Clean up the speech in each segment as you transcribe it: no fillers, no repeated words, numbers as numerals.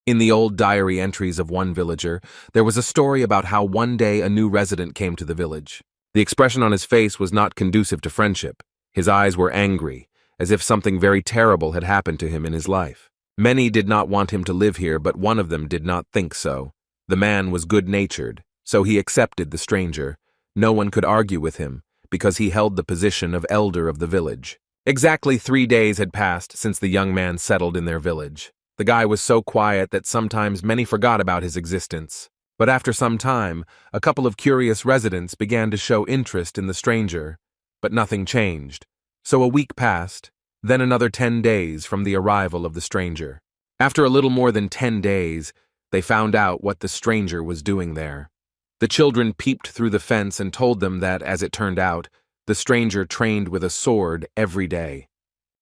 In the old diary entries of one villager, there was a story about how one day a new resident came to the village. The expression on his face was not conducive to friendship. His eyes were angry, as if something very terrible had happened to him in his life. Many did not want him to live here, but one of them did not think so. The man was good-natured, so he accepted the stranger. No one could argue with him, because he held the position of elder of the village. Exactly 3 days had passed since the young man settled in their village. The guy was so quiet that sometimes many forgot about his existence. But after some time, a couple of curious residents began to show interest in the stranger, but nothing changed. So a week passed, then another 10 days from the arrival of the stranger. After a little more than 10 days, they found out what the stranger was doing there. The children peeped through the fence and told them that, as it turned out, the stranger trained with a sword every day.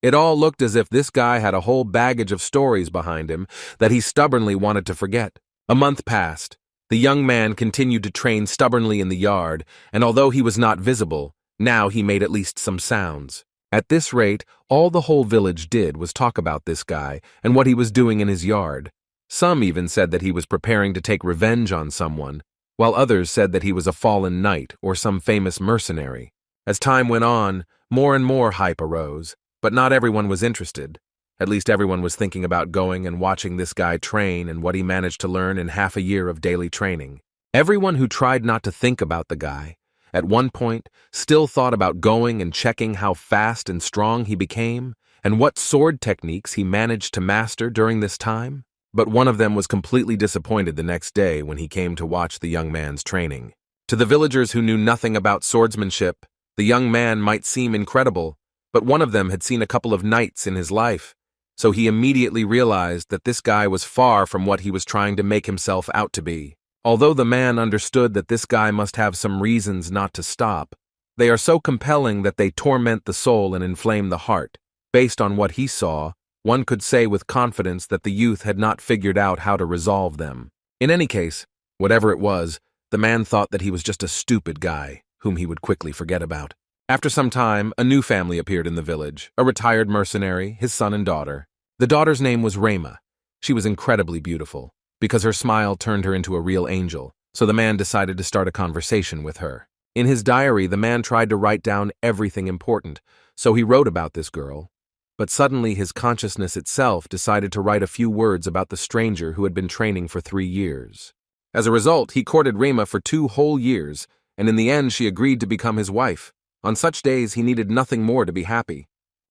It all looked as if this guy had a whole baggage of stories behind him that he stubbornly wanted to forget. A month passed. The young man continued to train stubbornly in the yard, and although he was not visible, now he made at least some sounds. At this rate, all the whole village did was talk about this guy and what he was doing in his yard. Some even said that he was preparing to take revenge on someone, while others said that he was a fallen knight or some famous mercenary. As time went on, more and more hype arose, but not everyone was interested. At least everyone was thinking about going and watching this guy train and what he managed to learn in half a year of daily training. Everyone who tried not to think about the guy, at one point, still thought about going and checking how fast and strong he became and what sword techniques he managed to master during this time. But one of them was completely disappointed the next day when he came to watch the young man's training. To the villagers who knew nothing about swordsmanship, the young man might seem incredible, but one of them had seen a couple of knights in his life, so he immediately realized that this guy was far from what he was trying to make himself out to be. Although the man understood that this guy must have some reasons not to stop, they are so compelling that they torment the soul and inflame the heart. Based on what he saw, one could say with confidence that the youth had not figured out how to resolve them. In any case, whatever it was, the man thought that he was just a stupid guy, whom he would quickly forget about. After some time, a new family appeared in the village, a retired mercenary, his son and daughter. The daughter's name was Rema. She was incredibly beautiful, because her smile turned her into a real angel, so the man decided to start a conversation with her. In his diary, the man tried to write down everything important, so he wrote about this girl. But suddenly his consciousness itself decided to write a few words about the stranger who had been training for 3 years. As a result, he courted Rema for 2 whole years, and in the end she agreed to become his wife. On such days he needed nothing more to be happy.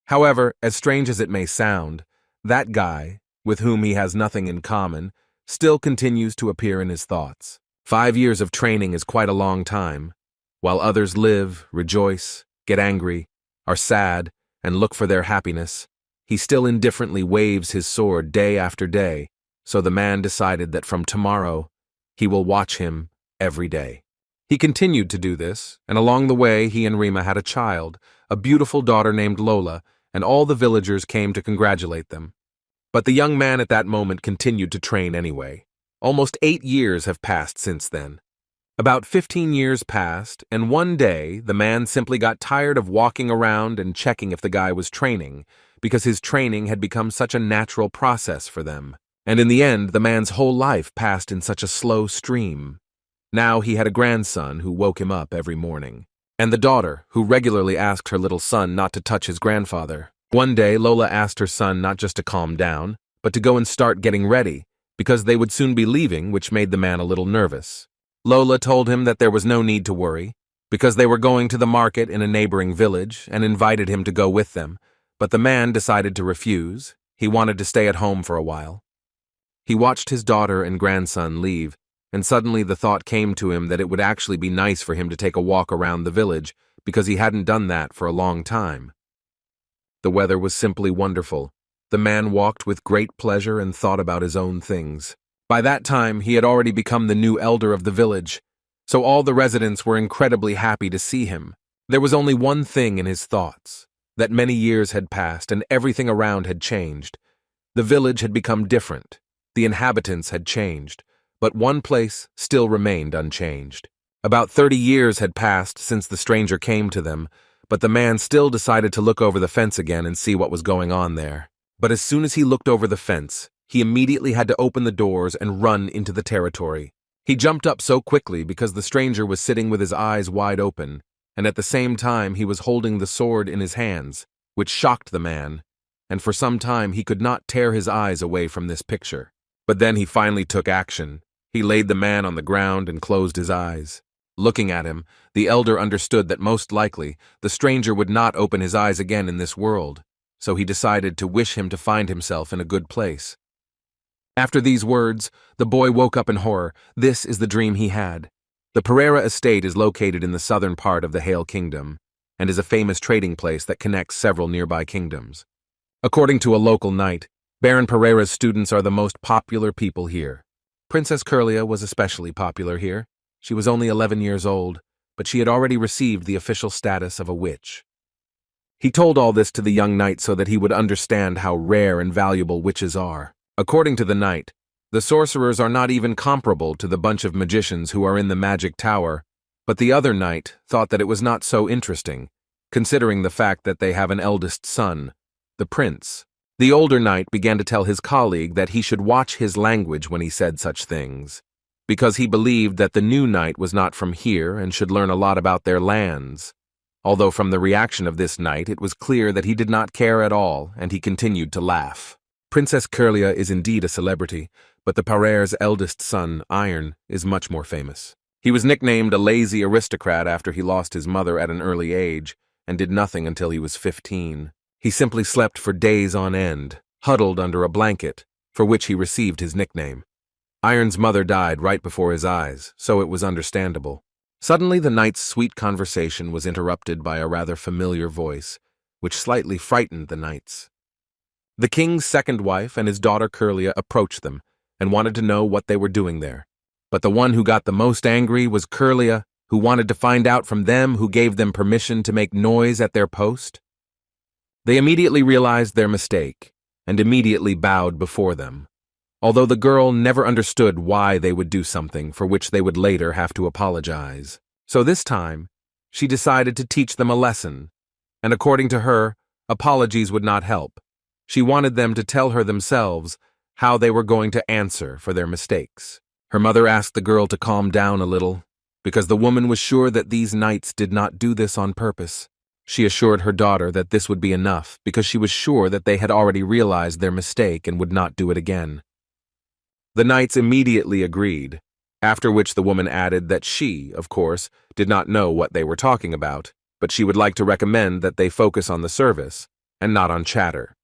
However, as strange as it may sound, that guy, with whom he has nothing in common, still continues to appear in his thoughts. 5 years of training is quite a long time. While others live, rejoice, get angry, are sad, and look for their happiness, he still indifferently waves his sword day after day, so the man decided that from tomorrow, he will watch him every day. He continued to do this, and along the way he and Rima had a child, a beautiful daughter named Lola, and all the villagers came to congratulate them. But the young man at that moment continued to train anyway. Almost 8 years have passed since then. About 15 years passed, and one day the man simply got tired of walking around and checking if the guy was training, because his training had become such a natural process for them. And in the end, the man's whole life passed in such a slow stream. Now he had a grandson who woke him up every morning, and the daughter who regularly asked her little son not to touch his grandfather. One day, Lola asked her son not just to calm down, but to go and start getting ready, because they would soon be leaving, which made the man a little nervous. Lola told him that there was no need to worry, because they were going to the market in a neighboring village and invited him to go with them, but the man decided to refuse. He wanted to stay at home for a while. He watched his daughter and grandson leave, and suddenly the thought came to him that it would actually be nice for him to take a walk around the village, because he hadn't done that for a long time. The weather was simply wonderful. The man walked with great pleasure and thought about his own things. By that time, he had already become the new elder of the village, so all the residents were incredibly happy to see him. There was only one thing in his thoughts, that many years had passed and everything around had changed. The village had become different. The inhabitants had changed, but one place still remained unchanged. About 30 years had passed since the stranger came to them, but the man still decided to look over the fence again and see what was going on there. But as soon as he looked over the fence, he immediately had to open the doors and run into the territory. He jumped up so quickly because the stranger was sitting with his eyes wide open, and at the same time he was holding the sword in his hands, which shocked the man, and for some time he could not tear his eyes away from this picture. But then he finally took action. He laid the man on the ground and closed his eyes. Looking at him, the elder understood that most likely the stranger would not open his eyes again in this world, so he decided to wish him to find himself in a good place. After these words, the boy woke up in horror. This is the dream he had. The Pereira estate is located in the southern part of the Heir kingdom and is a famous trading place that connects several nearby kingdoms. According to a local knight, Baron Pereira's students are the most popular people here. Princess Curlia was especially popular here. She was only 11 years old, but she had already received the official status of a witch. He told all this to the young knight so that he would understand how rare and valuable witches are. According to the knight, the sorcerers are not even comparable to the bunch of magicians who are in the magic tower, but the other knight thought that it was not so interesting, considering the fact that they have an eldest son, the prince. The older knight began to tell his colleague that he should watch his language when he said such things, because he believed that the new knight was not from here and should learn a lot about their lands. Although from the reaction of this knight it was clear that he did not care at all, and he continued to laugh. Princess Curlia is indeed a celebrity, but the Pereira's eldest son, Iron, is much more famous. He was nicknamed a lazy aristocrat after he lost his mother at an early age and did nothing until he was 15. He simply slept for days on end, huddled under a blanket, for which he received his nickname. Iron's mother died right before his eyes, so it was understandable. Suddenly the knight's sweet conversation was interrupted by a rather familiar voice, which slightly frightened the knights. The king's second wife and his daughter Curlia approached them and wanted to know what they were doing there. But the one who got the most angry was Curlia, who wanted to find out from them who gave them permission to make noise at their post. They immediately realized their mistake and immediately bowed before them, although the girl never understood why they would do something for which they would later have to apologize. So this time, she decided to teach them a lesson, and according to her, apologies would not help. She wanted them to tell her themselves how they were going to answer for their mistakes. Her mother asked the girl to calm down a little, because the woman was sure that these knights did not do this on purpose. She assured her daughter that this would be enough because she was sure that they had already realized their mistake and would not do it again. The knights immediately agreed, after which the woman added that she, of course, did not know what they were talking about, but she would like to recommend that they focus on the service and not on chatter.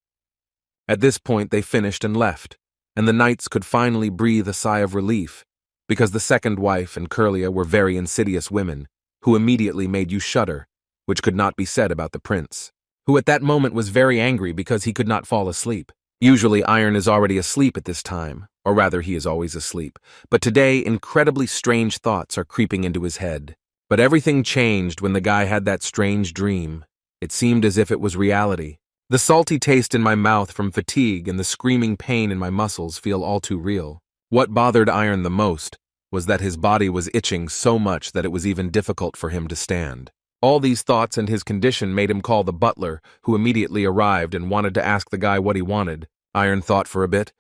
At this point they finished and left, and the knights could finally breathe a sigh of relief, because the second wife and Curlia were very insidious women, who immediately made you shudder, which could not be said about the prince, who at that moment was very angry because he could not fall asleep. Usually Iron is already asleep at this time, or rather he is always asleep, but today incredibly strange thoughts are creeping into his head. But everything changed when the guy had that strange dream. It seemed as if it was reality. The salty taste in my mouth from fatigue and the screaming pain in my muscles feel all too real. What bothered Iron the most was that his body was itching so much that it was even difficult for him to stand. All these thoughts and his condition made him call the butler, who immediately arrived and wanted to ask the guy what he wanted. Iron thought for a bit,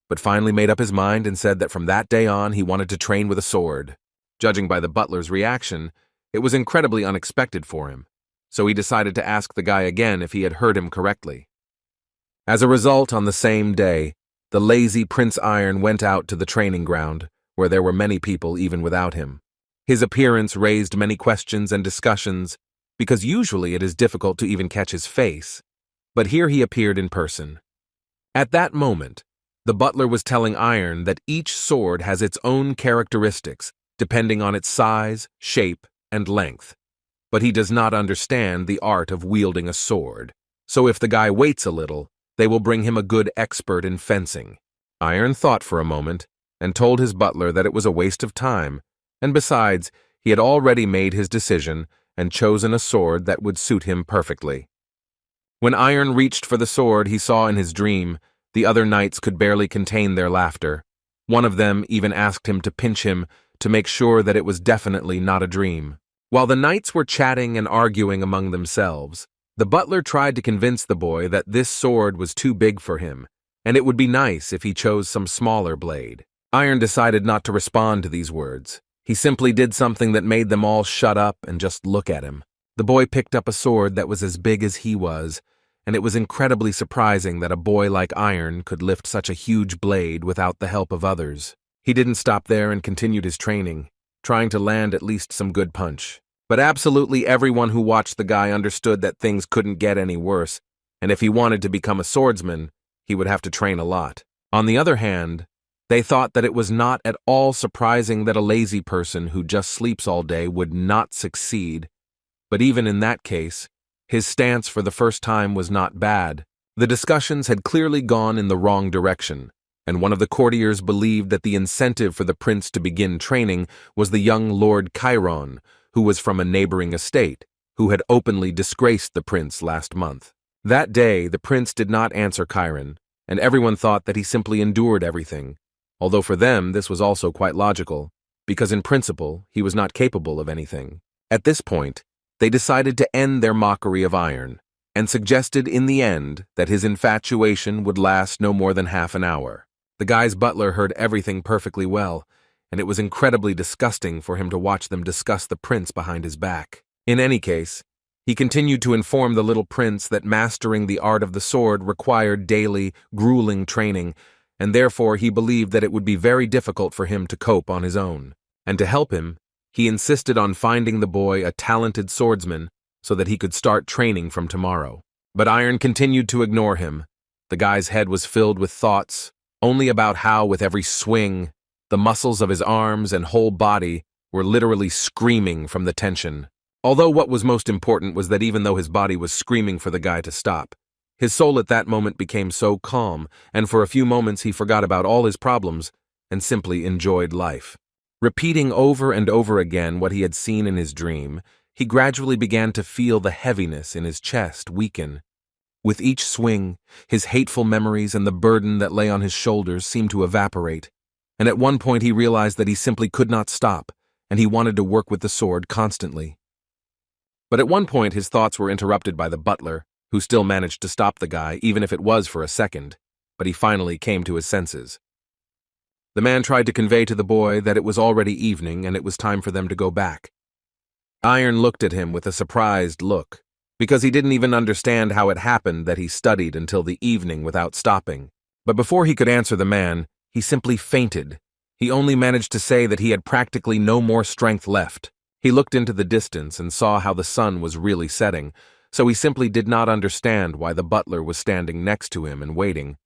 but finally made up his mind and said that from that day on he wanted to train with a sword. Judging by the butler's reaction, it was incredibly unexpected for him, so he decided to ask the guy again if he had heard him correctly. As a result, on the same day, the lazy Prince Iron went out to the training ground, where there were many people even without him. His appearance raised many questions and discussions, because usually it is difficult to even catch his face, but here he appeared in person. At that moment, the butler was telling Iron that each sword has its own characteristics, depending on its size, shape, and length. But he does not understand the art of wielding a sword, so if the guy waits a little, they will bring him a good expert in fencing. Iron thought for a moment and told his butler that it was a waste of time, and besides, he had already made his decision and chosen a sword that would suit him perfectly. When Iron reached for the sword he saw in his dream, the other knights could barely contain their laughter. One of them even asked him to pinch him to make sure that it was definitely not a dream. While the knights were chatting and arguing among themselves, the butler tried to convince the boy that this sword was too big for him, and it would be nice if he chose some smaller blade. Iron decided not to respond to these words. He simply did something that made them all shut up and just look at him. The boy picked up a sword that was as big as he was, and it was incredibly surprising that a boy like Iron could lift such a huge blade without the help of others. He didn't stop there and continued his training, trying to land at least some good punch. But absolutely everyone who watched the guy understood that things couldn't get any worse, and if he wanted to become a swordsman, he would have to train a lot. On the other hand, they thought that it was not at all surprising that a lazy person who just sleeps all day would not succeed, but even in that case, his stance for the first time was not bad. The discussions had clearly gone in the wrong direction, and one of the courtiers believed that the incentive for the prince to begin training was the young Lord Chiron, who was from a neighboring estate, who had openly disgraced the prince last month. That day, the prince did not answer Chiron, and everyone thought that he simply endured everything, although for them this was also quite logical, because in principle he was not capable of anything. At this point, they decided to end their mockery of Iron, and suggested in the end that his infatuation would last no more than half an hour. The guy's butler heard everything perfectly well, and it was incredibly disgusting for him to watch them discuss the prince behind his back. In any case, he continued to inform the little prince that mastering the art of the sword required daily, grueling training, and therefore he believed that it would be very difficult for him to cope on his own. And to help him, he insisted on finding the boy a talented swordsman so that he could start training from tomorrow. But Iron continued to ignore him. The guy's head was filled with thoughts, only about how with every swing, the muscles of his arms and whole body were literally screaming from the tension. Although what was most important was that even though his body was screaming for the guy to stop, his soul at that moment became so calm, and for a few moments he forgot about all his problems and simply enjoyed life. Repeating over and over again what he had seen in his dream, he gradually began to feel the heaviness in his chest weaken. With each swing, his hateful memories and the burden that lay on his shoulders seemed to evaporate, and at one point he realized that he simply could not stop, and he wanted to work with the sword constantly. But at one point his thoughts were interrupted by the butler, who still managed to stop the guy, even if it was for a second, but he finally came to his senses. The man tried to convey to the boy that it was already evening and it was time for them to go back. Iron looked at him with a surprised look, because he didn't even understand how it happened that he studied until the evening without stopping. But before he could answer the man, he simply fainted. He only managed to say that he had practically no more strength left. He looked into the distance and saw how the sun was really setting, so he simply did not understand why the butler was standing next to him and waiting.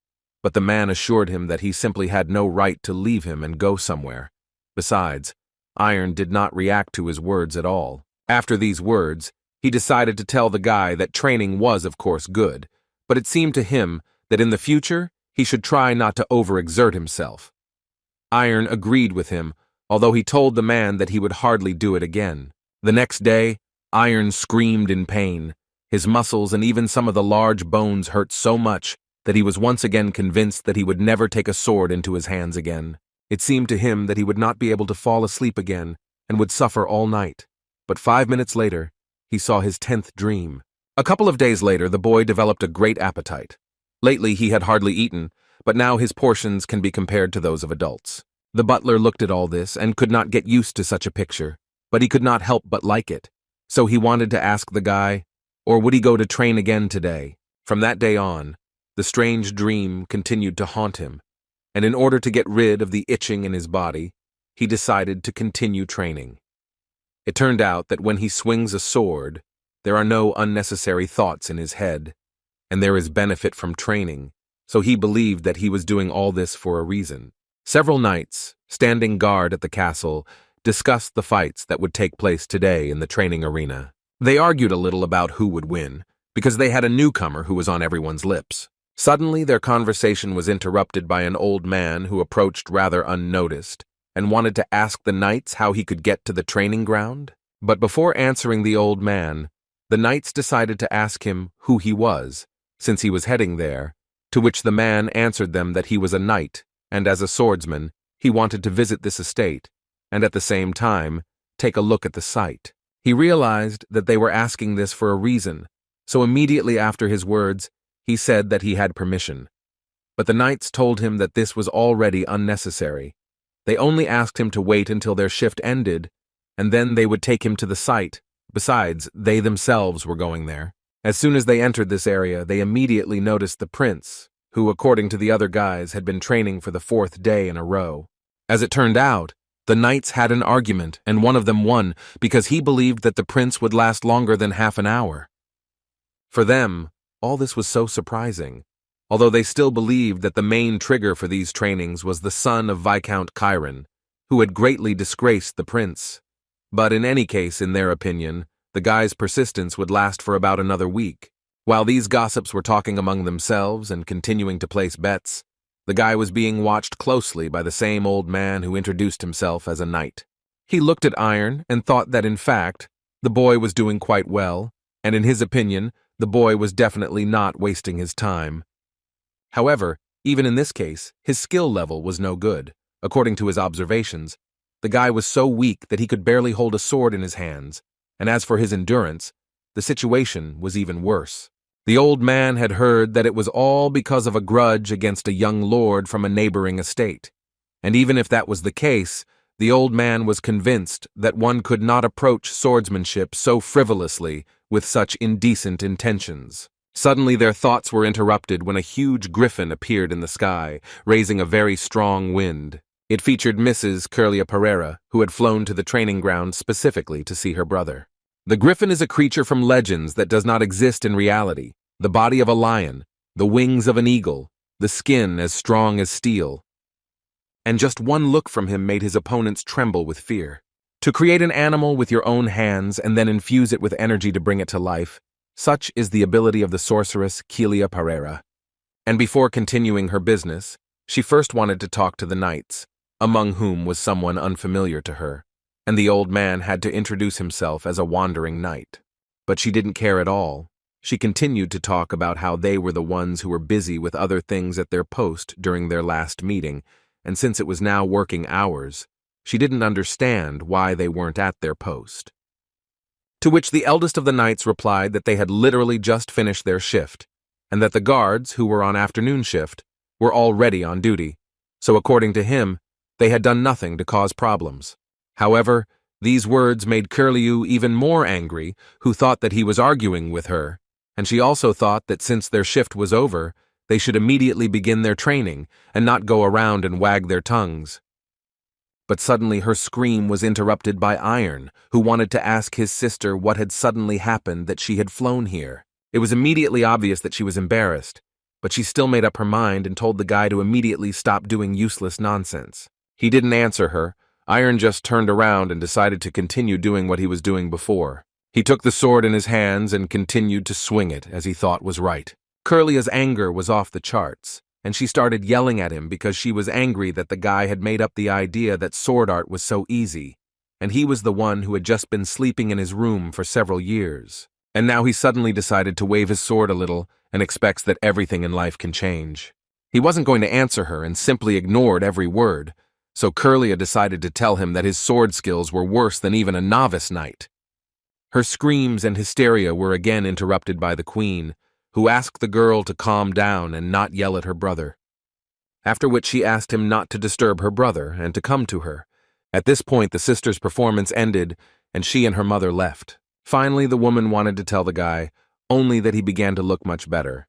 But the man assured him that he simply had no right to leave him and go somewhere. Besides, Iron did not react to his words at all. After these words, he decided to tell the guy that training was of course good, but it seemed to him that in the future he should try not to overexert himself. Iron agreed with him, although he told the man that he would hardly do it again. The next day, Iron screamed in pain. His muscles and even some of the large bones hurt so much that he was once again convinced that he would never take a sword into his hands again. It seemed to him that he would not be able to fall asleep again and would suffer all night. But 5 minutes later, he saw his 10th dream. A couple of days later, the boy developed a great appetite. Lately, he had hardly eaten, but now his portions can be compared to those of adults. The butler looked at all this and could not get used to such a picture, but he could not help but like it. So he wanted to ask the guy, or would he go to train again today? From that day on, the strange dream continued to haunt him, and in order to get rid of the itching in his body, he decided to continue training. It turned out that when he swings a sword, there are no unnecessary thoughts in his head, and there is benefit from training, so he believed that he was doing all this for a reason. Several knights, standing guard at the castle, discussed the fights that would take place today in the training arena. They argued a little about who would win, because they had a newcomer who was on everyone's lips. Suddenly, their conversation was interrupted by an old man who approached rather unnoticed and wanted to ask the knights how he could get to the training ground. But before answering the old man, the knights decided to ask him who he was, since he was heading there, to which the man answered them that he was a knight, and as a swordsman, he wanted to visit this estate, and at the same time, take a look at the site. He realized that they were asking this for a reason, so immediately after his words, he said that he had permission. But the knights told him that this was already unnecessary. They only asked him to wait until their shift ended, and then they would take him to the site. Besides, they themselves were going there. As soon as they entered this area, they immediately noticed the prince, who, according to the other guys, had been training for the 4th day in a row. As it turned out, the knights had an argument, and one of them won because he believed that the prince would last longer than half an hour. For them, all this was so surprising, although they still believed that the main trigger for these trainings was the son of Viscount Chiron, who had greatly disgraced the prince. But in any case, in their opinion, the guy's persistence would last for about another week. While these gossips were talking among themselves and continuing to place bets, the guy was being watched closely by the same old man who introduced himself as a knight. He looked at Iron and thought that, in fact, the boy was doing quite well, and in his opinion, the boy was definitely not wasting his time. However, even in this case, his skill level was no good. According to his observations, the guy was so weak that he could barely hold a sword in his hands, and as for his endurance, the situation was even worse. The old man had heard that it was all because of a grudge against a young lord from a neighboring estate, and even if that was the case, the old man was convinced that one could not approach swordsmanship so frivolously with such indecent intentions. Suddenly their thoughts were interrupted when a huge griffin appeared in the sky, raising a very strong wind. It featured Mrs. Pereira, who had flown to the training ground specifically to see her brother. The griffin is a creature from legends that does not exist in reality. The body of a lion, the wings of an eagle, the skin as strong as steel. And just one look from him made his opponents tremble with fear. To create an animal with your own hands and then infuse it with energy to bring it to life, such is the ability of the sorceress Pereira. And before continuing her business, she first wanted to talk to the knights, among whom was someone unfamiliar to her, and the old man had to introduce himself as a wandering knight. But she didn't care at all. She continued to talk about how they were the ones who were busy with other things at their post during their last meeting, and since it was now working hours, she didn't understand why they weren't at their post. To which the eldest of the knights replied that they had literally just finished their shift, and that the guards, who were on afternoon shift, were already on duty, so according to him, they had done nothing to cause problems. However, these words made Curlew even more angry, who thought that he was arguing with her, and she also thought that since their shift was over, they should immediately begin their training and not go around and wag their tongues. But suddenly her scream was interrupted by Iron, who wanted to ask his sister what had suddenly happened that she had flown here. It was immediately obvious that she was embarrassed, but she still made up her mind and told the guy to immediately stop doing useless nonsense. He didn't answer her. Iron just turned around and decided to continue doing what he was doing before. He took the sword in his hands and continued to swing it as he thought was right. Curlew's anger was off the charts, and she started yelling at him because she was angry that the guy had made up the idea that sword art was so easy, and he was the one who had just been sleeping in his room for several years. And now he suddenly decided to wave his sword a little and expects that everything in life can change. He wasn't going to answer her and simply ignored every word, so Curlew decided to tell him that his sword skills were worse than even a novice knight. Her screams and hysteria were again interrupted by the queen, who asked the girl to calm down and not yell at her brother. After which she asked him not to disturb her brother and to come to her. At this point, the sister's performance ended, and she and her mother left. Finally, the woman wanted to tell the guy only that he began to look much better,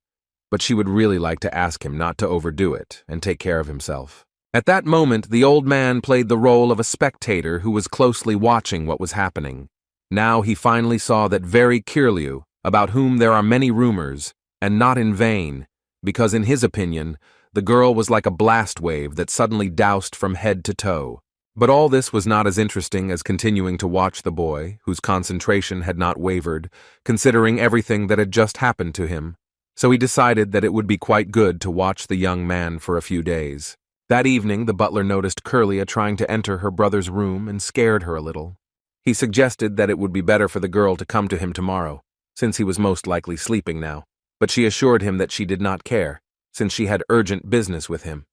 but she would really like to ask him not to overdo it and take care of himself. At that moment, the old man played the role of a spectator who was closely watching what was happening. Now he finally saw that very Curlew, about whom there are many rumors, and not in vain, because in his opinion, the girl was like a blast wave that suddenly doused from head to toe. But all this was not as interesting as continuing to watch the boy, whose concentration had not wavered, considering everything that had just happened to him. So he decided that it would be quite good to watch the young man for a few days. That evening, the butler noticed Curlew trying to enter her brother's room and scared her a little. He suggested that it would be better for the girl to come to him tomorrow, since he was most likely sleeping now, but she assured him that she did not care, since she had urgent business with him.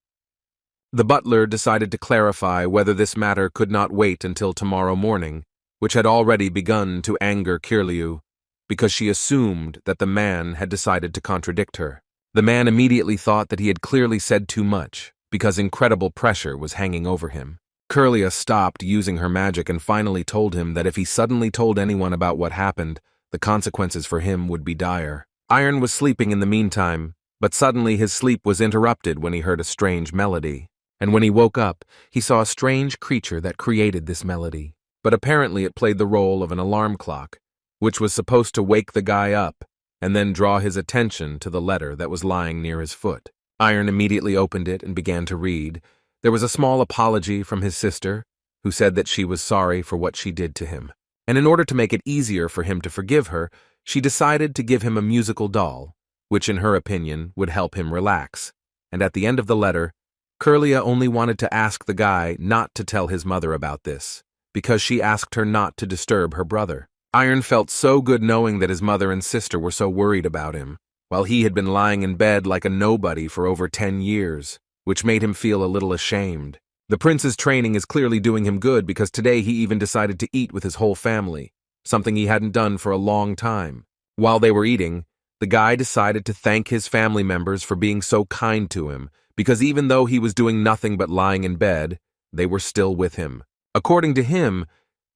The butler decided to clarify whether this matter could not wait until tomorrow morning, which had already begun to anger Curlew, because she assumed that the man had decided to contradict her. The man immediately thought that he had clearly said too much, because incredible pressure was hanging over him. Curlia stopped using her magic and finally told him that if he suddenly told anyone about what happened, the consequences for him would be dire. Iron was sleeping in the meantime, but suddenly his sleep was interrupted when he heard a strange melody. And when he woke up, he saw a strange creature that created this melody. But apparently it played the role of an alarm clock, which was supposed to wake the guy up and then draw his attention to the letter that was lying near his foot. Iron immediately opened it and began to read. There was a small apology from his sister, who said that she was sorry for what she did to him. And in order to make it easier for him to forgive her, she decided to give him a musical doll, which in her opinion would help him relax. And at the end of the letter, Curlia only wanted to ask the guy not to tell his mother about this, because she asked her not to disturb her brother. Iron felt so good knowing that his mother and sister were so worried about him, while he had been lying in bed like a nobody for over 10 years, which made him feel a little ashamed. The prince's training is clearly doing him good because today he even decided to eat with his whole family, something he hadn't done for a long time. While they were eating, the guy decided to thank his family members for being so kind to him, because even though he was doing nothing but lying in bed, they were still with him. According to him,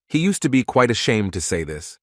he used to be quite ashamed to say this,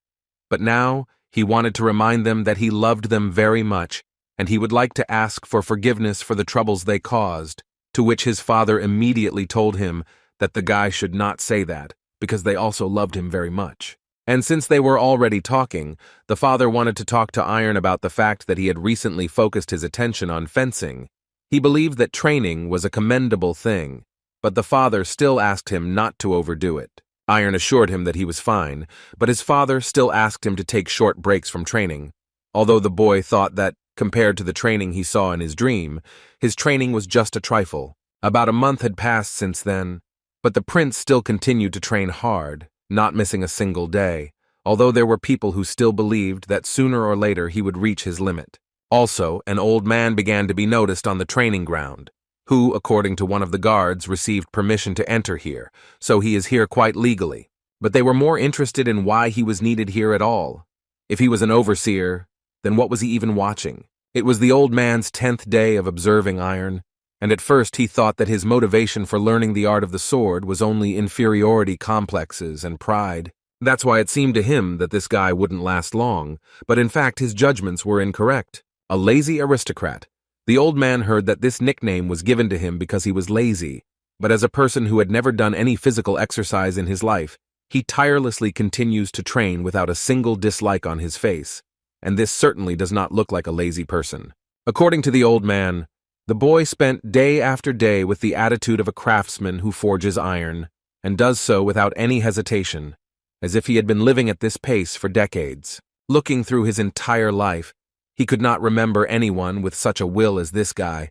but now he wanted to remind them that he loved them very much, and he would like to ask for forgiveness for the troubles they caused, to which his father immediately told him that the guy should not say that, because they also loved him very much. And since they were already talking, the father wanted to talk to Iron about the fact that he had recently focused his attention on fencing. He believed that training was a commendable thing, but the father still asked him not to overdo it. Iron assured him that he was fine, but his father still asked him to take short breaks from training, although the boy thought that, compared to the training he saw in his dream, his training was just a trifle. About a month had passed since then, but the prince still continued to train hard, not missing a single day, although there were people who still believed that sooner or later he would reach his limit. Also, an old man began to be noticed on the training ground, who, according to one of the guards, received permission to enter here, so he is here quite legally. But they were more interested in why he was needed here at all. If he was an overseer, then what was he even watching? It was the old man's 10th day of observing Iron, and at first he thought that his motivation for learning the art of the sword was only inferiority complexes and pride. That's why it seemed to him that this guy wouldn't last long, but in fact his judgments were incorrect. A lazy aristocrat. The old man heard that this nickname was given to him because he was lazy, but as a person who had never done any physical exercise in his life, he tirelessly continues to train without a single dislike on his face, and this certainly does not look like a lazy person. According to the old man, the boy spent day after day with the attitude of a craftsman who forges iron, and does so without any hesitation, as if he had been living at this pace for decades. Looking through his entire life, he could not remember anyone with such a will as this guy,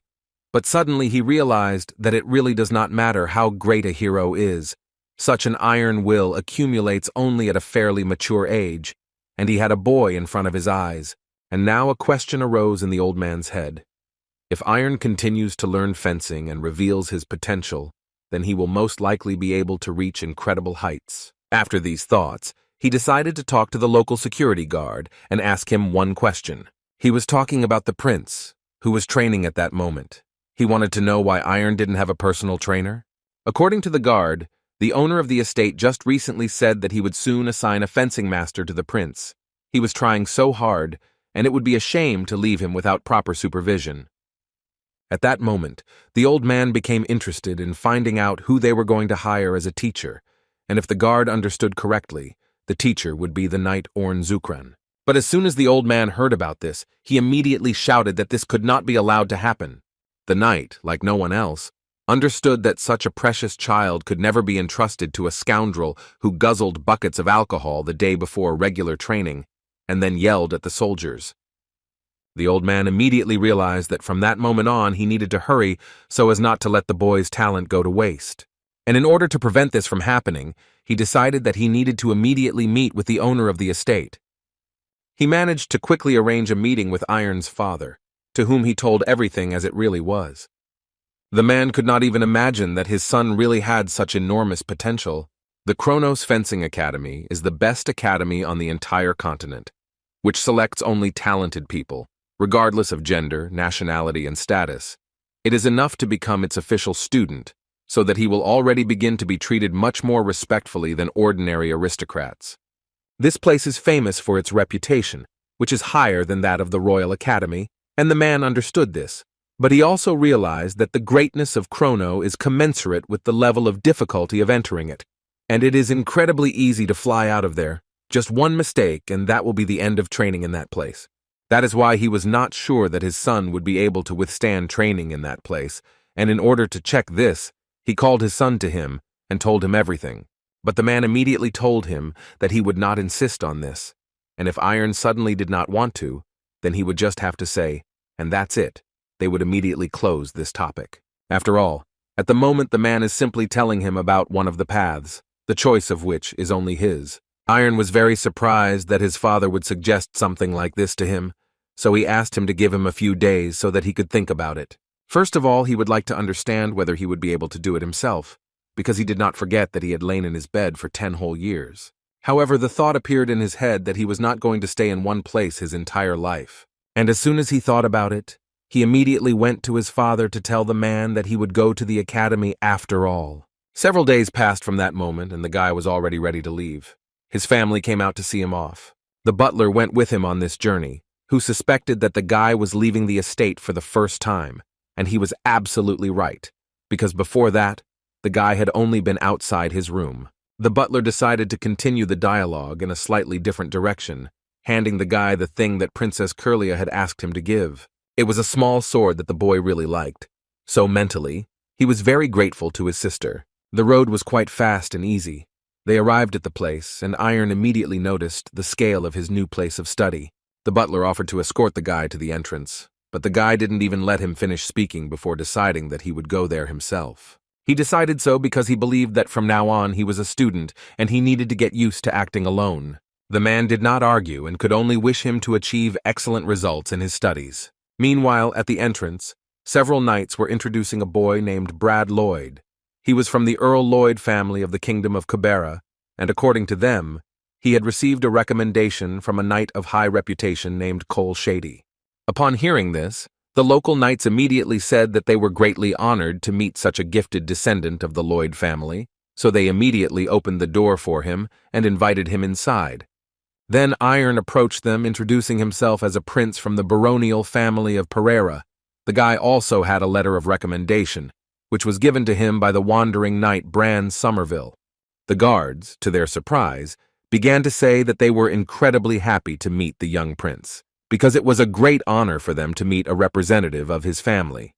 but suddenly he realized that it really does not matter how great a hero is. Such an iron will accumulates only at a fairly mature age, and he had a boy in front of his eyes, and now a question arose in the old man's head. If Iron continues to learn fencing and reveals his potential, then he will most likely be able to reach incredible heights. After these thoughts, he decided to talk to the local security guard and ask him one question. He was talking about the prince, who was training at that moment. He wanted to know why Iron didn't have a personal trainer. According to the guard, the owner of the estate just recently said that he would soon assign a fencing master to the prince. He was trying so hard, and it would be a shame to leave him without proper supervision. At that moment, the old man became interested in finding out who they were going to hire as a teacher, and if the guard understood correctly, the teacher would be the knight Orn Zukran. But as soon as the old man heard about this, he immediately shouted that this could not be allowed to happen. The knight, like no one else, understood that such a precious child could never be entrusted to a scoundrel who guzzled buckets of alcohol the day before regular training, and then yelled at the soldiers. The old man immediately realized that from that moment on he needed to hurry so as not to let the boy's talent go to waste. And in order to prevent this from happening, he decided that he needed to immediately meet with the owner of the estate. He managed to quickly arrange a meeting with Iron's father, to whom he told everything as it really was. The man could not even imagine that his son really had such enormous potential. The Kronos Fencing Academy is the best academy on the entire continent, which selects only talented people, regardless of gender, nationality, and status. It is enough to become its official student, so that he will already begin to be treated much more respectfully than ordinary aristocrats. This place is famous for its reputation, which is higher than that of the Royal Academy, and the man understood this. But he also realized that the greatness of Chrono is commensurate with the level of difficulty of entering it, and it is incredibly easy to fly out of there. Just one mistake, and that will be the end of training in that place. That is why he was not sure that his son would be able to withstand training in that place, and in order to check this, he called his son to him and told him everything. But the man immediately told him that he would not insist on this, and if Iron suddenly did not want to, then he would just have to say, and that's it. They would immediately close this topic. After all, at the moment the man is simply telling him about one of the paths, the choice of which is only his. Iron was very surprised that his father would suggest something like this to him, so he asked him to give him a few days so that he could think about it. First of all, he would like to understand whether he would be able to do it himself, because he did not forget that he had lain in his bed for 10 whole years. However, the thought appeared in his head that he was not going to stay in one place his entire life. And as soon as he thought about it, he immediately went to his father to tell the man that he would go to the academy after all. Several days passed from that moment, and the guy was already ready to leave. His family came out to see him off. The butler went with him on this journey, who suspected that the guy was leaving the estate for the first time, and he was absolutely right, because before that, the guy had only been outside his room. The butler decided to continue the dialogue in a slightly different direction, handing the guy the thing that Princess Curlia had asked him to give. It was a small sword that the boy really liked, so mentally, he was very grateful to his sister. The road was quite fast and easy. They arrived at the place, and Iron immediately noticed the scale of his new place of study. The butler offered to escort the guy to the entrance, but the guy didn't even let him finish speaking before deciding that he would go there himself. He decided so because he believed that from now on he was a student and he needed to get used to acting alone. The man did not argue and could only wish him to achieve excellent results in his studies. Meanwhile, at the entrance, several knights were introducing a boy named Brad Lloyd. He was from the Earl Lloyd family of the Kingdom of Pereira, and according to them, he had received a recommendation from a knight of high reputation named Cole Shady. Upon hearing this, the local knights immediately said that they were greatly honored to meet such a gifted descendant of the Lloyd family, so they immediately opened the door for him and invited him inside. Then Iron approached them, introducing himself as a prince from the baronial family of Pereira. The guy also had a letter of recommendation, which was given to him by the wandering knight Bran Somerville. The guards, to their surprise, began to say that they were incredibly happy to meet the young prince, because it was a great honor for them to meet a representative of his family.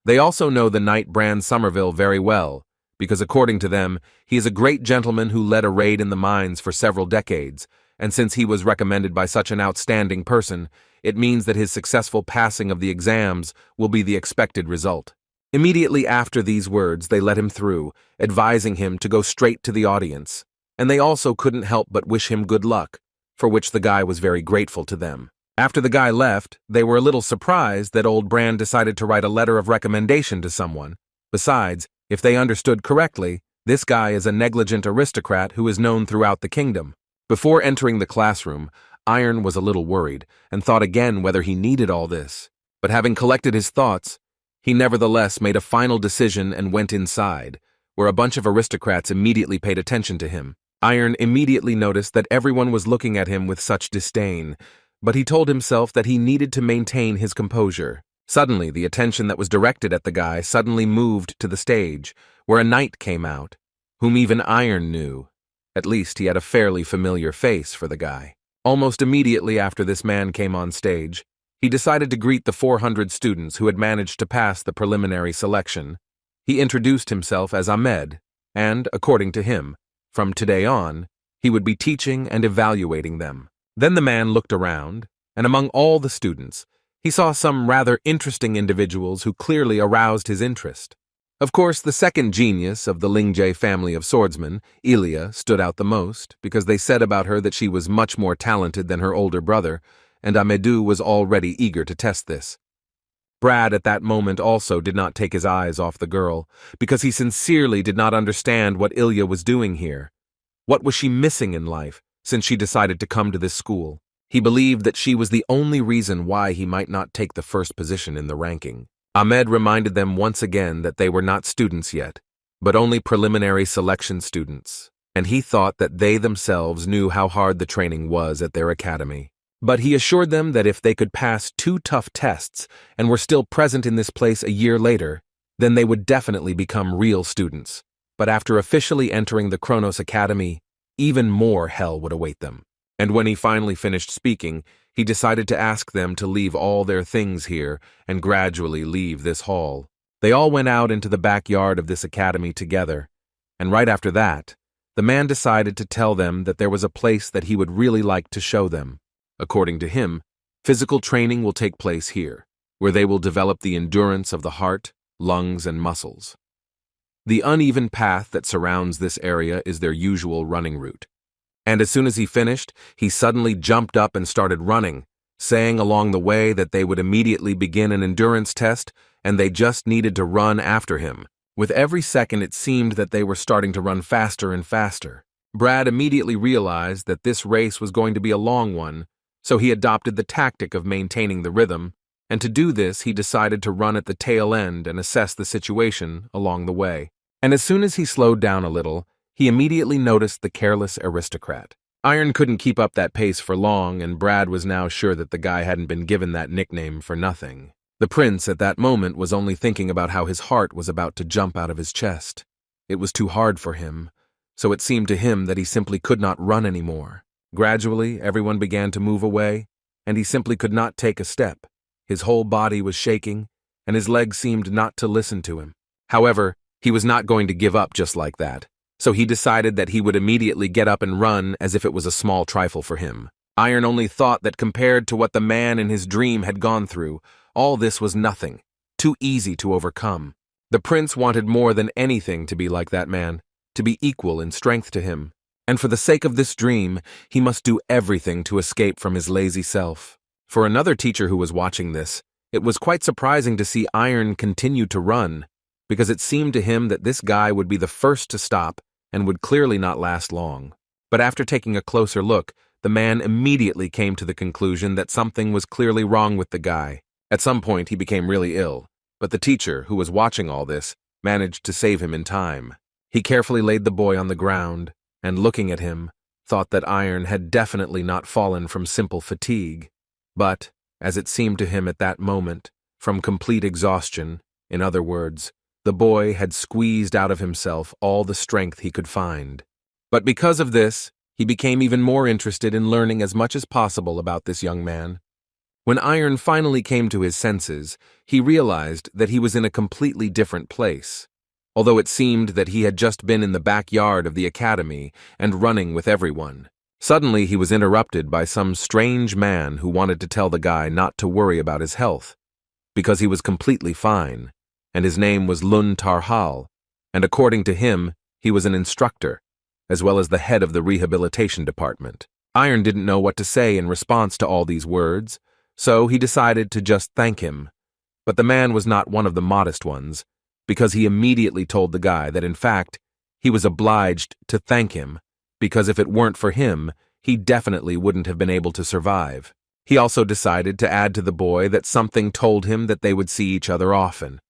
They also know the knight Bran Somerville very well, because according to them, he is a great gentleman who led a raid in the mines for several decades, and since he was recommended by such an outstanding person, it means that his successful passing of the exams will be the expected result. Immediately after these words, they let him through, advising him to go straight to the audience, and they also couldn't help but wish him good luck, for which the guy was very grateful to them. After the guy left, they were a little surprised that old Bran decided to write a letter of recommendation to someone. Besides, if they understood correctly, this guy is a negligent aristocrat who is known throughout the kingdom. Before entering the classroom, Iron was a little worried and thought again whether he needed all this. But having collected his thoughts, he nevertheless made a final decision and went inside, where a bunch of aristocrats immediately paid attention to him. Iron immediately noticed that everyone was looking at him with such disdain, but he told himself that he needed to maintain his composure. Suddenly, the attention that was directed at the guy suddenly moved to the stage, where a knight came out, whom even Iron knew. At least he had a fairly familiar face for the guy. Almost immediately after this man came on stage, he decided to greet the 400 students who had managed to pass the preliminary selection. He introduced himself as Ahmed, and, according to him, from today on, he would be teaching and evaluating them. Then the man looked around, and among all the students, he saw some rather interesting individuals who clearly aroused his interest. Of course, the second genius of the Lingjie family of swordsmen, Ilya, stood out the most, because they said about her that she was much more talented than her older brother, and Amedou was already eager to test this. Brad at that moment also did not take his eyes off the girl, because he sincerely did not understand what Ilya was doing here. What was she missing in life, since she decided to come to this school? He believed that she was the only reason why he might not take the first position in the ranking. Ahmed reminded them once again that they were not students yet, but only preliminary selection students, and he thought that they themselves knew how hard the training was at their academy. But he assured them that if they could pass 2 tough tests and were still present in this place a year later, then they would definitely become real students. But after officially entering the Kronos Academy, even more hell would await them. And when he finally finished speaking, he decided to ask them to leave all their things here and gradually leave this hall. They all went out into the backyard of this academy together, and right after that, the man decided to tell them that there was a place that he would really like to show them. According to him, physical training will take place here, where they will develop the endurance of the heart, lungs, and muscles. The uneven path that surrounds this area is their usual running route. And as soon as he finished, he suddenly jumped up and started running, saying along the way that they would immediately begin an endurance test and they just needed to run after him. With every second, it seemed that they were starting to run faster and faster. Brad immediately realized that this race was going to be a long one, so he adopted the tactic of maintaining the rhythm, and to do this, he decided to run at the tail end and assess the situation along the way. And as soon as he slowed down a little, he immediately noticed the careless aristocrat. Iron couldn't keep up that pace for long, and Brad was now sure that the guy hadn't been given that nickname for nothing. The prince at that moment was only thinking about how his heart was about to jump out of his chest. It was too hard for him, so it seemed to him that he simply could not run anymore. Gradually, everyone began to move away, and he simply could not take a step. His whole body was shaking, and his legs seemed not to listen to him. However, he was not going to give up just like that, so he decided that he would immediately get up and run as if it was a small trifle for him. Iron only thought that compared to what the man in his dream had gone through, all this was nothing, too easy to overcome. The prince wanted more than anything to be like that man, to be equal in strength to him. And for the sake of this dream, he must do everything to escape from his lazy self. For another teacher who was watching this, it was quite surprising to see Iron continue to run, because it seemed to him that this guy would be the first to stop and would clearly not last long. But after taking a closer look, the man immediately came to the conclusion that something was clearly wrong with the guy. At some point, he became really ill, but the teacher, who was watching all this, managed to save him in time. He carefully laid the boy on the ground, and looking at him, thought that Iron had definitely not fallen from simple fatigue, but, as it seemed to him at that moment, from complete exhaustion. In other words, the boy had squeezed out of himself all the strength he could find. But because of this, he became even more interested in learning as much as possible about this young man. When Iron finally came to his senses, he realized that he was in a completely different place. Although it seemed that he had just been in the backyard of the academy and running with everyone. Suddenly he was interrupted by some strange man who wanted to tell the guy not to worry about his health, because he was completely fine, and his name was Turkal, and according to him, he was an instructor, as well as the head of the rehabilitation department. Iron didn't know what to say in response to all these words, so he decided to just thank him. But the man was not one of the modest ones, because he immediately told the guy that in fact, he was obliged to thank him, because if it weren't for him, he definitely wouldn't have been able to survive. He also decided to add to the boy that something told him that they would see each other often.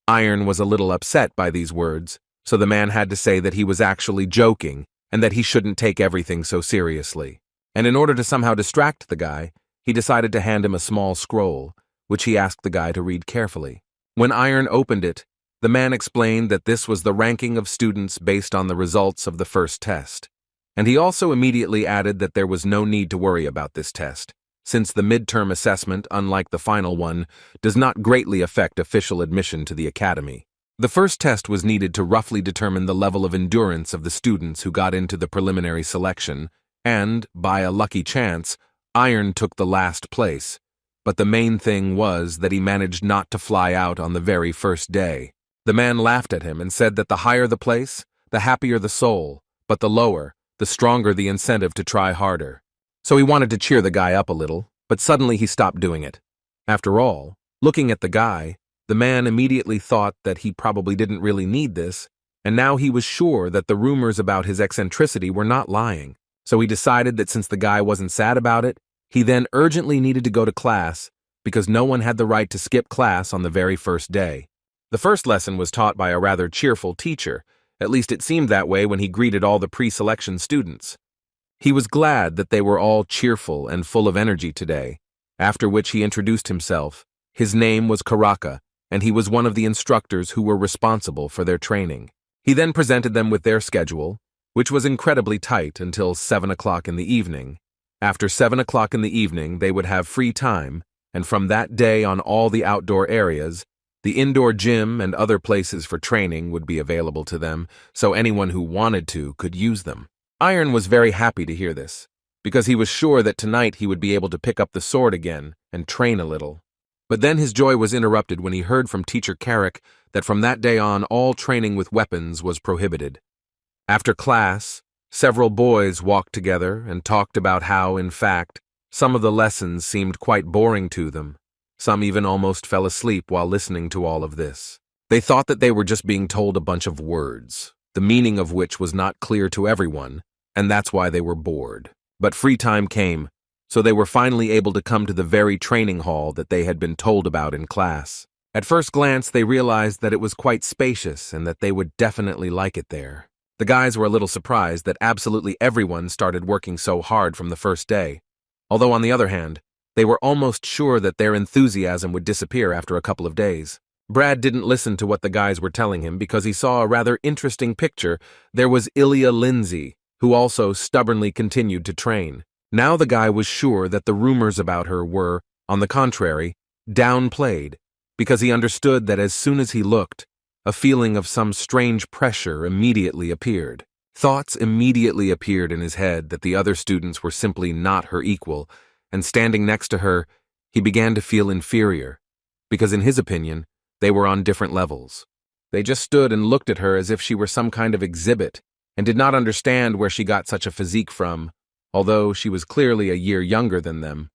Iron was a little upset by these words, so the man had to say that he was actually joking and that he shouldn't take everything so seriously. And in order to somehow distract the guy, he decided to hand him a small scroll, which he asked the guy to read carefully. When Iron opened it, the man explained that this was the ranking of students based on the results of the first test. And he also immediately added that there was no need to worry about this test, since the midterm assessment, unlike the final one, does not greatly affect official admission to the academy. The first test was needed to roughly determine the level of endurance of the students who got into the preliminary selection, and, by a lucky chance, Iron took the last place. But the main thing was that he managed not to fly out on the very first day. The man laughed at him and said that the higher the place, the happier the soul, but the lower, the stronger the incentive to try harder. So he wanted to cheer the guy up a little, but suddenly he stopped doing it. After all, looking at the guy, the man immediately thought that he probably didn't really need this, and now he was sure that the rumors about his eccentricity were not lying. So he decided that since the guy wasn't sad about it, He then urgently needed to go to class because no one had the right to skip class on the very first day. The first lesson was taught by a rather cheerful teacher, at least it seemed that way when he greeted all the pre-selection students. He was glad that they were all cheerful and full of energy today, after which he introduced himself. His name was Karaka, and he was one of the instructors who were responsible for their training. He then presented them with their schedule, which was incredibly tight until 7 o'clock in the evening. After 7 o'clock in the evening, they would have free time, and from that day on all the outdoor areas, the indoor gym and other places for training would be available to them, so anyone who wanted to could use them. Iron was very happy to hear this, because he was sure that tonight he would be able to pick up the sword again and train a little. But then his joy was interrupted when he heard from Teacher Carrick that from that day on all training with weapons was prohibited. After class, several boys walked together and talked about how, in fact, some of the lessons seemed quite boring to them. Some even almost fell asleep while listening to all of this. They thought that they were just being told a bunch of words, the meaning of which was not clear to everyone, and that's why they were bored. But free time came, so they were finally able to come to the very training hall that they had been told about in class. At first glance, they realized that it was quite spacious and that they would definitely like it there. The guys were a little surprised that absolutely everyone started working so hard from the first day, although on the other hand, they were almost sure that their enthusiasm would disappear after a couple of days. Brad didn't listen to what the guys were telling him because he saw a rather interesting picture. There was Ilya Lindsay, who also stubbornly continued to train. Now the guy was sure that the rumors about her were, on the contrary, downplayed, because he understood that as soon as he looked, a feeling of some strange pressure immediately appeared. Thoughts immediately appeared in his head that the other students were simply not her equal, and standing next to her, he began to feel inferior, because in his opinion, they were on different levels. They just stood and looked at her as if she were some kind of exhibit, and did not understand where she got such a physique from, although she was clearly a year younger than them.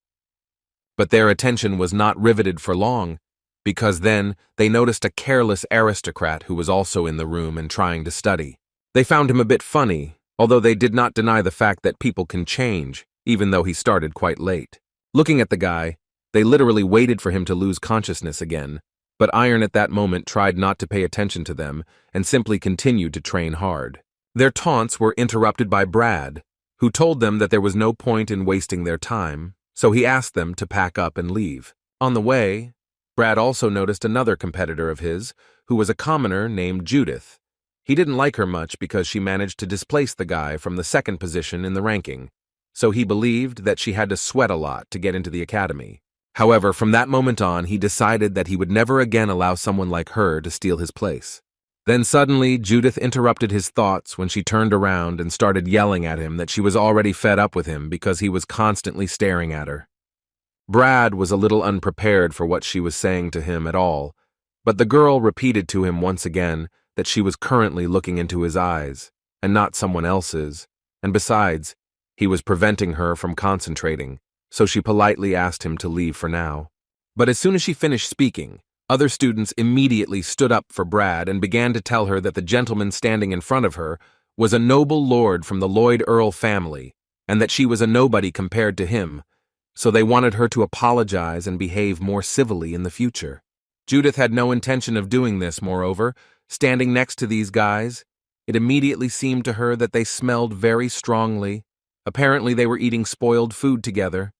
But their attention was not riveted for long, because then they noticed a careless aristocrat who was also in the room and trying to study. They found him a bit funny, although they did not deny the fact that people can change, even though he started quite late. Looking at the guy, they literally waited for him to lose consciousness again, but Iron at that moment tried not to pay attention to them and simply continued to train hard. Their taunts were interrupted by Brad, who told them that there was no point in wasting their time, so he asked them to pack up and leave. On the way, Brad also noticed another competitor of his, who was a commoner named Judith. He didn't like her much because she managed to displace the guy from the second position in the ranking, so he believed that she had to sweat a lot to get into the academy. However, from that moment on, he decided that he would never again allow someone like her to steal his place. Then suddenly, Judith interrupted his thoughts when she turned around and started yelling at him that she was already fed up with him because he was constantly staring at her. Brad was a little unprepared for what she was saying to him at all, but the girl repeated to him once again that she was currently looking into his eyes, and not someone else's, and besides, he was preventing her from concentrating, so she politely asked him to leave for now. But as soon as she finished speaking, other students immediately stood up for Brad and began to tell her that the gentleman standing in front of her was a noble lord from the Lloyd Earl family, and that she was a nobody compared to him, so they wanted her to apologize and behave more civilly in the future. Judith had no intention of doing this, moreover. Standing next to these guys, it immediately seemed to her that they smelled very strongly. Apparently they were eating spoiled food together.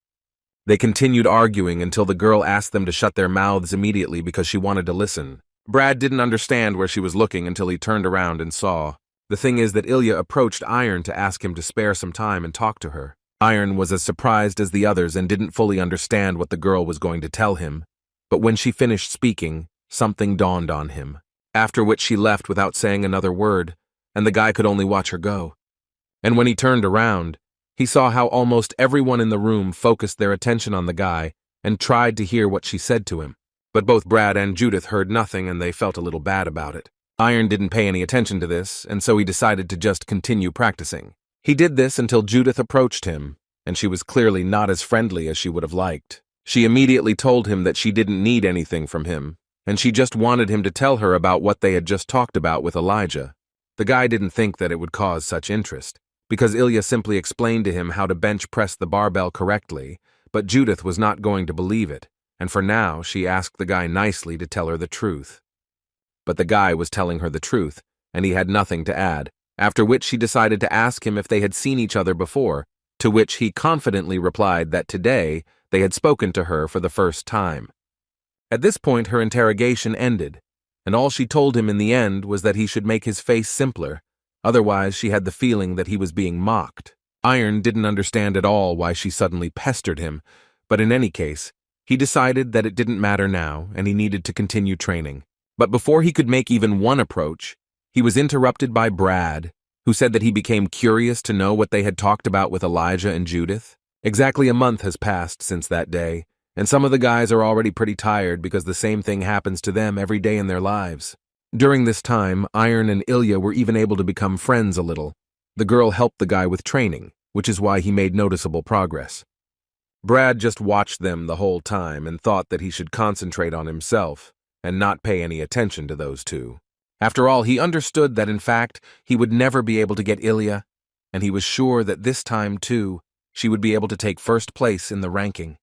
They continued arguing until the girl asked them to shut their mouths immediately because she wanted to listen. Brad didn't understand where she was looking until he turned around and saw. The thing is that Ilya approached Iron to ask him to spare some time and talk to her. Iron was as surprised as the others and didn't fully understand what the girl was going to tell him. But when she finished speaking, something dawned on him, after which she left without saying another word, and the guy could only watch her go. And when he turned around, he saw how almost everyone in the room focused their attention on the guy and tried to hear what she said to him. But both Brad and Judith heard nothing and they felt a little bad about it. Iron didn't pay any attention to this, and so he decided to just continue practicing. He did this until Judith approached him, and she was clearly not as friendly as she would have liked. She immediately told him that she didn't need anything from him, and she just wanted him to tell her about what they had just talked about with Elijah. The guy didn't think that it would cause such interest, because Ilya simply explained to him how to bench press the barbell correctly, But Judith was not going to believe it, and for now she asked the guy nicely to tell her the truth. But the guy was telling her the truth, and he had nothing to add, after which she decided to ask him if they had seen each other before, to which he confidently replied that today they had spoken to her for the first time. At this point her interrogation ended, and all she told him in the end was that he should make his face simpler, otherwise she had the feeling that he was being mocked. Iron didn't understand at all why she suddenly pestered him, but in any case, he decided that it didn't matter now and he needed to continue training. But before he could make even one approach, he was interrupted by Brad, who said that he became curious to know what they had talked about with Elijah and Judith. Exactly a month has passed since that day, and some of the guys are already pretty tired because the same thing happens to them every day in their lives. During this time, Iron and Ilya were even able to become friends a little. The girl helped the guy with training, which is why he made noticeable progress. Brad just watched them the whole time and thought that he should concentrate on himself and not pay any attention to those two. After all, he understood that in fact he would never be able to get Ilya, and he was sure that this time too she would be able to take first place in the ranking.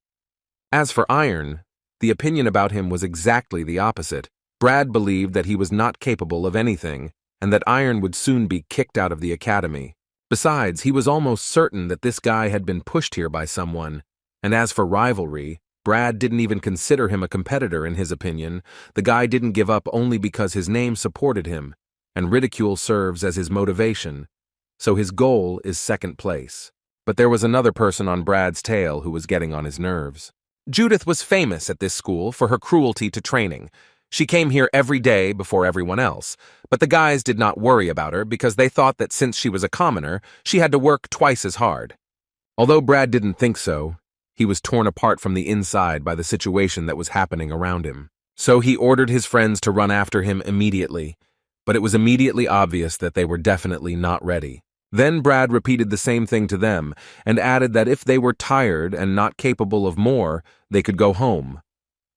As for Iron, the opinion about him was exactly the opposite. Brad believed that he was not capable of anything, and that Iron would soon be kicked out of the academy. Besides, he was almost certain that this guy had been pushed here by someone, and as for rivalry, Brad didn't even consider him a competitor in his opinion. The guy didn't give up only because his name supported him, and ridicule serves as his motivation, so his goal is second place. But there was another person on Brad's tail who was getting on his nerves. Judith was famous at this school for her cruelty to training. She came here every day before everyone else, but the guys did not worry about her because they thought that since she was a commoner, she had to work twice as hard. Although Brad didn't think so, he was torn apart from the inside by the situation that was happening around him. So he ordered his friends to run after him immediately, but it was immediately obvious that they were definitely not ready. Then Brad repeated the same thing to them and added that if they were tired and not capable of more, they could go home.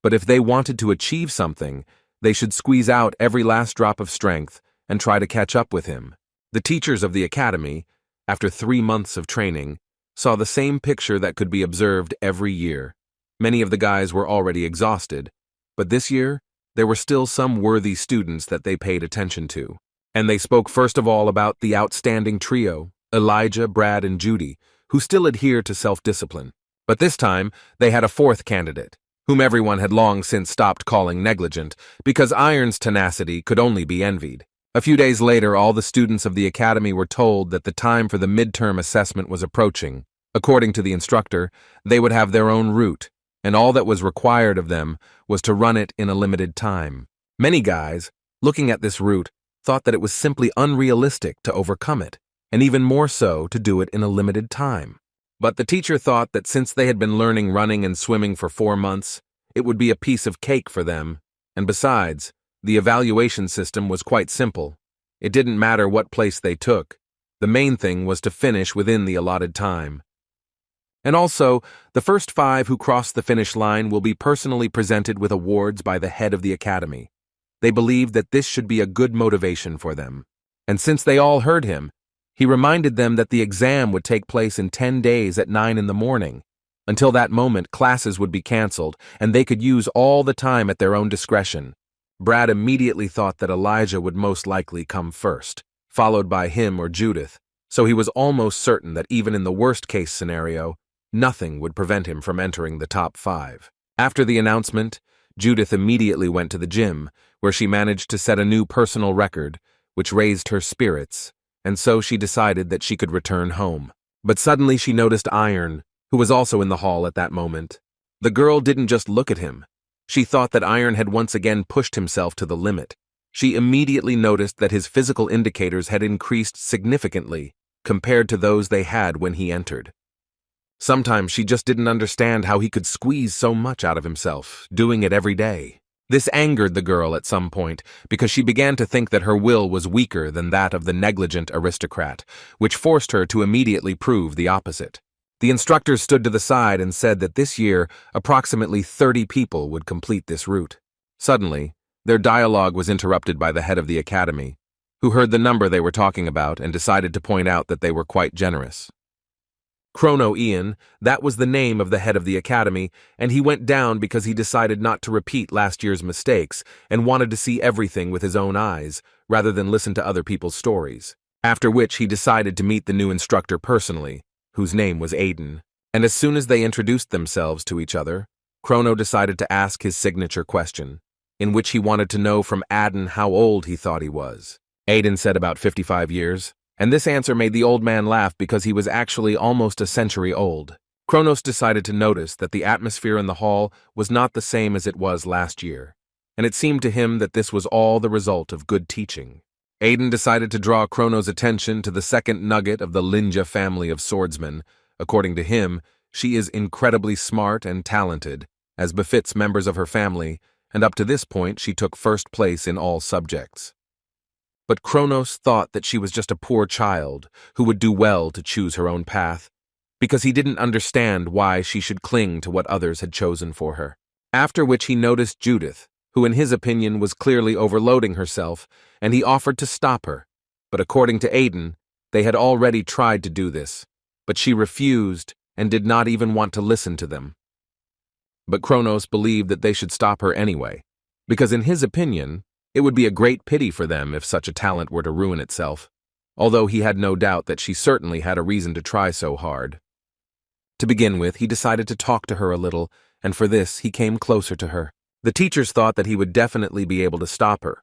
But if they wanted to achieve something, they should squeeze out every last drop of strength and try to catch up with him. The teachers of the academy, after 3 months of training, saw the same picture that could be observed every year. Many of the guys were already exhausted, but this year, there were still some worthy students that they paid attention to. And they spoke first of all about the outstanding trio, Elijah, Brad, and Judy, who still adhere to self-discipline. But this time, they had a fourth candidate, whom everyone had long since stopped calling negligent, because Iron's tenacity could only be envied. A few days later, all the students of the academy were told that the time for the midterm assessment was approaching. According to the instructor, they would have their own route, and all that was required of them was to run it in a limited time. Many guys, looking at this route, thought that it was simply unrealistic to overcome it, and even more so to do it in a limited time. But the teacher thought that since they had been learning running and swimming for 4 months, it would be a piece of cake for them, and besides, the evaluation system was quite simple. It didn't matter what place they took. The main thing was to finish within the allotted time. And also, the first 5 who cross the finish line will be personally presented with awards by the head of the academy. They believed that this should be a good motivation for them. And since they all heard him, he reminded them that the exam would take place in 10 days at 9 in the morning. Until that moment, classes would be canceled, and they could use all the time at their own discretion. Brad immediately thought that Elijah would most likely come first, followed by him or Judith, so he was almost certain that even in the worst-case scenario, nothing would prevent him from entering the top 5. After the announcement, Judith immediately went to the gym, where she managed to set a new personal record, which raised her spirits, and so she decided that she could return home. But suddenly she noticed Iron, who was also in the hall at that moment. The girl didn't just look at him. She thought that Iron had once again pushed himself to the limit. She immediately noticed that his physical indicators had increased significantly compared to those they had when he entered. Sometimes she just didn't understand how he could squeeze so much out of himself, doing it every day. This angered the girl at some point because she began to think that her will was weaker than that of the negligent aristocrat, which forced her to immediately prove the opposite. The instructors stood to the side and said that this year approximately 30 people would complete this route. Suddenly, their dialogue was interrupted by the head of the academy, who heard the number they were talking about and decided to point out that they were quite generous. Chrono Ian, that was the name of the head of the academy, and he went down because he decided not to repeat last year's mistakes and wanted to see everything with his own eyes, rather than listen to other people's stories. After which he decided to meet the new instructor personally, whose name was Aiden. And as soon as they introduced themselves to each other, Chrono decided to ask his signature question, in which he wanted to know from Aiden how old he thought he was. Aiden said about 55 years, and this answer made the old man laugh because he was actually almost a century old. Kronos decided to notice that the atmosphere in the hall was not the same as it was last year, and it seemed to him that this was all the result of good teaching. Aiden decided to draw Kronos' attention to the second nugget of the Linja family of swordsmen. According to him, she is incredibly smart and talented, as befits members of her family, and up to this point she took first place in all subjects. But Kronos thought that she was just a poor child who would do well to choose her own path, because he didn't understand why she should cling to what others had chosen for her. After which he noticed Judith, who in his opinion was clearly overloading herself, and he offered to stop her. But according to Aiden, they had already tried to do this, but she refused and did not even want to listen to them. But Kronos believed that they should stop her anyway, because in his opinion, it would be a great pity for them if such a talent were to ruin itself, although he had no doubt that she certainly had a reason to try so hard. To begin with, he decided to talk to her a little, and for this he came closer to her. The teachers thought that he would definitely be able to stop her,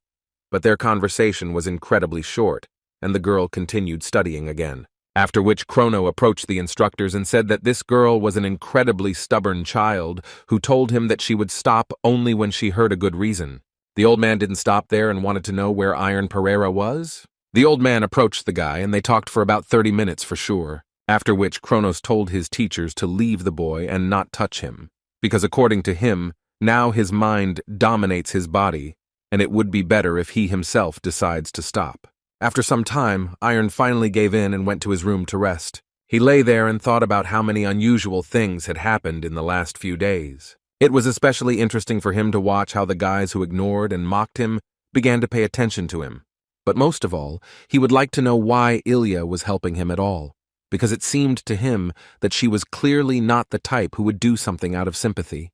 but their conversation was incredibly short, and the girl continued studying again. After which Chrono approached the instructors and said that this girl was an incredibly stubborn child who told him that she would stop only when she heard a good reason. The old man didn't stop there and wanted to know where Iron Pereira was. The old man approached the guy and they talked for about 30 minutes for sure, after which Kronos told his teachers to leave the boy and not touch him, because according to him, now his mind dominates his body, and it would be better if he himself decides to stop. After some time, Iron finally gave in and went to his room to rest. He lay there and thought about how many unusual things had happened in the last few days. It was especially interesting for him to watch how the guys who ignored and mocked him began to pay attention to him. But most of all, he would like to know why Ilya was helping him at all, because it seemed to him that she was clearly not the type who would do something out of sympathy.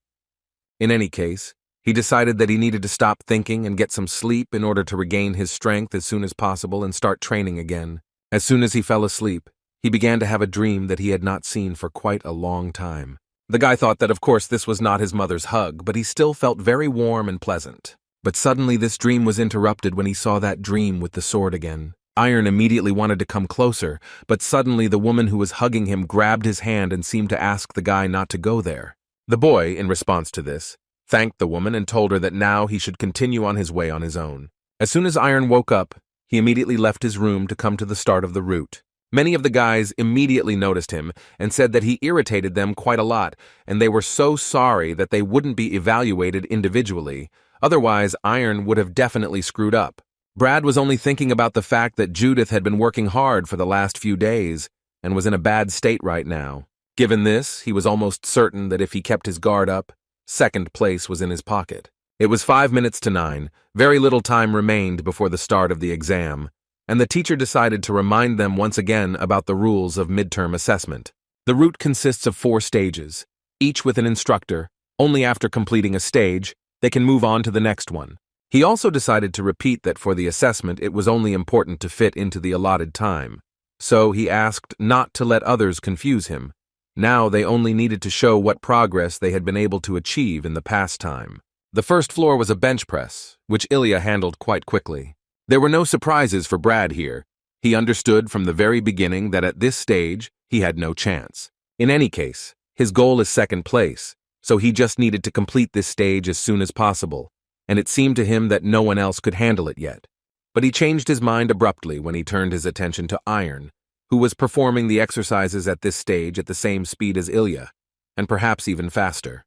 In any case, he decided that he needed to stop thinking and get some sleep in order to regain his strength as soon as possible and start training again. As soon as he fell asleep, he began to have a dream that he had not seen for quite a long time. The guy thought that of course this was not his mother's hug, but he still felt very warm and pleasant. But suddenly this dream was interrupted when he saw that dream with the sword again. Iron immediately wanted to come closer, but suddenly the woman who was hugging him grabbed his hand and seemed to ask the guy not to go there. The boy, in response to this, thanked the woman and told her that now he should continue on his way on his own. As soon as Iron woke up, he immediately left his room to come to the start of the route. Many of the guys immediately noticed him and said that he irritated them quite a lot, and they were so sorry that they wouldn't be evaluated individually. Otherwise, Iron would have definitely screwed up. Brad was only thinking about the fact that Judith had been working hard for the last few days and was in a bad state right now. Given this, he was almost certain that if he kept his guard up, second place was in his pocket. It was 5 minutes to 9. Very little time remained before the start of the exam, and the teacher decided to remind them once again about the rules of midterm assessment. The route consists of 4 stages, each with an instructor. Only after completing a stage, they can move on to the next one. He also decided to repeat that for the assessment it was only important to fit into the allotted time. So he asked not to let others confuse him. Now they only needed to show what progress they had been able to achieve in the past time. The first floor was a bench press, which Ilya handled quite quickly. There were no surprises for Brad here. He understood from the very beginning that at this stage, he had no chance. In any case, his goal is second place, so he just needed to complete this stage as soon as possible, and it seemed to him that no one else could handle it yet. But he changed his mind abruptly when he turned his attention to Iron, who was performing the exercises at this stage at the same speed as Ilya, and perhaps even faster.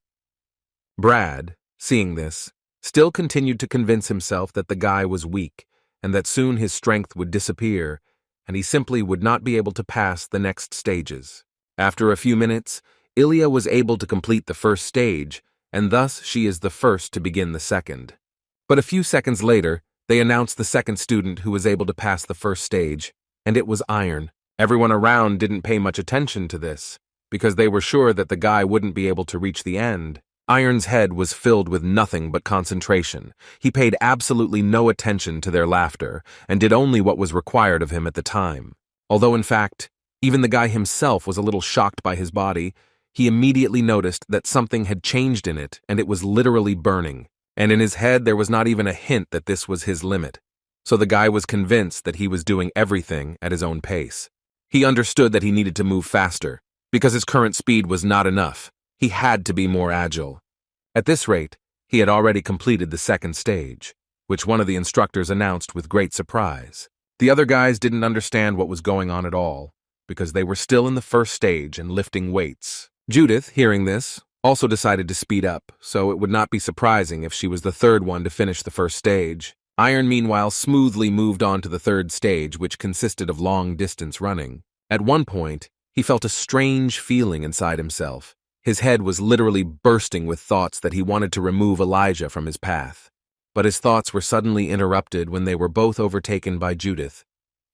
Brad, seeing this, still continued to convince himself that the guy was weak, and that soon his strength would disappear, and he simply would not be able to pass the next stages. After a few minutes, Ilya was able to complete the first stage, and thus she is the first to begin the second. But a few seconds later, they announced the second student who was able to pass the first stage, and it was Iron. Everyone around didn't pay much attention to this, because they were sure that the guy wouldn't be able to reach the end. Iron's head was filled with nothing but concentration. He paid absolutely no attention to their laughter, and did only what was required of him at the time. Although in fact, even the guy himself was a little shocked by his body, he immediately noticed that something had changed in it, and it was literally burning. And in his head there was not even a hint that this was his limit. So the guy was convinced that he was doing everything at his own pace. He understood that he needed to move faster, because his current speed was not enough. He had to be more agile. At this rate, he had already completed the second stage, which one of the instructors announced with great surprise. The other guys didn't understand what was going on at all, because they were still in the first stage and lifting weights. Judith, hearing this, also decided to speed up, so it would not be surprising if she was the third one to finish the first stage. Iron, meanwhile, smoothly moved on to the third stage, which consisted of long-distance running. At one point, he felt a strange feeling inside himself. His head was literally bursting with thoughts that he wanted to remove Elijah from his path. But his thoughts were suddenly interrupted when they were both overtaken by Judith,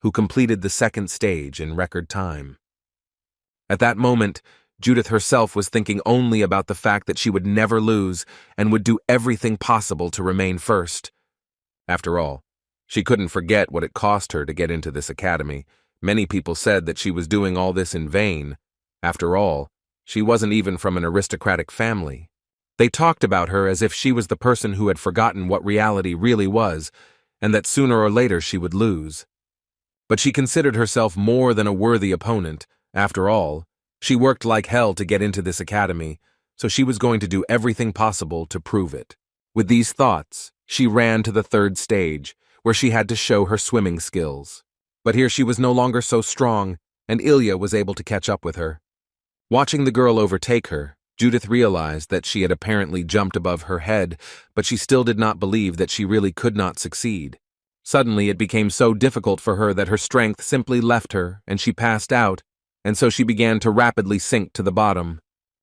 who completed the second stage in record time. At that moment, Judith herself was thinking only about the fact that she would never lose and would do everything possible to remain first. After all, she couldn't forget what it cost her to get into this academy. Many people said that she was doing all this in vain. After all, she wasn't even from an aristocratic family. They talked about her as if she was the person who had forgotten what reality really was, and that sooner or later she would lose. But she considered herself more than a worthy opponent. After all, she worked like hell to get into this academy, so she was going to do everything possible to prove it. With these thoughts, she ran to the third stage, where she had to show her swimming skills. But here she was no longer so strong, and Ilya was able to catch up with her. Watching the girl overtake her, Judith realized that she had apparently jumped above her head, but she still did not believe that she really could not succeed. Suddenly it became so difficult for her that her strength simply left her, and she passed out, and so she began to rapidly sink to the bottom.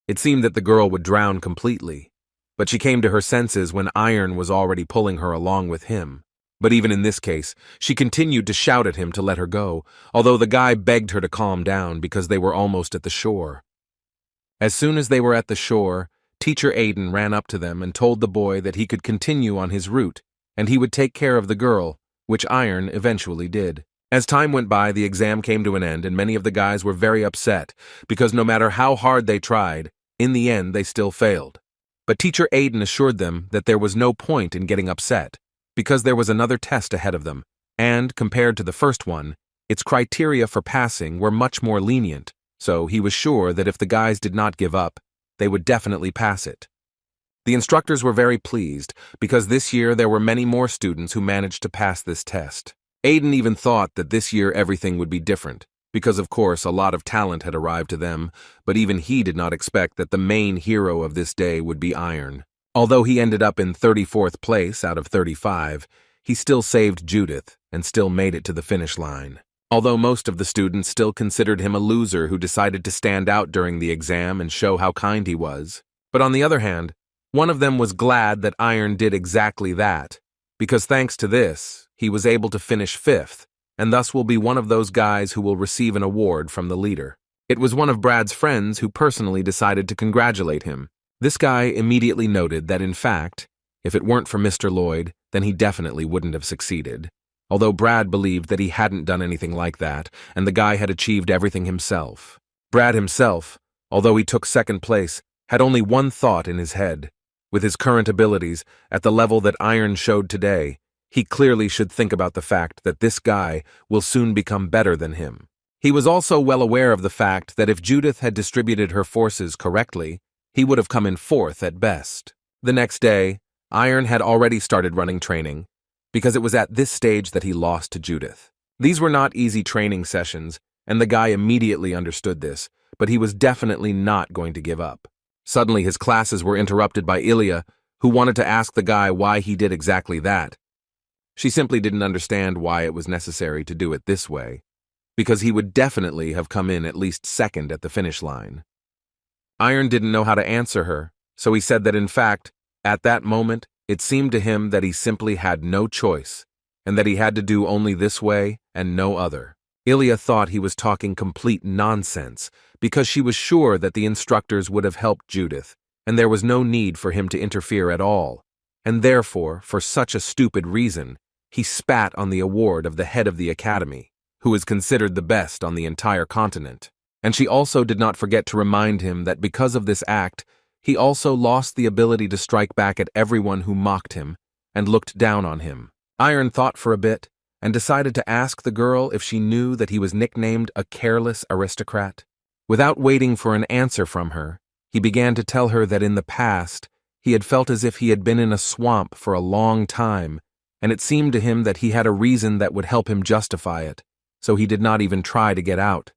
It seemed that the girl would drown completely, but she came to her senses when Iron was already pulling her along with him. But even in this case, she continued to shout at him to let her go, although the guy begged her to calm down because they were almost at the shore. As soon as they were at the shore, Teacher Aiden ran up to them and told the boy that he could continue on his route, and he would take care of the girl, which Iron eventually did. As time went by, the exam came to an end, and many of the guys were very upset, because no matter how hard they tried, in the end they still failed. But Teacher Aiden assured them that there was no point in getting upset, because there was another test ahead of them, and, compared to the first one, its criteria for passing were much more lenient, so he was sure that if the guys did not give up, they would definitely pass it. The instructors were very pleased, because this year there were many more students who managed to pass this test. Aiden even thought that this year everything would be different, because of course a lot of talent had arrived to them, but even he did not expect that the main hero of this day would be Iron. Although he ended up in 34th place out of 35, he still saved Judith and still made it to the finish line. Although most of the students still considered him a loser who decided to stand out during the exam and show how kind he was. But on the other hand, one of them was glad that Iron did exactly that, because thanks to this, he was able to finish 5th, and thus will be one of those guys who will receive an award from the leader. It was one of Brad's friends who personally decided to congratulate him. This guy immediately noted that in fact, if it weren't for Mr. Lloyd, then he definitely wouldn't have succeeded. Although Brad believed that he hadn't done anything like that, and the guy had achieved everything himself. Brad himself, although he took 2nd place, had only one thought in his head. With his current abilities, at the level that Iron showed today, he clearly should think about the fact that this guy will soon become better than him. He was also well aware of the fact that if Judith had distributed her forces correctly, he would have come in 4th at best. The next day, Iron had already started running training, because it was at this stage that he lost to Judith. These were not easy training sessions, and the guy immediately understood this, but he was definitely not going to give up. Suddenly his classes were interrupted by Ilya, who wanted to ask the guy why he did exactly that. She simply didn't understand why it was necessary to do it this way, because he would definitely have come in at least 2nd at the finish line. Iron didn't know how to answer her, so he said that in fact, at that moment, it seemed to him that he simply had no choice, and that he had to do only this way and no other. Ilya thought he was talking complete nonsense because she was sure that the instructors would have helped Judith, and there was no need for him to interfere at all. And therefore, for such a stupid reason, he spat on the award of the head of the academy, who is considered the best on the entire continent. And she also did not forget to remind him that because of this act, he also lost the ability to strike back at everyone who mocked him and looked down on him. Iron thought for a bit and decided to ask the girl if she knew that he was nicknamed a careless aristocrat. Without waiting for an answer from her, he began to tell her that in the past, he had felt as if he had been in a swamp for a long time, and it seemed to him that he had a reason that would help him justify it, so he did not even try to get out.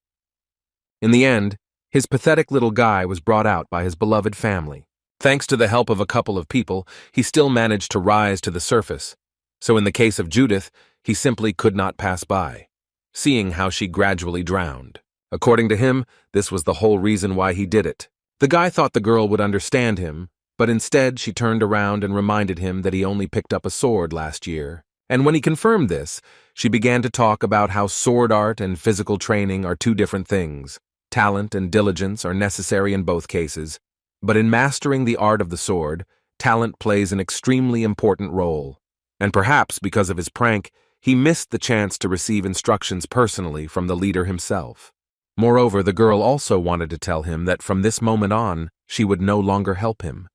In the end, his pathetic little guy was brought out by his beloved family. Thanks to the help of a couple of people, he still managed to rise to the surface. So in the case of Judith, he simply could not pass by, seeing how she gradually drowned. According to him, this was the whole reason why he did it. The guy thought the girl would understand him, but instead she turned around and reminded him that he only picked up a sword last year. And when he confirmed this, she began to talk about how sword art and physical training are two different things. Talent and diligence are necessary in both cases, but in mastering the art of the sword, talent plays an extremely important role. And perhaps because of his prank, he missed the chance to receive instructions personally from the leader himself. Moreover, the girl also wanted to tell him that from this moment on, she would no longer help him.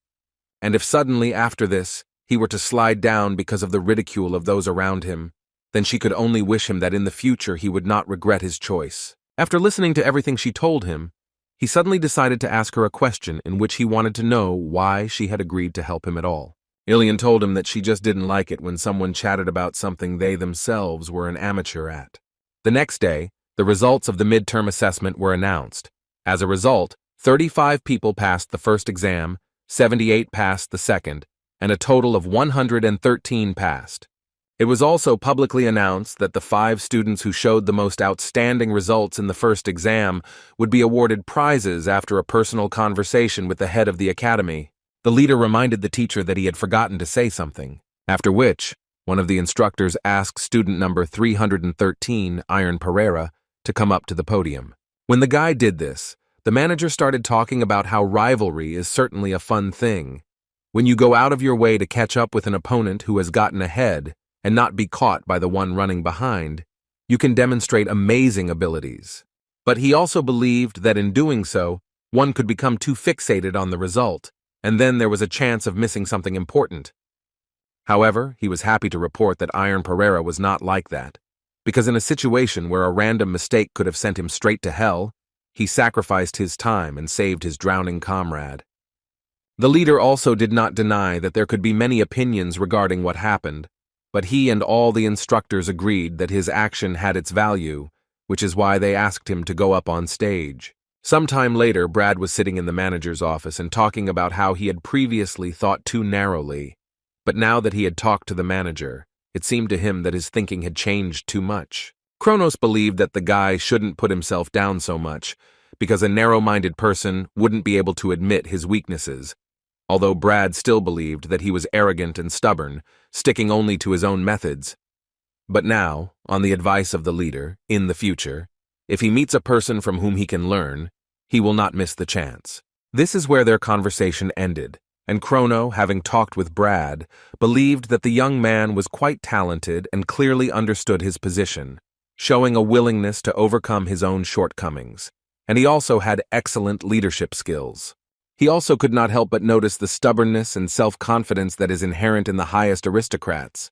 And if suddenly after this, he were to slide down because of the ridicule of those around him, then she could only wish him that in the future he would not regret his choice. After listening to everything she told him, he suddenly decided to ask her a question in which he wanted to know why she had agreed to help him at all. Ilian told him that she just didn't like it when someone chatted about something they themselves were an amateur at. The next day, the results of the midterm assessment were announced. As a result, 35 people passed the first exam, 78 passed the second, and a total of 113 passed. It was also publicly announced that the 5 students who showed the most outstanding results in the first exam would be awarded prizes after a personal conversation with the head of the academy. The leader reminded the teacher that he had forgotten to say something, after which, one of the instructors asked student number 313, Iron Pereira, to come up to the podium. When the guy did this, the manager started talking about how rivalry is certainly a fun thing. When you go out of your way to catch up with an opponent who has gotten ahead, and not be caught by the one running behind, you can demonstrate amazing abilities. But he also believed that in doing so, one could become too fixated on the result, and then there was a chance of missing something important. However, he was happy to report that Iron Pereira was not like that, because in a situation where a random mistake could have sent him straight to hell, he sacrificed his time and saved his drowning comrade. The leader also did not deny that there could be many opinions regarding what happened, but he and all the instructors agreed that his action had its value, which is why they asked him to go up on stage. Sometime later, Brad was sitting in the manager's office and talking about how he had previously thought too narrowly, but now that he had talked to the manager, it seemed to him that his thinking had changed too much. Kronos believed that the guy shouldn't put himself down so much, because a narrow-minded person wouldn't be able to admit his weaknesses, although Brad still believed that he was arrogant and stubborn, sticking only to his own methods. But now, on the advice of the leader, in the future, if he meets a person from whom he can learn, he will not miss the chance. This is where their conversation ended, and Chrono, having talked with Brad, believed that the young man was quite talented and clearly understood his position, showing a willingness to overcome his own shortcomings, and he also had excellent leadership skills. He also could not help but notice the stubbornness and self-confidence that is inherent in the highest aristocrats.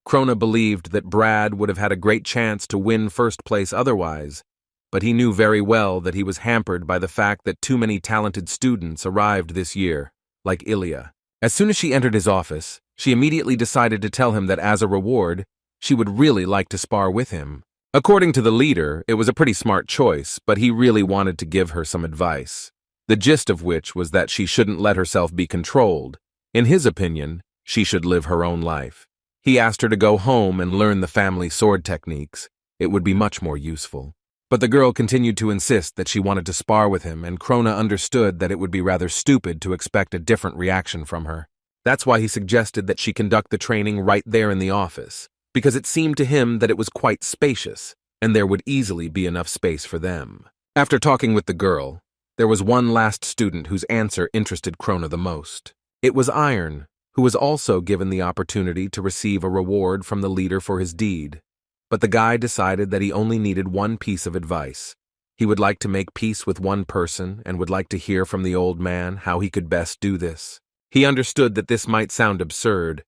Krona believed that Brad would have had a great chance to win first place otherwise, but he knew very well that he was hampered by the fact that too many talented students arrived this year, like Ilya. As soon as she entered his office, she immediately decided to tell him that as a reward, she would really like to spar with him. According to the leader, it was a pretty smart choice, but he really wanted to give her some advice. The gist of which was that she shouldn't let herself be controlled. In his opinion, she should live her own life. He asked her to go home and learn the family sword techniques. It would be much more useful. But the girl continued to insist that she wanted to spar with him, and Krona understood that it would be rather stupid to expect a different reaction from her. That's why he suggested that she conduct the training right there in the office, because it seemed to him that it was quite spacious, and there would easily be enough space for them. After talking with the girl, there was one last student whose answer interested Krona the most. It was Iron, who was also given the opportunity to receive a reward from the leader for his deed. But the guy decided that he only needed one piece of advice. He would like to make peace with one person and would like to hear from the old man how he could best do this. He understood that this might sound absurd,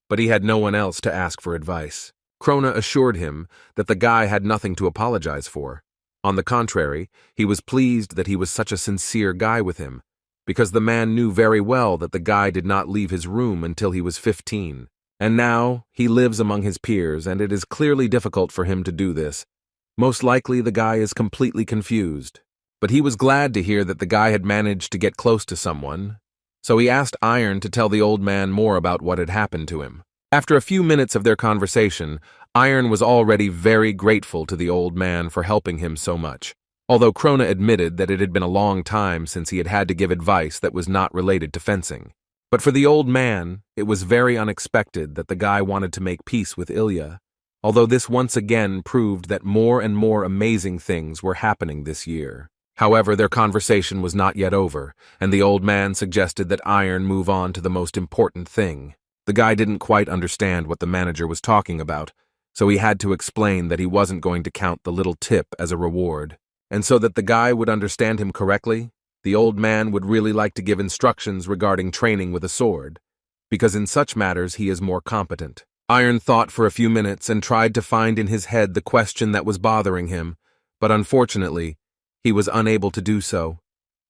but he had no one else to ask for advice. Krona assured him that the guy had nothing to apologize for. On the contrary, he was pleased that he was such a sincere guy with him, because the man knew very well that the guy did not leave his room until he was 15. And now he lives among his peers, and it is clearly difficult for him to do this. Most likely the guy is completely confused. But he was glad to hear that the guy had managed to get close to someone, so he asked Iron to tell the old man more about what had happened to him. After a few minutes of their conversation, Iron was already very grateful to the old man for helping him so much, although Krona admitted that it had been a long time since he had had to give advice that was not related to fencing. But for the old man, it was very unexpected that the guy wanted to make peace with Ilya, although this once again proved that more and more amazing things were happening this year. However, their conversation was not yet over, and the old man suggested that Iron move on to the most important thing. The guy didn't quite understand what the manager was talking about, so he had to explain that he wasn't going to count the little tip as a reward. And so that the guy would understand him correctly, the old man would really like to give instructions regarding training with a sword, because in such matters he is more competent. Iron thought for a few minutes and tried to find in his head the question that was bothering him, but unfortunately, he was unable to do so.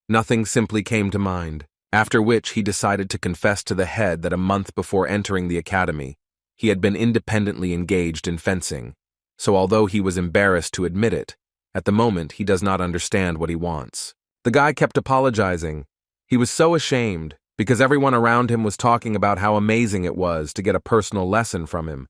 Nothing simply came to mind, after which he decided to confess to the head that a month before entering the academy, he had been independently engaged in fencing, so although he was embarrassed to admit it, at the moment he does not understand what he wants. The guy kept apologizing. He was so ashamed, because everyone around him was talking about how amazing it was to get a personal lesson from him,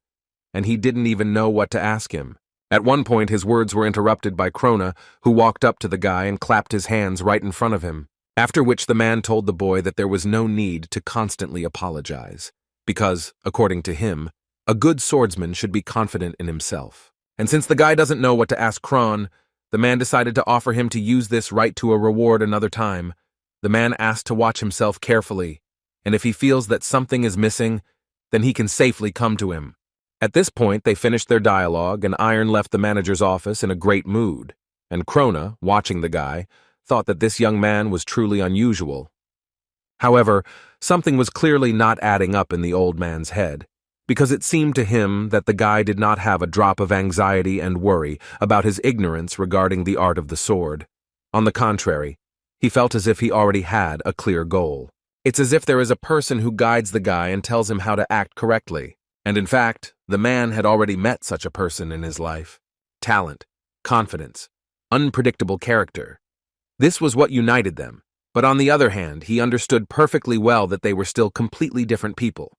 and he didn't even know what to ask him. At one point his words were interrupted by Krona, who walked up to the guy and clapped his hands right in front of him, after which the man told the boy that there was no need to constantly apologize, because, according to him, a good swordsman should be confident in himself. And since the guy doesn't know what to ask Kron, the man decided to offer him to use this right to a reward another time. The man asked to watch himself carefully, and if he feels that something is missing, then he can safely come to him. At this point, they finished their dialogue, and Iron left the manager's office in a great mood, and Krona, watching the guy, thought that this young man was truly unusual. However, something was clearly not adding up in the old man's head, because it seemed to him that the guy did not have a drop of anxiety and worry about his ignorance regarding the art of the sword. On the contrary, he felt as if he already had a clear goal. It's as if there is a person who guides the guy and tells him how to act correctly. And in fact, the man had already met such a person in his life. Talent, confidence, unpredictable character. This was what united them, but on the other hand, he understood perfectly well that they were still completely different people.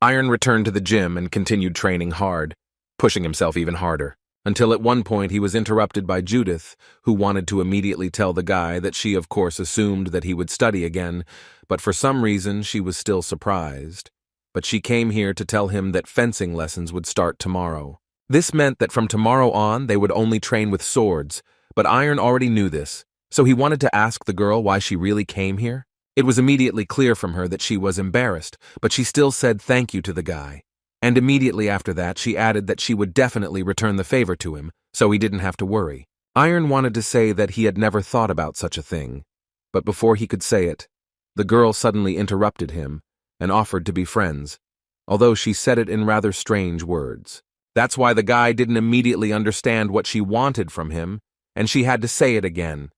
Iron returned to the gym and continued training hard, pushing himself even harder, until at one point he was interrupted by Judith, who wanted to immediately tell the guy that she of course assumed that he would study again, but for some reason she was still surprised. But she came here to tell him that fencing lessons would start tomorrow. This meant that from tomorrow on they would only train with swords, but Iron already knew this, so he wanted to ask the girl why she really came here. It was immediately clear from her that she was embarrassed, but she still said thank you to the guy. And immediately after that, she added that she would definitely return the favor to him, so he didn't have to worry. Iron wanted to say that he had never thought about such a thing, but before he could say it, the girl suddenly interrupted him and offered to be friends, although she said it in rather strange words. That's why the guy didn't immediately understand what she wanted from him, and she had to say it again.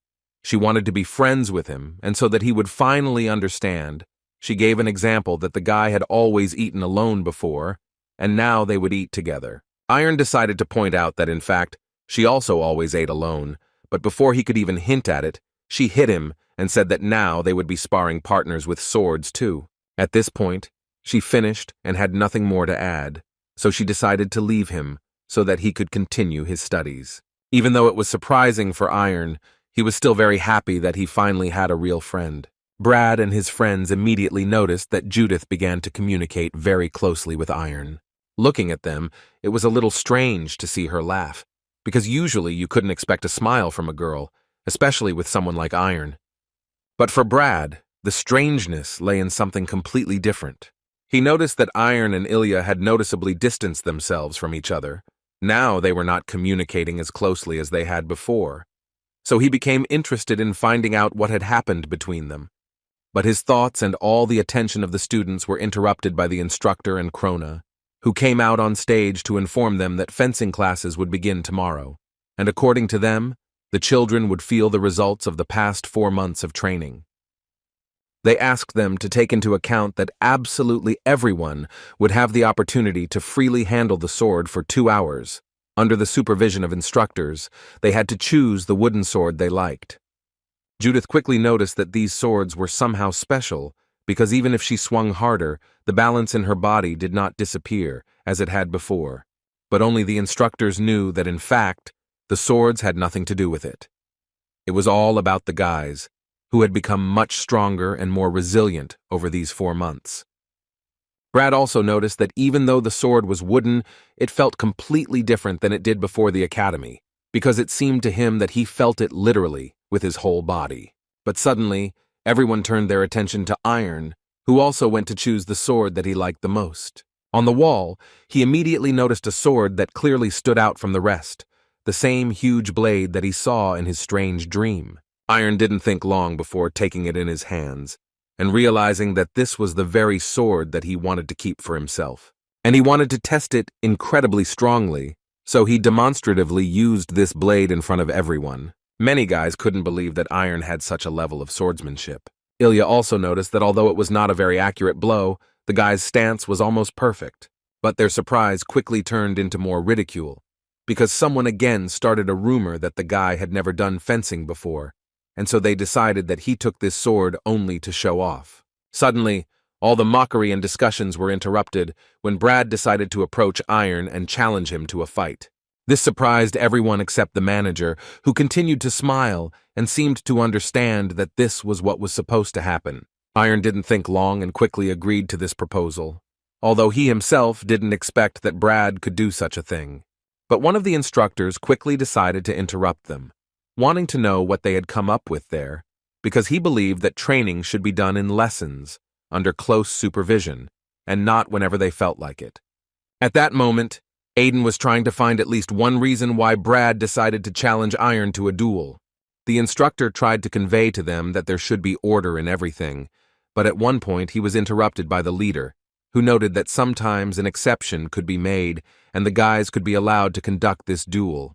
She wanted to be friends with him, and so that he would finally understand, she gave an example that the guy had always eaten alone before, and now they would eat together. Iron decided to point out that in fact, she also always ate alone, but before he could even hint at it, she hit him and said that now they would be sparring partners with swords too. At this point, she finished and had nothing more to add, so she decided to leave him so that he could continue his studies. Even though it was surprising for Iron, he was still very happy that he finally had a real friend. Brad and his friends immediately noticed that Judith began to communicate very closely with Iron. Looking at them, it was a little strange to see her laugh, because usually you couldn't expect a smile from a girl, especially with someone like Iron. But for Brad, the strangeness lay in something completely different. He noticed that Iron and Ilya had noticeably distanced themselves from each other. Now they were not communicating as closely as they had before. So he became interested in finding out what had happened between them. But his thoughts and all the attention of the students were interrupted by the instructor and Krona, who came out on stage to inform them that fencing classes would begin tomorrow. And according to them, the children would feel the results of the past 4 months of training. They asked them to take into account that absolutely everyone would have the opportunity to freely handle the sword for 2 hours. Under the supervision of instructors, they had to choose the wooden sword they liked. Judith quickly noticed that these swords were somehow special, because even if she swung harder, the balance in her body did not disappear, as it had before. But only the instructors knew that, in fact, the swords had nothing to do with it. It was all about the guys, who had become much stronger and more resilient over these 4 months. Brad also noticed that even though the sword was wooden, it felt completely different than it did before the academy, because it seemed to him that he felt it literally with his whole body. But suddenly, everyone turned their attention to Iron, who also went to choose the sword that he liked the most. On the wall, he immediately noticed a sword that clearly stood out from the rest, the same huge blade that he saw in his strange dream. Iron didn't think long before taking it in his hands, and realizing that this was the very sword that he wanted to keep for himself. And he wanted to test it incredibly strongly, so he demonstratively used this blade in front of everyone. Many guys couldn't believe that Iron had such a level of swordsmanship. Ilya also noticed that although it was not a very accurate blow, the guy's stance was almost perfect. But their surprise quickly turned into more ridicule, because someone again started a rumor that the guy had never done fencing before, and so they decided that he took this sword only to show off. Suddenly, all the mockery and discussions were interrupted when Brad decided to approach Iron and challenge him to a fight. This surprised everyone except the manager, who continued to smile and seemed to understand that this was what was supposed to happen. Iron didn't think long and quickly agreed to this proposal, although he himself didn't expect that Brad could do such a thing. But one of the instructors quickly decided to interrupt them, wanting to know what they had come up with there, because he believed that training should be done in lessons, under close supervision, and not whenever they felt like it. At that moment, Aiden was trying to find at least one reason why Brad decided to challenge Iron to a duel. The instructor tried to convey to them that there should be order in everything, but at one point he was interrupted by the leader, who noted that sometimes an exception could be made and the guys could be allowed to conduct this duel.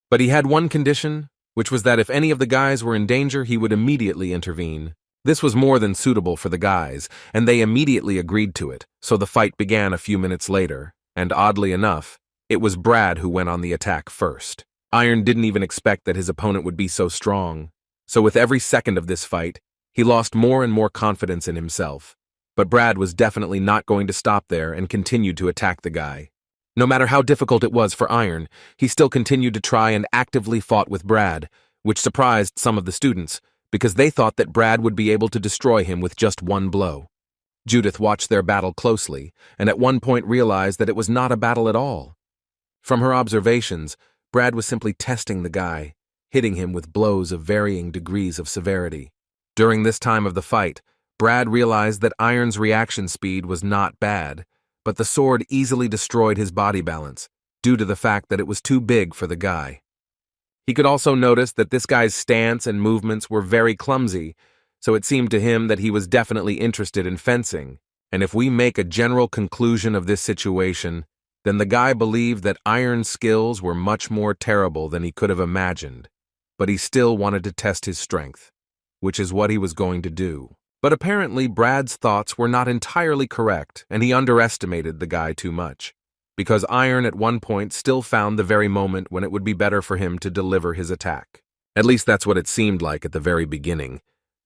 But he had one condition, which was that if any of the guys were in danger, he would immediately intervene. This was more than suitable for the guys, and they immediately agreed to it, so the fight began a few minutes later. And oddly enough, it was Brad who went on the attack first. Iron didn't even expect that his opponent would be so strong. So with every second of this fight, he lost more and more confidence in himself. But Brad was definitely not going to stop there and continued to attack the guy. No matter how difficult it was for Iron, he still continued to try and actively fought with Brad, which surprised some of the students, because they thought that Brad would be able to destroy him with just one blow. Judith watched their battle closely, and at one point realized that it was not a battle at all. From her observations, Brad was simply testing the guy, hitting him with blows of varying degrees of severity. During this time of the fight, Brad realized that Iron's reaction speed was not bad, but the sword easily destroyed his body balance, due to the fact that it was too big for the guy. He could also notice that this guy's stance and movements were very clumsy, so it seemed to him that he was definitely interested in fencing. And if we make a general conclusion of this situation, then the guy believed that Iron's skills were much more terrible than he could have imagined, but he still wanted to test his strength, which is what he was going to do. But apparently Brad's thoughts were not entirely correct, and he underestimated the guy too much, because Iron at one point still found the very moment when it would be better for him to deliver his attack. At least that's what it seemed like at the very beginning.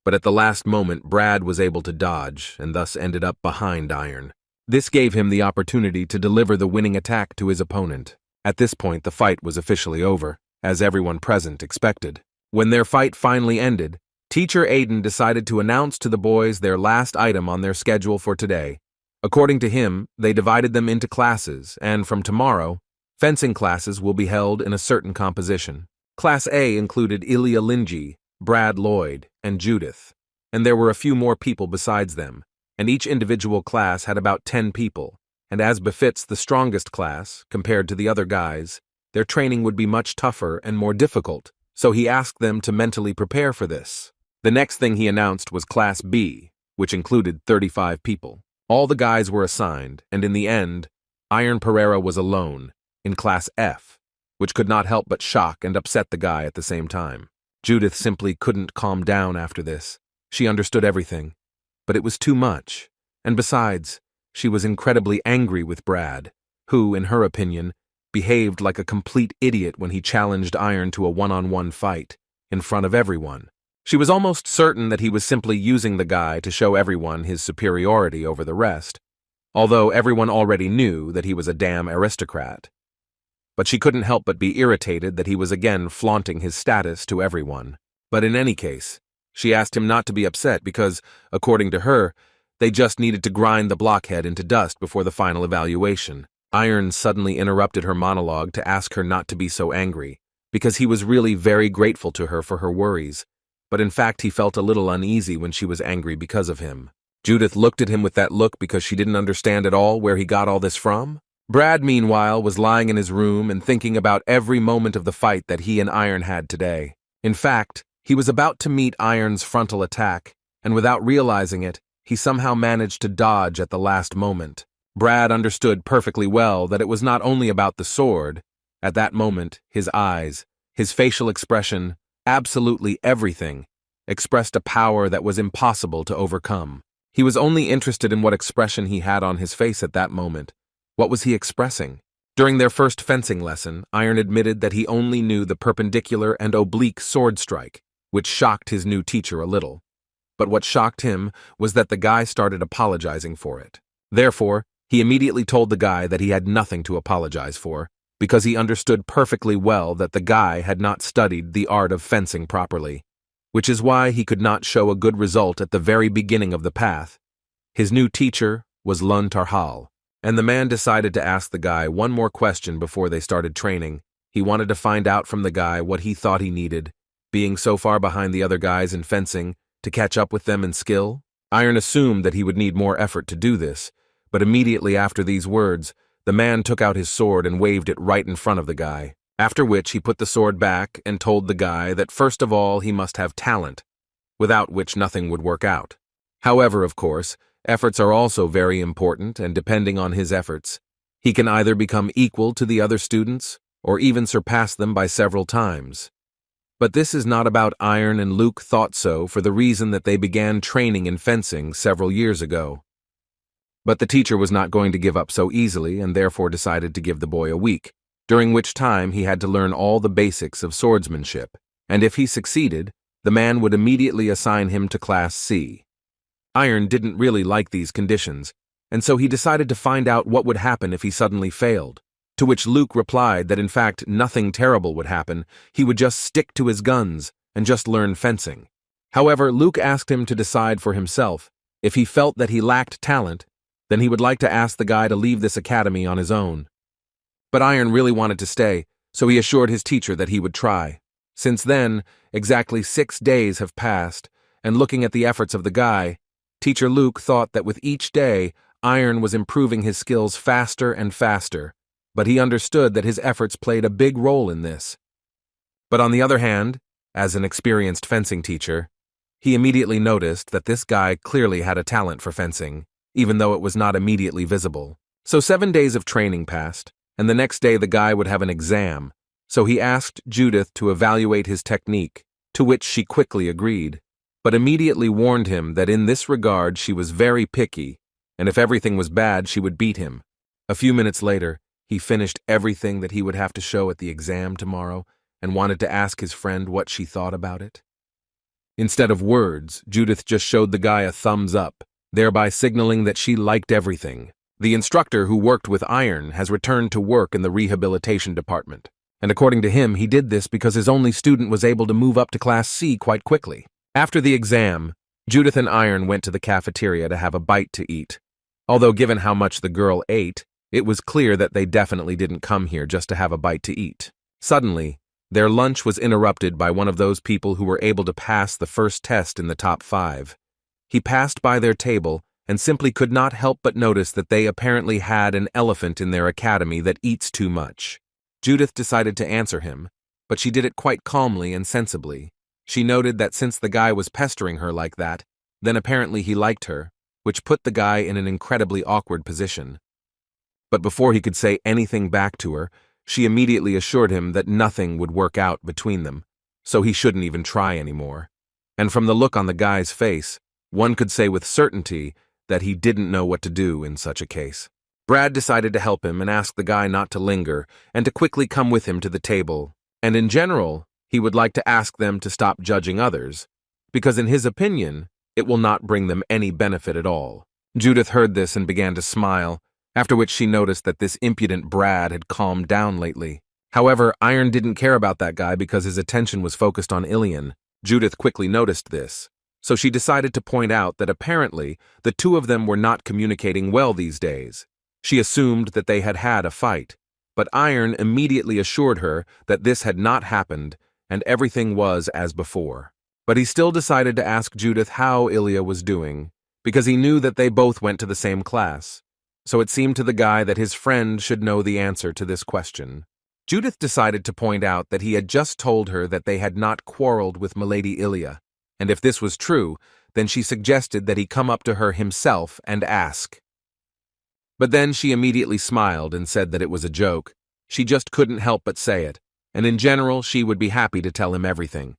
But at the last moment, Brad was able to dodge and thus ended up behind Iron. This gave him the opportunity to deliver the winning attack to his opponent. At this point, the fight was officially over, as everyone present expected. When their fight finally ended, Teacher Aiden decided to announce to the boys their last item on their schedule for today. According to him, they divided them into classes, and from tomorrow, Fencing classes will be held in a certain composition. Class A included Ilya Linji, Brad Lloyd, and Judith, and there were a few more people besides them, and each individual class had about 10 people, and as befits the strongest class, compared to the other guys, their training would be much tougher and more difficult, so he asked them to mentally prepare for this. The next thing he announced was Class B, which included 35 people. All the guys were assigned, and in the end, Iron Pereira was alone, in Class F, which could not help but shock and upset the guy at the same time. Judith simply couldn't calm down after this. She understood everything, but it was too much, and besides, she was incredibly angry with Brad, who, in her opinion, behaved like a complete idiot when he challenged Iron to a one-on-one fight, in front of everyone. She was almost certain that he was simply using the guy to show everyone his superiority over the rest, although everyone already knew that he was a damn aristocrat. But she couldn't help but be irritated that he was again flaunting his status to everyone. But in any case, she asked him not to be upset because, according to her, they just needed to grind the blockhead into dust before the final evaluation. Iron suddenly interrupted her monologue to ask her not to be so angry, because he was really very grateful to her for her worries, but in fact he felt a little uneasy when she was angry because of him. Judith looked at him with that look because she didn't understand at all where he got all this from. Brad, meanwhile, was lying in his room and thinking about every moment of the fight that he and Iron had today. In fact, he was about to meet Iron's frontal attack, and without realizing it, he somehow managed to dodge at the last moment. Brad understood perfectly well that it was not only about the sword. At that moment, his eyes, his facial expression, absolutely everything, expressed a power that was impossible to overcome. He was only interested in what expression he had on his face at that moment. What was he expressing? During their first fencing lesson, Iron admitted that he only knew the perpendicular and oblique sword strike, which shocked his new teacher a little. But what shocked him was that the guy started apologizing for it. Therefore, he immediately told the guy that he had nothing to apologize for, because he understood perfectly well that the guy had not studied the art of fencing properly, which is why he could not show a good result at the very beginning of the path. His new teacher was Turkal, and the man decided to ask the guy one more question before they started training. He wanted to find out from the guy what he thought he needed, being so far behind the other guys in fencing, to catch up with them in skill. Iron assumed that he would need more effort to do this, but immediately after these words, the man took out his sword and waved it right in front of the guy, after which he put the sword back and told the guy that first of all he must have talent, without which nothing would work out. However, of course, efforts are also very important, and depending on his efforts, he can either become equal to the other students or even surpass them by several times. But this is not about Iron, and Luke thought so for the reason that they began training in fencing several years ago. But the teacher was not going to give up so easily and therefore decided to give the boy a week, during which time he had to learn all the basics of swordsmanship, and if he succeeded, the man would immediately assign him to Class C. Iron didn't really like these conditions, and so he decided to find out what would happen if he suddenly failed, to which Luke replied that in fact nothing terrible would happen, he would just stick to his guns and just learn fencing. However, Luke asked him to decide for himself. If he felt that he lacked talent, then he would like to ask the guy to leave this academy on his own. But Iron really wanted to stay, so he assured his teacher that he would try. Since then, exactly 6 days have passed, and looking at the efforts of the guy, Teacher Luke thought that with each day, Iron was improving his skills faster and faster, but he understood that his efforts played a big role in this. But on the other hand, as an experienced fencing teacher, he immediately noticed that this guy clearly had a talent for fencing, even though it was not immediately visible. So 7 days of training passed, and the next day the guy would have an exam, so he asked Judith to evaluate his technique, to which she quickly agreed, but immediately warned him that in this regard she was very picky, and if everything was bad she would beat him. A few minutes later, he finished everything that he would have to show at the exam tomorrow and wanted to ask his friend what she thought about it. Instead of words, Judith just showed the guy a thumbs up, thereby signaling that she liked everything. The instructor who worked with Iron has returned to work in the rehabilitation department, and according to him, he did this because his only student was able to move up to Class C quite quickly. After the exam, Judith and Iron went to the cafeteria to have a bite to eat. Although given how much the girl ate, It was clear that they definitely didn't come here just to have a bite to eat. Suddenly, their lunch was interrupted by one of those people who were able to pass the first test in the top 5. He passed by their table and simply could not help but notice that they apparently had an elephant in their academy that eats too much. Judith decided to answer him, but she did it quite calmly and sensibly. She noted that since the guy was pestering her like that, then apparently he liked her, which put the guy in an incredibly awkward position. But before he could say anything back to her, she immediately assured him that nothing would work out between them, so he shouldn't even try anymore. And from the look on the guy's face, one could say with certainty that he didn't know what to do in such a case. Brad decided to help him and ask the guy not to linger and to quickly come with him to the table, and in general, he would like to ask them to stop judging others, because in his opinion, it will not bring them any benefit at all. Judith heard this and began to smile, after which she noticed that this impudent Brad had calmed down lately. However, Iron didn't care about that guy because his attention was focused on Ilian. Judith quickly noticed this, so she decided to point out that apparently the two of them were not communicating well these days. She assumed that they had had a fight, but Iron immediately assured her that this had not happened and everything was as before. But he still decided to ask Judith how Ilya was doing, because he knew that they both went to the same class. So it seemed to the guy that his friend should know the answer to this question. Judith decided to point out that he had just told her that they had not quarreled with Milady Ilya, and if this was true, then she suggested that he come up to her himself and ask. But then she immediately smiled and said that it was a joke. She just couldn't help but say it, and in general she would be happy to tell him everything.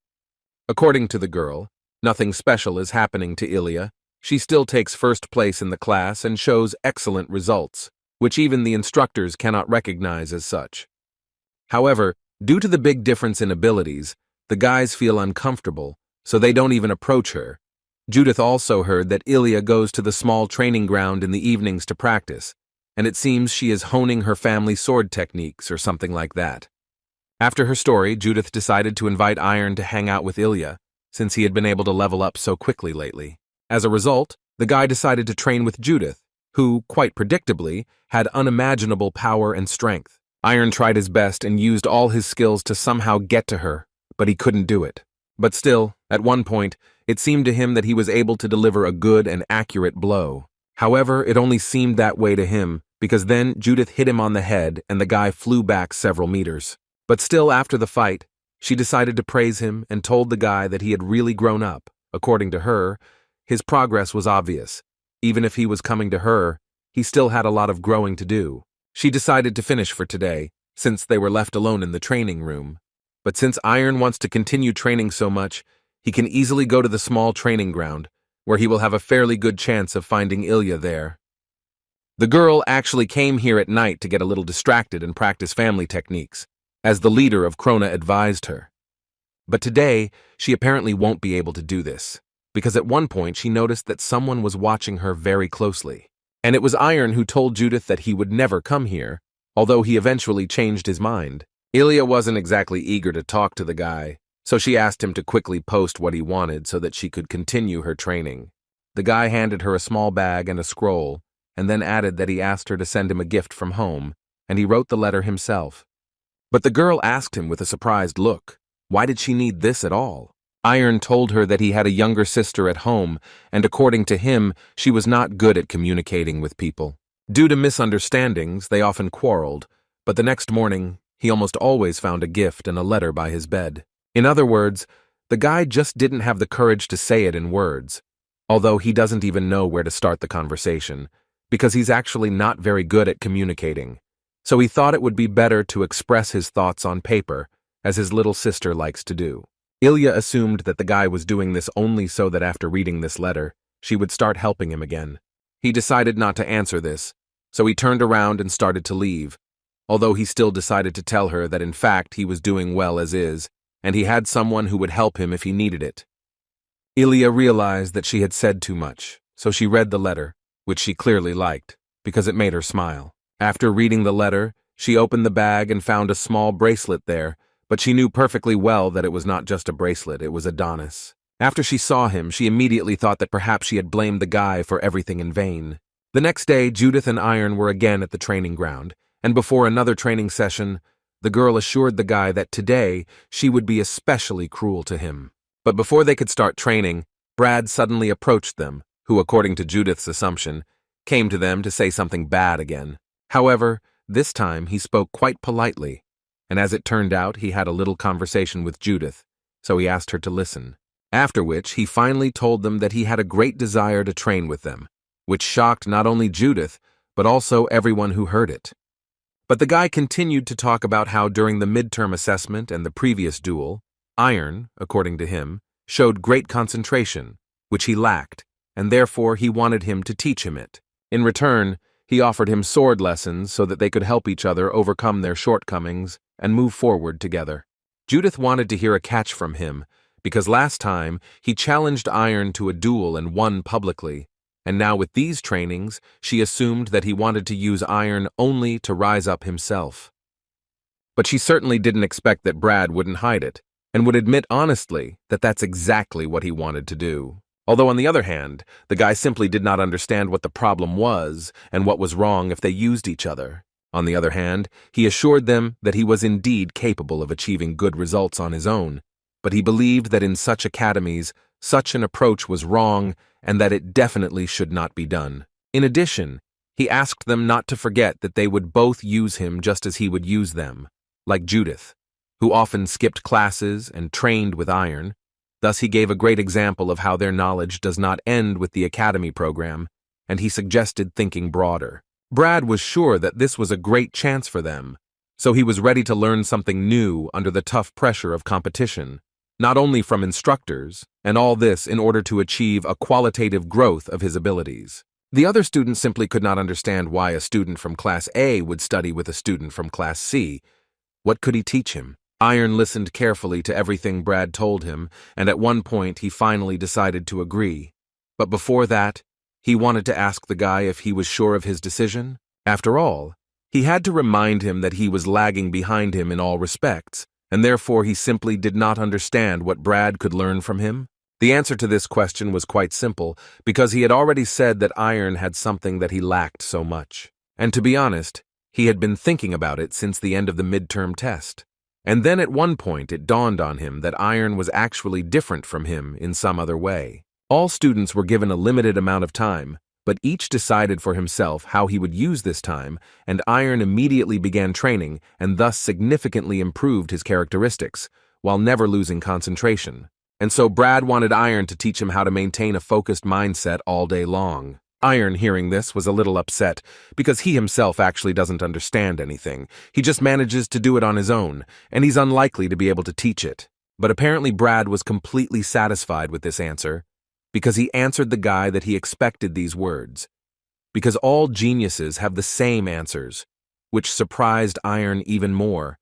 According to the girl, nothing special is happening to Ilya. She still takes first place in the class and shows excellent results, which even the instructors cannot recognize as such. However, due to the big difference in abilities, the guys feel uncomfortable, so they don't even approach her. Judith also heard that Ilya goes to the small training ground in the evenings to practice, and it seems she is honing her family sword techniques or something like that. After her story, Judith decided to invite Iron to hang out with Ilya, since he had been able to level up so quickly lately. As a result, the guy decided to train with Judith, who, quite predictably, had unimaginable power and strength. Iron tried his best and used all his skills to somehow get to her, but he couldn't do it. But still, at one point, it seemed to him that he was able to deliver a good and accurate blow. However, it only seemed that way to him, because then Judith hit him on the head and the guy flew back several meters. But still, after the fight, she decided to praise him and told the guy that he had really grown up. According to her, his progress was obvious. Even if he was coming to her, he still had a lot of growing to do. She decided to finish for today, since they were left alone in the training room. But since Iron wants to continue training so much, he can easily go to the small training ground, where he will have a fairly good chance of finding Ilya there. The girl actually came here at night to get a little distracted and practice family techniques, as the leader of Krona advised her. But today, she apparently won't be able to do this, because at one point she noticed that someone was watching her very closely. And it was Iron who told Judith that he would never come here, although he eventually changed his mind. Ilya wasn't exactly eager to talk to the guy, so she asked him to quickly post what he wanted so that she could continue her training. The guy handed her a small bag and a scroll, and then added that he asked her to send him a gift from home, and he wrote the letter himself. But the girl asked him with a surprised look, why did she need this at all? Iron told her that he had a younger sister at home, and according to him, she was not good at communicating with people. Due to misunderstandings, they often quarreled, but the next morning, he almost always found a gift and a letter by his bed. In other words, the guy just didn't have the courage to say it in words, although he doesn't even know where to start the conversation, because he's actually not very good at communicating. So he thought it would be better to express his thoughts on paper, as his little sister likes to do. Ilya assumed that the guy was doing this only so that after reading this letter, she would start helping him again. He decided not to answer this, so he turned around and started to leave, although he still decided to tell her that in fact he was doing well as is, and he had someone who would help him if he needed it. Ilya realized that she had said too much, so she read the letter, which she clearly liked, because it made her smile. After reading the letter, she opened the bag and found a small bracelet there, but she knew perfectly well that it was not just a bracelet, it was Adonis. After she saw him, she immediately thought that perhaps she had blamed the guy for everything in vain. The next day, Judith and Iron were again at the training ground, and before another training session, the girl assured the guy that today she would be especially cruel to him. But before they could start training, Brad suddenly approached them, who, according to Judith's assumption, came to them to say something bad again. However, this time he spoke quite politely, and as it turned out, he had a little conversation with Judith, so he asked her to listen. After which, he finally told them that he had a great desire to train with them, which shocked not only Judith, but also everyone who heard it. But the guy continued to talk about how during the midterm assessment and the previous duel, Iron, according to him, showed great concentration, which he lacked, and therefore he wanted him to teach him it. In return, he offered him sword lessons so that they could help each other overcome their shortcomings and move forward together. Judith wanted to hear a catch from him, because last time he challenged Iron to a duel and won publicly, and now with these trainings, she assumed that he wanted to use Iron only to rise up himself. But she certainly didn't expect that Brad wouldn't hide it, and would admit honestly that that's exactly what he wanted to do. Although on the other hand, the guy simply did not understand what the problem was and what was wrong if they used each other. On the other hand, he assured them that he was indeed capable of achieving good results on his own, but he believed that in such academies, such an approach was wrong and that it definitely should not be done. In addition, he asked them not to forget that they would both use him just as he would use them, like Judith, who often skipped classes and trained with Iron. Thus he gave a great example of how their knowledge does not end with the academy program, and he suggested thinking broader. Brad was sure that this was a great chance for them, so he was ready to learn something new under the tough pressure of competition, not only from instructors, and all this in order to achieve a qualitative growth of his abilities. The other students simply could not understand why a student from Class A would study with a student from Class C. What could he teach him? Iron listened carefully to everything Brad told him, and at one point he finally decided to agree. But before that, he wanted to ask the guy if he was sure of his decision. After all, he had to remind him that he was lagging behind him in all respects, and therefore he simply did not understand what Brad could learn from him. The answer to this question was quite simple, because he had already said that Iron had something that he lacked so much. And to be honest, he had been thinking about it since the end of the midterm test. And then at one point it dawned on him that Iron was actually different from him in some other way. All students were given a limited amount of time, but each decided for himself how he would use this time, and Iron immediately began training and thus significantly improved his characteristics, while never losing concentration. And so Brad wanted Iron to teach him how to maintain a focused mindset all day long. Iron, hearing this, was a little upset, because he himself actually doesn't understand anything. He just manages to do it on his own, and he's unlikely to be able to teach it. But apparently Brad was completely satisfied with this answer, because he answered the guy that he expected these words. Because all geniuses have the same answers, which surprised Iron even more,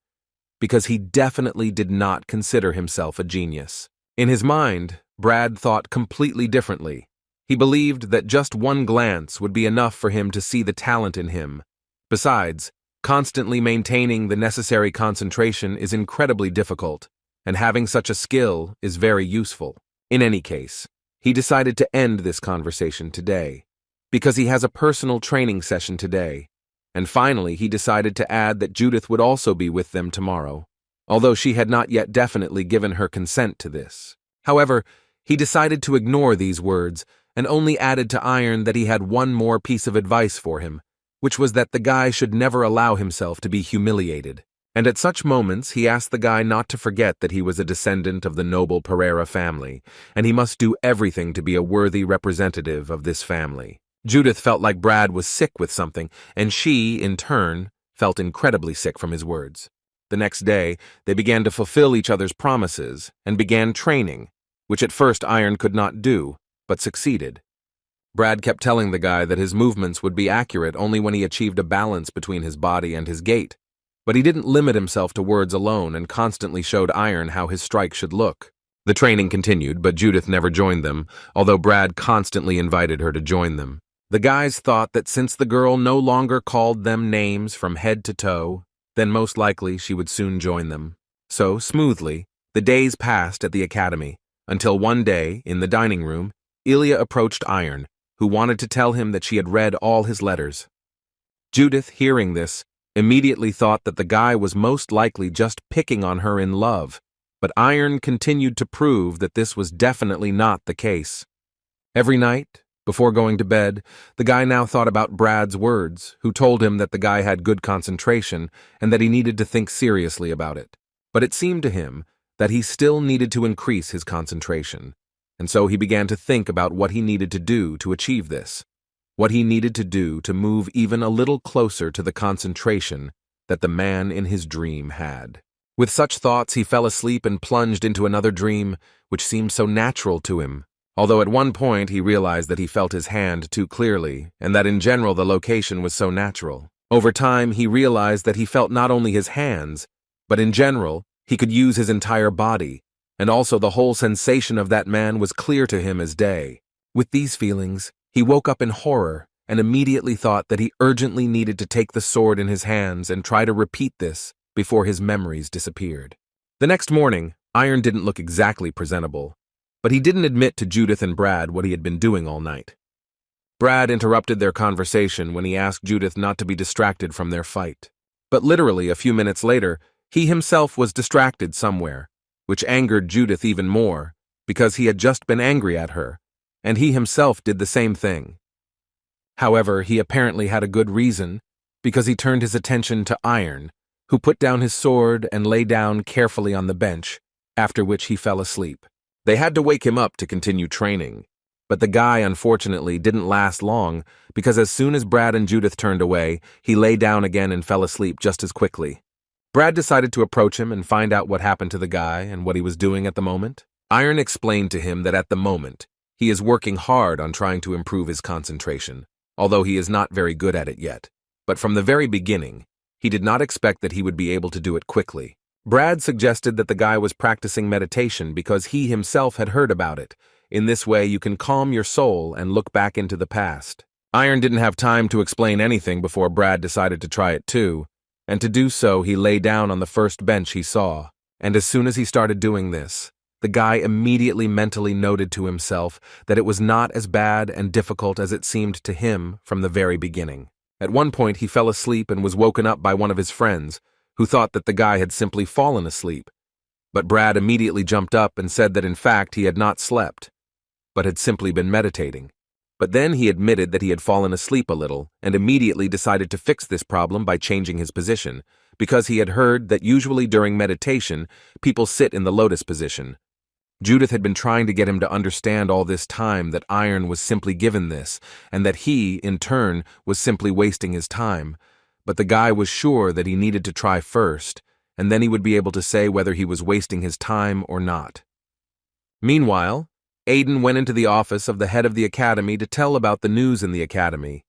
because he definitely did not consider himself a genius. In his mind, Brad thought completely differently. He believed that just one glance would be enough for him to see the talent in him. Besides, constantly maintaining the necessary concentration is incredibly difficult, and having such a skill is very useful. In any case, he decided to end this conversation today, because he has a personal training session today, and finally he decided to add that Judith would also be with them tomorrow, although she had not yet definitely given her consent to this. However, he decided to ignore these words and only added to Iron that he had one more piece of advice for him, which was that the guy should never allow himself to be humiliated. And at such moments, he asked the guy not to forget that he was a descendant of the noble Pereira family, and he must do everything to be a worthy representative of this family. Judith felt like Brad was sick with something, and she, in turn, felt incredibly sick from his words. The next day, they began to fulfill each other's promises and began training, which at first Iron could not do, but succeeded. Brad kept telling the guy that his movements would be accurate only when he achieved a balance between his body and his gait. But he didn't limit himself to words alone and constantly showed Iron how his strike should look. The training continued, but Judith never joined them, although Brad constantly invited her to join them. The guys thought that since the girl no longer called them names from head to toe, then most likely she would soon join them. So, smoothly, the days passed at the academy, until one day, in the dining room, Ilya approached Iron, who wanted to tell him that she had read all his letters. Judith, hearing this, immediately thought that the guy was most likely just picking on her in love, but Iron continued to prove that this was definitely not the case. Every night, before going to bed, the guy now thought about Brad's words, who told him that the guy had good concentration and that he needed to think seriously about it. But it seemed to him that he still needed to increase his concentration, and so he began to think about what he needed to do to achieve this, what he needed to do to move even a little closer to the concentration that the man in his dream had. With such thoughts, he fell asleep and plunged into another dream, which seemed so natural to him, although at one point he realized that he felt his hand too clearly, and that in general the location was so natural. Over time, he realized that he felt not only his hands, but in general, he could use his entire body, and also the whole sensation of that man was clear to him as day. With these feelings, he woke up in horror and immediately thought that he urgently needed to take the sword in his hands and try to repeat this before his memories disappeared. The next morning, Iron didn't look exactly presentable, but he didn't admit to Judith and Brad what he had been doing all night. Brad interrupted their conversation when he asked Judith not to be distracted from their fight. But literally a few minutes later, he himself was distracted somewhere, which angered Judith even more, because he had just been angry at her, and he himself did the same thing. However, he apparently had a good reason, because he turned his attention to Iron, who put down his sword and lay down carefully on the bench, after which he fell asleep. They had to wake him up to continue training, but the guy unfortunately didn't last long, because as soon as Brad and Judith turned away, he lay down again and fell asleep just as quickly. Brad decided to approach him and find out what happened to the guy and what he was doing at the moment. Iron explained to him that at the moment, he is working hard on trying to improve his concentration, although he is not very good at it yet. But from the very beginning, he did not expect that he would be able to do it quickly. Brad suggested that the guy was practicing meditation because he himself had heard about it. In this way, you can calm your soul and look back into the past. Iron didn't have time to explain anything before Brad decided to try it too, and to do so, he lay down on the first bench he saw. And as soon as he started doing this, the guy immediately mentally noted to himself that it was not as bad and difficult as it seemed to him from the very beginning. At one point, he fell asleep and was woken up by one of his friends, who thought that the guy had simply fallen asleep. But Brad immediately jumped up and said that in fact he had not slept, but had simply been meditating. But then he admitted that he had fallen asleep a little and immediately decided to fix this problem by changing his position, because he had heard that usually during meditation, people sit in the lotus position. Judith had been trying to get him to understand all this time that Iron was simply given this, and that he, in turn, was simply wasting his time. But the guy was sure that he needed to try first, and then he would be able to say whether he was wasting his time or not. Meanwhile, Aiden went into the office of the head of the academy to tell about the news in the academy,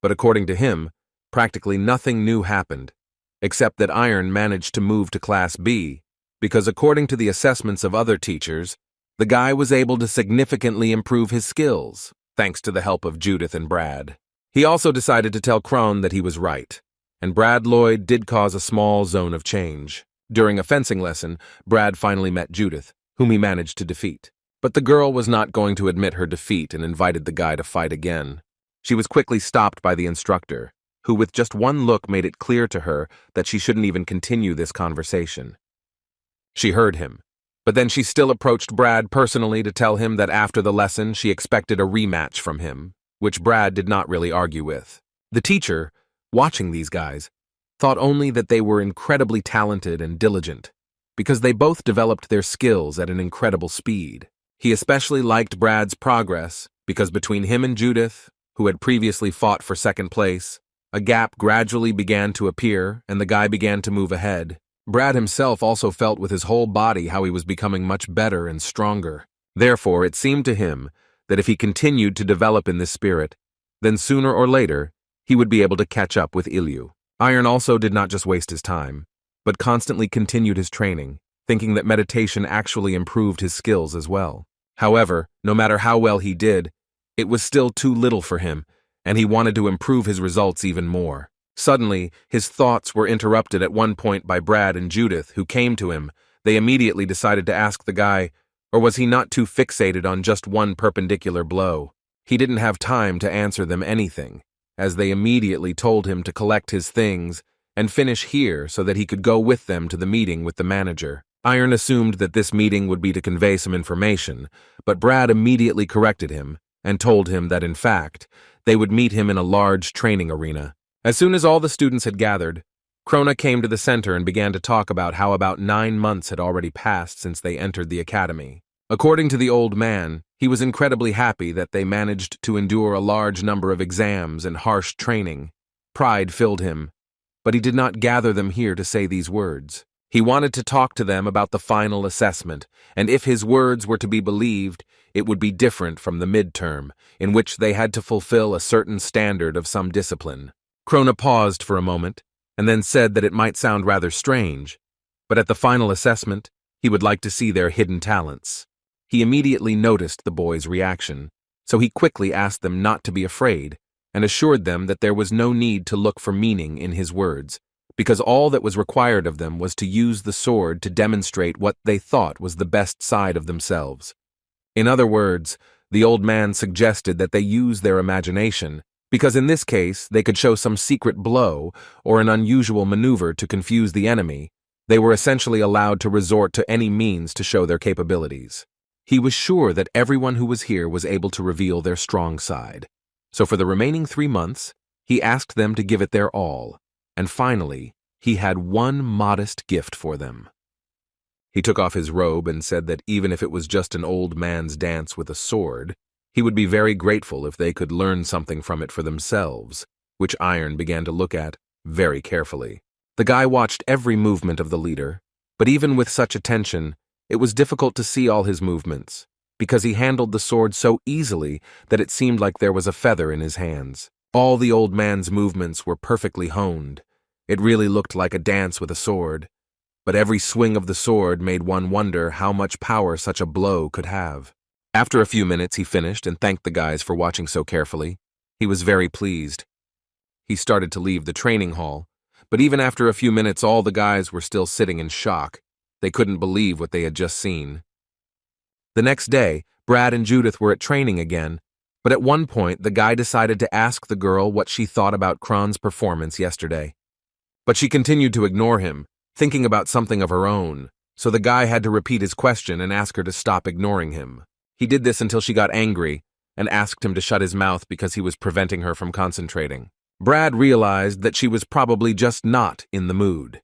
but according to him, practically nothing new happened, except that Iron managed to move to Class B, because according to the assessments of other teachers, the guy was able to significantly improve his skills, thanks to the help of Judith and Brad. He also decided to tell Crone that he was right, and Brad Lloyd did cause a small zone of change. During a fencing lesson, Brad finally met Judith, whom he managed to defeat. But the girl was not going to admit her defeat and invited the guy to fight again. She was quickly stopped by the instructor, who with just one look made it clear to her that she shouldn't even continue this conversation. She heard him, but then she still approached Brad personally to tell him that after the lesson she expected a rematch from him, which Brad did not really argue with. The teacher, watching these guys, thought only that they were incredibly talented and diligent, because they both developed their skills at an incredible speed. He especially liked Brad's progress because between him and Judith, who had previously fought for second place, a gap gradually began to appear and the guy began to move ahead. Brad himself also felt with his whole body how he was becoming much better and stronger. Therefore, it seemed to him that if he continued to develop in this spirit, then sooner or later, he would be able to catch up with Ilyu. Iron also did not just waste his time, but constantly continued his training, thinking that meditation actually improved his skills as well. However, no matter how well he did, it was still too little for him, and he wanted to improve his results even more. Suddenly, his thoughts were interrupted at one point by Brad and Judith, who came to him. They immediately decided to ask the guy, or was he not too fixated on just one perpendicular blow? He didn't have time to answer them anything, as they immediately told him to collect his things and finish here so that he could go with them to the meeting with the manager. Iron assumed that this meeting would be to convey some information, but Brad immediately corrected him and told him that, in fact, they would meet him in a large training arena. As soon as all the students had gathered, Krona came to the center and began to talk about how about 9 months had already passed since they entered the academy. According to the old man, he was incredibly happy that they managed to endure a large number of exams and harsh training. Pride filled him, but he did not gather them here to say these words. He wanted to talk to them about the final assessment, and if his words were to be believed, it would be different from the midterm, in which they had to fulfill a certain standard of some discipline. Krona paused for a moment, and then said that it might sound rather strange, but at the final assessment, he would like to see their hidden talents. He immediately noticed the boys' reaction, so he quickly asked them not to be afraid, and assured them that there was no need to look for meaning in his words, because all that was required of them was to use the sword to demonstrate what they thought was the best side of themselves. In other words, the old man suggested that they use their imagination, because in this case they could show some secret blow or an unusual maneuver to confuse the enemy. They were essentially allowed to resort to any means to show their capabilities. He was sure that everyone who was here was able to reveal their strong side. So for the remaining 3 months, he asked them to give it their all, and finally, he had one modest gift for them. He took off his robe and said that even if it was just an old man's dance with a sword, he would be very grateful if they could learn something from it for themselves, which Iron began to look at very carefully. The guy watched every movement of the leader, but even with such attention, it was difficult to see all his movements, because he handled the sword so easily that it seemed like there was a feather in his hands. All the old man's movements were perfectly honed. It really looked like a dance with a sword, but every swing of the sword made one wonder how much power such a blow could have. After a few minutes, he finished and thanked the guys for watching so carefully. He was very pleased. He started to leave the training hall, but even after a few minutes, all the guys were still sitting in shock. They couldn't believe what they had just seen. The next day, Brad and Judith were at training again, but at one point, the guy decided to ask the girl what she thought about Kron's performance yesterday. But she continued to ignore him, thinking about something of her own, so the guy had to repeat his question and ask her to stop ignoring him. He did this until she got angry and asked him to shut his mouth because he was preventing her from concentrating. Brad realized that she was probably just not in the mood,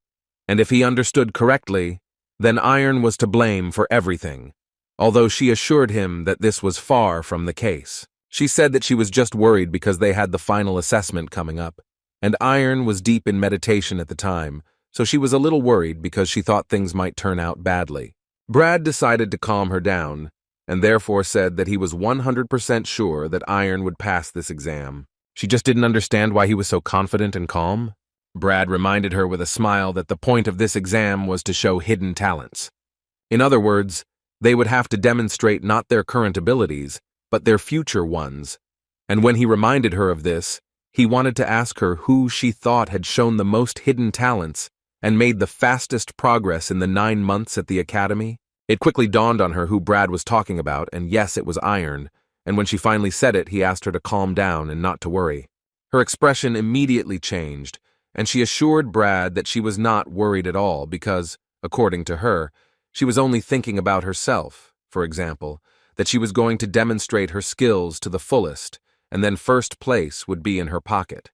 and if he understood correctly, then Iron was to blame for everything, although she assured him that this was far from the case. She said that she was just worried because they had the final assessment coming up, and Iron was deep in meditation at the time, so she was a little worried because she thought things might turn out badly. Brad decided to calm her down, and therefore said that he was 100% sure that Iron would pass this exam. She just didn't understand why he was so confident and calm. Brad reminded her with a smile that the point of this exam was to show hidden talents. In other words, they would have to demonstrate not their current abilities, but their future ones. And when he reminded her of this, he wanted to ask her who she thought had shown the most hidden talents and made the fastest progress in the 9 months at the academy. It quickly dawned on her who Brad was talking about, and yes, it was Iron, and when she finally said it, he asked her to calm down and not to worry. Her expression immediately changed, and she assured Brad that she was not worried at all because, according to her, she was only thinking about herself, for example, that she was going to demonstrate her skills to the fullest, and then first place would be in her pocket.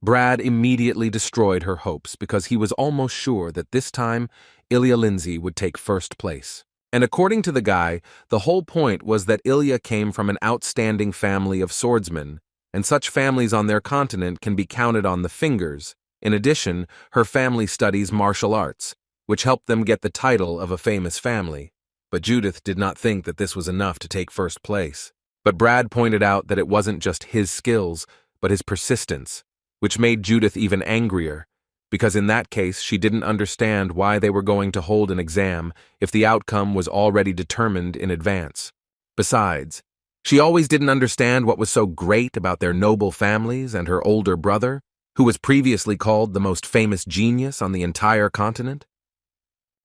Brad immediately destroyed her hopes because he was almost sure that this time Ilya Lindsay would take first place. And according to the guy, the whole point was that Ilya came from an outstanding family of swordsmen, and such families on their continent can be counted on the fingers. In addition, her family studies martial arts, which helped them get the title of a famous family. But Judith did not think that this was enough to take first place. But Brad pointed out that it wasn't just his skills, but his persistence, which made Judith even angrier, because in that case she didn't understand why they were going to hold an exam if the outcome was already determined in advance. Besides, she always didn't understand what was so great about their noble families and her older brother, who was previously called the most famous genius on the entire continent.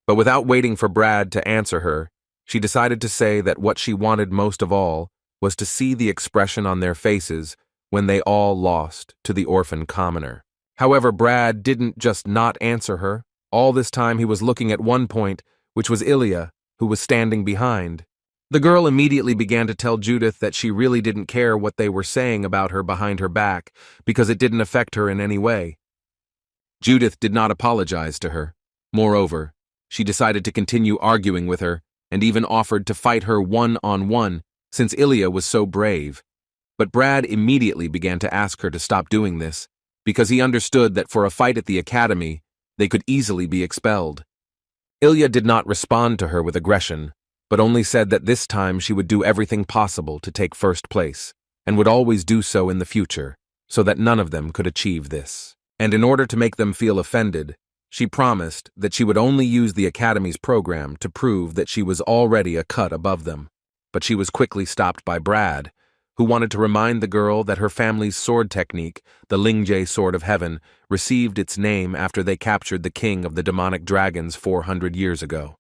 But without waiting for Brad to answer her, she decided to say that what she wanted most of all was to see the expression on their faces when they all lost to the orphan commoner. However, Brad didn't just not answer her. All this time he was looking at one point, which was Ilya, who was standing behind. The girl immediately began to tell Judith that she really didn't care what they were saying about her behind her back because it didn't affect her in any way. Judith did not apologize to her. Moreover, she decided to continue arguing with her and even offered to fight her one-on-one since Ilya was so brave. But Brad immediately began to ask her to stop doing this because he understood that for a fight at the academy, they could easily be expelled. Ilya did not respond to her with aggression, but only said that this time she would do everything possible to take first place, and would always do so in the future, so that none of them could achieve this. And in order to make them feel offended, she promised that she would only use the Academy's program to prove that she was already a cut above them. But she was quickly stopped by Brad, who wanted to remind the girl that her family's sword technique, the Lingje Sword of Heaven, received its name after they captured the king of the demonic dragons 400 years ago.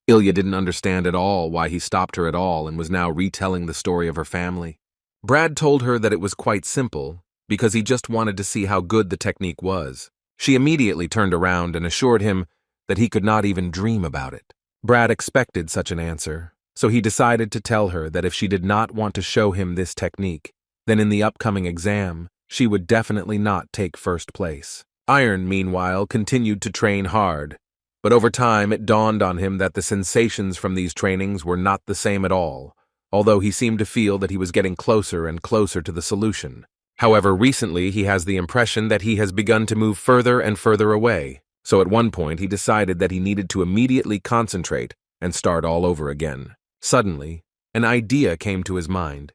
Ilya didn't understand at all why he stopped her at all and was now retelling the story of her family. Brad told her that it was quite simple, because he just wanted to see how good the technique was. She immediately turned around and assured him that he could not even dream about it. Brad expected such an answer, so he decided to tell her that if she did not want to show him this technique, then in the upcoming exam, she would definitely not take first place. Iron, meanwhile, continued to train hard, but over time it dawned on him that the sensations from these trainings were not the same at all, although he seemed to feel that he was getting closer and closer to the solution. However, recently he has the impression that he has begun to move further and further away, so at one point he decided that he needed to immediately concentrate and start all over again. Suddenly, an idea came to his mind.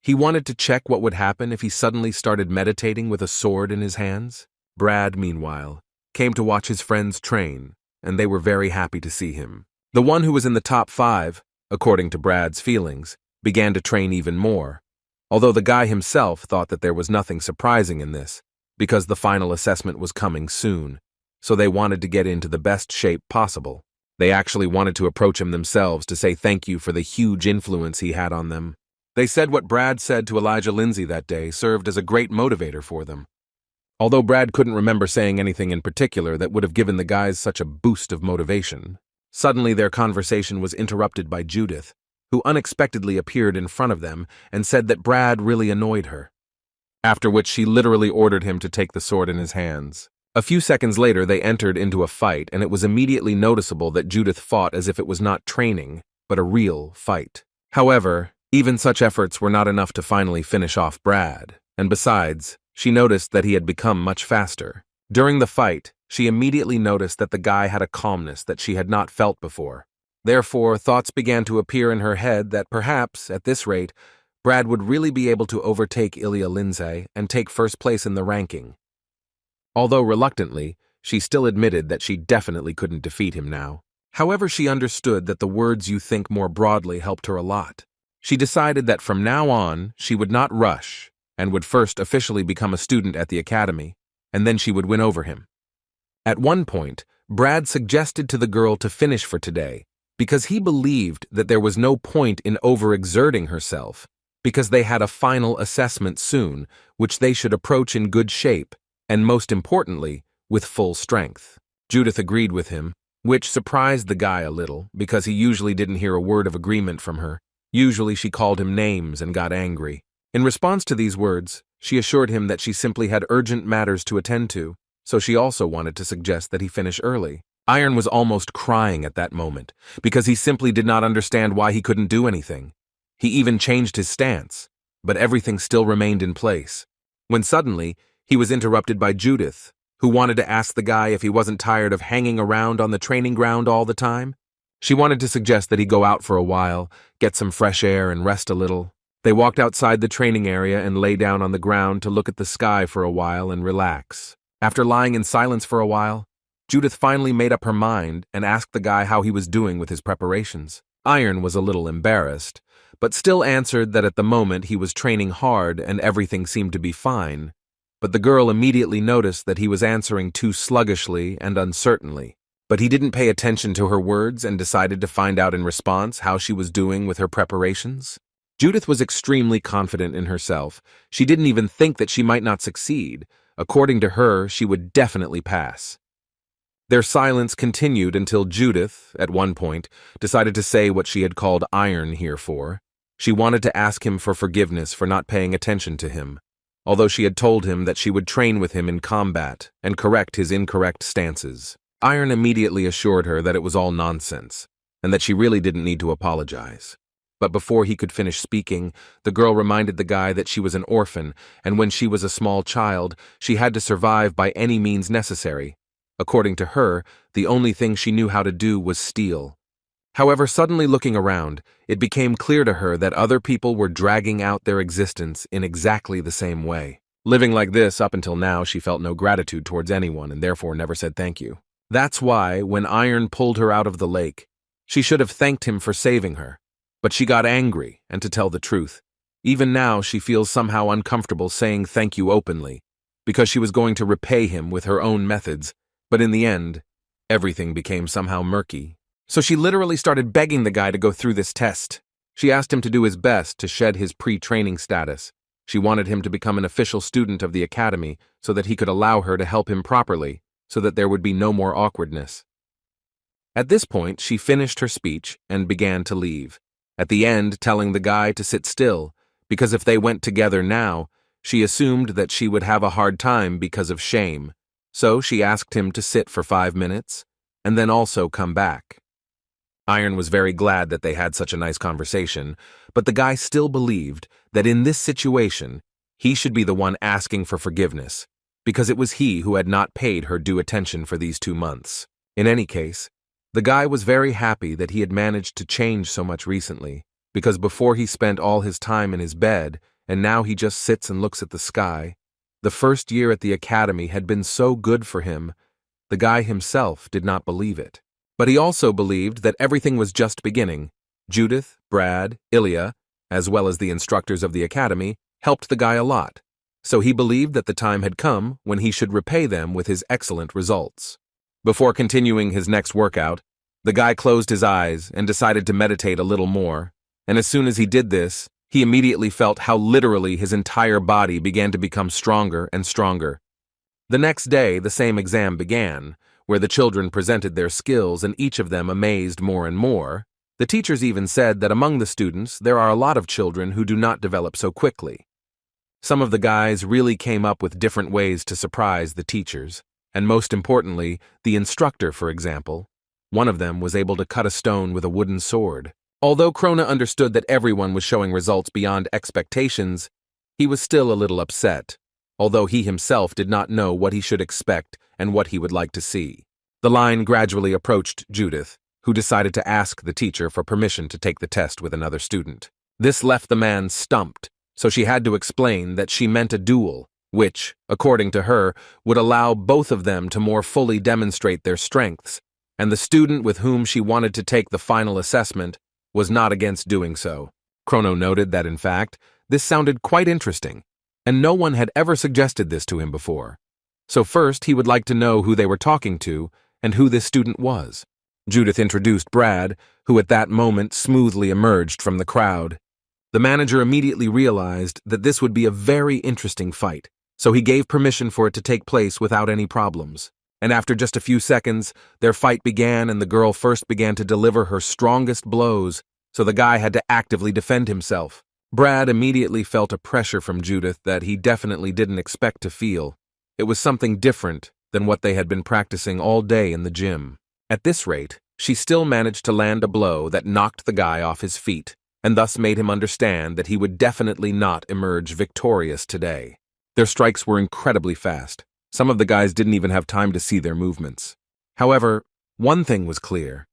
He wanted to check what would happen if he suddenly started meditating with a sword in his hands. Brad, meanwhile, came to watch his friends train, and they were very happy to see him. The one who was in the top 5, according to Brad's feelings, began to train even more, although the guy himself thought that there was nothing surprising in this, because the final assessment was coming soon, so they wanted to get into the best shape possible. They actually wanted to approach him themselves to say thank you for the huge influence he had on them. They said what Brad said to Elijah Lindsay that day served as a great motivator for them. Although Brad couldn't remember saying anything in particular that would have given the guys such a boost of motivation, suddenly their conversation was interrupted by Judith, who unexpectedly appeared in front of them and said that Brad really annoyed her, after which she literally ordered him to take the sword in his hands. A few seconds later they entered into a fight, and it was immediately noticeable that Judith fought as if it was not training, but a real fight. However, even such efforts were not enough to finally finish off Brad, and besides, she noticed that he had become much faster. During the fight, she immediately noticed that the guy had a calmness that she had not felt before. Therefore, thoughts began to appear in her head that perhaps, at this rate, Brad would really be able to overtake Ilya Lindsay and take first place in the ranking. Although reluctantly, she still admitted that she definitely couldn't defeat him now. However, she understood that the words "you think more broadly" helped her a lot. She decided that from now on, she would not rush, and would first officially become a student at the academy, and then she would win over him. At one point, Brad suggested to the girl to finish for today, because he believed that there was no point in overexerting herself, because they had a final assessment soon, which they should approach in good shape, and most importantly, with full strength. Judith agreed with him, which surprised the guy a little, because he usually didn't hear a word of agreement from her. Usually she called him names and got angry. In response to these words, she assured him that she simply had urgent matters to attend to, so she also wanted to suggest that he finish early. Iron was almost crying at that moment, because he simply did not understand why he couldn't do anything. He even changed his stance, but everything still remained in place. When suddenly, he was interrupted by Judith, who wanted to ask the guy if he wasn't tired of hanging around on the training ground all the time. She wanted to suggest that he go out for a while, get some fresh air and rest a little. They walked outside the training area and lay down on the ground to look at the sky for a while and relax. After lying in silence for a while, Judith finally made up her mind and asked the guy how he was doing with his preparations. Iron was a little embarrassed, but still answered that at the moment he was training hard and everything seemed to be fine. But the girl immediately noticed that he was answering too sluggishly and uncertainly. But he didn't pay attention to her words and decided to find out in response how she was doing with her preparations. Judith was extremely confident in herself. She didn't even think that she might not succeed. According to her, she would definitely pass. Their silence continued until Judith, at one point, decided to say what she had called iron here for. She wanted to ask him for forgiveness for not paying attention to him, although she had told him that she would train with him in combat and correct his incorrect stances. Iron immediately assured her that it was all nonsense, and that she really didn't need to apologize. But before he could finish speaking, the girl reminded the guy that she was an orphan, and when she was a small child, she had to survive by any means necessary. According to her, the only thing she knew how to do was steal. However, suddenly looking around, it became clear to her that other people were dragging out their existence in exactly the same way. Living like this up until now, she felt no gratitude towards anyone and therefore never said thank you. That's why, when Iron pulled her out of the lake, she should have thanked him for saving her. But she got angry, and to tell the truth, even now she feels somehow uncomfortable saying thank you openly, because she was going to repay him with her own methods. But in the end, everything became somehow murky. So she literally started begging the guy to go through this test. She asked him to do his best to shed his pre-training status. She wanted him to become an official student of the academy so that he could allow her to help him properly, so that there would be no more awkwardness. At this point, she finished her speech and began to leave, at the end telling the guy to sit still, because if they went together now, she assumed that she would have a hard time because of shame. So she asked him to sit for 5 minutes, and then also come back. Iron was very glad that they had such a nice conversation, but the guy still believed that in this situation, he should be the one asking for forgiveness, because it was he who had not paid her due attention for these 2 months. In any case, the guy was very happy that he had managed to change so much recently, because before he spent all his time in his bed, and now he just sits and looks at the sky. The first year at the academy had been so good for him, the guy himself did not believe it. But he also believed that everything was just beginning. Judith, Brad, Ilya, as well as the instructors of the academy, helped the guy a lot. So he believed that the time had come when he should repay them with his excellent results. Before continuing his next workout, the guy closed his eyes and decided to meditate a little more, and as soon as he did this, he immediately felt how literally his entire body began to become stronger and stronger. The next day, the same exam began, where the children presented their skills and each of them amazed more and more. The teachers even said that among the students, there are a lot of children who do not develop so quickly. Some of the guys really came up with different ways to surprise the teachers, and most importantly, the instructor, for example. One of them was able to cut a stone with a wooden sword. Although Krona understood that everyone was showing results beyond expectations, he was still a little upset, although he himself did not know what he should expect and what he would like to see. The line gradually approached Judith, who decided to ask the teacher for permission to take the test with another student. This left the man stumped, so she had to explain that she meant a duel, which, according to her, would allow both of them to more fully demonstrate their strengths, and the student with whom she wanted to take the final assessment was not against doing so. Chrono noted that, in fact, this sounded quite interesting, and no one had ever suggested this to him before. So first, he would like to know who they were talking to and who this student was. Judith introduced Brad, who at that moment smoothly emerged from the crowd. The manager immediately realized that this would be a very interesting fight, so he gave permission for it to take place without any problems. And after just a few seconds, their fight began and the girl first began to deliver her strongest blows, so the guy had to actively defend himself. Brad immediately felt a pressure from Judith that he definitely didn't expect to feel. It was something different than what they had been practicing all day in the gym. At this rate, she still managed to land a blow that knocked the guy off his feet, and thus made him understand that he would definitely not emerge victorious today. Their strikes were incredibly fast. Some of the guys didn't even have time to see their movements. However, one thing was clear.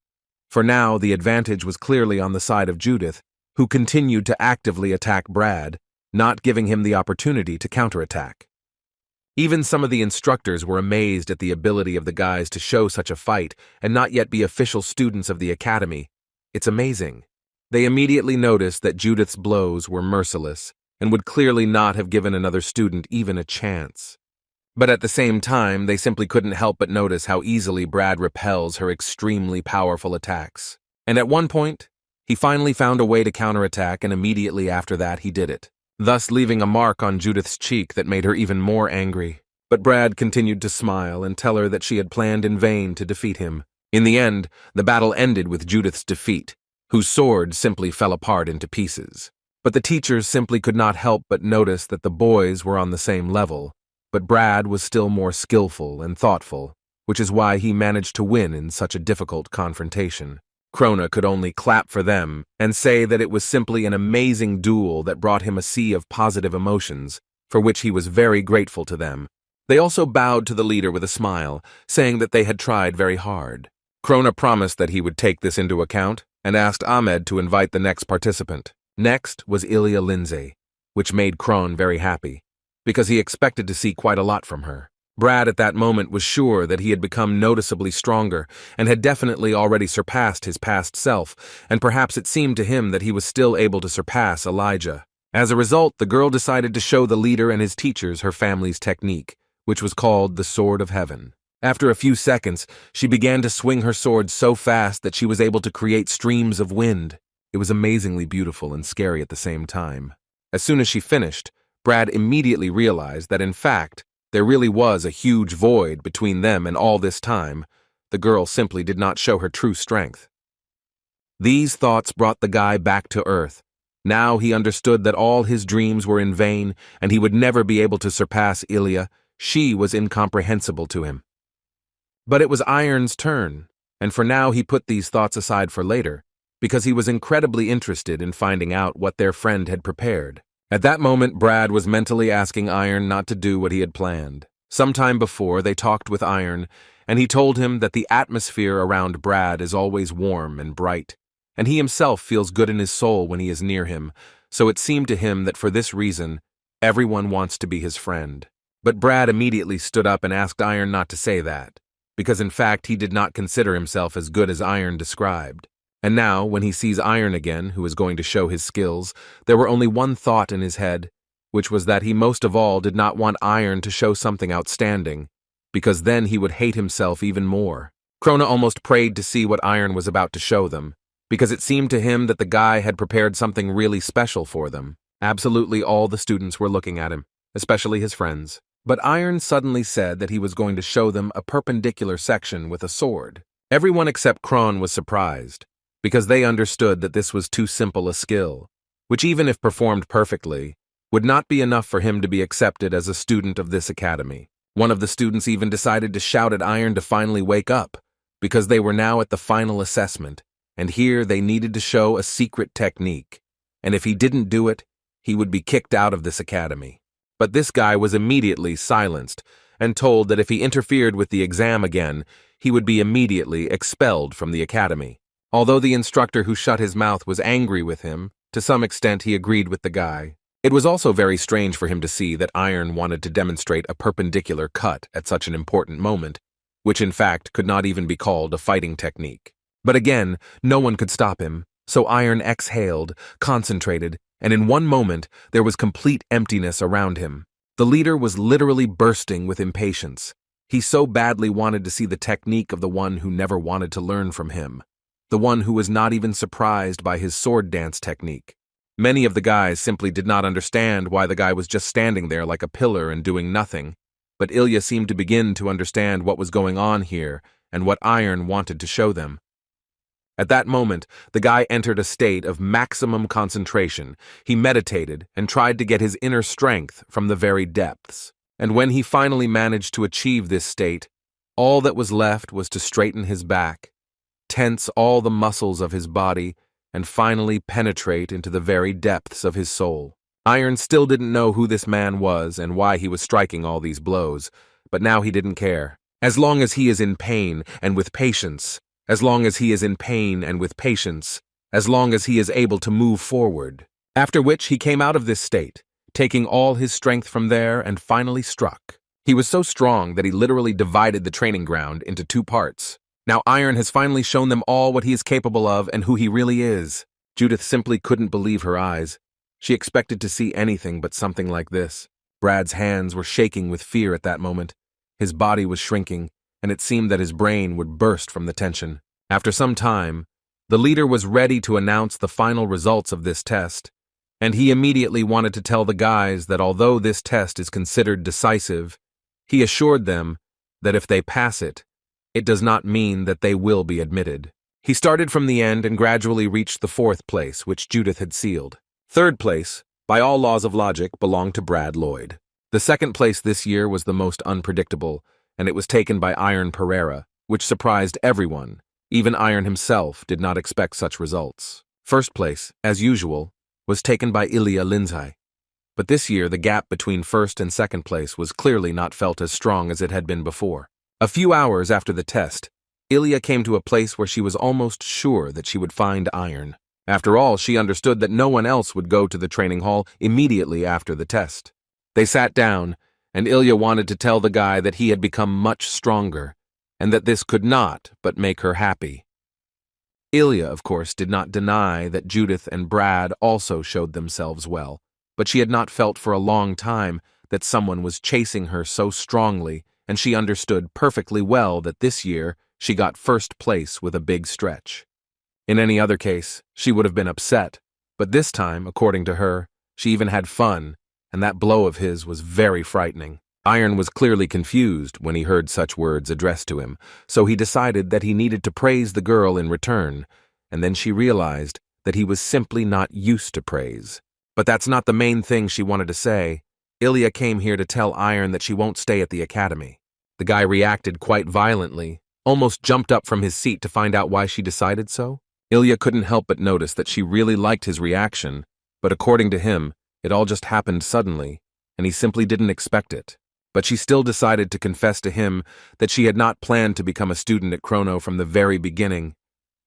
For now, the advantage was clearly on the side of Judith, who continued to actively attack Brad, not giving him the opportunity to counterattack. Even some of the instructors were amazed at the ability of the guys to show such a fight and not yet be official students of the academy. It's amazing. They immediately noticed that Judith's blows were merciless and would clearly not have given another student even a chance. But at the same time, they simply couldn't help but notice how easily Brad repels her extremely powerful attacks. And at one point, He finally found a way to counterattack, and immediately after that he did it, thus leaving a mark on Judith's cheek that made her even more angry. But Brad continued to smile and tell her that she had planned in vain to defeat him. In the end, the battle ended with Judith's defeat, whose sword simply fell apart into pieces. But the teachers simply could not help but notice that the boys were on the same level, but Brad was still more skillful and thoughtful, which is why he managed to win in such a difficult confrontation. Krona could only clap for them and say that it was simply an amazing duel that brought him a sea of positive emotions, for which he was very grateful to them. They also bowed to the leader with a smile, saying that they had tried very hard. Krona promised that he would take this into account and asked Ahmed to invite the next participant. Next was Ilya Lindsay, which made Kron very happy, because he expected to see quite a lot from her. Brad at that moment was sure that he had become noticeably stronger and had definitely already surpassed his past self, and perhaps it seemed to him that he was still able to surpass Elijah. As a result, the girl decided to show the leader and his teachers her family's technique, which was called the Sword of Heaven. After a few seconds, she began to swing her sword so fast that she was able to create streams of wind. It was amazingly beautiful and scary at the same time. As soon as she finished, Brad immediately realized that in fact, there really was a huge void between them, and all this time, the girl simply did not show her true strength. These thoughts brought the guy back to earth. Now he understood that all his dreams were in vain, and he would never be able to surpass Ilya. She was incomprehensible to him. But it was Iron's turn, and for now he put these thoughts aside for later, because he was incredibly interested in finding out what their friend had prepared. At that moment, Brad was mentally asking Iron not to do what he had planned. Sometime before, they talked with Iron, and he told him that the atmosphere around Brad is always warm and bright, and he himself feels good in his soul when he is near him, so it seemed to him that for this reason, everyone wants to be his friend. But Brad immediately stood up and asked Iron not to say that, because in fact he did not consider himself as good as Iron described. And now, when he sees Iron again, who is going to show his skills, there were only one thought in his head, which was that he most of all did not want Iron to show something outstanding, because then he would hate himself even more. Krona almost prayed to see what Iron was about to show them, because it seemed to him that the guy had prepared something really special for them. Absolutely all the students were looking at him, especially his friends. But Iron suddenly said that he was going to show them a perpendicular section with a sword. Everyone except Kron was surprised, because they understood that this was too simple a skill, which even if performed perfectly, would not be enough for him to be accepted as a student of this academy. One of the students even decided to shout at Iron to finally wake up, because they were now at the final assessment, and here they needed to show a secret technique, and if he didn't do it, he would be kicked out of this academy. But this guy was immediately silenced and told that if he interfered with the exam again, he would be immediately expelled from the academy. Although the instructor who shut his mouth was angry with him, to some extent he agreed with the guy. It was also very strange for him to see that Iron wanted to demonstrate a perpendicular cut at such an important moment, which in fact could not even be called a fighting technique. But again, no one could stop him, so Iron exhaled, concentrated, and in one moment there was complete emptiness around him. The leader was literally bursting with impatience. He so badly wanted to see the technique of the one who never wanted to learn from him, the one who was not even surprised by his sword dance technique. Many of the guys simply did not understand why the guy was just standing there like a pillar and doing nothing, but Ilya seemed to begin to understand what was going on here and what Iron wanted to show them. At that moment, the guy entered a state of maximum concentration. He meditated and tried to get his inner strength from the very depths. And when he finally managed to achieve this state, all that was left was to straighten his back, tense all the muscles of his body, and finally penetrate into the very depths of his soul. Iron still didn't know who this man was and why he was striking all these blows, but now he didn't care. As long as he is in pain and with patience, as long as he is in pain and with patience, as long as he is able to move forward. After which he came out of this state, taking all his strength from there and finally struck. He was so strong that he literally divided the training ground into two parts. Now Iron has finally shown them all what he is capable of and who he really is. Judith simply couldn't believe her eyes. She expected to see anything but something like this. Brad's hands were shaking with fear at that moment. His body was shrinking, and it seemed that his brain would burst from the tension. After some time, The leader was ready to announce the final results of this test, and he immediately wanted to tell the guys that although this test is considered decisive, he assured them that if they pass it, it does not mean that they will be admitted. He started from the end and gradually reached the 4th place, which Judith had sealed. 3rd place, by all laws of logic, belonged to Brad Lloyd. The 2nd place this year was the most unpredictable, and it was taken by Iron Pereira, which surprised everyone. Even Iron himself did not expect such results. 1st place, as usual, was taken by Ilya Lindsay. But this year the gap between 1st and 2nd place was clearly not felt as strong as it had been before. A few hours after the test, Ilya came to a place where she was almost sure that she would find Iron. After all, she understood that no one else would go to the training hall immediately after the test. They sat down, and Ilya wanted to tell the guy that he had become much stronger, and that this could not but make her happy. Ilya, of course, did not deny that Judith and Brad also showed themselves well, but she had not felt for a long time that someone was chasing her so strongly, and she understood perfectly well that this year she got 1st place with a big stretch. In any other case, she would have been upset, but this time, according to her, she even had fun, and that blow of his was very frightening. Iron was clearly confused when he heard such words addressed to him, so he decided that he needed to praise the girl in return, and then she realized that he was simply not used to praise. But that's not the main thing she wanted to say. Ilya came here to tell Iron that she won't stay at the academy. The guy reacted quite violently, almost jumped up from his seat to find out why she decided so. Ilya couldn't help but notice that she really liked his reaction, but according to him, it all just happened suddenly, and he simply didn't expect it. But she still decided to confess to him that she had not planned to become a student at Chrono from the very beginning.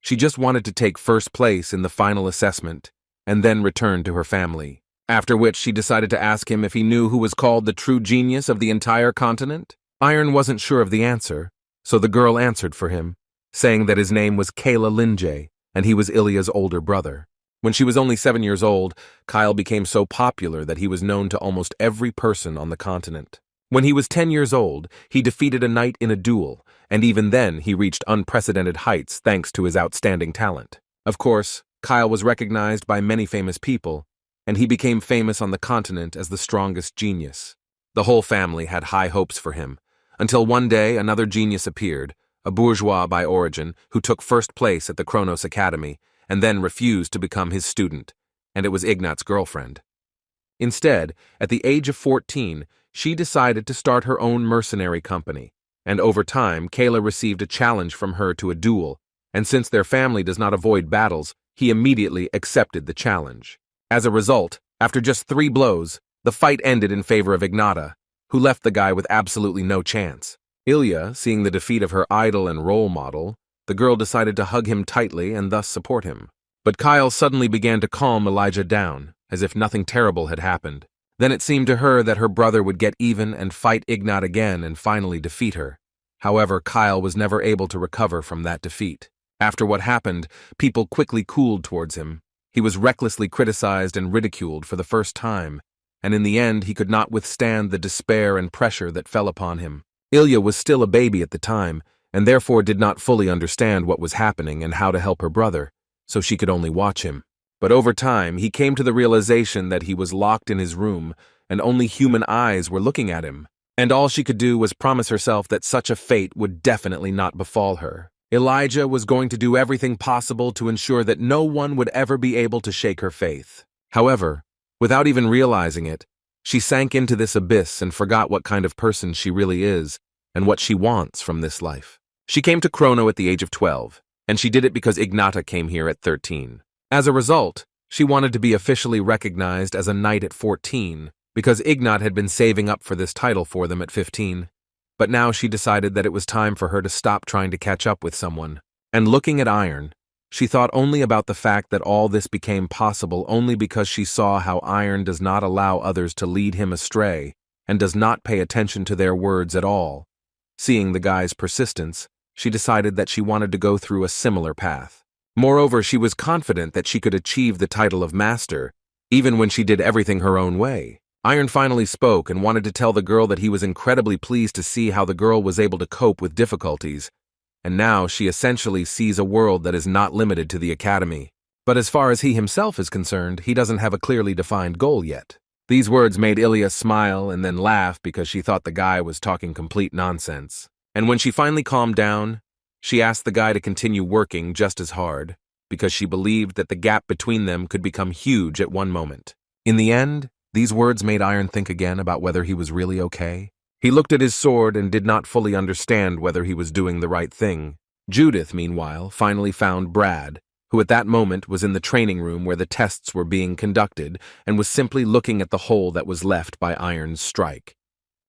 She just wanted to take 1st place in the final assessment, and then return to her family. After which she decided to ask him if he knew who was called the true genius of the entire continent. Iron wasn't sure of the answer, so the girl answered for him, saying that his name was Kayla Linjay, and he was Ilya's older brother. When she was only 7 years old, Kyle became so popular that he was known to almost every person on the continent. When he was 10 years old, he defeated a knight in a duel, and even then he reached unprecedented heights thanks to his outstanding talent. Of course, Kyle was recognized by many famous people, and he became famous on the continent as the strongest genius. The whole family had high hopes for him, until one day another genius appeared, a bourgeois by origin who took 1st place at the Kronos Academy and then refused to become his student, and it was Ignat's girlfriend. Instead, at the age of 14, she decided to start her own mercenary company, and over time, Kayla received a challenge from her to a duel, and since their family does not avoid battles, he immediately accepted the challenge. As a result, after just 3 blows, the fight ended in favor of Ignata, who left the guy with absolutely no chance. Ilya, seeing the defeat of her idol and role model, the girl decided to hug him tightly and thus support him. But Kyle suddenly began to calm Elijah down, as if nothing terrible had happened. Then it seemed to her that her brother would get even and fight Ignat again and finally defeat her. However, Kyle was never able to recover from that defeat. After what happened, people quickly cooled towards him. He was recklessly criticized and ridiculed for the first time, and in the end he could not withstand the despair and pressure that fell upon him. Ilya was still a baby at the time, and therefore did not fully understand what was happening and how to help her brother, so she could only watch him. But over time, he came to the realization that he was locked in his room, and only human eyes were looking at him, and all she could do was promise herself that such a fate would definitely not befall her. Elijah was going to do everything possible to ensure that no one would ever be able to shake her faith. However, without even realizing it, she sank into this abyss and forgot what kind of person she really is and what she wants from this life. She came to Chrono at the age of 12, and she did it because Ignata came here at 13. As a result, she wanted to be officially recognized as a knight at 14, because Ignat had been saving up for this title for them at 15. But now she decided that it was time for her to stop trying to catch up with someone. And looking at Iron, she thought only about the fact that all this became possible only because she saw how Iron does not allow others to lead him astray and does not pay attention to their words at all. Seeing the guy's persistence, she decided that she wanted to go through a similar path. Moreover, she was confident that she could achieve the title of master, even when she did everything her own way. Iron finally spoke and wanted to tell the girl that he was incredibly pleased to see how the girl was able to cope with difficulties, and now she essentially sees a world that is not limited to the academy. But as far as he himself is concerned, he doesn't have a clearly defined goal yet. These words made Ilya smile and then laugh because she thought the guy was talking complete nonsense. And when she finally calmed down, she asked the guy to continue working just as hard, because she believed that the gap between them could become huge at one moment. In the end, these words made Iron think again about whether he was really okay. He looked at his sword and did not fully understand whether he was doing the right thing. Judith, meanwhile, finally found Brad, who at that moment was in the training room where the tests were being conducted and was simply looking at the hole that was left by Iron's strike.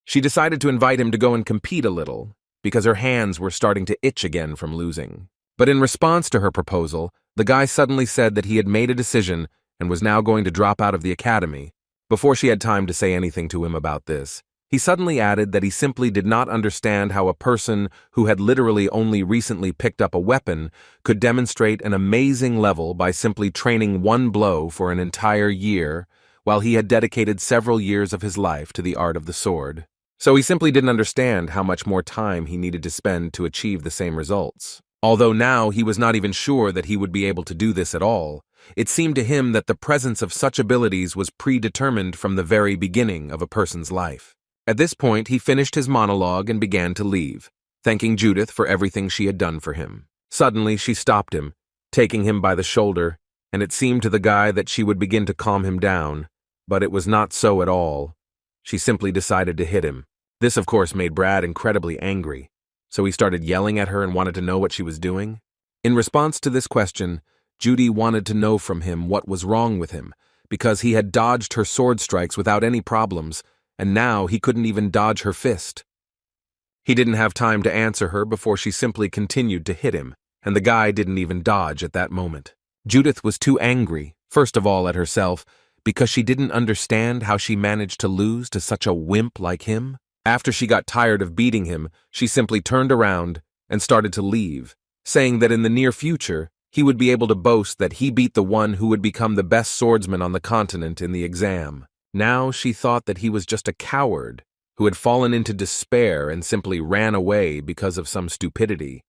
She decided to invite him to go and compete a little, because her hands were starting to itch again from losing. But in response to her proposal, the guy suddenly said that he had made a decision and was now going to drop out of the academy. Before she had time to say anything to him about this, he suddenly added that he simply did not understand how a person who had literally only recently picked up a weapon could demonstrate an amazing level by simply training one blow for an entire year, while he had dedicated several years of his life to the art of the sword. So he simply didn't understand how much more time he needed to spend to achieve the same results. Although now he was not even sure that he would be able to do this at all, it seemed to him that the presence of such abilities was predetermined from the very beginning of a person's life. At this point, he finished his monologue and began to leave, thanking Judith for everything she had done for him. Suddenly, she stopped him, taking him by the shoulder, and it seemed to the guy that she would begin to calm him down, but it was not so at all. She simply decided to hit him. This, of course, made Brad incredibly angry, so he started yelling at her and wanted to know what she was doing. In response to this question, Judy wanted to know from him what was wrong with him, because he had dodged her sword strikes without any problems, and now he couldn't even dodge her fist. He didn't have time to answer her before she simply continued to hit him, and the guy didn't even dodge at that moment. Judith was too angry, first of all at herself, because she didn't understand how she managed to lose to such a wimp like him. After she got tired of beating him, she simply turned around and started to leave, saying that in the near future, he would be able to boast that he beat the one who would become the best swordsman on the continent in the exam. Now she thought that he was just a coward who had fallen into despair and simply ran away because of some stupidity,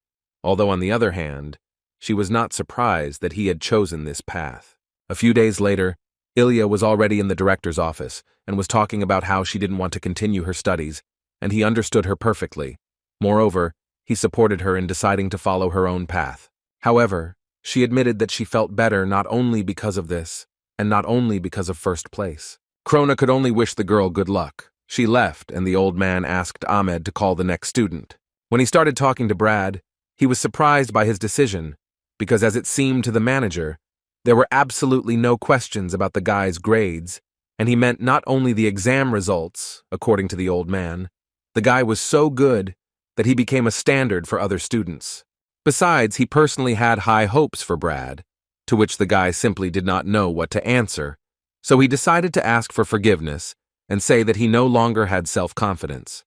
although on the other hand, she was not surprised that he had chosen this path. A few days later, Ilya was already in the director's office and was talking about how she didn't want to continue her studies, and he understood her perfectly. Moreover, he supported her in deciding to follow her own path. However, she admitted that she felt better not only because of this, and not only because of first place. Krona could only wish the girl good luck. She left, and the old man asked Ahmed to call the next student. When he started talking to Brad, he was surprised by his decision, because as it seemed to the manager, there were absolutely no questions about the guy's grades, and he meant not only the exam results, according to the old man. The guy was so good that he became a standard for other students. Besides, he personally had high hopes for Brad, to which the guy simply did not know what to answer, so he decided to ask for forgiveness and say that he no longer had self-confidence.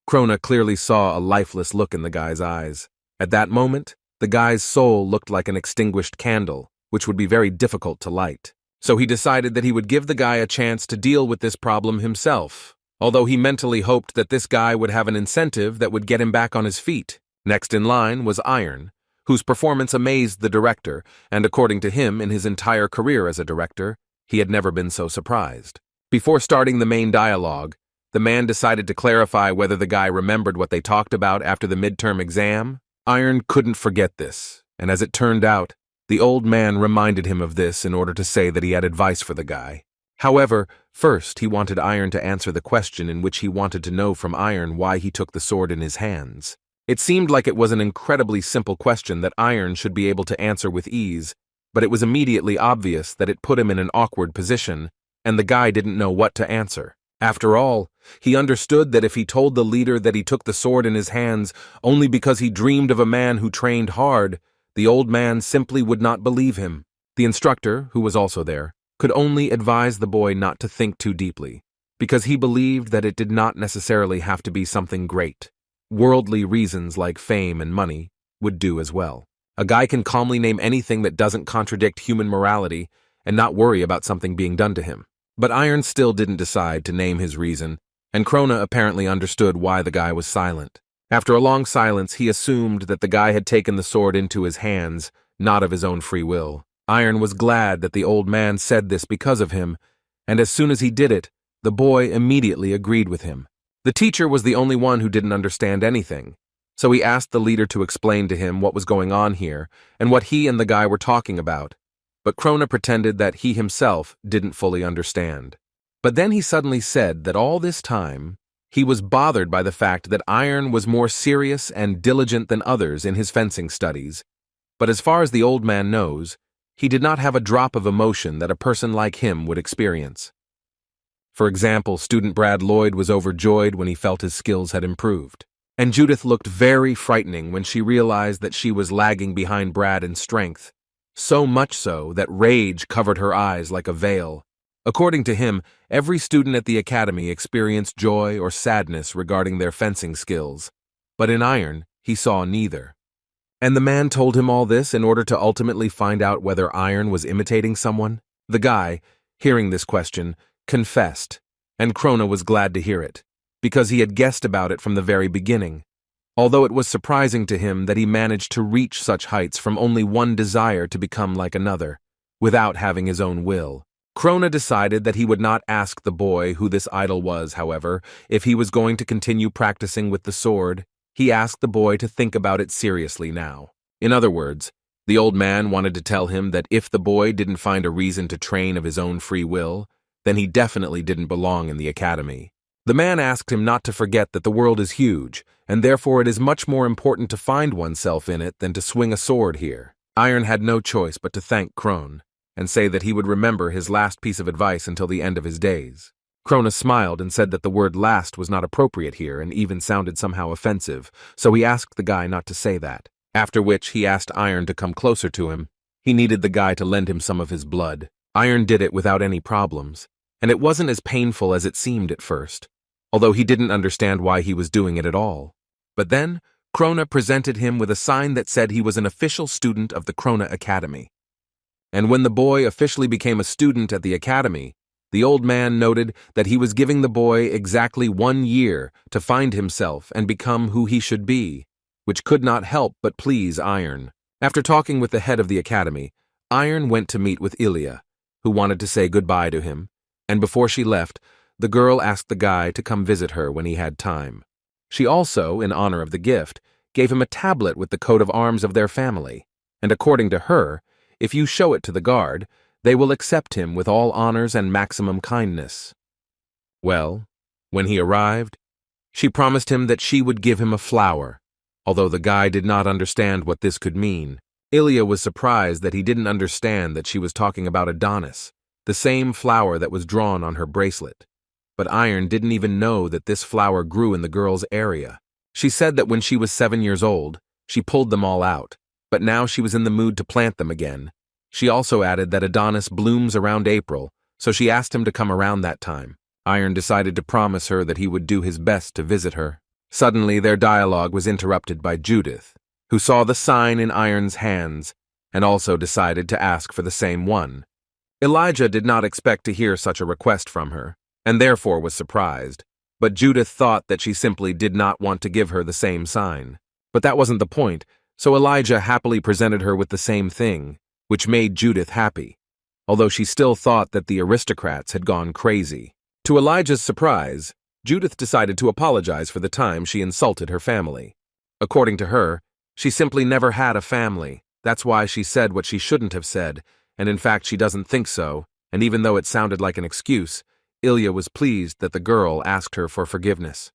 Krona clearly saw a lifeless look in the guy's eyes. At that moment, the guy's soul looked like an extinguished candle, which would be very difficult to light. So he decided that he would give the guy a chance to deal with this problem himself, although he mentally hoped that this guy would have an incentive that would get him back on his feet. Next in line was Iron, whose performance amazed the director, and according to him, in his entire career as a director, he had never been so surprised. Before starting the main dialogue, the man decided to clarify whether the guy remembered what they talked about after the midterm exam. Iron couldn't forget this, and as it turned out, the old man reminded him of this in order to say that he had advice for the guy. However, first he wanted Iron to answer the question in which he wanted to know from Iron why he took the sword in his hands. It seemed like it was an incredibly simple question that Iron should be able to answer with ease, but it was immediately obvious that it put him in an awkward position, and the guy didn't know what to answer. After all, he understood that if he told the leader that he took the sword in his hands only because he dreamed of a man who trained hard, the old man simply would not believe him. The instructor, who was also there, could only advise the boy not to think too deeply, because he believed that it did not necessarily have to be something great. Worldly reasons like fame and money would do as well. A guy can calmly name anything that doesn't contradict human morality and not worry about something being done to him. But Iron still didn't decide to name his reason, and Krona apparently understood why the guy was silent. After a long silence, he assumed that the guy had taken the sword into his hands, not of his own free will. Iron was glad that the old man said this because of him, and as soon as he did it, the boy immediately agreed with him. The teacher was the only one who didn't understand anything, so he asked the leader to explain to him what was going on here and what he and the guy were talking about. But Krona pretended that he himself didn't fully understand. But then he suddenly said that all this time, he was bothered by the fact that Iron was more serious and diligent than others in his fencing studies. But as far as the old man knows, he did not have a drop of emotion that a person like him would experience. For example, student Brad Lloyd was overjoyed when he felt his skills had improved. And Judith looked very frightening when she realized that she was lagging behind Brad in strength, so much so that rage covered her eyes like a veil. According to him, every student at the academy experienced joy or sadness regarding their fencing skills, but in Iron, he saw neither. And the man told him all this in order to ultimately find out whether Iron was imitating someone? The guy, hearing this question, confessed, and Krona was glad to hear it, because he had guessed about it from the very beginning, although it was surprising to him that he managed to reach such heights from only one desire to become like another, without having his own will. Krona decided that he would not ask the boy who this idol was, however, if he was going to continue practicing with the sword. He asked the boy to think about it seriously now. In other words, the old man wanted to tell him that if the boy didn't find a reason to train of his own free will, then he definitely didn't belong in the academy. The man asked him not to forget that the world is huge, and therefore it is much more important to find oneself in it than to swing a sword here. Iron had no choice but to thank Krona, and say that he would remember his last piece of advice until the end of his days. Krona smiled and said that the word last was not appropriate here and even sounded somehow offensive, so he asked the guy not to say that, after which he asked Iron to come closer to him. He needed the guy to lend him some of his blood. Iron did it without any problems, and it wasn't as painful as it seemed at first, although he didn't understand why he was doing it at all. But then, Krona presented him with a sign that said he was an official student of the Krona Academy. And when the boy officially became a student at the academy, the old man noted that he was giving the boy exactly 1 year to find himself and become who he should be, which could not help but please Iron. After talking with the head of the academy, Iron went to meet with Ilya, who wanted to say goodbye to him, and before she left, the girl asked the guy to come visit her when he had time. She also, in honor of the gift, gave him a tablet with the coat of arms of their family, and according to her, if you show it to the guard, they will accept him with all honors and maximum kindness. Well, when he arrived, she promised him that she would give him a flower, although the guy did not understand what this could mean. Ilya was surprised that he didn't understand that she was talking about Adonis, the same flower that was drawn on her bracelet. But Iron didn't even know that this flower grew in the girl's area. She said that when she was 7 years old, she pulled them all out, but now she was in the mood to plant them again. She also added that Adonis blooms around April, so she asked him to come around that time. Iron decided to promise her that he would do his best to visit her. Suddenly, their dialogue was interrupted by Judith, who saw the sign in Iron's hands and also decided to ask for the same one. Elijah did not expect to hear such a request from her, and therefore was surprised, but Judith thought that she simply did not want to give her the same sign. But that wasn't the point, so Elijah happily presented her with the same thing, which made Judith happy, although she still thought that the aristocrats had gone crazy. To Elijah's surprise, Judith decided to apologize for the time she insulted her family. According to her, she simply never had a family. That's why she said what she shouldn't have said, and in fact she doesn't think so, and even though it sounded like an excuse, Ilya was pleased that the girl asked her for forgiveness.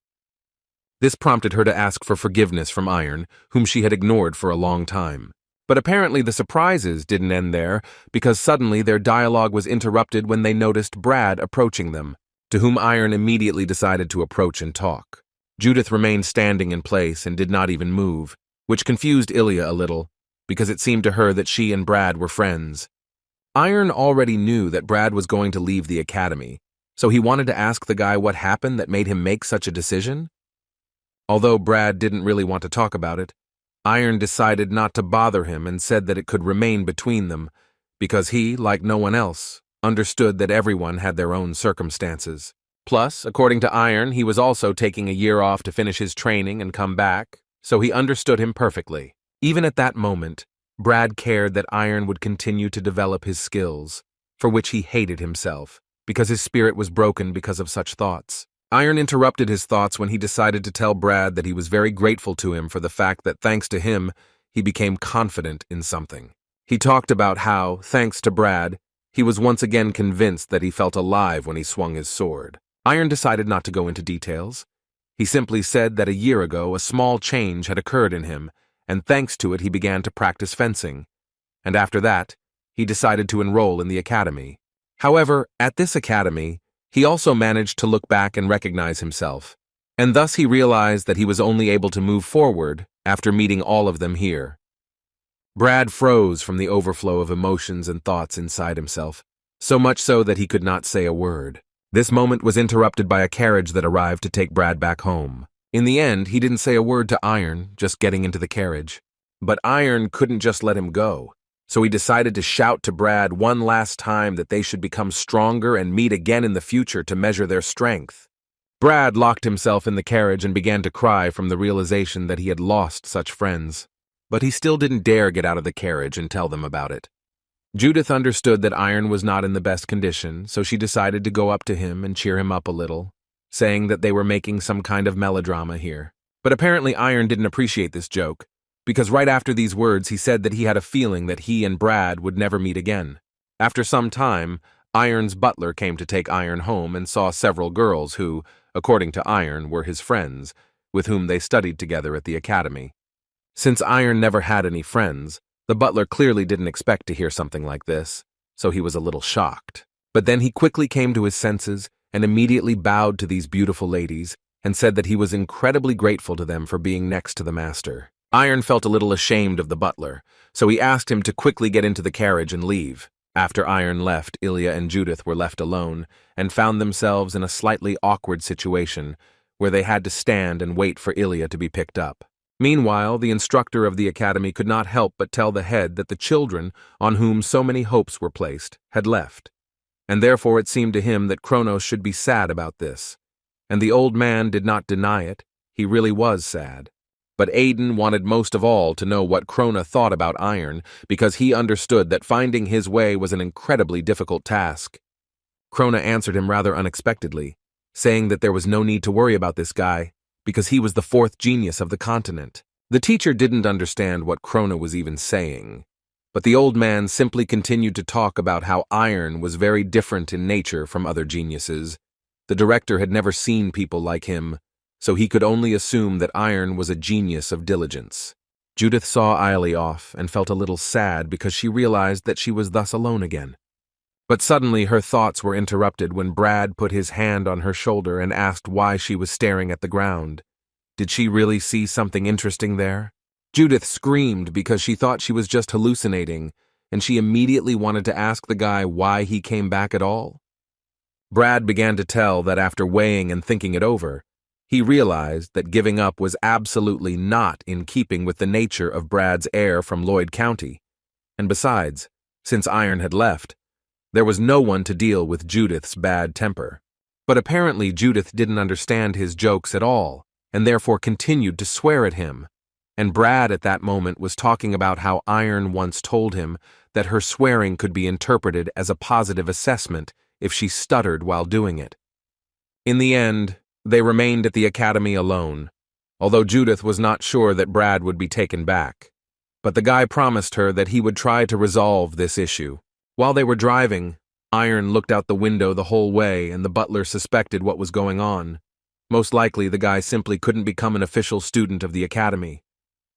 This prompted her to ask for forgiveness from Iron, whom she had ignored for a long time. But apparently the surprises didn't end there, because suddenly their dialogue was interrupted when they noticed Brad approaching them, to whom Iron immediately decided to approach and talk. Judith remained standing in place and did not even move, which confused Ilya a little, because it seemed to her that she and Brad were friends. Iron already knew that Brad was going to leave the academy, so he wanted to ask the guy what happened that made him make such a decision. Although Brad didn't really want to talk about it, Iron decided not to bother him and said that it could remain between them, because he, like no one else, understood that everyone had their own circumstances. Plus, according to Iron, he was also taking a year off to finish his training and come back, so he understood him perfectly. Even at that moment, Brad cared that Iron would continue to develop his skills, for which he hated himself, because his spirit was broken because of such thoughts. Iron interrupted his thoughts when he decided to tell Brad that he was very grateful to him for the fact that thanks to him, he became confident in something. He talked about how, thanks to Brad, he was once again convinced that he felt alive when he swung his sword. Iron decided not to go into details. He simply said that a year ago a small change had occurred in him, and thanks to it he began to practice fencing. And after that, he decided to enroll in the academy. However, at this academy, he also managed to look back and recognize himself, and thus he realized that he was only able to move forward after meeting all of them here. Brad froze from the overflow of emotions and thoughts inside himself, so much so that he could not say a word. This moment was interrupted by a carriage that arrived to take Brad back home. In the end, he didn't say a word to Iron, just getting into the carriage. But Iron couldn't just let him go, so he decided to shout to Brad one last time that they should become stronger and meet again in the future to measure their strength. Brad locked himself in the carriage and began to cry from the realization that he had lost such friends. But he still didn't dare get out of the carriage and tell them about it. Judith understood that Iron was not in the best condition, so she decided to go up to him and cheer him up a little, saying that they were making some kind of melodrama here. But apparently Iron didn't appreciate this joke, because right after these words he said that he had a feeling that he and Brad would never meet again. After some time, Iron's butler came to take Iron home and saw several girls who, according to Iron, were his friends, with whom they studied together at the academy. Since Iron never had any friends, the butler clearly didn't expect to hear something like this, so he was a little shocked. But then he quickly came to his senses and immediately bowed to these beautiful ladies and said that he was incredibly grateful to them for being next to the master. Iron felt a little ashamed of the butler, so he asked him to quickly get into the carriage and leave. After Iron left, Ilya and Judith were left alone and found themselves in a slightly awkward situation where they had to stand and wait for Ilya to be picked up. Meanwhile, the instructor of the academy could not help but tell the head that the children, on whom so many hopes were placed, had left, and therefore it seemed to him that Kronos should be sad about this. And the old man did not deny it, he really was sad. But Aiden wanted most of all to know what Krona thought about Iron, because he understood that finding his way was an incredibly difficult task. Krona answered him rather unexpectedly, saying that there was no need to worry about this guy, because he was the fourth genius of the continent. The teacher didn't understand what Krona was even saying, but the old man simply continued to talk about how Iron was very different in nature from other geniuses. The director had never seen people like him, so he could only assume that Iron was a genius of diligence. Judith saw Eiley off and felt a little sad because she realized that she was thus alone again. But suddenly her thoughts were interrupted when Brad put his hand on her shoulder and asked why she was staring at the ground. Did she really see something interesting there? Judith screamed because she thought she was just hallucinating, and she immediately wanted to ask the guy why he came back at all. Brad began to tell that after weighing and thinking it over, he realized that giving up was absolutely not in keeping with the nature of Brad's heir from Lloyd County. And besides, since Iron had left, there was no one to deal with Judith's bad temper. But apparently Judith didn't understand his jokes at all, and therefore continued to swear at him. And Brad at that moment was talking about how Iron once told him that her swearing could be interpreted as a positive assessment if she stuttered while doing it. In the end, they remained at the academy alone, although Judith was not sure that Brad would be taken back. But the guy promised her that he would try to resolve this issue. While they were driving, Iron looked out the window the whole way and the butler suspected what was going on. Most likely the guy simply couldn't become an official student of the academy.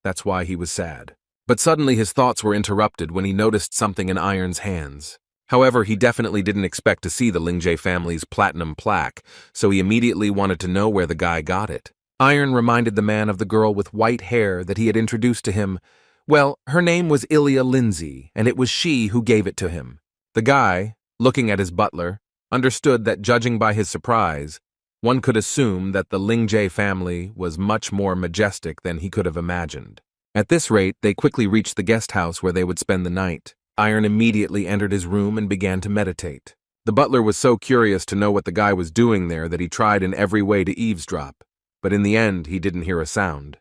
That's why he was sad. But suddenly his thoughts were interrupted when he noticed something in Iron's hands. However, he definitely didn't expect to see the Lingjie family's platinum plaque, so he immediately wanted to know where the guy got it. Iron reminded the man of the girl with white hair that he had introduced to him. Well, her name was Ilya Lindsay, and it was she who gave it to him. The guy, looking at his butler, understood that judging by his surprise, one could assume that the Lingjie family was much more majestic than he could have imagined. At this rate, they quickly reached the guest house where they would spend the night. Iron immediately entered his room and began to meditate. The butler was so curious to know what the guy was doing there that he tried in every way to eavesdrop, but in the end he didn't hear a sound.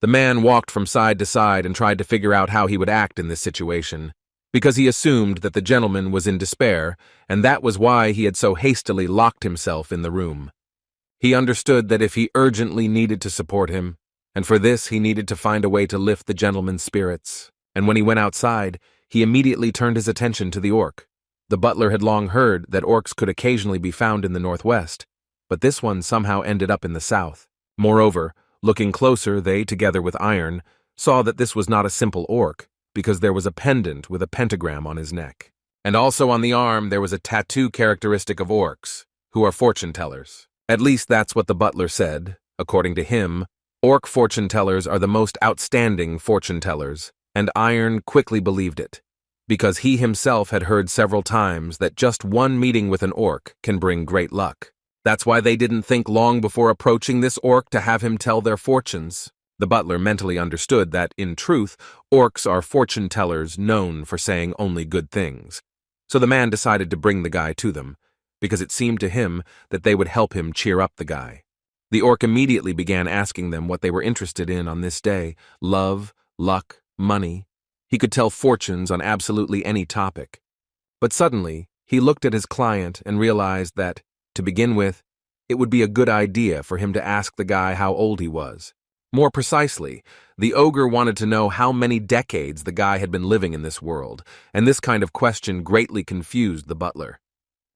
The man walked from side to side and tried to figure out how he would act in this situation, because he assumed that the gentleman was in despair, and that was why he had so hastily locked himself in the room. He understood that if he urgently needed to support him, and for this he needed to find a way to lift the gentleman's spirits, and when he went outside, he immediately turned his attention to the orc. The butler had long heard that orcs could occasionally be found in the northwest, but this one somehow ended up in the south. Moreover, looking closer, they, together with Iron, saw that this was not a simple orc, because there was a pendant with a pentagram on his neck. And also on the arm there was a tattoo characteristic of orcs, who are fortune-tellers. At least that's what the butler said. According to him, orc fortune-tellers are the most outstanding fortune-tellers, and Iron quickly believed it, because he himself had heard several times that just one meeting with an orc can bring great luck. That's why they didn't think long before approaching this orc to have him tell their fortunes. The butler mentally understood that, in truth, orcs are fortune-tellers known for saying only good things. So the man decided to bring the guy to them, because it seemed to him that they would help him cheer up the guy. The orc immediately began asking them what they were interested in on this day: love, luck, money. He could tell fortunes on absolutely any topic. But suddenly, he looked at his client and realized that, to begin with, it would be a good idea for him to ask the guy how old he was. More precisely, the ogre wanted to know how many decades the guy had been living in this world, and this kind of question greatly confused the butler.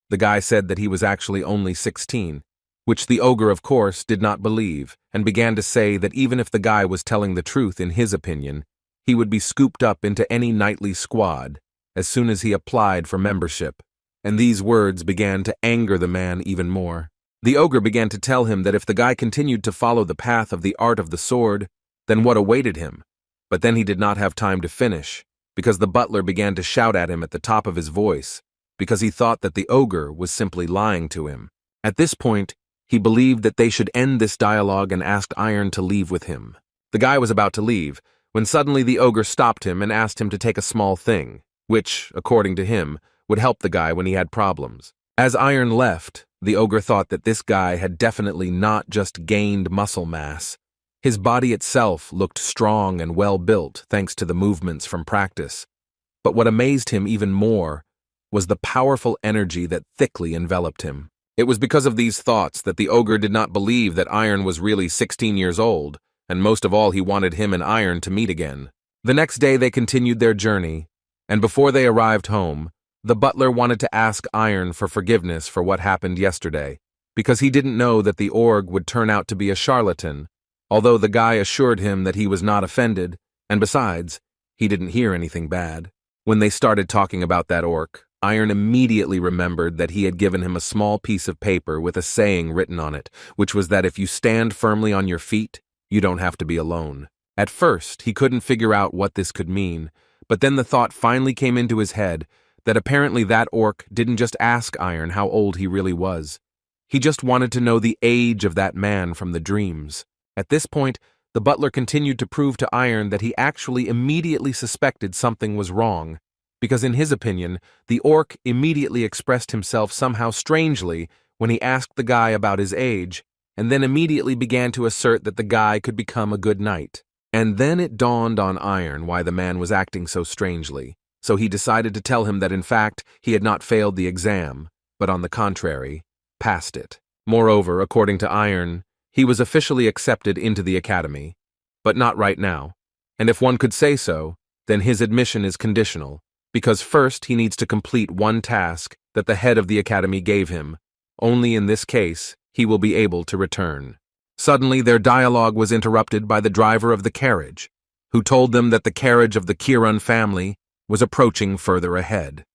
The guy said that he was actually only 16, which the ogre, of course, did not believe, and began to say that even if the guy was telling the truth in his opinion, he would be scooped up into any knightly squad as soon as he applied for membership. And these words began to anger the man even more. The ogre began to tell him that if the guy continued to follow the path of the art of the sword, then what awaited him? But then he did not have time to finish, because the butler began to shout at him at the top of his voice, because he thought that the ogre was simply lying to him. At this point, he believed that they should end this dialogue and asked Iron to leave with him. The guy was about to leave, when suddenly the ogre stopped him and asked him to take a small thing, which, according to him, would help the guy when he had problems. As Iron left, the ogre thought that this guy had definitely not just gained muscle mass. His body itself looked strong and well-built thanks to the movements from practice. But what amazed him even more was the powerful energy that thickly enveloped him. It was because of these thoughts that the ogre did not believe that Iron was really 16 years old, and most of all he wanted him and Iron to meet again. The next day they continued their journey, and before they arrived home, the butler wanted to ask Iron for forgiveness for what happened yesterday, because he didn't know that the orc would turn out to be a charlatan, although the guy assured him that he was not offended, and besides, he didn't hear anything bad. When they started talking about that orc, Iron immediately remembered that he had given him a small piece of paper with a saying written on it, which was that if you stand firmly on your feet, you don't have to be alone. At first, he couldn't figure out what this could mean, but then the thought finally came into his head that apparently that orc didn't just ask Iron how old he really was. He just wanted to know the age of that man from the dreams. At this point, the butler continued to prove to Iron that he actually immediately suspected something was wrong, because in his opinion, the orc immediately expressed himself somehow strangely when he asked the guy about his age, and then immediately began to assert that the guy could become a good knight. And then it dawned on Iron why the man was acting so strangely. So he decided to tell him that in fact he had not failed the exam, but on the contrary, passed it. Moreover, according to Iron, he was officially accepted into the academy, but not right now. And if one could say so, then his admission is conditional, because first he needs to complete one task that the head of the academy gave him. Only in this case, he will be able to return. Suddenly their dialogue was interrupted by the driver of the carriage, who told them that the carriage of the Kiran family was approaching further ahead.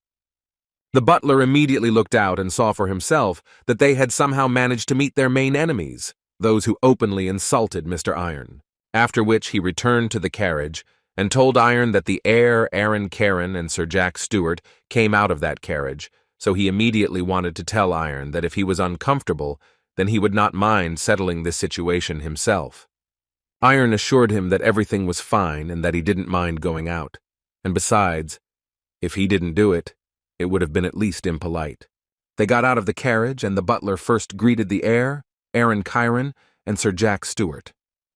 The butler immediately looked out and saw for himself that they had somehow managed to meet their main enemies, those who openly insulted Mr. Iron. After which he returned to the carriage and told Iron that the heir, Aaron Karen, and Sir Jack Stewart came out of that carriage, so he immediately wanted to tell Iron that if he was uncomfortable, then he would not mind settling this situation himself. Iron assured him that everything was fine and that he didn't mind going out. And besides, if he didn't do it, it would have been at least impolite. They got out of the carriage, and the butler first greeted the heir, Aaron Chiron, and Sir Jack Stewart.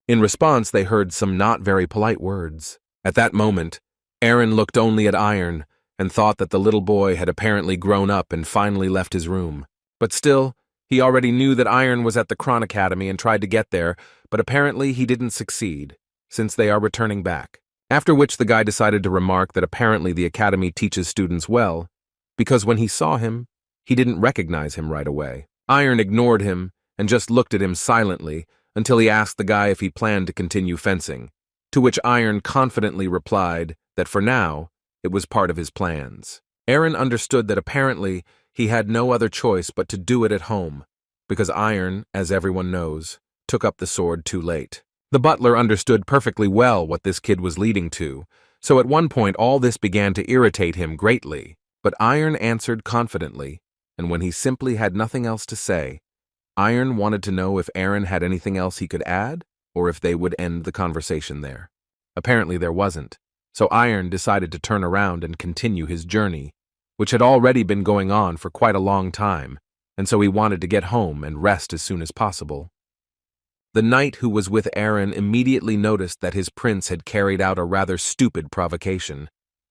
In response, they heard some not very polite words. At that moment, Aaron looked only at Iron and thought that the little boy had apparently grown up and finally left his room. But still, he already knew that Iron was at the Kron Academy and tried to get there, but apparently he didn't succeed, since they are returning back. After which the guy decided to remark that apparently the academy teaches students well, because when he saw him, he didn't recognize him right away. Iron ignored him and just looked at him silently until he asked the guy if he planned to continue fencing, to which Iron confidently replied that for now, it was part of his plans. Aaron understood that apparently he had no other choice but to do it at home, because Iron, as everyone knows, took up the sword too late. The butler understood perfectly well what this kid was leading to, so at one point all this began to irritate him greatly, but Iron answered confidently, and when he simply had nothing else to say, Iron wanted to know if Aaron had anything else he could add, or if they would end the conversation there. Apparently there wasn't, so Iron decided to turn around and continue his journey, which had already been going on for quite a long time, and so he wanted to get home and rest as soon as possible. The knight who was with Aaron immediately noticed that his prince had carried out a rather stupid provocation,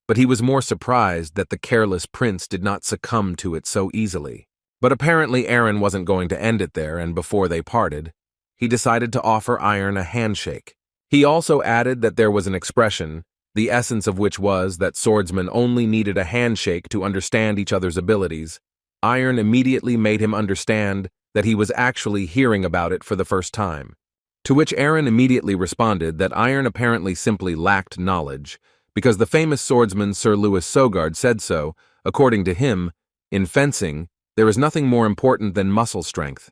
but he was more surprised that the careless prince did not succumb to it so easily. But apparently Aaron wasn't going to end it there, and before they parted, he decided to offer Iron a handshake. He also added that there was an expression, the essence of which was that swordsmen only needed a handshake to understand each other's abilities. Iron immediately made him understand that he was actually hearing about it for the first time. To which Aaron immediately responded that Iron apparently simply lacked knowledge, because the famous swordsman Sir Louis Sogard said so. According to him, in fencing, there is nothing more important than muscle strength.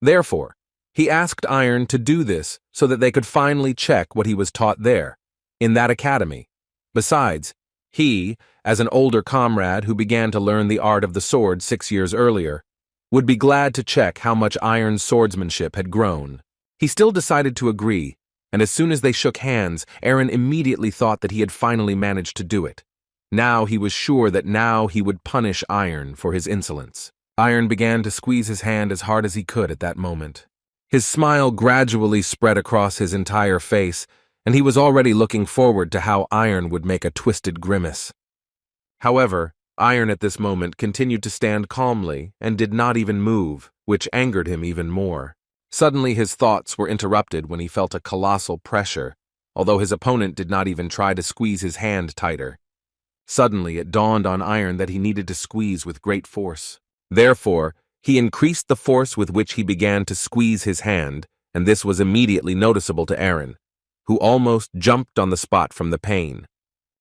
Therefore, he asked Iron to do this so that they could finally check what he was taught there, in that academy. Besides, he, as an older comrade who began to learn the art of the sword 6 years earlier, would be glad to check how much Iron's swordsmanship had grown. He still decided to agree, and as soon as they shook hands, Aaron immediately thought that he had finally managed to do it. Now he was sure that now he would punish Iron for his insolence. Iron began to squeeze his hand as hard as he could at that moment. His smile gradually spread across his entire face, and he was already looking forward to how Iron would make a twisted grimace. However, Iron at this moment continued to stand calmly and did not even move, which angered him even more. Suddenly his thoughts were interrupted when he felt a colossal pressure, although his opponent did not even try to squeeze his hand tighter. Suddenly it dawned on Iron that he needed to squeeze with great force. Therefore, he increased the force with which he began to squeeze his hand, and this was immediately noticeable to Aaron, who almost jumped on the spot from the pain.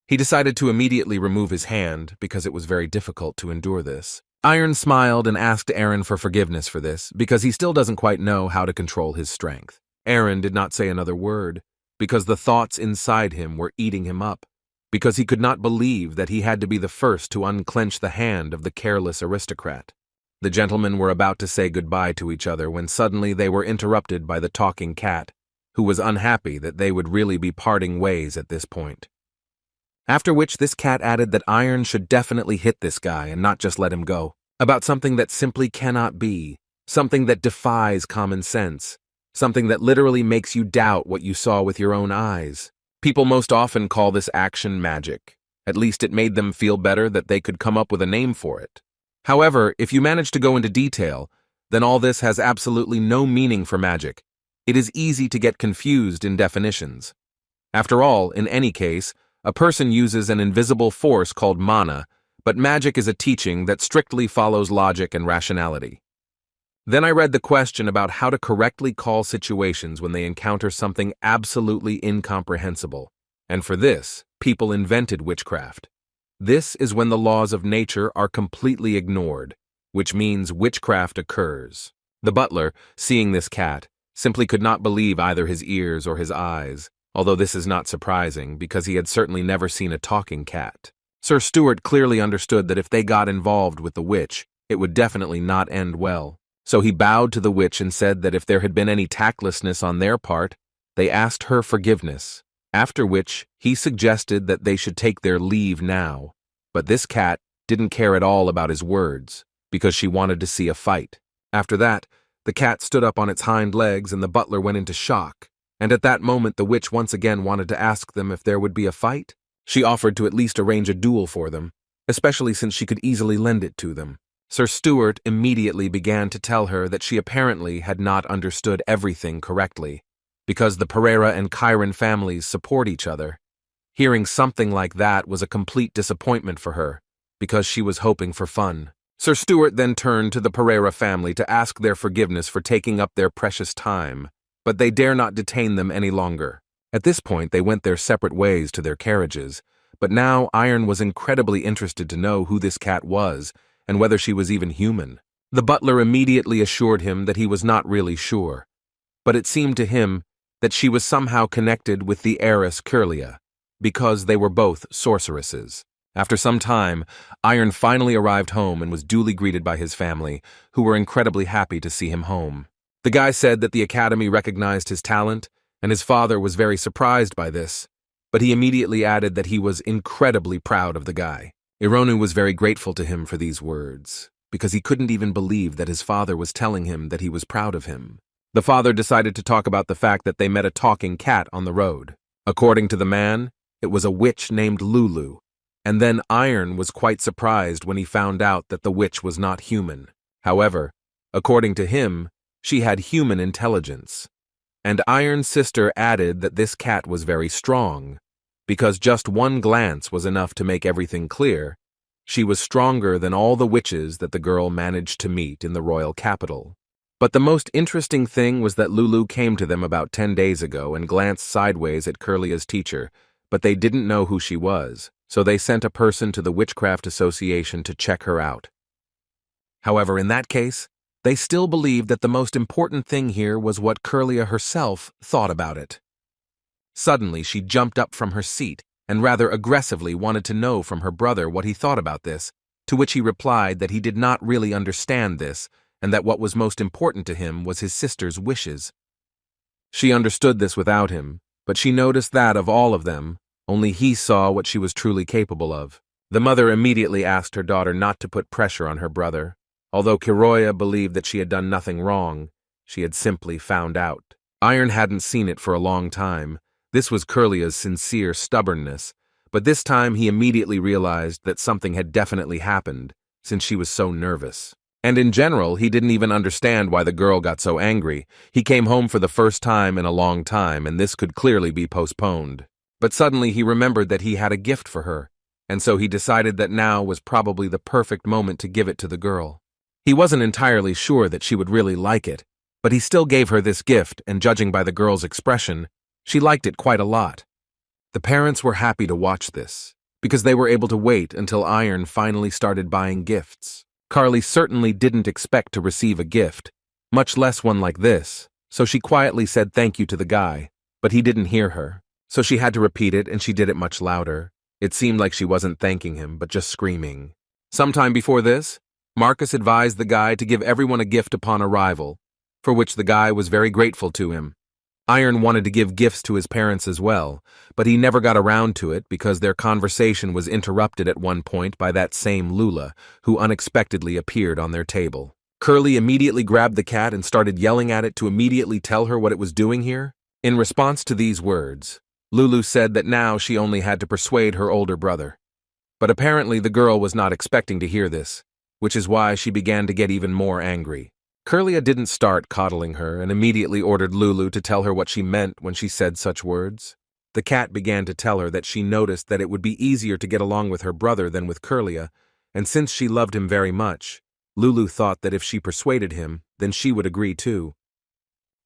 He decided to immediately remove his hand because it was very difficult to endure this. Iron smiled and asked Aaron for forgiveness for this because he still doesn't quite know how to control his strength. Aaron did not say another word because the thoughts inside him were eating him up, because he could not believe that he had to be the first to unclench the hand of the careless aristocrat. The gentlemen were about to say goodbye to each other when suddenly they were interrupted by the talking cat, who was unhappy that they would really be parting ways at this point. After which this cat added that Iron should definitely hit this guy and not just let him go, about something that simply cannot be, something that defies common sense, something that literally makes you doubt what you saw with your own eyes. People most often call this action magic. At least it made them feel better that they could come up with a name for it. However, if you manage to go into detail, then all this has absolutely no meaning for magic. It is easy to get confused in definitions. After all, in any case, a person uses an invisible force called mana, but magic is a teaching that strictly follows logic and rationality. Then I read the question about how to correctly call situations when they encounter something absolutely incomprehensible, and for this, people invented witchcraft. This is when the laws of nature are completely ignored, which means witchcraft occurs. The butler, seeing this cat, simply could not believe either his ears or his eyes, although this is not surprising because he had certainly never seen a talking cat. Sir Stewart clearly understood that if they got involved with the witch, it would definitely not end well. So he bowed to the witch and said that if there had been any tactlessness on their part, they asked her forgiveness, after which he suggested that they should take their leave now. But this cat didn't care at all about his words, because she wanted to see a fight. After that, the cat stood up on its hind legs and the butler went into shock. And at that moment the witch once again wanted to ask them if there would be a fight. She offered to at least arrange a duel for them, especially since she could easily lend it to them. Sir Stuart immediately began to tell her that she apparently had not understood everything correctly, because the Pereira and Chiron families support each other. Hearing something like that was a complete disappointment for her, because she was hoping for fun. Sir Stuart then turned to the Pereira family to ask their forgiveness for taking up their precious time, but they dare not detain them any longer. At this point, they went their separate ways to their carriages, but now Iron was incredibly interested to know who this cat was and whether she was even human. The butler immediately assured him that he was not really sure, but it seemed to him that she was somehow connected with the heiress Curlia, because they were both sorceresses. After some time, Iron finally arrived home and was duly greeted by his family, who were incredibly happy to see him home. The guy said that the academy recognized his talent, and his father was very surprised by this, but he immediately added that he was incredibly proud of the guy. Ironu was very grateful to him for these words, because he couldn't even believe that his father was telling him that he was proud of him. The father decided to talk about the fact that they met a talking cat on the road. According to the man, it was a witch named Lulu, and then Iron was quite surprised when he found out that the witch was not human. However, according to him, she had human intelligence. And Iron's sister added that this cat was very strong, because just one glance was enough to make everything clear. She was stronger than all the witches that the girl managed to meet in the royal capital. But the most interesting thing was that Lulu came to them about 10 days ago and glanced sideways at Curlia's teacher, but they didn't know who she was, so they sent a person to the Witchcraft Association to check her out. However, in that case, they still believed that the most important thing here was what Curlia herself thought about it. Suddenly, she jumped up from her seat and rather aggressively wanted to know from her brother what he thought about this, to which he replied that he did not really understand this and that what was most important to him was his sister's wishes. She understood this without him, but she noticed that of all of them, only he saw what she was truly capable of. The mother immediately asked her daughter not to put pressure on her brother. Although Kiroya believed that she had done nothing wrong, she had simply found out. Iron hadn't seen it for a long time. This was Curlia's sincere stubbornness, but this time he immediately realized that something had definitely happened, since she was so nervous. And in general, he didn't even understand why the girl got so angry. He came home for the first time in a long time, and this could clearly be postponed. But suddenly he remembered that he had a gift for her, and so he decided that now was probably the perfect moment to give it to the girl. He wasn't entirely sure that she would really like it, but he still gave her this gift, and judging by the girl's expression, she liked it quite a lot. The parents were happy to watch this, because they were able to wait until Iron finally started buying gifts. Carly certainly didn't expect to receive a gift, much less one like this, so she quietly said thank you to the guy, but he didn't hear her, so she had to repeat it and she did it much louder. It seemed like she wasn't thanking him, but just screaming. Sometime before this, Marcus advised the guy to give everyone a gift upon arrival, for which the guy was very grateful to him. Iron wanted to give gifts to his parents as well, but he never got around to it because their conversation was interrupted at one point by that same Lula, who unexpectedly appeared on their table. Curly immediately grabbed the cat and started yelling at it to immediately tell her what it was doing here. In response to these words, Lulu said that now she only had to persuade her older brother. But apparently the girl was not expecting to hear this, which is why she began to get even more angry. Curlia didn't start coddling her and immediately ordered Lulu to tell her what she meant when she said such words. The cat began to tell her that she noticed that it would be easier to get along with her brother than with Curlia, and since she loved him very much, Lulu thought that if she persuaded him, then she would agree too.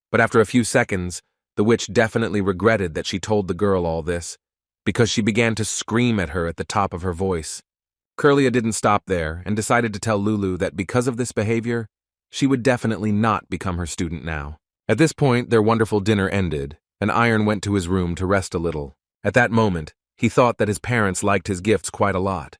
But after a few seconds, the witch definitely regretted that she told the girl all this, because she began to scream at her at the top of her voice. Curlia didn't stop there and decided to tell Lulu that because of this behavior, she would definitely not become her student now. At this point, their wonderful dinner ended, and Iron went to his room to rest a little. At that moment, he thought that his parents liked his gifts quite a lot.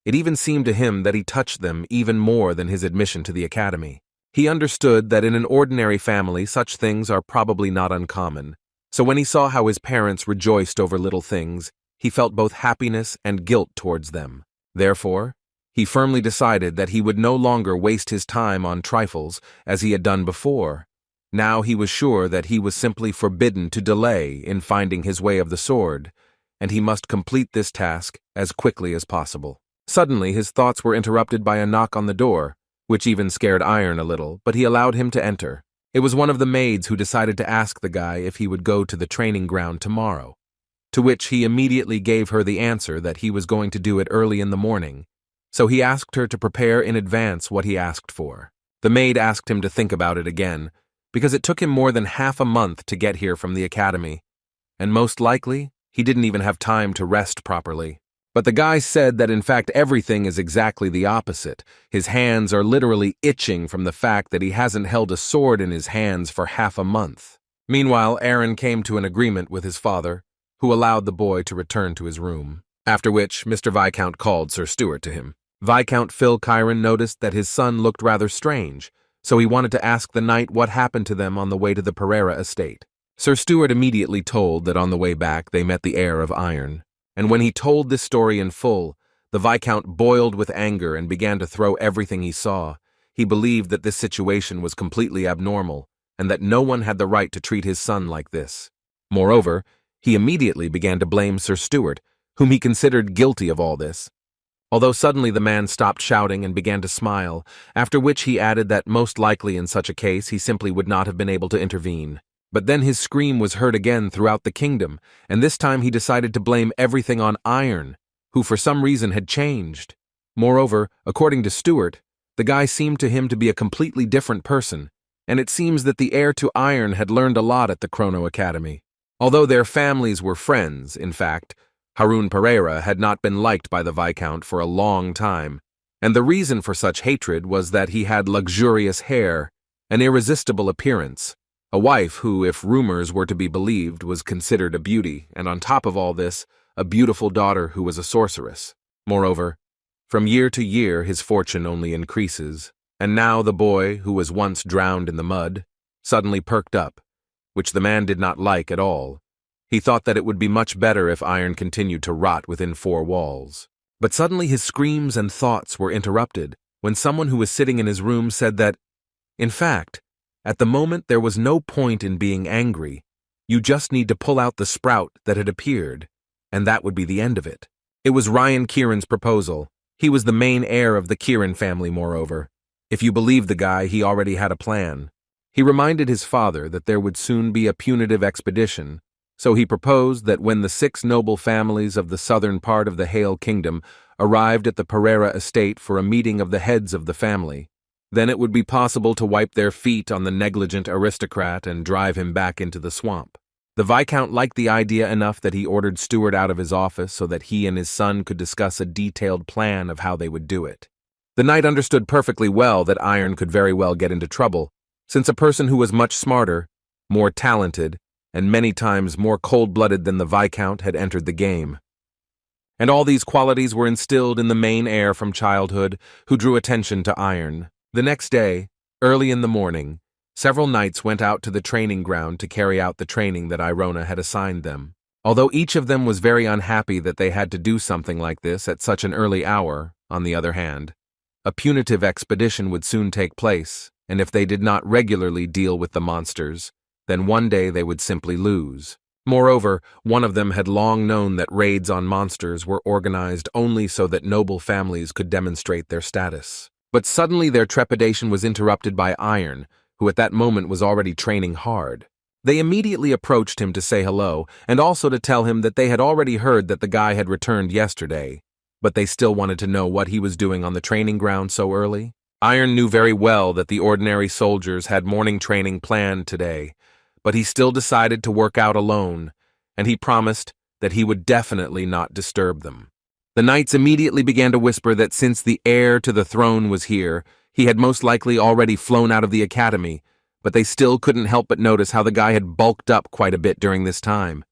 It even seemed to him that he touched them even more than his admission to the academy. He understood that in an ordinary family, such things are probably not uncommon. So when he saw how his parents rejoiced over little things, he felt both happiness and guilt towards them. Therefore, He firmly decided that he would no longer waste his time on trifles as he had done before. Now he was sure that he was simply forbidden to delay in finding his way of the sword, and he must complete this task as quickly as possible. Suddenly his thoughts were interrupted by a knock on the door, which even scared Iron a little, but he allowed him to enter. It was one of the maids who decided to ask the guy if he would go to the training ground tomorrow, to which he immediately gave her the answer that he was going to do it early in the morning, so he asked her to prepare in advance what he asked for. The maid asked him to think about it again, because it took him more than half a month to get here from the academy, and most likely, he didn't even have time to rest properly. But the guy said that in fact everything is exactly the opposite. His hands are literally itching from the fact that he hasn't held a sword in his hands for half a month. Meanwhile, Aaron came to an agreement with his father, who allowed the boy to return to his room, after which Mr. Viscount called Sir Stuart to him. Viscount Phil Chiron noticed that his son looked rather strange, so he wanted to ask the knight what happened to them on the way to the Pereira estate. Sir Stuart immediately told that on the way back they met the heir of Iron, and when he told this story in full, the Viscount boiled with anger and began to throw everything he saw. He believed that this situation was completely abnormal, and that no one had the right to treat his son like this. Moreover, he immediately began to blame Sir Stuart, whom he considered guilty of all this. Although suddenly the man stopped shouting and began to smile, after which he added that most likely in such a case he simply would not have been able to intervene. But then his scream was heard again throughout the kingdom, and this time he decided to blame everything on Iron, who for some reason had changed. Moreover, according to Stuart, the guy seemed to him to be a completely different person, and it seems that the heir to Iron had learned a lot at the Chrono Academy. Although their families were friends, in fact, Harun Pereira had not been liked by the Viscount for a long time, and the reason for such hatred was that he had luxurious hair, an irresistible appearance, a wife who, if rumors were to be believed, was considered a beauty, and on top of all this, a beautiful daughter who was a sorceress. Moreover, from year to year his fortune only increases, and now the boy, who was once drowned in the mud, suddenly perked up, which the man did not like at all. He thought that it would be much better if Iron continued to rot within four walls. But suddenly his screams and thoughts were interrupted when someone who was sitting in his room said that, in fact, at the moment there was no point in being angry. You just need to pull out the sprout that had appeared, and that would be the end of it. It was Ryan Kieran's proposal. He was the main heir of the Kieran family, moreover. If you believe the guy, he already had a plan. He reminded his father that there would soon be a punitive expedition, so he proposed that when the 6 noble families of the southern part of the Hale Kingdom arrived at the Pereira estate for a meeting of the heads of the family, then it would be possible to wipe their feet on the negligent aristocrat and drive him back into the swamp. The Viscount liked the idea enough that he ordered Stuart out of his office so that he and his son could discuss a detailed plan of how they would do it. The knight understood perfectly well that Iron could very well get into trouble, since a person who was much smarter, more talented, and many times more cold-blooded than the Viscount had entered the game. And all these qualities were instilled in the main heir from childhood, who drew attention to Iron. The next day, early in the morning, several knights went out to the training ground to carry out the training that Irona had assigned them. Although each of them was very unhappy that they had to do something like this at such an early hour, on the other hand, a punitive expedition would soon take place, and if they did not regularly deal with the monsters, then one day they would simply lose. Moreover, one of them had long known that raids on monsters were organized only so that noble families could demonstrate their status. But suddenly their trepidation was interrupted by Iron, who at that moment was already training hard. They immediately approached him to say hello, and also to tell him that they had already heard that the guy had returned yesterday, but they still wanted to know what he was doing on the training ground so early. Iron knew very well that the ordinary soldiers had morning training planned today, but he still decided to work out alone, and he promised that he would definitely not disturb them. The knights immediately began to whisper that since the heir to the throne was here, he had most likely already flown out of the academy, but they still couldn't help but notice how the guy had bulked up quite a bit during this time.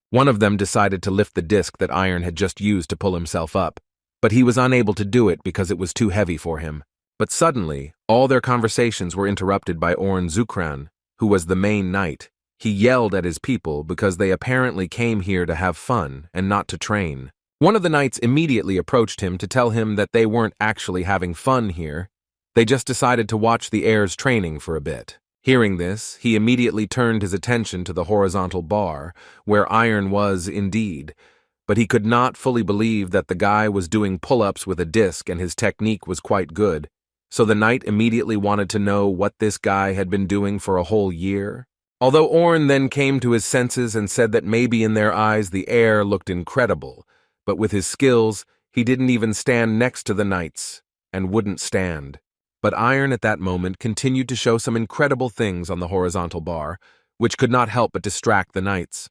One of them decided to lift the disc that Iron had just used to pull himself up, but he was unable to do it because it was too heavy for him. But suddenly, all their conversations were interrupted by Orn Zukran, who was the main knight. He yelled at his people because they apparently came here to have fun and not to train. One of the knights immediately approached him to tell him that they weren't actually having fun here. They just decided to watch the Heir's training for a bit. Hearing this, he immediately turned his attention to the horizontal bar, where Iron was indeed, but he could not fully believe that the guy was doing pull-ups with a disc and his technique was quite good. So the knight immediately wanted to know what this guy had been doing for a whole year. Although Orn then came to his senses and said that maybe in their eyes the Heir looked incredible, but with his skills, he didn't even stand next to the knights, and wouldn't stand. But Iron at that moment continued to show some incredible things on the horizontal bar, which could not help but distract the knights.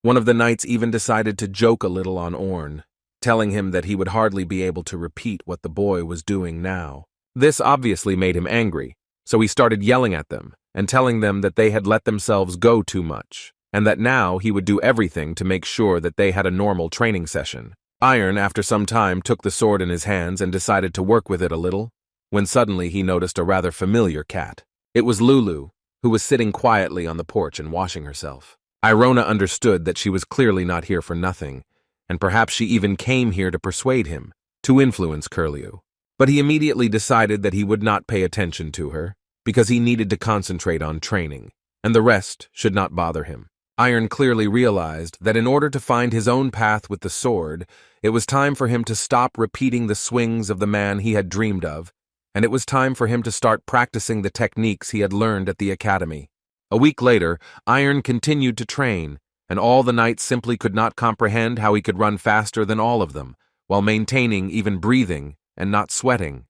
One of the knights even decided to joke a little on Orn, telling him that he would hardly be able to repeat what the boy was doing now. This obviously made him angry, so he started yelling at them and telling them that they had let themselves go too much, and that now he would do everything to make sure that they had a normal training session. Iron, after some time, took the sword in his hands and decided to work with it a little, when suddenly he noticed a rather familiar cat. It was Lulu, who was sitting quietly on the porch and washing herself. Irona understood that she was clearly not here for nothing, and perhaps she even came here to persuade him, to influence Curlew. But he immediately decided that he would not pay attention to her, because he needed to concentrate on training, and the rest should not bother him. Iron clearly realized that in order to find his own path with the sword, it was time for him to stop repeating the swings of the man he had dreamed of, and it was time for him to start practicing the techniques he had learned at the academy. A week later, Iron continued to train, and all the knights simply could not comprehend how he could run faster than all of them, while maintaining even breathing and not sweating.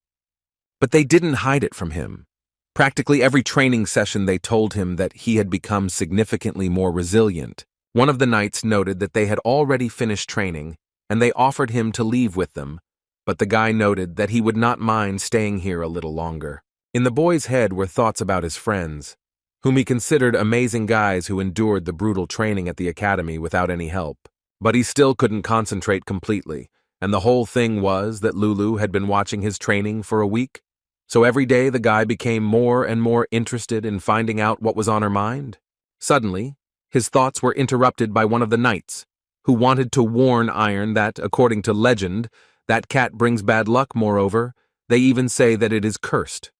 But they didn't hide it from him. Practically every training session they told him that he had become significantly more resilient. One of the knights noted that they had already finished training, and they offered him to leave with them, but the guy noted that he would not mind staying here a little longer. In the boy's head were thoughts about his friends, whom he considered amazing guys who endured the brutal training at the academy without any help. But he still couldn't concentrate completely, and the whole thing was that Lulu had been watching his training for a week. So every day the guy became more and more interested in finding out what was on her mind. Suddenly, his thoughts were interrupted by one of the knights, who wanted to warn Iron that, according to legend, that cat brings bad luck. Moreover, they even say that it is cursed.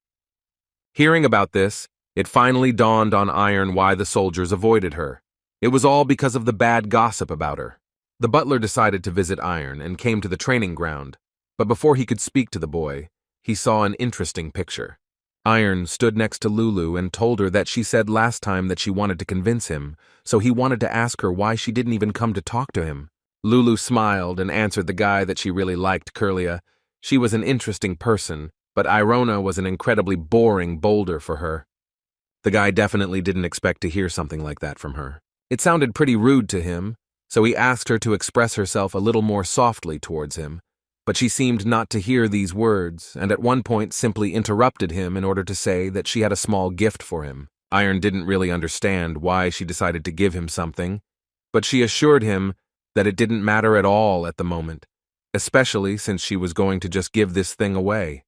Hearing about this, it finally dawned on Iron why the soldiers avoided her. It was all because of the bad gossip about her. The butler decided to visit Iron and came to the training ground, but before he could speak to the boy, he saw an interesting picture. Iron stood next to Lulu and told her that she said last time that she wanted to convince him, so he wanted to ask her why she didn't even come to talk to him. Lulu smiled and answered the guy that she really liked Curlew. She was an interesting person, but Irona was an incredibly boring boulder for her. The guy definitely didn't expect to hear something like that from her. It sounded pretty rude to him, so he asked her to express herself a little more softly towards him, but she seemed not to hear these words, and at one point simply interrupted him in order to say that she had a small gift for him. Iron didn't really understand why she decided to give him something, but she assured him that it didn't matter at all at the moment, especially since she was going to just give this thing away.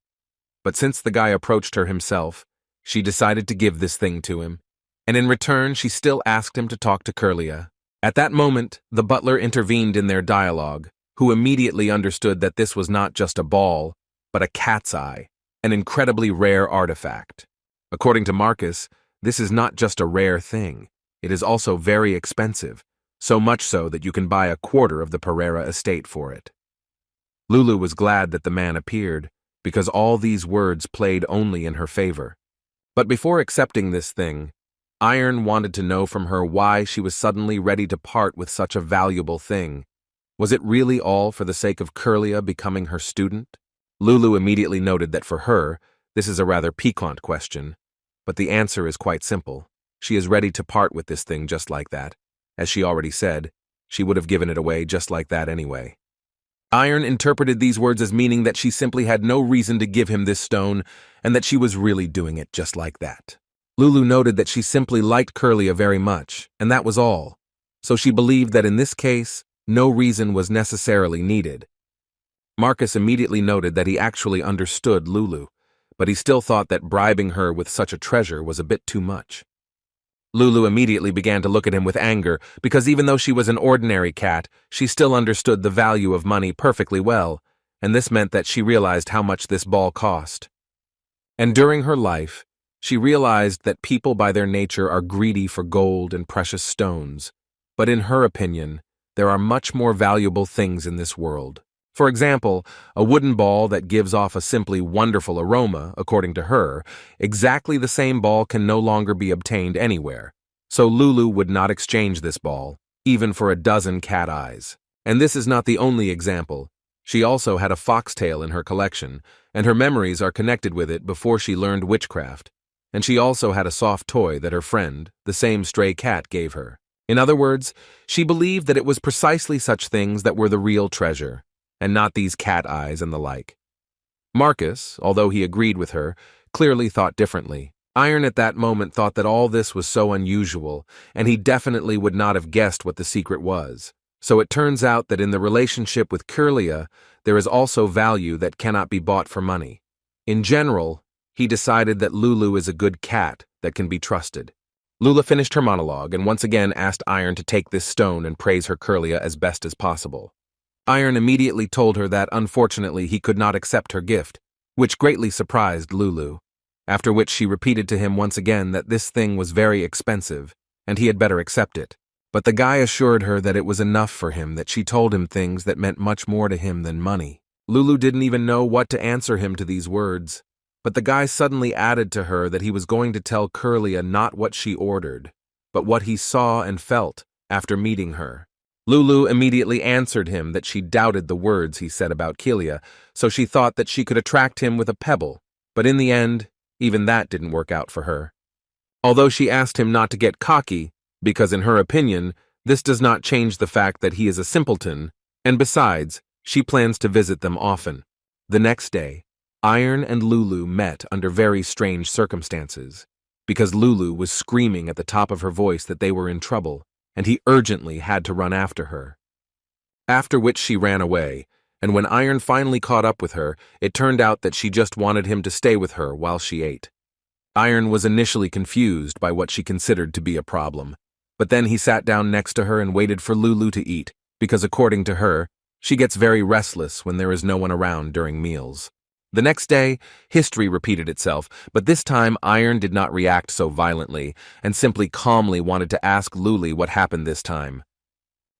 But since the guy approached her himself, she decided to give this thing to him, and in return she still asked him to talk to Curlew. At that moment, the butler intervened in their dialogue, who immediately understood that this was not just a ball, but a cat's eye, an incredibly rare artifact. According to Marcus, this is not just a rare thing, it is also very expensive, so much so that you can buy a quarter of the Pereira estate for it. Lulu was glad that the man appeared, because all these words played only in her favor. But before accepting this thing, Iron wanted to know from her why she was suddenly ready to part with such a valuable thing. Was it really all for the sake of Curlew becoming her student? Lulu immediately noted that for her, this is a rather piquant question, but the answer is quite simple. She is ready to part with this thing just like that. As she already said, she would have given it away just like that anyway. Iron interpreted these words as meaning that she simply had no reason to give him this stone, and that she was really doing it just like that. Lulu noted that she simply liked Curlew very much, and that was all. So she believed that in this case, no reason was necessarily needed. Marcus immediately noted that he actually understood Lulu, but he still thought that bribing her with such a treasure was a bit too much. Lulu immediately began to look at him with anger, because even though she was an ordinary cat, she still understood the value of money perfectly well, and this meant that she realized how much this ball cost. And during her life, she realized that people by their nature are greedy for gold and precious stones, but in her opinion, there are much more valuable things in this world. For example, a wooden ball that gives off a simply wonderful aroma, according to her, exactly the same ball can no longer be obtained anywhere. So Lulu would not exchange this ball, even for a dozen cat eyes. And this is not the only example. She also had a foxtail in her collection, and her memories are connected with it before she learned witchcraft. And she also had a soft toy that her friend, the same stray cat, gave her. In other words, she believed that it was precisely such things that were the real treasure, and not these cat eyes and the like. Marcus, although he agreed with her, clearly thought differently. Iron at that moment thought that all this was so unusual, and he definitely would not have guessed what the secret was. So it turns out that in the relationship with Curlia, there is also value that cannot be bought for money. In general, he decided that Lulu is a good cat that can be trusted. Lula finished her monologue and once again asked Iron to take this stone and praise her Curlia as best as possible. Iron immediately told her that, unfortunately, he could not accept her gift, which greatly surprised Lulu, after which she repeated to him once again that this thing was very expensive, and he had better accept it. But the guy assured her that it was enough for him that she told him things that meant much more to him than money. Lulu didn't even know what to answer him to these words, but the guy suddenly added to her that he was going to tell Curlia not what she ordered, but what he saw and felt after meeting her. Lulu immediately answered him that she doubted the words he said about Kelia, so she thought that she could attract him with a pebble, but in the end, even that didn't work out for her. Although she asked him not to get cocky, because in her opinion, this does not change the fact that he is a simpleton, and besides, she plans to visit them often. The next day, Iron and Lulu met under very strange circumstances, because Lulu was screaming at the top of her voice that they were in trouble, and he urgently had to run after her. After which she ran away, and when Iron finally caught up with her, it turned out that she just wanted him to stay with her while she ate. Iron was initially confused by what she considered to be a problem, but then he sat down next to her and waited for Lulu to eat, because according to her, she gets very restless when there is no one around during meals. The next day, history repeated itself, but this time Iron did not react so violently, and simply calmly wanted to ask Lulu what happened this time.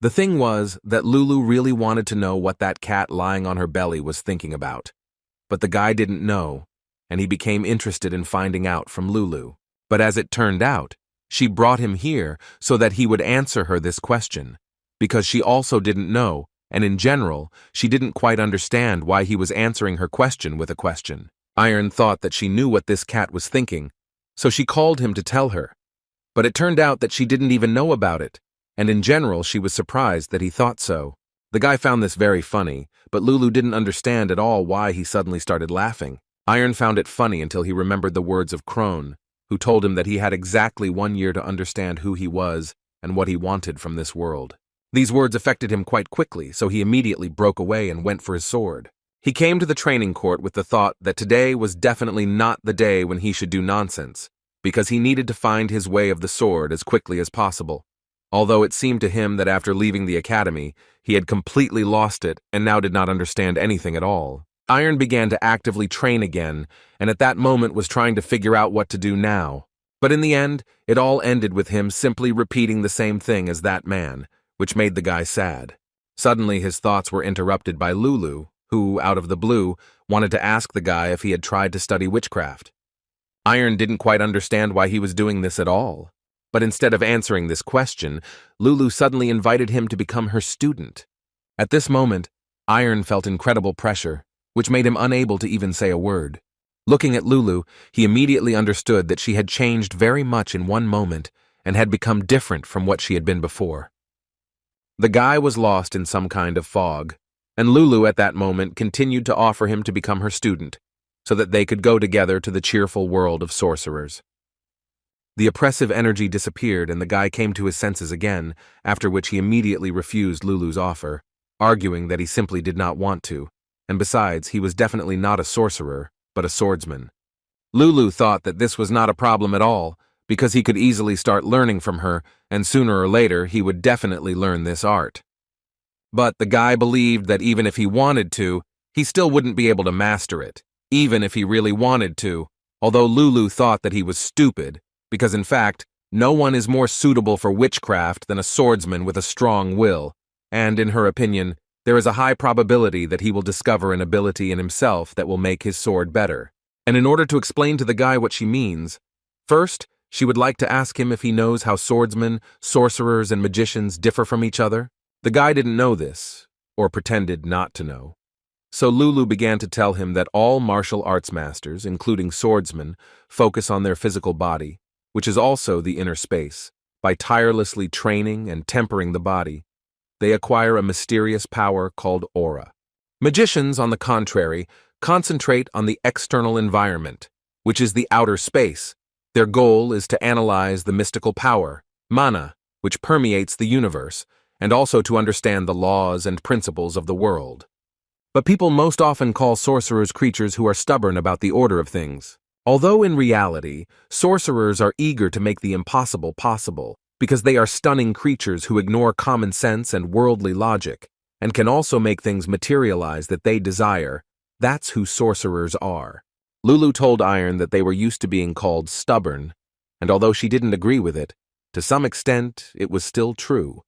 The thing was that Lulu really wanted to know what that cat lying on her belly was thinking about. But the guy didn't know, and he became interested in finding out from Lulu. But as it turned out, she brought him here so that he would answer her this question, because she also didn't know, and in general, she didn't quite understand why he was answering her question with a question. Iron thought that she knew what this cat was thinking, so she called him to tell her. But it turned out that she didn't even know about it, and in general, she was surprised that he thought so. The guy found this very funny, but Lulu didn't understand at all why he suddenly started laughing. Iron found it funny until he remembered the words of Crone, who told him that he had exactly 1 year to understand who he was and what he wanted from this world. These words affected him quite quickly, so he immediately broke away and went for his sword. He came to the training court with the thought that today was definitely not the day when he should do nonsense, because he needed to find his way of the sword as quickly as possible. Although it seemed to him that after leaving the academy, he had completely lost it and now did not understand anything at all. Iron began to actively train again, and at that moment was trying to figure out what to do now. But in the end, it all ended with him simply repeating the same thing as that man, which made the guy sad. Suddenly, his thoughts were interrupted by Lulu, who, out of the blue, wanted to ask the guy if he had tried to study witchcraft. Iron didn't quite understand why he was doing this at all. But instead of answering this question, Lulu suddenly invited him to become her student. At this moment, Iron felt incredible pressure, which made him unable to even say a word. Looking at Lulu, he immediately understood that she had changed very much in one moment and had become different from what she had been before. The guy was lost in some kind of fog, and Lulu at that moment continued to offer him to become her student, so that they could go together to the cheerful world of sorcerers. The oppressive energy disappeared and the guy came to his senses again, after which he immediately refused Lulu's offer, arguing that he simply did not want to, and besides, he was definitely not a sorcerer, but a swordsman. Lulu thought that this was not a problem at all, because he could easily start learning from her, and sooner or later he would definitely learn this art. But the guy believed that even if he wanted to, he still wouldn't be able to master it, even if he really wanted to, although Lulu thought that he was stupid, because in fact, no one is more suitable for witchcraft than a swordsman with a strong will, and in her opinion, there is a high probability that he will discover an ability in himself that will make his sword better. And in order to explain to the guy what she means, first, she would like to ask him if he knows how swordsmen, sorcerers, and magicians differ from each other. The guy didn't know this, or pretended not to know. So Lulu began to tell him that all martial arts masters, including swordsmen, focus on their physical body, which is also the inner space. By tirelessly training and tempering the body, they acquire a mysterious power called aura. Magicians, on the contrary, concentrate on the external environment, which is the outer space. Their goal is to analyze the mystical power, mana, which permeates the universe, and also to understand the laws and principles of the world. But people most often call sorcerers creatures who are stubborn about the order of things. Although in reality, sorcerers are eager to make the impossible possible, because they are stunning creatures who ignore common sense and worldly logic, and can also make things materialize that they desire. That's who sorcerers are. Lulu told Iron that they were used to being called stubborn, and although she didn't agree with it, to some extent it was still true.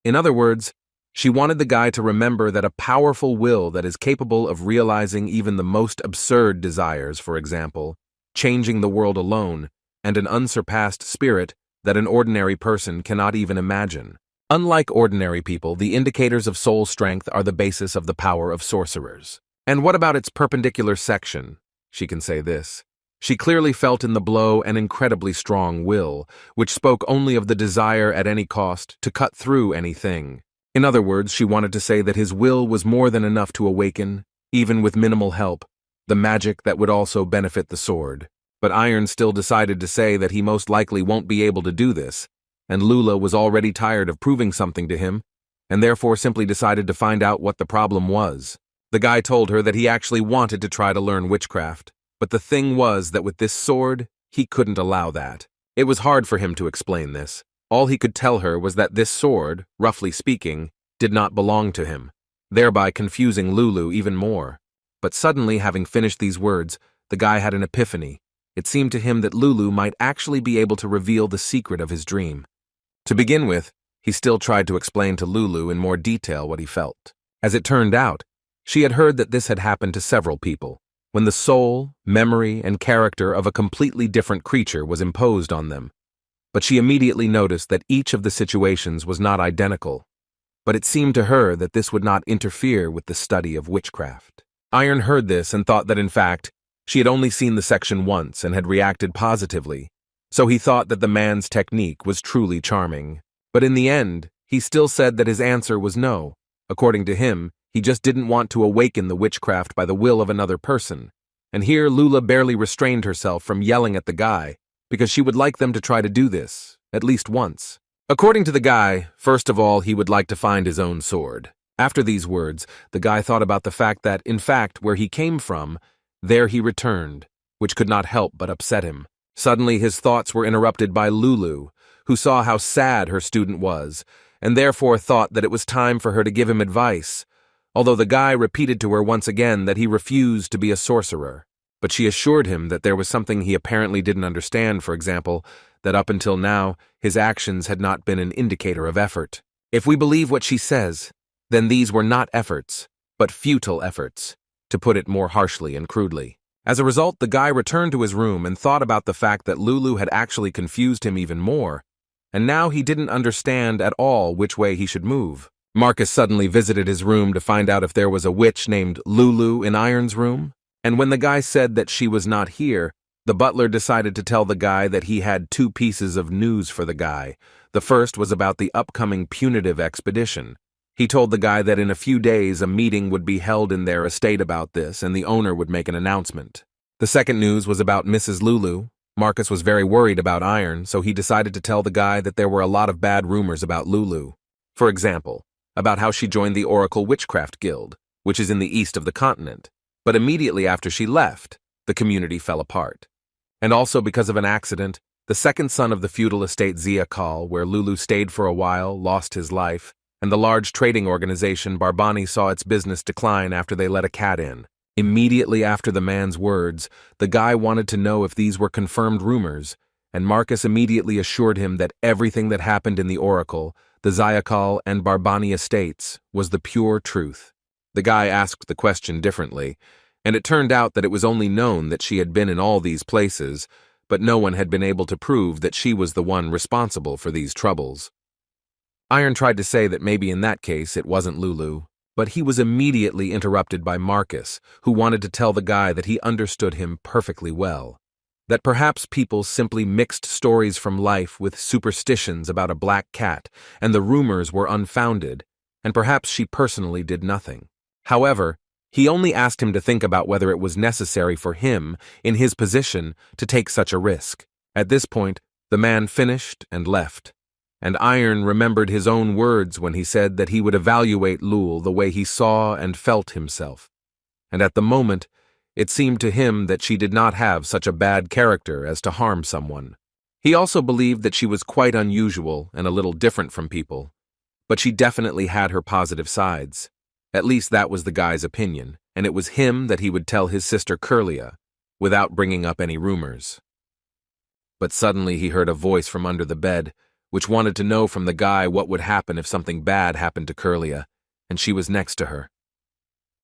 In other words, she wanted the guy to remember that a powerful will that is capable of realizing even the most absurd desires, for example, changing the world alone, and an unsurpassed spirit that an ordinary person cannot even imagine. Unlike ordinary people, the indicators of soul strength are the basis of the power of sorcerers. And what about its perpendicular section? She can say this. She clearly felt in the blow an incredibly strong will, which spoke only of the desire at any cost to cut through anything. In other words, she wanted to say that his will was more than enough to awaken, even with minimal help, the magic that would also benefit the sword. But Iron still decided to say that he most likely won't be able to do this, and Lula was already tired of proving something to him, and therefore simply decided to find out what the problem was. The guy told her that he actually wanted to try to learn witchcraft, but the thing was that with this sword, he couldn't allow that. It was hard for him to explain this. All he could tell her was that this sword, roughly speaking, did not belong to him, thereby confusing Lulu even more. But suddenly, having finished these words, the guy had an epiphany. It seemed to him that Lulu might actually be able to reveal the secret of his dream. To begin with, he still tried to explain to Lulu in more detail what he felt. As it turned out, she had heard that this had happened to several people, when the soul, memory, and character of a completely different creature was imposed on them. But she immediately noticed that each of the situations was not identical. But it seemed to her that this would not interfere with the study of witchcraft. Iron heard this and thought that in fact, she had only seen the section once and had reacted positively, so he thought that the man's technique was truly charming. But in the end, he still said that his answer was no. According to him, he just didn't want to awaken the witchcraft by the will of another person. And here Lula barely restrained herself from yelling at the guy, because she would like them to try to do this, at least once. According to the guy, first of all, he would like to find his own sword. After these words, the guy thought about the fact that, in fact, where he came from, there he returned, which could not help but upset him. Suddenly his thoughts were interrupted by Lulu, who saw how sad her student was, and therefore thought that it was time for her to give him advice, although the guy repeated to her once again that he refused to be a sorcerer. But she assured him that there was something he apparently didn't understand, for example, that up until now, his actions had not been an indicator of effort. If we believe what she says, then these were not efforts, but futile efforts, to put it more harshly and crudely. As a result, the guy returned to his room and thought about the fact that Lulu had actually confused him even more, and now he didn't understand at all which way he should move. Marcus suddenly visited his room to find out if there was a witch named Lulu in Iron's room, and when the guy said that she was not here, the butler decided to tell the guy that he had two pieces of news for the guy. The first was about the upcoming punitive expedition. He told the guy that in a few days a meeting would be held in their estate about this and the owner would make an announcement. The second news was about Mrs. Lulu. Marcus was very worried about Iron, so he decided to tell the guy that there were a lot of bad rumors about Lulu. For example, about how she joined the Oracle Witchcraft Guild, which is in the east of the continent. But immediately after she left, the community fell apart. And also because of an accident, The second son of the feudal estate Turkal, where Lulu stayed for a while, lost his life, and the large trading organization Barbani saw its business decline after they let a cat in. Immediately after the man's words, the guy wanted to know if these were confirmed rumors, and Marcus immediately assured him that everything that happened in the Oracle, the Turkal and Barbani estates, was the pure truth. The guy asked the question differently, and it turned out that it was only known that she had been in all these places, but no one had been able to prove that she was the one responsible for these troubles. Iron tried to say that maybe in that case it wasn't Lulu, but he was immediately interrupted by Marcus, who wanted to tell the guy that he understood him perfectly well. That perhaps people simply mixed stories from life with superstitions about a black cat, and the rumors were unfounded, and perhaps she personally did nothing. However, he only asked him to think about whether it was necessary for him, in his position, to take such a risk. At this point, the man finished and left, and Iron remembered his own words when he said that he would evaluate Lul the way he saw and felt himself. And at the moment, it seemed to him that she did not have such a bad character as to harm someone. He also believed that she was quite unusual and a little different from people, but she definitely had her positive sides. At least that was the guy's opinion, and it was him that he would tell his sister Curlia, without bringing up any rumors. But suddenly he heard a voice from under the bed, which wanted to know from the guy what would happen if something bad happened to Curlia, and she was next to her.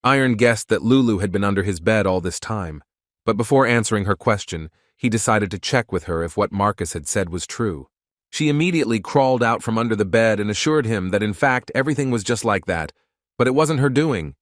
Iron guessed that Lulu had been under his bed all this time, but before answering her question, he decided to check with her if what Marcus had said was true. She immediately crawled out from under the bed and assured him that in fact everything was just like that, but it wasn't her doing.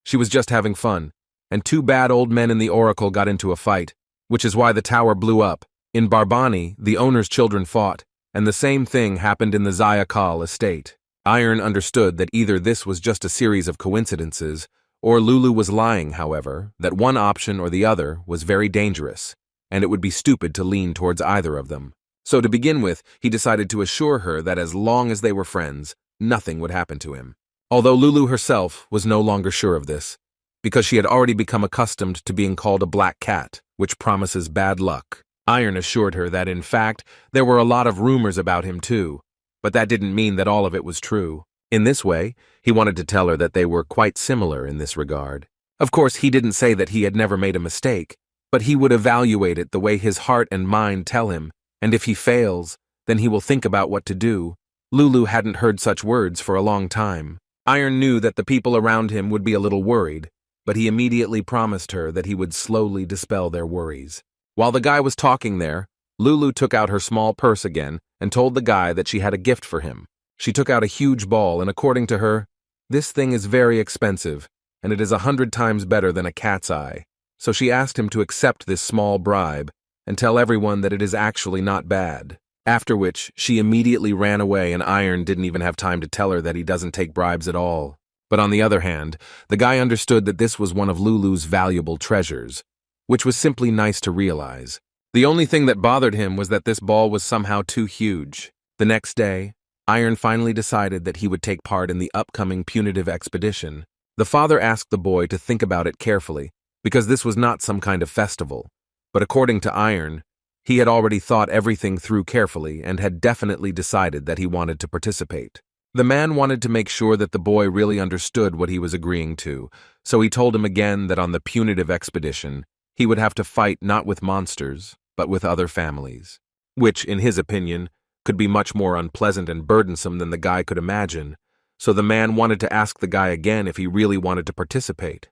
She was just having fun, and two bad old men in the Oracle got into a fight, which is why the tower blew up. In Barbani, the owner's children fought, and the same thing happened in the Turkal estate. Iron understood that either this was just a series of coincidences, or Lulu was lying, however, that one option or the other was very dangerous, and it would be stupid to lean towards either of them. So to begin with, he decided to assure her that as long as they were friends, nothing would happen to him. Although Lulu herself was no longer sure of this, because she had already become accustomed to being called a black cat, which promises bad luck. Iron assured her that, in fact, there were a lot of rumors about him too, but that didn't mean that all of it was true. In this way, he wanted to tell her that they were quite similar in this regard. Of course, he didn't say that he had never made a mistake, but he would evaluate it the way his heart and mind tell him, and if he fails, then he will think about what to do. Lulu hadn't heard such words for a long time. Iron knew that the people around him would be a little worried, but he immediately promised her that he would slowly dispel their worries. While the guy was talking there, Lulu took out her small purse again and told the guy that she had a gift for him. She took out a huge ball, and according to her, this thing is very expensive, and it is 100 times better than a cat's eye. So she asked him to accept this small bribe and tell everyone that it is actually not bad. After which, she immediately ran away, and Iron didn't even have time to tell her that he doesn't take bribes at all. But on the other hand, the guy understood that this was one of Lulu's valuable treasures, which was simply nice to realize. The only thing that bothered him was that this ball was somehow too huge. The next day, Iron finally decided that he would take part in the upcoming punitive expedition. The father asked the boy to think about it carefully, because this was not some kind of festival. But according to Iron, he had already thought everything through carefully and had definitely decided that he wanted to participate. The man wanted to make sure that the boy really understood what he was agreeing to, so he told him again that on the punitive expedition, he would have to fight not with monsters, but with other families, which, in his opinion, could be much more unpleasant and burdensome than the guy could imagine, so the man wanted to ask the guy again if he really wanted to participate.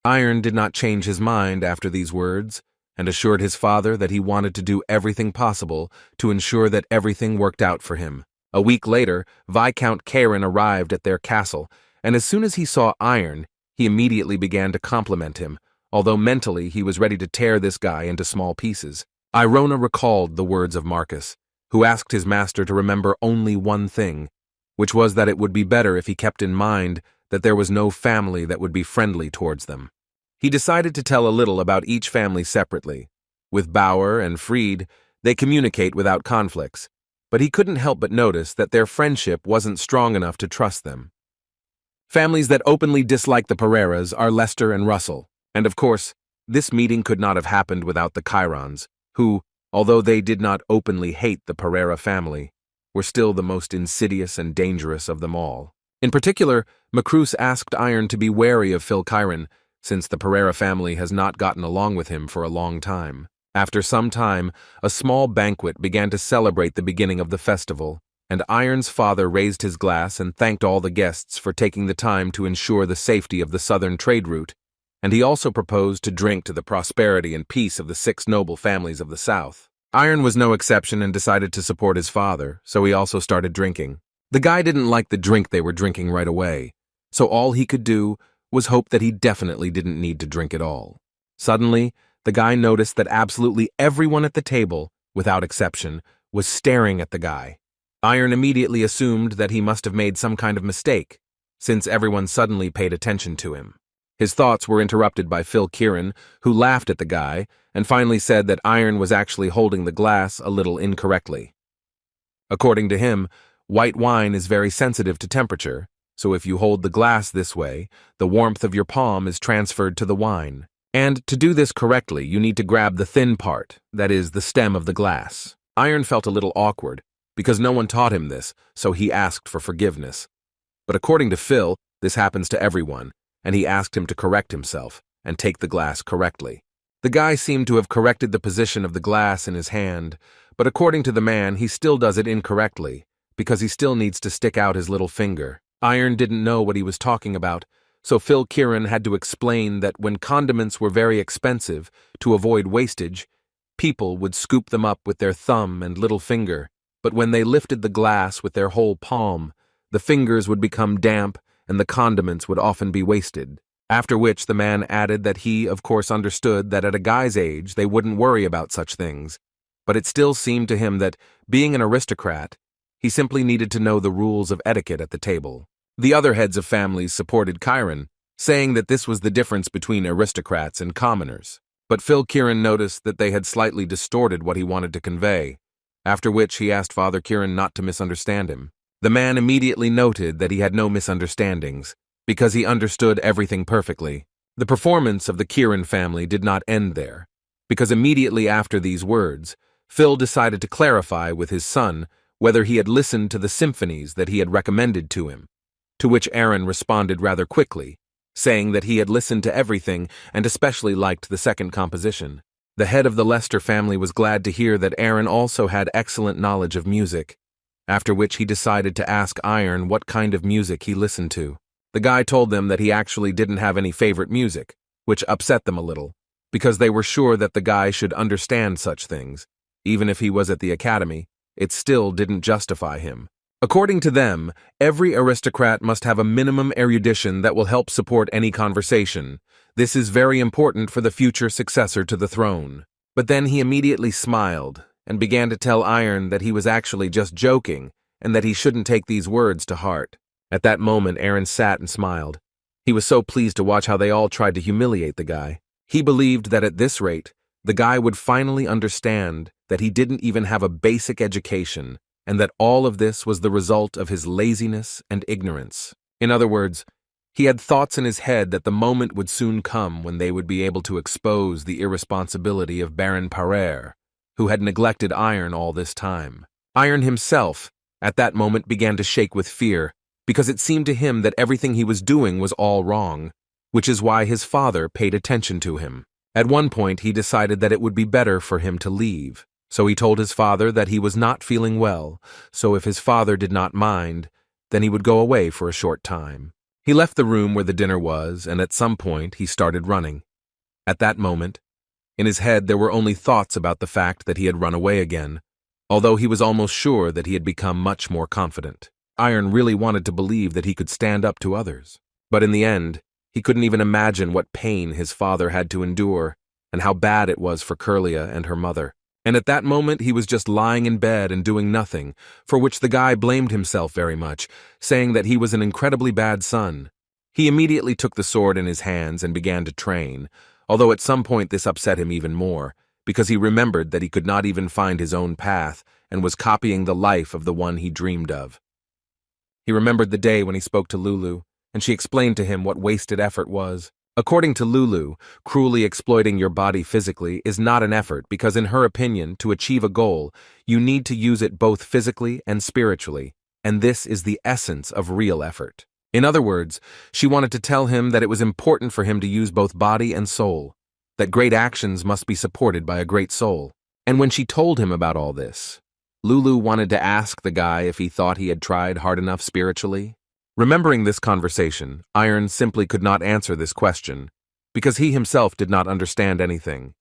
Iron did not change his mind after these words, and assured his father that he wanted to do everything possible to ensure that everything worked out for him. A week later, Viscount Karen arrived at their castle, and as soon as he saw Iron, he immediately began to compliment him, although mentally he was ready to tear this guy into small pieces. Irona recalled the words of Marcus, who asked his master to remember only one thing, which was that it would be better if he kept in mind that there was no family that would be friendly towards them. He decided to tell a little about each family separately. With Bauer and Fried, they communicate without conflicts, but he couldn't help but notice that their friendship wasn't strong enough to trust them. Families that openly dislike the Pereiras are Lester and Russell, and of course, this meeting could not have happened without the Chirons, who, although they did not openly hate the Pereira family, were still the most insidious and dangerous of them all. In particular, Macruz asked Iron to be wary of Phil Chiron, since the Pereira family has not gotten along with him for a long time. After some time, a small banquet began to celebrate the beginning of the festival, and Iron's father raised his glass and thanked all the guests for taking the time to ensure the safety of the southern trade route, and he also proposed to drink to the prosperity and peace of the 6 noble families of the South. Iron was no exception and decided to support his father, so he also started drinking. The guy didn't like the drink they were drinking right away, so all he could do was hope that he definitely didn't need to drink at all. Suddenly, the guy noticed that absolutely everyone at the table, without exception, was staring at the guy. Iron immediately assumed that he must have made some kind of mistake, since everyone suddenly paid attention to him. His thoughts were interrupted by Phil Chiron, who laughed at the guy and finally said that Iron was actually holding the glass a little incorrectly. According to him, white wine is very sensitive to temperature, so if you hold the glass this way, the warmth of your palm is transferred to the wine. And to do this correctly, you need to grab the thin part, that is, the stem of the glass. Iron felt a little awkward, because no one taught him this, so he asked for forgiveness. But according to Phil, this happens to everyone, and he asked him to correct himself and take the glass correctly. The guy seemed to have corrected the position of the glass in his hand, but according to the man, he still does it incorrectly, because he still needs to stick out his little finger. Iron didn't know what he was talking about, so Phil Chiron had to explain that when condiments were very expensive, to avoid wastage, people would scoop them up with their thumb and little finger, but when they lifted the glass with their whole palm, the fingers would become damp and the condiments would often be wasted. After which the man added that he, of course, understood that at a guy's age they wouldn't worry about such things, but it still seemed to him that, being an aristocrat, he simply needed to know the rules of etiquette at the table. The other heads of families supported Chiron, saying that this was the difference between aristocrats and commoners. But Phil Chiron noticed that they had slightly distorted what he wanted to convey, after which he asked Father Chiron not to misunderstand him. The man immediately noted that he had no misunderstandings, because he understood everything perfectly. The performance of the Chiron family did not end there, because immediately after these words, Phil decided to clarify with his son whether he had listened to the symphonies that he had recommended to him, to which Aaron responded rather quickly, saying that he had listened to everything and especially liked the second composition. The head of the Lester family was glad to hear that Aaron also had excellent knowledge of music, after which he decided to ask Iron what kind of music he listened to. The guy told them that he actually didn't have any favorite music, which upset them a little, because they were sure that the guy should understand such things. Even if he was at the academy, it still didn't justify him. According to them, every aristocrat must have a minimum erudition that will help support any conversation. This is very important for the future successor to the throne. But then he immediately smiled and began to tell Iron that he was actually just joking and that he shouldn't take these words to heart. At that moment, Aaron sat and smiled. He was so pleased to watch how they all tried to humiliate the guy. He believed that at this rate, the guy would finally understand that he didn't even have a basic education and that all of this was the result of his laziness and ignorance. In other words, he had thoughts in his head that the moment would soon come when they would be able to expose the irresponsibility of Baron Pereira, who had neglected Iron all this time. Iron himself, at that moment, began to shake with fear, because it seemed to him that everything he was doing was all wrong, which is why his father paid attention to him. At one point, he decided that it would be better for him to leave, so he told his father that he was not feeling well, so if his father did not mind, then he would go away for a short time. He left the room where the dinner was, and at some point, he started running. At that moment, in his head there were only thoughts about the fact that he had run away again, although he was almost sure that he had become much more confident. Iron really wanted to believe that he could stand up to others, but in the end, he couldn't even imagine what pain his father had to endure and how bad it was for Curlia and her mother. And at that moment, he was just lying in bed and doing nothing, for which the guy blamed himself very much, saying that he was an incredibly bad son. He immediately took the sword in his hands and began to train, although at some point this upset him even more, because he remembered that he could not even find his own path and was copying the life of the one he dreamed of. He remembered the day when he spoke to Lulu, and she explained to him what wasted effort was. According to Lulu, cruelly exploiting your body physically is not an effort because in her opinion, to achieve a goal, you need to use it both physically and spiritually, and this is the essence of real effort. In other words, she wanted to tell him that it was important for him to use both body and soul, that great actions must be supported by a great soul. And when she told him about all this, Lulu wanted to ask the guy if he thought he had tried hard enough spiritually. Remembering this conversation, Iron simply could not answer this question, because he himself did not understand anything.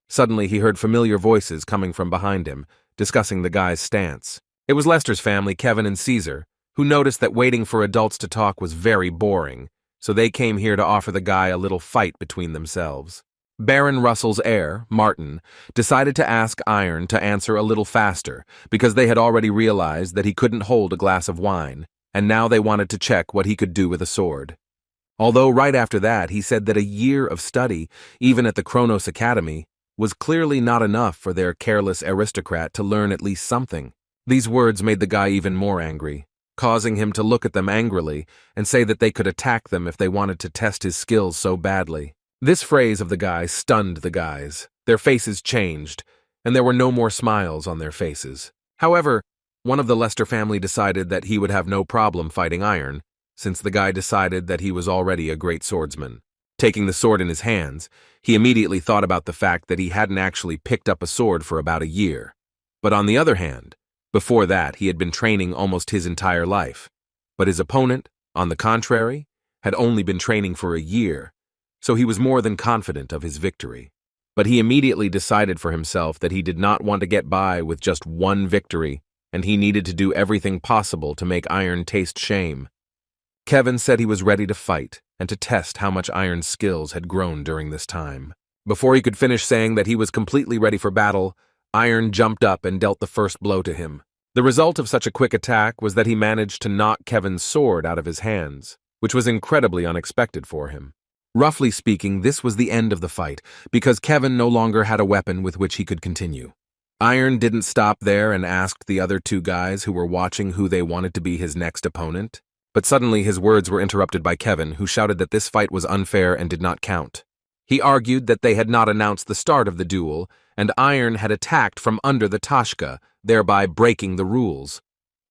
Suddenly he heard familiar voices coming from behind him, discussing the guy's stance. It was Lester's family, Kevin and Caesar, who noticed that waiting for adults to talk was very boring, so they came here to offer the guy a little fight between themselves. Baron Russell's heir, Martin, decided to ask Iron to answer a little faster, because they had already realized that he couldn't hold a glass of wine, and now they wanted to check what he could do with a sword. Although right after that he said that a year of study, even at the Kronos Academy, was clearly not enough for their careless aristocrat to learn at least something. These words made the guy even more angry, causing him to look at them angrily and say that they could attack them if they wanted to test his skills so badly. This phrase of the guy stunned the guys. Their faces changed, and there were no more smiles on their faces. However, one of the Lester family decided that he would have no problem fighting Iron, since the guy decided that he was already a great swordsman. Taking the sword in his hands, he immediately thought about the fact that he hadn't actually picked up a sword for about a year. But on the other hand, before that he had been training almost his entire life. But his opponent, on the contrary, had only been training for a year, so he was more than confident of his victory. But he immediately decided for himself that he did not want to get by with just one victory, and he needed to do everything possible to make Iron taste shame. Kevin said he was ready to fight and to test how much Iron's skills had grown during this time. Before he could finish saying that he was completely ready for battle, Iron jumped up and dealt the first blow to him. The result of such a quick attack was that he managed to knock Kevin's sword out of his hands, which was incredibly unexpected for him. Roughly speaking, this was the end of the fight, because Kevin no longer had a weapon with which he could continue. Iron didn't stop there and asked the other two guys who were watching who they wanted to be his next opponent. But suddenly his words were interrupted by Kevin, who shouted that this fight was unfair and did not count. He argued that they had not announced the start of the duel, and Iron had attacked from under the Tashka, thereby breaking the rules.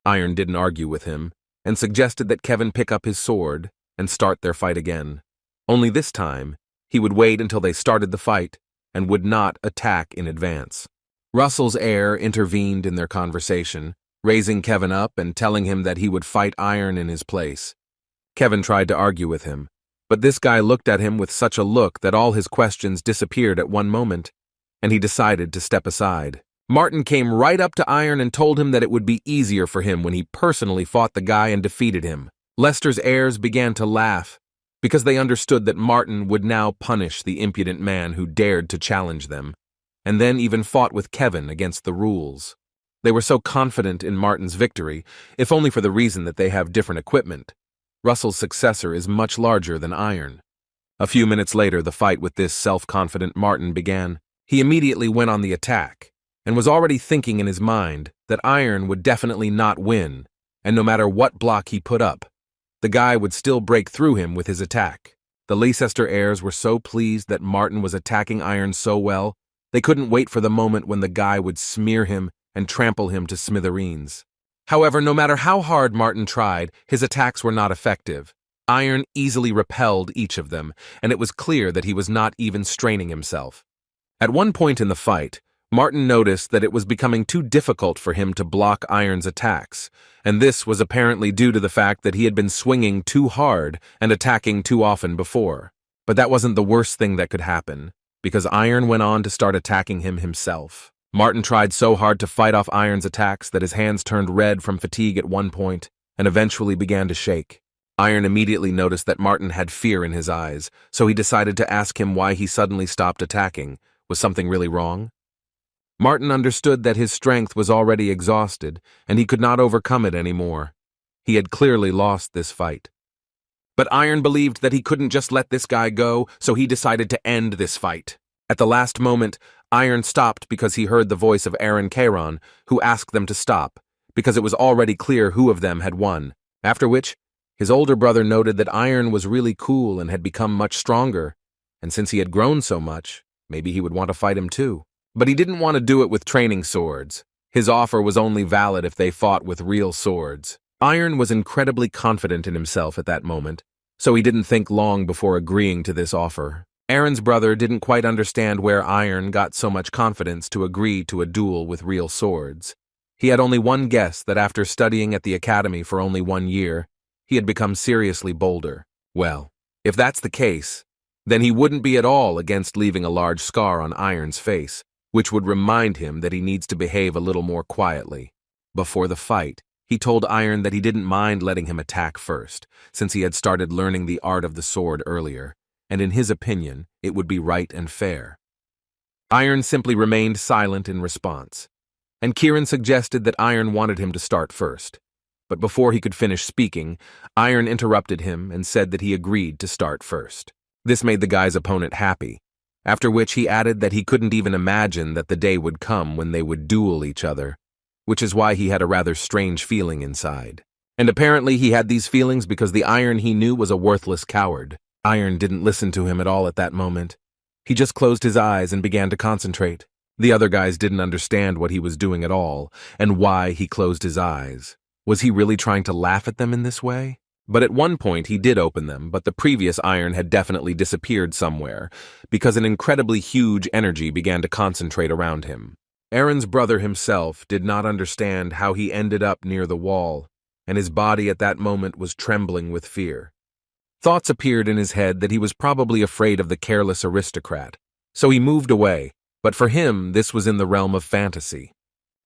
Iron didn't argue with him, and suggested that Kevin pick up his sword and start their fight again. Only this time, he would wait until they started the fight and would not attack in advance. Russell's heir intervened in their conversation, raising Kevin up and telling him that he would fight Iron in his place. Kevin tried to argue with him, but this guy looked at him with such a look that all his questions disappeared at one moment, and he decided to step aside. Martin came right up to Iron and told him that it would be easier for him when he personally fought the guy and defeated him. Lester's heirs began to laugh, because they understood that Martin would now punish the impudent man who dared to challenge them, and then even fought with Kevin against the rules. They were so confident in Martin's victory, if only for the reason that they have different equipment. Russell's successor is much larger than Iron. A few minutes later, the fight with this self-confident Martin began. He immediately went on the attack, and was already thinking in his mind that Iron would definitely not win, and no matter what block he put up, the guy would still break through him with his attack. The Leicester heirs were so pleased that Martin was attacking Iron so well, they couldn't wait for the moment when the guy would smear him and trample him to smithereens. However, no matter how hard Martin tried, his attacks were not effective. Iron easily repelled each of them, and it was clear that he was not even straining himself. At one point in the fight, Martin noticed that it was becoming too difficult for him to block Iron's attacks, and this was apparently due to the fact that he had been swinging too hard and attacking too often before. But that wasn't the worst thing that could happen, because Iron went on to start attacking him himself. Martin tried so hard to fight off Iron's attacks that his hands turned red from fatigue at one point and eventually began to shake. Iron immediately noticed that Martin had fear in his eyes, so he decided to ask him why he suddenly stopped attacking. Was something really wrong? Martin understood that his strength was already exhausted, and he could not overcome it anymore. He had clearly lost this fight. But Iron believed that he couldn't just let this guy go, so he decided to end this fight. At the last moment, Iron stopped because he heard the voice of Aaron Caron, who asked them to stop, because it was already clear who of them had won, after which His older brother noted that Iron was really cool and had become much stronger, and since he had grown so much, maybe he would want to fight him too. But he didn't want to do it with training swords. His offer was only valid if they fought with real swords. Iron was incredibly confident in himself at that moment, so he didn't think long before agreeing to this offer. Aaron's brother didn't quite understand where Iron got so much confidence to agree to a duel with real swords. He had only one guess that after studying at the academy for only 1 year, he had become seriously bolder. Well, if that's the case, then he wouldn't be at all against leaving a large scar on Iron's face, which would remind him that he needs to behave a little more quietly. Before the fight, he told Iron that he didn't mind letting him attack first, since he had started learning the art of the sword earlier, and in his opinion, it would be right and fair. Iron simply remained silent in response, and Kieran suggested that Iron wanted him to start first. But before he could finish speaking, Iron interrupted him and said that he agreed to start first. This made the guy's opponent happy, after which he added that he couldn't even imagine that the day would come when they would duel each other, which is why he had a rather strange feeling inside. And apparently he had these feelings because the Iron he knew was a worthless coward. Iron didn't listen to him at all at that moment. He just closed his eyes and began to concentrate. The other guys didn't understand what he was doing at all, and why he closed his eyes. Was he really trying to laugh at them in this way? But at one point he did open them, but the previous Iron had definitely disappeared somewhere, because an incredibly huge energy began to concentrate around him. Aaron's brother himself did not understand how he ended up near the wall, and his body at that moment was trembling with fear. Thoughts appeared in his head that he was probably afraid of the careless aristocrat, so he moved away, but for him this was in the realm of fantasy.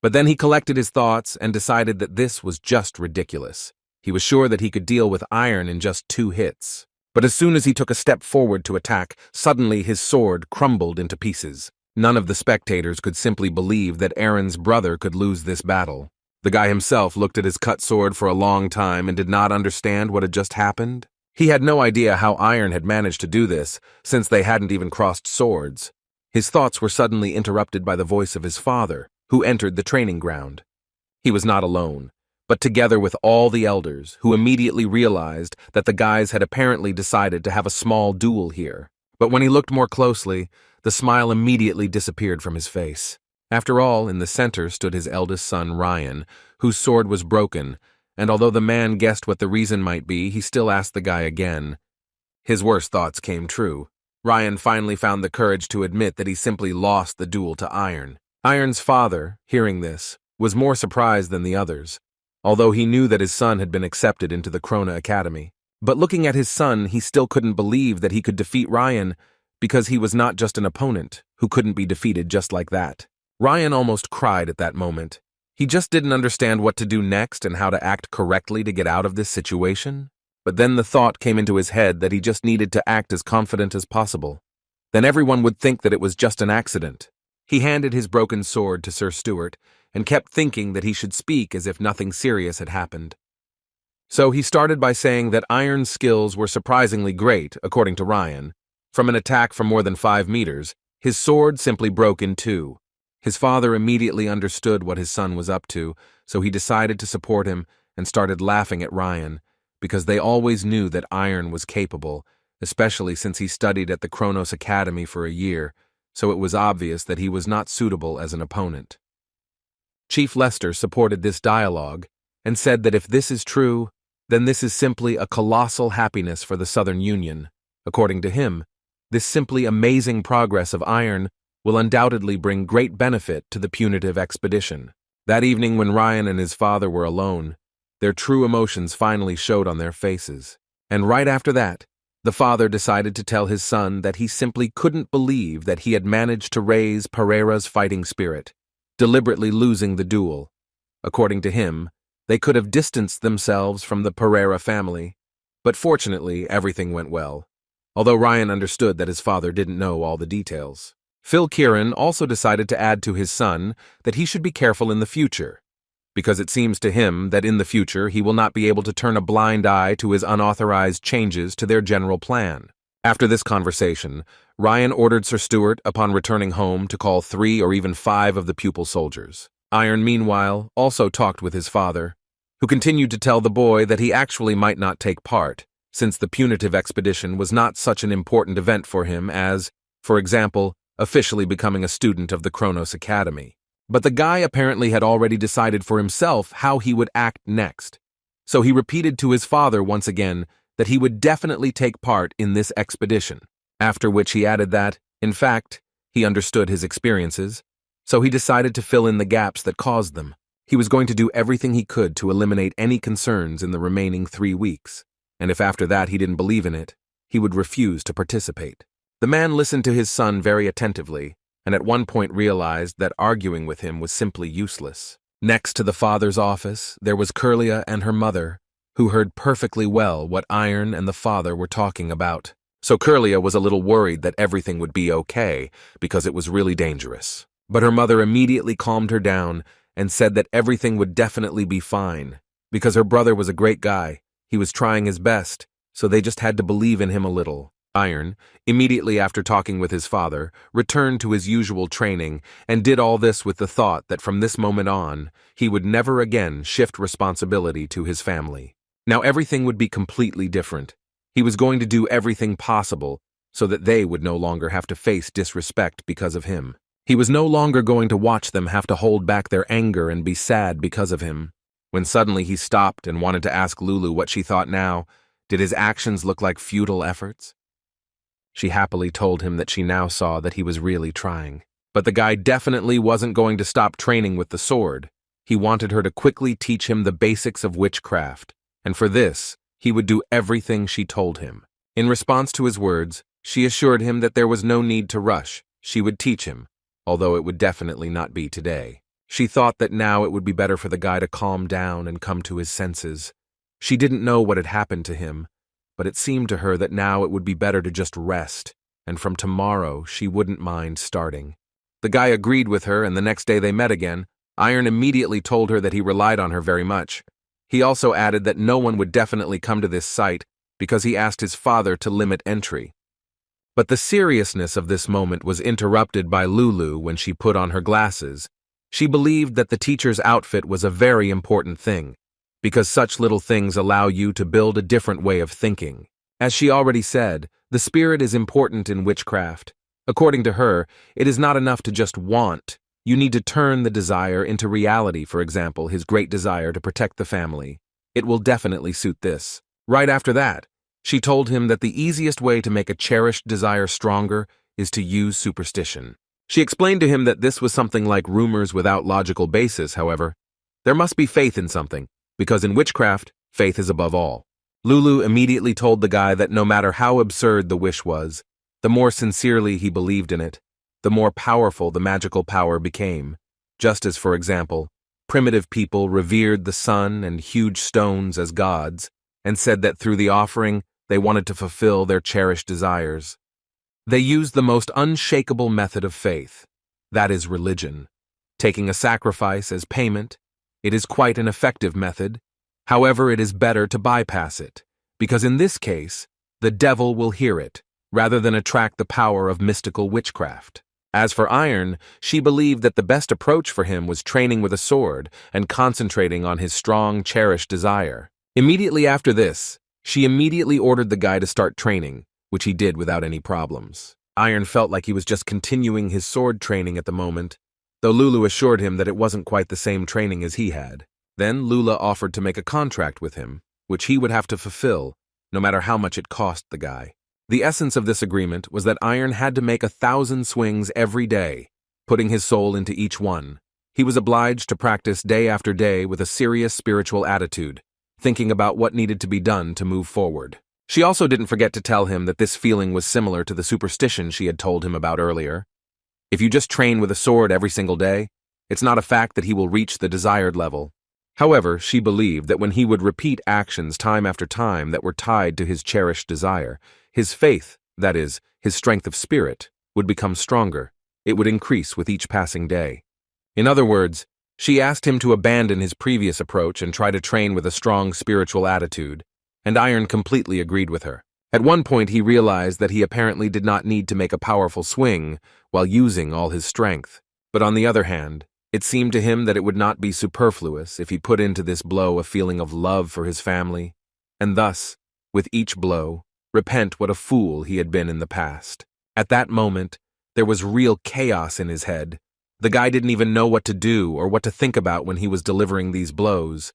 But then he collected his thoughts and decided that this was just ridiculous. He was sure that he could deal with Iron in just 2 hits. But as soon as he took a step forward to attack, suddenly his sword crumbled into pieces. None of the spectators could simply believe that Aaron's brother could lose this battle. The guy himself looked at his cut sword for a long time and did not understand what had just happened. He had no idea how Iron had managed to do this, since they hadn't even crossed swords. His thoughts were suddenly interrupted by the voice of his father, who entered the training ground. He was not alone, but together with all the elders, who immediately realized that the guys had apparently decided to have a small duel here. But when he looked more closely, the smile immediately disappeared from his face. After all, in the center stood his eldest son, Ryan, whose sword was broken, and although the man guessed what the reason might be, he still asked the guy again. His worst thoughts came true. Ryan finally found the courage to admit that he simply lost the duel to Iron. Iron's father, hearing this, was more surprised than the others, although he knew that his son had been accepted into the Krona Academy. But looking at his son, he still couldn't believe that he could defeat Ryan, because he was not just an opponent who couldn't be defeated just like that. Ryan almost cried at that moment. He just didn't understand what to do next and how to act correctly to get out of this situation. But then the thought came into his head that he just needed to act as confident as possible. Then everyone would think that it was just an accident. He handed his broken sword to Sir Stuart and kept thinking that he should speak as if nothing serious had happened. So he started by saying that Iron's skills were surprisingly great, according to Ryan. From an attack from more than 5 meters, his sword simply broke in 2. His father immediately understood what his son was up to, so he decided to support him and started laughing at Ryan, because they always knew that Iron was capable, especially since he studied at the Kronos Academy for a year, so it was obvious that he was not suitable as an opponent. Chief Lester supported this dialogue and said that if this is true, then this is simply a colossal happiness for the Southern Union. According to him, this simply amazing progress of Iron will undoubtedly bring great benefit to the punitive expedition. That evening when Ryan and his father were alone, their true emotions finally showed on their faces. And right after that, the father decided to tell his son that he simply couldn't believe that he had managed to raise Pereira's fighting spirit, deliberately losing the duel. According to him, they could have distanced themselves from the Pereira family, but fortunately everything went well, although Ryan understood that his father didn't know all the details. Phil Kieran also decided to add to his son that he should be careful in the future, because it seems to him that in the future he will not be able to turn a blind eye to his unauthorized changes to their general plan. After this conversation, Ryan ordered Sir Stuart, upon returning home, to call 3 or even 5 of the pupil soldiers. Iron, meanwhile, also talked with his father, who continued to tell the boy that he actually might not take part, since the punitive expedition was not such an important event for him as, for example, officially becoming a student of the Kronos Academy. But the guy apparently had already decided for himself how he would act next. So he repeated to his father once again that he would definitely take part in this expedition, after which he added that, in fact, he understood his experiences, so he decided to fill in the gaps that caused them. He was going to do everything he could to eliminate any concerns in the remaining 3 weeks, and if after that he didn't believe in it, he would refuse to participate. The man listened to his son very attentively, and at one point realized that arguing with him was simply useless. Next to the father's office, there was Curlia and her mother, who heard perfectly well what Iron and the father were talking about. So Curlia was a little worried that everything would be okay, because it was really dangerous. But her mother immediately calmed her down and said that everything would definitely be fine, because her brother was a great guy, he was trying his best, so they just had to believe in him a little. Iron, immediately after talking with his father, returned to his usual training and did all this with the thought that from this moment on, he would never again shift responsibility to his family. Now everything would be completely different. He was going to do everything possible so that they would no longer have to face disrespect because of him. He was no longer going to watch them have to hold back their anger and be sad because of him. When suddenly he stopped and wanted to ask Lulu what she thought now, did his actions look like futile efforts? She happily told him that she now saw that he was really trying. But the guy definitely wasn't going to stop training with the sword. He wanted her to quickly teach him the basics of witchcraft, and for this, he would do everything she told him. In response to his words, she assured him that there was no need to rush. She would teach him, although it would definitely not be today. She thought that now it would be better for the guy to calm down and come to his senses. She didn't know what had happened to him, but it seemed to her that now it would be better to just rest, and from tomorrow she wouldn't mind starting. The guy agreed with her, and the next day they met again. Iron immediately told her that he relied on her very much. He also added that no one would definitely come to this site because he asked his father to limit entry. But the seriousness of this moment was interrupted by Lulu when she put on her glasses. She believed that the teacher's outfit was a very important thing, because such little things allow you to build a different way of thinking. As she already said, the spirit is important in witchcraft. According to her, it is not enough to just want. You need to turn the desire into reality, for example, his great desire to protect the family. It will definitely suit this. Right after that, she told him that the easiest way to make a cherished desire stronger is to use superstition. She explained to him that this was something like rumors without logical basis, however. There must be faith in something, because in witchcraft, faith is above all. Lulu immediately told the guy that no matter how absurd the wish was, the more sincerely he believed in it, the more powerful the magical power became. Just as, for example, primitive people revered the sun and huge stones as gods, and said that through the offering, they wanted to fulfill their cherished desires. They used the most unshakable method of faith, that is religion, taking a sacrifice as payment. It is quite an effective method. However, it is better to bypass it, because in this case, the devil will hear it, rather than attract the power of mystical witchcraft. As for Iron, she believed that the best approach for him was training with a sword and concentrating on his strong, cherished desire. Immediately after this, she immediately ordered the guy to start training, which he did without any problems. Iron felt like he was just continuing his sword training at the moment, though Lulu assured him that it wasn't quite the same training as he had. Then Lula offered to make a contract with him, which he would have to fulfill, no matter how much it cost the guy. The essence of this agreement was that Iron had to make 1,000 swings every day, putting his soul into each one. He was obliged to practice day after day with a serious spiritual attitude, thinking about what needed to be done to move forward. She also didn't forget to tell him that this feeling was similar to the superstition she had told him about earlier. If you just train with a sword every single day, it's not a fact that he will reach the desired level. However, she believed that when he would repeat actions time after time that were tied to his cherished desire, his faith, that is, his strength of spirit, would become stronger. It would increase with each passing day. In other words, she asked him to abandon his previous approach and try to train with a strong spiritual attitude, and Iron completely agreed with her. At one point he realized that he apparently did not need to make a powerful swing while using all his strength. But on the other hand, It seemed to him that it would not be superfluous if he put into this blow a feeling of love for his family, and thus, with each blow, repent what a fool he had been in the past. At that moment, there was real chaos in his head. The guy didn't even know what to do or what to think about when he was delivering these blows.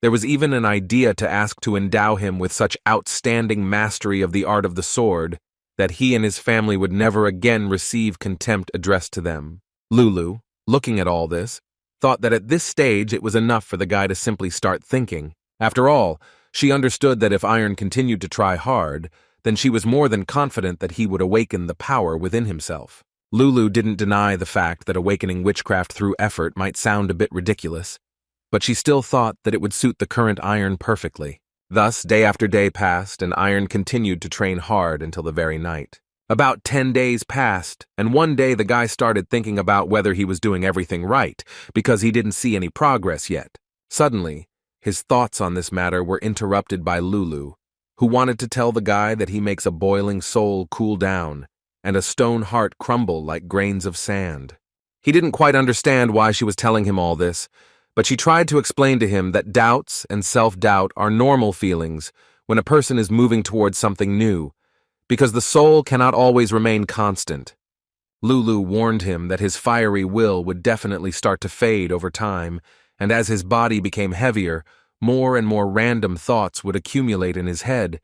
There was even an idea to ask to endow him with such outstanding mastery of the art of the sword that he and his family would never again receive contempt addressed to them. Lulu, looking at all this, thought that at this stage it was enough for the guy to simply start thinking. After all, she understood that if Iron continued to try hard, then she was more than confident that he would awaken the power within himself. Lulu didn't deny the fact that awakening witchcraft through effort might sound a bit ridiculous, but she still thought that it would suit the current Iron perfectly. Thus, day after day passed, and Iron continued to train hard until the very night. About 10 days passed, and one day the guy started thinking about whether he was doing everything right, because he didn't see any progress yet. Suddenly, his thoughts on this matter were interrupted by Lulu, who wanted to tell the guy that he makes a boiling soul cool down, and a stone heart crumble like grains of sand. He didn't quite understand why she was telling him all this, but she tried to explain to him that doubts and self-doubt are normal feelings when a person is moving towards something new, because the soul cannot always remain constant. Lulu warned him that his fiery will would definitely start to fade over time, and as his body became heavier, more and more random thoughts would accumulate in his head,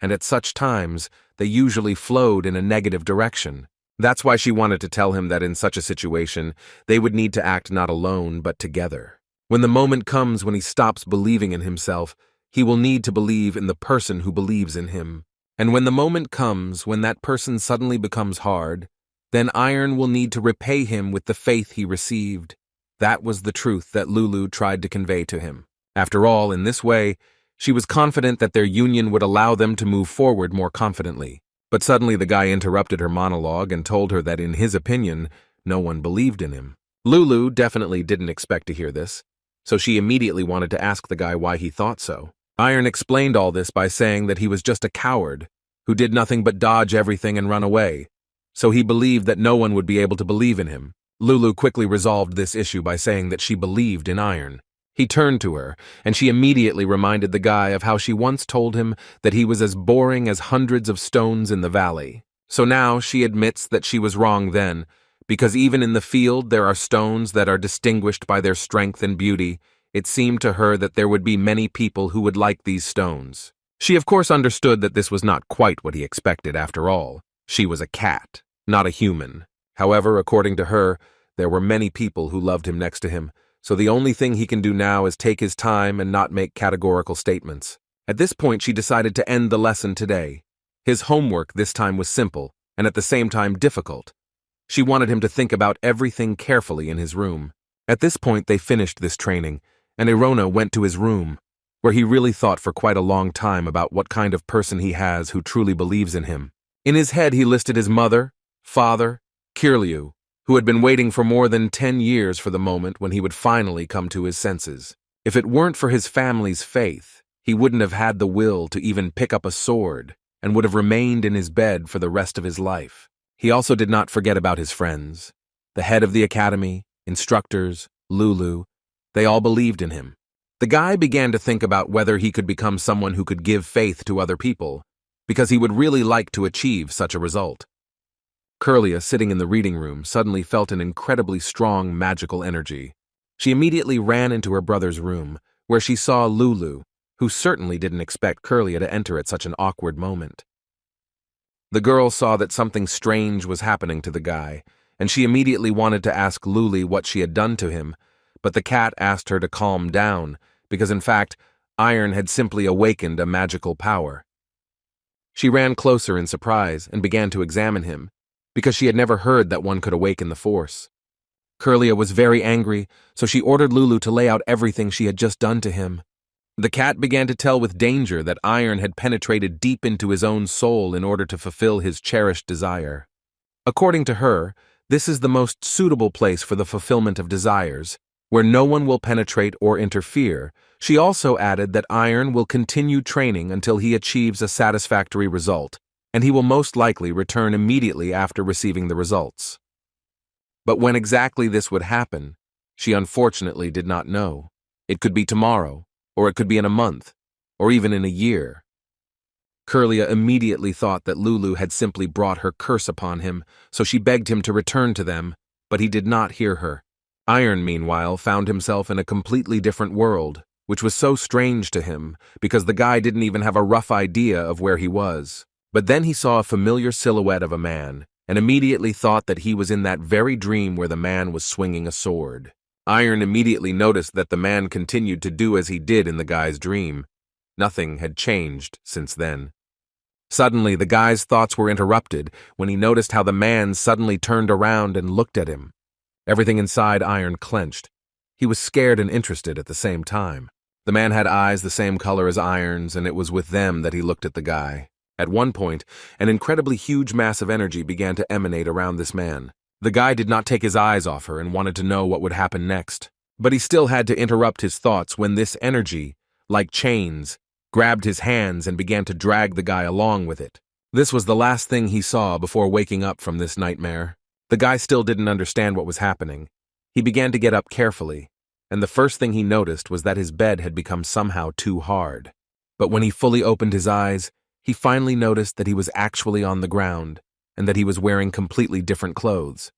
and at such times, they usually flowed in a negative direction. That's why she wanted to tell him that in such a situation, they would need to act not alone, but together. When the moment comes when he stops believing in himself, he will need to believe in the person who believes in him. And when the moment comes when that person suddenly becomes hard, then Iron will need to repay him with the faith he received. That was the truth that Lulu tried to convey to him. After all, in this way, she was confident that their union would allow them to move forward more confidently. But suddenly the guy interrupted her monologue and told her that in his opinion, no one believed in him. Lulu definitely didn't expect to hear this, so she immediately wanted to ask the guy why he thought so. Iron explained all this by saying that he was just a coward who did nothing but dodge everything and run away, so he believed that no one would be able to believe in him. Lulu quickly resolved this issue by saying that she believed in Iron. He turned to her, and she immediately reminded the guy of how she once told him that he was as boring as hundreds of stones in the valley. So now she admits that she was wrong then, because even in the field there are stones that are distinguished by their strength and beauty. It seemed to her that there would be many people who would like these stones. She of course understood that this was not quite what he expected after all. She was a cat, not a human. However, according to her, there were many people who loved him next to him, so the only thing he can do now is take his time and not make categorical statements. At this point, she decided to end the lesson today. His homework this time was simple, and at the same time difficult. She wanted him to think about everything carefully in his room. At this point, they finished this training, and Erona went to his room, where he really thought for quite a long time about what kind of person he has who truly believes in him. In his head, he listed his mother, father, Kirliu, who had been waiting for more than 10 years for the moment when he would finally come to his senses. If it weren't for his family's faith, he wouldn't have had the will to even pick up a sword and would have remained in his bed for the rest of his life. He also did not forget about his friends. The head of the academy, instructors, Lulu, they all believed in him. The guy began to think about whether he could become someone who could give faith to other people, because he would really like to achieve such a result. Curlia, sitting in the reading room, suddenly felt an incredibly strong magical energy. She immediately ran into her brother's room, where she saw Lulu, who certainly didn't expect Curlia to enter at such an awkward moment. The girl saw that something strange was happening to the guy, and she immediately wanted to ask Lulu what she had done to him, but the cat asked her to calm down, because in fact, Iron had simply awakened a magical power. She ran closer in surprise and began to examine him, because she had never heard that one could awaken the force. Curlia was very angry, so she ordered Lulu to lay out everything she had just done to him. The cat began to tell with danger that Iron had penetrated deep into his own soul in order to fulfill his cherished desire. According to her, this is the most suitable place for the fulfillment of desires, where no one will penetrate or interfere. She also added that Iron will continue training until he achieves a satisfactory result, and he will most likely return immediately after receiving the results. But when exactly this would happen, She unfortunately did not know. It could be tomorrow, or it could be in a month, or even in a year. Curlia immediately thought that Lulu had simply brought her curse upon him, so she begged him to return to them, but he did not hear her. Iron, meanwhile, found himself in a completely different world, which was so strange to him, because the guy didn't even have a rough idea of where he was. But then he saw a familiar silhouette of a man, and immediately thought that he was in that very dream where the man was swinging a sword. Iron immediately noticed that the man continued to do as he did in the guy's dream. Nothing had changed since then. Suddenly, the guy's thoughts were interrupted when he noticed how the man suddenly turned around and looked at him. Everything inside Iron clenched. He was scared and interested at the same time. The man had eyes the same color as Iron's, and it was with them that he looked at the guy. At one point, an incredibly huge mass of energy began to emanate around this man. The guy did not take his eyes off her and wanted to know what would happen next. But he still had to interrupt his thoughts when this energy, like chains, grabbed his hands and began to drag the guy along with it. This was the last thing he saw before waking up from this nightmare. The guy still didn't understand what was happening. He began to get up carefully, and the first thing he noticed was that his bed had become somehow too hard. But when he fully opened his eyes, he finally noticed that he was actually on the ground, and that he was wearing completely different clothes.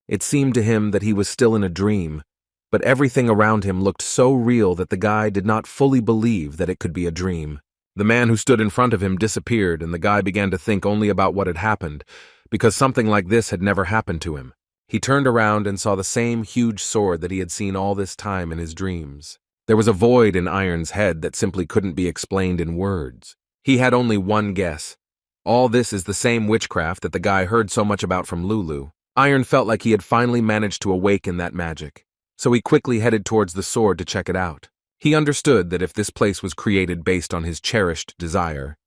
It seemed to him that he was still in a dream, but everything around him looked so real that the guy did not fully believe that it could be a dream. The man who stood in front of him disappeared, and the guy began to think only about what had happened, because something like this had never happened to him. He turned around and saw the same huge sword that he had seen all this time in his dreams. There was a void in Iron's head that simply couldn't be explained in words. He had only one guess. All this is the same witchcraft that the guy heard so much about from Lulu. Iron felt like he had finally managed to awaken that magic, so he quickly headed towards the sword to check it out. He understood that if this place was created based on his cherished desire,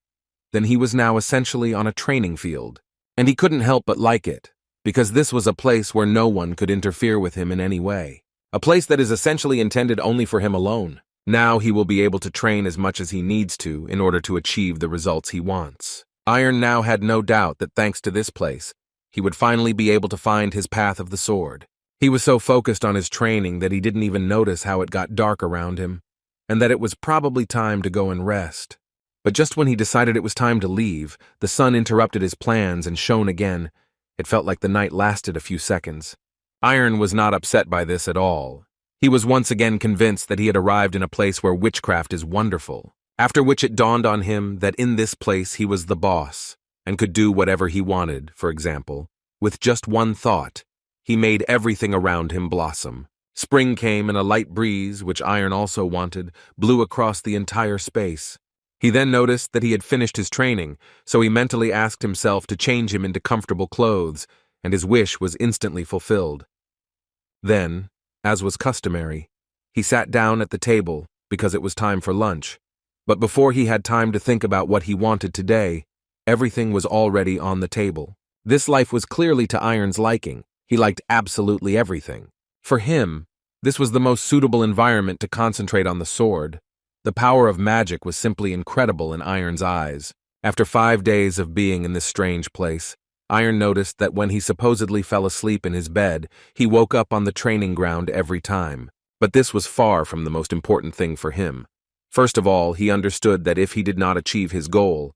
then he was now essentially on a training field, and he couldn't help but like it, because this was a place where no one could interfere with him in any way. A place that is essentially intended only for him alone. Now he will be able to train as much as he needs to in order to achieve the results he wants. Iron now had no doubt that thanks to this place, he would finally be able to find his path of the sword. He was so focused on his training that he didn't even notice how it got dark around him, and that it was probably time to go and rest. But just when he decided it was time to leave, the sun interrupted his plans and shone again. It felt like the night lasted a few seconds. Iron was not upset by this at all. He was once again convinced that he had arrived in a place where witchcraft is wonderful, after which it dawned on him that in this place he was the boss, and could do whatever he wanted. For example, with just one thought, he made everything around him blossom. Spring came and a light breeze, which Iron also wanted, blew across the entire space. He then noticed that he had finished his training, so he mentally asked himself to change him into comfortable clothes, and his wish was instantly fulfilled. Then, as was customary, he sat down at the table because it was time for lunch. But before he had time to think about what he wanted today, everything was already on the table. This life was clearly to Iron's liking. He liked absolutely everything. For him, this was the most suitable environment to concentrate on the sword. The power of magic was simply incredible in Iron's eyes. After 5 days of being in this strange place, Iron noticed that when he supposedly fell asleep in his bed, he woke up on the training ground every time. But this was far from the most important thing for him. First of all, he understood that if he did not achieve his goal,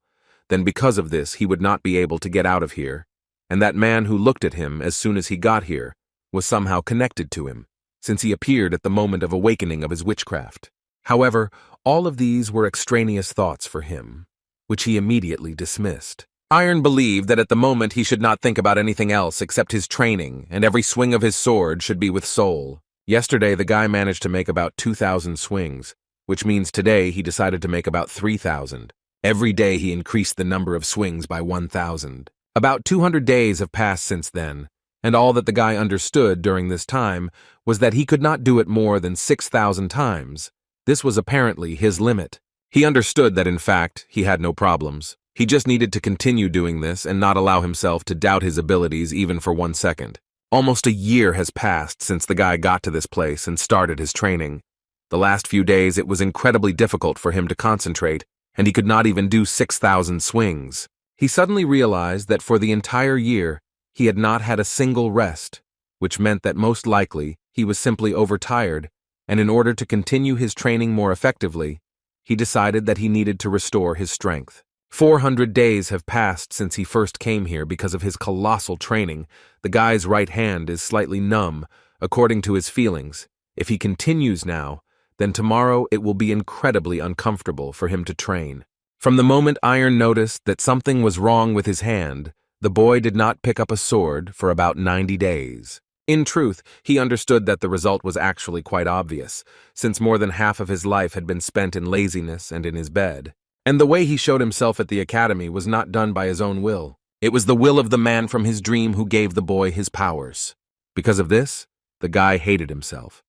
then because of this he would not be able to get out of here, and that man who looked at him as soon as he got here was somehow connected to him, since he appeared at the moment of awakening of his witchcraft. However, all of these were extraneous thoughts for him, which he immediately dismissed. Iron believed that at the moment he should not think about anything else except his training, and every swing of his sword should be with soul. Yesterday, the guy managed to make about 2,000 swings, which means today he decided to make about 3,000. Every day he increased the number of swings by 1,000. About 200 days have passed since then, and all that the guy understood during this time was that he could not do it more than 6,000 times. This was apparently his limit. He understood that in fact, he had no problems. He just needed to continue doing this and not allow himself to doubt his abilities even for 1 second. Almost a year has passed since the guy got to this place and started his training. The last few days it was incredibly difficult for him to concentrate, and he could not even do 6,000 swings. He suddenly realized that for the entire year, he had not had a single rest, which meant that most likely He was simply overtired, and in order to continue his training more effectively, he decided that he needed to restore his strength. 400 days have passed since he first came here because of his colossal training. The guy's right hand is slightly numb, according to his feelings. If he continues now, then tomorrow it will be incredibly uncomfortable for him to train. From the moment Iron noticed that something was wrong with his hand, the boy did not pick up a sword for about 90 days. In truth, he understood that the result was actually quite obvious, since more than half of his life had been spent in laziness and in his bed. And the way he showed himself at the academy was not done by his own will. It was the will of the man from his dream who gave the boy his powers. Because of this, the guy hated himself.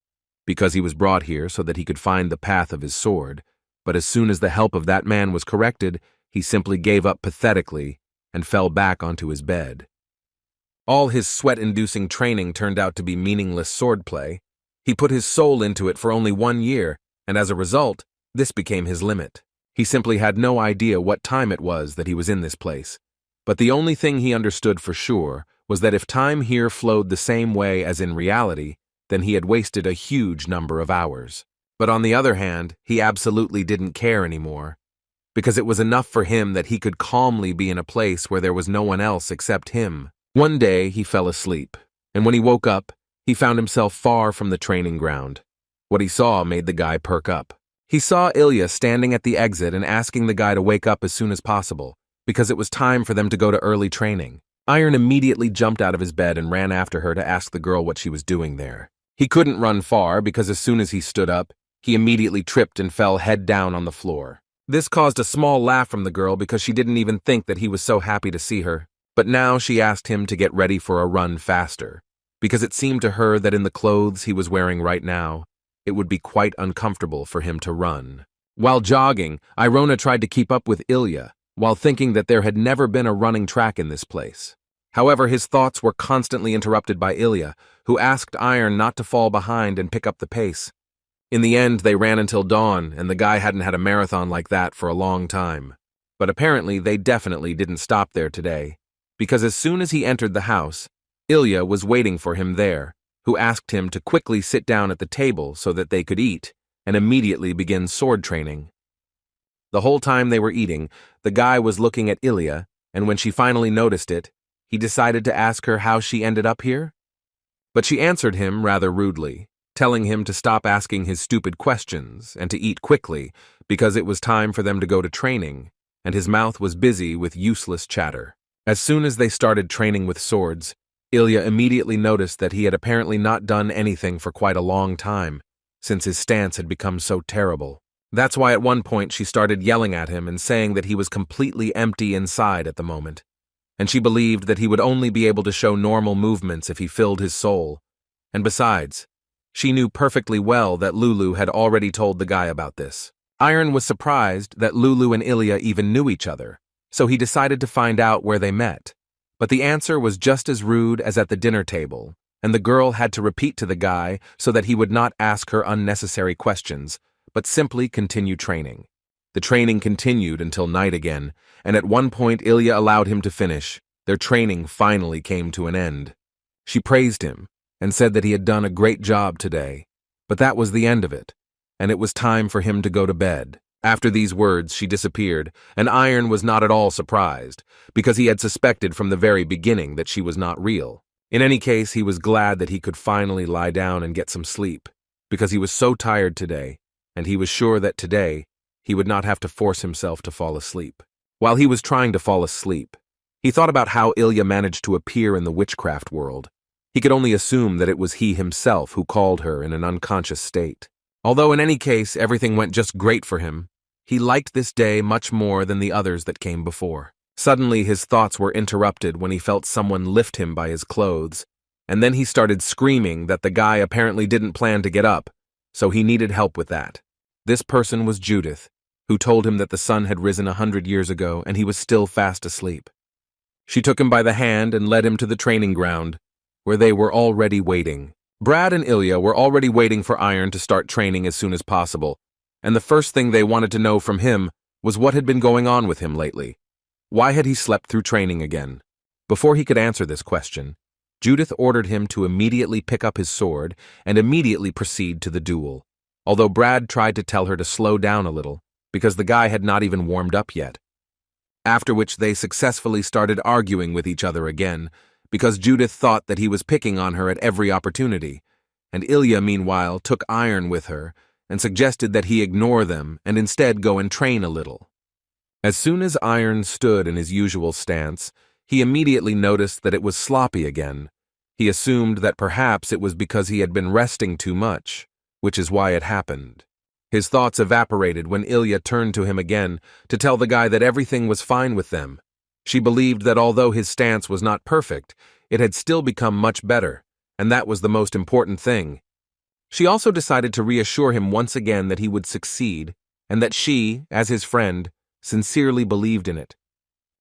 Because he was brought here so that he could find the path of his sword, but as soon as the help of that man was corrected, he simply gave up pathetically and fell back onto his bed. All his sweat-inducing training turned out to be meaningless swordplay. He put his soul into it for only 1 year, and as a result, this became his limit. He simply had no idea what time it was that he was in this place. But the only thing he understood for sure was that if time here flowed the same way as in reality, then he had wasted a huge number of hours. But on the other hand, he absolutely didn't care anymore, because it was enough for him that he could calmly be in a place where there was no one else except him. One day, he fell asleep, and when he woke up, he found himself far from the training ground. What he saw made the guy perk up. He saw Ilya standing at the exit and asking the guy to wake up as soon as possible, because it was time for them to go to early training. Iron immediately jumped out of his bed and ran after her to ask the girl what she was doing there. He couldn't run far because as soon as he stood up, he immediately tripped and fell head down on the floor. This caused a small laugh from the girl because she didn't even think that he was so happy to see her. But now she asked him to get ready for a run faster, because it seemed to her that in the clothes he was wearing right now, it would be quite uncomfortable for him to run. While jogging, Irona tried to keep up with Ilya, while thinking that there had never been a running track in this place. However, his thoughts were constantly interrupted by Ilya, who asked Iron not to fall behind and pick up the pace. In the end, they ran until dawn, and the guy hadn't had a marathon like that for a long time. But apparently, they definitely didn't stop there today, because as soon as he entered the house, Ilya was waiting for him there, who asked him to quickly sit down at the table so that they could eat, and immediately begin sword training. The whole time they were eating, the guy was looking at Ilya, and when she finally noticed it, he decided to ask her how she ended up here. But she answered him rather rudely, telling him to stop asking his stupid questions and to eat quickly because it was time for them to go to training, and his mouth was busy with useless chatter. As soon as they started training with swords, Ilya immediately noticed that he had apparently not done anything for quite a long time, since his stance had become so terrible. That's why at one point she started yelling at him and saying that he was completely empty inside at the moment, and she believed that he would only be able to show normal movements if he filled his soul. And besides, she knew perfectly well that Lulu had already told the guy about this. Iron was surprised that Lulu and Ilya even knew each other, so he decided to find out where they met. But the answer was just as rude as at the dinner table, and the girl had to repeat to the guy so that he would not ask her unnecessary questions, but simply continue training. The training continued until night again, and at one point Ilya allowed him to finish. Their training finally came to an end. She praised him and said that he had done a great job today, but that was the end of it, and it was time for him to go to bed. After these words, she disappeared, and Iron was not at all surprised, because he had suspected from the very beginning that she was not real. In any case, he was glad that he could finally lie down and get some sleep, because he was so tired today, and he was sure that today he would not have to force himself to fall asleep. While he was trying to fall asleep, he thought about how Ilya managed to appear in the witchcraft world. He could only assume that it was he himself who called her in an unconscious state. Although in any case everything went just great for him, he liked this day much more than the others that came before. Suddenly his thoughts were interrupted when he felt someone lift him by his clothes, and then he started screaming that the guy apparently didn't plan to get up, so he needed help with that. This person was Judith, who told him that the sun had risen 100 years ago and he was still fast asleep. She took him by the hand and led him to the training ground, where they were already waiting. Brad and Ilya were already waiting for Iron to start training as soon as possible, and the first thing they wanted to know from him was what had been going on with him lately. Why had he slept through training again? Before he could answer this question, Judith ordered him to immediately pick up his sword and immediately proceed to the duel, although Brad tried to tell her to slow down a little, because the guy had not even warmed up yet. After which they successfully started arguing with each other again, because Judith thought that he was picking on her at every opportunity, and Ilya, meanwhile, took Iron with her and suggested that he ignore them and instead go and train a little. As soon as Iron stood in his usual stance, he immediately noticed that it was sloppy again. He assumed that perhaps it was because he had been resting too much, which is why it happened. His thoughts evaporated when Ilya turned to him again to tell the guy that everything was fine with them. She believed that although his stance was not perfect, it had still become much better, and that was the most important thing. She also decided to reassure him once again that he would succeed, and that she, as his friend, sincerely believed in it.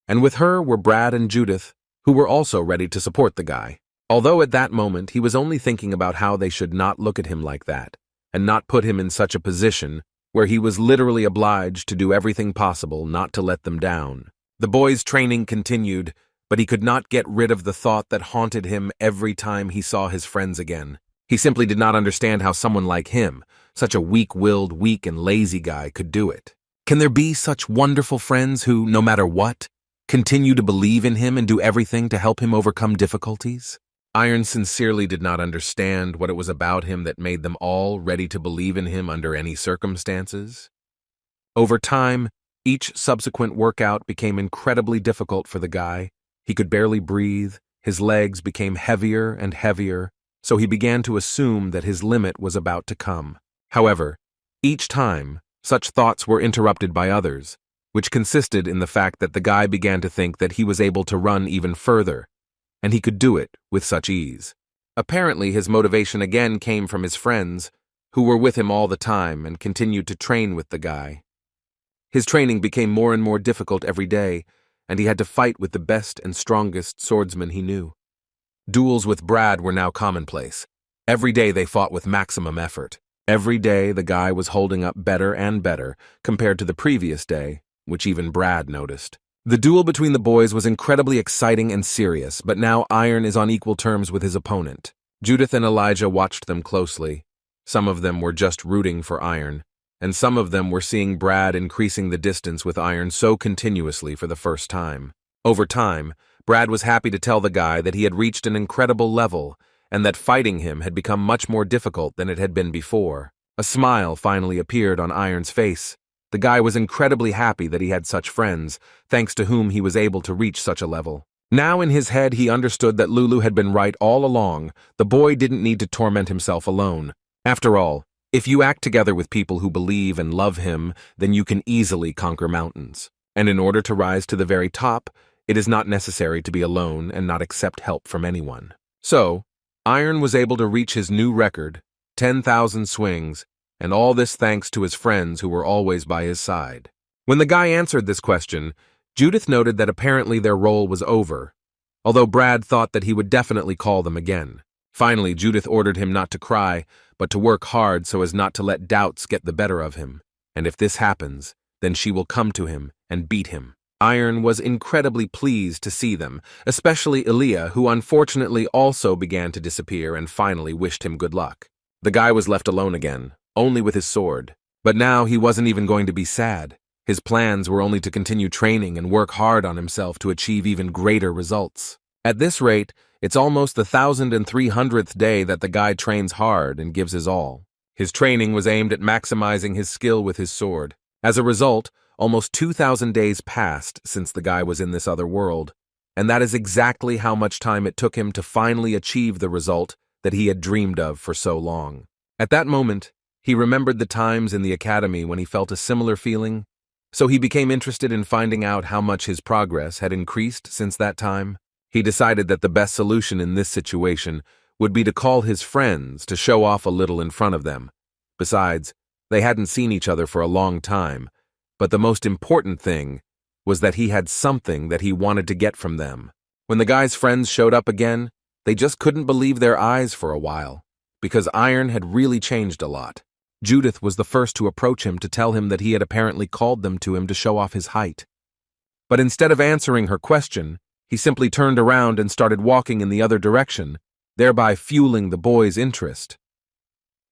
And with her were Brad and Judith, who were also ready to support the guy. Although at that moment he was only thinking about how they should not look at him like that, and not put him in such a position where he was literally obliged to do everything possible not to let them down. The boy's training continued, but he could not get rid of the thought that haunted him every time he saw his friends again. He simply did not understand how someone like him, such a weak-willed, weak and lazy guy, could do it. Can there be such wonderful friends who, no matter what, continue to believe in him and do everything to help him overcome difficulties? Iron sincerely did not understand what it was about him that made them all ready to believe in him under any circumstances. Over time, each subsequent workout became incredibly difficult for the guy. He could barely breathe, his legs became heavier and heavier, so he began to assume that his limit was about to come. However, each time, such thoughts were interrupted by others, which consisted in the fact that the guy began to think that he was able to run even further, and he could do it with such ease. Apparently, his motivation again came from his friends, who were with him all the time and continued to train with the guy. His training became more and more difficult every day, and he had to fight with the best and strongest swordsmen he knew. Duels with Brad were now commonplace. Every day they fought with maximum effort. Every day the guy was holding up better and better compared to the previous day, which even Brad noticed. The duel between the boys was incredibly exciting and serious, but now Iron is on equal terms with his opponent. Judith and Elijah watched them closely. Some of them were just rooting for Iron, and some of them were seeing Brad increasing the distance with Iron so continuously for the first time. Over time, Brad was happy to tell the guy that he had reached an incredible level, and that fighting him had become much more difficult than it had been before. A smile finally appeared on Iron's face. The guy was incredibly happy that he had such friends, thanks to whom he was able to reach such a level. Now in his head he understood that Lulu had been right all along. The boy didn't need to torment himself alone. After all, if you act together with people who believe and love him, then you can easily conquer mountains. And in order to rise to the very top, it is not necessary to be alone and not accept help from anyone. So, Iron was able to reach his new record, 10,000 swings, and all this thanks to his friends who were always by his side. When the guy answered this question, Judith noted that apparently their role was over, although Brad thought that he would definitely call them again. Finally, Judith ordered him not to cry, but to work hard so as not to let doubts get the better of him. And if this happens, then she will come to him and beat him. Iron was incredibly pleased to see them, especially Ilya, who unfortunately also began to disappear and finally wished him good luck. The guy was left alone again, only with his sword. But now he wasn't even going to be sad. His plans were only to continue training and work hard on himself to achieve even greater results. At this rate, it's almost the 1,300th day that the guy trains hard and gives his all. His training was aimed at maximizing his skill with his sword. As a result, almost 2,000 days passed since the guy was in this other world, and that is exactly how much time it took him to finally achieve the result that he had dreamed of for so long. At that moment, he remembered the times in the academy when he felt a similar feeling, so he became interested in finding out how much his progress had increased since that time. He decided that the best solution in this situation would be to call his friends to show off a little in front of them. Besides, they hadn't seen each other for a long time, but the most important thing was that he had something that he wanted to get from them. When the guy's friends showed up again, they just couldn't believe their eyes for a while, because Iron had really changed a lot. Judith was the first to approach him to tell him that he had apparently called them to him to show off his height. But instead of answering her question, He simply turned around and started walking in the other direction, thereby fueling the boy's interest.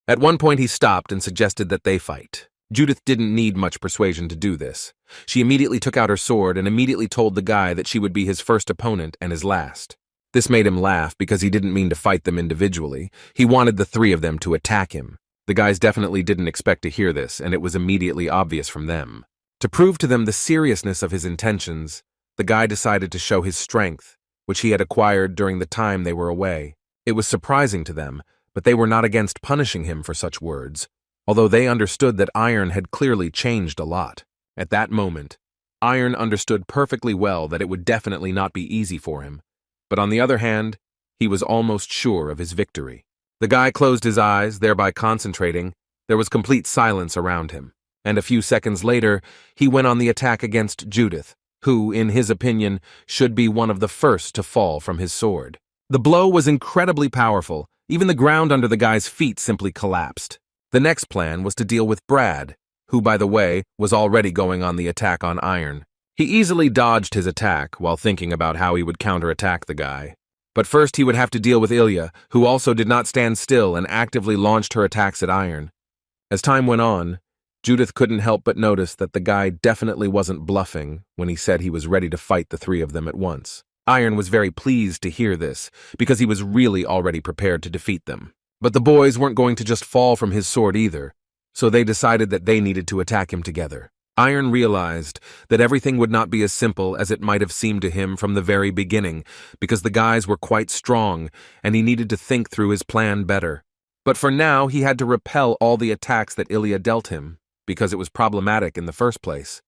At one point he stopped and suggested that they fight. Judith didn't need much persuasion to do this. She immediately took out her sword and immediately told the guy that she would be his first opponent and his last. This made him laugh because he didn't mean to fight them individually. He wanted the three of them to attack him. The guys definitely didn't expect to hear this, and it was immediately obvious from them. To prove to them the seriousness of his intentions, the guy decided to show his strength, which he had acquired during the time they were away. It was surprising to them, but they were not against punishing him for such words, although they understood that Iron had clearly changed a lot. At that moment, Iron understood perfectly well that it would definitely not be easy for him, but on the other hand, he was almost sure of his victory. The guy closed his eyes, thereby concentrating. There was complete silence around him, and a few seconds later, he went on the attack against Judith, who, in his opinion, should be one of the first to fall from his sword. The blow was incredibly powerful. Even the ground under the guy's feet simply collapsed. The next plan was to deal with Brad, who, by the way, was already going on the attack on Iron. He easily dodged his attack while thinking about how he would counterattack the guy. But first he would have to deal with Ilya, who also did not stand still and actively launched her attacks at Iron. As time went on, Judith couldn't help but notice that the guy definitely wasn't bluffing when he said he was ready to fight the three of them at once. Iron was very pleased to hear this, because he was really already prepared to defeat them. But the boys weren't going to just fall from his sword either, so they decided that they needed to attack him together. Iron realized that everything would not be as simple as it might have seemed to him from the very beginning, because the guys were quite strong, and he needed to think through his plan better. But for now, he had to repel all the attacks that Ilya dealt him, because it was problematic in the first place.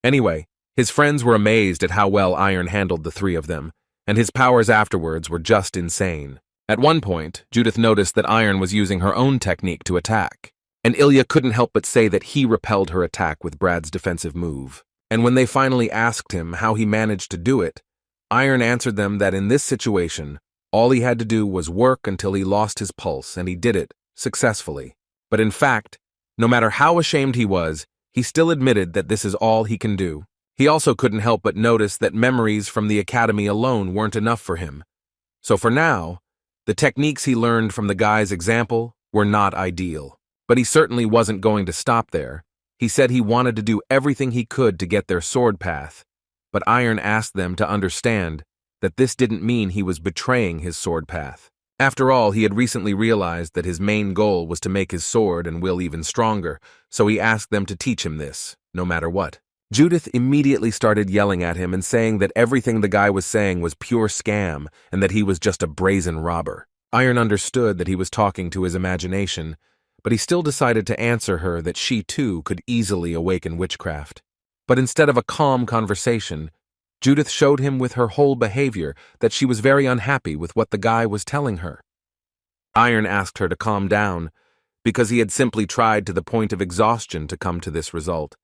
Anyway, his friends were amazed at how well Iron handled the three of them, and his powers afterwards were just insane. At one point, Judith noticed that Iron was using her own technique to attack, and Ilya couldn't help but say that he repelled her attack with Brad's defensive move. And when they finally asked him how he managed to do it, Iron answered them that in this situation, all he had to do was work until he lost his pulse, and he did it successfully. But in fact, no matter how ashamed he was, he still admitted that this is all he can do. He also couldn't help but notice that memories from the academy alone weren't enough for him. So for now, the techniques he learned from the guy's example were not ideal. But he certainly wasn't going to stop there. He said he wanted to do everything he could to get their sword path, but Iron asked them to understand that this didn't mean he was betraying his sword path. After all, he had recently realized that his main goal was to make his sword and will even stronger, so he asked them to teach him this, no matter what. Judith immediately started yelling at him and saying that everything the guy was saying was pure scam and that he was just a brazen robber. Iron understood that he was talking to his imagination, but he still decided to answer her that she too could easily awaken witchcraft. But instead of a calm conversation, Judith showed him with her whole behavior that she was very unhappy with what the guy was telling her. Iron asked her to calm down, because he had simply tried to the point of exhaustion to come to this result.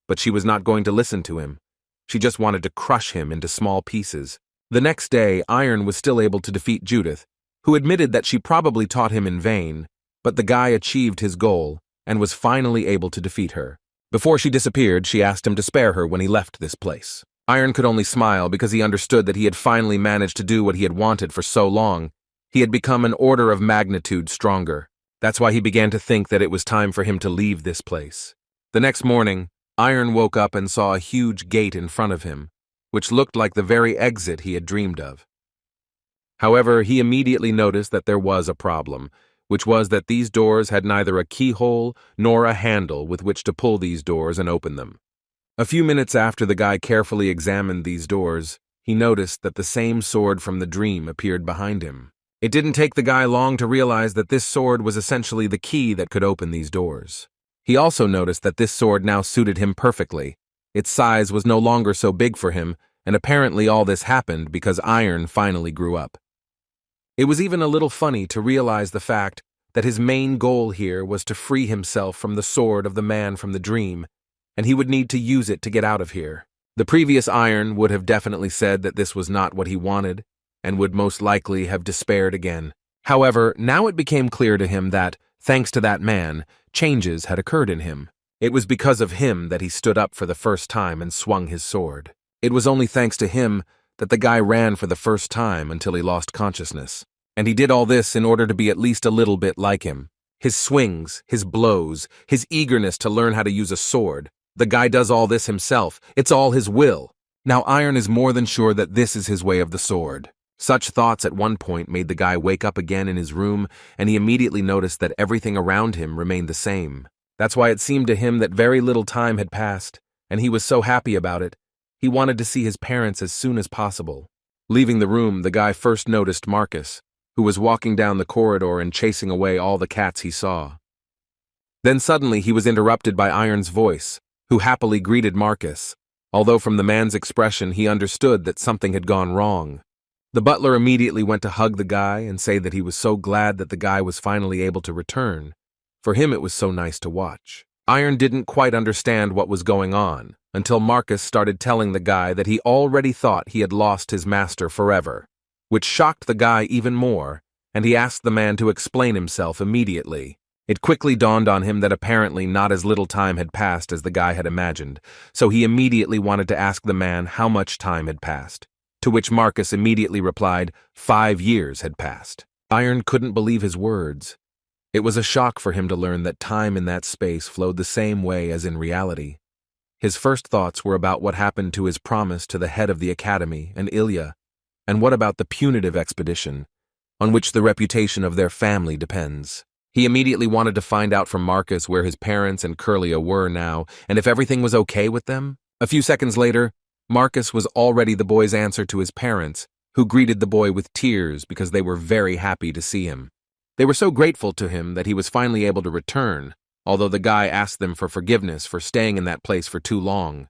But she was not going to listen to him. She just wanted to crush him into small pieces. The next day, Iron was still able to defeat Judith, who admitted that she probably taught him in vain, but the guy achieved his goal and was finally able to defeat her. Before she disappeared, she asked him to spare her when he left this place. Iron could only smile because he understood that he had finally managed to do what he had wanted for so long. He had become an order of magnitude stronger. That's why he began to think that it was time for him to leave this place. The next morning, Iron woke up and saw a huge gate in front of him, which looked like the very exit he had dreamed of. However, he immediately noticed that there was a problem, which was that these doors had neither a keyhole nor a handle with which to pull these doors and open them. A few minutes after the guy carefully examined these doors, he noticed that the same sword from the dream appeared behind him. It didn't take the guy long to realize that this sword was essentially the key that could open these doors. He also noticed that this sword now suited him perfectly. Its size was no longer so big for him, and apparently all this happened because Iron finally grew up. It was even a little funny to realize the fact that his main goal here was to free himself from the sword of the man from the dream, and he would need to use it to get out of here. The previous Iron would have definitely said that this was not what he wanted, and would most likely have despaired again. However, now it became clear to him that, thanks to that man, changes had occurred in him. It was because of him that he stood up for the first time and swung his sword. It was only thanks to him that the guy ran for the first time until he lost consciousness. And he did all this in order to be at least a little bit like him. His swings, his blows, his eagerness to learn how to use a sword. The guy does all this himself. It's all his will. Now Iron is more than sure that this is his way of the sword. Such thoughts at one point made the guy wake up again in his room, and he immediately noticed that everything around him remained the same. That's why it seemed to him that very little time had passed, and he was so happy about it. He wanted to see his parents as soon as possible. Leaving the room, the guy first noticed Marcus, who was walking down the corridor and chasing away all the cats he saw. Then suddenly he was interrupted by Iron's voice, who happily greeted Marcus, although from the man's expression he understood that something had gone wrong. The butler immediately went to hug the guy and say that he was so glad that the guy was finally able to return. For him it was so nice to watch. Iron didn't quite understand what was going on until Marcus started telling the guy that he already thought he had lost his master forever, which shocked the guy even more, and he asked the man to explain himself immediately. It quickly dawned on him that apparently not as little time had passed as the guy had imagined, so he immediately wanted to ask the man how much time had passed, to which Marcus immediately replied 5 years had passed. Iron couldn't believe his words. It was a shock for him to learn that time in that space flowed the same way as in reality. His first thoughts were about what happened to his promise to the head of the academy and Ilya, and what about the punitive expedition, on which the reputation of their family depends. He immediately wanted to find out from Marcus where his parents and Curlia were now, and if everything was okay with them. A few seconds later, Marcus was already the boy's answer to his parents, who greeted the boy with tears because they were very happy to see him. They were so grateful to him that he was finally able to return, although the guy asked them for forgiveness for staying in that place for too long.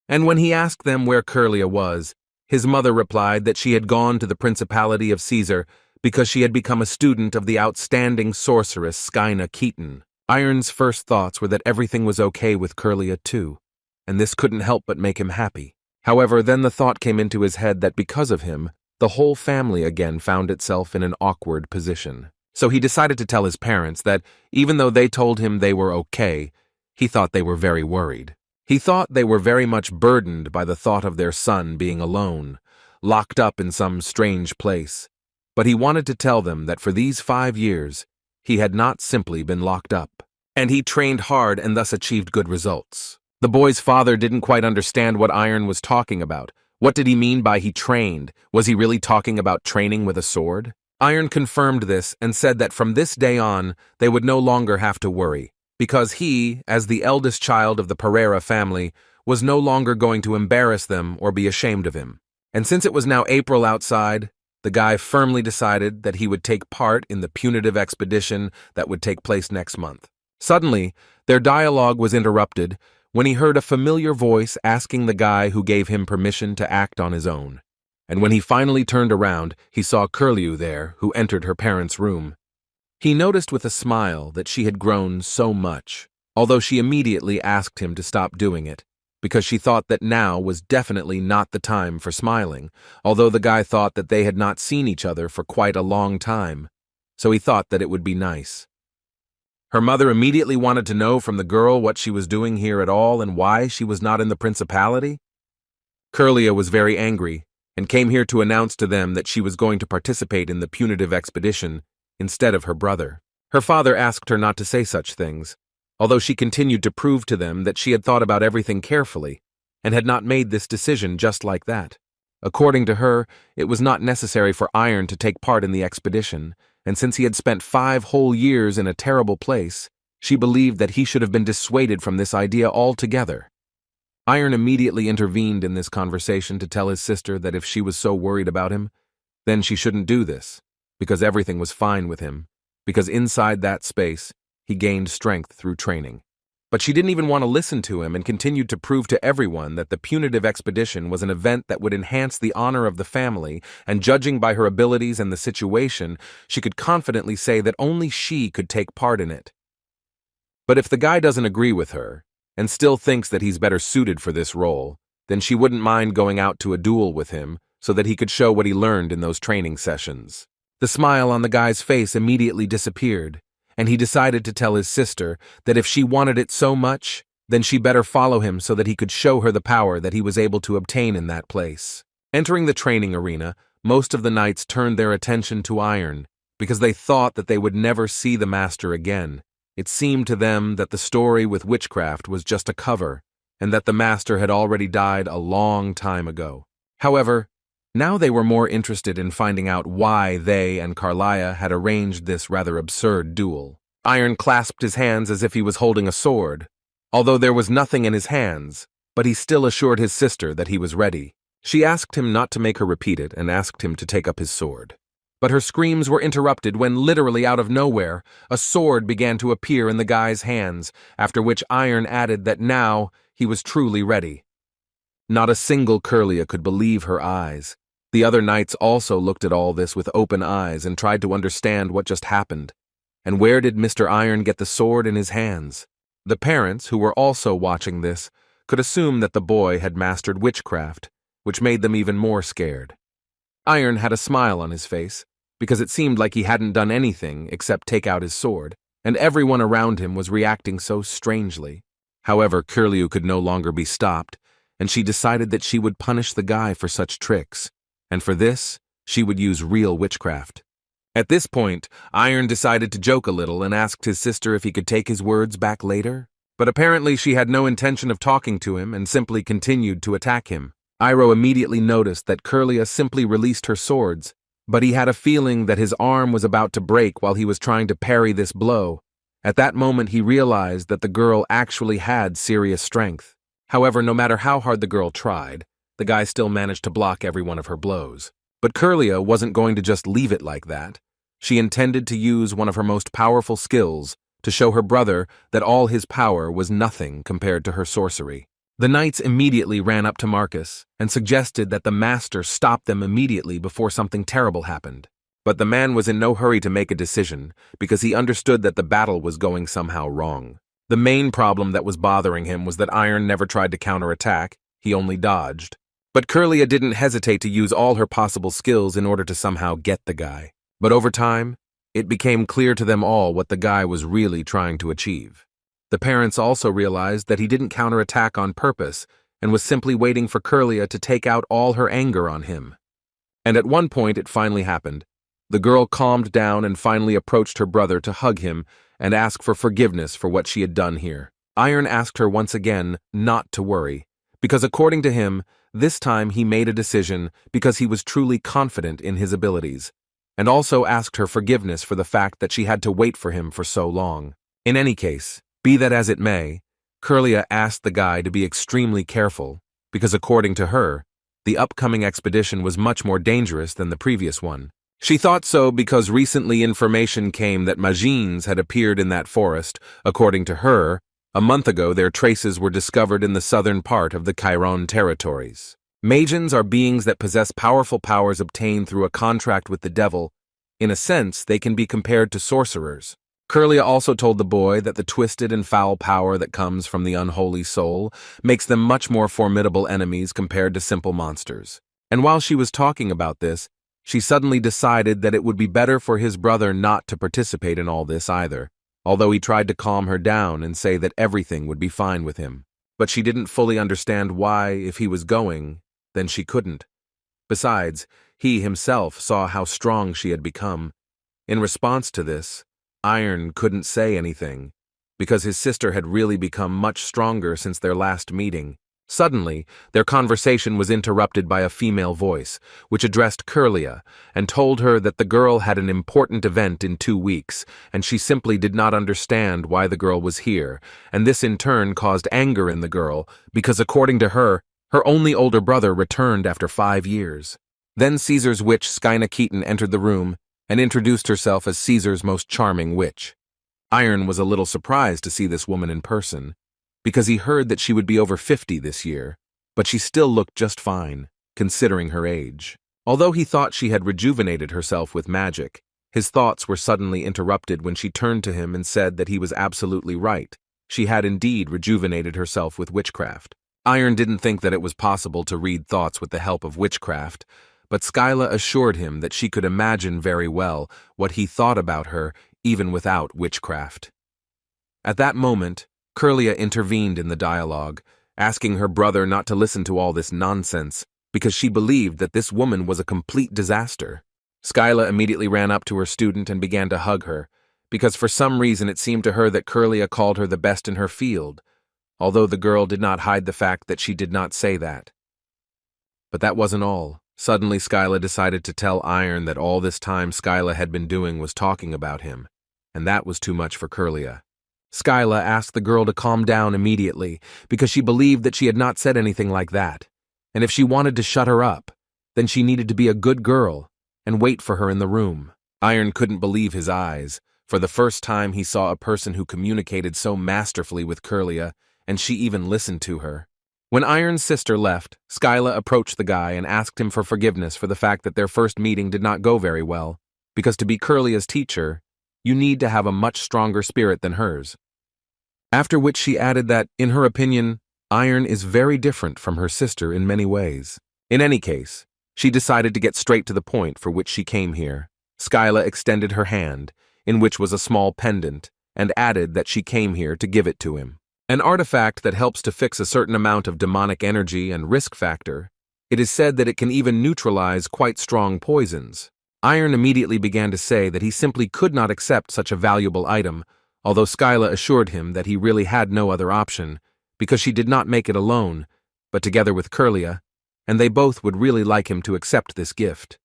And when he asked them where Curlia was, his mother replied that she had gone to the Principality of Caesar because she had become a student of the outstanding sorceress Skyna Keaton. Iron's first thoughts were that everything was okay with Curlia too, and this couldn't help but make him happy. However, then the thought came into his head that because of him, the whole family again found itself in an awkward position. So he decided to tell his parents that, even though they told him they were okay, he thought they were very worried. He thought they were very much burdened by the thought of their son being alone, locked up in some strange place. But he wanted to tell them that for these 5 years, he had not simply been locked up. And he trained hard and thus achieved good results. The boy's father didn't quite understand what Iron was talking about. What did he mean by he trained? Was he really talking about training with a sword? Iron confirmed this and said that from this day on, they would no longer have to worry, because he, as the eldest child of the Pereira family, was no longer going to embarrass them or be ashamed of him. And since it was now April outside, the guy firmly decided that he would take part in the punitive expedition that would take place next month. Suddenly, their dialogue was interrupted when he heard a familiar voice asking the guy who gave him permission to act on his own. And when he finally turned around, he saw Curlew there, who entered her parents' room. He noticed with a smile that she had grown so much, although she immediately asked him to stop doing it, because she thought that now was definitely not the time for smiling, although the guy thought that they had not seen each other for quite a long time, so he thought that it would be nice. Her mother immediately wanted to know from the girl what she was doing here at all and why she was not in the principality. Curlia was very angry and came here to announce to them that she was going to participate in the punitive expedition instead of her brother. Her father asked her not to say such things, although she continued to prove to them that she had thought about everything carefully and had not made this decision just like that. According to her, it was not necessary for Iron to take part in the expedition, and since he had spent 5 whole years in a terrible place, she believed that he should have been dissuaded from this idea altogether. Iron immediately intervened in this conversation to tell his sister that if she was so worried about him, then she shouldn't do this, because everything was fine with him, because inside that space, he gained strength through training. But she didn't even want to listen to him and continued to prove to everyone that the punitive expedition was an event that would enhance the honor of the family, and judging by her abilities and the situation, she could confidently say that only she could take part in it. But if the guy doesn't agree with her, and still thinks that he's better suited for this role, then she wouldn't mind going out to a duel with him so that he could show what he learned in those training sessions. The smile on the guy's face immediately disappeared, and he decided to tell his sister that if she wanted it so much, then she better follow him so that he could show her the power that he was able to obtain in that place. Entering the training arena, most of the knights turned their attention to Iron, because they thought that they would never see the master again. It seemed to them that the story with witchcraft was just a cover, and that the master had already died a long time ago. However, now they were more interested in finding out why they and Carlia had arranged this rather absurd duel. Iron clasped his hands as if he was holding a sword, although there was nothing in his hands, but he still assured his sister that he was ready. She asked him not to make her repeat it and asked him to take up his sword. But her screams were interrupted when, literally out of nowhere, a sword began to appear in the guy's hands, after which Iron added that now he was truly ready. Not a single Carlia could believe her eyes. The other knights also looked at all this with open eyes and tried to understand what just happened. And where did Mr. Iron get the sword in his hands? The parents, who were also watching this, could assume that the boy had mastered witchcraft, which made them even more scared. Iron had a smile on his face, because it seemed like he hadn't done anything except take out his sword, and everyone around him was reacting so strangely. However, Carlia could no longer be stopped, and she decided that she would punish the guy for such tricks, and for this, she would use real witchcraft. At this point, Iron decided to joke a little and asked his sister if he could take his words back later, but apparently she had no intention of talking to him and simply continued to attack him. Iroh immediately noticed that Carlia simply released her swords, but he had a feeling that his arm was about to break while he was trying to parry this blow. At that moment, he realized that the girl actually had serious strength. However, no matter how hard the girl tried, the guy still managed to block every one of her blows. But Carlia wasn't going to just leave it like that. She intended to use one of her most powerful skills to show her brother that all his power was nothing compared to her sorcery. The knights immediately ran up to Marcus and suggested that the master stop them immediately before something terrible happened. But the man was in no hurry to make a decision because he understood that the battle was going somehow wrong. The main problem that was bothering him was that Iron never tried to counterattack, he only dodged. But Carlia didn't hesitate to use all her possible skills in order to somehow get the guy. But over time, it became clear to them all what the guy was really trying to achieve. The parents also realized that he didn't counterattack on purpose and was simply waiting for Carlia to take out all her anger on him. And at one point it finally happened. The girl calmed down and finally approached her brother to hug him and ask for forgiveness for what she had done here. Iron asked her once again not to worry, because according to him, this time he made a decision because he was truly confident in his abilities, and also asked her forgiveness for the fact that she had to wait for him for so long. In any case, be that as it may, Carlia asked the guy to be extremely careful, because according to her, the upcoming expedition was much more dangerous than the previous one. She thought so because recently information came that Majins had appeared in that forest. According to her, a month ago their traces were discovered in the southern part of the Chiron territories. Majins are beings that possess powerful powers obtained through a contract with the devil. In a sense, they can be compared to sorcerers. Carlia also told the boy that the twisted and foul power that comes from the unholy soul makes them much more formidable enemies compared to simple monsters. And while she was talking about this, she suddenly decided that it would be better for his brother not to participate in all this either, although he tried to calm her down and say that everything would be fine with him. But she didn't fully understand why, if he was going, then she couldn't. Besides, he himself saw how strong she had become. In response to this, Iron couldn't say anything, because his sister had really become much stronger since their last meeting. Suddenly, their conversation was interrupted by a female voice, which addressed Carlia and told her that the girl had an important event in 2 weeks, and she simply did not understand why the girl was here, and this in turn caused anger in the girl, because according to her, her only older brother returned after 5 years. Then Caesar's witch Skyna entered the room and introduced herself as Caesar's most charming witch. Iron was a little surprised to see this woman in person, because he heard that she would be over 50 this year, but she still looked just fine, considering her age. Although he thought she had rejuvenated herself with magic, his thoughts were suddenly interrupted when she turned to him and said that he was absolutely right. She had indeed rejuvenated herself with witchcraft. Iron didn't think that it was possible to read thoughts with the help of witchcraft, but Skyla assured him that she could imagine very well what he thought about her even without witchcraft. At that moment, Carlia intervened in the dialogue, asking her brother not to listen to all this nonsense, because she believed that this woman was a complete disaster. Skyla immediately ran up to her student and began to hug her, because for some reason it seemed to her that Curlia called her the best in her field, although the girl did not hide the fact that she did not say that. But that wasn't all. Suddenly Skyla decided to tell Iron that all this time Skyla had been doing was talking about him, and that was too much for Curlia. Skyla asked the girl to calm down immediately, because she believed that she had not said anything like that, and if she wanted to shut her up, then she needed to be a good girl and wait for her in the room. Iron couldn't believe his eyes. For the first time he saw a person who communicated so masterfully with Curlia, and she even listened to her. When Iron's sister left, Skyla approached the guy and asked him for forgiveness for the fact that their first meeting did not go very well, because to be Curlia's teacher, you need to have a much stronger spirit than hers. After which she added that, in her opinion, Iron is very different from her sister in many ways. In any case, she decided to get straight to the point for which she came here. Skyla extended her hand, in which was a small pendant, and added that she came here to give it to him. An artifact that helps to fix a certain amount of demonic energy and risk factor. It is said that it can even neutralize quite strong poisons. Iron immediately began to say that he simply could not accept such a valuable item, although Skyla assured him that he really had no other option, because she did not make it alone, but together with Curlia, and they both would really like him to accept this gift.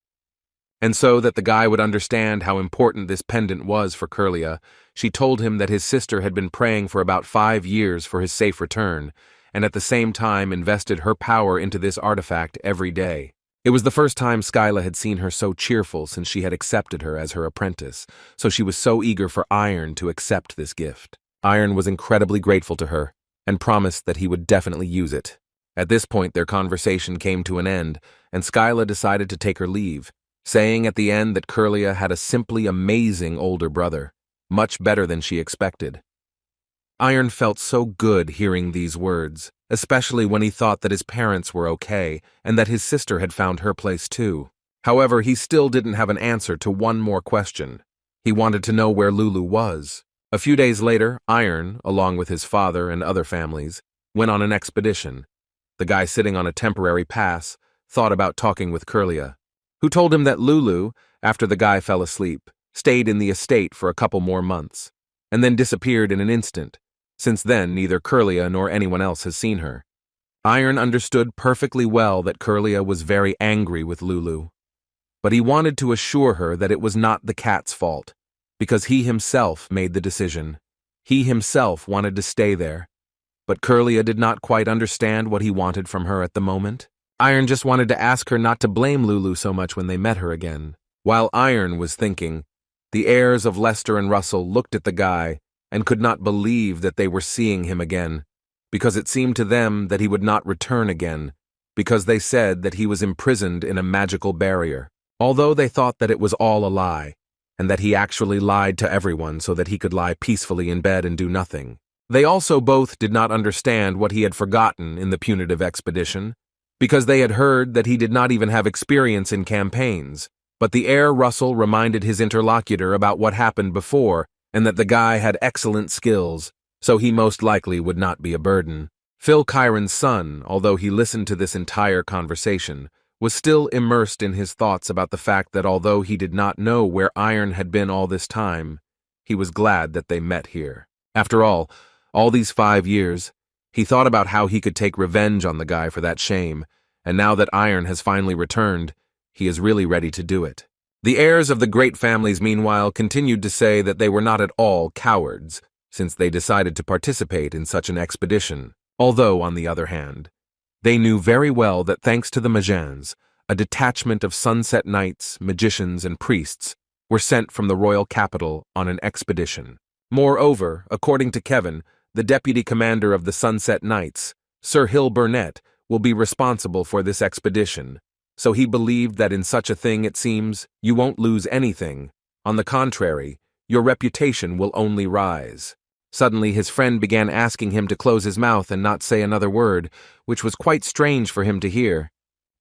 And so that the guy would understand how important this pendant was for Curlia, she told him that his sister had been praying for about 5 years for his safe return, and at the same time invested her power into this artifact every day. It was the first time Skyla had seen her so cheerful since she had accepted her as her apprentice, so she was so eager for Iron to accept this gift. Iron was incredibly grateful to her, and promised that he would definitely use it. At this point their conversation came to an end, and Skyla decided to take her leave, saying at the end that Curlia had a simply amazing older brother, much better than she expected. Iron felt so good hearing these words, especially when he thought that his parents were okay and that his sister had found her place too. However, he still didn't have an answer to one more question. He wanted to know where Lulu was. A few days later, Iron, along with his father and other families, went on an expedition. The guy sitting on a temporary pass thought about talking with Curlia, who told him that Lulu, after the guy fell asleep, stayed in the estate for a couple more months, and then disappeared in an instant. Since then, neither Curlia nor anyone else has seen her. Iron understood perfectly well that Curlia was very angry with Lulu, but he wanted to assure her that it was not the cat's fault, because he himself made the decision. He himself wanted to stay there, but Curlia did not quite understand what he wanted from her at the moment. Iron just wanted to ask her not to blame Lulu so much when they met her again. While Iron was thinking, the heirs of Lester and Russell looked at the guy and could not believe that they were seeing him again, because it seemed to them that he would not return again, because they said that he was imprisoned in a magical barrier, although they thought that it was all a lie, and that he actually lied to everyone so that he could lie peacefully in bed and do nothing. They also both did not understand what he had forgotten in the punitive expedition, because they had heard that he did not even have experience in campaigns, but the heir Russell reminded his interlocutor about what happened before, and that the guy had excellent skills, so he most likely would not be a burden. Phil Chiron's son, although he listened to this entire conversation, was still immersed in his thoughts about the fact that although he did not know where Iron had been all this time, he was glad that they met here. After all these 5 years, he thought about how he could take revenge on the guy for that shame, and now that Iron has finally returned, he is really ready to do it. The heirs of the great families, meanwhile, continued to say that they were not at all cowards, since they decided to participate in such an expedition, although, on the other hand, they knew very well that thanks to the Magians, a detachment of sunset knights, magicians, and priests were sent from the royal capital on an expedition. Moreover, according to Kevin, the deputy commander of the Sunset Knights, Sir Hill Burnett, will be responsible for this expedition, so he believed that in such a thing, it seems, you won't lose anything. On the contrary, your reputation will only rise. Suddenly his friend began asking him to close his mouth and not say another word, which was quite strange for him to hear.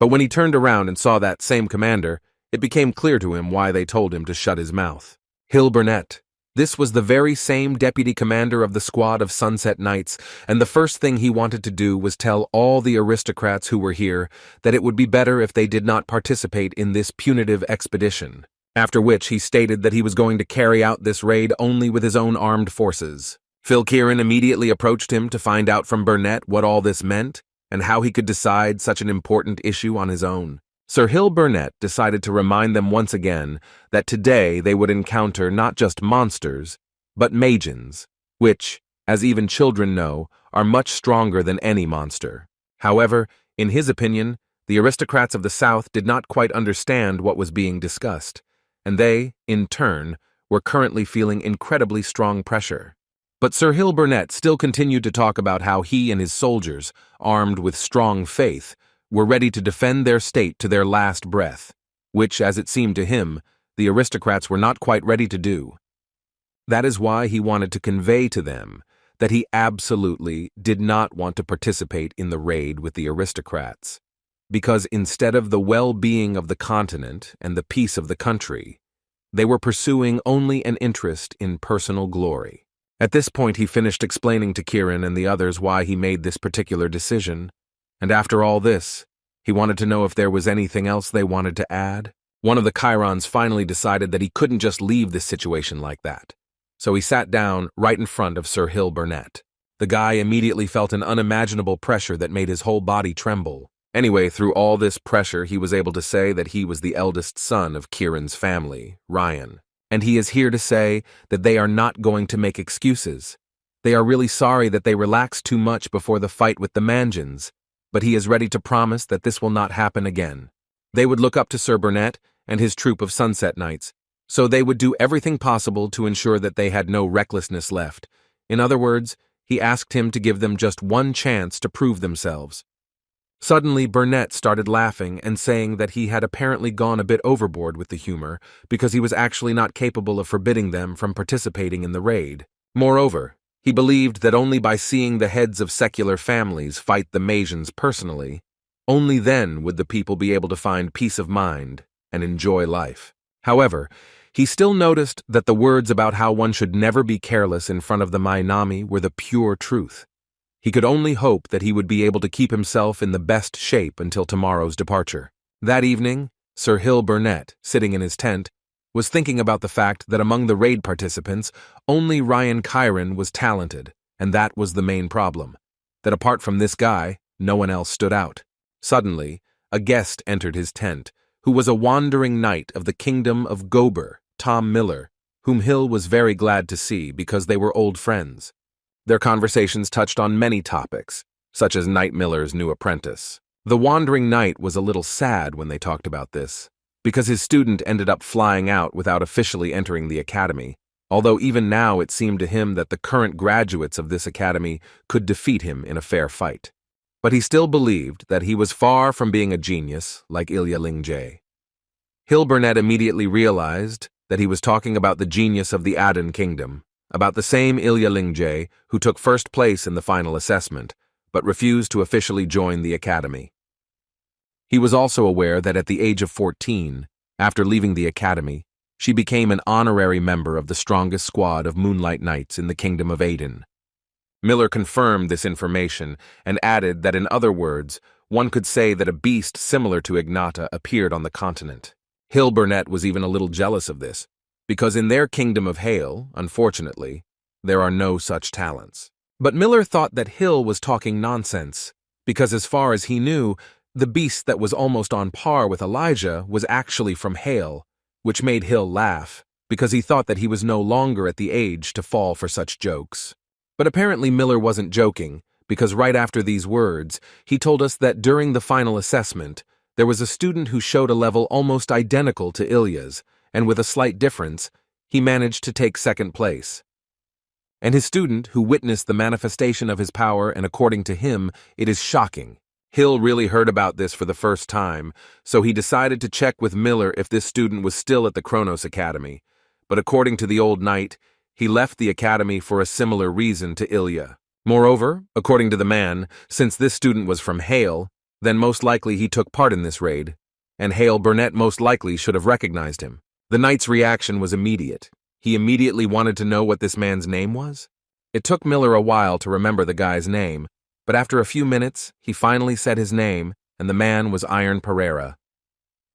But when he turned around and saw that same commander, it became clear to him why they told him to shut his mouth. Hill Burnett, This was the very same deputy commander of the squad of Sunset Knights, and the first thing he wanted to do was tell all the aristocrats who were here that it would be better if they did not participate in this punitive expedition. After which he stated that he was going to carry out this raid only with his own armed forces. Phil Kieran immediately approached him to find out from Burnett what all this meant and how he could decide such an important issue on his own. Sir Hill Burnett decided to remind them once again that today they would encounter not just monsters, but magians, which, as even children know, are much stronger than any monster. However, in his opinion, the aristocrats of the South did not quite understand what was being discussed, and they, in turn, were currently feeling incredibly strong pressure. But Sir Hill Burnett still continued to talk about how he and his soldiers, armed with strong faith, were ready to defend their state to their last breath, which, as it seemed to him, the aristocrats were not quite ready to do. That is why he wanted to convey to them that he absolutely did not want to participate in the raid with the aristocrats, because instead of the well-being of the continent and the peace of the country, they were pursuing only an interest in personal glory. At this point he finished explaining to Kieran and the others why he made this particular decision, and after all this, he wanted to know if there was anything else they wanted to add. One of the Chirons finally decided that he couldn't just leave this situation like that, so he sat down right in front of Sir Hill Burnett. The guy immediately felt an unimaginable pressure that made his whole body tremble. Anyway, through all this pressure, he was able to say that he was the eldest son of Kieran's family, Ryan, and he is here to say that they are not going to make excuses. They are really sorry that they relaxed too much before the fight with the Manjans, but he is ready to promise that this will not happen again. They would look up to Sir Burnett and his troop of Sunset Knights, so they would do everything possible to ensure that they had no recklessness left. In other words, he asked him to give them just one chance to prove themselves. Suddenly, Burnett started laughing and saying that he had apparently gone a bit overboard with the humor because he was actually not capable of forbidding them from participating in the raid. Moreover, he believed that only by seeing the heads of secular families fight the Magians personally, only then would the people be able to find peace of mind and enjoy life. However, he still noticed that the words about how one should never be careless in front of the Mainami were the pure truth. He could only hope that he would be able to keep himself in the best shape until tomorrow's departure. That evening, Sir Hill Burnett, sitting in his tent, was thinking about the fact that among the raid participants, only Ryan Chiron was talented, and that was the main problem. That apart from this guy, no one else stood out. Suddenly, a guest entered his tent, who was a wandering knight of the kingdom of Gober, Tom Miller, whom Hill was very glad to see because they were old friends. Their conversations touched on many topics, such as Knight Miller's new apprentice. The wandering knight was a little sad when they talked about this, because his student ended up flying out without officially entering the academy, although even now it seemed to him that the current graduates of this academy could defeat him in a fair fight. But he still believed that he was far from being a genius like Ilya Lingjae. Hill Burnett immediately realized that he was talking about the genius of the Aden Kingdom, about the same Ilya Lingjae who took first place in the final assessment, but refused to officially join the academy. He was also aware that at the age of 14, after leaving the academy, she became an honorary member of the strongest squad of Moonlight Knights in the Kingdom of Aden. Miller confirmed this information and added that in other words, one could say that a beast similar to Ignata appeared on the continent. Hill Burnett was even a little jealous of this, because in their Kingdom of Hail, unfortunately, there are no such talents. But Miller thought that Hill was talking nonsense, because as far as he knew, the beast that was almost on par with Elijah was actually from Hail, which made Hill laugh, because he thought that he was no longer at the age to fall for such jokes. But apparently Miller wasn't joking, because right after these words, he told us that during the final assessment, there was a student who showed a level almost identical to Ilya's, and with a slight difference, he managed to take second place. And his student, who witnessed the manifestation of his power, and according to him, it is shocking. Hill really heard about this for the first time, so he decided to check with Miller if this student was still at the Kronos Academy, but according to the old knight, he left the academy for a similar reason to Ilya. Moreover, according to the man, since this student was from Hail, then most likely he took part in this raid, and Hill Burnett most likely should have recognized him. The knight's reaction was immediate. He immediately wanted to know what this man's name was. It took Miller a while to remember the guy's name, but after a few minutes, he finally said his name, and the man was Iron Pereira.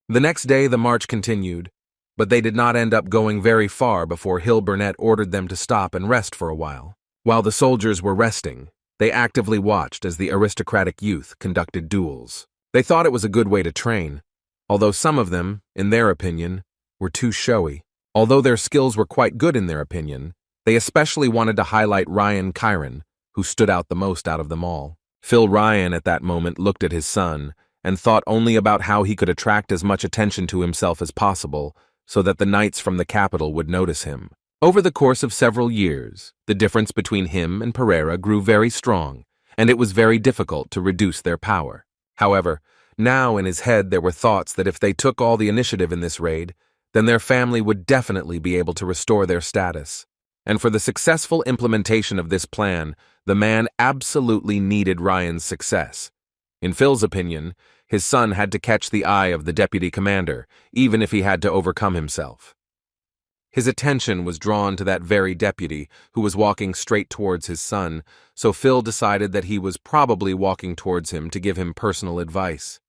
The next day, the march continued, but they did not end up going very far before Hill Burnett ordered them to stop and rest for a while. While the soldiers were resting, they actively watched as the aristocratic youth conducted duels. They thought it was a good way to train, although some of them, in their opinion, were too showy. Although their skills were quite good in their opinion, they especially wanted to highlight Ryan Kyron, who stood out the most out of them all. Phil Ryan at that moment looked at his son and thought only about how he could attract as much attention to himself as possible so that the knights from the capital would notice him. Over the course of several years, the difference between him and Pereira grew very strong, and it was very difficult to reduce their power. However, now in his head there were thoughts that if they took all the initiative in this raid, then their family would definitely be able to restore their status. And for the successful implementation of this plan, the man absolutely needed Ryan's success. In Phil's opinion, his son had to catch the eye of the deputy commander, even if he had to overcome himself. His attention was drawn to that very deputy who was walking straight towards his son, so Phil decided that he was probably walking towards him to give him personal advice.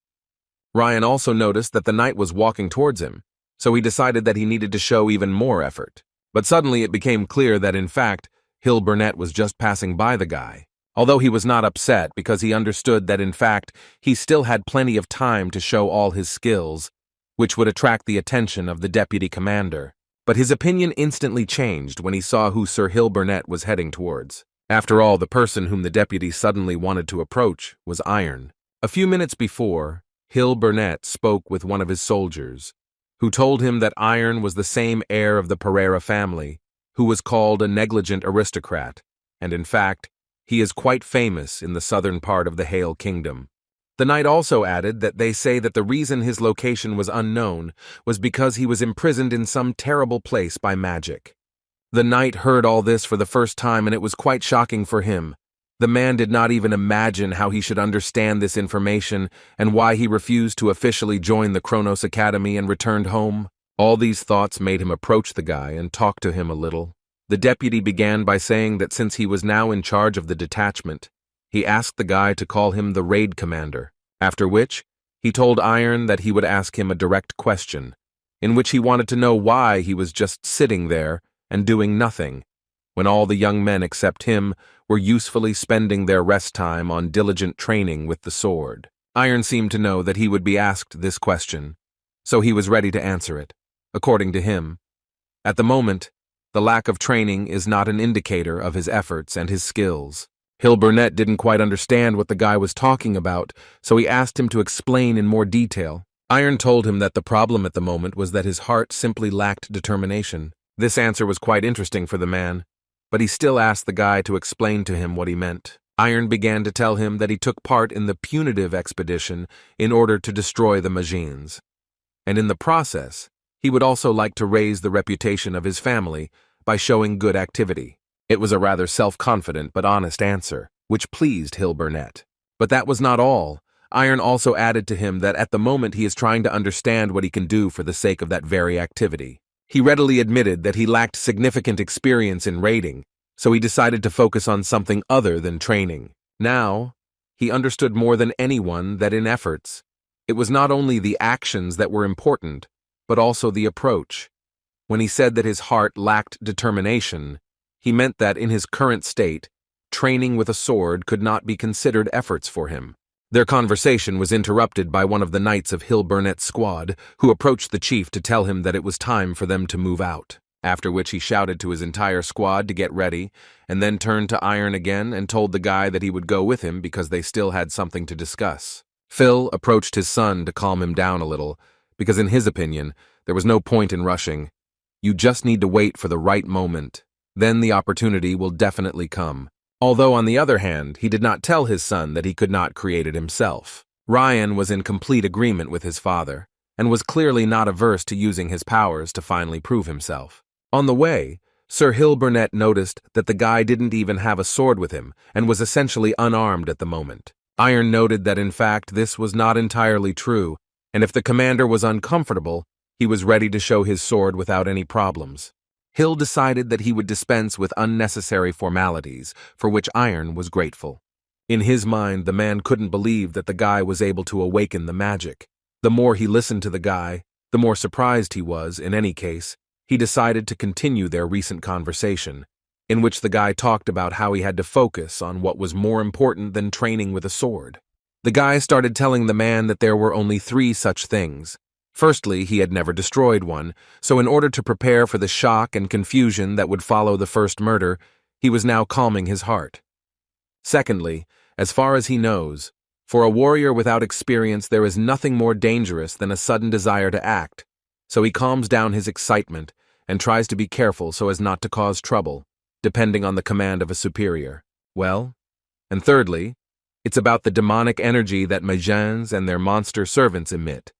Ryan also noticed that the knight was walking towards him, so he decided that he needed to show even more effort. But suddenly it became clear that, in fact, Hill Burnett was just passing by the guy. Although he was not upset because he understood that, in fact, he still had plenty of time to show all his skills, which would attract the attention of the deputy commander. But his opinion instantly changed when he saw who Sir Hill Burnett was heading towards. After all, the person whom the deputy suddenly wanted to approach was Iron. A few minutes before, Hill Burnett spoke with one of his soldiers, who told him that Iron was the same heir of the Pereira family, who was called a negligent aristocrat, and in fact, he is quite famous in the southern part of the Hale Kingdom. The knight also added that they say that the reason his location was unknown was because he was imprisoned in some terrible place by magic. The knight heard all this for the first time, and it was quite shocking for him. The man did not even imagine how he should understand this information and why he refused to officially join the Kronos Academy and returned home. All these thoughts made him approach the guy and talk to him a little. The deputy began by saying that since he was now in charge of the detachment, he asked the guy to call him the raid commander, after which he told Iron that he would ask him a direct question, in which he wanted to know why he was just sitting there and doing nothing, when all the young men except him were usefully spending their rest time on diligent training with the sword. Iron seemed to know that he would be asked this question, so he was ready to answer it. According to him, at the moment, the lack of training is not an indicator of his efforts and his skills. Hill Burnett didn't quite understand what the guy was talking about, so he asked him to explain in more detail. Iron told him that the problem at the moment was that his heart simply lacked determination. This answer was quite interesting for the man, but he still asked the guy to explain to him what he meant. Iron began to tell him that he took part in the punitive expedition in order to destroy the Magines, and in the process, he would also like to raise the reputation of his family by showing good activity. It was a rather self-confident but honest answer, which pleased Hill Burnett. But that was not all. Iron also added to him that at the moment he is trying to understand what he can do for the sake of that very activity. He readily admitted that he lacked significant experience in raiding, so he decided to focus on something other than training. Now, he understood more than anyone that in efforts, it was not only the actions that were important, but also the approach. When he said that his heart lacked determination, he meant that in his current state, training with a sword could not be considered efforts for him. Their conversation was interrupted by one of the knights of Hill Burnett's squad, who approached the chief to tell him that it was time for them to move out, after which he shouted to his entire squad to get ready, and then turned to Iron again and told the guy that he would go with him because they still had something to discuss. Phil approached his son to calm him down a little, because in his opinion, there was no point in rushing. You just need to wait for the right moment. Then the opportunity will definitely come. Although, on the other hand, he did not tell his son that he could not create it himself. Ryan was in complete agreement with his father, and was clearly not averse to using his powers to finally prove himself. On the way, Sir Hill Burnett noticed that the guy didn't even have a sword with him, and was essentially unarmed at the moment. Iron noted that in fact this was not entirely true, and if the commander was uncomfortable, he was ready to show his sword without any problems. Hill decided that he would dispense with unnecessary formalities, for which Iron was grateful. In his mind, the man couldn't believe that the guy was able to awaken the magic. The more he listened to the guy, the more surprised he was. In any case, he decided to continue their recent conversation, in which the guy talked about how he had to focus on what was more important than training with a sword. The guy started telling the man that there were only 3 such things. Firstly, he had never destroyed one, so in order to prepare for the shock and confusion that would follow the first murder, he was now calming his heart. Secondly, as far as he knows, for a warrior without experience there is nothing more dangerous than a sudden desire to act, so he calms down his excitement and tries to be careful so as not to cause trouble, depending on the command of a superior. Well, and thirdly, it's about the demonic energy that Magians and their monster servants emit.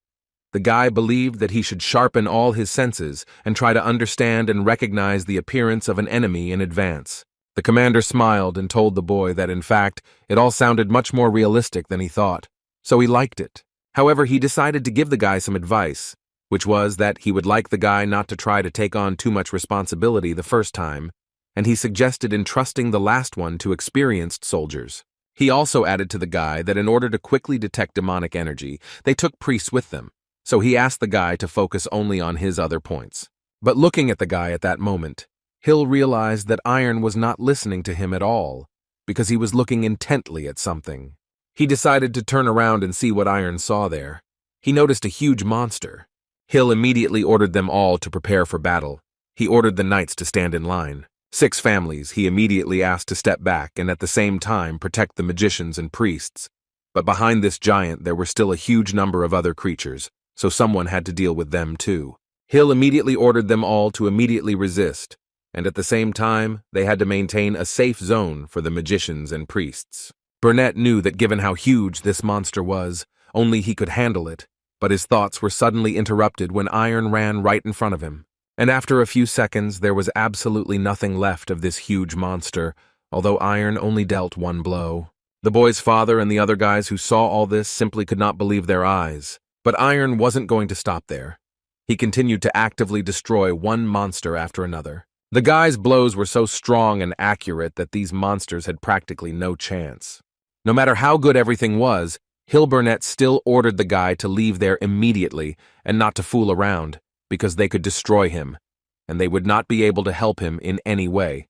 The guy believed that he should sharpen all his senses and try to understand and recognize the appearance of an enemy in advance. The commander smiled and told the boy that, in fact, it all sounded much more realistic than he thought, so he liked it. However, he decided to give the guy some advice, which was that he would like the guy not to try to take on too much responsibility the first time, and he suggested entrusting the last one to experienced soldiers. He also added to the guy that in order to quickly detect demonic energy, they took priests with them, so he asked the guy to focus only on his other points. But looking at the guy at that moment, Hill realized that Iron was not listening to him at all, because he was looking intently at something. He decided to turn around and see what Iron saw there. He noticed a huge monster. Hill immediately ordered them all to prepare for battle. He ordered the knights to stand in line. 6 families he immediately asked to step back and at the same time protect the magicians and priests. But behind this giant there were still a huge number of other creatures, so someone had to deal with them too. Hill immediately ordered them all to immediately resist, and at the same time, they had to maintain a safe zone for the magicians and priests. Burnett knew that given how huge this monster was, only he could handle it, but his thoughts were suddenly interrupted when Iron ran right in front of him. And after a few seconds, there was absolutely nothing left of this huge monster, although Iron only dealt 1 blow. The boy's father and the other guys who saw all this simply could not believe their eyes. But Iron wasn't going to stop there. He continued to actively destroy one monster after another. The guy's blows were so strong and accurate that these monsters had practically no chance. No matter how good everything was, Hill Burnett still ordered the guy to leave there immediately and not to fool around, because they could destroy him, and they would not be able to help him in any way.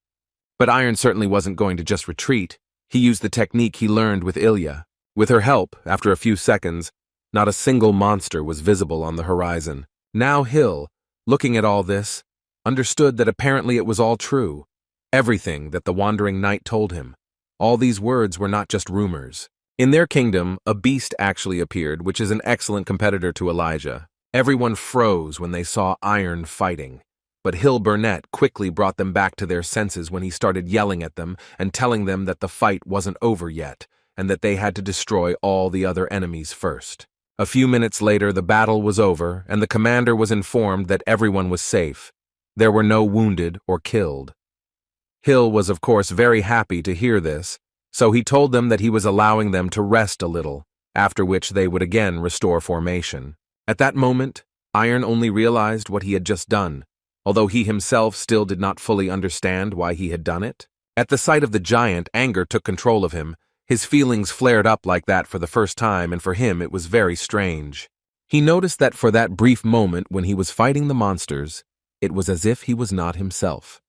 But Iron certainly wasn't going to just retreat. He used the technique he learned with Ilya. With her help, after a few seconds, not a single monster was visible on the horizon. Now Hill, looking at all this, understood that apparently it was all true. Everything that the wandering knight told him. All these words were not just rumors. In their kingdom, a beast actually appeared, which is an excellent competitor to Elijah. Everyone froze when they saw Iron fighting. But Hill Burnett quickly brought them back to their senses when he started yelling at them and telling them that the fight wasn't over yet, and that they had to destroy all the other enemies first. A few minutes later, the battle was over, and the commander was informed that everyone was safe. There were no wounded or killed. Hill was, of course, very happy to hear this, so he told them that he was allowing them to rest a little, after which they would again restore formation. At that moment, Iron only realized what he had just done, although he himself still did not fully understand why he had done it. At the sight of the giant, anger took control of him. His feelings flared up like that for the first time, and for him it was very strange. He noticed that for that brief moment when he was fighting the monsters, it was as if he was not himself.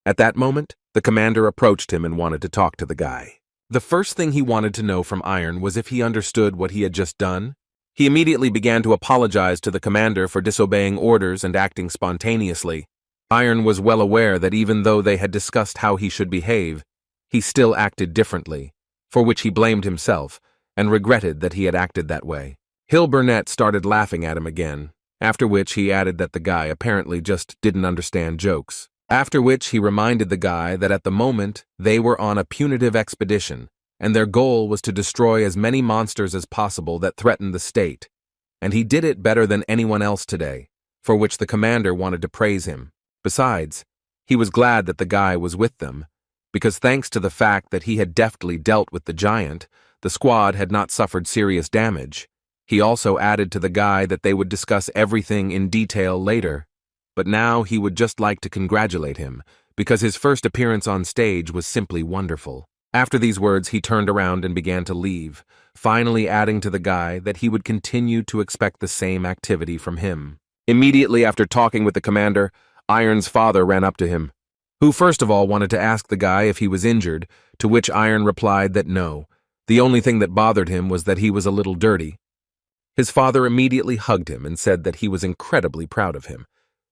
At that moment, the commander approached him and wanted to talk to the guy. The first thing he wanted to know from Iron was if he understood what he had just done. He immediately began to apologize to the commander for disobeying orders and acting spontaneously. Iron was well aware that even though they had discussed how he should behave, he still acted differently, for which he blamed himself and regretted that he had acted that way. Hill Burnett started laughing at him again, after which he added that the guy apparently just didn't understand jokes. After which he reminded the guy that at the moment they were on a punitive expedition, and their goal was to destroy as many monsters as possible that threatened the state, and he did it better than anyone else today, for which the commander wanted to praise him. Besides, he was glad that the guy was with them, because thanks to the fact that he had deftly dealt with the giant, the squad had not suffered serious damage. He also added to the guy that they would discuss everything in detail later, but now he would just like to congratulate him, because his first appearance on stage was simply wonderful. After these words, he turned around and began to leave, finally adding to the guy that he would continue to expect the same activity from him. Immediately after talking with the commander, Iron's father ran up to him, who first of all wanted to ask the guy if he was injured, to which Iron replied that no. The only thing that bothered him was that he was a little dirty. His father immediately hugged him and said that he was incredibly proud of him.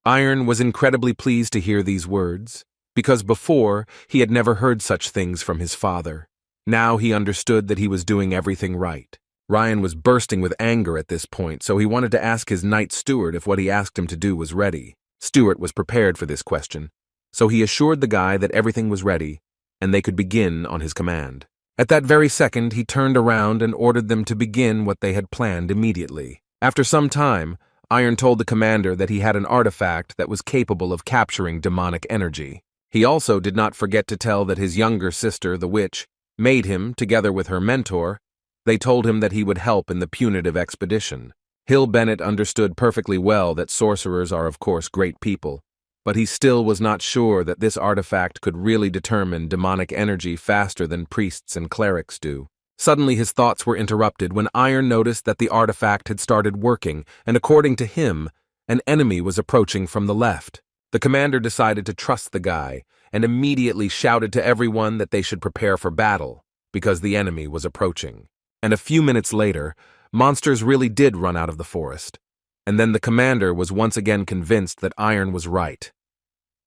Iron was incredibly pleased to hear these words, because before he had never heard such things from his father. Now he understood that he was doing everything right. Ryan was bursting with anger at this point, so he wanted to ask his knight steward if what he asked him to do was ready. Stewart was prepared for this question, so he assured the guy that everything was ready, and they could begin on his command. At that very second, he turned around and ordered them to begin what they had planned immediately. After some time, Iron told the commander that he had an artifact that was capable of capturing demonic energy. He also did not forget to tell that his younger sister, the witch, made him, together with her mentor. They told him that he would help in the punitive expedition. Hill Bennett understood perfectly well that sorcerers are of course great people, but he still was not sure that this artifact could really determine demonic energy faster than priests and clerics do. Suddenly his thoughts were interrupted when Iron noticed that the artifact had started working, and according to him, an enemy was approaching from the left. The commander decided to trust the guy, and immediately shouted to everyone that they should prepare for battle, because the enemy was approaching. And a few minutes later, monsters really did run out of the forest. And then the commander was once again convinced that Iron was right.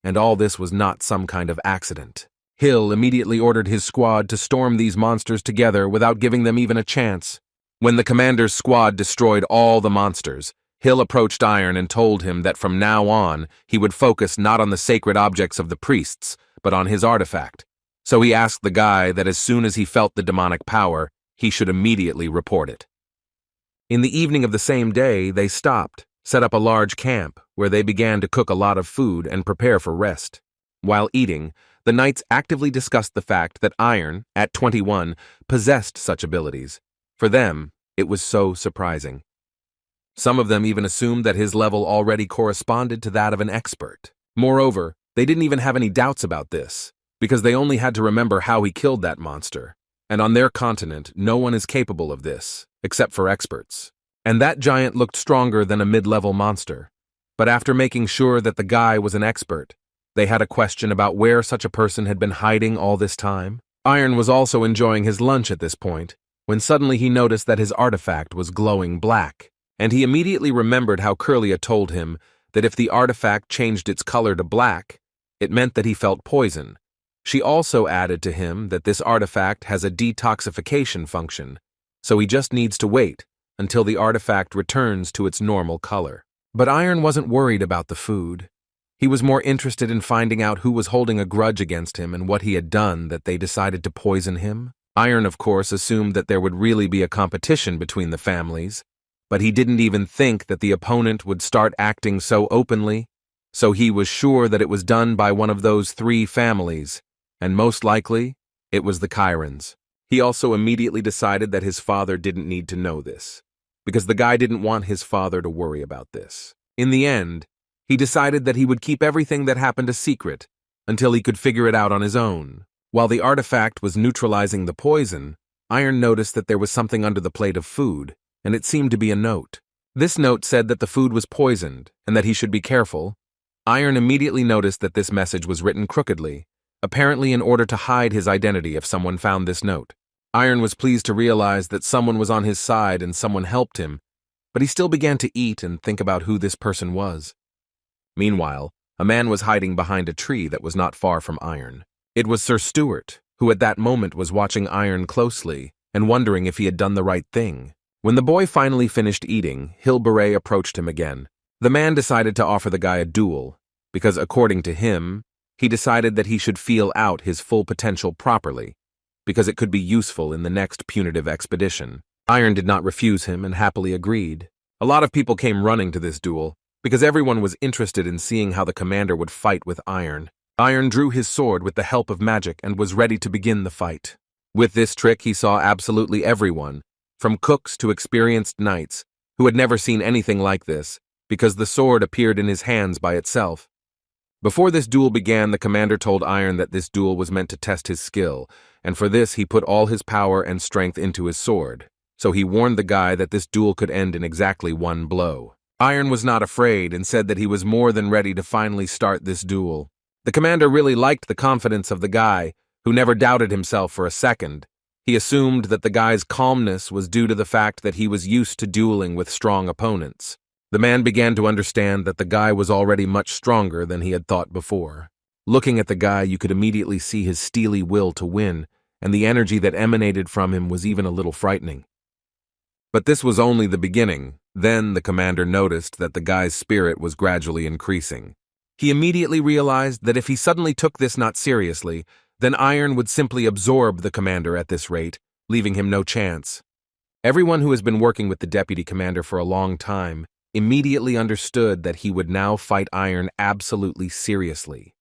And all this was not some kind of accident. Hill immediately ordered his squad to storm these monsters together without giving them even a chance. When the commander's squad destroyed all the monsters, Hill approached Iron and told him that from now on he would focus not on the sacred objects of the priests, but on his artifact. So he asked the guy that as soon as he felt the demonic power, he should immediately report it. In the evening of the same day, they stopped, set up a large camp, where they began to cook a lot of food and prepare for rest. While eating, the knights actively discussed the fact that Iron, at 21, possessed such abilities. For them, it was so surprising. Some of them even assumed that his level already corresponded to that of an expert. Moreover, they didn't even have any doubts about this, because they only had to remember how he killed that monster. And on their continent, no one is capable of this, except for experts. And that giant looked stronger than a mid-level monster. But after making sure that the guy was an expert, they had a question about where such a person had been hiding all this time. Iron was also enjoying his lunch at this point, when suddenly he noticed that his artifact was glowing black. And he immediately remembered how Curlia told him that if the artifact changed its color to black, it meant that he felt poison. She also added to him that this artifact has a detoxification function, so he just needs to wait until the artifact returns to its normal color. But Iron wasn't worried about the food. He was more interested in finding out who was holding a grudge against him and what he had done that they decided to poison him. Iron, of course, assumed that there would really be a competition between the families, but he didn't even think that the opponent would start acting so openly, so he was sure that it was done by one of those three families, and most likely, it was the Chirons. He also immediately decided that his father didn't need to know this, because the guy didn't want his father to worry about this. In the end, he decided that he would keep everything that happened a secret until he could figure it out on his own. While the artifact was neutralizing the poison, Iron noticed that there was something under the plate of food, and it seemed to be a note. This note said that the food was poisoned and that he should be careful. Iron immediately noticed that this message was written crookedly, apparently in order to hide his identity if someone found this note. Iron was pleased to realize that someone was on his side and someone helped him, but he still began to eat and think about who this person was. Meanwhile, a man was hiding behind a tree that was not far from Iron. It was Sir Stuart, who at that moment was watching Iron closely and wondering if he had done the right thing. When the boy finally finished eating, Hilberet approached him again. The man decided to offer the guy a duel, because according to him, he decided that he should feel out his full potential properly, because it could be useful in the next punitive expedition. Iron did not refuse him and happily agreed. A lot of people came running to this duel, because everyone was interested in seeing how the commander would fight with Iron. Iron drew his sword with the help of magic and was ready to begin the fight. With this trick, he saw absolutely everyone, from cooks to experienced knights, who had never seen anything like this, because the sword appeared in his hands by itself. Before this duel began, the commander told Iron that this duel was meant to test his skill, and for this he put all his power and strength into his sword. So he warned the guy that this duel could end in exactly one blow. Iron was not afraid and said that he was more than ready to finally start this duel. The commander really liked the confidence of the guy, who never doubted himself for a second. He assumed that the guy's calmness was due to the fact that he was used to dueling with strong opponents. The man began to understand that the guy was already much stronger than he had thought before. Looking at the guy, you could immediately see his steely will to win, and the energy that emanated from him was even a little frightening. But this was only the beginning. Then the commander noticed that the guy's spirit was gradually increasing. He immediately realized that if he suddenly took this not seriously, then Iron would simply absorb the commander at this rate, leaving him no chance. Everyone who has been working with the deputy commander for a long time immediately understood that he would now fight Iron absolutely seriously,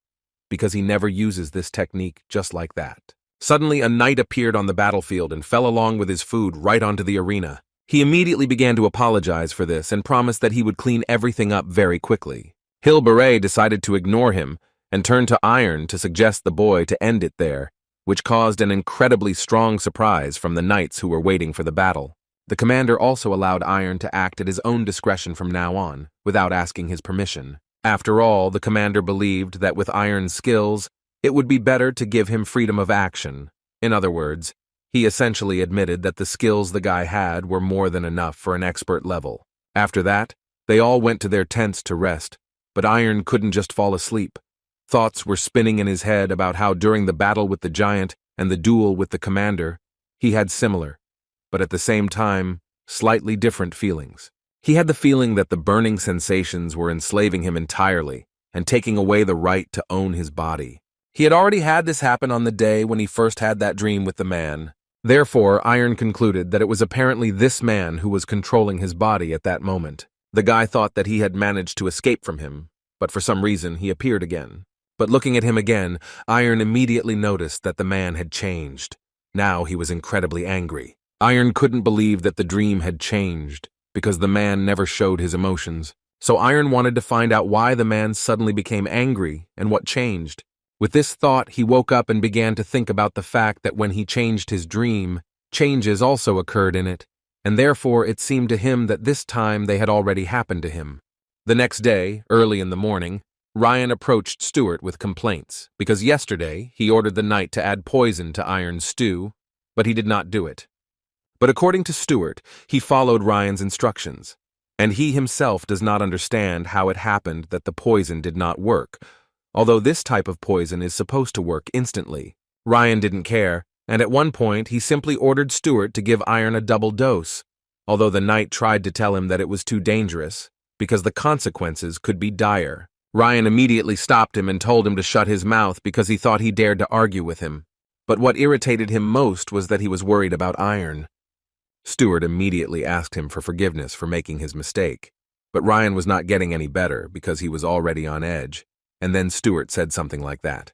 because he never uses this technique just like that. Suddenly, a knight appeared on the battlefield and fell along with his food right onto the arena. He immediately began to apologize for this and promised that he would clean everything up very quickly. Heir decided to ignore him and turned to Iron to suggest the boy to end it there, which caused an incredibly strong surprise from the knights who were waiting for the battle. The commander also allowed Iron to act at his own discretion from now on, without asking his permission. After all, the commander believed that with Iron's skills, it would be better to give him freedom of action. In other words, he essentially admitted that the skills the guy had were more than enough for an expert level. After that, they all went to their tents to rest, but Iron couldn't just fall asleep. Thoughts were spinning in his head about how during the battle with the giant and the duel with the commander, he had similar, but at the same time, slightly different feelings. He had the feeling that the burning sensations were enslaving him entirely and taking away the right to own his body. He had already had this happen on the day when he first had that dream with the man. Therefore, Iron concluded that it was apparently this man who was controlling his body at that moment. The guy thought that he had managed to escape from him, but for some reason he appeared again. But looking at him again, Iron immediately noticed that the man had changed. Now he was incredibly angry. Iron couldn't believe that the dream had changed, because the man never showed his emotions. So Iron wanted to find out why the man suddenly became angry and what changed. With this thought, he woke up and began to think about the fact that when he changed his dream, changes also occurred in it, and therefore it seemed to him that this time they had already happened to him. The next day, early in the morning, Ryan approached Stuart with complaints, because yesterday he ordered the knight to add poison to Iron's stew, but he did not do it. But according to Stuart, he followed Ryan's instructions, and he himself does not understand how it happened that the poison did not work, although this type of poison is supposed to work instantly. Ryan didn't care, and at one point he simply ordered Stuart to give Iron a double dose, although the knight tried to tell him that it was too dangerous, because the consequences could be dire. Ryan immediately stopped him and told him to shut his mouth because he thought he dared to argue with him. But what irritated him most was that he was worried about Iron. Stuart immediately asked him for forgiveness for making his mistake, but Ryan was not getting any better because he was already on edge, and then Stuart said something like that.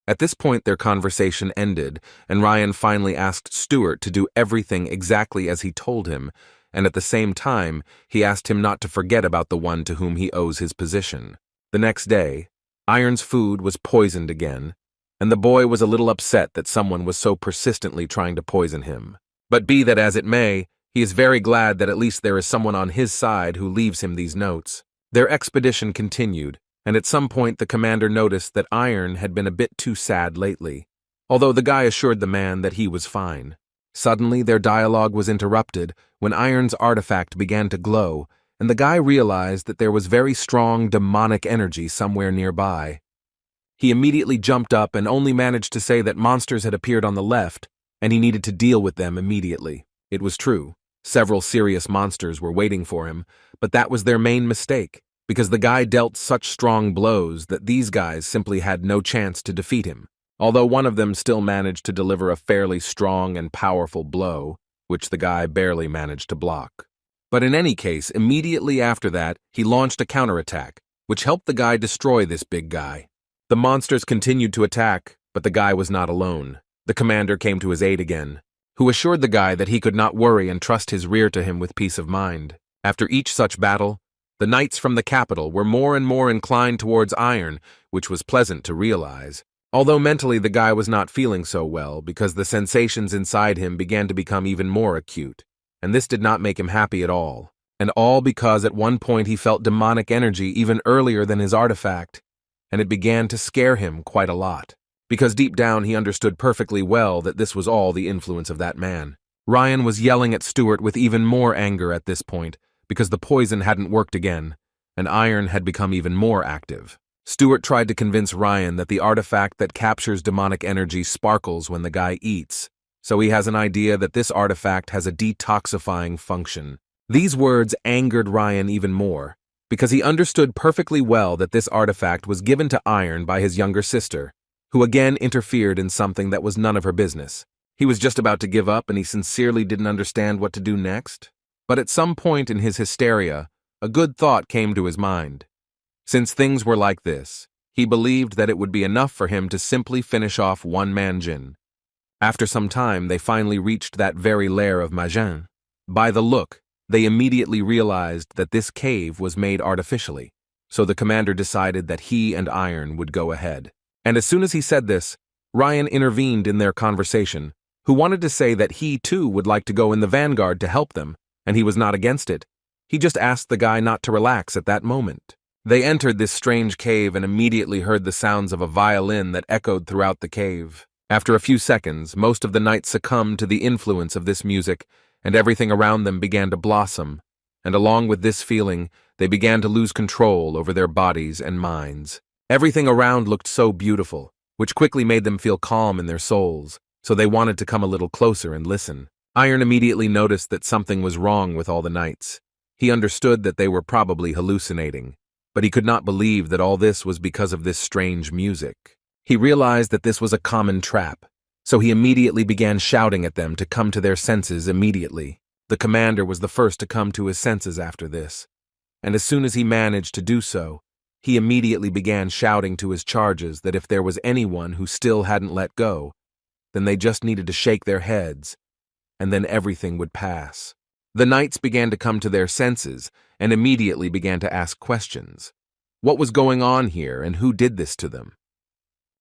At this point their conversation ended, and Ryan finally asked Stuart to do everything exactly as he told him, and at the same time he asked him not to forget about the one to whom he owes his position. The next day, Iron's food was poisoned again, and the boy was a little upset that someone was so persistently trying to poison him. But be that as it may, he is very glad that at least there is someone on his side who leaves him these notes. Their expedition continued, and at some point the commander noticed that Iron had been a bit too sad lately, although the guy assured the man that he was fine. Suddenly their dialogue was interrupted when Iron's artifact began to glow, and the guy realized that there was very strong demonic energy somewhere nearby. He immediately jumped up and only managed to say that monsters had appeared on the left, and he needed to deal with them immediately. It was true. Several serious monsters were waiting for him, but that was their main mistake, because the guy dealt such strong blows that these guys simply had no chance to defeat him, although one of them still managed to deliver a fairly strong and powerful blow, which the guy barely managed to block. But in any case, immediately after that, he launched a counterattack, which helped the guy destroy this big guy. The monsters continued to attack, but the guy was not alone. The commander came to his aid again, who assured the guy that he could not worry and trust his rear to him with peace of mind. After each such battle, The knights from the capital were more and more inclined towards iron, which was pleasant to realize. Although mentally the guy was not feeling so well because the sensations inside him began to become even more acute, and this did not make him happy at all. And all because at one point he felt demonic energy even earlier than his artifact, and it began to scare him quite a lot. Because deep down he understood perfectly well that this was all the influence of that man. Ryan was yelling at Stuart with even more anger at this point, because the poison hadn't worked again, and iron had become even more active. Stuart tried to convince Ryan that the artifact that captures demonic energy sparkles when the guy eats, so he has an idea that this artifact has a detoxifying function. These words angered Ryan even more, because he understood perfectly well that this artifact was given to Iron by his younger sister, who again interfered in something that was none of her business. He was just about to give up and he sincerely didn't understand what to do next. But at some point in his hysteria, a good thought came to his mind. Since things were like this, he believed that it would be enough for him to simply finish off one Manjin. After some time, they finally reached that very lair of Majin. By the look, they immediately realized that this cave was made artificially, so the commander decided that he and Iron would go ahead. And as soon as he said this, Ryan intervened in their conversation, who wanted to say that he too would like to go in the vanguard to help them, and he was not against it. He just asked the guy not to relax at that moment. They entered this strange cave and immediately heard the sounds of a violin that echoed throughout the cave. After a few seconds, most of the knights succumbed to the influence of this music, and everything around them began to blossom, and along with this feeling, they began to lose control over their bodies and minds. Everything around looked so beautiful, which quickly made them feel calm in their souls, so they wanted to come a little closer and listen. Iron immediately noticed that something was wrong with all the knights. He understood that they were probably hallucinating, but he could not believe that all this was because of this strange music. He realized that this was a common trap, so he immediately began shouting at them to come to their senses immediately. The commander was the first to come to his senses after this, and as soon as he managed to do so, he immediately began shouting to his charges that if there was anyone who still hadn't let go, then they just needed to shake their heads, and then everything would pass. The knights began to come to their senses and immediately began to ask questions. What was going on here and who did this to them?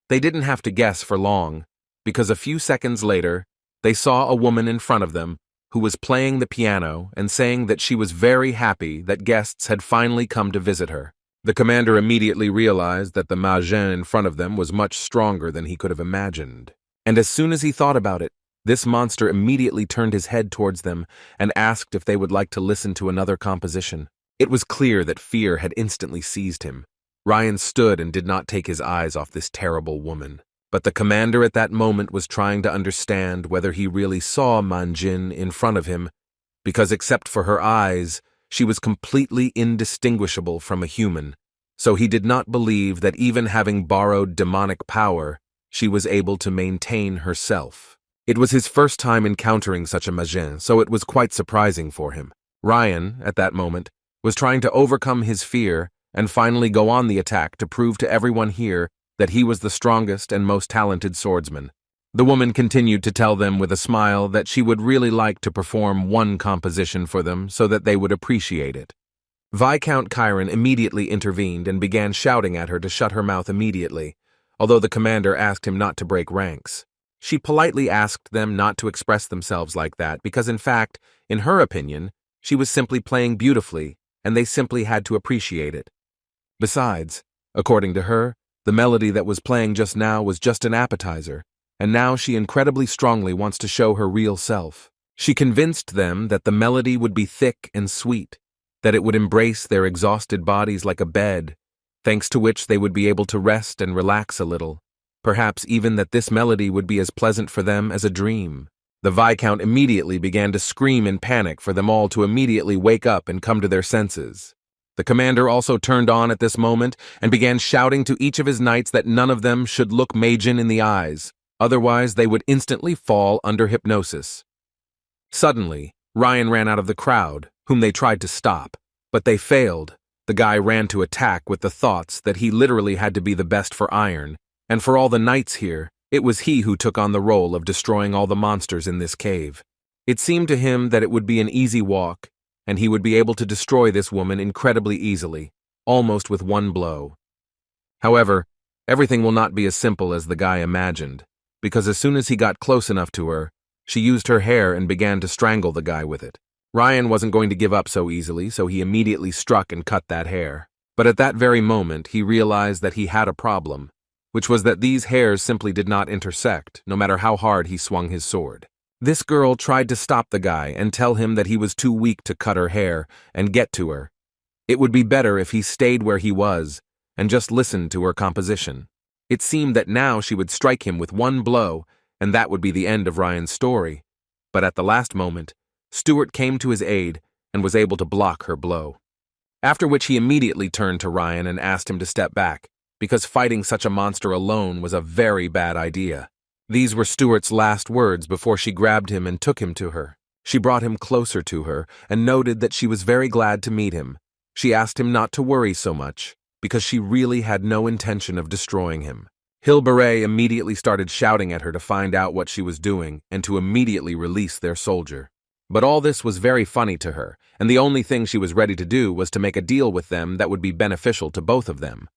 They didn't have to guess for long, because a few seconds later, they saw a woman in front of them who was playing the piano and saying that she was very happy that guests had finally come to visit her. The commander immediately realized that the Majin in front of them was much stronger than he could have imagined. And as soon as he thought about it, this monster immediately turned his head towards them and asked if they would like to listen to another composition. It was clear that fear had instantly seized him. Ryan stood and did not take his eyes off this terrible woman. But the commander at that moment was trying to understand whether he really saw Manjin in front of him, because except for her eyes, she was completely indistinguishable from a human, so he did not believe that even having borrowed demonic power, she was able to maintain herself. It was his first time encountering such a Majin, so it was quite surprising for him. Ryan, at that moment, was trying to overcome his fear and finally go on the attack to prove to everyone here that he was the strongest and most talented swordsman. The woman continued to tell them with a smile that she would really like to perform one composition for them so that they would appreciate it. Viscount Chiron immediately intervened and began shouting at her to shut her mouth immediately, although the commander asked him not to break ranks. She politely asked them not to express themselves like that because, in fact, in her opinion, she was simply playing beautifully and they simply had to appreciate it. Besides, according to her, the melody that was playing just now was just an appetizer, and now she incredibly strongly wants to show her real self. She convinced them that the melody would be thick and sweet, that it would embrace their exhausted bodies like a bed, thanks to which they would be able to rest and relax a little, perhaps even that this melody would be as pleasant for them as a dream. The Viscount immediately began to scream in panic for them all to immediately wake up and come to their senses. The commander also turned on at this moment and began shouting to each of his knights that none of them should look Majin in the eyes, otherwise they would instantly fall under hypnosis. Suddenly, Ryan ran out of the crowd, whom they tried to stop, but they failed. The guy ran to attack with the thoughts that he literally had to be the best for Iron, and for all the knights here, it was he who took on the role of destroying all the monsters in this cave. It seemed to him that it would be an easy walk, and he would be able to destroy this woman incredibly easily, almost with one blow. However, everything will not be as simple as the guy imagined, because as soon as he got close enough to her, she used her hair and began to strangle the guy with it. Ryan wasn't going to give up so easily, so he immediately struck and cut that hair. But at that very moment, he realized that he had a problem, which was that these hairs simply did not intersect, no matter how hard he swung his sword. This girl tried to stop the guy and tell him that he was too weak to cut her hair and get to her. It would be better if he stayed where he was and just listened to her composition. It seemed that now she would strike him with one blow, and that would be the end of Ryan's story. But at the last moment, Stuart came to his aid and was able to block her blow. After which he immediately turned to Ryan and asked him to step back, because fighting such a monster alone was a very bad idea. These were Stuart's last words before she grabbed him and took him to her. She brought him closer to her and noted that she was very glad to meet him. She asked him not to worry so much, because she really had no intention of destroying him. Heir immediately started shouting at her to find out what she was doing and to immediately release their soldier. But all this was very funny to her, and the only thing she was ready to do was to make a deal with them that would be beneficial to both of them.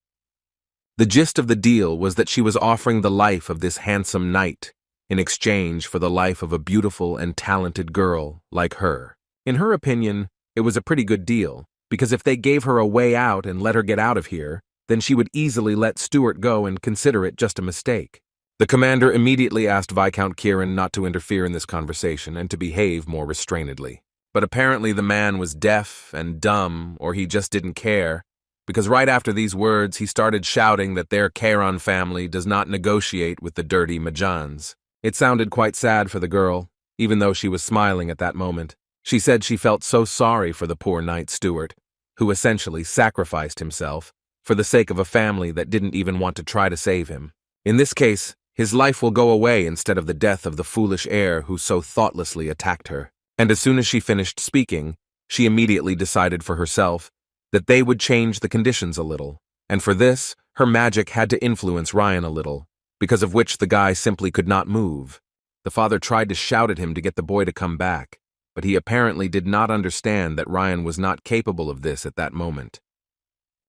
The gist of the deal was that she was offering the life of this handsome knight in exchange for the life of a beautiful and talented girl like her. In her opinion, it was a pretty good deal, because if they gave her a way out and let her get out of here, then she would easily let Stuart go and consider it just a mistake. The commander immediately asked Viscount Kieran not to interfere in this conversation and to behave more restrainedly. But apparently the man was deaf and dumb, or he just didn't care, because right after these words he started shouting that their Kieran family does not negotiate with the dirty Majans. It sounded quite sad for the girl, even though she was smiling at that moment. She said she felt so sorry for the poor knight Stuart, who essentially sacrificed himself for the sake of a family that didn't even want to try to save him. In this case, his life will go away instead of the death of the foolish heir who so thoughtlessly attacked her. And as soon as she finished speaking, she immediately decided for herself that they would change the conditions a little. And for this, her magic had to influence Ryan a little, because of which the guy simply could not move. The father tried to shout at him to get the boy to come back, but he apparently did not understand that Ryan was not capable of this at that moment.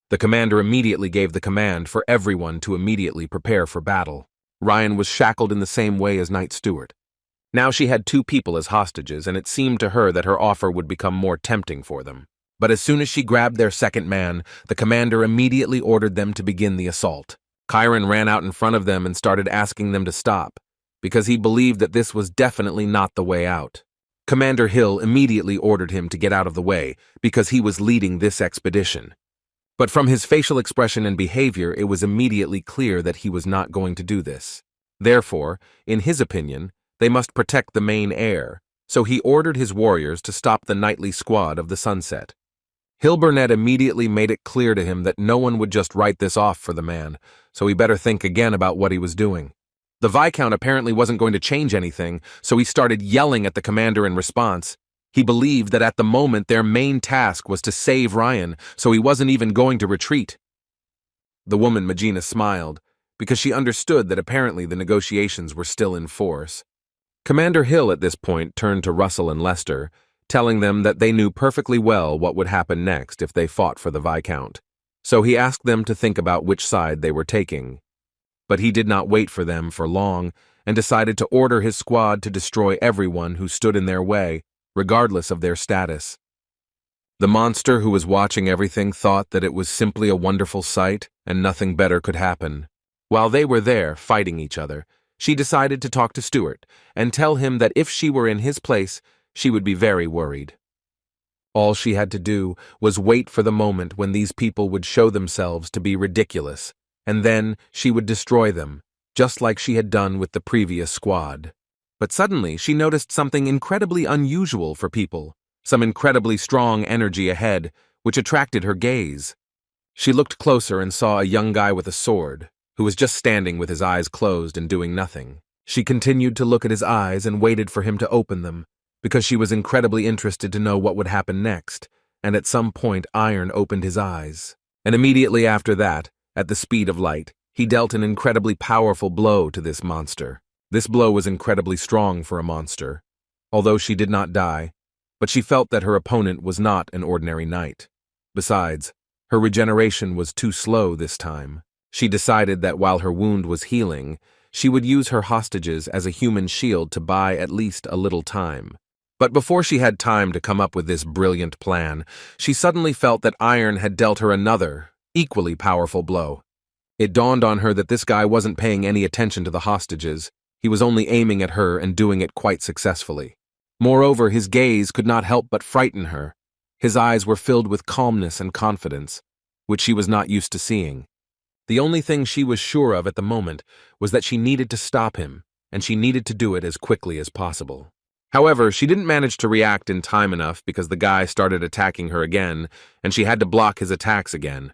The commander immediately gave the command for everyone to immediately prepare for battle. Ryan was shackled in the same way as Knight Stuart. Now she had two people as hostages, and it seemed to her that her offer would become more tempting for them. But as soon as she grabbed their second man, the commander immediately ordered them to begin the assault. Kieran ran out in front of them and started asking them to stop, because he believed that this was definitely not the way out. Commander Hill immediately ordered him to get out of the way, because he was leading this expedition. But from his facial expression and behavior, it was immediately clear that he was not going to do this. Therefore, in his opinion, they must protect the main heir, so he ordered his warriors to stop the knightly squad of the Sunset. Heir immediately made it clear to him that no one would just write this off for the man, so he better think again about what he was doing. The Viscount apparently wasn't going to change anything, so he started yelling at the commander in response. He believed that at the moment their main task was to save Ryan, so he wasn't even going to retreat. The woman Magina smiled, because she understood that apparently the negotiations were still in force. Commander Hill at this point turned to Russell and Lester, telling them that they knew perfectly well what would happen next if they fought for the Viscount. So he asked them to think about which side they were taking. But he did not wait for them for long and decided to order his squad to destroy everyone who stood in their way, regardless of their status. The monster who was watching everything thought that it was simply a wonderful sight and nothing better could happen. While they were there fighting each other, she decided to talk to Stuart and tell him that if she were in his place, she would be very worried. All she had to do was wait for the moment when these people would show themselves to be ridiculous, and then she would destroy them, just like she had done with the previous squad. But suddenly she noticed something incredibly unusual for people, some incredibly strong energy ahead, which attracted her gaze. She looked closer and saw a young guy with a sword, who was just standing with his eyes closed and doing nothing. She continued to look at his eyes and waited for him to open them, because she was incredibly interested to know what would happen next, and at some point Iron opened his eyes. And immediately after that, at the speed of light, he dealt an incredibly powerful blow to this monster. This blow was incredibly strong for a monster. Although she did not die, but she felt that her opponent was not an ordinary knight. Besides, her regeneration was too slow this time. She decided that while her wound was healing, she would use her hostages as a human shield to buy at least a little time. But before she had time to come up with this brilliant plan, she suddenly felt that Iron had dealt her another, equally powerful blow. It dawned on her that this guy wasn't paying any attention to the hostages. He was only aiming at her and doing it quite successfully. Moreover, his gaze could not help but frighten her. His eyes were filled with calmness and confidence, which she was not used to seeing. The only thing she was sure of at the moment was that she needed to stop him, and she needed to do it as quickly as possible. However, she didn't manage to react in time enough because the guy started attacking her again, and she had to block his attacks again.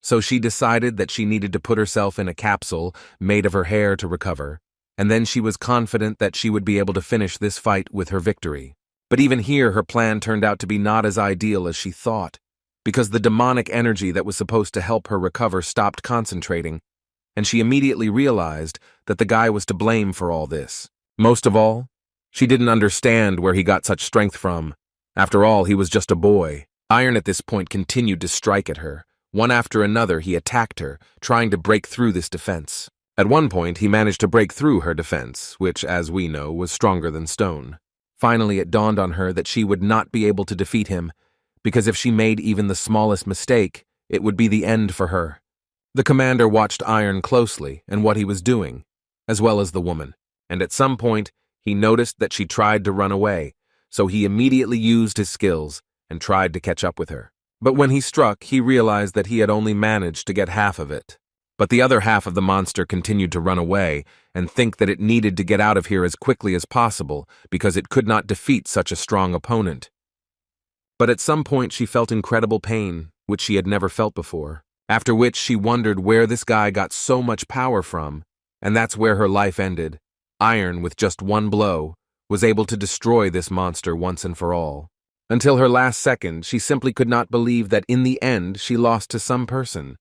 So she decided that she needed to put herself in a capsule made of her hair to recover, and then she was confident that she would be able to finish this fight with her victory. But even here, her plan turned out to be not as ideal as she thought, because the demonic energy that was supposed to help her recover stopped concentrating, and she immediately realized that the guy was to blame for all this. Most of all, she didn't understand where he got such strength from. After all, he was just a boy. Iron at this point continued to strike at her. One after another, he attacked her, trying to break through this defense. At one point, he managed to break through her defense, which, as we know, was stronger than stone. Finally, it dawned on her that she would not be able to defeat him, because if she made even the smallest mistake, it would be the end for her. The commander watched Iron closely and what he was doing, as well as the woman, and at some point, he noticed that she tried to run away, so he immediately used his skills and tried to catch up with her. But when he struck, he realized that he had only managed to get half of it. But the other half of the monster continued to run away and think that it needed to get out of here as quickly as possible because it could not defeat such a strong opponent. But at some point she felt incredible pain, which she had never felt before, after which she wondered where this guy got so much power from, and that's where her life ended. Iron, with just one blow, was able to destroy this monster once and for all. Until her last second, she simply could not believe that in the end she lost to some person.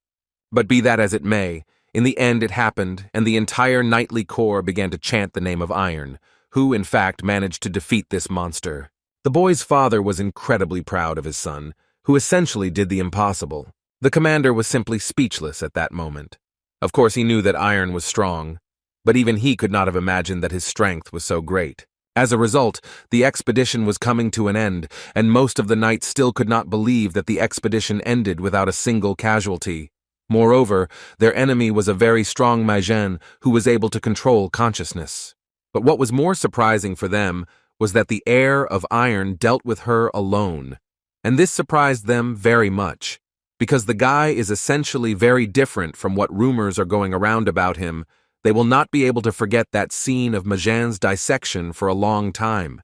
But be that as it may, in the end it happened, and the entire knightly corps began to chant the name of Iron, who in fact managed to defeat this monster. The boy's father was incredibly proud of his son, who essentially did the impossible. The commander was simply speechless at that moment. Of course he knew that Iron was strong, but even he could not have imagined that his strength was so great. As a result, the expedition was coming to an end, and most of the knights still could not believe that the expedition ended without a single casualty. Moreover, their enemy was a very strong Magen who was able to control consciousness. But what was more surprising for them was that the heir of Iron dealt with her alone, and this surprised them very much, because the guy is essentially very different from what rumors are going around about him. They will not be able to forget that scene of Magen's dissection for a long time.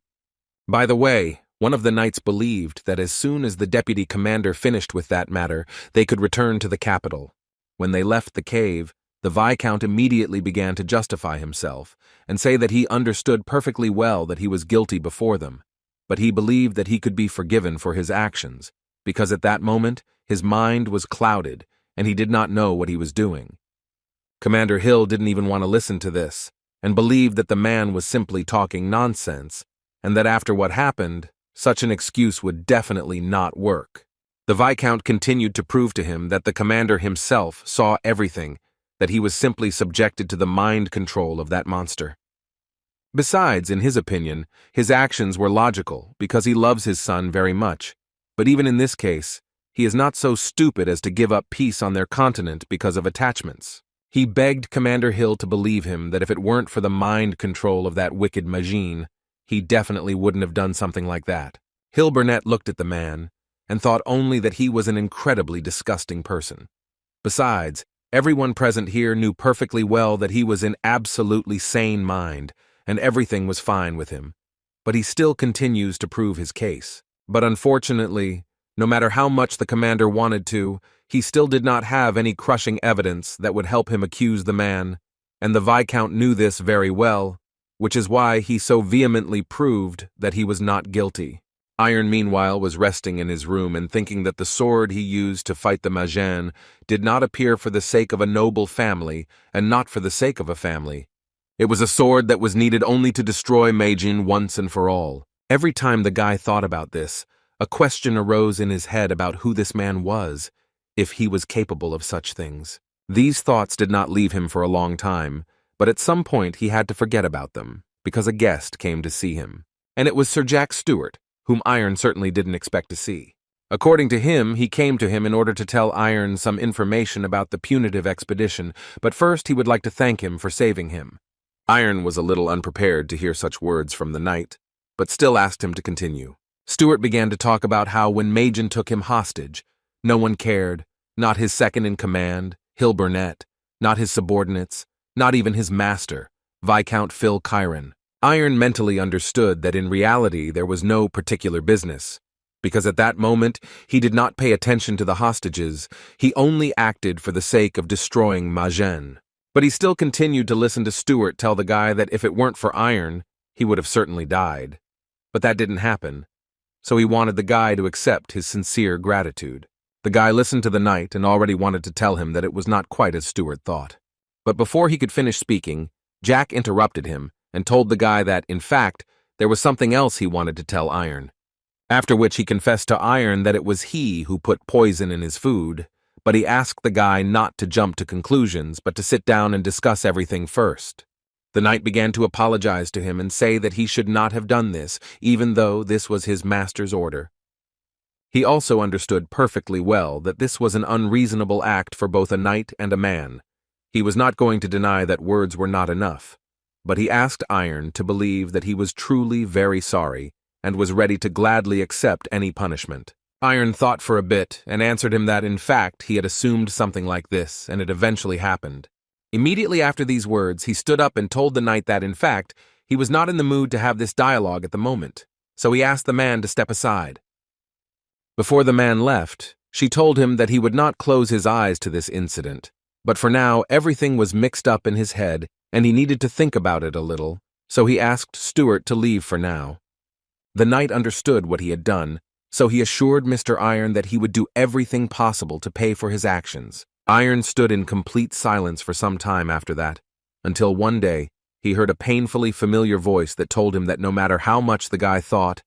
By the way, one of the knights believed that as soon as the deputy commander finished with that matter, they could return to the capital. When they left the cave, the Viscount immediately began to justify himself and say that he understood perfectly well that he was guilty before them, but he believed that he could be forgiven for his actions, because at that moment his mind was clouded and he did not know what he was doing. Commander Hill didn't even want to listen to this, and believed that the man was simply talking nonsense, and that after what happened, such an excuse would definitely not work. The Viscount continued to prove to him that the commander himself saw everything, that he was simply subjected to the mind control of that monster. Besides, in his opinion, his actions were logical because he loves his son very much, but even in this case, he is not so stupid as to give up peace on their continent because of attachments. He begged Commander Hill to believe him that if it weren't for the mind control of that wicked Magen, he definitely wouldn't have done something like that. Hill Burnett looked at the man and thought only that he was an incredibly disgusting person. Besides, everyone present here knew perfectly well that he was in absolutely sane mind, and everything was fine with him. But he still continues to prove his case. But unfortunately, no matter how much the commander wanted to, he still did not have any crushing evidence that would help him accuse the man, and the Viscount knew this very well, which is why he so vehemently proved that he was not guilty. Iron, meanwhile, was resting in his room and thinking that the sword he used to fight the Magen did not appear for the sake of a noble family and not for the sake of a family. It was a sword that was needed only to destroy Magen once and for all. Every time the guy thought about this, a question arose in his head about who this man was, if he was capable of such things. These thoughts did not leave him for a long time, but at some point he had to forget about them, because a guest came to see him. And it was Sir Jack Stewart, whom Iron certainly didn't expect to see. According to him, he came to him in order to tell Iron some information about the punitive expedition, but first he would like to thank him for saving him. Iron was a little unprepared to hear such words from the knight, but still asked him to continue. Stewart began to talk about how when Machen took him hostage, no one cared, not his second-in-command, Hill Burnett, not his subordinates, not even his master, Viscount Phil Chiron. Iron mentally understood that in reality there was no particular business, because at that moment he did not pay attention to the hostages, he only acted for the sake of destroying Machen. But he still continued to listen to Stewart tell the guy that if it weren't for Iron, he would have certainly died. But that didn't happen, so he wanted the guy to accept his sincere gratitude. The guy listened to the knight and already wanted to tell him that it was not quite as Stewart thought. But before he could finish speaking, Jack interrupted him and told the guy that, in fact, there was something else he wanted to tell Iron. After which he confessed to Iron that it was he who put poison in his food, but he asked the guy not to jump to conclusions, but to sit down and discuss everything first. The knight began to apologize to him and say that he should not have done this, even though this was his master's order. He also understood perfectly well that this was an unreasonable act for both a knight and a man. He was not going to deny that words were not enough, but he asked Iron to believe that he was truly very sorry and was ready to gladly accept any punishment. Iron thought for a bit and answered him that, in fact, he had assumed something like this, and it eventually happened. Immediately after these words, he stood up and told the knight that, in fact, he was not in the mood to have this dialogue at the moment, so he asked the man to step aside. Before the man left, she told him that he would not close his eyes to this incident, but for now everything was mixed up in his head and he needed to think about it a little, so he asked Stewart to leave for now. The knight understood what he had done, so he assured Mr. Iron that he would do everything possible to pay for his actions. Iron stood in complete silence for some time after that, until one day he heard a painfully familiar voice that told him that no matter how much the guy thought,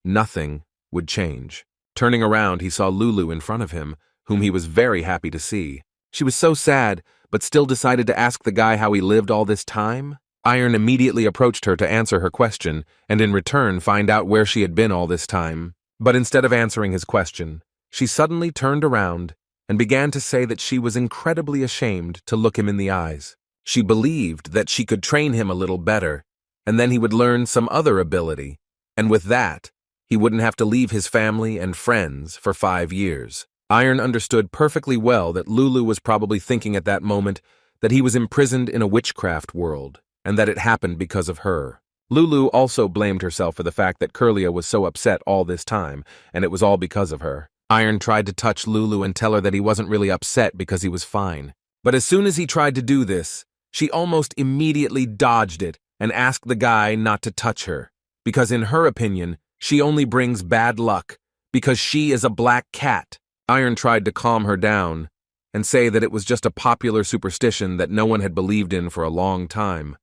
nothing would change. Turning around, he saw Lulu in front of him, whom he was very happy to see. She was so sad, but still decided to ask the guy how he lived all this time. Iron immediately approached her to answer her question, and in return find out where she had been all this time. But instead of answering his question, she suddenly turned around and began to say that she was incredibly ashamed to look him in the eyes. She believed that she could train him a little better, and then he would learn some other ability, and with that, he wouldn't have to leave his family and friends for 5 years. Iron understood perfectly well that Lulu was probably thinking at that moment that he was imprisoned in a witchcraft world, and that it happened because of her. Lulu also blamed herself for the fact that Curlia was so upset all this time, and it was all because of her. Iron tried to touch Lulu and tell her that he wasn't really upset because he was fine. But as soon as he tried to do this, she almost immediately dodged it and asked the guy not to touch her, because in her opinion, she only brings bad luck, because she is a black cat. Iron tried to calm her down and say that it was just a popular superstition that no one had believed in for a long time.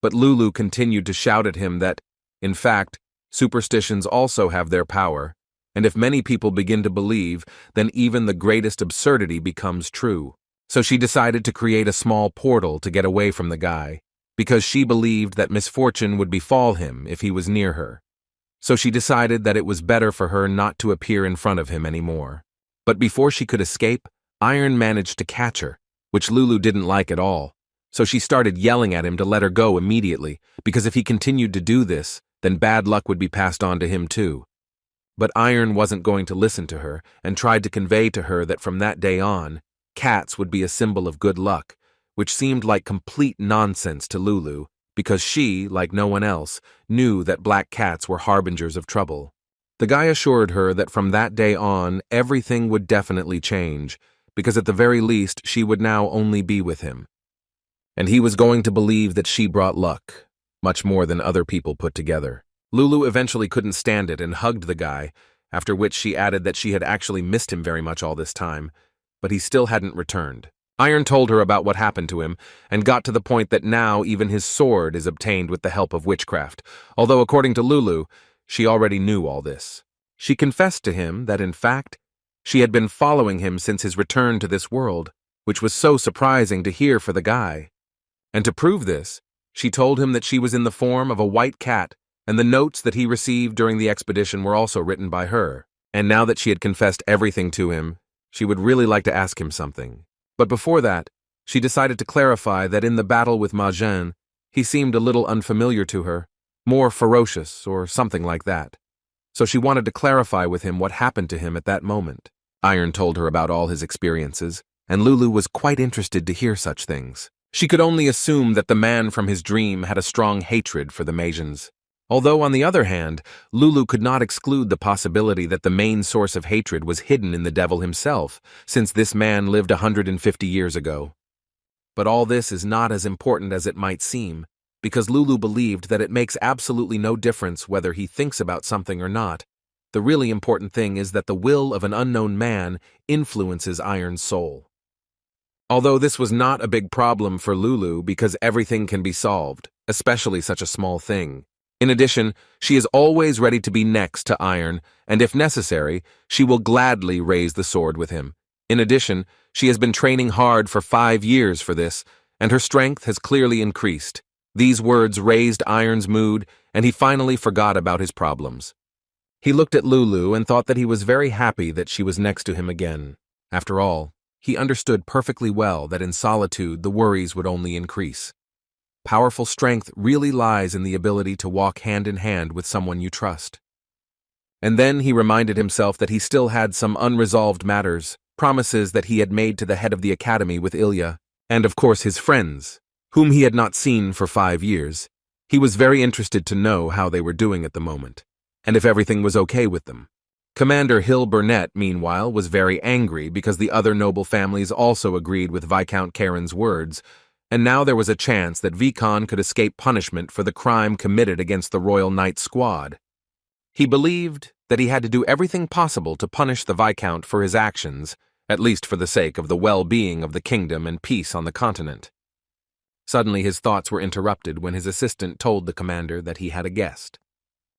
But Lulu continued to shout at him that, in fact, superstitions also have their power, and if many people begin to believe, then even the greatest absurdity becomes true. So she decided to create a small portal to get away from the guy, because she believed that misfortune would befall him if he was near her. So she decided that it was better for her not to appear in front of him anymore. But before she could escape, Iron managed to catch her, which Lulu didn't like at all. So she started yelling at him to let her go immediately, because if he continued to do this, then bad luck would be passed on to him too. But Iron wasn't going to listen to her and tried to convey to her that from that day on, cats would be a symbol of good luck, which seemed like complete nonsense to Lulu, because she, like no one else, knew that black cats were harbingers of trouble. The guy assured her that from that day on, everything would definitely change, because at the very least she would now only be with him. And he was going to believe that she brought luck, much more than other people put together. Lulu eventually couldn't stand it and hugged the guy, after which she added that she had actually missed him very much all this time, but he still hadn't returned. Iron told her about what happened to him, and got to the point that now even his sword is obtained with the help of witchcraft, although according to Lulu, she already knew all this. She confessed to him that, in fact, she had been following him since his return to this world, which was so surprising to hear for the guy. And to prove this, she told him that she was in the form of a white cat, and the notes that he received during the expedition were also written by her. And now that she had confessed everything to him, she would really like to ask him something. But before that, she decided to clarify that in the battle with Ma Jian, he seemed a little unfamiliar to her, more ferocious or something like that. So she wanted to clarify with him what happened to him at that moment. Iron told her about all his experiences, and Lulu was quite interested to hear such things. She could only assume that the man from his dream had a strong hatred for the Magians. Although, on the other hand, Lulu could not exclude the possibility that the main source of hatred was hidden in the devil himself, since this man lived 150 years ago. But all this is not as important as it might seem, because Lulu believed that it makes absolutely no difference whether he thinks about something or not. The really important thing is that the will of an unknown man influences Iron's soul. Although this was not a big problem for Lulu because everything can be solved, especially such a small thing. In addition, she is always ready to be next to Iron, and if necessary, she will gladly raise the sword with him. In addition, she has been training hard for 5 years for this, and her strength has clearly increased. These words raised Iron's mood, and he finally forgot about his problems. He looked at Lulu and thought that he was very happy that she was next to him again. After all, he understood perfectly well that in solitude the worries would only increase. Powerful strength really lies in the ability to walk hand in hand with someone you trust. And then he reminded himself that he still had some unresolved matters, promises that he had made to the head of the academy with Ilya, and of course his friends, whom he had not seen for 5 years. He was very interested to know how they were doing at the moment, and if everything was okay with them. Commander Hill Burnett, meanwhile, was very angry because the other noble families also agreed with Viscount Karen's words, and now there was a chance that Vicon could escape punishment for the crime committed against the Royal Knight Squad. He believed that he had to do everything possible to punish the Viscount for his actions, at least for the sake of the well-being of the kingdom and peace on the continent. Suddenly his thoughts were interrupted when his assistant told the commander that he had a guest.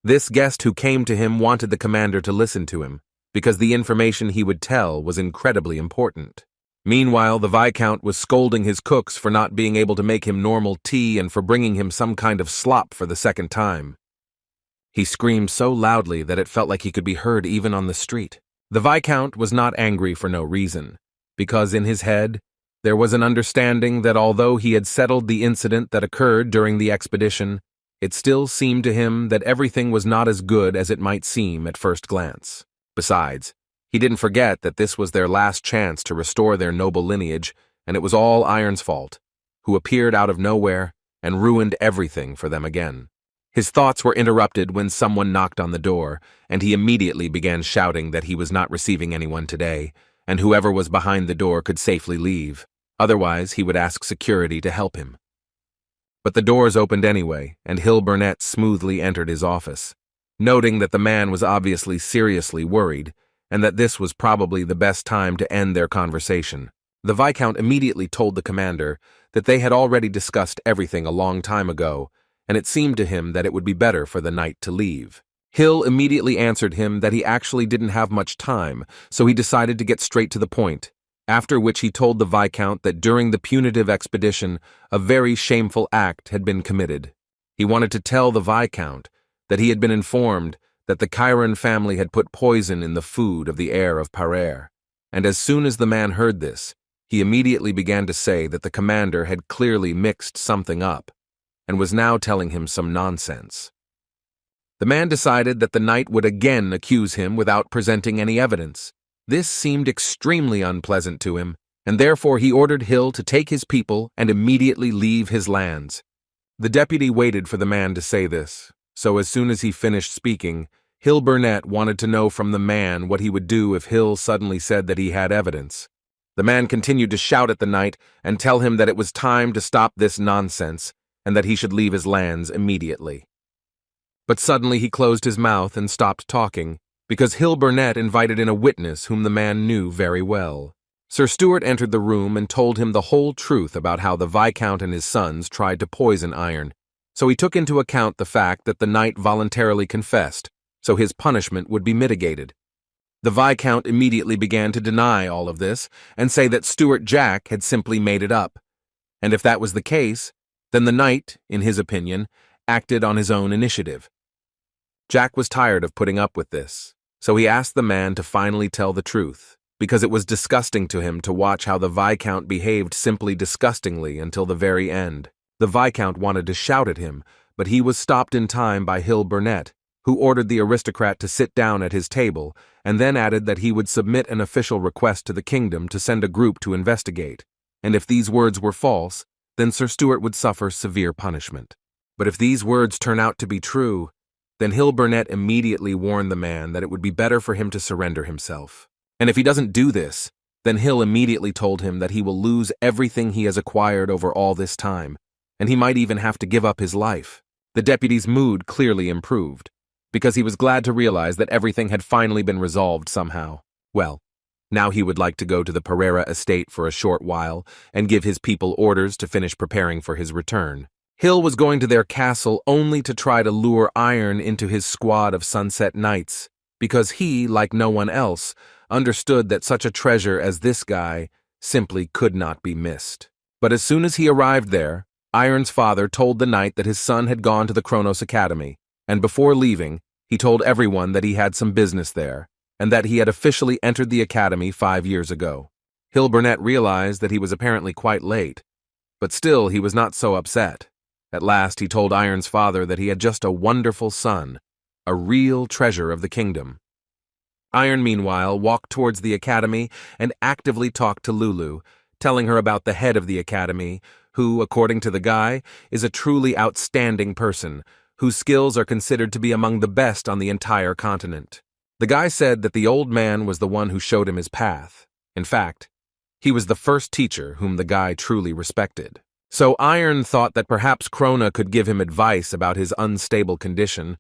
This guest who came to him wanted the commander to listen to him, because the information he would tell was incredibly important. Meanwhile, the Viscount was scolding his cooks for not being able to make him normal tea and for bringing him some kind of slop for the second time. He screamed so loudly that it felt like he could be heard even on the street. The Viscount was not angry for no reason, because in his head, there was an understanding that although he had settled the incident that occurred during the expedition, it still seemed to him that everything was not as good as it might seem at first glance. Besides, he didn't forget that this was their last chance to restore their noble lineage, and it was all Iron's fault, who appeared out of nowhere and ruined everything for them again. His thoughts were interrupted when someone knocked on the door, and he immediately began shouting that he was not receiving anyone today, and whoever was behind the door could safely leave. Otherwise, he would ask security to help him. But the doors opened anyway, and Hill Burnett smoothly entered his office. Noting that the man was obviously seriously worried, and that this was probably the best time to end their conversation, the Viscount immediately told the commander that they had already discussed everything a long time ago, and it seemed to him that it would be better for the knight to leave. Hill immediately answered him that he actually didn't have much time, so he decided to get straight to the point, after which he told the Viscount that during the punitive expedition, a very shameful act had been committed. He wanted to tell the Viscount that he had been informed that the Chiron family had put poison in the food of the heir of Pereira, and as soon as the man heard this, he immediately began to say that the commander had clearly mixed something up, and was now telling him some nonsense. The man decided that the knight would again accuse him without presenting any evidence. This seemed extremely unpleasant to him, and therefore he ordered Hill to take his people and immediately leave his lands. The deputy waited for the man to say this, so as soon as he finished speaking, Hill Burnett wanted to know from the man what he would do if Hill suddenly said that he had evidence. The man continued to shout at the knight and tell him that it was time to stop this nonsense and that he should leave his lands immediately. But suddenly he closed his mouth and stopped talking, because Hill Burnett invited in a witness whom the man knew very well. Sir Stuart entered the room and told him the whole truth about how the Viscount and his sons tried to poison Iron, so he took into account the fact that the knight voluntarily confessed, so his punishment would be mitigated. The Viscount immediately began to deny all of this and say that Stuart Jack had simply made it up. And if that was the case, then the knight, in his opinion, acted on his own initiative. Jack was tired of putting up with this, so he asked the man to finally tell the truth, because it was disgusting to him to watch how the Viscount behaved simply disgustingly until the very end. The Viscount wanted to shout at him, but he was stopped in time by Hill Burnett, who ordered the aristocrat to sit down at his table and then added that he would submit an official request to the kingdom to send a group to investigate, and if these words were false, then Sir Stuart would suffer severe punishment. But if these words turn out to be true, then Hill Burnett immediately warned the man that it would be better for him to surrender himself. And if he doesn't do this, then Hill immediately told him that he will lose everything he has acquired over all this time, and he might even have to give up his life. The deputy's mood clearly improved, because he was glad to realize that everything had finally been resolved somehow. Well, now he would like to go to the Pereira estate for a short while and give his people orders to finish preparing for his return. Hill was going to their castle only to try to lure Iron into his squad of Sunset Knights, because he, like no one else, understood that such a treasure as this guy simply could not be missed. But as soon as he arrived there, Iron's father told the knight that his son had gone to the Kronos Academy, and before leaving, he told everyone that he had some business there, and that he had officially entered the academy 5 years ago. Hill Burnett realized that he was apparently quite late, but still he was not so upset. At last he told Iron's father that he had just a wonderful son, a real treasure of the kingdom. Iron, meanwhile, walked towards the academy and actively talked to Lulu, telling her about the head of the academy, who, according to the guy, is a truly outstanding person, whose skills are considered to be among the best on the entire continent. The guy said that the old man was the one who showed him his path. In fact, he was the first teacher whom the guy truly respected. So Iron thought that perhaps Krona could give him advice about his unstable condition,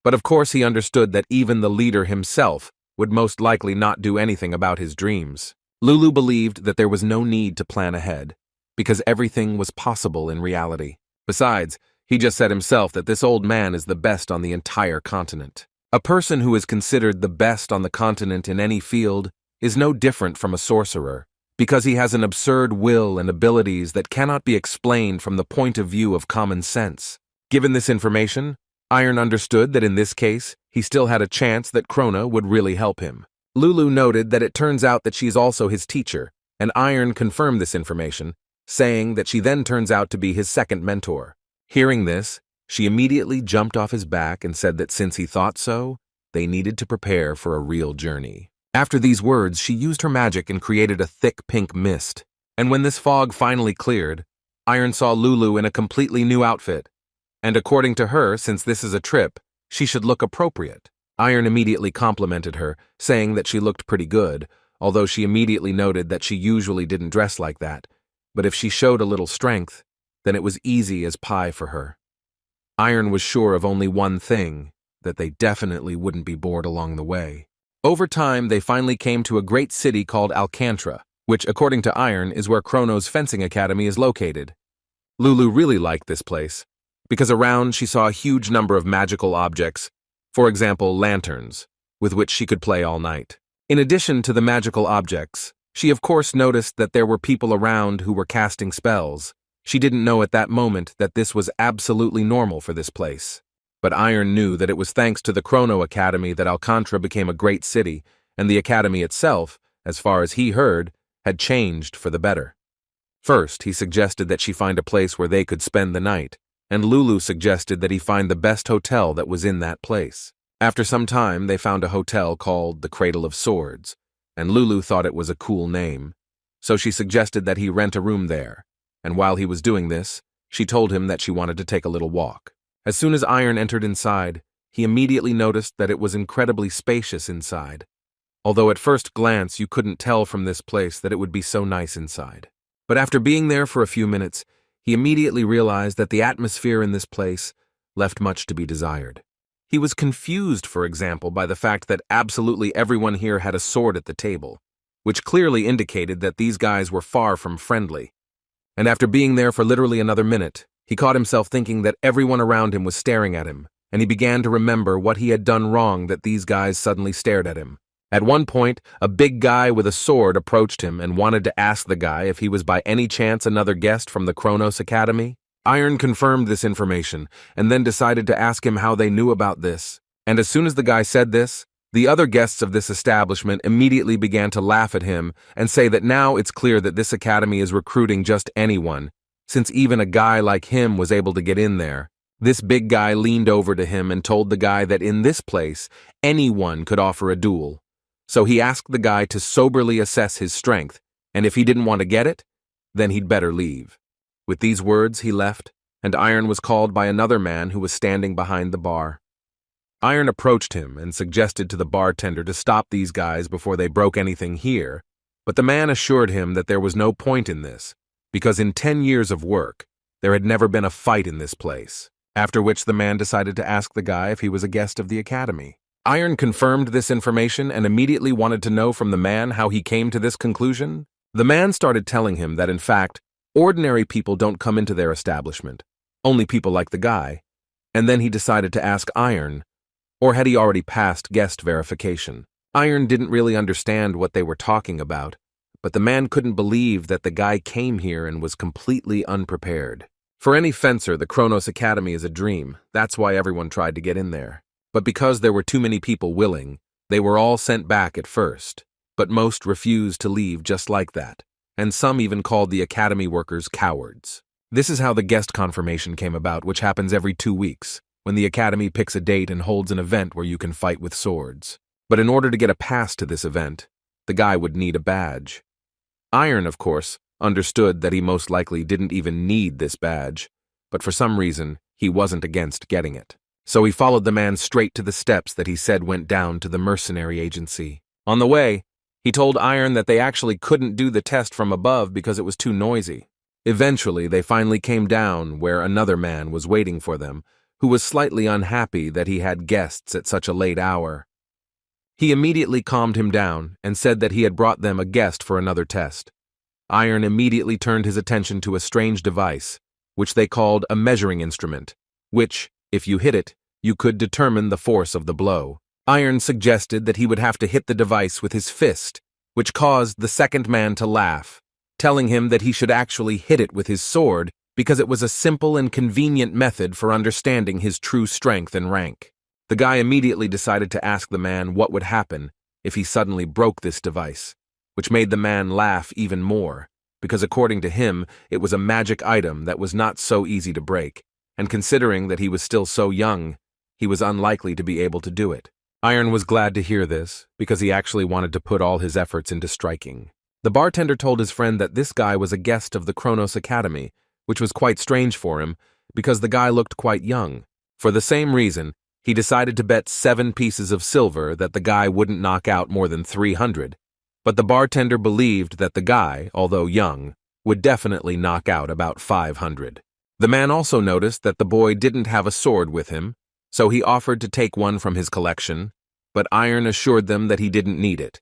but of course he understood that even the leader himself would most likely not do anything about his dreams. Lulu believed that there was no need to plan ahead, because everything was possible in reality. Besides, he just said himself that this old man is the best on the entire continent. A person who is considered the best on the continent in any field is no different from a sorcerer, because he has an absurd will and abilities that cannot be explained from the point of view of common sense. Given this information, Iron understood that in this case, he still had a chance that Krona would really help him. Lulu noted that it turns out that she is also his teacher, and Iron confirmed this information, saying that she then turns out to be his second mentor. Hearing this, she immediately jumped off his back and said that since he thought so, they needed to prepare for a real journey. After these words, she used her magic and created a thick pink mist, and when this fog finally cleared, Iron saw Lulu in a completely new outfit, and according to her, since this is a trip, she should look appropriate. Iron immediately complimented her, saying that she looked pretty good, although she immediately noted that she usually didn't dress like that, but if she showed a little strength, then it was easy as pie for her. Iron was sure of only one thing, that they definitely wouldn't be bored along the way. Over time, they finally came to a great city called Alcantara, which, according to Iron, is where Kronos Fencing Academy is located. Lulu really liked this place, because around she saw a huge number of magical objects, for example, lanterns, with which she could play all night. In addition to the magical objects, she of course noticed that there were people around who were casting spells. She didn't know at that moment that this was absolutely normal for this place. But Iron knew that it was thanks to the Chrono Academy that Alcantara became a great city, and the academy itself, as far as he heard, had changed for the better. First, he suggested that she find a place where they could spend the night, and Lulu suggested that he find the best hotel that was in that place. After some time, they found a hotel called the Cradle of Swords, and Lulu thought it was a cool name, so she suggested that he rent a room there, and while he was doing this, she told him that she wanted to take a little walk. As soon as Iron entered inside, he immediately noticed that it was incredibly spacious inside, although at first glance you couldn't tell from this place that it would be so nice inside. But after being there for a few minutes, he immediately realized that the atmosphere in this place left much to be desired. He was confused, for example, by the fact that absolutely everyone here had a sword at the table, which clearly indicated that these guys were far from friendly. And after being there for literally another minute, he caught himself thinking that everyone around him was staring at him, and he began to remember what he had done wrong that these guys suddenly stared at him. At one point, a big guy with a sword approached him and wanted to ask the guy if he was by any chance another guest from the Kronos Academy. Iron confirmed this information and then decided to ask him how they knew about this. And as soon as the guy said this, the other guests of this establishment immediately began to laugh at him and say that now it's clear that this academy is recruiting just anyone, since even a guy like him was able to get in there. This big guy leaned over to him and told the guy that in this place, anyone could offer a duel. So he asked the guy to soberly assess his strength, and if he didn't want to get it, then he'd better leave. With these words, he left, and Iron was called by another man who was standing behind the bar. Iron approached him and suggested to the bartender to stop these guys before they broke anything here, but the man assured him that there was no point in this, because in 10 years of work, there had never been a fight in this place, after which the man decided to ask the guy if he was a guest of the academy. Iron confirmed this information and immediately wanted to know from the man how he came to this conclusion. The man started telling him that in fact, ordinary people don't come into their establishment, only people like the guy, and then he decided to ask Iron, or had he already passed guest verification? Iron didn't really understand what they were talking about, but the man couldn't believe that the guy came here and was completely unprepared. For any fencer, the Kronos Academy is a dream. That's why everyone tried to get in there. But because there were too many people willing, they were all sent back at first. But most refused to leave just like that, and some even called the academy workers cowards. This is how the guest confirmation came about, which happens every 2 weeks, when the academy picks a date and holds an event where you can fight with swords. But in order to get a pass to this event, the guy would need a badge. Iron, of course, understood that he most likely didn't even need this badge, but for some reason, he wasn't against getting it. So he followed the man straight to the steps that he said went down to the mercenary agency. On the way, he told Iron that they actually couldn't do the test from above because it was too noisy. Eventually, they finally came down where another man was waiting for them, who was slightly unhappy that he had guests at such a late hour. He immediately calmed him down and said that he had brought them a guest for another test. Iron immediately turned his attention to a strange device, which they called a measuring instrument, which, if you hit it, you could determine the force of the blow. Iron suggested that he would have to hit the device with his fist, which caused the second man to laugh, telling him that he should actually hit it with his sword because it was a simple and convenient method for understanding his true strength and rank. The guy immediately decided to ask the man what would happen if he suddenly broke this device, which made the man laugh even more, because according to him, it was a magic item that was not so easy to break, and considering that he was still so young, he was unlikely to be able to do it. Iron was glad to hear this, because he actually wanted to put all his efforts into striking. The bartender told his friend that this guy was a guest of the Kronos Academy, which was quite strange for him, because the guy looked quite young. For the same reason, he decided to bet 7 pieces of silver that the guy wouldn't knock out more than 300, but the bartender believed that the guy, although young, would definitely knock out about 500. The man also noticed that the boy didn't have a sword with him, so he offered to take one from his collection, but Iron assured them that he didn't need it,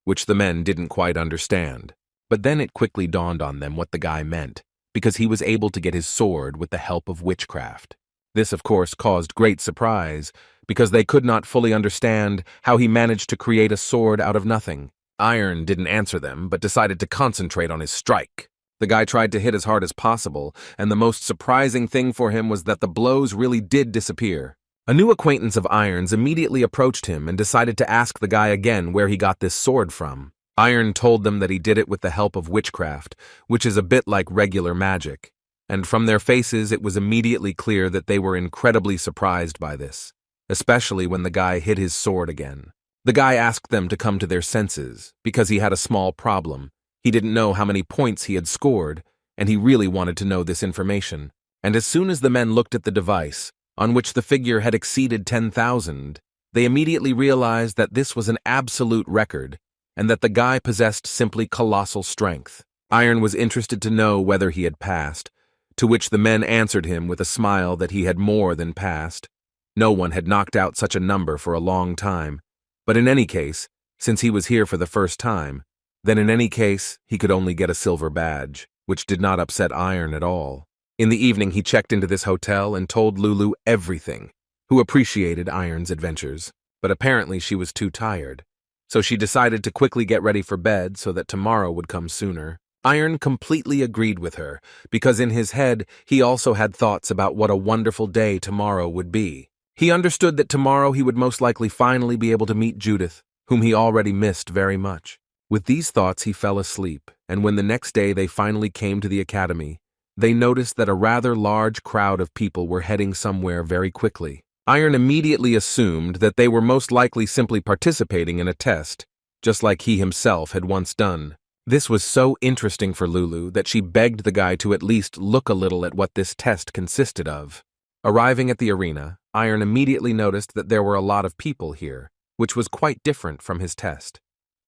which the men didn't quite understand. But then it quickly dawned on them what the guy meant, because he was able to get his sword with the help of witchcraft. This, of course, caused great surprise, because they could not fully understand how he managed to create a sword out of nothing. Iron didn't answer them, but decided to concentrate on his strike. The guy tried to hit as hard as possible, and the most surprising thing for him was that the blows really did disappear. A new acquaintance of Iron's immediately approached him and decided to ask the guy again where he got this sword from. Iron told them that he did it with the help of witchcraft, which is a bit like regular magic, and from their faces it was immediately clear that they were incredibly surprised by this, especially when the guy hit his sword again. The guy asked them to come to their senses, because he had a small problem. He didn't know how many points he had scored, and he really wanted to know this information. And as soon as the men looked at the device, on which the figure had exceeded 10,000, they immediately realized that this was an absolute record, and that the guy possessed simply colossal strength. Iron was interested to know whether he had passed, to which the men answered him with a smile that he had more than passed. No one had knocked out such a number for a long time, but in any case, since he was here for the first time, then in any case he could only get a silver badge, which did not upset Iron at all. In the evening he checked into this hotel and told Lulu everything. who appreciated Iron's adventures, but apparently she was too tired. So she decided to quickly get ready for bed so that tomorrow would come sooner. Iron completely agreed with her, because in his head he also had thoughts about what a wonderful day tomorrow would be. He understood that tomorrow he would most likely finally be able to meet Judith, whom he already missed very much. With these thoughts he fell asleep, and when the next day they finally came to the academy, they noticed that a rather large crowd of people were heading somewhere very quickly. Iron immediately assumed that they were most likely simply participating in a test, just like he himself had once done. This was so interesting for Lulu that she begged the guy to at least look a little at what this test consisted of. Arriving at the arena, Iron immediately noticed that there were a lot of people here, which was quite different from his test.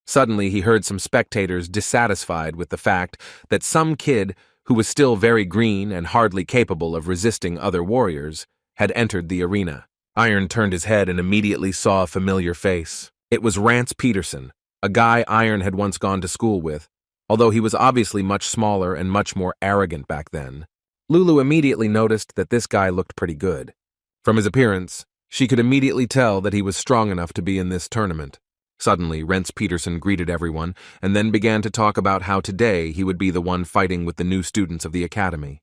Suddenly he heard some spectators dissatisfied with the fact that some kid who was still very green and hardly capable of resisting other warriors had entered the arena. Iron turned his head and immediately saw a familiar face. It was Rance Peterson, a guy Iron had once gone to school with, although he was obviously much smaller and much more arrogant back then. Lulu immediately noticed that this guy looked pretty good. From his appearance, she could immediately tell that he was strong enough to be in this tournament. Suddenly, Rance Peterson greeted everyone and then began to talk about how today he would be the one fighting with the new students of the academy.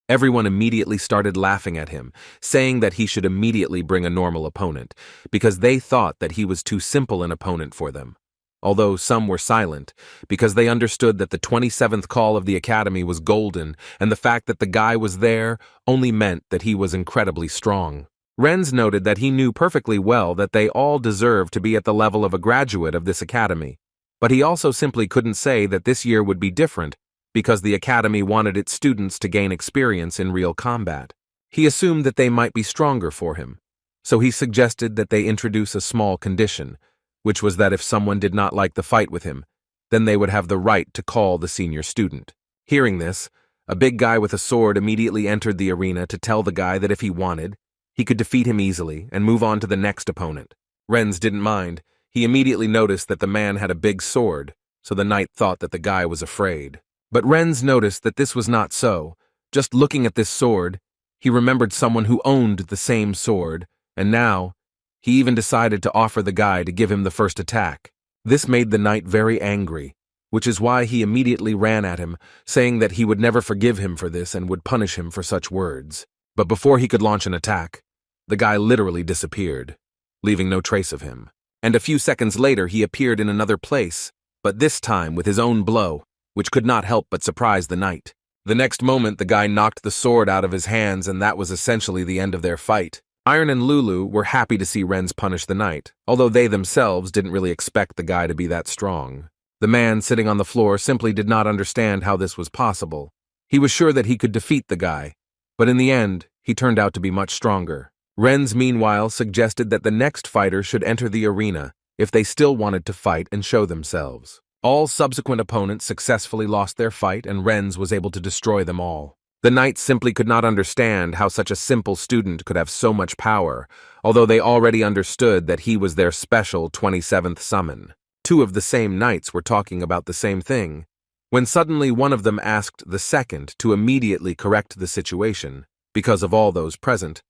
Everyone immediately started laughing at him, saying that he should immediately bring a normal opponent, because they thought that he was too simple an opponent for them. Although some were silent, because they understood that the 27th call of the academy was golden, and the fact that the guy was there only meant that he was incredibly strong. Renz noted that he knew perfectly well that they all deserved to be at the level of a graduate of this academy, but he also simply couldn't say that this year would be different, because the academy wanted its students to gain experience in real combat. He assumed that they might be stronger for him, so he suggested that they introduce a small condition, which was that if someone did not like the fight with him, then they would have the right to call the senior student. Hearing this, a big guy with a sword immediately entered the arena to tell the guy that if he wanted, he could defeat him easily and move on to the next opponent. Renz didn't mind. He immediately noticed that the man had a big sword, so the knight thought that the guy was afraid. But Renz noticed that this was not so. Just looking at this sword, he remembered someone who owned the same sword, and now, he even decided to offer the guy to give him the first attack. This made the knight very angry, which is why he immediately ran at him, saying that he would never forgive him for this and would punish him for such words. But before he could launch an attack, the guy literally disappeared, leaving no trace of him. And a few seconds later he appeared in another place, but this time with his own blow, which could not help but surprise the knight. The next moment the guy knocked the sword out of his hands, and that was essentially the end of their fight. Iron and Lulu were happy to see Renz punish the knight, although they themselves didn't really expect the guy to be that strong. The man sitting on the floor simply did not understand how this was possible. He was sure that he could defeat the guy, but in the end, he turned out to be much stronger. Renz, meanwhile, suggested that the next fighter should enter the arena if they still wanted to fight and show themselves. All subsequent opponents successfully lost their fight, and Renz was able to destroy them all. The knights simply could not understand how such a simple student could have so much power, although they already understood that he was their special 27th summon. Two of the same knights were talking about the same thing, when suddenly one of them asked the second to immediately correct the situation, because of all those present,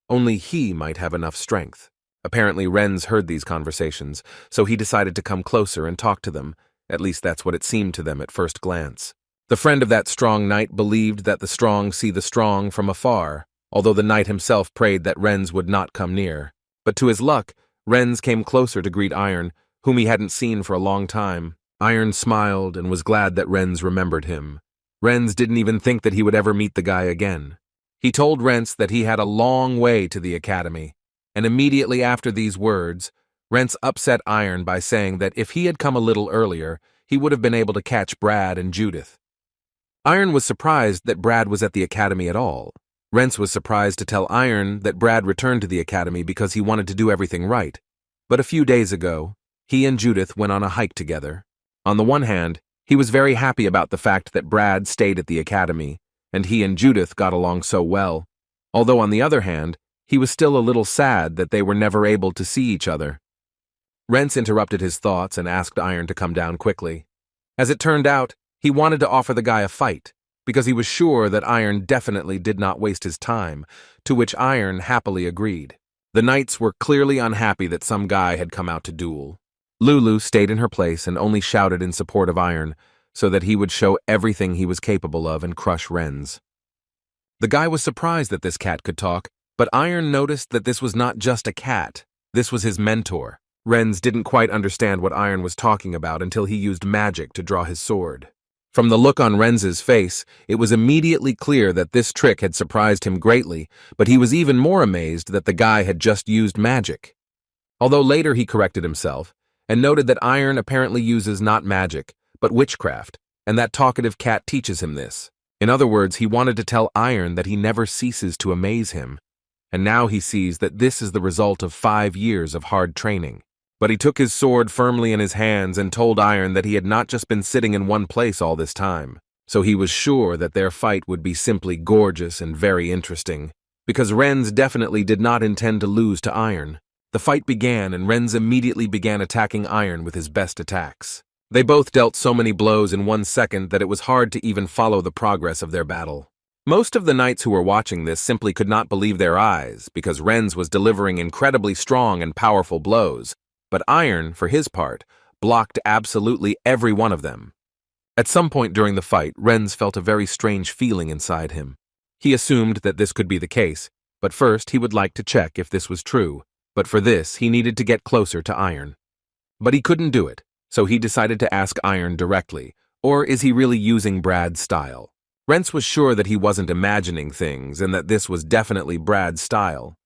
only he might have enough strength. Apparently Renz heard these conversations, so he decided to come closer and talk to them. At least that's what it seemed to them at first glance. The friend of that strong knight believed that the strong see the strong from afar, although the knight himself prayed that Renz would not come near. But to his luck, Renz came closer to greet Iron, whom he hadn't seen for a long time. Iron smiled and was glad that Renz remembered him. Renz didn't even think that he would ever meet the guy again. He told Renz that he had a long way to the academy, and immediately after these words, Renz upset Iron by saying that if he had come a little earlier, he would have been able to catch Brad and Judith. Iron was surprised that Brad was at the academy at all. Renz was surprised to tell Iron that Brad returned to the academy because he wanted to do everything right. But a few days ago, he and Judith went on a hike together. On the one hand, he was very happy about the fact that Brad stayed at the academy, and he and Judith got along so well, although on the other hand, he was still a little sad that they were never able to see each other. Renz interrupted his thoughts and asked Iron to come down quickly. As it turned out, he wanted to offer the guy a fight, because he was sure that Iron definitely did not waste his time, to which Iron happily agreed. The knights were clearly unhappy that some guy had come out to duel. Lulu stayed in her place and only shouted in support of Iron, so that he would show everything he was capable of and crush Renz. The guy was surprised that this cat could talk, but Iron noticed that this was not just a cat. This was his mentor. Renz didn't quite understand what Iron was talking about until he used magic to draw his sword. From the look on Renz's face, it was immediately clear that this trick had surprised him greatly, but he was even more amazed that the guy had just used magic. Although later he corrected himself, and noted that Iron apparently uses not magic, but witchcraft, and that talkative cat teaches him this. In other words, he wanted to tell Iron that he never ceases to amaze him, and now he sees that this is the result of 5 years of hard training. But he took his sword firmly in his hands and told Iron that he had not just been sitting in one place all this time, so he was sure that their fight would be simply gorgeous and very interesting, because Renz definitely did not intend to lose to Iron. The fight began, and Renz immediately began attacking Iron with his best attacks. They both dealt so many blows in 1 second that it was hard to even follow the progress of their battle. Most of the knights who were watching this simply could not believe their eyes, because Renz was delivering incredibly strong and powerful blows, but Iron, for his part, blocked absolutely every one of them. At some point during the fight, Renz felt a very strange feeling inside him. He assumed that this could be the case, but first he would like to check if this was true, but for this he needed to get closer to Iron. But he couldn't do it, so he decided to ask Iron directly, or is he really using Brad's style? Renz was sure that he wasn't imagining things and that this was definitely Brad's style.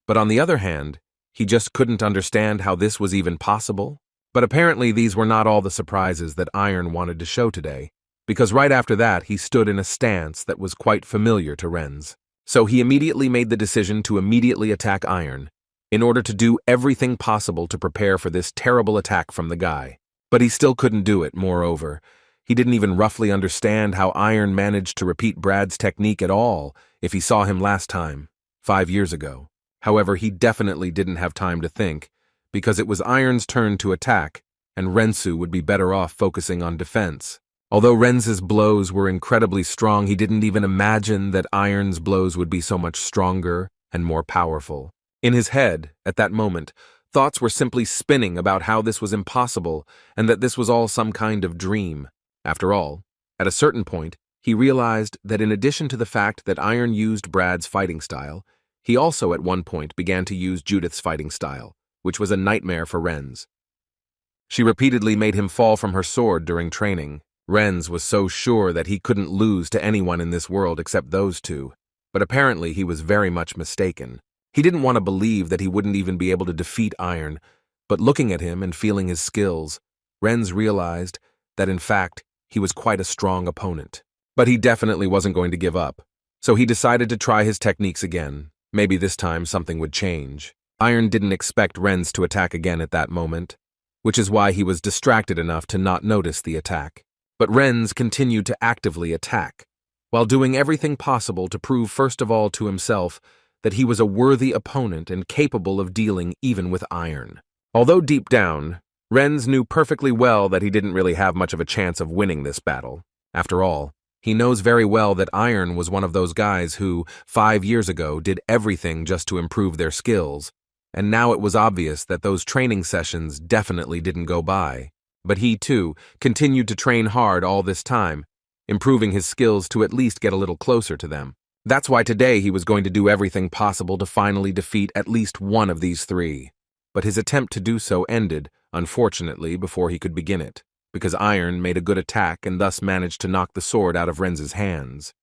But on the other hand, he just couldn't understand how this was even possible. But apparently these were not all the surprises that Iron wanted to show today, because right after that he stood in a stance that was quite familiar to Renz. So he immediately made the decision to immediately attack Iron, in order to do everything possible to prepare for this terrible attack from the guy. But he still couldn't do it, moreover. He didn't even roughly understand how Iron managed to repeat Brad's technique at all if he saw him last time, 5 years ago. However, he definitely didn't have time to think, because it was Iron's turn to attack, and Renzu would be better off focusing on defense. Although Renz's blows were incredibly strong, he didn't even imagine that Iron's blows would be so much stronger and more powerful. In his head, at that moment, thoughts were simply spinning about how this was impossible and that this was all some kind of dream. After all, at a certain point, he realized that in addition to the fact that Iron used Brad's fighting style, he also at one point began to use Judith's fighting style, which was a nightmare for Renz. She repeatedly made him fall from her sword during training. Renz was so sure that he couldn't lose to anyone in this world except those two, but apparently he was very much mistaken. He didn't want to believe that he wouldn't even be able to defeat Iron, but looking at him and feeling his skills, Renz realized that in fact he was quite a strong opponent. But he definitely wasn't going to give up, so he decided to try his techniques again. Maybe this time something would change. Iron didn't expect Renz to attack again at that moment, which is why he was distracted enough to not notice the attack. But Renz continued to actively attack, while doing everything possible to prove first of all to himself that he was a worthy opponent and capable of dealing even with Iron. Although deep down, Renz knew perfectly well that he didn't really have much of a chance of winning this battle. After all, he knows very well that Iron was one of those guys who, 5 years ago, did everything just to improve their skills, and now it was obvious that those training sessions definitely didn't go by. But he, too, continued to train hard all this time, improving his skills to at least get a little closer to them. That's why today he was going to do everything possible to finally defeat at least one of these three. But his attempt to do so ended, unfortunately, before he could begin it, because Iron made a good attack and thus managed to knock the sword out of Renz's hands.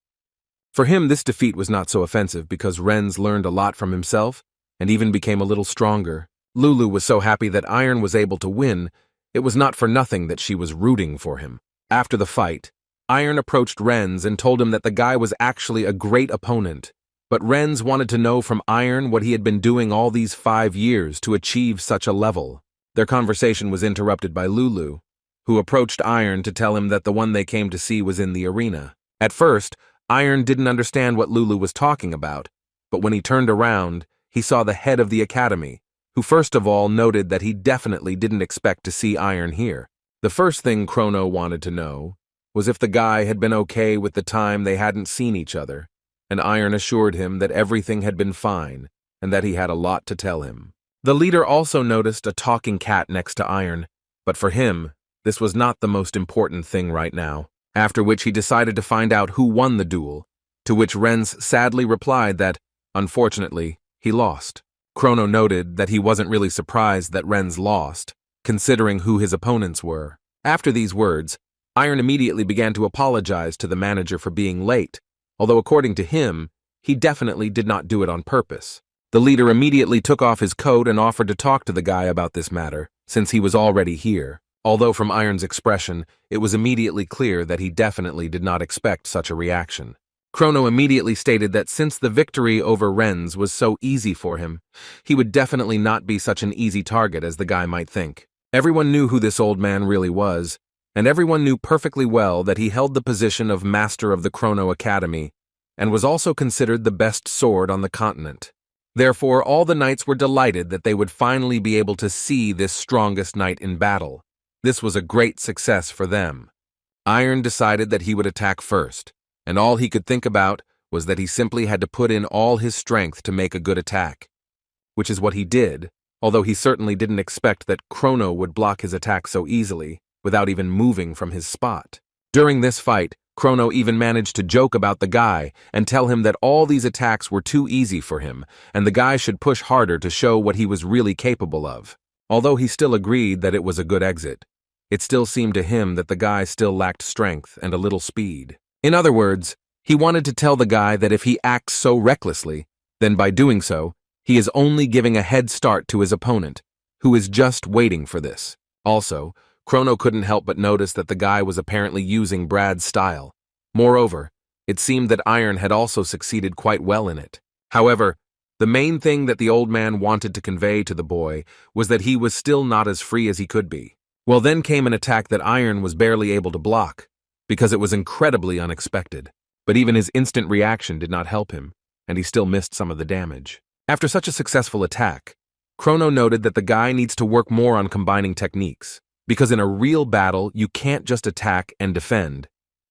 For him, this defeat was not so offensive because Renz learned a lot from himself and even became a little stronger. Lulu was so happy that Iron was able to win, it was not for nothing that she was rooting for him. After the fight, Iron approached Renz and told him that the guy was actually a great opponent, but Renz wanted to know from Iron what he had been doing all these 5 years to achieve such a level. Their conversation was interrupted by Lulu, who approached Iron to tell him that the one they came to see was in the arena. At first, Iron didn't understand what Lulu was talking about, but when he turned around, he saw the head of the academy, who first of all noted that he definitely didn't expect to see Iron here. The first thing Chrono wanted to know was if the guy had been okay with the time they hadn't seen each other, and Iron assured him that everything had been fine, and that he had a lot to tell him. The leader also noticed a talking cat next to Iron, but for him, this was not the most important thing right now, after which he decided to find out who won the duel, to which Renz sadly replied that, unfortunately, he lost. Chrono noted that he wasn't really surprised that Renz lost, considering who his opponents were. After these words, Iron immediately began to apologize to the manager for being late, although according to him, he definitely did not do it on purpose. The leader immediately took off his coat and offered to talk to the guy about this matter, since he was already here, although from Iron's expression, it was immediately clear that he definitely did not expect such a reaction. Chrono immediately stated that since the victory over Renz was so easy for him, he would definitely not be such an easy target as the guy might think. Everyone knew who this old man really was, and everyone knew perfectly well that he held the position of Master of the Chrono Academy, and was also considered the best sword on the continent. Therefore, all the knights were delighted that they would finally be able to see this strongest knight in battle. This was a great success for them. Iron decided that he would attack first, and all he could think about was that he simply had to put in all his strength to make a good attack, which is what he did, although he certainly didn't expect that Chrono would block his attack so easily, without even moving from his spot. During this fight, Chrono even managed to joke about the guy and tell him that all these attacks were too easy for him, and the guy should push harder to show what he was really capable of. Although he still agreed that it was a good exit, it still seemed to him that the guy still lacked strength and a little speed. In other words, he wanted to tell the guy that if he acts so recklessly, then by doing so, he is only giving a head start to his opponent, who is just waiting for this. Also, Chrono couldn't help but notice that the guy was apparently using Brad's style. Moreover, it seemed that Iron had also succeeded quite well in it. However, the main thing that the old man wanted to convey to the boy was that he was still not as free as he could be. Well, then came an attack that Iron was barely able to block, because it was incredibly unexpected. But even his instant reaction did not help him, and he still missed some of the damage. After such a successful attack, Chrono noted that the guy needs to work more on combining techniques, because in a real battle, you can't just attack and defend.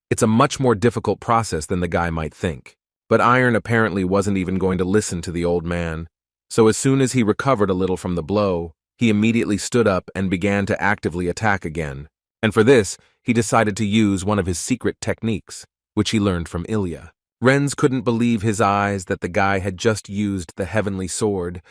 It's a much more difficult process than the guy might think. But Iron apparently wasn't even going to listen to the old man, so as soon as he recovered a little from the blow, he immediately stood up and began to actively attack again. And for this, he decided to use one of his secret techniques, which he learned from Ilya. Renz couldn't believe his eyes that the guy had just used the heavenly sword.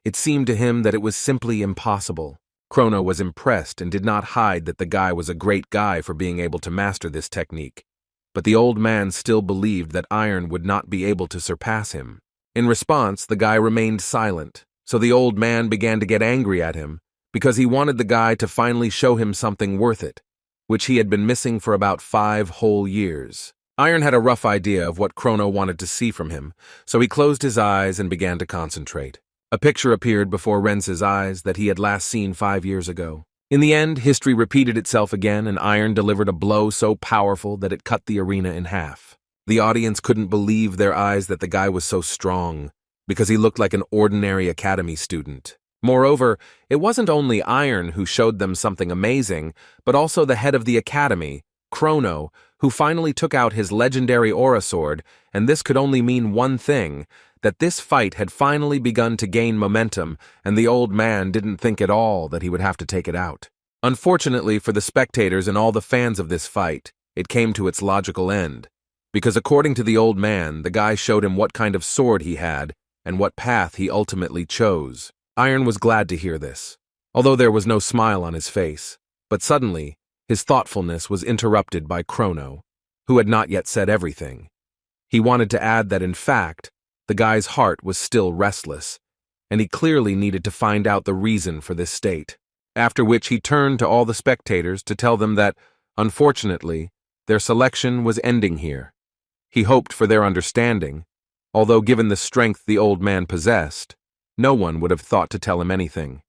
It seemed to him that it was simply impossible. Chrono was impressed and did not hide that the guy was a great guy for being able to master this technique. But the old man still believed that Iron would not be able to surpass him. In response, the guy remained silent, so the old man began to get angry at him because he wanted the guy to finally show him something worth it, which he had been missing for about 5 whole years. Iron had a rough idea of what Chrono wanted to see from him, so he closed his eyes and began to concentrate. A picture appeared before Renz's eyes that he had last seen 5 years ago. In the end, history repeated itself again, and Iron delivered a blow so powerful that it cut the arena in half. The audience couldn't believe their eyes that the guy was so strong, because he looked like an ordinary academy student. Moreover, it wasn't only Iron who showed them something amazing, but also the head of the academy, Chrono, who finally took out his legendary aura sword, and this could only mean one thing, that this fight had finally begun to gain momentum, and the old man didn't think at all that he would have to take it out. Unfortunately for the spectators and all the fans of this fight, it came to its logical end, because according to the old man, the guy showed him what kind of sword he had, and what path he ultimately chose. Iron was glad to hear this, although there was no smile on his face, but suddenly, his thoughtfulness was interrupted by Chrono, who had not yet said everything. He wanted to add that in fact, the guy's heart was still restless, and he clearly needed to find out the reason for this state. After which he turned to all the spectators to tell them that, unfortunately, their selection was ending here. He hoped for their understanding, although given the strength the old man possessed, no one would have thought to tell him anything.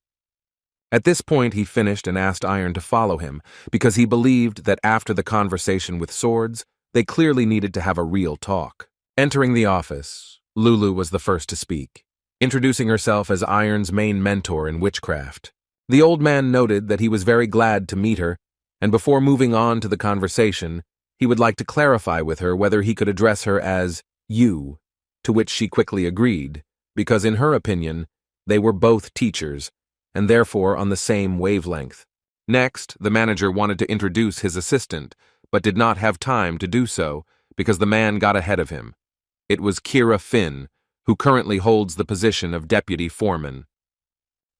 At this point he finished and asked Iron to follow him, because he believed that after the conversation with swords, they clearly needed to have a real talk. Entering the office, Lulu was the first to speak, introducing herself as Iron's main mentor in witchcraft. The old man noted that he was very glad to meet her, and before moving on to the conversation, he would like to clarify with her whether he could address her as you, to which she quickly agreed, because in her opinion, they were both teachers, and therefore on the same wavelength. Next, the manager wanted to introduce his assistant, but did not have time to do so because the man got ahead of him. It was Kira Finn, who currently holds the position of deputy foreman.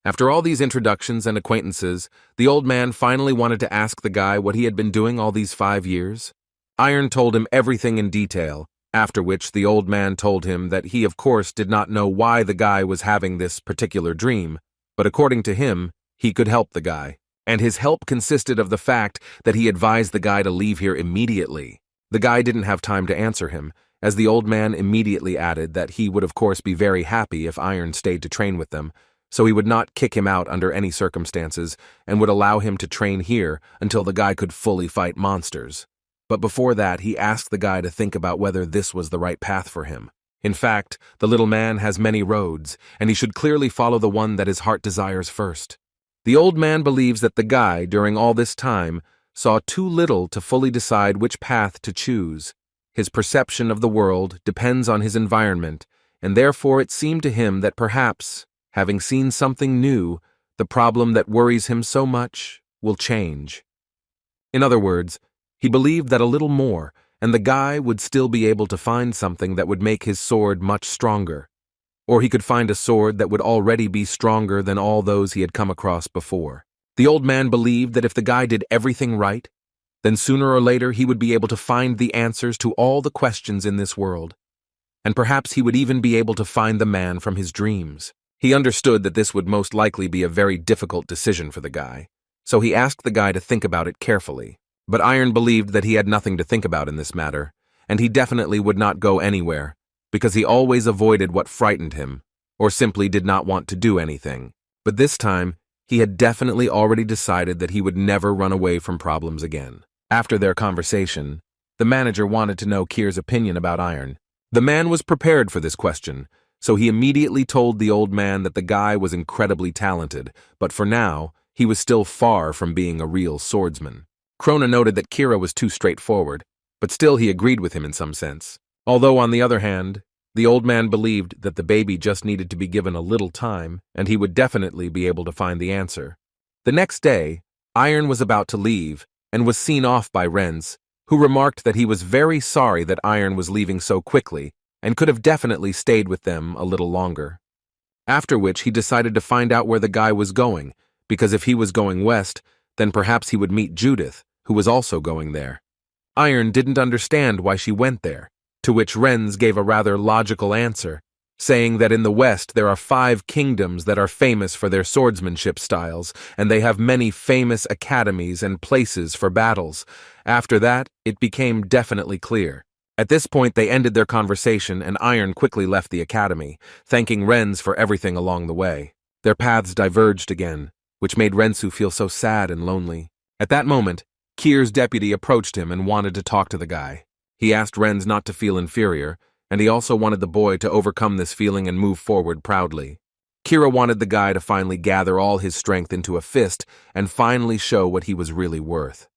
After all these introductions and acquaintances, the old man finally wanted to ask the guy what he had been doing all these 5 years. Iron told him everything in detail, after which the old man told him that he of course did not know why the guy was having this particular dream, but according to him, he could help the guy. And his help consisted of the fact that he advised the guy to leave here immediately. The guy didn't have time to answer him, as the old man immediately added that he would of course be very happy if Iron stayed to train with them, so he would not kick him out under any circumstances and would allow him to train here until the guy could fully fight monsters. But before that, he asked the guy to think about whether this was the right path for him. In fact, the little man has many roads, and he should clearly follow the one that his heart desires first. The old man believes that the guy, during all this time, saw too little to fully decide which path to choose. His perception of the world depends on his environment, and therefore it seemed to him that perhaps, having seen something new, the problem that worries him so much will change. In other words, he believed that a little more, and the guy would still be able to find something that would make his sword much stronger. Or he could find a sword that would already be stronger than all those he had come across before. The old man believed that if the guy did everything right, then sooner or later he would be able to find the answers to all the questions in this world. And perhaps he would even be able to find the man from his dreams. He understood that this would most likely be a very difficult decision for the guy, so he asked the guy to think about it carefully. But Iron believed that he had nothing to think about in this matter, and he definitely would not go anywhere, because he always avoided what frightened him, or simply did not want to do anything. But this time, he had definitely already decided that he would never run away from problems again. After their conversation, the manager wanted to know Kier's opinion about Iron. The man was prepared for this question, so he immediately told the old man that the guy was incredibly talented, but for now, he was still far from being a real swordsman. Krona noted that Kira was too straightforward, but still he agreed with him in some sense. Although, on the other hand, the old man believed that the baby just needed to be given a little time, and he would definitely be able to find the answer. The next day, Iron was about to leave, and was seen off by Renz, who remarked that he was very sorry that Iron was leaving so quickly, and could have definitely stayed with them a little longer. After which he decided to find out where the guy was going, because if he was going west, then perhaps he would meet Judith, who was also going there. Iron didn't understand why she went there, to which Renz gave a rather logical answer, saying that in the West there are 5 kingdoms that are famous for their swordsmanship styles, and they have many famous academies and places for battles. After that, it became definitely clear. At this point they ended their conversation, and Iron quickly left the academy, thanking Renz for everything along the way. Their paths diverged again, which made Rensu feel so sad and lonely. At that moment, Kier's deputy approached him and wanted to talk to the guy. He asked Renz not to feel inferior, and he also wanted the boy to overcome this feeling and move forward proudly. Kira wanted the guy to finally gather all his strength into a fist and finally show what he was really worth.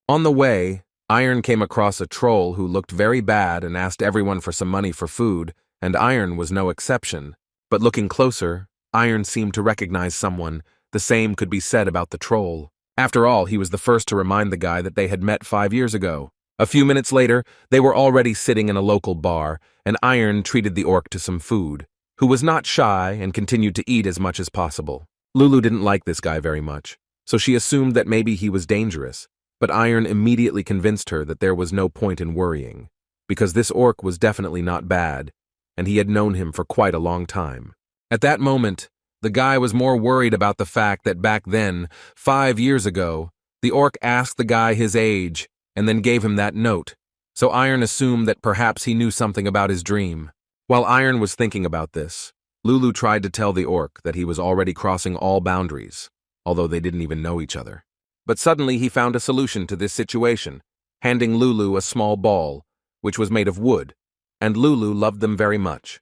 On the way, Iron came across a troll who looked very bad and asked everyone for some money for food, and Iron was no exception. But looking closer, Iron seemed to recognize someone. The same could be said about the troll. After all, he was the first to remind the guy that they had met 5 years ago. A few minutes later, they were already sitting in a local bar, and Iron treated the orc to some food, who was not shy and continued to eat as much as possible. Lulu didn't like this guy very much, so she assumed that maybe he was dangerous, but Iron immediately convinced her that there was no point in worrying, because this orc was definitely not bad, and he had known him for quite a long time. At that moment, the guy was more worried about the fact that back then, 5 years ago, the orc asked the guy his age and then gave him that note, so Iron assumed that perhaps he knew something about his dream. While Iron was thinking about this, Lulu tried to tell the orc that he was already crossing all boundaries, although they didn't even know each other. But suddenly he found a solution to this situation, handing Lulu a small ball, which was made of wood, and Lulu loved them very much.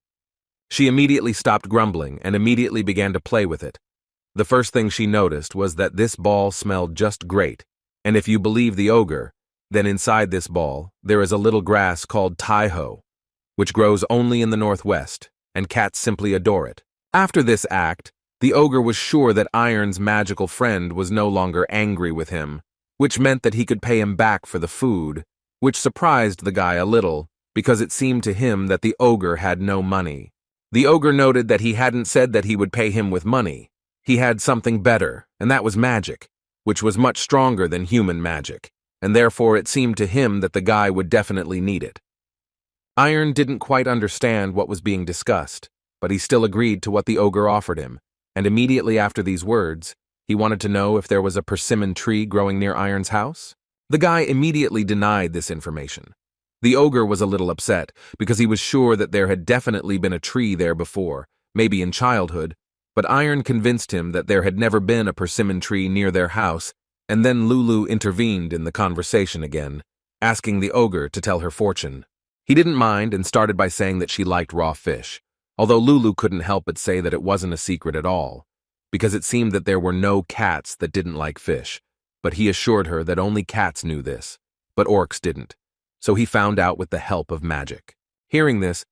She immediately stopped grumbling and immediately began to play with it. The first thing she noticed was that this ball smelled just great, and if you believe the ogre, then inside this ball there is a little grass called taiho, which grows only in the northwest, and cats simply adore it. After this act, the ogre was sure that Iron's magical friend was no longer angry with him, which meant that he could pay him back for the food, which surprised the guy a little, because it seemed to him that the ogre had no money. The ogre noted that he hadn't said that he would pay him with money. He had something better, and that was magic, which was much stronger than human magic, and therefore it seemed to him that the guy would definitely need it. Iron didn't quite understand what was being discussed, but he still agreed to what the ogre offered him, and immediately after these words, he wanted to know if there was a persimmon tree growing near Iron's house. The guy immediately denied this information. The ogre was a little upset, because he was sure that there had definitely been a tree there before, maybe in childhood, but Iron convinced him that there had never been a persimmon tree near their house, and then Lulu intervened in the conversation again, asking the ogre to tell her fortune. He didn't mind and started by saying that she liked raw fish, although Lulu couldn't help but say that it wasn't a secret at all, because it seemed that there were no cats that didn't like fish, but he assured her that only cats knew this, but orcs didn't, so he found out with the help of magic. Hearing this,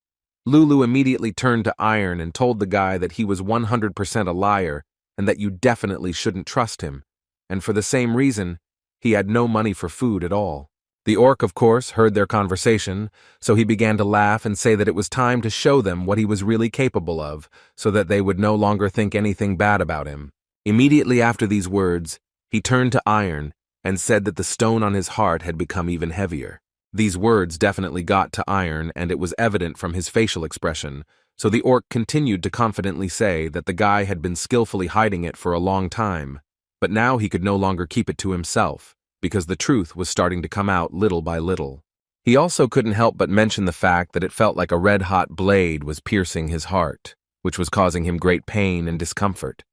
Lulu immediately turned to Iron and told the guy that he was 100% a liar and that you definitely shouldn't trust him, and for the same reason, he had no money for food at all. The orc, of course, heard their conversation, so he began to laugh and say that it was time to show them what he was really capable of, so that they would no longer think anything bad about him. Immediately after these words, he turned to Iron and said that the stone on his heart had become even heavier. These words definitely got to Iron, and it was evident from his facial expression, so the orc continued to confidently say that the guy had been skillfully hiding it for a long time, but now he could no longer keep it to himself, because the truth was starting to come out little by little. He also couldn't help but mention the fact that it felt like a red-hot blade was piercing his heart, which was causing him great pain and discomfort.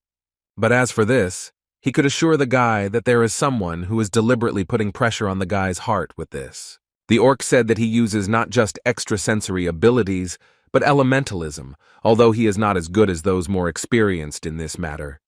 But as for this, he could assure the guy that there is someone who is deliberately putting pressure on the guy's heart with this. The orc said that he uses not just extrasensory abilities, but elementalism, although he is not as good as those more experienced in this matter.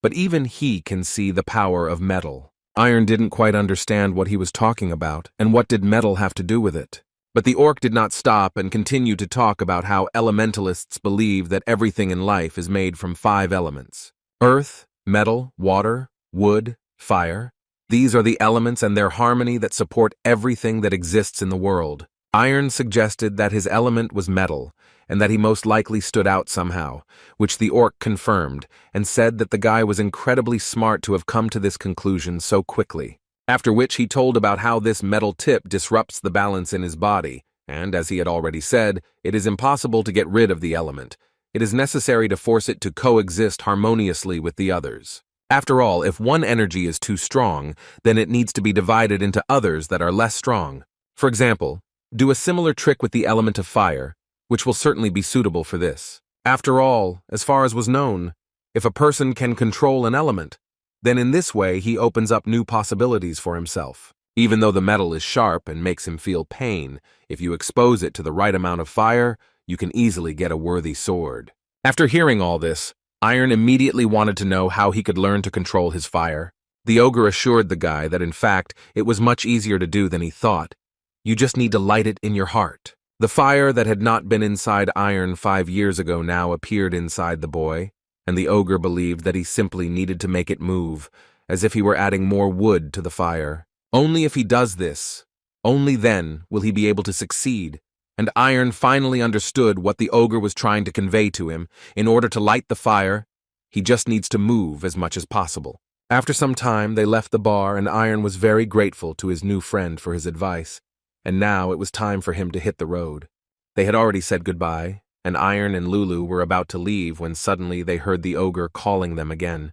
But even he can see the power of metal. Iron didn't quite understand what he was talking about, and what did metal have to do with it. But the orc did not stop and continued to talk about how elementalists believe that everything in life is made from 5 elements: earth, metal, water, wood, fire. These are the elements and their harmony that support everything that exists in the world. Iron suggested that his element was metal, and that he most likely stood out somehow, which the orc confirmed, and said that the guy was incredibly smart to have come to this conclusion so quickly. After which he told about how this metal tip disrupts the balance in his body, and, as he had already said, it is impossible to get rid of the element. It is necessary to force it to coexist harmoniously with the others. After all, if one energy is too strong, then it needs to be divided into others that are less strong. For example, do a similar trick with the element of fire, which will certainly be suitable for this. After all, as far as was known, if a person can control an element, then in this way he opens up new possibilities for himself. Even though the metal is sharp and makes him feel pain, if you expose it to the right amount of fire, you can easily get a worthy sword. After hearing all this, Iron immediately wanted to know how he could learn to control his fire. The ogre assured the guy that in fact it was much easier to do than he thought. You just need to light it in your heart. The fire that had not been inside Iron 5 years ago now appeared inside the boy, and the ogre believed that he simply needed to make it move, as if he were adding more wood to the fire. Only if he does this, only then will he be able to succeed. And Iron finally understood what the ogre was trying to convey to him. In order to light the fire, he just needs to move as much as possible. After some time, they left the bar, and Iron was very grateful to his new friend for his advice. And now it was time for him to hit the road. They had already said goodbye, and Iron and Lulu were about to leave when suddenly they heard the ogre calling them again.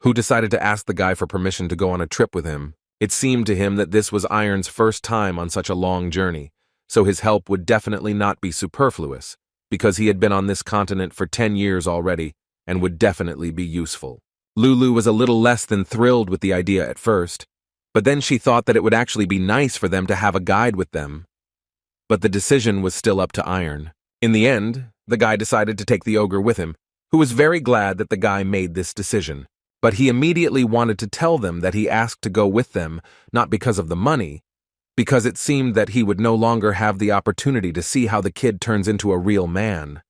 Who decided to ask the guy for permission to go on a trip with him. It seemed to him that this was Iron's first time on such a long journey, so his help would definitely not be superfluous, because he had been on this continent for 10 years already, and would definitely be useful. Lulu was a little less than thrilled with the idea at first, but then she thought that it would actually be nice for them to have a guide with them. But the decision was still up to Iron. In the end, the guy decided to take the ogre with him, who was very glad that the guy made this decision. But he immediately wanted to tell them that he asked to go with them, not because of the money, because it seemed that he would no longer have the opportunity to see how the kid turns into a real man.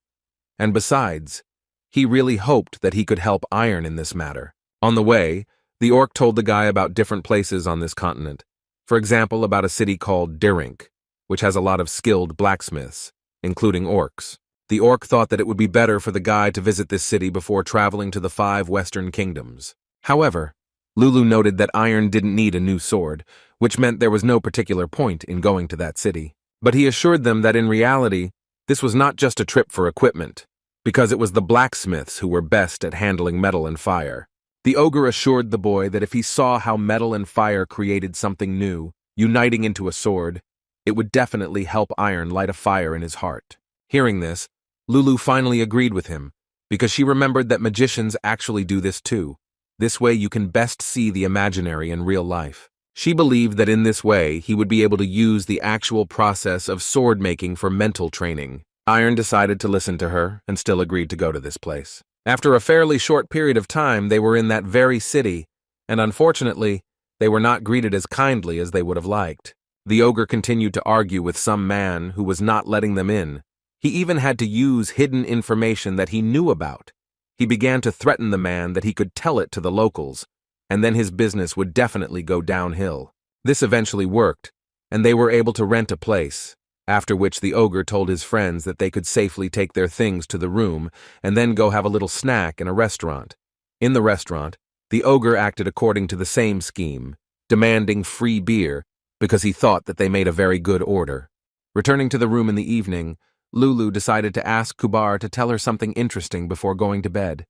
And besides, he really hoped that he could help Iron in this matter. On the way, the orc told the guy about different places on this continent. For example, about a city called Dirink, which has a lot of skilled blacksmiths, including orcs. The orc thought that it would be better for the guy to visit this city before traveling to the 5 western kingdoms. However, Lulu noted that Iron didn't need a new sword, which meant there was no particular point in going to that city. But he assured them that in reality, this was not just a trip for equipment, because it was the blacksmiths who were best at handling metal and fire. The ogre assured the boy that if he saw how metal and fire created something new, uniting into a sword, it would definitely help Iron light a fire in his heart. Hearing this, Lulu finally agreed with him, because she remembered that magicians actually do this too. This way you can best see the imaginary in real life. She believed that in this way he would be able to use the actual process of sword making for mental training. Iron decided to listen to her and still agreed to go to this place. After a fairly short period of time, they were in that very city, and unfortunately, they were not greeted as kindly as they would have liked. The ogre continued to argue with some man who was not letting them in. He even had to use hidden information that he knew about. He began to threaten the man that he could tell it to the locals, and then his business would definitely go downhill. This eventually worked, and they were able to rent a place, after which the ogre told his friends that they could safely take their things to the room and then go have a little snack in a restaurant. In the restaurant, the ogre acted according to the same scheme, demanding free beer because he thought that they made a very good order. Returning to the room in the evening, Lulu decided to ask Kubar to tell her something interesting before going to bed.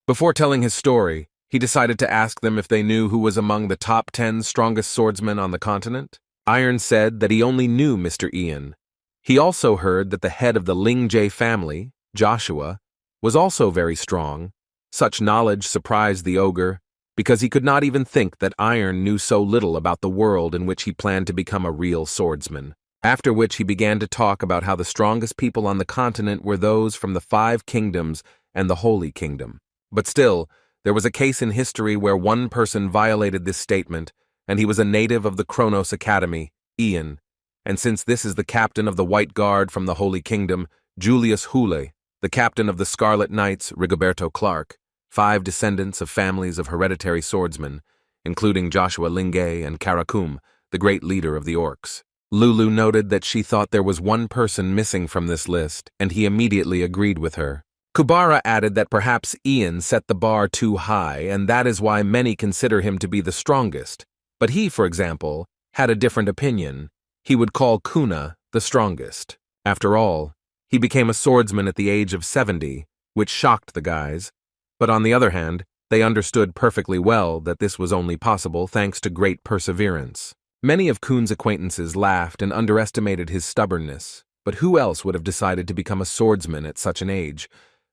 Before telling his story, he decided to ask them if they knew who was among the top 10 strongest swordsmen on the continent. Iron said that he only knew Mr. Ian. He also heard that the head of the Lingjie family, Joshua, was also very strong. Such knowledge surprised the ogre, because he could not even think that Iron knew so little about the world in which he planned to become a real swordsman. After which he began to talk about how the strongest people on the continent were those from the 5 kingdoms and the Holy Kingdom. But still, there was a case in history where one person violated this statement, and he was a native of the Kronos Academy, Ian. And since this is the captain of the White Guard from the Holy Kingdom, Julius Hule, the captain of the Scarlet Knights, Rigoberto Clark, 5 descendants of families of hereditary swordsmen, including Joshua Lingjie and Karakum, the great leader of the orcs. Lulu noted that she thought there was one person missing from this list, and he immediately agreed with her. Kubara added that perhaps Ian set the bar too high, and that is why many consider him to be the strongest. But he, for example, had a different opinion. He would call Kuna the strongest. After all, he became a swordsman at the age of 70, which shocked the guys. But on the other hand, they understood perfectly well that this was only possible thanks to great perseverance. Many of Kun's acquaintances laughed and underestimated his stubbornness, but who else would have decided to become a swordsman at such an age?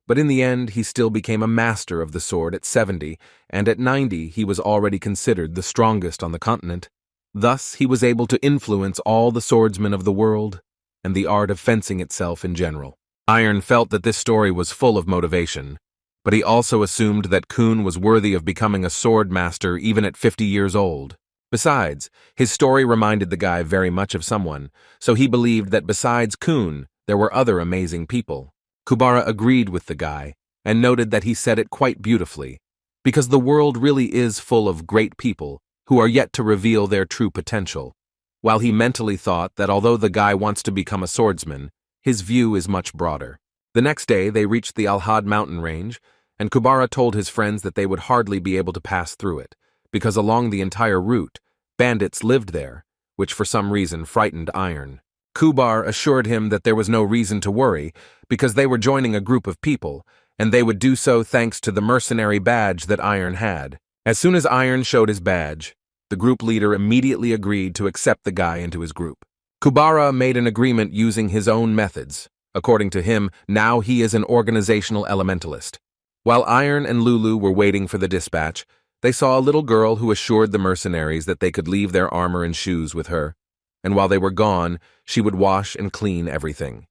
But in the end, he still became a master of the sword at 70, and at 90 he was already considered the strongest on the continent. Thus, he was able to influence all the swordsmen of the world, and the art of fencing itself in general. Iron felt that this story was full of motivation, but he also assumed that Kun was worthy of becoming a sword master even at 50 years old. Besides, his story reminded the guy very much of someone, so he believed that besides Kun, there were other amazing people. Kubara agreed with the guy, and noted that he said it quite beautifully, because the world really is full of great people who are yet to reveal their true potential, while he mentally thought that although the guy wants to become a swordsman, his view is much broader. The next day, they reached the Alhad mountain range, and Kubara told his friends that they would hardly be able to pass through it, because along the entire route, bandits lived there, which for some reason frightened Iron. Kubar assured him that there was no reason to worry, because they were joining a group of people, and they would do so thanks to the mercenary badge that Iron had. As soon as Iron showed his badge, the group leader immediately agreed to accept the guy into his group. Kubara made an agreement using his own methods. According to him, now he is an organizational elementalist. While Iron and Lulu were waiting for the dispatch, they saw a little girl who assured the mercenaries that they could leave their armor and shoes with her, and while they were gone, she would wash and clean everything.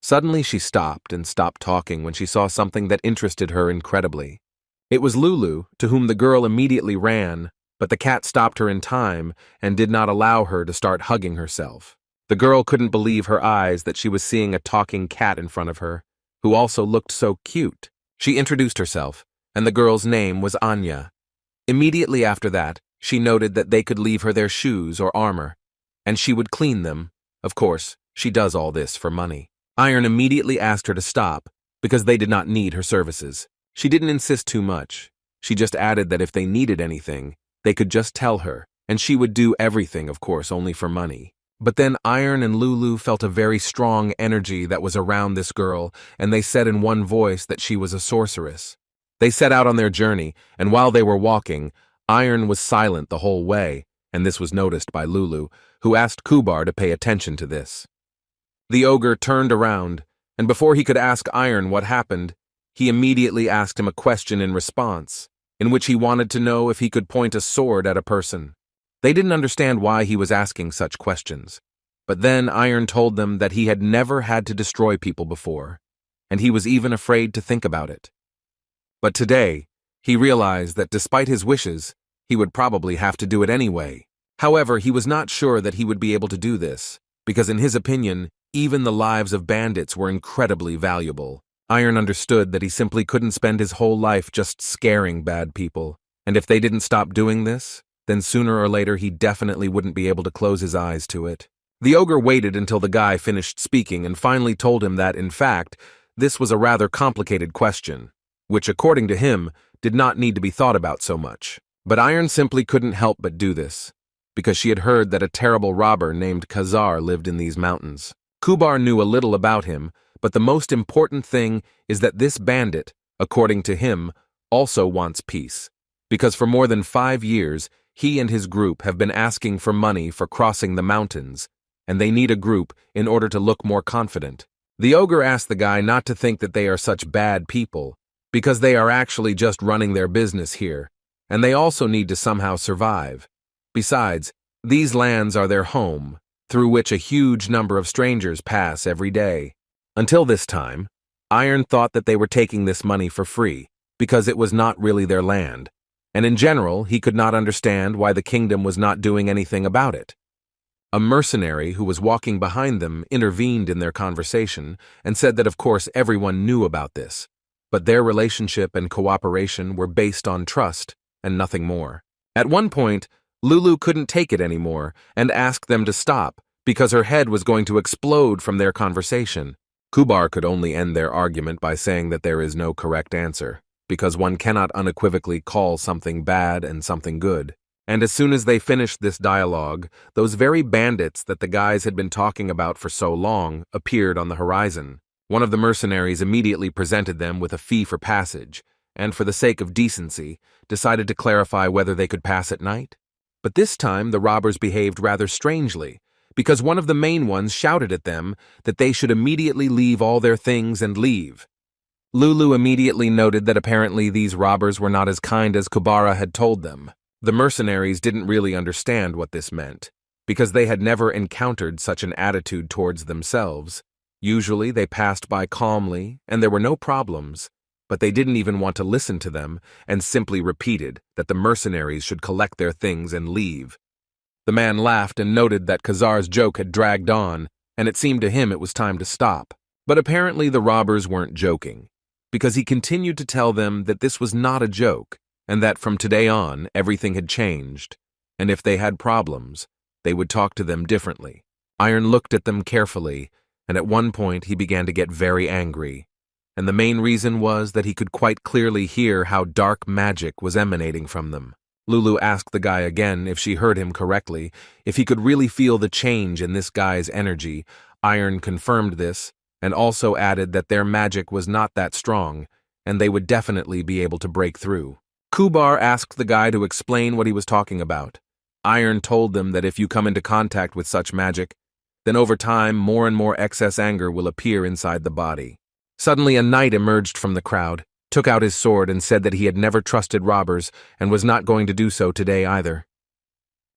Suddenly she stopped talking when she saw something that interested her incredibly. It was Lulu, to whom the girl immediately ran, but the cat stopped her in time and did not allow her to start hugging herself. The girl couldn't believe her eyes that she was seeing a talking cat in front of her, who also looked so cute. She introduced herself, and the girl's name was Anya. Immediately after that, she noted that they could leave her their shoes or armor, and she would clean them. Of course, she does all this for money. Iron immediately asked her to stop, because they did not need her services. She didn't insist too much. She just added that if they needed anything, they could just tell her, and she would do everything, of course, only for money. But then Iron and Lulu felt a very strong energy that was around this girl, and they said in one voice that she was a sorceress. They set out on their journey, and while they were walking, Iron was silent the whole way, and this was noticed by Lulu, who asked Kubar to pay attention to this. The ogre turned around, and before he could ask Iron what happened, he immediately asked him a question in response, in which he wanted to know if he could point a sword at a person. They didn't understand why he was asking such questions, but then Iron told them that he had never had to destroy people before, and he was even afraid to think about it. But today, he realized that despite his wishes, he would probably have to do it anyway. However, he was not sure that he would be able to do this, because in his opinion, even the lives of bandits were incredibly valuable. Iron understood that he simply couldn't spend his whole life just scaring bad people, and if they didn't stop doing this, then sooner or later he definitely wouldn't be able to close his eyes to it. The ogre waited until the guy finished speaking and finally told him that, in fact, this was a rather complicated question, which, according to him, did not need to be thought about so much. But Iron simply couldn't help but do this, because she had heard that a terrible robber named Khazar lived in these mountains. Kubar knew a little about him, but the most important thing is that this bandit, according to him, also wants peace, because for more than 5 years, he and his group have been asking for money for crossing the mountains, and they need a group in order to look more confident. The ogre asked the guy not to think that they are such bad people, because they are actually just running their business here, and they also need to somehow survive. Besides, these lands are their home, through which a huge number of strangers pass every day. Until this time, Iron thought that they were taking this money for free, because it was not really their land, and in general, he could not understand why the kingdom was not doing anything about it. A mercenary who was walking behind them intervened in their conversation and said that of course everyone knew about this, but their relationship and cooperation were based on trust and nothing more. At one point, Lulu couldn't take it anymore and asked them to stop because her head was going to explode from their conversation. Kubar could only end their argument by saying that there is no correct answer, because one cannot unequivocally call something bad and something good. And as soon as they finished this dialogue, those very bandits that the guys had been talking about for so long appeared on the horizon. One of the mercenaries immediately presented them with a fee for passage, and for the sake of decency, decided to clarify whether they could pass at night. But this time the robbers behaved rather strangely, because one of the main ones shouted at them that they should immediately leave all their things and leave. Lulu immediately noted that apparently these robbers were not as kind as Kubara had told them. The mercenaries didn't really understand what this meant, because they had never encountered such an attitude towards themselves. Usually they passed by calmly, and there were no problems, but they didn't even want to listen to them and simply repeated that the mercenaries should collect their things and leave. The man laughed and noted that Khazar's joke had dragged on, and it seemed to him it was time to stop. But apparently the robbers weren't joking, because he continued to tell them that this was not a joke, and that from today on everything had changed, and if they had problems, they would talk to them differently. Iron looked at them carefully, and at one point he began to get very angry, and the main reason was that he could quite clearly hear how dark magic was emanating from them. Lulu asked the guy again if she heard him correctly, if he could really feel the change in this guy's energy. Iron confirmed this, and also added that their magic was not that strong, and they would definitely be able to break through. Kubar asked the guy to explain what he was talking about. Iron told them that if you come into contact with such magic, then over time more and more excess anger will appear inside the body. Suddenly a knight emerged from the crowd, took out his sword and said that he had never trusted robbers and was not going to do so today either.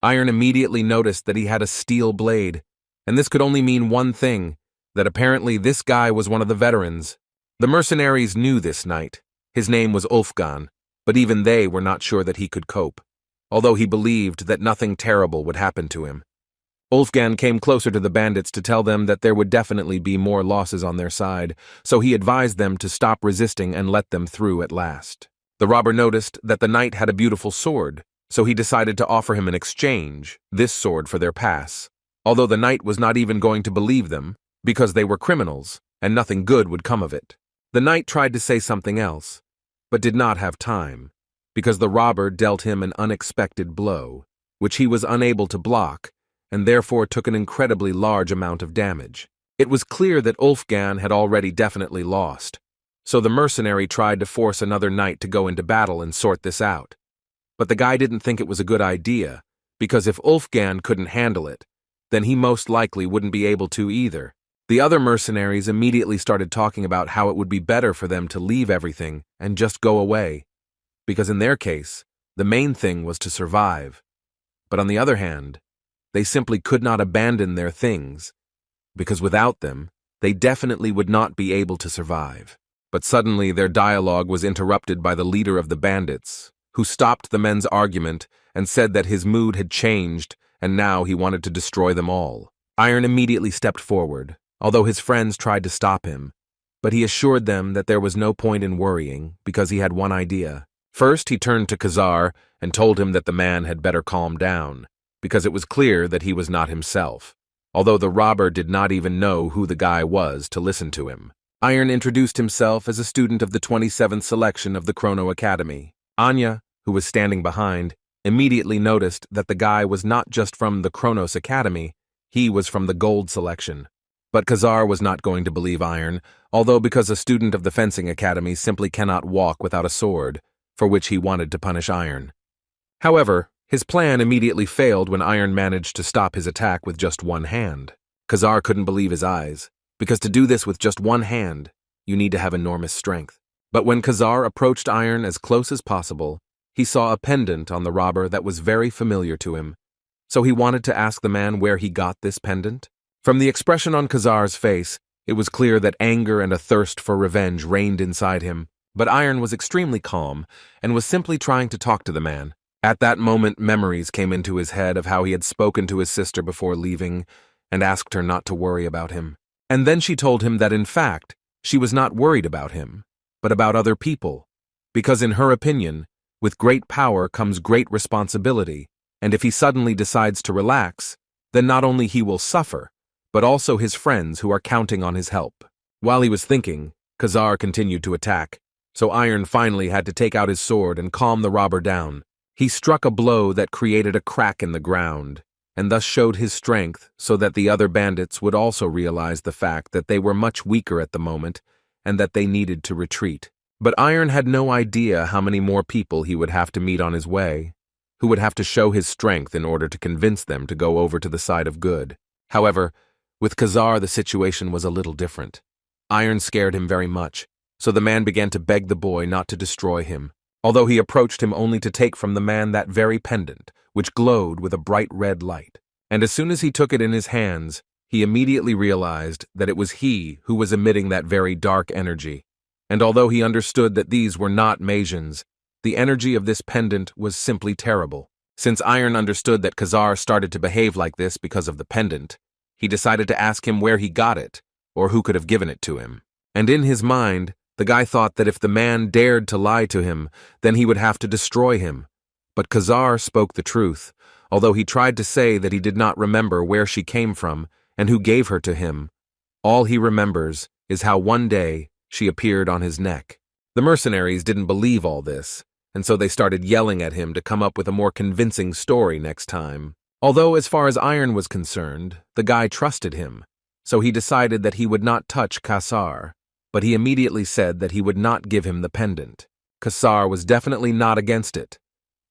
Iron immediately noticed that he had a steel blade, and this could only mean one thing, that apparently this guy was one of the veterans. The mercenaries knew this knight. His name was Ulfgan, but even they were not sure that he could cope, although he believed that nothing terrible would happen to him. Wolfgang came closer to the bandits to tell them that there would definitely be more losses on their side, so he advised them to stop resisting and let them through at last. The robber noticed that the knight had a beautiful sword, so he decided to offer him in exchange this sword for their pass, although the knight was not even going to believe them, because they were criminals, and nothing good would come of it. The knight tried to say something else, but did not have time, because the robber dealt him an unexpected blow, which he was unable to block, and therefore took an incredibly large amount of damage. It was clear that Wolfgang had already definitely lost, so the mercenary tried to force another knight to go into battle and sort this out. But the guy didn't think it was a good idea, because if Wolfgang couldn't handle it, then he most likely wouldn't be able to either. The other mercenaries immediately started talking about how it would be better for them to leave everything and just go away, because in their case, the main thing was to survive. But on the other hand, they simply could not abandon their things, because without them, they definitely would not be able to survive. But suddenly their dialogue was interrupted by the leader of the bandits, who stopped the men's argument and said that his mood had changed and now he wanted to destroy them all. Iron immediately stepped forward, although his friends tried to stop him, but he assured them that there was no point in worrying because he had one idea. First, he turned to Khazar and told him that the man had better calm down, because it was clear that he was not himself, although the robber did not even know who the guy was to listen to him. Iron introduced himself as a student of the 27th selection of the Chrono Academy. Anya, who was standing behind, immediately noticed that the guy was not just from the Chronos Academy, he was from the Gold selection. But Khazar was not going to believe Iron, although because a student of the Fencing Academy simply cannot walk without a sword, for which he wanted to punish Iron. However, his plan immediately failed when Iron managed to stop his attack with just one hand. Khazar couldn't believe his eyes, because to do this with just one hand, you need to have enormous strength. But when Khazar approached Iron as close as possible, he saw a pendant on the robber that was very familiar to him, so he wanted to ask the man where he got this pendant. From the expression on Khazar's face, it was clear that anger and a thirst for revenge reigned inside him, but Iron was extremely calm and was simply trying to talk to the man. At that moment, memories came into his head of how he had spoken to his sister before leaving and asked her not to worry about him. And then she told him that in fact, she was not worried about him, but about other people, because in her opinion, with great power comes great responsibility, and if he suddenly decides to relax, then not only he will suffer, but also his friends who are counting on his help. While he was thinking, Khazar continued to attack, so Iron finally had to take out his sword and calm the robber down. He struck a blow that created a crack in the ground, and thus showed his strength so that the other bandits would also realize the fact that they were much weaker at the moment and that they needed to retreat. But Iron had no idea how many more people he would have to meet on his way, who would have to show his strength in order to convince them to go over to the side of good. However, with Khazar the situation was a little different. Iron scared him very much, so the man began to beg the boy not to destroy him, although he approached him only to take from the man that very pendant, which glowed with a bright red light. And as soon as he took it in his hands, he immediately realized that it was he who was emitting that very dark energy. And although he understood that these were not Magians, the energy of this pendant was simply terrible. Since Iron understood that Khazar started to behave like this because of the pendant, he decided to ask him where he got it, or who could have given it to him. And in his mind, the guy thought that if the man dared to lie to him, then he would have to destroy him. But Khazar spoke the truth, although he tried to say that he did not remember where she came from and who gave her to him. All he remembers is how one day she appeared on his neck. The mercenaries didn't believe all this, and so they started yelling at him to come up with a more convincing story next time. Although as far as Iron was concerned, the guy trusted him, so he decided that he would not touch Khazar, but he immediately said that he would not give him the pendant. Khazar was definitely not against it,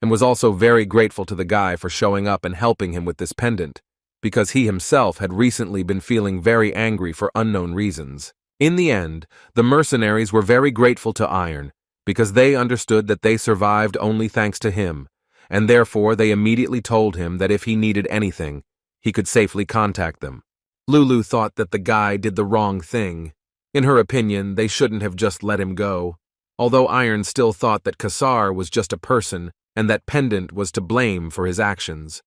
and was also very grateful to the guy for showing up and helping him with this pendant, because he himself had recently been feeling very angry for unknown reasons. In the end, the mercenaries were very grateful to Iron, because they understood that they survived only thanks to him, and therefore they immediately told him that if he needed anything, he could safely contact them. Lulu thought that the guy did the wrong thing. In her opinion, they shouldn't have just let him go, although Iron still thought that Khazar was just a person and that Pendant was to blame for his actions.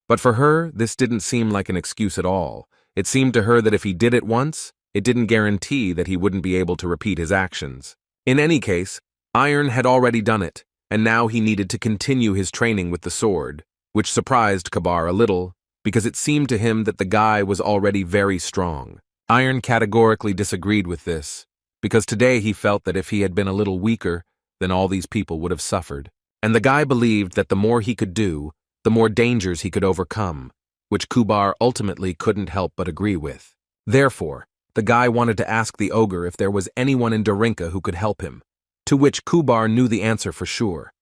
But for her, this didn't seem like an excuse at all. It seemed to her that if he did it once, it didn't guarantee that he wouldn't be able to repeat his actions. In any case, Iron had already done it, and now he needed to continue his training with the sword, which surprised Kabar a little, because it seemed to him that the guy was already very strong. Iron categorically disagreed with this, because today he felt that if he had been a little weaker, then all these people would have suffered. And the guy believed that the more he could do, the more dangers he could overcome, which Kubar ultimately couldn't help but agree with. Therefore, the guy wanted to ask the ogre if there was anyone in Darinka who could help him, to which Kubar knew the answer for sure,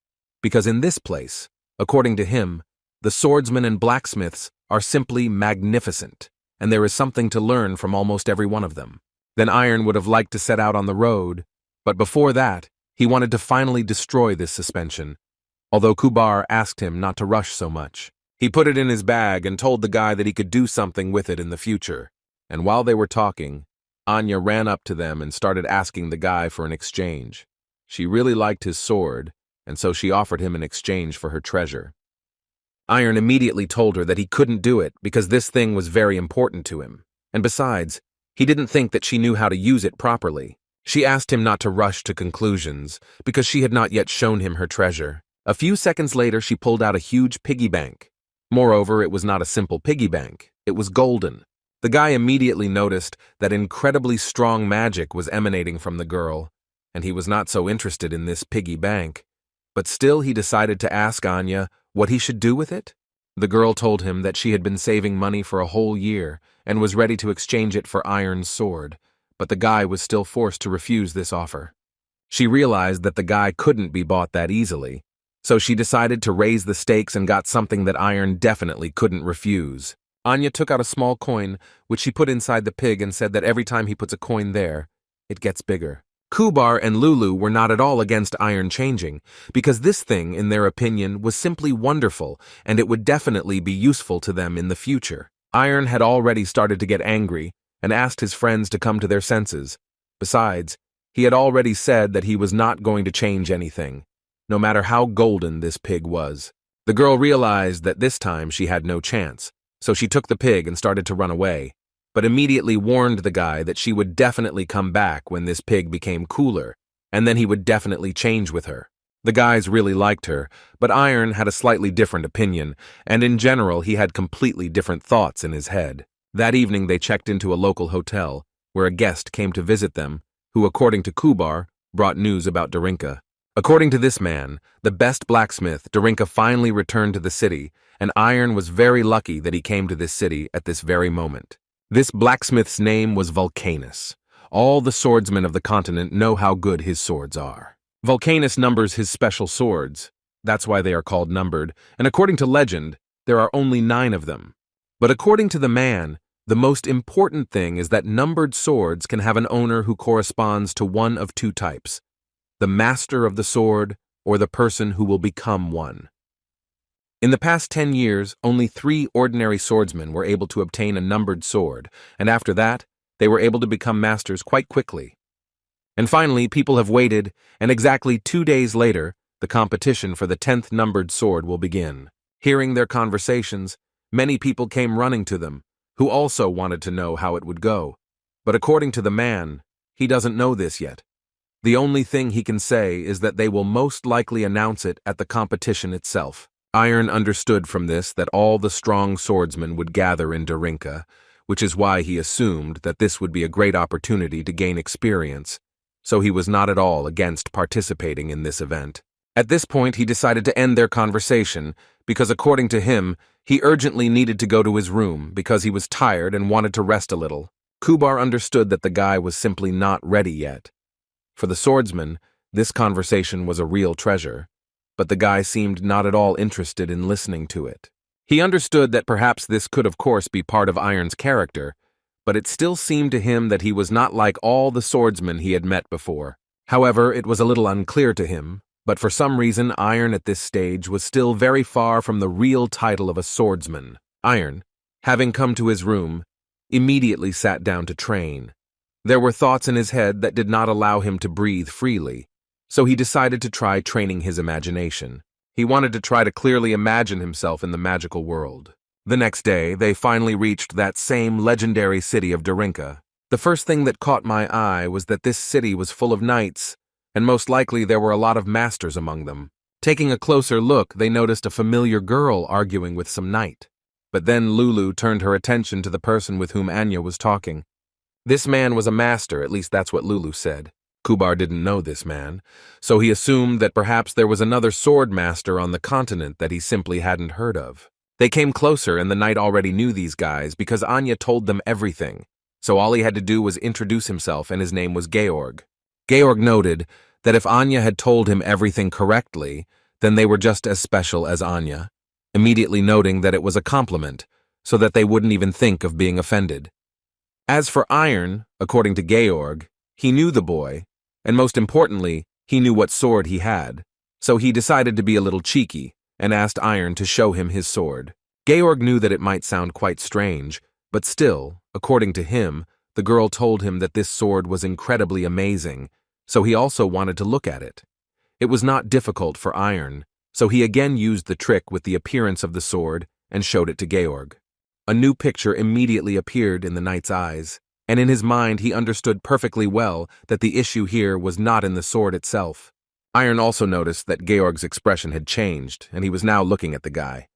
because in this place, according to him, the swordsmen and blacksmiths are simply magnificent, and there is something to learn from almost every one of them. Then Iron would have liked to set out on the road, but before that, he wanted to finally destroy this suspension, although Kubar asked him not to rush so much. He put it in his bag and told the guy that he could do something with it in the future, and while they were talking, Anya ran up to them and started asking the guy for an exchange. She really liked his sword, and so she offered him an exchange for her treasure. Iron immediately told her that he couldn't do it because this thing was very important to him, and besides, he didn't think that she knew how to use it properly. She asked him not to rush to conclusions because she had not yet shown him her treasure. A few seconds later, she pulled out a huge piggy bank. Moreover, it was not a simple piggy bank. It was golden. The guy immediately noticed that incredibly strong magic was emanating from the girl, and he was not so interested in this piggy bank. But still he decided to ask Anya what he should do with it. The girl told him that she had been saving money for a whole year and was ready to exchange it for Iron's sword, but the guy was still forced to refuse this offer. She realized that the guy couldn't be bought that easily, so she decided to raise the stakes and got something that Iron definitely couldn't refuse. Anya took out a small coin, which she put inside the pig and said that every time he puts a coin there, it gets bigger. Kubar and Lulu were not at all against Iron changing, because this thing, in their opinion, was simply wonderful, and it would definitely be useful to them in the future. Iron had already started to get angry, and asked his friends to come to their senses. Besides, he had already said that he was not going to change anything, no matter how golden this pig was. The girl realized that this time she had no chance, so she took the pig and started to run away, but immediately warned the guy that she would definitely come back when this pig became cooler, and then he would definitely change with her. The guys really liked her, but Iron had a slightly different opinion, and in general he had completely different thoughts in his head. That evening they checked into a local hotel, where a guest came to visit them, who, according to Kubar, brought news about Darinka. According to this man, the best blacksmith, Darinka finally returned to the city, and Iron was very lucky that he came to this city at this very moment. This blacksmith's name was Vulcanus. All the swordsmen of the continent know how good his swords are. Vulcanus numbers his special swords. That's why they are called numbered, and according to legend, there are only 9 of them. But according to the man, the most important thing is that numbered swords can have an owner who corresponds to one of 2 types: the master of the sword or the person who will become one. In the past 10 years, only 3 ordinary swordsmen were able to obtain a numbered sword, and after that, they were able to become masters quite quickly. And finally, people have waited, and exactly 2 days later, the competition for the 10th numbered sword will begin. Hearing their conversations, many people came running to them, who also wanted to know how it would go. But according to the man, he doesn't know this yet. The only thing he can say is that they will most likely announce it at the competition itself. Iron understood from this that all the strong swordsmen would gather in Darinka, which is why he assumed that this would be a great opportunity to gain experience, so he was not at all against participating in this event. At this point, he decided to end their conversation because, according to him, he urgently needed to go to his room because he was tired and wanted to rest a little. Kubar understood that the guy was simply not ready yet. For the swordsman, this conversation was a real treasure, but the guy seemed not at all interested in listening to it. He understood that perhaps this could of course be part of Iron's character, but it still seemed to him that he was not like all the swordsmen he had met before. However, it was a little unclear to him, but for some reason Iron at this stage was still very far from the real title of a swordsman. Iron, having come to his room, immediately sat down to train. There were thoughts in his head that did not allow him to breathe freely, so he decided to try training his imagination. He wanted to try to clearly imagine himself in the magical world. The next day, they finally reached that same legendary city of Dorinka. The first thing that caught my eye was that this city was full of knights, and most likely there were a lot of masters among them. Taking a closer look, they noticed a familiar girl arguing with some knight. But then Lulu turned her attention to the person with whom Anya was talking. This man was a master, at least that's what Lulu said. Kubar didn't know this man, so he assumed that perhaps there was another sword master on the continent that he simply hadn't heard of. They came closer, and the knight already knew these guys because Anya told them everything, so all he had to do was introduce himself, and his name was Georg. Georg noted that if Anya had told him everything correctly, then they were just as special as Anya, immediately noting that it was a compliment, so that they wouldn't even think of being offended. As for Iron, according to Georg, he knew the boy, and most importantly, he knew what sword he had, so he decided to be a little cheeky and asked Iron to show him his sword. Georg knew that it might sound quite strange, but still, according to him, the girl told him that this sword was incredibly amazing, so he also wanted to look at it. It was not difficult for Iron, so he again used the trick with the appearance of the sword and showed it to Georg. A new picture immediately appeared in the knight's eyes, and in his mind he understood perfectly well that the issue here was not in the sword itself. Iron also noticed that Georg's expression had changed, and he was now looking at the guy,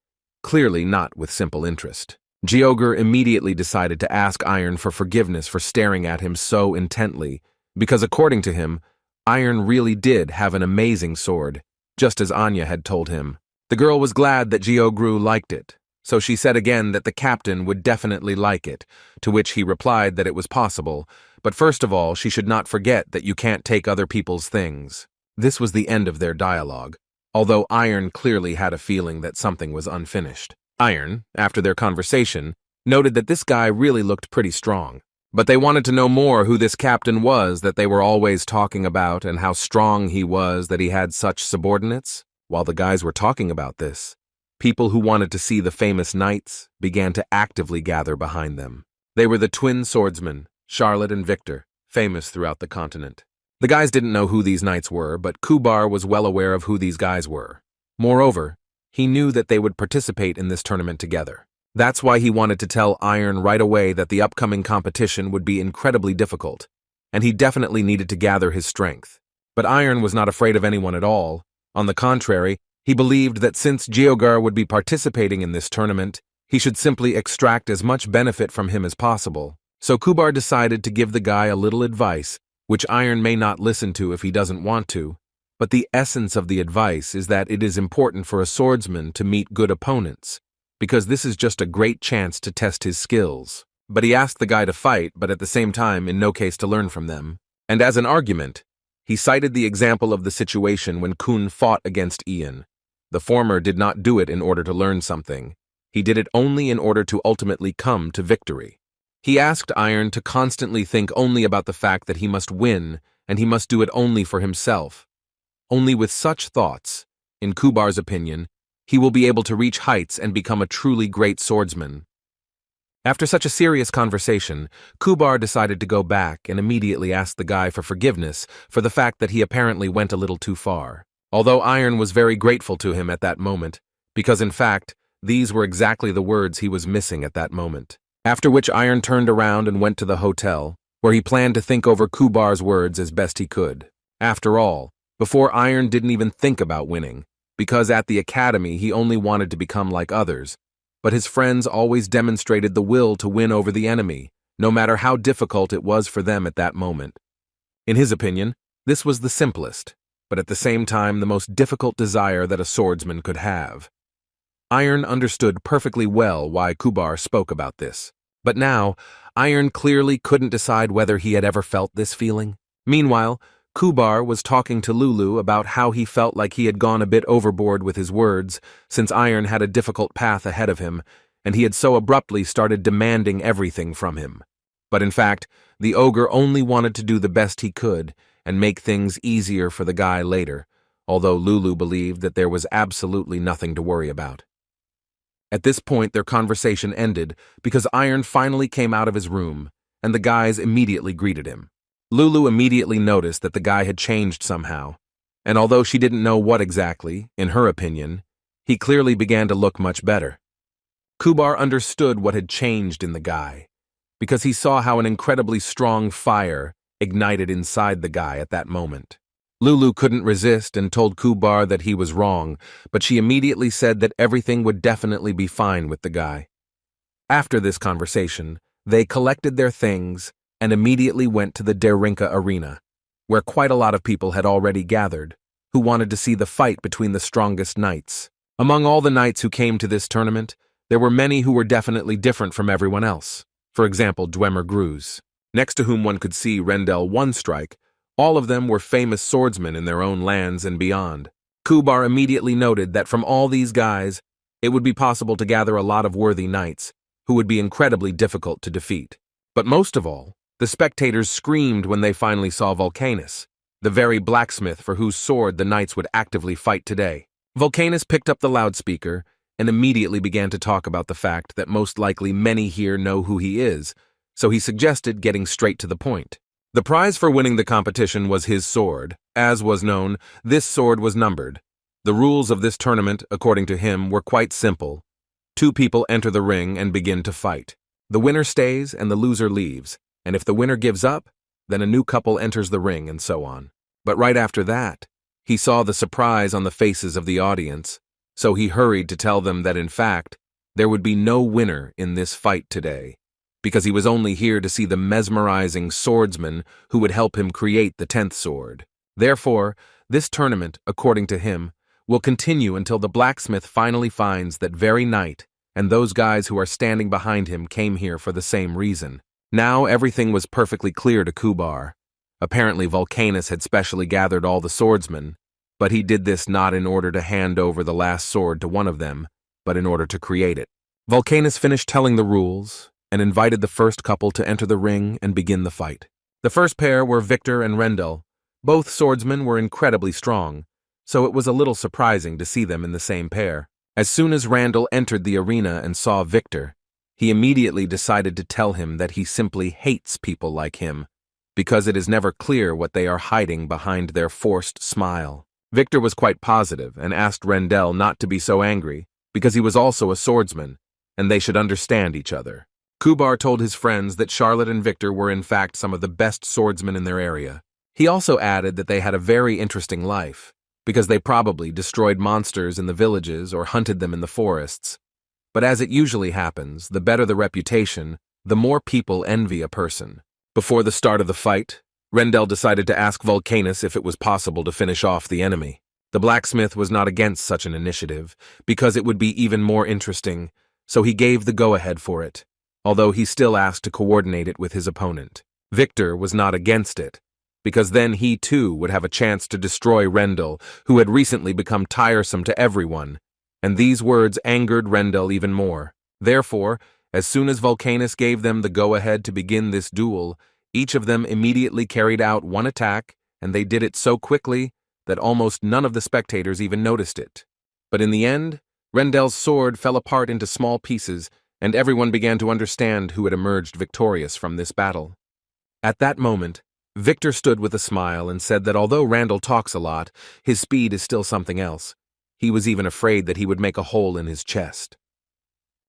clearly not with simple interest. Georg immediately decided to ask Iron for forgiveness for staring at him so intently, because according to him, Iron really did have an amazing sword, just as Anya had told him. The girl was glad that Georg liked it, so she said again that the captain would definitely like it, to which he replied that it was possible, but first of all she should not forget that you can't take other people's things. This was the end of their dialogue, although Iron clearly had a feeling that something was unfinished. Iron, after their conversation, noted that this guy really looked pretty strong, but they wanted to know more who this captain was that they were always talking about and how strong he was that he had such subordinates. While the guys were talking about this, people who wanted to see the famous knights began to actively gather behind them. They were the twin swordsmen, Charlotte and Victor, famous throughout the continent. The guys didn't know who these knights were, but Kubar was well aware of who these guys were. Moreover, he knew that they would participate in this tournament together. That's why he wanted to tell Iron right away that the upcoming competition would be incredibly difficult, and he definitely needed to gather his strength. But Iron was not afraid of anyone at all. On the contrary, he believed that since Georg would be participating in this tournament, he should simply extract as much benefit from him as possible. So Kubar decided to give the guy a little advice, which Iron may not listen to if he doesn't want to, but the essence of the advice is that it is important for a swordsman to meet good opponents, because this is just a great chance to test his skills. But he asked the guy to fight, but at the same time in no case to learn from them. And as an argument, he cited the example of the situation when Kun fought against Ian. The former did not do it in order to learn something. He did it only in order to ultimately come to victory. He asked Iron to constantly think only about the fact that he must win, and he must do it only for himself. Only with such thoughts, in Kubar's opinion, he will be able to reach heights and become a truly great swordsman. After such a serious conversation, Kubar decided to go back and immediately ask the guy for forgiveness for the fact that he apparently went a little too far. Although Iron was very grateful to him at that moment, because in fact, these were exactly the words he was missing at that moment. After which Iron turned around and went to the hotel, where he planned to think over Kubar's words as best he could. After all, before Iron didn't even think about winning, because at the academy he only wanted to become like others, but his friends always demonstrated the will to win over the enemy, no matter how difficult it was for them at that moment. In his opinion, this was the simplest, but at the same time the most difficult desire that a swordsman could have. Iron understood perfectly well why Kubar spoke about this, but now, Iron clearly couldn't decide whether he had ever felt this feeling. Meanwhile, Kubar was talking to Lulu about how he felt like he had gone a bit overboard with his words, since Iron had a difficult path ahead of him, and he had so abruptly started demanding everything from him. But in fact, the ogre only wanted to do the best he could and make things easier for the guy later, although Lulu believed that there was absolutely nothing to worry about. At this point, their conversation ended because Iron finally came out of his room, and the guys immediately greeted him. Lulu immediately noticed that the guy had changed somehow, and although she didn't know what exactly, in her opinion, he clearly began to look much better. Kubar understood what had changed in the guy, because he saw how an incredibly strong fire ignited inside the guy at that moment. Lulu couldn't resist and told Kubar that he was wrong, but she immediately said that everything would definitely be fine with the guy. After this conversation, they collected their things and immediately went to the Derinka arena, where quite a lot of people had already gathered, who wanted to see the fight between the strongest knights. Among all the knights who came to this tournament, there were many who were definitely different from everyone else. For example, Dwemer Gruz, next to whom one could see Rendell One Strike. All of them were famous swordsmen in their own lands and beyond. Kubar immediately noted that from all these guys, it would be possible to gather a lot of worthy knights, who would be incredibly difficult to defeat. But most of all, the spectators screamed when they finally saw Vulcanus, the very blacksmith for whose sword the knights would actively fight today. Vulcanus picked up the loudspeaker and immediately began to talk about the fact that most likely many here know who he is, so he suggested getting straight to the point. The prize for winning the competition was his sword. As was known, this sword was numbered. The rules of this tournament, according to him, were quite simple. 2 people enter the ring and begin to fight. The winner stays and the loser leaves, and if the winner gives up, then a new couple enters the ring and so on. But right after that, he saw the surprise on the faces of the audience, so he hurried to tell them that in fact, there would be no winner in this fight today, because he was only here to see the mesmerizing swordsman who would help him create the 10th sword. Therefore, this tournament, according to him, will continue until the blacksmith finally finds that very night, and those guys who are standing behind him came here for the same reason. Now everything was perfectly clear to Kubar. Apparently Vulcanus had specially gathered all the swordsmen, but he did this not in order to hand over the last sword to one of them, but in order to create it. Vulcanus finished telling the rules, and invited the first couple to enter the ring and begin the fight. The first pair were Victor and Rendell. Both swordsmen were incredibly strong, so it was a little surprising to see them in the same pair. As soon as Randall entered the arena and saw Victor, he immediately decided to tell him that he simply hates people like him, because it is never clear what they are hiding behind their forced smile. Victor was quite positive and asked Rendell not to be so angry, because he was also a swordsman, and they should understand each other. Kubar told his friends that Charlotte and Victor were in fact some of the best swordsmen in their area. He also added that they had a very interesting life, because they probably destroyed monsters in the villages or hunted them in the forests. But as it usually happens, the better the reputation, the more people envy a person. Before the start of the fight, Rendell decided to ask Vulcanus if it was possible to finish off the enemy. The blacksmith was not against such an initiative, because it would be even more interesting, so he gave the go-ahead for it, although he still asked to coordinate it with his opponent. Victor was not against it, because then he too would have a chance to destroy Rendell, who had recently become tiresome to everyone, and these words angered Rendell even more. Therefore, as soon as Vulcanus gave them the go-ahead to begin this duel, each of them immediately carried out one attack, and they did it so quickly that almost none of the spectators even noticed it. But in the end, Rendell's sword fell apart into small pieces, and everyone began to understand who had emerged victorious from this battle. At that moment, Victor stood with a smile and said that although Randall talks a lot, his speed is still something else. He was even afraid that he would make a hole in his chest.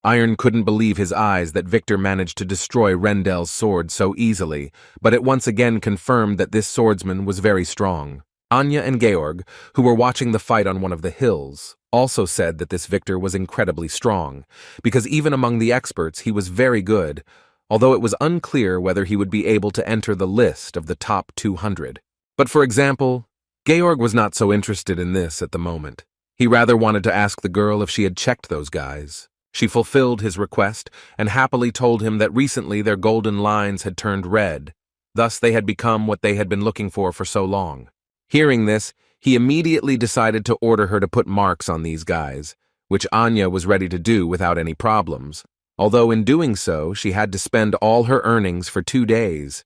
Iron couldn't believe his eyes that Victor managed to destroy Rendell's sword so easily, but it once again confirmed that this swordsman was very strong. Anya and Georg, who were watching the fight on one of the hills, also said that this Victor was incredibly strong, because even among the experts he was very good, although it was unclear whether he would be able to enter the list of the top 200. But for example, Georg was not so interested in this at the moment. He rather wanted to ask the girl if she had checked those guys. She fulfilled his request and happily told him that recently their golden lines had turned red, thus they had become what they had been looking for so long. Hearing this, he immediately decided to order her to put marks on these guys, which Anya was ready to do without any problems, although in doing so she had to spend all her earnings for 2 days.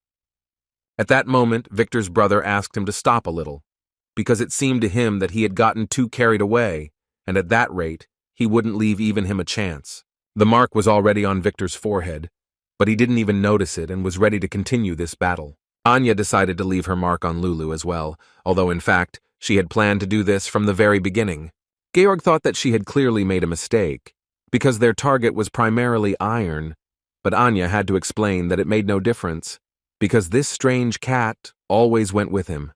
At that moment, Victor's brother asked him to stop a little, because it seemed to him that he had gotten too carried away, and at that rate, he wouldn't leave even him a chance. The mark was already on Victor's forehead, but he didn't even notice it and was ready to continue this battle. Anya decided to leave her mark on Lulu as well, although in fact, she had planned to do this from the very beginning. Georg thought that she had clearly made a mistake, because their target was primarily iron, but Anya had to explain that it made no difference, because this strange cat always went with him.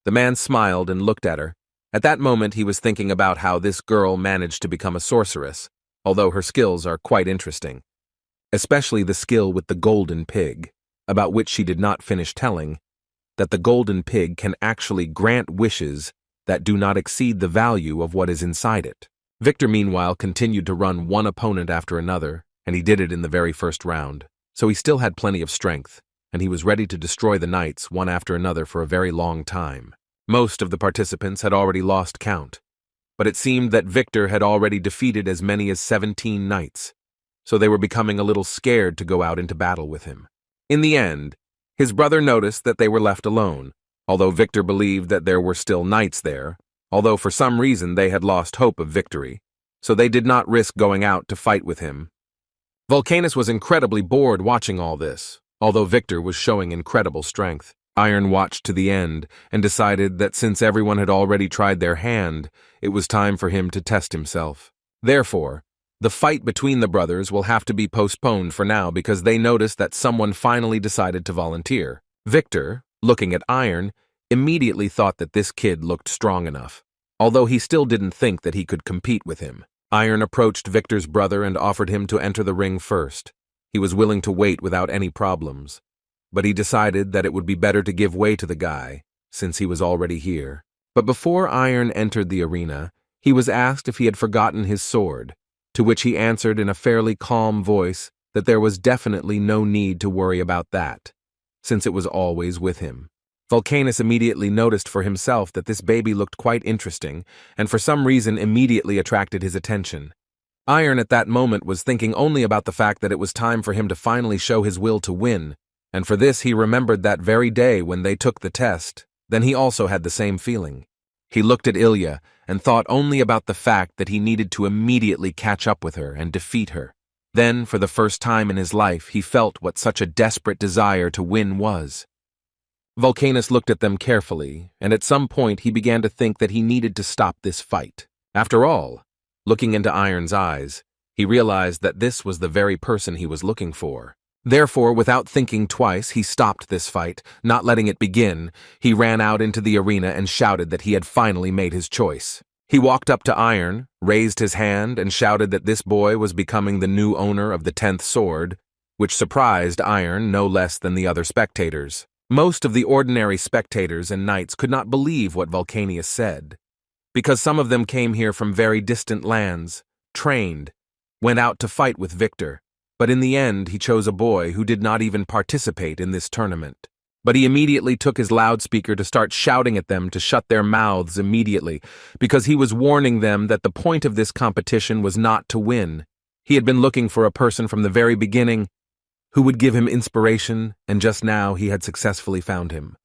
The man smiled and looked at her. At that moment he was thinking about how this girl managed to become a sorceress, although her skills are quite interesting. Especially the skill with the golden pig, about which she did not finish telling, that the golden pig can actually grant wishes that do not exceed the value of what is inside it. Victor, meanwhile, continued to run one opponent after another, and he did it in the very first round, so he still had plenty of strength, and he was ready to destroy the knights one after another for a very long time. Most of the participants had already lost count, but it seemed that Victor had already defeated as many as 17 knights, so they were becoming a little scared to go out into battle with him. In the end, his brother noticed that they were left alone, although Victor believed that there were still knights there, although for some reason they had lost hope of victory, so they did not risk going out to fight with him. Vulcanus was incredibly bored watching all this, although Victor was showing incredible strength. Iron watched to the end and decided that since everyone had already tried their hand, it was time for him to test himself. Therefore, the fight between the brothers will have to be postponed for now because they noticed that someone finally decided to volunteer. Victor, looking at Iron, immediately thought that this kid looked strong enough, although he still didn't think that he could compete with him. Iron approached Victor's brother and offered him to enter the ring first. He was willing to wait without any problems, but he decided that it would be better to give way to the guy, since he was already here. But before Iron entered the arena, he was asked if he had forgotten his sword, to which he answered in a fairly calm voice that there was definitely no need to worry about that, since it was always with him. Vulcanus immediately noticed for himself that this baby looked quite interesting, and for some reason immediately attracted his attention. Iron at that moment was thinking only about the fact that it was time for him to finally show his will to win, and for this he remembered that very day when they took the test. Then he also had the same feeling. He looked at Ilya and thought only about the fact that he needed to immediately catch up with her and defeat her. Then, for the first time in his life, he felt what such a desperate desire to win was. Vulcanus looked at them carefully, and at some point he began to think that he needed to stop this fight. After all, looking into Iron's eyes, he realized that this was the very person he was looking for. Therefore, without thinking twice, he stopped this fight, not letting it begin. He ran out into the arena and shouted that he had finally made his choice. He walked up to Iron, raised his hand, and shouted that this boy was becoming the new owner of the 10th sword, which surprised Iron no less than the other spectators. Most of the ordinary spectators and knights could not believe what Vulcanus said, because some of them came here from very distant lands, trained, went out to fight with Victor. But in the end, he chose a boy who did not even participate in this tournament. But he immediately took his loudspeaker to start shouting at them to shut their mouths immediately, because he was warning them that the point of this competition was not to win. He had been looking for a person from the very beginning who would give him inspiration, and just now he had successfully found him.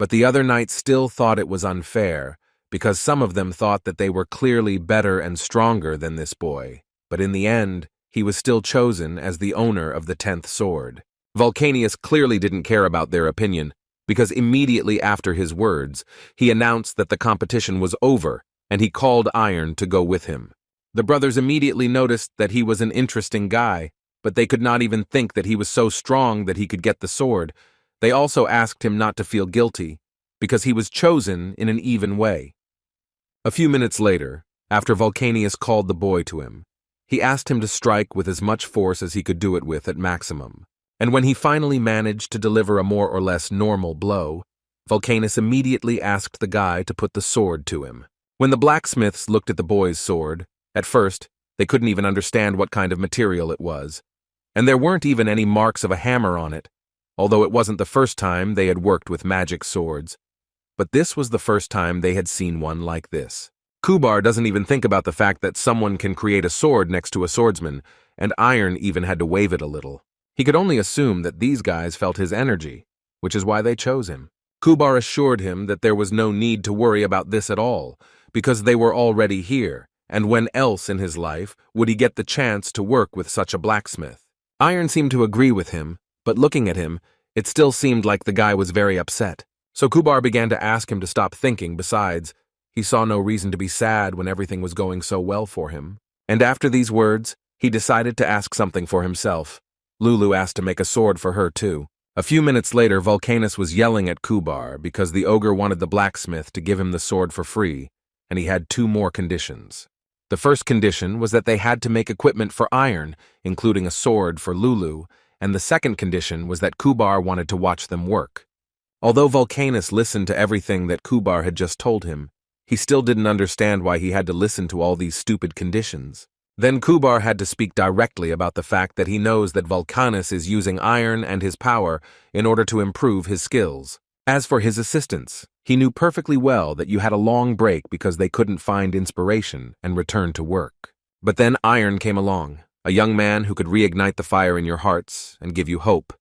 But the other knights still thought it was unfair, because some of them thought that they were clearly better and stronger than this boy. But in the end, he was still chosen as the owner of the 10th sword. Vulcanus clearly didn't care about their opinion, because immediately after his words, he announced that the competition was over, and he called Iron to go with him. The brothers immediately noticed that he was an interesting guy, but they could not even think that he was so strong that he could get the sword. They also asked him not to feel guilty, because he was chosen in an even way. A few minutes later, after Vulcanus called the boy to him, he asked him to strike with as much force as he could do it with at maximum. And when he finally managed to deliver a more or less normal blow, Vulcanus immediately asked the guy to put the sword to him. When the blacksmiths looked at the boy's sword, at first, they couldn't even understand what kind of material it was. And there weren't even any marks of a hammer on it, although it wasn't the first time they had worked with magic swords. But this was the first time they had seen one like this. Kubar doesn't even think about the fact that someone can create a sword next to a swordsman, and Iron even had to wave it a little. He could only assume that these guys felt his energy, which is why they chose him. Kubar assured him that there was no need to worry about this at all, because they were already here, and when else in his life would he get the chance to work with such a blacksmith? Iron seemed to agree with him, but looking at him, it still seemed like the guy was very upset. So Kubar began to ask him to stop thinking. Besides, he saw no reason to be sad when everything was going so well for him. And after these words, he decided to ask something for himself. Lulu asked to make a sword for her too. A few minutes later, Vulcanus was yelling at Kubar because the ogre wanted the blacksmith to give him the sword for free, and he had two more conditions. The first condition was that they had to make equipment for iron, including a sword for Lulu, and the second condition was that Kubar wanted to watch them work. Although Vulcanus listened to everything that Kubar had just told him, he still didn't understand why he had to listen to all these stupid conditions. Then Kubar had to speak directly about the fact that he knows that Vulcanus is using iron and his power in order to improve his skills. As for his assistants, he knew perfectly well that you had a long break because they couldn't find inspiration and return to work. But then Iron came along, a young man who could reignite the fire in your hearts and give you hope,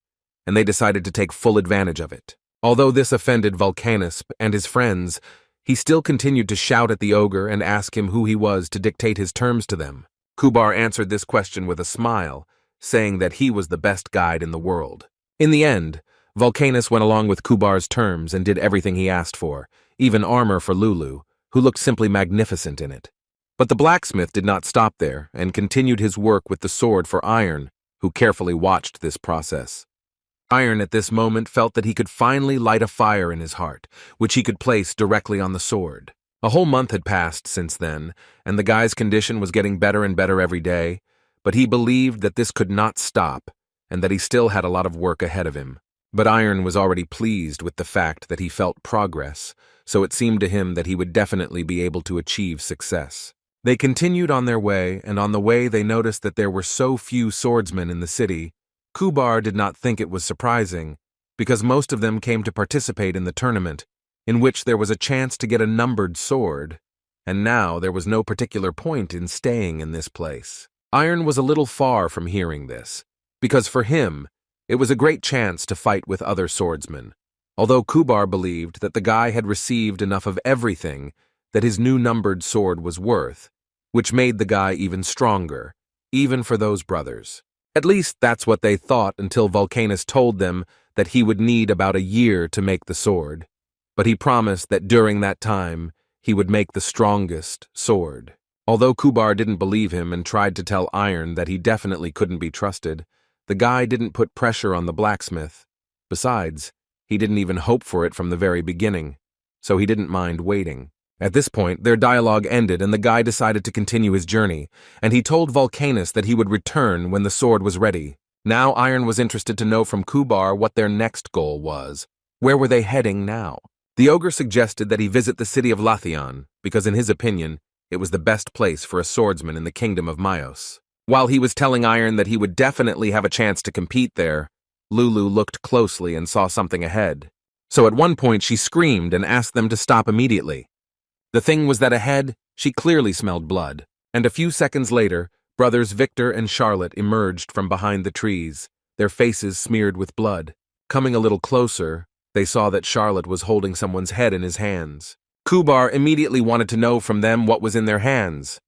and they decided to take full advantage of it. Although this offended Vulcanus and his friends, he still continued to shout at the ogre and ask him who he was to dictate his terms to them. Kubar answered this question with a smile, saying that he was the best guide in the world. In the end, Vulcanus went along with Kubar's terms and did everything he asked for, even armor for Lulu, who looked simply magnificent in it. But the blacksmith did not stop there and continued his work with the sword for Iron, who carefully watched this process. Iron at this moment felt that he could finally light a fire in his heart, which he could place directly on the sword. A whole month had passed since then, and the guy's condition was getting better and better every day, but he believed that this could not stop, and that he still had a lot of work ahead of him. But Iron was already pleased with the fact that he felt progress, so it seemed to him that he would definitely be able to achieve success. They continued on their way, and on the way they noticed that there were so few swordsmen in the city. Kubar did not think it was surprising, because most of them came to participate in the tournament, in which there was a chance to get a numbered sword, and now there was no particular point in staying in this place. Iron was a little far from hearing this, because for him, it was a great chance to fight with other swordsmen, although Kubar believed that the guy had received enough of everything that his new numbered sword was worth, which made the guy even stronger, even for those brothers. At least that's what they thought until Vulcanus told them that he would need about a year to make the sword, but he promised that during that time he would make the strongest sword. Although Kubar didn't believe him and tried to tell Iron that he definitely couldn't be trusted, the guy didn't put pressure on the blacksmith. Besides, he didn't even hope for it from the very beginning, so he didn't mind waiting. At this point, their dialogue ended and the guy decided to continue his journey, and he told Vulcanus that he would return when the sword was ready. Now Iron was interested to know from Kubar what their next goal was. Where were they heading now? The ogre suggested that he visit the city of Lathion, because in his opinion, it was the best place for a swordsman in the kingdom of Myos. While he was telling Iron that he would definitely have a chance to compete there, Lulu looked closely and saw something ahead. So at one point she screamed and asked them to stop immediately. The thing was that ahead, she clearly smelled blood, and a few seconds later, brothers Victor and Charlotte emerged from behind the trees, their faces smeared with blood. Coming a little closer, they saw that Charlotte was holding someone's head in his hands. Kubar immediately wanted to know from them what was in their hands.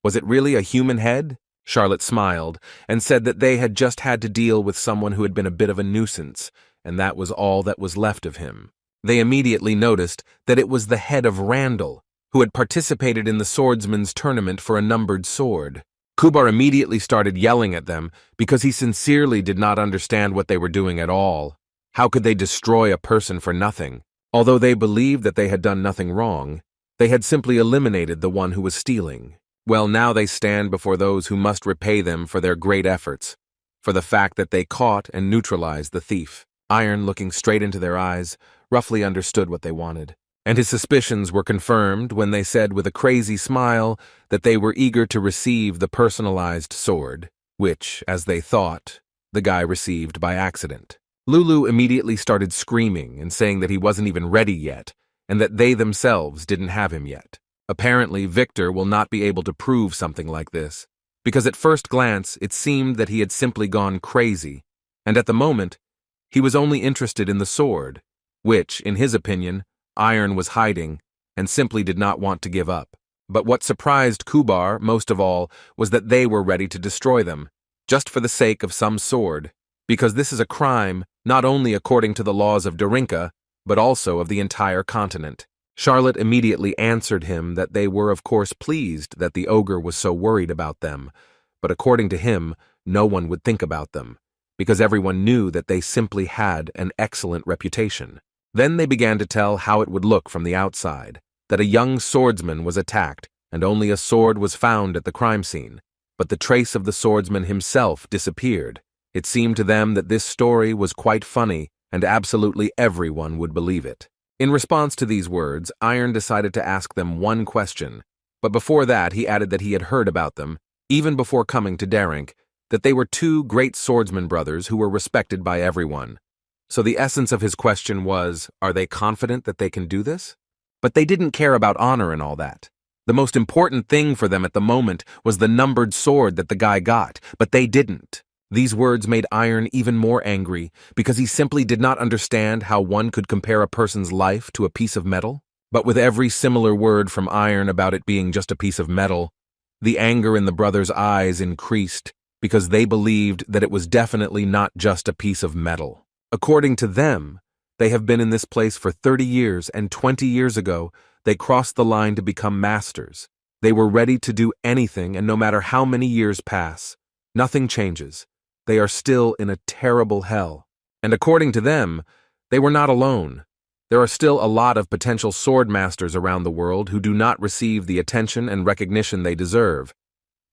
Was it really a human head? Charlotte smiled and said that they had just had to deal with someone who had been a bit of a nuisance, and that was all that was left of him. They immediately noticed that it was the head of Randall, who had participated in the swordsman's tournament for a numbered sword. Kubar immediately started yelling at them because he sincerely did not understand what they were doing at all. How could they destroy a person for nothing? Although they believed that they had done nothing wrong, they had simply eliminated the one who was stealing. Well, now they stand before those who must repay them for their great efforts, for the fact that they caught and neutralized the thief. Iron, looking straight into their eyes, roughly understood what they wanted, and his suspicions were confirmed when they said with a crazy smile that they were eager to receive the personalized sword, which, as they thought, the guy received by accident. Lulu immediately started screaming and saying that he wasn't even ready yet, and that they themselves didn't have him yet. Apparently, Victor will not be able to prove something like this, because at first glance it seemed that he had simply gone crazy, and at the moment, he was only interested in the sword, which, in his opinion, Iron was hiding and simply did not want to give up. But what surprised Kubar most of all was that they were ready to destroy them, just for the sake of some sword, because this is a crime not only according to the laws of Dorinka, but also of the entire continent. Charlotte immediately answered him that they were of course pleased that the ogre was so worried about them, but according to him, no one would think about them, because everyone knew that they simply had an excellent reputation. Then they began to tell how it would look from the outside, that a young swordsman was attacked, and only a sword was found at the crime scene, but the trace of the swordsman himself disappeared. It seemed to them that this story was quite funny, and absolutely everyone would believe it. In response to these words, Iron decided to ask them one question, but before that he added that he had heard about them, even before coming to Darenk, that they were two great swordsman brothers who were respected by everyone. So the essence of his question was, are they confident that they can do this? But they didn't care about honor and all that. The most important thing for them at the moment was the numbered sword that the guy got, but they didn't. These words made Iron even more angry, because he simply did not understand how one could compare a person's life to a piece of metal. But with every similar word from Iron about it being just a piece of metal, the anger in the brothers' eyes increased, because they believed that it was definitely not just a piece of metal. According to them, they have been in this place for 30 years, and 20 years ago, they crossed the line to become masters. They were ready to do anything, and no matter how many years pass, nothing changes. They are still in a terrible hell. And according to them, they were not alone. There are still a lot of potential sword masters around the world who do not receive the attention and recognition they deserve.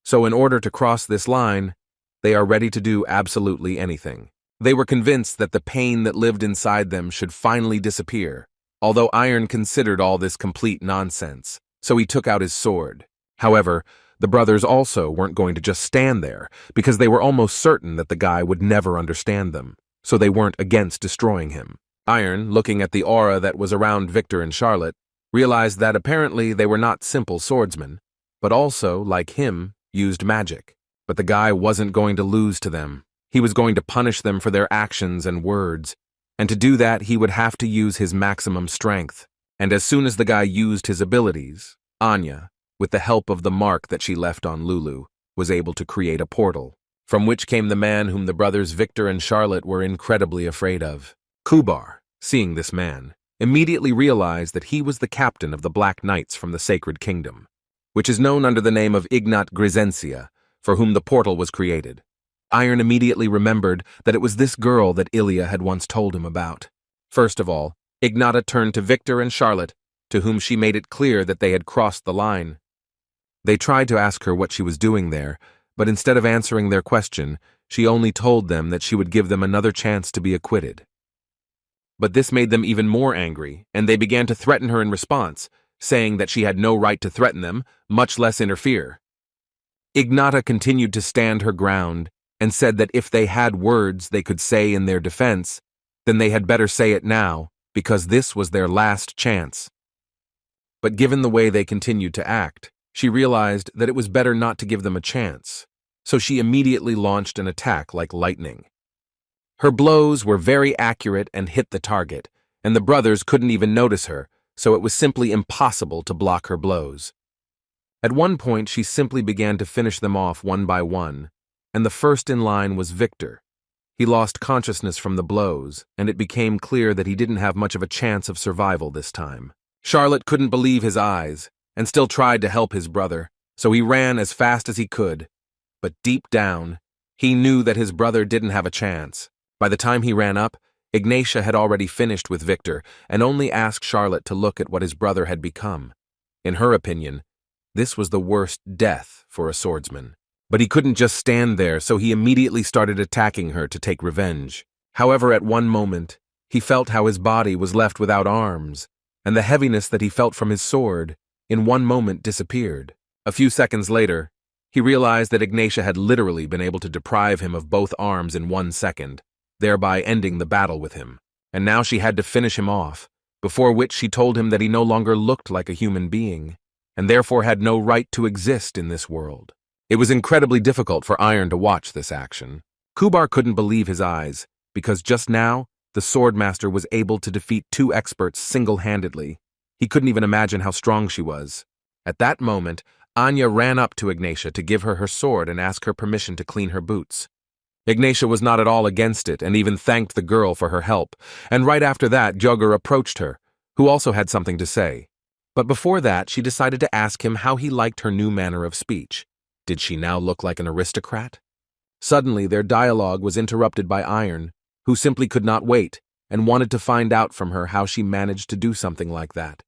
So in order to cross this line, they are ready to do absolutely anything. They were convinced that the pain that lived inside them should finally disappear, although Iron considered all this complete nonsense, so he took out his sword. However, the brothers also weren't going to just stand there, because they were almost certain that the guy would never understand them, so they weren't against destroying him. Iron, looking at the aura that was around Victor and Charlotte, realized that apparently they were not simple swordsmen, but also, like him, used magic. But the guy wasn't going to lose to them. He was going to punish them for their actions and words, and to do that he would have to use his maximum strength. And as soon as the guy used his abilities, Anya, with the help of the mark that she left on Lulu, was able to create a portal, from which came the man whom the brothers Victor and Charlotte were incredibly afraid of. Kubar, seeing this man, immediately realized that he was the captain of the Black Knights from the Sacred Kingdom, which is known under the name of Ignat Grizencia, for whom the portal was created. Iron immediately remembered that it was this girl that Ilya had once told him about. First of all, Ignata turned to Victor and Charlotte, to whom she made it clear that they had crossed the line. They tried to ask her what she was doing there, but instead of answering their question, she only told them that she would give them another chance to be acquitted. But this made them even more angry, and they began to threaten her in response, saying that she had no right to threaten them, much less interfere. Ignata continued to stand her ground, and said that if they had words they could say in their defense, then they had better say it now, because this was their last chance. But given the way they continued to act, she realized that it was better not to give them a chance, so she immediately launched an attack like lightning. Her blows were very accurate and hit the target, and the brothers couldn't even notice her, so it was simply impossible to block her blows. At one point, she simply began to finish them off one by one, and the first in line was Victor. He lost consciousness from the blows, and it became clear that he didn't have much of a chance of survival this time. Charlotte couldn't believe his eyes, and still tried to help his brother, so he ran as fast as he could. But deep down, he knew that his brother didn't have a chance. By the time he ran up, Ignatia had already finished with Victor and only asked Charlotte to look at what his brother had become. In her opinion, this was the worst death for a swordsman. But he couldn't just stand there, so he immediately started attacking her to take revenge. However, at one moment, he felt how his body was left without arms, and the heaviness that he felt from his sword, in one moment disappeared. A few seconds later, he realized that Ignatia had literally been able to deprive him of both arms in 1 second, thereby ending the battle with him. And now she had to finish him off, before which she told him that he no longer looked like a human being, and therefore had no right to exist in this world. It was incredibly difficult for Iron to watch this action. Kubar couldn't believe his eyes, because just now, the swordmaster was able to defeat 2 experts single-handedly. He couldn't even imagine how strong she was. At that moment, Anya ran up to Ignatia to give her her sword and ask her permission to clean her boots. Ignatia was not at all against it and even thanked the girl for her help, and right after that, Jogger approached her, who also had something to say. But before that, she decided to ask him how he liked her new manner of speech. Did she now look like an aristocrat? Suddenly, their dialogue was interrupted by Iron, who simply could not wait and wanted to find out from her how she managed to do something like that.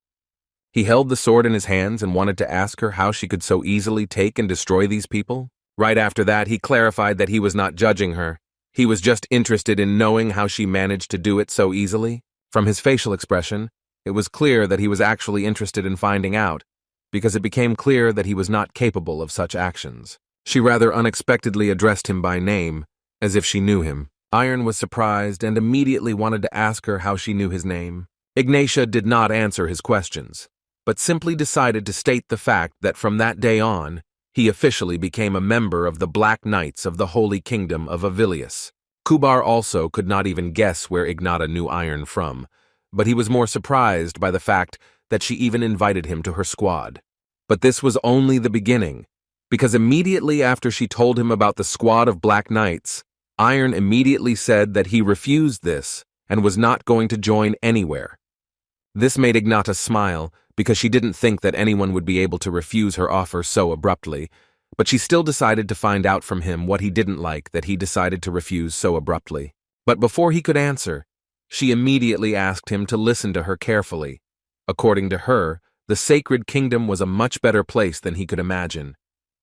He held the sword in his hands and wanted to ask her how she could so easily take and destroy these people. Right after that, he clarified that he was not judging her. He was just interested in knowing how she managed to do it so easily. From his facial expression, it was clear that he was actually interested in finding out, because it became clear that he was not capable of such actions. She rather unexpectedly addressed him by name, as if she knew him. Iron was surprised and immediately wanted to ask her how she knew his name. Ignatia did not answer his questions, but simply decided to state the fact that from that day on, he officially became a member of the Black Knights of the Holy Kingdom of Avilius. Kubar also could not even guess where Ignata knew Iron from, but he was more surprised by the fact that she even invited him to her squad. But this was only the beginning, because immediately after she told him about the squad of Black Knights, Iron immediately said that he refused this and was not going to join anywhere. This made Ignata smile, because she didn't think that anyone would be able to refuse her offer so abruptly, but she still decided to find out from him what he didn't like that he decided to refuse so abruptly. But before he could answer, she immediately asked him to listen to her carefully. According to her, the Sacred Kingdom was a much better place than he could imagine.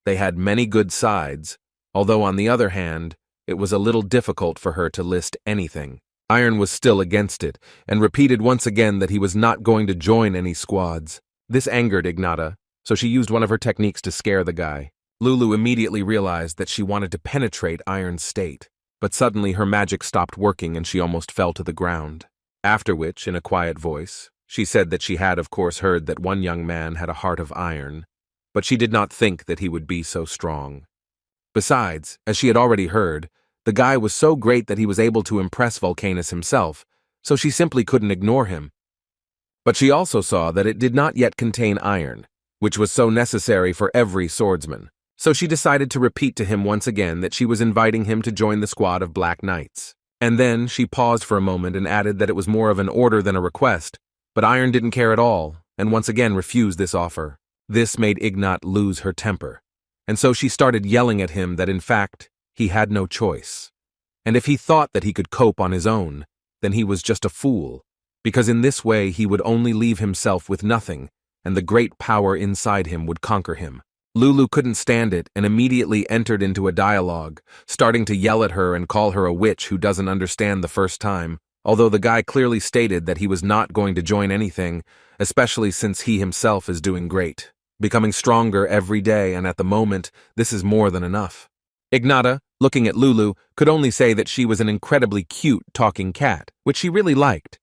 They had many good sides, although on the other hand, it was a little difficult for her to list anything. Iron was still against it, and repeated once again that he was not going to join any squads. This angered Ignata, so she used one of her techniques to scare the guy. Lulu immediately realized that she wanted to penetrate Iron's state, but suddenly her magic stopped working and she almost fell to the ground. After which, in a quiet voice, she said that she had of course heard that one young man had a heart of iron, but she did not think that he would be so strong. Besides, as she had already heard, the guy was so great that he was able to impress Vulcanus himself, so she simply couldn't ignore him. But she also saw that it did not yet contain iron, which was so necessary for every swordsman, so she decided to repeat to him once again that she was inviting him to join the squad of Black Knights. And then she paused for a moment and added that it was more of an order than a request, but Iron didn't care at all, and once again refused this offer. This made Ignat lose her temper, and so she started yelling at him that in fact, he had no choice. And if he thought that he could cope on his own, then he was just a fool, because in this way he would only leave himself with nothing, and the great power inside him would conquer him. Lulu couldn't stand it and immediately entered into a dialogue, starting to yell at her and call her a witch who doesn't understand the first time, although the guy clearly stated that he was not going to join anything, especially since he himself is doing great, becoming stronger every day, and at the moment, this is more than enough. Ignata, looking at Lulu, could only say that she was an incredibly cute talking cat, which she really liked.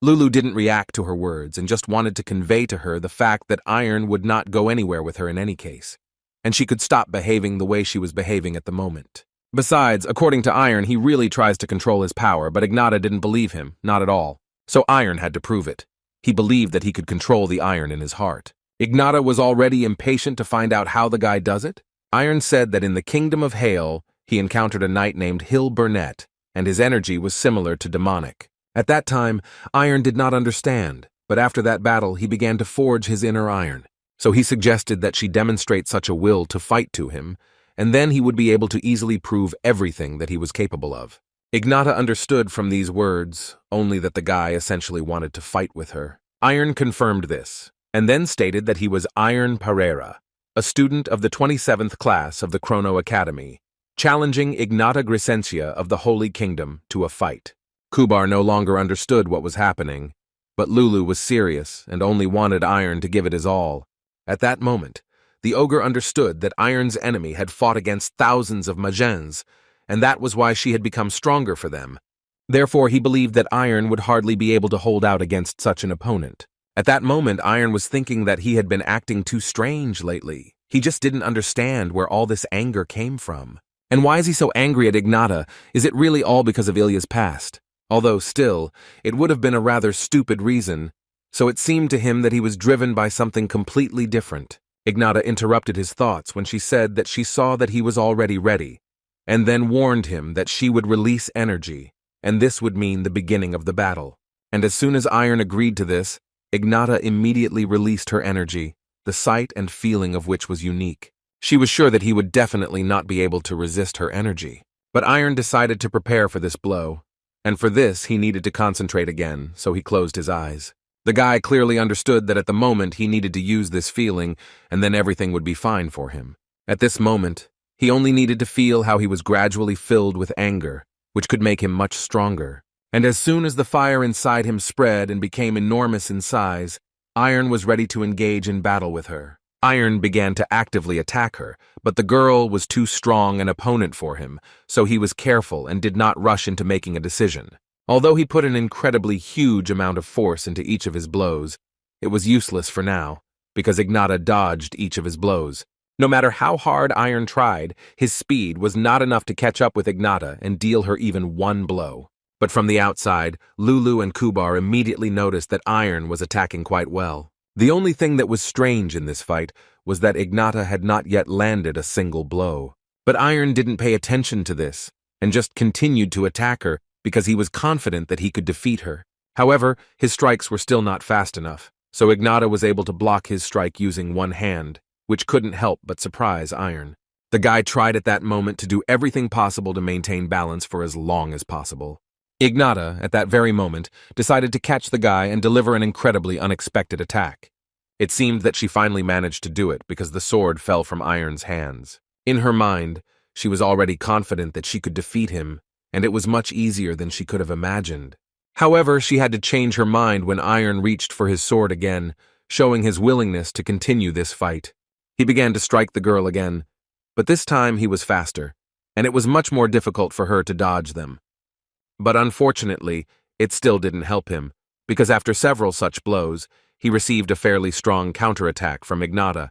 Lulu didn't react to her words and just wanted to convey to her the fact that Iron would not go anywhere with her in any case, and she could stop behaving the way she was behaving at the moment. Besides, according to Iron, he really tries to control his power, but Ignata didn't believe him, not at all. So Iron had to prove it. He believed that he could control the iron in his heart. Ignata was already impatient to find out how the guy does it. Iron said that in the kingdom of Hale, he encountered a knight named Hill Burnett, and his energy was similar to demonic. At that time, Iron did not understand, but after that battle he began to forge his inner iron. So he suggested that she demonstrate such a will to fight to him, and then he would be able to easily prove everything that he was capable of. Ignata understood from these words only that the guy essentially wanted to fight with her. Iron confirmed this, and then stated that he was Iron Pereira, a student of the 27th class of the Chrono Academy, challenging Ignata Grisentia of the Holy Kingdom to a fight. Kubar no longer understood what was happening, but Lulu was serious and only wanted Iron to give it his all. At that moment, the ogre understood that Iron's enemy had fought against thousands of Majens, and that was why she had become stronger for them. Therefore, he believed that Iron would hardly be able to hold out against such an opponent. At that moment, Iron was thinking that he had been acting too strange lately. He just didn't understand where all this anger came from. And why is he so angry at Ignata? Is it really all because of Ilya's past? Although still, it would have been a rather stupid reason, so it seemed to him that he was driven by something completely different. Ignata interrupted his thoughts when she said that she saw that he was already ready, and then warned him that she would release energy, and this would mean the beginning of the battle. And as soon as Iron agreed to this, Ignata immediately released her energy, the sight and feeling of which was unique. She was sure that he would definitely not be able to resist her energy. But Iron decided to prepare for this blow, and for this he needed to concentrate again, so he closed his eyes. The guy clearly understood that at the moment he needed to use this feeling, and then everything would be fine for him. At this moment, he only needed to feel how he was gradually filled with anger, which could make him much stronger. And as soon as the fire inside him spread and became enormous in size, Iron was ready to engage in battle with her. Iron began to actively attack her, but the girl was too strong an opponent for him, so he was careful and did not rush into making a decision. Although he put an incredibly huge amount of force into each of his blows, it was useless for now, because Ignata dodged each of his blows. No matter how hard Iron tried, his speed was not enough to catch up with Ignata and deal her even one blow. But from the outside, Lulu and Kubar immediately noticed that Iron was attacking quite well. The only thing that was strange in this fight was that Ignata had not yet landed a single blow. But Iron didn't pay attention to this, and just continued to attack her because he was confident that he could defeat her. However, his strikes were still not fast enough, so Ignata was able to block his strike using one hand, which couldn't help but surprise Iron. The guy tried at that moment to do everything possible to maintain balance for as long as possible. Ignata, at that very moment, decided to catch the guy and deliver an incredibly unexpected attack. It seemed that she finally managed to do it because the sword fell from Iron's hands. In her mind, she was already confident that she could defeat him, and it was much easier than she could have imagined. However, she had to change her mind when Iron reached for his sword again, showing his willingness to continue this fight. He began to strike the girl again, but this time he was faster, and it was much more difficult for her to dodge them. But unfortunately, it still didn't help him, because after several such blows, he received a fairly strong counterattack from Ignata.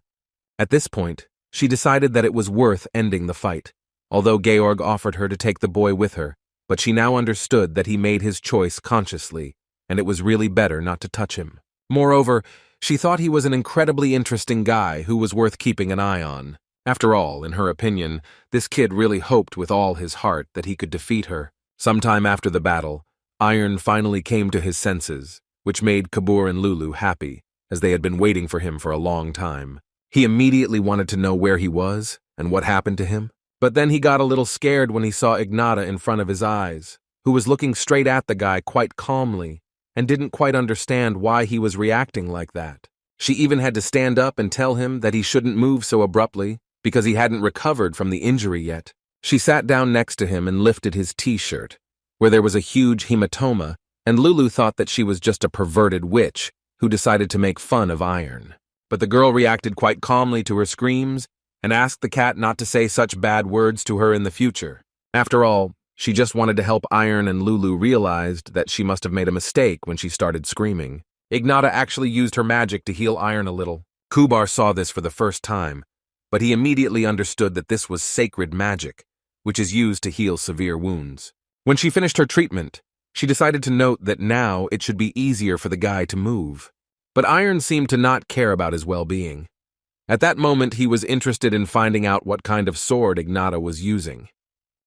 At this point, she decided that it was worth ending the fight, although Georg offered her to take the boy with her, but she now understood that he made his choice consciously, and it was really better not to touch him. Moreover, she thought he was an incredibly interesting guy who was worth keeping an eye on. After all, in her opinion, this kid really hoped with all his heart that he could defeat her. Sometime after the battle, Iron finally came to his senses, which made Kabur and Lulu happy, as they had been waiting for him for a long time. He immediately wanted to know where he was and what happened to him, but then he got a little scared when he saw Ignata in front of his eyes, who was looking straight at the guy quite calmly and didn't quite understand why he was reacting like that. She even had to stand up and tell him that he shouldn't move so abruptly because he hadn't recovered from the injury yet. She sat down next to him and lifted his t-shirt, where there was a huge hematoma, and Lulu thought that she was just a perverted witch who decided to make fun of Iron. But the girl reacted quite calmly to her screams and asked the cat not to say such bad words to her in the future. After all, she just wanted to help Iron, and Lulu realized that she must have made a mistake when she started screaming. Ignata actually used her magic to heal Iron a little. Kubar saw this for the first time, but he immediately understood that this was sacred magic, which is used to heal severe wounds. When she finished her treatment, she decided to note that now it should be easier for the guy to move. But Iron seemed to not care about his well-being. At that moment, he was interested in finding out what kind of sword Ignata was using.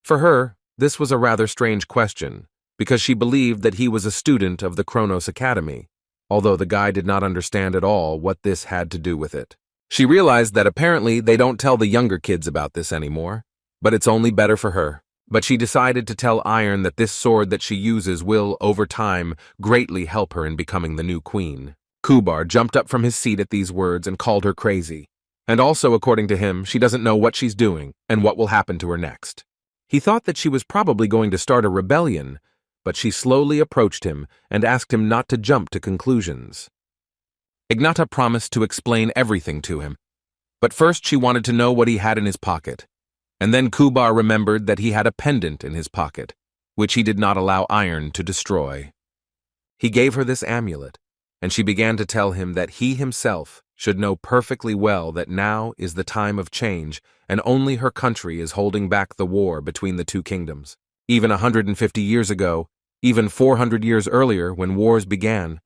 For her, this was a rather strange question, because she believed that he was a student of the Kronos Academy, although the guy did not understand at all what this had to do with it. She realized that apparently they don't tell the younger kids about this anymore, but it's only better for her. But she decided to tell Iron that this sword that she uses will, over time, greatly help her in becoming the new queen. Kubar jumped up from his seat at these words and called her crazy. And also, according to him, she doesn't know what she's doing and what will happen to her next. He thought that she was probably going to start a rebellion, but she slowly approached him and asked him not to jump to conclusions. Ignata promised to explain everything to him, but first she wanted to know what he had in his pocket. And then Kubar remembered that he had a pendant in his pocket, which he did not allow Iron to destroy. He gave her this amulet, and she began to tell him that he himself should know perfectly well that now is the time of change, and only her country is holding back the war between the two kingdoms. Even 150 years ago, even 400 years earlier when wars began,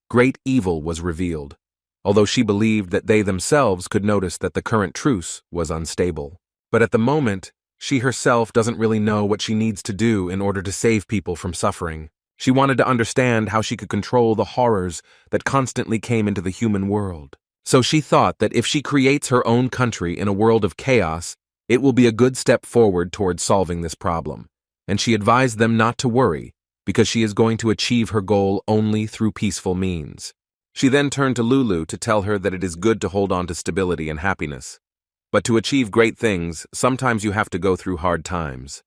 great evil was revealed, although she believed that they themselves could notice that the current truce was unstable. But at the moment, she herself doesn't really know what she needs to do in order to save people from suffering. She wanted to understand how she could control the horrors that constantly came into the human world. So she thought that if she creates her own country in a world of chaos, it will be a good step forward towards solving this problem. And she advised them not to worry, because she is going to achieve her goal only through peaceful means. She then turned to Lulu to tell her that it is good to hold on to stability and happiness. But to achieve great things, sometimes you have to go through hard times.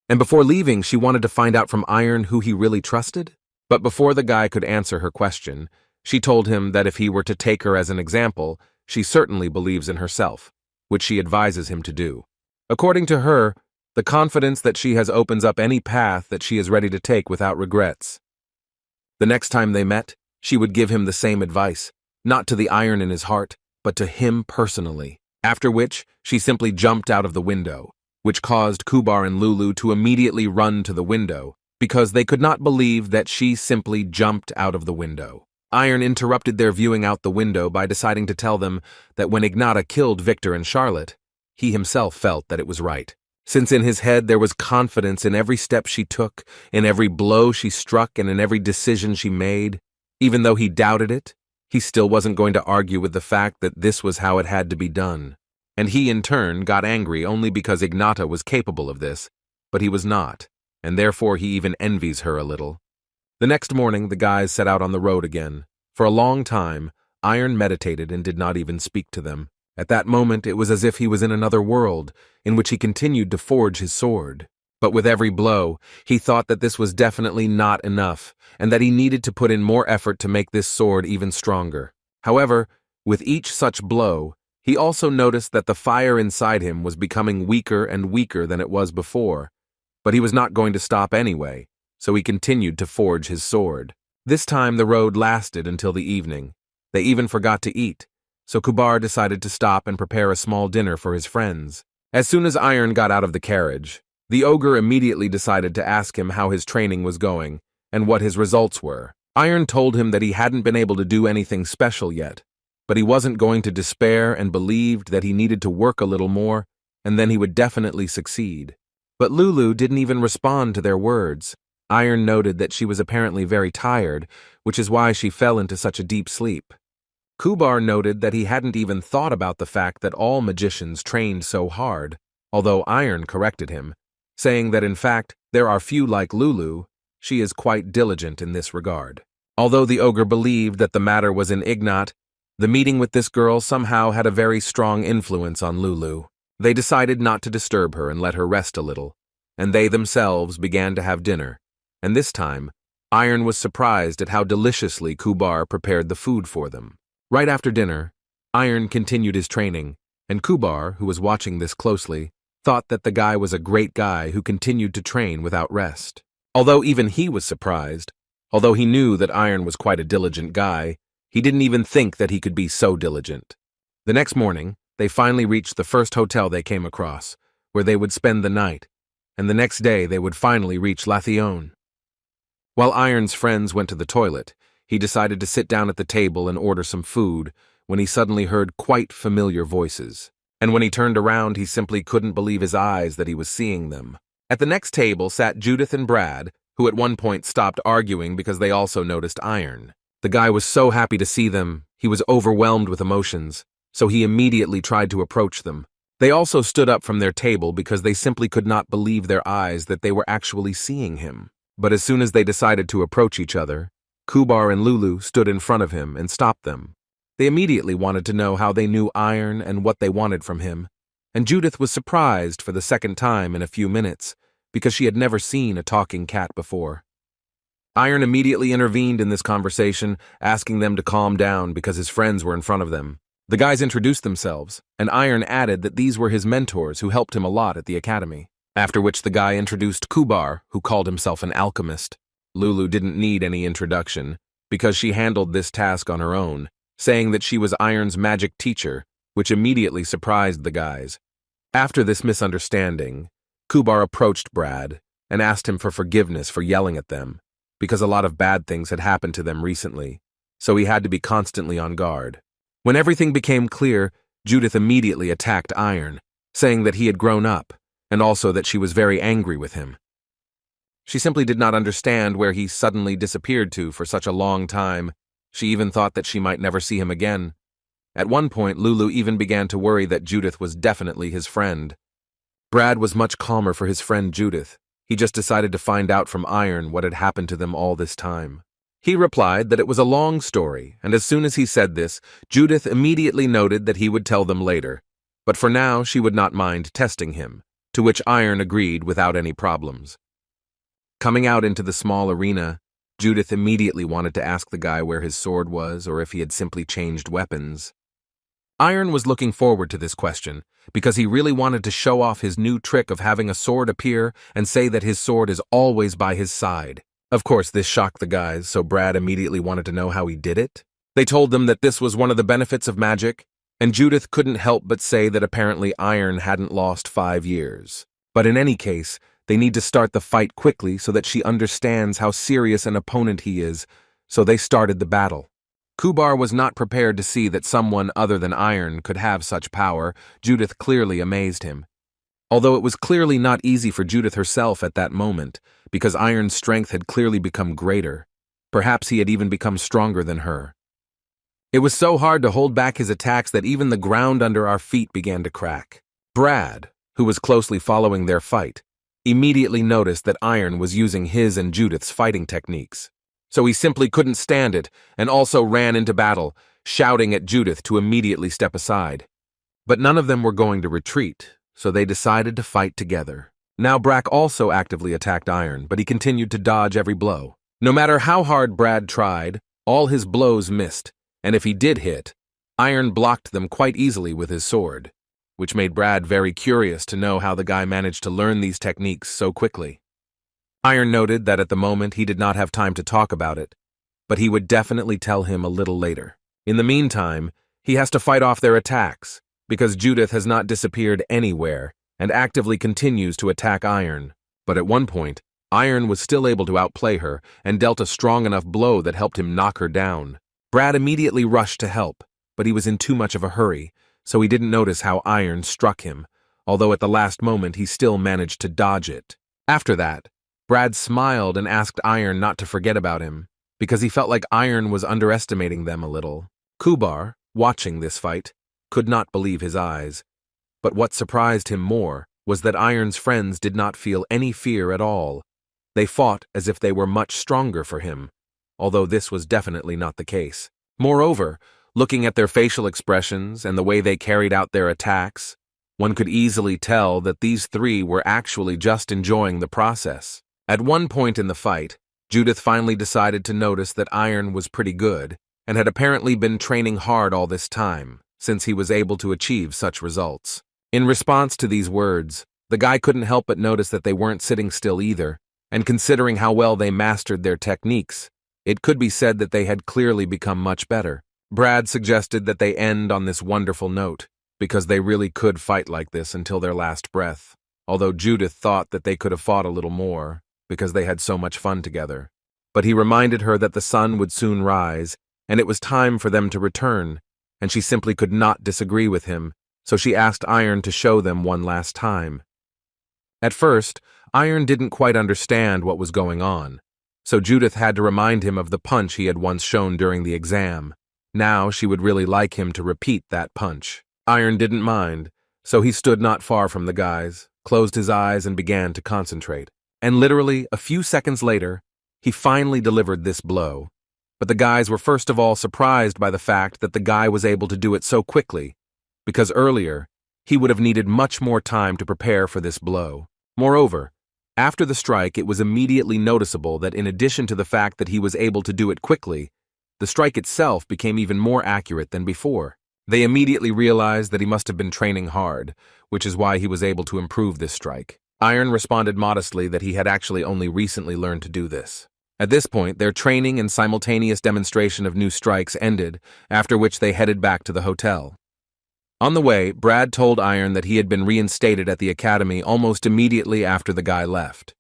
And before leaving, she wanted to find out from Iron who he really trusted. But before the guy could answer her question, she told him that if he were to take her as an example, she certainly believes in herself, which she advises him to do. According to her, the confidence that she has opens up any path that she is ready to take without regrets. The next time they met, she would give him the same advice, not to the iron in his heart, but to him personally. After which, she simply jumped out of the window, which caused Kubar and Lulu to immediately run to the window, because they could not believe that she simply jumped out of the window. Iron interrupted their viewing out the window by deciding to tell them that when Ignata killed Victor and Charlotte, he himself felt that it was right. Since in his head there was confidence in every step she took, in every blow she struck, and in every decision she made. Even though he doubted it, he still wasn't going to argue with the fact that this was how it had to be done. And he, in turn, got angry only because Ignata was capable of this, but he was not, and therefore he even envies her a little. The next morning, the guys set out on the road again. For a long time, Iron meditated and did not even speak to them. At that moment, it was as if he was in another world, in which he continued to forge his sword. But with every blow, he thought that this was definitely not enough, and that he needed to put in more effort to make this sword even stronger. However, with each such blow, he also noticed that the fire inside him was becoming weaker and weaker than it was before. But he was not going to stop anyway, so he continued to forge his sword. This time the road lasted until the evening. They even forgot to eat, so Kubar decided to stop and prepare a small dinner for his friends. As soon as Iron got out of the carriage, the ogre immediately decided to ask him how his training was going and what his results were. Iron told him that he hadn't been able to do anything special yet, but he wasn't going to despair and believed that he needed to work a little more, and then he would definitely succeed. But Lulu didn't even respond to their words. Iron noted that she was apparently very tired, which is why she fell into such a deep sleep. Kubar noted that he hadn't even thought about the fact that all magicians trained so hard, although Iron corrected him, saying that in fact there are few like Lulu. She is quite diligent in this regard. Although the ogre believed that the matter was in Ignat, the meeting with this girl somehow had a very strong influence on Lulu. They decided not to disturb her and let her rest a little, and they themselves began to have dinner, and this time, Iron was surprised at how deliciously Kubar prepared the food for them. Right after dinner, Iron continued his training, and Kubar, who was watching this closely, thought that the guy was a great guy who continued to train without rest. Although even he was surprised, although he knew that Iron was quite a diligent guy, he didn't even think that he could be so diligent. The next morning, they finally reached the first hotel they came across, where they would spend the night, and the next day they would finally reach Lathione. While Iron's friends went to the toilet, he decided to sit down at the table and order some food when he suddenly heard quite familiar voices. And when he turned around, he simply couldn't believe his eyes that he was seeing them. At the next table sat Judith and Brad, who at one point stopped arguing because they also noticed Iron. The guy was so happy to see them, he was overwhelmed with emotions, so he immediately tried to approach them. They also stood up from their table because they simply could not believe their eyes that they were actually seeing him. But as soon as they decided to approach each other, Kubar and Lulu stood in front of him and stopped them. They immediately wanted to know how they knew Iron and what they wanted from him, and Judith was surprised for the second time in a few minutes because she had never seen a talking cat before. Iron immediately intervened in this conversation, asking them to calm down because his friends were in front of them. The guys introduced themselves, and Iron added that these were his mentors who helped him a lot at the academy. After which the guy introduced Kubar, who called himself an alchemist. Lulu didn't need any introduction, because she handled this task on her own, saying that she was Iron's magic teacher, which immediately surprised the guys. After this misunderstanding, Kubar approached Brad and asked him for forgiveness for yelling at them, because a lot of bad things had happened to them recently, so he had to be constantly on guard. When everything became clear, Judith immediately attacked Iron, saying that he had grown up, and also that she was very angry with him. She simply did not understand where he suddenly disappeared to for such a long time. She even thought that she might never see him again. At one point, Lulu even began to worry that Judith was definitely his friend. Brad was much calmer for his friend Judith. He just decided to find out from Iron what had happened to them all this time. He replied that it was a long story, and as soon as he said this, Judith immediately noted that he would tell them later. But for now, she would not mind testing him, to which Iron agreed without any problems. Coming out into the small arena, Judith immediately wanted to ask the guy where his sword was or if he had simply changed weapons. Iron was looking forward to this question because he really wanted to show off his new trick of having a sword appear and say that his sword is always by his side. Of course, this shocked the guys, so Brad immediately wanted to know how he did it. They told them that this was one of the benefits of magic, and Judith couldn't help but say that apparently Iron hadn't lost 5 years. But in any case, they need to start the fight quickly so that she understands how serious an opponent he is, so they started the battle. Kubar was not prepared to see that someone other than Iron could have such power. Judith clearly amazed him. Although it was clearly not easy for Judith herself at that moment, because Iron's strength had clearly become greater. Perhaps he had even become stronger than her. It was so hard to hold back his attacks that even the ground under our feet began to crack. Brad, who was closely following their fight, immediately noticed that Iron was using his and Judith's fighting techniques. So he simply couldn't stand it and also ran into battle, shouting at Judith to immediately step aside. But none of them were going to retreat, so they decided to fight together. Now Brack also actively attacked Iron, but he continued to dodge every blow. No matter how hard Brad tried, all his blows missed, and if he did hit, Iron blocked them quite easily with his sword, which made Brad very curious to know how the guy managed to learn these techniques so quickly. Iron noted that at the moment he did not have time to talk about it, but he would definitely tell him a little later. In the meantime, he has to fight off their attacks, because Judith has not disappeared anywhere and actively continues to attack Iron. But at one point, Iron was still able to outplay her and dealt a strong enough blow that helped him knock her down. Brad immediately rushed to help, but he was in too much of a hurry, so he didn't notice how Iron struck him, although at the last moment he still managed to dodge it. After that, Brad smiled and asked Iron not to forget about him, because he felt like Iron was underestimating them a little. Kubar, watching this fight, could not believe his eyes. But what surprised him more was that Iron's friends did not feel any fear at all. They fought as if they were much stronger for him, although this was definitely not the case. Moreover, looking at their facial expressions and the way they carried out their attacks, one could easily tell that these three were actually just enjoying the process. At one point in the fight, Judith finally decided to notice that Iron was pretty good and had apparently been training hard all this time, since he was able to achieve such results. In response to these words, the guy couldn't help but notice that they weren't sitting still either, and considering how well they mastered their techniques, it could be said that they had clearly become much better. Brad suggested that they end on this wonderful note, because they really could fight like this until their last breath, although Judith thought that they could have fought a little more, because they had so much fun together. But he reminded her that the sun would soon rise, and it was time for them to return, and she simply could not disagree with him, so she asked Iron to show them one last time. At first, Iron didn't quite understand what was going on, so Judith had to remind him of the punch he had once shown during the exam. Now she would really like him to repeat that punch. Iron didn't mind, so he stood not far from the guys, closed his eyes and began to concentrate. And literally, a few seconds later, he finally delivered this blow. But the guys were first of all surprised by the fact that the guy was able to do it so quickly, because earlier, he would have needed much more time to prepare for this blow. Moreover, after the strike, it was immediately noticeable that in addition to the fact that he was able to do it quickly, the strike itself became even more accurate than before. They immediately realized that he must have been training hard, which is why he was able to improve this strike. Iron responded modestly that he had actually only recently learned to do this. At this point, their training and simultaneous demonstration of new strikes ended, after which they headed back to the hotel. On the way, Brad told Iron that he had been reinstated at the academy almost immediately after the guy left.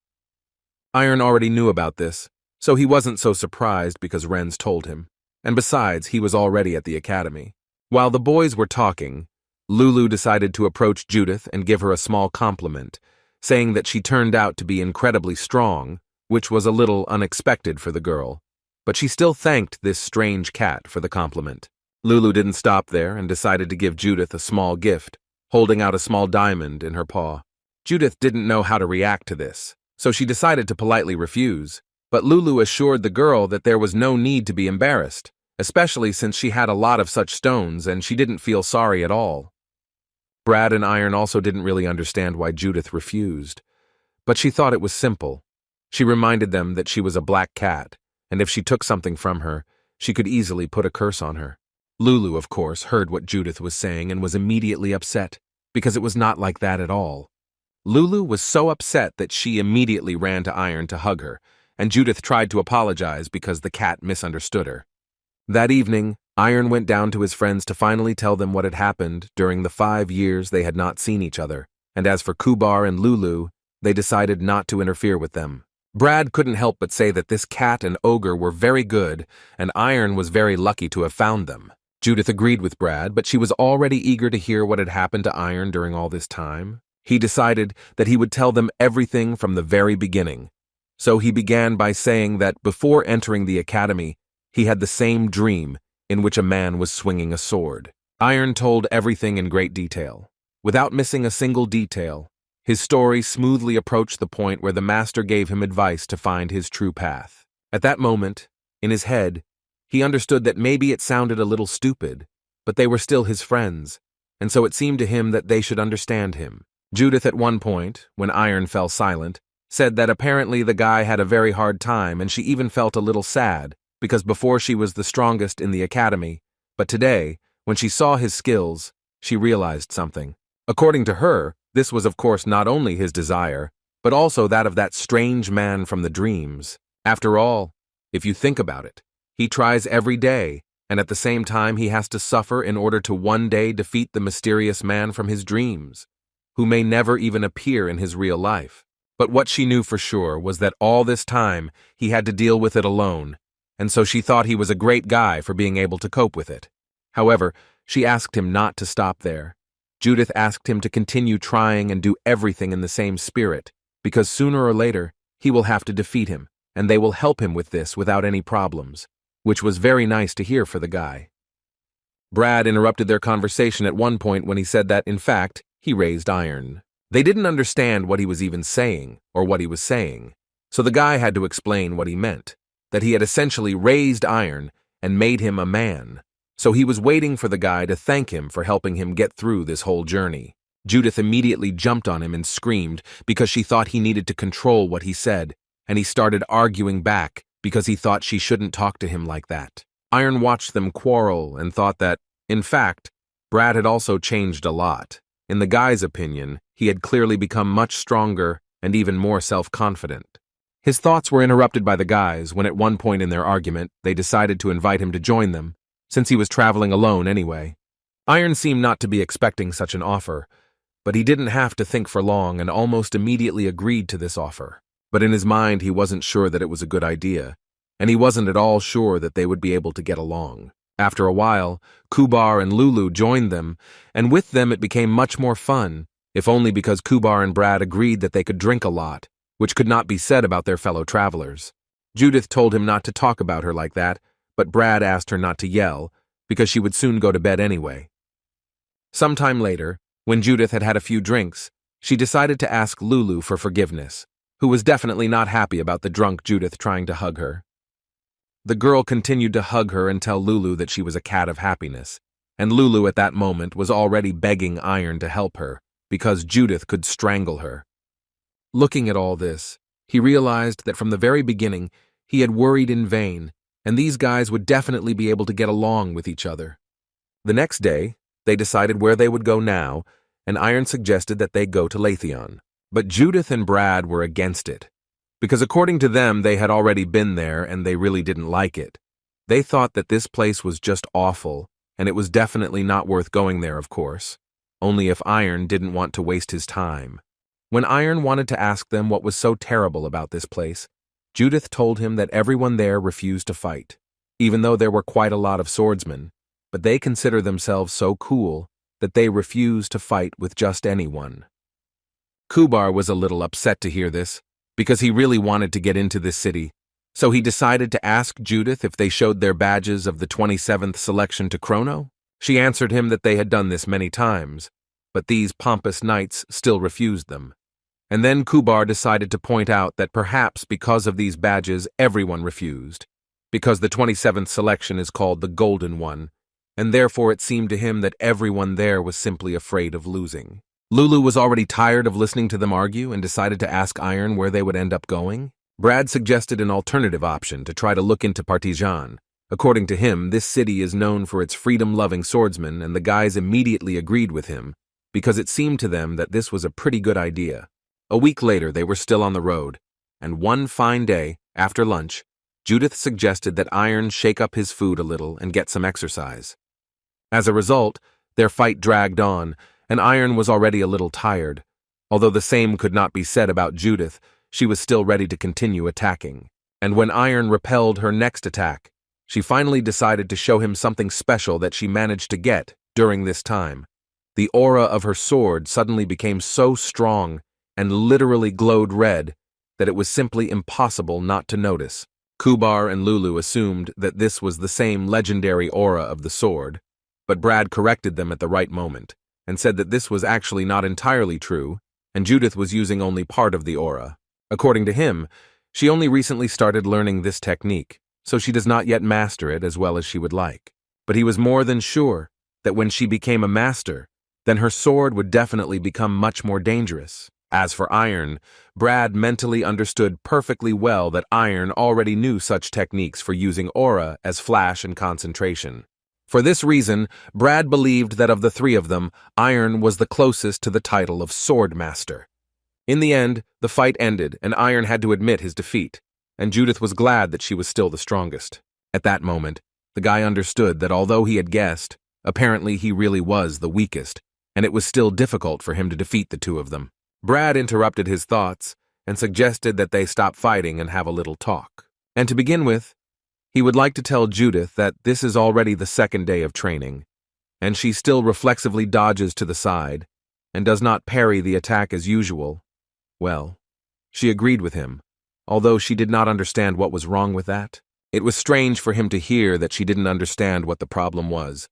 Iron already knew about this, so he wasn't so surprised because Renz told him, and besides, he was already at the academy. While the boys were talking, Lulu decided to approach Judith and give her a small compliment, saying that she turned out to be incredibly strong, which was a little unexpected for the girl, but she still thanked this strange cat for the compliment. Lulu didn't stop there and decided to give Judith a small gift, holding out a small diamond in her paw. Judith didn't know how to react to this, so she decided to politely refuse, but Lulu assured the girl that there was no need to be embarrassed, especially since she had a lot of such stones and she didn't feel sorry at all. Brad and Iron also didn't really understand why Judith refused, but she thought it was simple. She reminded them that she was a black cat, and if she took something from her, she could easily put a curse on her. Lulu, of course, heard what Judith was saying and was immediately upset, because it was not like that at all. Lulu was so upset that she immediately ran to Iron to hug her, and Judith tried to apologize because the cat misunderstood her. That evening, Iron went down to his friends to finally tell them what had happened during the 5 years they had not seen each other, and as for Kubar and Lulu, they decided not to interfere with them. Brad couldn't help but say that this cat and ogre were very good, and Iron was very lucky to have found them. Judith agreed with Brad, but she was already eager to hear what had happened to Iron during all this time. He decided that he would tell them everything from the very beginning. So he began by saying that before entering the academy, he had the same dream in which a man was swinging a sword. Iron told everything in great detail. Without missing a single detail, his story smoothly approached the point where the master gave him advice to find his true path. At that moment, in his head, he understood that maybe it sounded a little stupid, but they were still his friends, and so it seemed to him that they should understand him. Judith at one point, when Iron fell silent, said that apparently the guy had a very hard time and she even felt a little sad, because before she was the strongest in the academy, but today, when she saw his skills, she realized something. According to her, this was of course not only his desire, but also that of that strange man from the dreams. After all, if you think about it, he tries every day, and at the same time he has to suffer in order to one day defeat the mysterious man from his dreams, who may never even appear in his real life. But what she knew for sure was that all this time he had to deal with it alone, and so she thought he was a great guy for being able to cope with it. However, she asked him not to stop there. Judith asked him to continue trying and do everything in the same spirit, because sooner or later he will have to defeat him, and they will help him with this without any problems, which was very nice to hear for the guy. Brad interrupted their conversation at one point when he said that, in fact, he raised Iron. They didn't understand what he was even saying, or what he was saying, so the guy had to explain what he meant, that he had essentially raised Iron and made him a man. So he was waiting for the guy to thank him for helping him get through this whole journey. Judith immediately jumped on him and screamed because she thought he needed to control what he said, and he started arguing back because he thought she shouldn't talk to him like that. Iron watched them quarrel and thought that, in fact, Brad had also changed a lot. In the guy's opinion, he had clearly become much stronger and even more self-confident. His thoughts were interrupted by the guys when at one point in their argument they decided to invite him to join them, since he was traveling alone anyway. Iron seemed not to be expecting such an offer, but he didn't have to think for long and almost immediately agreed to this offer. But in his mind he wasn't sure that it was a good idea, and he wasn't at all sure that they would be able to get along. After a while, Kubar and Lulu joined them, and with them it became much more fun, if only because Kubar and Brad agreed that they could drink a lot, which could not be said about their fellow travelers. Judith told him not to talk about her like that, but Brad asked her not to yell, because she would soon go to bed anyway. Sometime later, when Judith had had a few drinks, she decided to ask Lulu for forgiveness, who was definitely not happy about the drunk Judith trying to hug her. The girl continued to hug her and tell Lulu that she was a cat of happiness, and Lulu at that moment was already begging Iron to help her, because Judith could strangle her. Looking at all this, he realized that from the very beginning he had worried in vain, and these guys would definitely be able to get along with each other. The next day, they decided where they would go now, and Iron suggested that they go to Leithion. But Judith and Brad were against it, because according to them they had already been there and they really didn't like it. They thought that this place was just awful, and it was definitely not worth going there, of course, only if Iron didn't want to waste his time. When Iron wanted to ask them what was so terrible about this place, Judith told him that everyone there refused to fight, even though there were quite a lot of swordsmen, but they consider themselves so cool that they refuse to fight with just anyone. Kubar was a little upset to hear this, because he really wanted to get into this city. So he decided to ask Judith if they showed their badges of the 27th selection to Chrono. She answered him that they had done this many times, but these pompous knights still refused them. And then Kubar decided to point out that perhaps because of these badges everyone refused, because the 27th selection is called the Golden One, and therefore it seemed to him that everyone there was simply afraid of losing. Lulu was already tired of listening to them argue and decided to ask Iron where they would end up going. Brad suggested an alternative option to try to look into Partizan. According to him, this city is known for its freedom-loving swordsmen, and the guys immediately agreed with him because it seemed to them that this was a pretty good idea. A week later, they were still on the road, and one fine day, after lunch, Judith suggested that Iron shake up his food a little and get some exercise. As a result, their fight dragged on, and Iron was already a little tired. Although the same could not be said about Judith, she was still ready to continue attacking. And when Iron repelled her next attack, she finally decided to show him something special that she managed to get during this time. The aura of her sword suddenly became so strong and literally glowed red that it was simply impossible not to notice. Kubar and Lulu assumed that this was the same legendary aura of the sword, but Brad corrected them at the right moment and said that this was actually not entirely true, and Judith was using only part of the aura. According to him, she only recently started learning this technique, so she does not yet master it as well as she would like. But he was more than sure that when she became a master, then her sword would definitely become much more dangerous. As for Iron, Brad mentally understood perfectly well that Iron already knew such techniques for using aura as flash and concentration. For this reason, Brad believed that of the three of them, Iron was the closest to the title of Sword Master. In the end, the fight ended, and Iron had to admit his defeat, and Judith was glad that she was still the strongest. At that moment, the guy understood that although he had guessed, apparently he really was the weakest, and it was still difficult for him to defeat the two of them. Brad interrupted his thoughts and suggested that they stop fighting and have a little talk. And to begin with, he would like to tell Judith that this is already the second day of training, and she still reflexively dodges to the side and does not parry the attack as usual. Well, she agreed with him, although she did not understand what was wrong with that. It was strange for him to hear that she didn't understand what the problem was,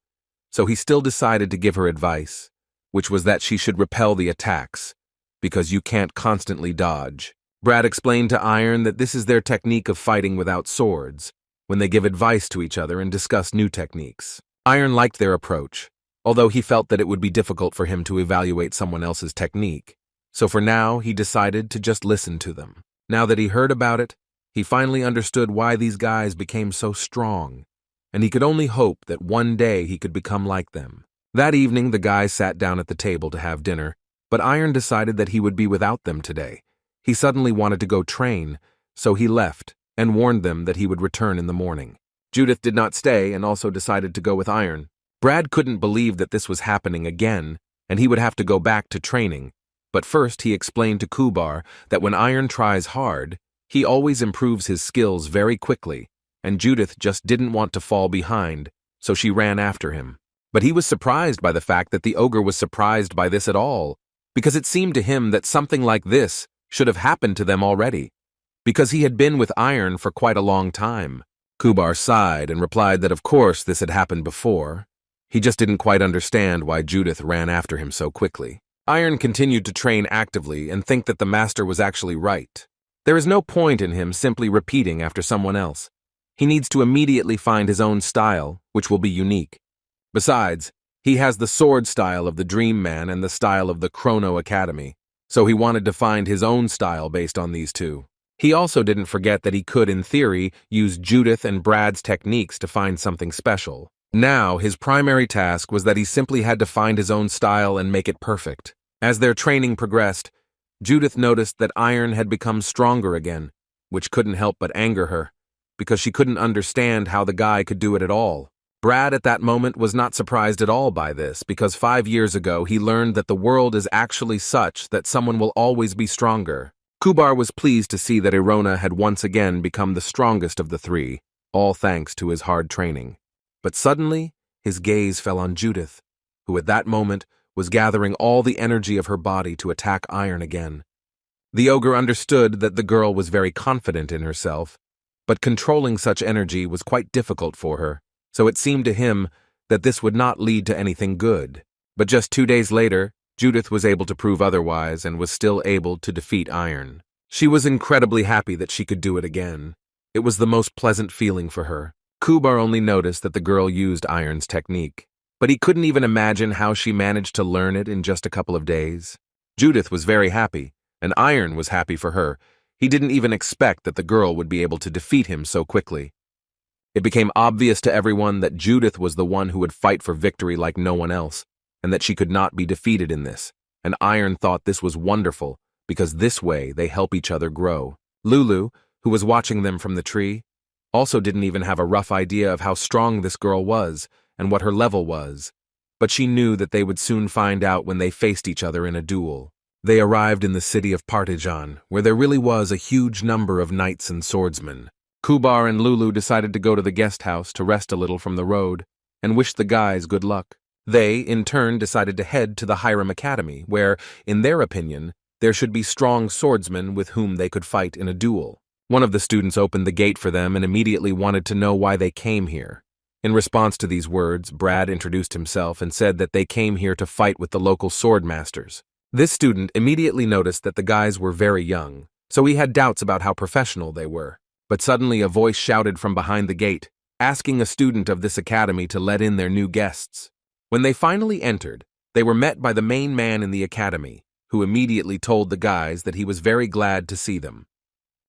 so he still decided to give her advice, which was that she should repel the attacks, because you can't constantly dodge. Brad explained to Iron that this is their technique of fighting without swords, when they give advice to each other and discuss new techniques. Iron liked their approach, although he felt that it would be difficult for him to evaluate someone else's technique. So for now, he decided to just listen to them. Now that he heard about it, he finally understood why these guys became so strong, and he could only hope that one day he could become like them. That evening, the guys sat down at the table to have dinner, but Iron decided that he would be without them today. He suddenly wanted to go train, so he left and warned them that he would return in the morning. Judith did not stay and also decided to go with Iron. Brad couldn't believe that this was happening again, and he would have to go back to training. But first he explained to Kubar that when Iron tries hard, he always improves his skills very quickly, and Judith just didn't want to fall behind, so she ran after him. But he was surprised by the fact that the ogre was surprised by this at all, because it seemed to him that something like this should have happened to them already, because he had been with Iron for quite a long time. Kubar sighed and replied that of course this had happened before. He just didn't quite understand why Judith ran after him so quickly. Iron continued to train actively and think that the master was actually right. There is no point in him simply repeating after someone else. He needs to immediately find his own style, which will be unique. Besides, he has the sword style of the Dream Man and the style of the Chrono Academy, so he wanted to find his own style based on these two. He also didn't forget that he could, in theory, use Judith and Brad's techniques to find something special. Now, his primary task was that he simply had to find his own style and make it perfect. As their training progressed, Judith noticed that Iron had become stronger again, which couldn't help but anger her, because she couldn't understand how the guy could do it at all. Brad at that moment was not surprised at all by this, because 5 years ago he learned that the world is actually such that someone will always be stronger. Kubar was pleased to see that Irona had once again become the strongest of the three, all thanks to his hard training. But suddenly, his gaze fell on Judith, who at that moment was gathering all the energy of her body to attack Iron again. The ogre understood that the girl was very confident in herself, but controlling such energy was quite difficult for her, so it seemed to him that this would not lead to anything good. But just 2 days later, Judith was able to prove otherwise and was still able to defeat Iron. She was incredibly happy that she could do it again. It was the most pleasant feeling for her. Kubar only noticed that the girl used Iron's technique, but he couldn't even imagine how she managed to learn it in just a couple of days. Judith was very happy, and Iron was happy for her. He didn't even expect that the girl would be able to defeat him so quickly. It became obvious to everyone that Judith was the one who would fight for victory like no one else, and that she could not be defeated in this, and Iron thought this was wonderful, because this way they help each other grow. Lulu, who was watching them from the tree, also didn't even have a rough idea of how strong this girl was and what her level was, but she knew that they would soon find out when they faced each other in a duel. They arrived in the city of Partijan, where there really was a huge number of knights and swordsmen. Kubar and Lulu decided to go to the guest house to rest a little from the road and wish the guys good luck. They, in turn, decided to head to the Heir Academy, where, in their opinion, there should be strong swordsmen with whom they could fight in a duel. One of the students opened the gate for them and immediately wanted to know why they came here. In response to these words, Brad introduced himself and said that they came here to fight with the local sword masters. This student immediately noticed that the guys were very young, so he had doubts about how professional they were. But suddenly a voice shouted from behind the gate, asking a student of this academy to let in their new guests. When they finally entered, they were met by the main man in the academy, who immediately told the guys that he was very glad to see them.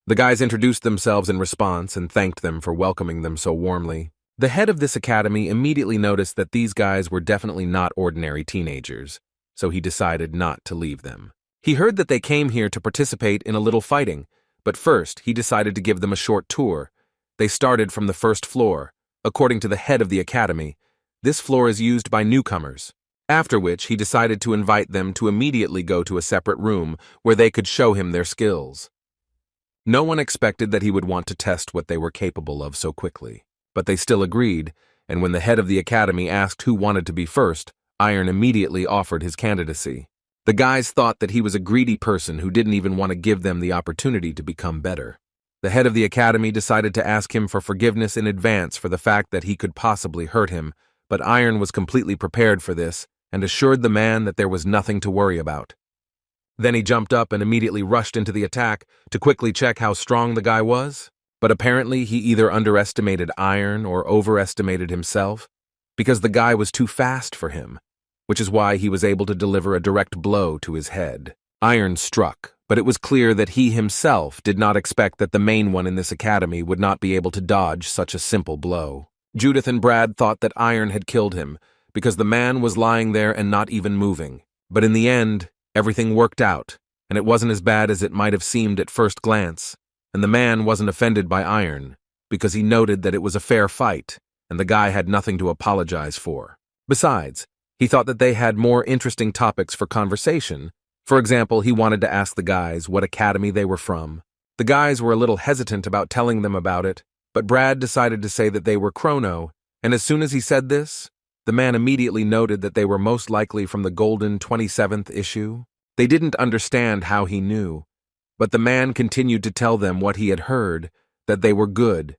The guys introduced themselves in response and thanked them for welcoming them so warmly. The head of this academy immediately noticed that these guys were definitely not ordinary teenagers, so he decided not to leave them. He heard that they came here to participate in a little fighting, but first he decided to give them a short tour. They started from the first floor. According to the head of the academy, this floor is used by newcomers, after which he decided to invite them to immediately go to a separate room where they could show him their skills. No one expected that he would want to test what they were capable of so quickly, but they still agreed, and when the head of the academy asked who wanted to be first, Iron immediately offered his candidacy. The guys thought that he was a greedy person who didn't even want to give them the opportunity to become better. The head of the academy decided to ask him for forgiveness in advance for the fact that he could possibly hurt him, but Iron was completely prepared for this and assured the man that there was nothing to worry about. Then he jumped up and immediately rushed into the attack to quickly check how strong the guy was, but apparently he either underestimated Iron or overestimated himself, because the guy was too fast for him, which is why he was able to deliver a direct blow to his head. Iron struck, but it was clear that he himself did not expect that the main one in this academy would not be able to dodge such a simple blow. Judith and Brad thought that Iron had killed him, because the man was lying there and not even moving. But in the end, everything worked out, and it wasn't as bad as it might have seemed at first glance, and the man wasn't offended by Iron, because he noted that it was a fair fight, and the guy had nothing to apologize for. Besides, he thought that they had more interesting topics for conversation. For example, he wanted to ask the guys what academy they were from. The guys were a little hesitant about telling them about it, but Brad decided to say that they were Chrono, and as soon as he said this, the man immediately noted that they were most likely from the golden 27th issue. They didn't understand how he knew, but the man continued to tell them what he had heard, that they were good,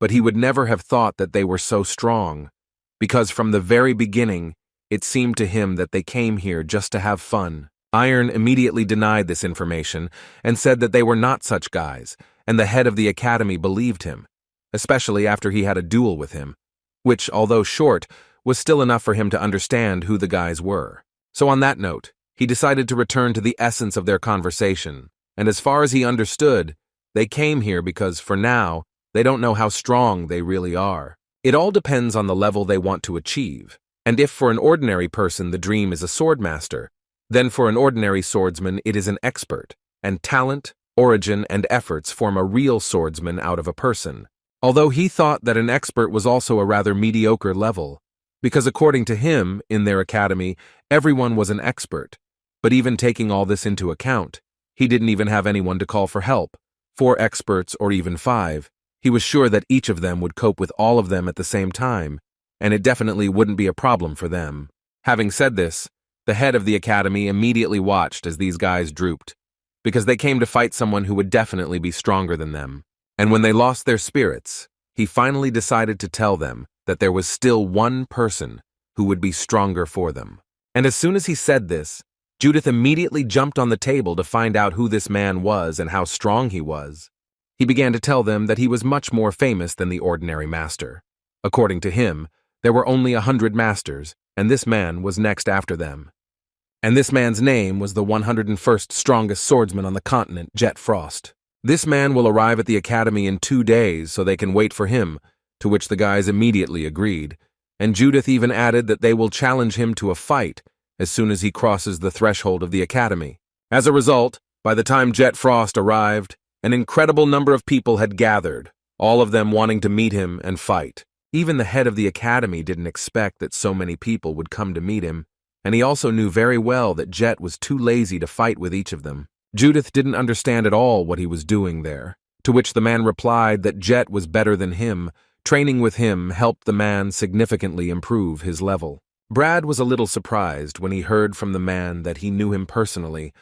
but he would never have thought that they were so strong, because from the very beginning, it seemed to him that they came here just to have fun. Iron immediately denied this information and said that they were not such guys, and the head of the academy believed him, especially after he had a duel with him, which, although short, was still enough for him to understand who the guys were. So on that note, he decided to return to the essence of their conversation, and as far as he understood, they came here because, for now, they don't know how strong they really are. It all depends on the level they want to achieve, and if for an ordinary person the dream is a swordmaster, then for an ordinary swordsman it is an expert, and talent, origin, and efforts form a real swordsman out of a person. Although he thought that an expert was also a rather mediocre level, because according to him, in their academy, everyone was an expert, but even taking all this into account, he didn't even have anyone to call for help, 4 experts or even 5. He was sure that each of them would cope with all of them at the same time, and it definitely wouldn't be a problem for them. Having said this, the head of the academy immediately watched as these guys drooped, because they came to fight someone who would definitely be stronger than them. And when they lost their spirits, he finally decided to tell them that there was still one person who would be stronger for them. And as soon as he said this, Judith immediately jumped on the table to find out who this man was and how strong he was. He began to tell them that he was much more famous than the ordinary master. According to him, there were only 100 masters, and this man was next after them. And this man's name was the 101st strongest swordsman on the continent, Jet Frost. This man will arrive at the academy in 2 days so they can wait for him, to which the guys immediately agreed, and Judith even added that they will challenge him to a fight as soon as he crosses the threshold of the academy. As a result, by the time Jet Frost arrived, an incredible number of people had gathered, all of them wanting to meet him and fight. Even the head of the academy didn't expect that so many people would come to meet him, and he also knew very well that Jet was too lazy to fight with each of them. Judith didn't understand at all what he was doing there, to which the man replied that Jet was better than him. Training with him helped the man significantly improve his level. Brad was a little surprised when he heard from the man that he knew him personally,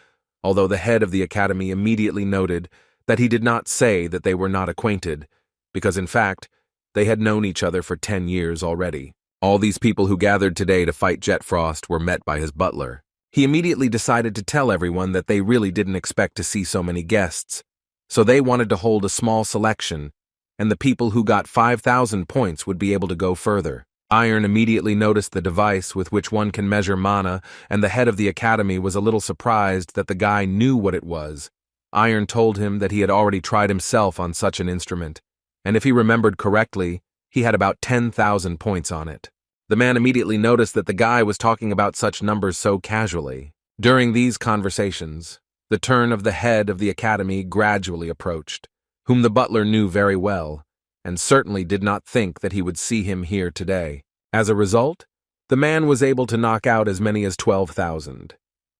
although the head of the academy immediately noted that he did not say that they were not acquainted, because in fact, they had known each other for 10 years already. All these people who gathered today to fight Jet Frost were met by his butler. He immediately decided to tell everyone that they really didn't expect to see so many guests, so they wanted to hold a small selection, and the people who got 5,000 points would be able to go further. Iron immediately noticed the device with which one can measure mana, and the head of the academy was a little surprised that the guy knew what it was. Iron told him that he had already tried himself on such an instrument, and if he remembered correctly, he had about 10,000 points on it. The man immediately noticed that the guy was talking about such numbers so casually. During these conversations, the turn of the head of the academy gradually approached, whom the butler knew very well, and certainly did not think that he would see him here today. As a result, the man was able to knock out as many as 12,000,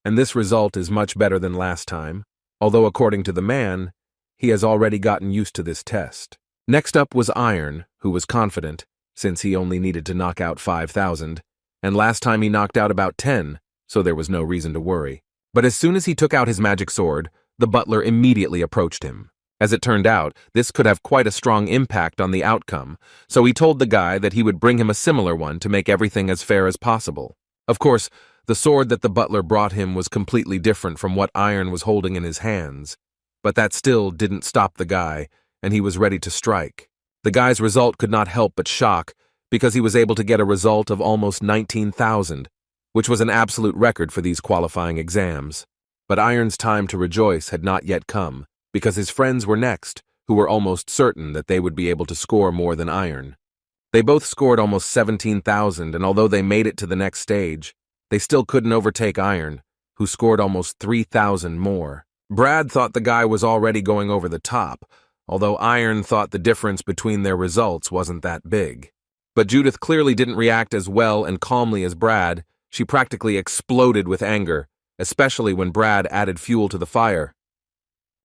and this result is much better than last time, although according to the man, he has already gotten used to this test. Next up was Iron, who was confident, since he only needed to knock out 5,000, and last time he knocked out about 10, so there was no reason to worry. But as soon as he took out his magic sword, the butler immediately approached him. As it turned out, this could have quite a strong impact on the outcome, so he told the guy that he would bring him a similar one to make everything as fair as possible. Of course, the sword that the butler brought him was completely different from what Iron was holding in his hands, but that still didn't stop the guy, and he was ready to strike. The guy's result could not help but shock, because he was able to get a result of almost 19,000, which was an absolute record for these qualifying exams. But Iron's time to rejoice had not yet come, because his friends were next, who were almost certain that they would be able to score more than Iron. They both scored almost 17,000, and although they made it to the next stage, they still couldn't overtake Iron, who scored almost 3,000 more. Brad thought the guy was already going over the top, although Iron thought the difference between their results wasn't that big. But Judith clearly didn't react as well and calmly as Brad. She practically exploded with anger, especially when Brad added fuel to the fire.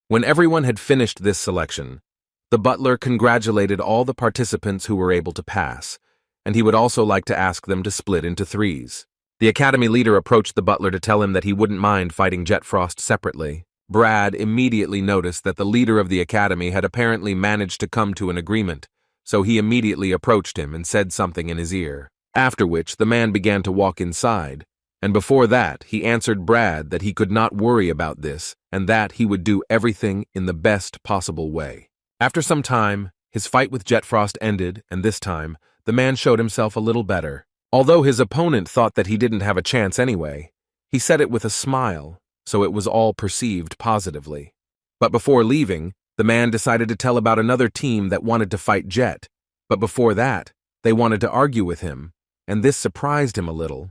When everyone had finished this selection, the butler congratulated all the participants who were able to pass, and he would also like to ask them to split into threes. The academy leader approached the butler to tell him that he wouldn't mind fighting Jet Frost separately. Brad immediately noticed that the leader of the academy had apparently managed to come to an agreement, so he immediately approached him and said something in his ear, after which the man began to walk inside, and before that he answered Brad that he could not worry about this and that he would do everything in the best possible way. After some time, his fight with Jet Frost ended, and this time, the man showed himself a little better. Although his opponent thought that he didn't have a chance anyway, he said it with a smile, so it was all perceived positively. But before leaving, the man decided to tell about another team that wanted to fight Jet, but before that, they wanted to argue with him, and this surprised him a little.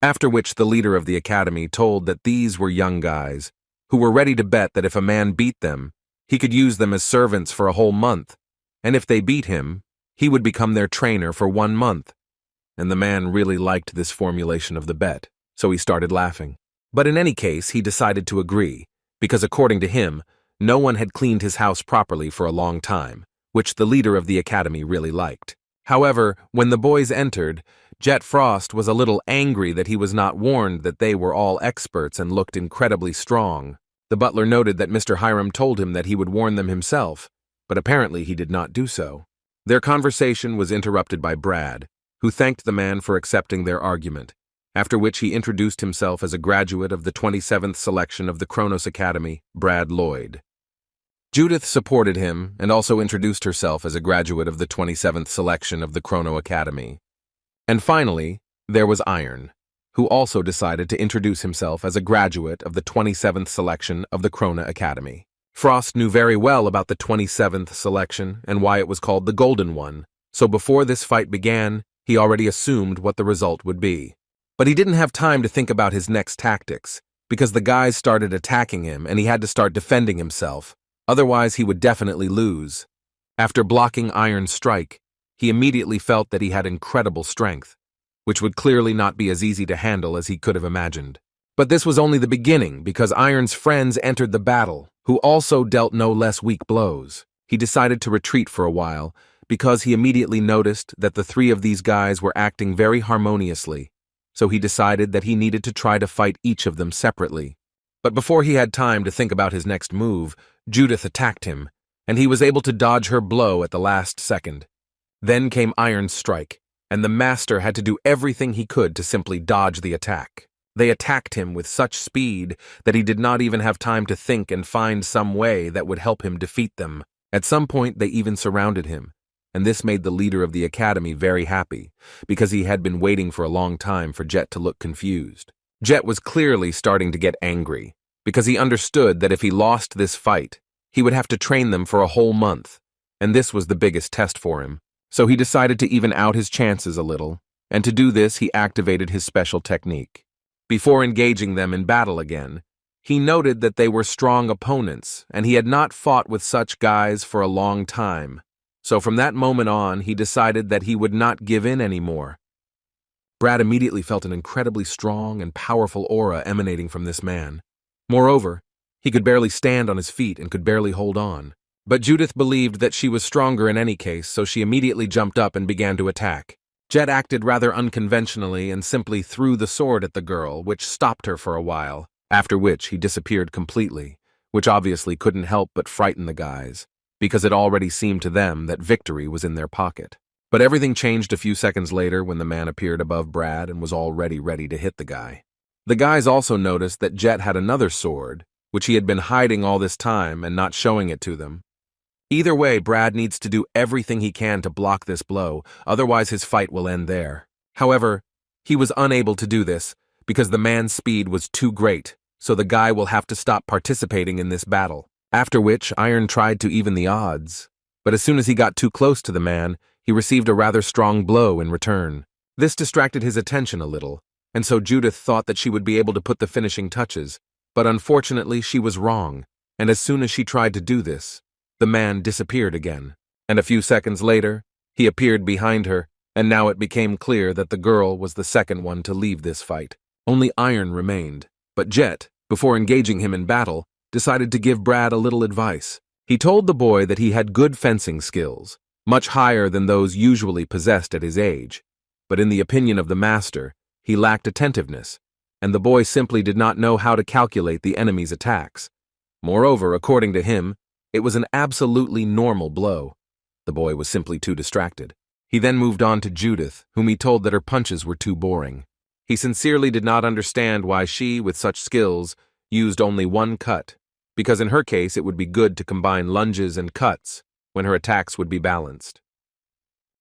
After which the leader of the academy told that these were young guys, who were ready to bet that if a man beat them, he could use them as servants for a whole month, and if they beat him, he would become their trainer for 1 month. And the man really liked this formulation of the bet, so he started laughing. But in any case, he decided to agree, because according to him, no one had cleaned his house properly for a long time, which the leader of the academy really liked. However, when the boys entered, Jet Frost was a little angry that he was not warned that they were all experts and looked incredibly strong. The butler noted that Mr. Hiram told him that he would warn them himself, but apparently he did not do so. Their conversation was interrupted by Brad, who thanked the man for accepting their argument, after which he introduced himself as a graduate of the 27th selection of the Kronos Academy, Brad Lloyd. Judith supported him and also introduced herself as a graduate of the 27th selection of the Chrono Academy. And finally, there was Iron, who also decided to introduce himself as a graduate of the 27th selection of the Chrono Academy. Frost knew very well about the 27th selection and why it was called the Golden One, so before this fight began, he already assumed what the result would be. But he didn't have time to think about his next tactics, because the guys started attacking him and he had to start defending himself. Otherwise, he would definitely lose. After blocking Iron's strike, he immediately felt that he had incredible strength, which would clearly not be as easy to handle as he could have imagined. But this was only the beginning, because Iron's friends entered the battle, who also dealt no less weak blows. He decided to retreat for a while, because he immediately noticed that the three of these guys were acting very harmoniously, so he decided that he needed to try to fight each of them separately. But before he had time to think about his next move, Judith attacked him, and he was able to dodge her blow at the last second. Then came Iron's strike, and the master had to do everything he could to simply dodge the attack. They attacked him with such speed that he did not even have time to think and find some way that would help him defeat them. At some point, they even surrounded him, and this made the leader of the academy very happy, because he had been waiting for a long time for Jet to look confused. Jet was clearly starting to get angry, because he understood that if he lost this fight, he would have to train them for a whole month, and this was the biggest test for him. So he decided to even out his chances a little, and to do this he activated his special technique. Before engaging them in battle again, he noted that they were strong opponents, and he had not fought with such guys for a long time. So from that moment on, he decided that he would not give in anymore. Brad immediately felt an incredibly strong and powerful aura emanating from this man. Moreover, he could barely stand on his feet and could barely hold on. But Judith believed that she was stronger in any case, so she immediately jumped up and began to attack. Jet acted rather unconventionally and simply threw the sword at the girl, which stopped her for a while, after which he disappeared completely, which obviously couldn't help but frighten the guys, because it already seemed to them that victory was in their pocket. But everything changed a few seconds later when the man appeared above Brad and was already ready to hit the guy. The guys also noticed that Jet had another sword, which he had been hiding all this time and not showing it to them. Either way, Brad needs to do everything he can to block this blow, otherwise his fight will end there. However, he was unable to do this, because the man's speed was too great, so the guy will have to stop participating in this battle. After which, Iron tried to even the odds, but as soon as he got too close to the man, he received a rather strong blow in return. This distracted his attention a little, and so Judith thought that she would be able to put the finishing touches, but unfortunately she was wrong, and as soon as she tried to do this, the man disappeared again, and a few seconds later, he appeared behind her, and now it became clear that the girl was the second one to leave this fight. Only Iron remained, but Jet, before engaging him in battle, decided to give Brad a little advice. He told the boy that he had good fencing skills, much higher than those usually possessed at his age, but in the opinion of the master, he lacked attentiveness, and the boy simply did not know how to calculate the enemy's attacks. Moreover, according to him, it was an absolutely normal blow. The boy was simply too distracted. He then moved on to Judith, whom he told that her punches were too boring. He sincerely did not understand why she, with such skills, used only one cut, because in her case it would be good to combine lunges and cuts when her attacks would be balanced.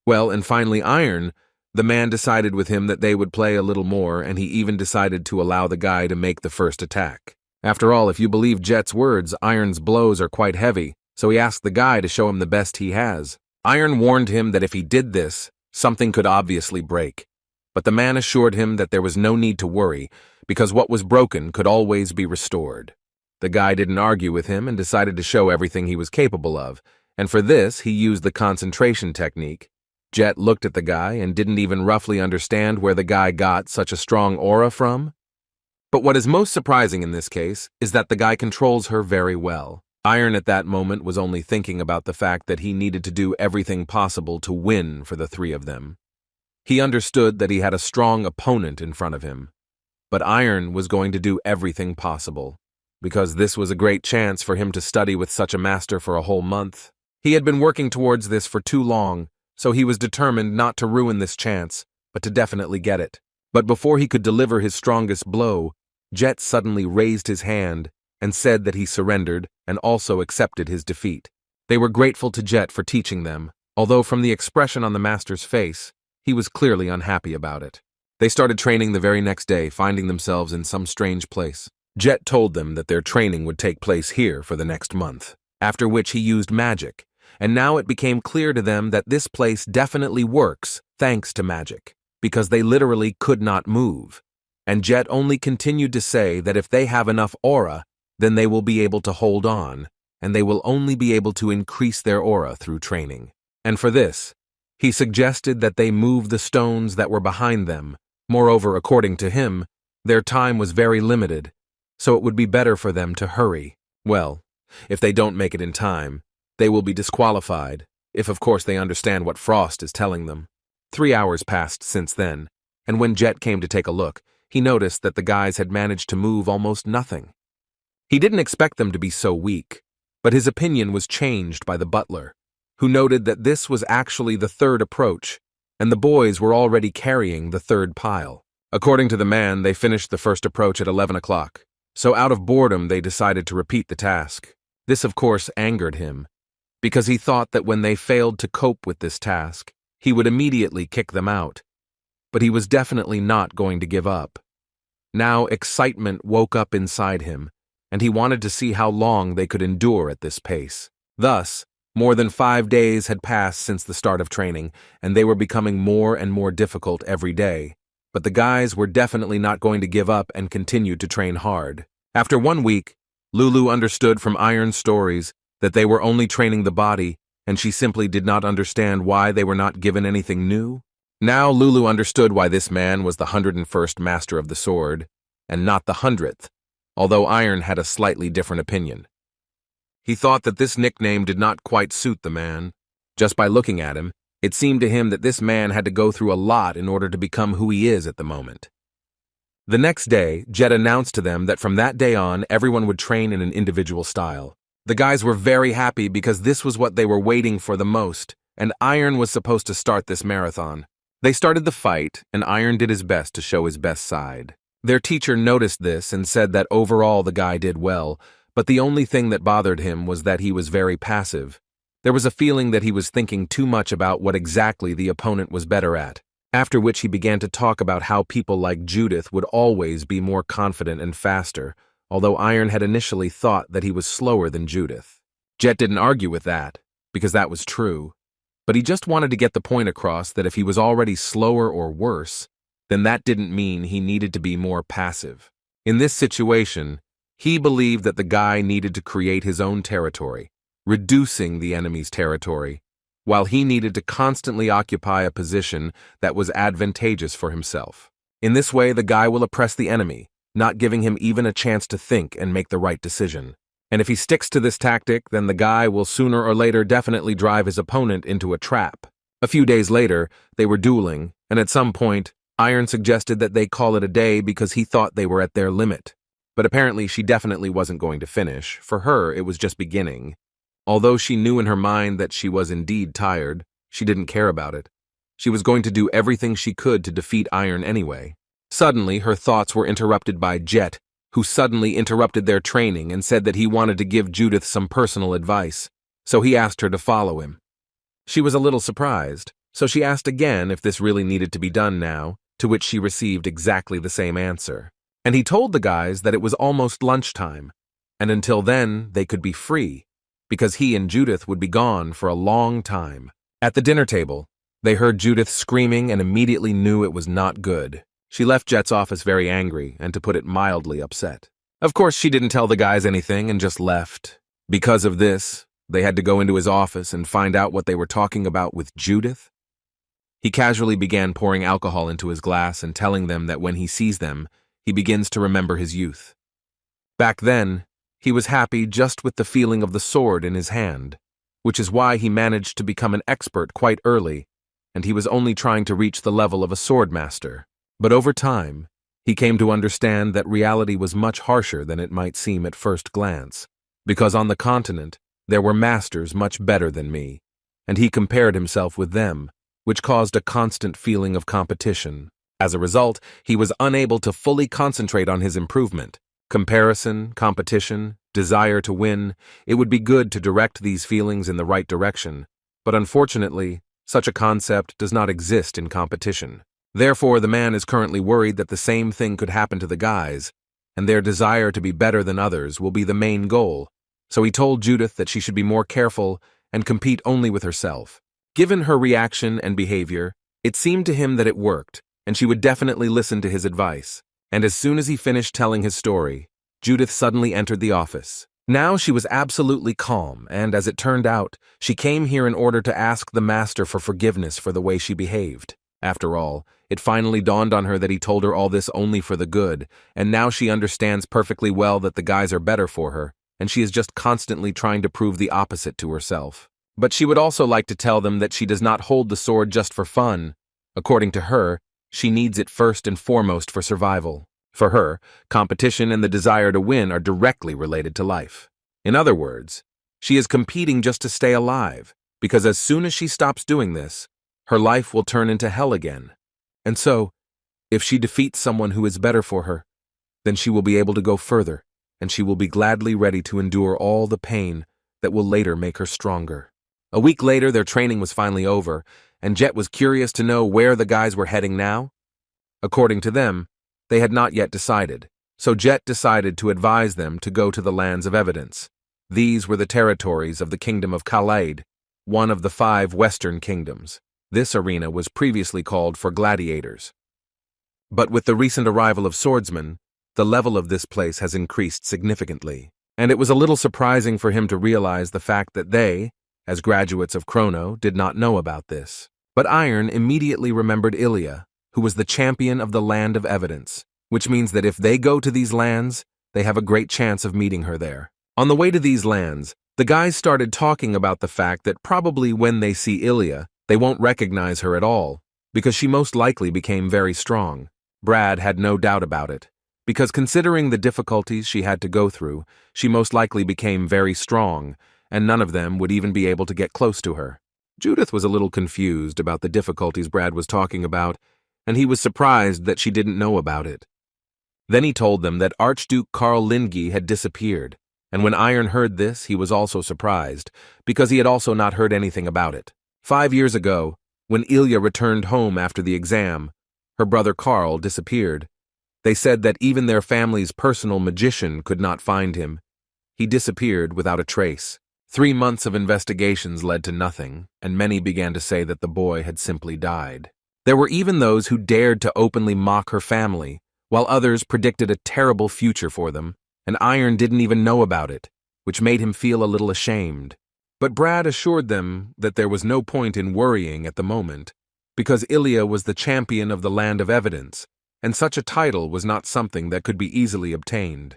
Well, and finally Iron, the man decided with him that they would play a little more, and he even decided to allow the guy to make the first attack. After all, if you believe Jet's words, Iron's blows are quite heavy, so he asked the guy to show him the best he has. Iron warned him that if he did this, something could obviously break. But the man assured him that there was no need to worry, because what was broken could always be restored. The guy didn't argue with him and decided to show everything he was capable of, and for this he used the concentration technique. Jet looked at the guy and didn't even roughly understand where the guy got such a strong aura from. But what is most surprising in this case is that the guy controls her very well. Iron at that moment was only thinking about the fact that he needed to do everything possible to win for the three of them. He understood that he had a strong opponent in front of him, but Iron was going to do everything possible. because this was a great chance for him to study with such a master for a whole month. He had been working towards this for too long, so he was determined not to ruin this chance, but to definitely get it. But before he could deliver his strongest blow, Jet suddenly raised his hand and said that he surrendered and also accepted his defeat. They were grateful to Jet for teaching them, although from the expression on the master's face, he was clearly unhappy about it. They started training the very next day, finding themselves in some strange place. Jet told them that their training would take place here for the next month, after which he used magic, and now it became clear to them that this place definitely works thanks to magic, because they literally could not move. And Jet only continued to say that if they have enough aura, then they will be able to hold on, and they will only be able to increase their aura through training. And for this, he suggested that they move the stones that were behind them. Moreover, according to him, their time was very limited, so it would be better for them to hurry. Well, if they don't make it in time, they will be disqualified, if of course they understand what Frost is telling them. 3 hours passed since then, and when Jet came to take a look, he noticed that the guys had managed to move almost nothing. He didn't expect them to be so weak, but his opinion was changed by the butler, who noted that this was actually the third approach, and the boys were already carrying the third pile. According to the man, they finished the first approach at 11 o'clock, so out of boredom they decided to repeat the task. This of course angered him, because he thought that when they failed to cope with this task, he would immediately kick them out. But he was definitely not going to give up. Now excitement woke up inside him, and he wanted to see how long they could endure at this pace. Thus, more than 5 days had passed since the start of training, and they were becoming more and more difficult every day. But the guys were definitely not going to give up and continued to train hard. After 1 week, Lulu understood from Iron's stories that they were only training the body, and she simply did not understand why they were not given anything new. Now Lulu understood why this man was the 101st master of the sword, and not the 100th, although Iron had a slightly different opinion. He thought that this nickname did not quite suit the man. Just by looking at him, it seemed to him that this man had to go through a lot in order to become who he is at the moment. The next day, Jet announced to them that from that day on, everyone would train in an individual style. The guys were very happy because this was what they were waiting for the most, and Iron was supposed to start this marathon. They started the fight, and Iron did his best to show his best side. Their teacher noticed this and said that overall the guy did well, but the only thing that bothered him was that he was very passive. There was a feeling that he was thinking too much about what exactly the opponent was better at, after which he began to talk about how people like Judith would always be more confident and faster, although Iron had initially thought that he was slower than Judith. Jet didn't argue with that, because that was true, but he just wanted to get the point across that if he was already slower or worse, then that didn't mean he needed to be more passive. In this situation, he believed that the guy needed to create his own territory, reducing the enemy's territory, while he needed to constantly occupy a position that was advantageous for himself. In this way, the guy will oppress the enemy, not giving him even a chance to think and make the right decision. And if he sticks to this tactic, then the guy will sooner or later definitely drive his opponent into a trap. A few days later, they were dueling, and at some point, Iron suggested that they call it a day because he thought they were at their limit. But apparently she definitely wasn't going to finish. For her, it was just beginning. Although she knew in her mind that she was indeed tired, she didn't care about it. She was going to do everything she could to defeat Iron anyway. Suddenly, her thoughts were interrupted by Jet, who suddenly interrupted their training and said that he wanted to give Judith some personal advice, so he asked her to follow him. She was a little surprised, so she asked again if this really needed to be done now, to which she received exactly the same answer. And he told the guys that it was almost lunchtime, and until then they could be free, because he and Judith would be gone for a long time. At the dinner table, they heard Judith screaming and immediately knew it was not good. She left Jet's office very angry and, to put it mildly, upset. Of course, she didn't tell the guys anything and just left. Because of this, they had to go into his office and find out what they were talking about with Judith. He casually began pouring alcohol into his glass and telling them that when he sees them, he begins to remember his youth. Back then, he was happy just with the feeling of the sword in his hand, which is why he managed to become an expert quite early, and he was only trying to reach the level of a sword master. But over time, He came to understand that reality was much harsher than it might seem at first glance, because on the continent there were masters much better than me, and he compared himself with them, which caused a constant feeling of competition. As a result, he was unable to fully concentrate on his improvement. Comparison, competition, desire to win, it would be good to direct these feelings in the right direction, but unfortunately, such a concept does not exist in competition. Therefore, the man is currently worried that the same thing could happen to the guys, and their desire to be better than others will be the main goal, so he told Judith that she should be more careful and compete only with herself. Given her reaction and behavior, it seemed to him that it worked, and she would definitely listen to his advice. And as soon as he finished telling his story, Judith suddenly entered the office. Now she was absolutely calm, and as it turned out, she came here in order to ask the master for forgiveness for the way she behaved. After all, it finally dawned on her that he told her all this only for the good, and now she understands perfectly well that the guys are better for her, and she is just constantly trying to prove the opposite to herself. But she would also like to tell them that she does not hold the sword just for fun. According to her, she needs it first and foremost for survival. For her, competition and the desire to win are directly related to life. In other words, she is competing just to stay alive, because as soon as she stops doing this, her life will turn into hell again. And so, if she defeats someone who is better for her, then she will be able to go further, and she will be gladly ready to endure all the pain that will later make her stronger. A week later, their training was finally over, and Jet was curious to know where the guys were heading now. According to them, they had not yet decided, so Jet decided to advise them to go to the lands of evidence. These were the territories of the Kingdom of Kalaid, one of the 5 Western kingdoms. This arena was previously called for gladiators. But with the recent arrival of swordsmen, the level of this place has increased significantly, and it was a little surprising for him to realize the fact that they, as graduates of Chrono, did not know about this. But Iron immediately remembered Ilya, who was the champion of the Land of Evidence, which means that if they go to these lands, they have a great chance of meeting her there. On the way to these lands, the guys started talking about the fact that probably when they see Ilya, they won't recognize her at all, because she most likely became very strong. Brad had no doubt about it, because considering the difficulties she had to go through, she most likely became very strong, and none of them would even be able to get close to her. Judith was a little confused about the difficulties Brad was talking about, and he was surprised that she didn't know about it. Then he told them that Archduke Karl Lindgi had disappeared, and when Iron heard this, he was also surprised, because he had also not heard anything about it. 5 years ago, when Ilya returned home after the exam, her brother Karl disappeared. They said that even their family's personal magician could not find him. He disappeared without a trace. 3 months of investigations led to nothing, and many began to say that the boy had simply died. There were even those who dared to openly mock her family, while others predicted a terrible future for them, and Iron didn't even know about it, which made him feel a little ashamed. But Brad assured them that there was no point in worrying at the moment, because Ilya was the champion of the Land of Evidence, and such a title was not something that could be easily obtained.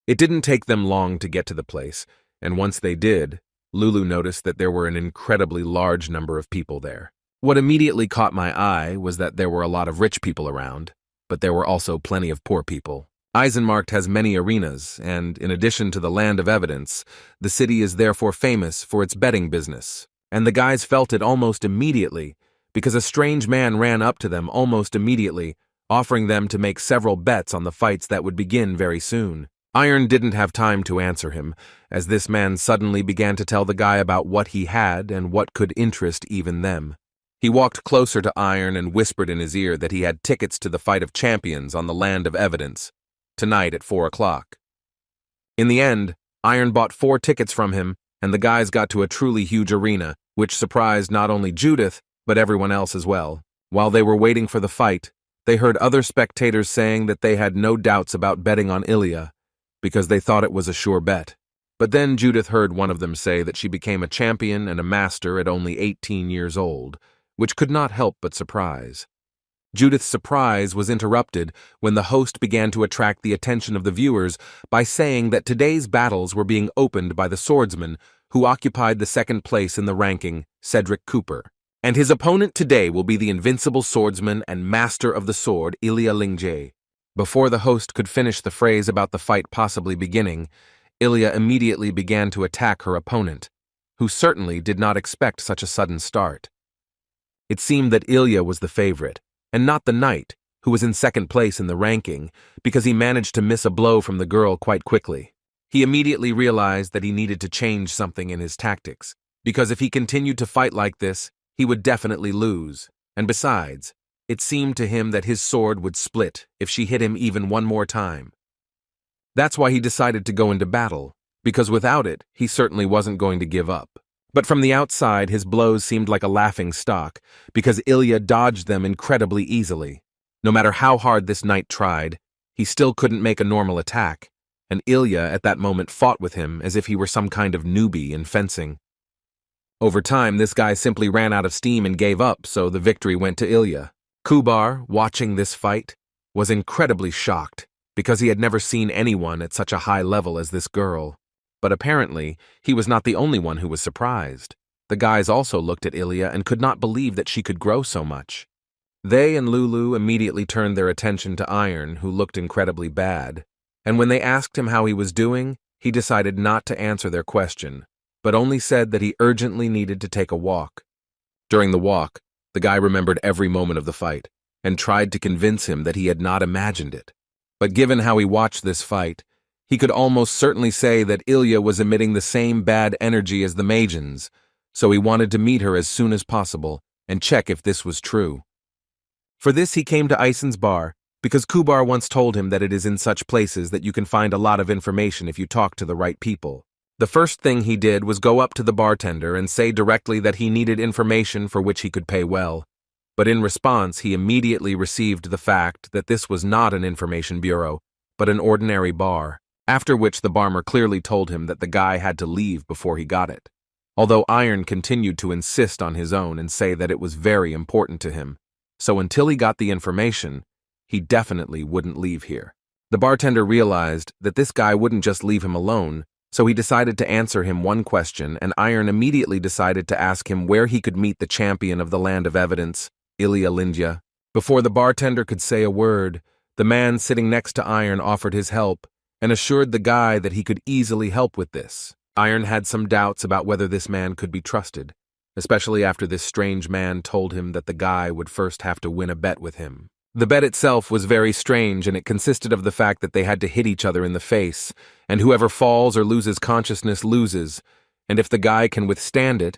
It didn't take them long to get to the place, and once they did, Lulu noticed that there were an incredibly large number of people there. What immediately caught my eye was that there were a lot of rich people around, but there were also plenty of poor people. Eisenmarkt has many arenas, and in addition to the Land of Evidence, the city is therefore famous for its betting business. And the guys felt it almost immediately, because a strange man ran up to them almost immediately, offering them to make several bets on the fights that would begin very soon. Iron didn't have time to answer him, as this man suddenly began to tell the guy about what he had and what could interest even them. He walked closer to Iron and whispered in his ear that he had tickets to the Fight of Champions on the Land of Evidence, tonight at 4 o'clock. In the end, Iron bought 4 tickets from him, and the guys got to a truly huge arena, which surprised not only Judith, but everyone else as well. While they were waiting for the fight, they heard other spectators saying that they had no doubts about betting on Ilya, because they thought it was a sure bet. But then Judith heard one of them say that she became a champion and a master at only 18 years old, which could not help but surprise. Judith's surprise was interrupted when the host began to attract the attention of the viewers by saying that today's battles were being opened by the swordsman who occupied the 2nd place in the ranking, Cedric Cooper. And his opponent today will be the invincible swordsman and master of the sword, Ilya Lingje. Before the host could finish the phrase about the fight possibly beginning, Ilya immediately began to attack her opponent, who certainly did not expect such a sudden start. It seemed that Ilya was the favorite, and not the knight, who was in second place in the ranking, because he managed to miss a blow from the girl quite quickly. He immediately realized that he needed to change something in his tactics, because if he continued to fight like this, he would definitely lose, and besides, it seemed to him that his sword would split if she hit him even one more time. That's why he decided to go into battle, because without it, he certainly wasn't going to give up. But from the outside, his blows seemed like a laughing stock, because Ilya dodged them incredibly easily. No matter how hard this knight tried, he still couldn't make a normal attack, and Ilya at that moment fought with him as if he were some kind of newbie in fencing. Over time, this guy simply ran out of steam and gave up, so the victory went to Ilya. Kubar, watching this fight, was incredibly shocked, because he had never seen anyone at such a high level as this girl. But apparently, he was not the only one who was surprised. The guys also looked at Ilya and could not believe that she could grow so much. They and Lulu immediately turned their attention to Iron, who looked incredibly bad. And when they asked him how he was doing, he decided not to answer their question, but only said that he urgently needed to take a walk. During the walk, the guy remembered every moment of the fight, and tried to convince him that he had not imagined it. But given how he watched this fight, he could almost certainly say that Ilya was emitting the same bad energy as the Magians, so he wanted to meet her as soon as possible and check if this was true. For this he came to Ison's bar, because Kubar once told him that it is in such places that you can find a lot of information if you talk to the right people. The first thing he did was go up to the bartender and say directly that he needed information for which he could pay well. But in response, he immediately received the fact that this was not an information bureau, but an ordinary bar, after which the barman clearly told him that the guy had to leave before he got it. Although Iron continued to insist on his own and say that it was very important to him, so until he got the information, he definitely wouldn't leave here. The bartender realized that this guy wouldn't just leave him alone, so he decided to answer him one question, and Iron immediately decided to ask him where he could meet the champion of the Land of Evidence, Ilya Lindya. Before the bartender could say a word, the man sitting next to Iron offered his help and assured the guy that he could easily help with this. Iron had some doubts about whether this man could be trusted, especially after this strange man told him that the guy would first have to win a bet with him. The bet itself was very strange, and it consisted of the fact that they had to hit each other in the face, and whoever falls or loses consciousness loses, and if the guy can withstand it,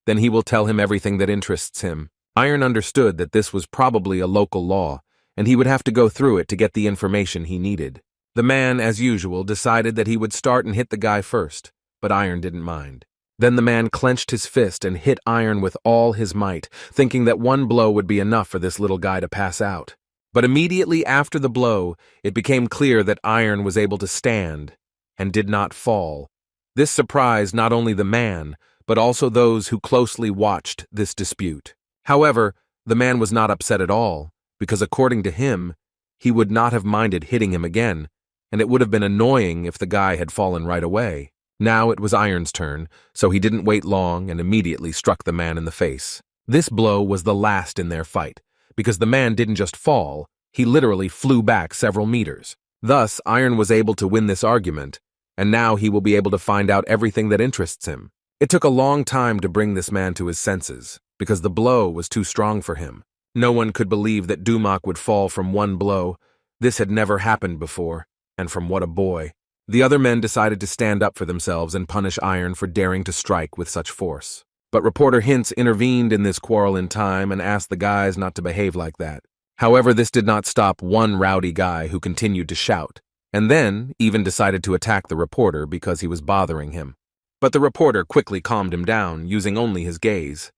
then he will tell him everything that interests him. Iron understood that this was probably a local law, and he would have to go through it to get the information he needed. The man, as usual, decided that he would start and hit the guy first, but Iron didn't mind. Then the man clenched his fist and hit Iron with all his might, thinking that one blow would be enough for this little guy to pass out. But immediately after the blow, it became clear that Iron was able to stand and did not fall. This surprised not only the man, but also those who closely watched this dispute. However, the man was not upset at all, because according to him, he would not have minded hitting him again, and it would have been annoying if the guy had fallen right away. Now it was Iron's turn, so he didn't wait long and immediately struck the man in the face. This blow was the last in their fight, because the man didn't just fall, he literally flew back several meters. Thus, Iron was able to win this argument, and now he will be able to find out everything that interests him. It took a long time to bring this man to his senses, because the blow was too strong for him. No one could believe that Dumak would fall from one blow. This had never happened before, and from what a boy. The other men decided to stand up for themselves and punish Iron for daring to strike with such force. But reporter Hintz intervened in this quarrel in time and asked the guys not to behave like that. However, this did not stop one rowdy guy who continued to shout, and then even decided to attack the reporter because he was bothering him. But the reporter quickly calmed him down, using only his gaze.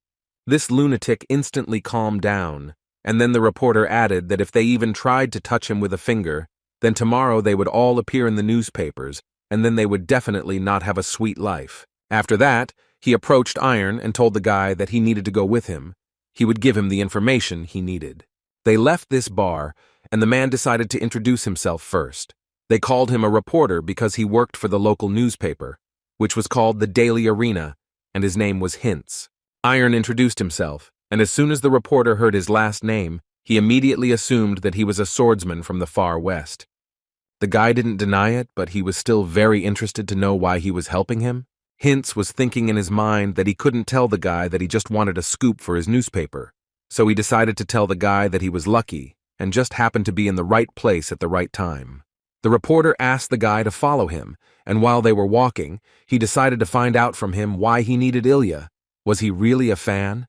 This lunatic instantly calmed down, and then the reporter added that if they even tried to touch him with a finger, then tomorrow they would all appear in the newspapers, and then they would definitely not have a sweet life. After that, he approached Iron and told the guy that he needed to go with him. He would give him the information he needed. They left this bar, and the man decided to introduce himself first. They called him a reporter because he worked for the local newspaper, which was called the Daily Arena, and his name was Hintz. Iron introduced himself, and as soon as the reporter heard his last name, He immediately assumed that he was a swordsman from the far west. The guy didn't deny it, but he was still very interested to know why he was helping him. Hintz was thinking in his mind that he couldn't tell the guy that he just wanted a scoop for his newspaper, so he decided to tell the guy that he was lucky and just happened to be in the right place at the right time. The reporter asked the guy to follow him, and while they were walking, he decided to find out from him why he needed Ilya. Was he really a fan?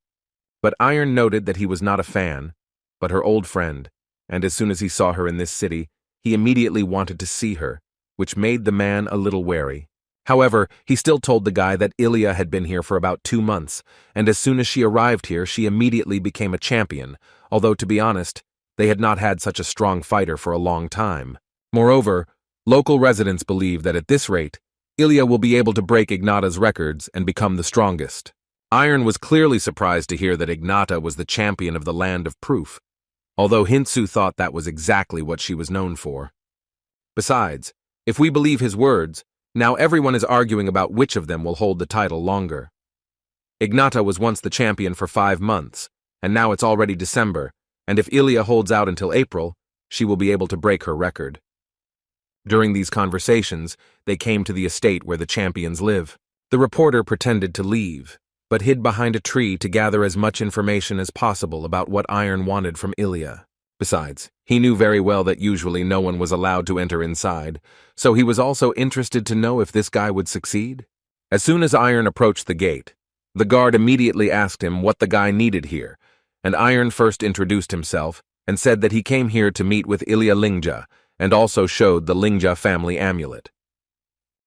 But Iron noted that he was not a fan, but her old friend, and as soon as he saw her in this city, he immediately wanted to see her, which made the man a little wary. However, he still told the guy that Ilya had been here for about 2 months, and as soon as she arrived here, she immediately became a champion, although to be honest, they had not had such a strong fighter for a long time. Moreover, local residents believe that at this rate, Ilya will be able to break Ignata's records and become the strongest. Iron was clearly surprised to hear that Ignata was the champion of the Land of Proof, although Hintsu thought that was exactly what she was known for. Besides, if we believe his words, now everyone is arguing about which of them will hold the title longer. Ignata was once the champion for 5 months, and now it's already December, and if Ilya holds out until April, she will be able to break her record. During these conversations, they came to the estate where the champions live. The reporter pretended to leave, but hid behind a tree to gather as much information as possible about what Iron wanted from Ilya. Besides, he knew very well that usually no one was allowed to enter inside, so he was also interested to know if this guy would succeed. As soon as Iron approached the gate, the guard immediately asked him what the guy needed here, and Iron first introduced himself and said that he came here to meet with Ilya Lingja, and also showed the Lingja family amulet.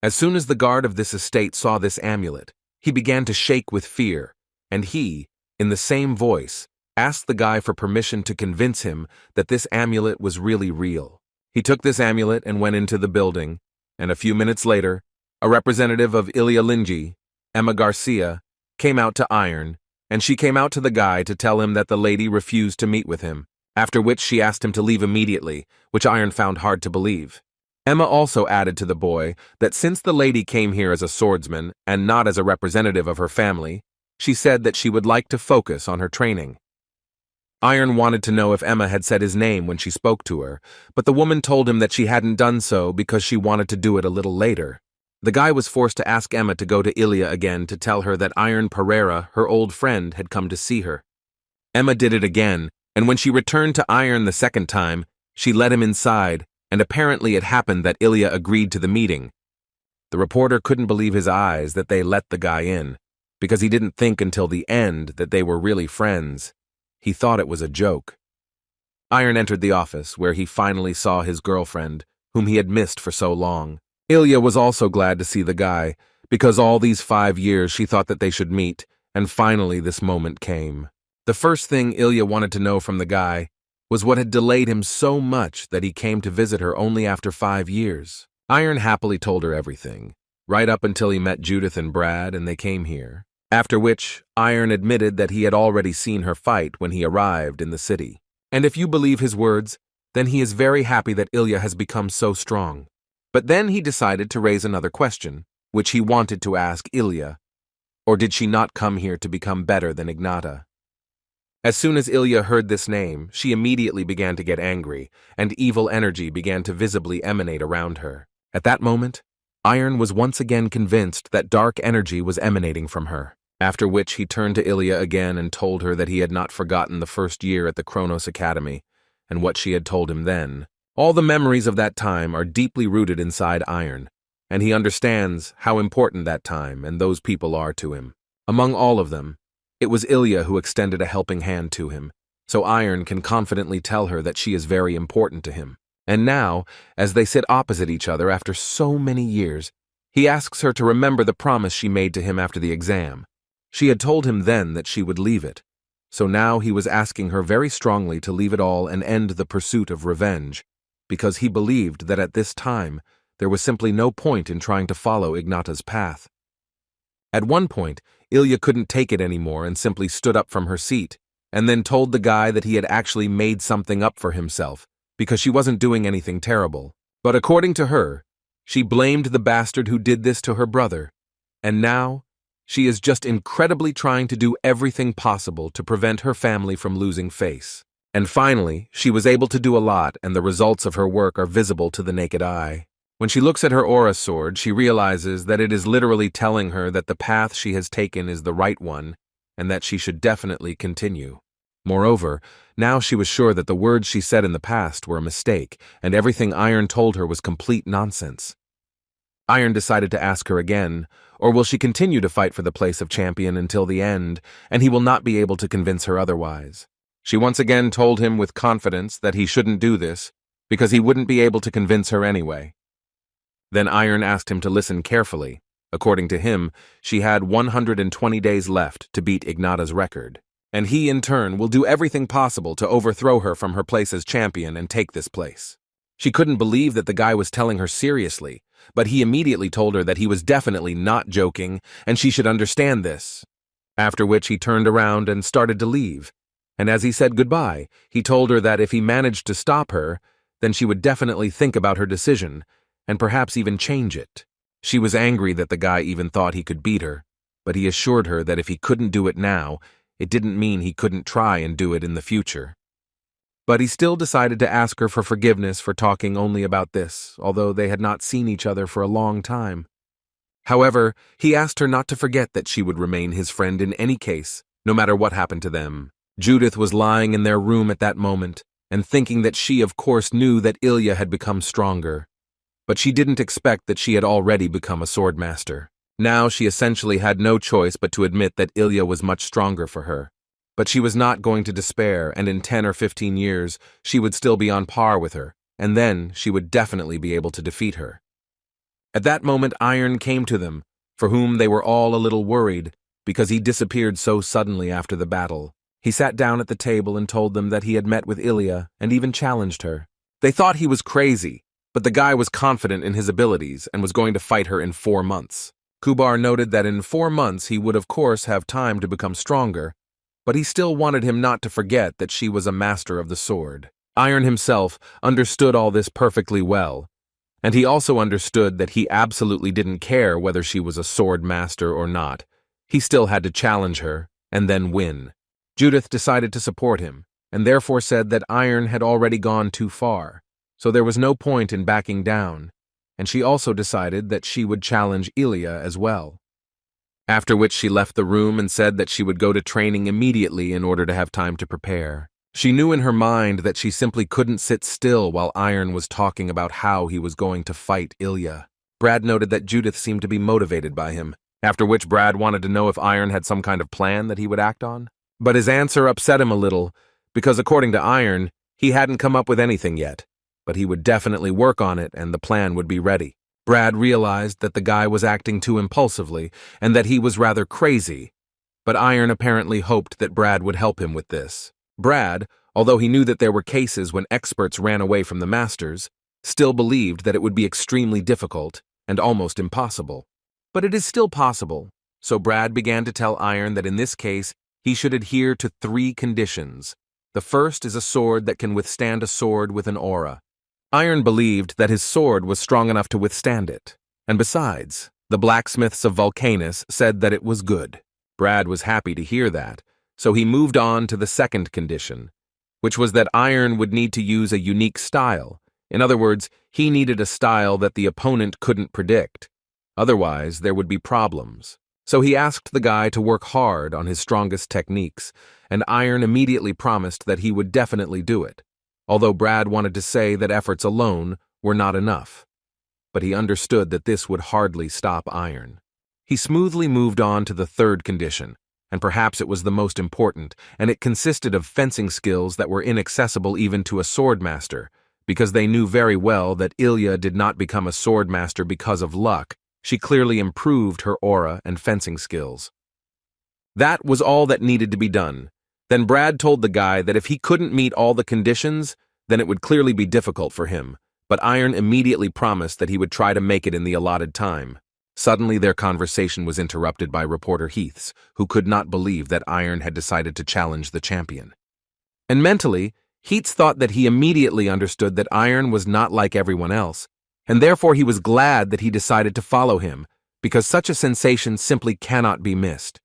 As soon as the guard of this estate saw this amulet, he began to shake with fear, and he, in the same voice, asked the guy for permission to convince him that this amulet was really real. He took this amulet and went into the building, and a few minutes later, a representative of Ilya Lingji, Emma Garcia, came out to Iron, and she came out to the guy to tell him that the lady refused to meet with him, after which she asked him to leave immediately, which Iron found hard to believe. Emma also added to the boy that since the lady came here as a swordsman and not as a representative of her family, she said that she would like to focus on her training. Iron wanted to know if Emma had said his name when she spoke to her, but the woman told him that she hadn't done so because she wanted to do it a little later. The guy was forced to ask Emma to go to Ilya again to tell her that Iron Pereira, her old friend, had come to see her. Emma did it again, and when she returned to Iron the second time, she let him inside, and apparently it happened that Ilya agreed to the meeting. The reporter couldn't believe his eyes that they let the guy in, because he didn't think until the end that they were really friends. He thought it was a joke. Iron entered the office, where he finally saw his girlfriend, whom he had missed for so long. Ilya was also glad to see the guy, because all these 5 years she thought that they should meet, and finally this moment came. The first thing Ilya wanted to know from the guy was what had delayed him so much that he came to visit her only after 5 years. Iron happily told her everything, right up until he met Judith and Brad and they came here, after which Iron admitted that he had already seen her fight when he arrived in the city. And if you believe his words, then he is very happy that Ilya has become so strong. But then he decided to raise another question, which he wanted to ask Ilya. Or did she not come here to become better than Ignata? As soon as Ilya heard this name, she immediately began to get angry, and evil energy began to visibly emanate around her. At that moment, Iron was once again convinced that dark energy was emanating from her, after which he turned to Ilya again and told her that he had not forgotten the first year at the Kronos Academy, and what she had told him then. All the memories of that time are deeply rooted inside Iron, and he understands how important that time and those people are to him. Among all of them, it was Ilya who extended a helping hand to him, so Iron can confidently tell her that she is very important to him. And now, as they sit opposite each other after so many years, he asks her to remember the promise she made to him after the exam. She had told him then that she would leave it, so now he was asking her very strongly to leave it all and end the pursuit of revenge, because he believed that at this time there was simply no point in trying to follow Ignata's path. At one point, Ilya couldn't take it anymore and simply stood up from her seat, and then told the guy that he had actually made something up for himself, because she wasn't doing anything terrible. But according to her, she blamed the bastard who did this to her brother, and now she is just incredibly trying to do everything possible to prevent her family from losing face. And finally, she was able to do a lot, and the results of her work are visible to the naked eye. When she looks at her aura sword, she realizes that it is literally telling her that the path she has taken is the right one, and that she should definitely continue. Moreover, now she was sure that the words she said in the past were a mistake, and everything Iron told her was complete nonsense. Iron decided to ask her again, or will she continue to fight for the place of champion until the end, and he will not be able to convince her otherwise. She once again told him with confidence that he shouldn't do this, because he wouldn't be able to convince her anyway. Then Iron asked him to listen carefully. According to him, she had 120 days left to beat Ignata's record, and he in turn will do everything possible to overthrow her from her place as champion and take this place. She couldn't believe that the guy was telling her seriously, but he immediately told her that he was definitely not joking, and she should understand this. After which he turned around and started to leave, and as he said goodbye, he told her that if he managed to stop her, then she would definitely think about her decision, and perhaps even change it. She was angry that the guy even thought he could beat her, but he assured her that if he couldn't do it now, it didn't mean he couldn't try and do it in the future. But he still decided to ask her for forgiveness for talking only about this, although they had not seen each other for a long time. However, he asked her not to forget that she would remain his friend in any case, no matter what happened to them. Judith was lying in their room at that moment, and thinking that she of course knew that Ilya had become stronger. But she didn't expect that she had already become a swordmaster. Now she essentially had no choice but to admit that Ilya was much stronger for her. But she was not going to despair, and in 10 or 15 years, she would still be on par with her, and then she would definitely be able to defeat her. At that moment, Iron came to them, for whom they were all a little worried, because he disappeared so suddenly after the battle. He sat down at the table and told them that he had met with Ilya and even challenged her. They thought he was crazy, but the guy was confident in his abilities and was going to fight her in 4 months. Kubar noted that in 4 months he would of course have time to become stronger, but he still wanted him not to forget that she was a master of the sword. Iron himself understood all this perfectly well, and he also understood that he absolutely didn't care whether she was a sword master or not. He still had to challenge her, and then win. Judith decided to support him, and therefore said that Iron had already gone too far, so there was no point in backing down, and she also decided that she would challenge Ilya as well. After which she left the room and said that she would go to training immediately in order to have time to prepare. She knew in her mind that she simply couldn't sit still while Iron was talking about how he was going to fight Ilya. Brad noted that Judith seemed to be motivated by him, after which Brad wanted to know if Iron had some kind of plan that he would act on. But his answer upset him a little, because according to Iron, he hadn't come up with anything yet, but he would definitely work on it and the plan would be ready. Brad realized that the guy was acting too impulsively and that he was rather crazy, but Iron apparently hoped that Brad would help him with this. Brad, although he knew that there were cases when experts ran away from the masters, still believed that it would be extremely difficult and almost impossible. But it is still possible, so Brad began to tell Iron that in this case he should adhere to 3 conditions. The first is a sword that can withstand a sword with an aura. Iron believed that his sword was strong enough to withstand it, and besides, the blacksmiths of Vulcanus said that it was good. Brad was happy to hear that, so he moved on to the second condition, which was that Iron would need to use a unique style. In other words, he needed a style that the opponent couldn't predict. Otherwise, there would be problems. So he asked the guy to work hard on his strongest techniques, and Iron immediately promised that he would definitely do it, although Brad wanted to say that efforts alone were not enough. But he understood that this would hardly stop Iron. He smoothly moved on to the third condition, and perhaps it was the most important, and it consisted of fencing skills that were inaccessible even to a swordmaster, because they knew very well that Ilya did not become a swordmaster because of luck. She clearly improved her aura and fencing skills. That was all that needed to be done. Then Brad told the guy that if he couldn't meet all the conditions, then it would clearly be difficult for him, but Iron immediately promised that he would try to make it in the allotted time. Suddenly their conversation was interrupted by reporter Heaths, who could not believe that Iron had decided to challenge the champion. And mentally, Heaths thought that he immediately understood that Iron was not like everyone else, and therefore he was glad that he decided to follow him, because such a sensation simply cannot be missed.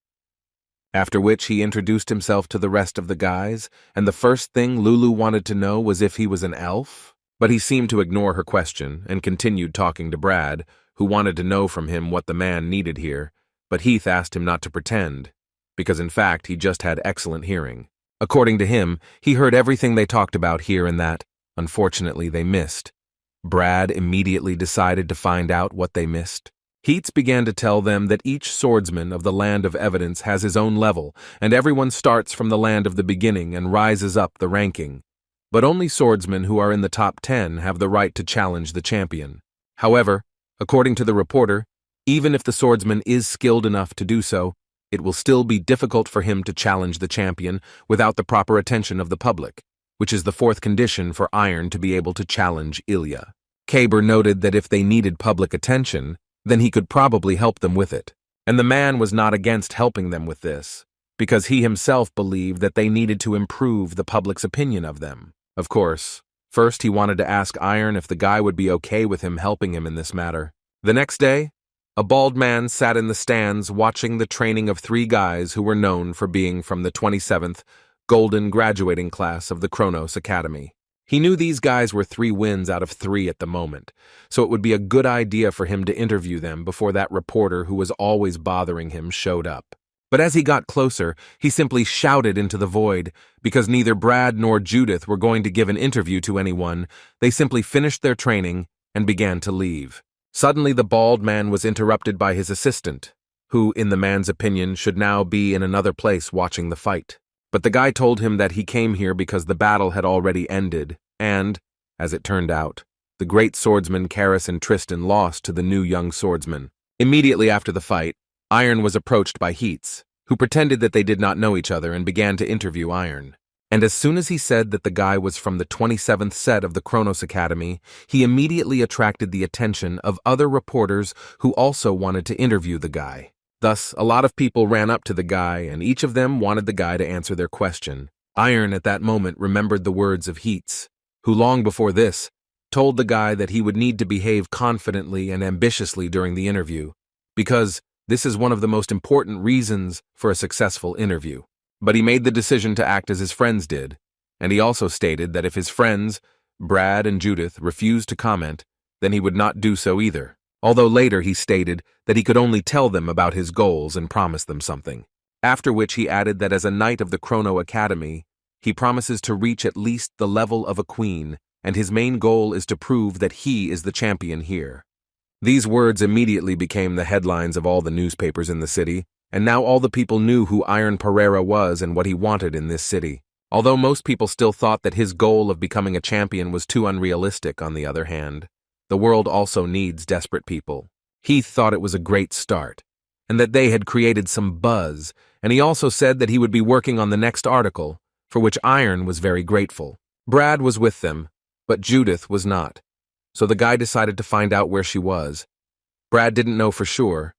After which he introduced himself to the rest of the guys, and the first thing Lulu wanted to know was if he was an elf. But he seemed to ignore her question and continued talking to Brad, who wanted to know from him what the man needed here, but Heath asked him not to pretend, because in fact he just had excellent hearing. According to him, he heard everything they talked about here and that, unfortunately, they missed. Brad immediately decided to find out what they missed. Heath began to tell them that each swordsman of the Land of Evidence has his own level, and everyone starts from the land of the beginning and rises up the ranking. But only swordsmen who are in the top 10 have the right to challenge the champion. However, according to the reporter, even if the swordsman is skilled enough to do so, it will still be difficult for him to challenge the champion without the proper attention of the public, which is the fourth condition for Iron to be able to challenge Ilya. Kaber noted that if they needed public attention, then he could probably help them with it. And the man was not against helping them with this, because he himself believed that they needed to improve the public's opinion of them. Of course, first he wanted to ask Iron if the guy would be okay with him helping him in this matter. The next day, a bald man sat in the stands watching the training of 3 guys who were known for being from the 27th Golden graduating class of the Kronos Academy. He knew these guys were 3 wins out of 3 at the moment, so it would be a good idea for him to interview them before that reporter who was always bothering him showed up. But as he got closer, he simply shouted into the void, because neither Brad nor Judith were going to give an interview to anyone. They simply finished their training and began to leave. Suddenly the bald man was interrupted by his assistant, who, in the man's opinion, should now be in another place watching the fight. But the guy told him that he came here because the battle had already ended, and, as it turned out, the great swordsman Karis and Tristan lost to the new young swordsman. Immediately after the fight, Iron was approached by Heath, who pretended that they did not know each other and began to interview Iron. And as soon as he said that the guy was from the 27th set of the Kronos Academy, he immediately attracted the attention of other reporters who also wanted to interview the guy. Thus, a lot of people ran up to the guy, and each of them wanted the guy to answer their question. Iron at that moment remembered the words of Heath, who long before this told the guy that he would need to behave confidently and ambitiously during the interview, because this is one of the most important reasons for a successful interview. But he made the decision to act as his friends did, and he also stated that if his friends, Brad and Judith, refused to comment, then he would not do so either. Although later he stated that he could only tell them about his goals and promise them something. After which he added that as a knight of the Chrono Academy, he promises to reach at least the level of a queen, and his main goal is to prove that he is the champion here. These words immediately became the headlines of all the newspapers in the city, and now all the people knew who Iron Pereira was and what he wanted in this city. Although most people still thought that his goal of becoming a champion was too unrealistic, on the other hand, the world also needs desperate people. Heath thought it was a great start, and that they had created some buzz, and he also said that he would be working on the next article, for which Iron was very grateful. Brad was with them, but Judith was not, so the guy decided to find out where she was. Brad didn't know for sure,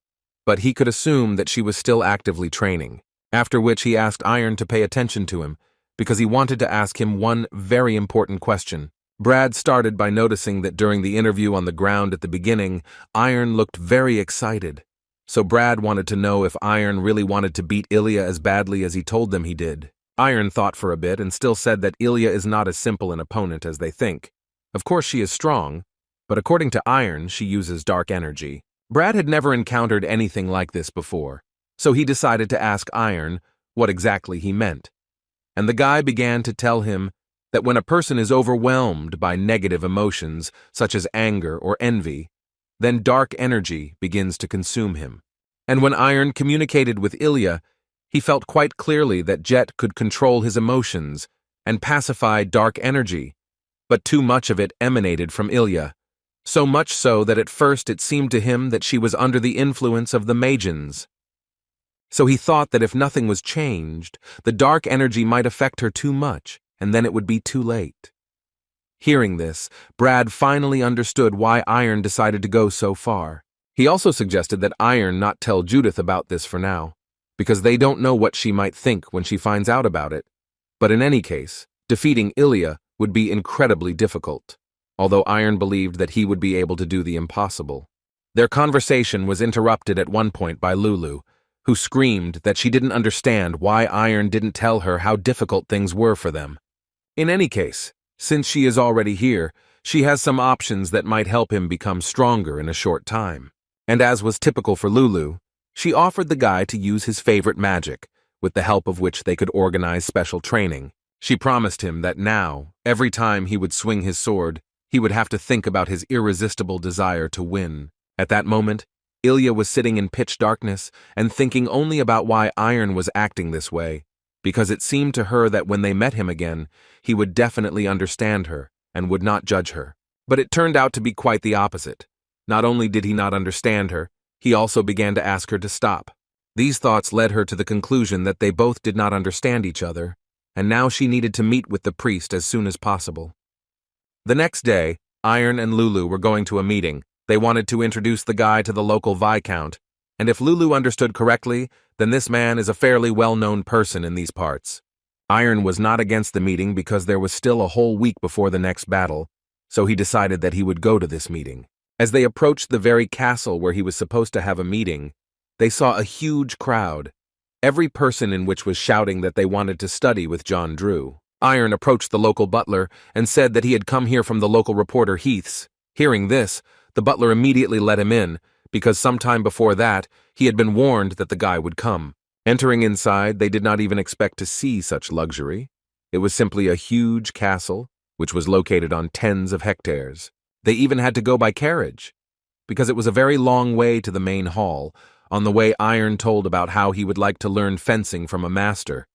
but he could assume that she was still actively training, after which he asked Iron to pay attention to him, because he wanted to ask him one very important question. Brad started by noticing that during the interview on the ground at the beginning, Iron looked very excited. So Brad wanted to know if Iron really wanted to beat Ilya as badly as he told them he did. Iron thought for a bit and still said that Ilya is not as simple an opponent as they think. Of course she is strong, but according to Iron, she uses dark energy. Brad had never encountered anything like this before, so he decided to ask Iron what exactly he meant. And the guy began to tell him that when a person is overwhelmed by negative emotions, such as anger or envy, then dark energy begins to consume him. And when Iron communicated with Ilya, he felt quite clearly that Jet could control his emotions and pacify dark energy, but too much of it emanated from Ilya. So much so that at first it seemed to him that she was under the influence of the Magians. So he thought that if nothing was changed, the dark energy might affect her too much, and then it would be too late. Hearing this, Brad finally understood why Iron decided to go so far. He also suggested that Iron not tell Judith about this for now, because they don't know what she might think when she finds out about it. But in any case, defeating Ilya would be incredibly difficult, although Iron believed that he would be able to do the impossible. Their conversation was interrupted at one point by Lulu, who screamed that she didn't understand why Iron didn't tell her how difficult things were for them. In any case, since she is already here, she has some options that might help him become stronger in a short time. And as was typical for Lulu, she offered the guy to use his favorite magic, with the help of which they could organize special training. She promised him that now, every time he would swing his sword, he would have to think about his irresistible desire to win. At that moment, Ilya was sitting in pitch darkness and thinking only about why Iron was acting this way, because it seemed to her that when they met him again, he would definitely understand her and would not judge her. But it turned out to be quite the opposite. Not only did he not understand her, he also began to ask her to stop. These thoughts led her to the conclusion that they both did not understand each other, and now she needed to meet with the priest as soon as possible. The next day, Iron and Lulu were going to a meeting. They wanted to introduce the guy to the local viscount, and if Lulu understood correctly, then this man is a fairly well-known person in these parts. Iron was not against the meeting because there was still a whole week before the next battle, so he decided that he would go to this meeting. As they approached the very castle where he was supposed to have a meeting, they saw a huge crowd, every person in which was shouting that they wanted to study with John Drew. Iron approached the local butler and said that he had come here from the local reporter Heath's. Hearing this, the butler immediately let him in, because sometime before that, he had been warned that the guy would come. Entering inside, they did not even expect to see such luxury. It was simply a huge castle, which was located on tens of hectares. They even had to go by carriage, because it was a very long way to the main hall. On the way, Iron told about how he would like to learn fencing from a master.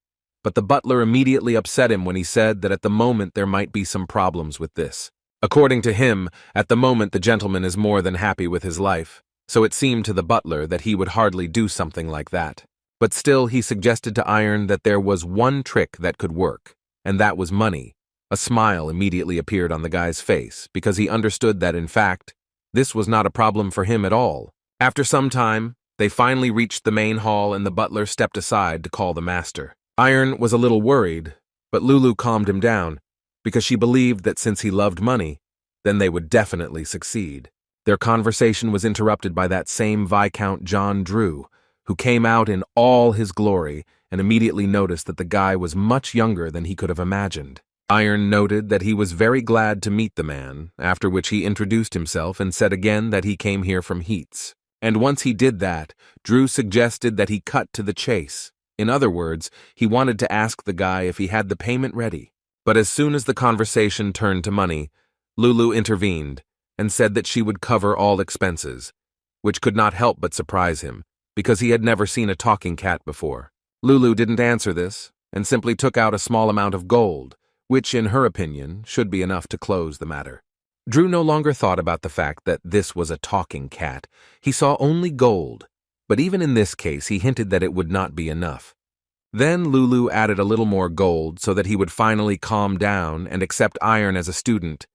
But the butler immediately upset him when he said that at the moment there might be some problems with this. According to him, at the moment the gentleman is more than happy with his life, so it seemed to the butler that he would hardly do something like that. But still he suggested to Iron that there was one trick that could work, and that was money. A smile immediately appeared on the guy's face, because he understood that, in fact, this was not a problem for him at all. After some time, they finally reached the main hall and the butler stepped aside to call the master. Iron was a little worried, but Lulu calmed him down, because she believed that since he loved money, then they would definitely succeed. Their conversation was interrupted by that same Viscount John Drew, who came out in all his glory and immediately noticed that the guy was much younger than he could have imagined. Iron noted that he was very glad to meet the man, after which he introduced himself and said again that he came here from Heath's. And once he did that, Drew suggested that he cut to the chase. In other words, he wanted to ask the guy if he had the payment ready. But as soon as the conversation turned to money, Lulu intervened and said that she would cover all expenses, which could not help but surprise him, because he had never seen a talking cat before. Lulu didn't answer this and simply took out a small amount of gold, which, in her opinion, should be enough to close the matter. Drew no longer thought about the fact that this was a talking cat. He saw only gold, but even in this case he hinted that it would not be enough. Then Lulu added a little more gold so that he would finally calm down and accept Iron as a student,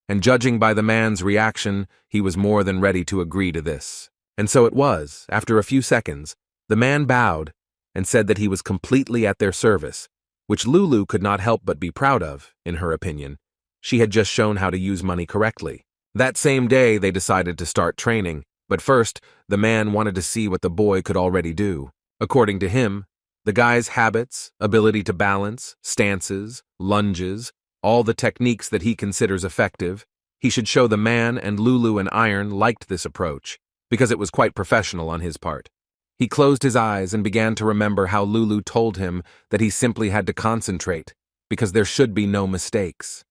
and judging by the man's reaction, he was more than ready to agree to this. And so it was, after a few seconds, the man bowed and said that he was completely at their service, which Lulu could not help but be proud of, in her opinion. She had just shown how to use money correctly. That same day, they decided to start training, but first, the man wanted to see what the boy could already do. According to him, the guy's habits, ability to balance, stances, lunges, all the techniques that he considers effective, he should show the man, and Lulu and Iron liked this approach, because it was quite professional on his part. He closed his eyes and began to remember how Lulu told him that he simply had to concentrate, because there should be no mistakes.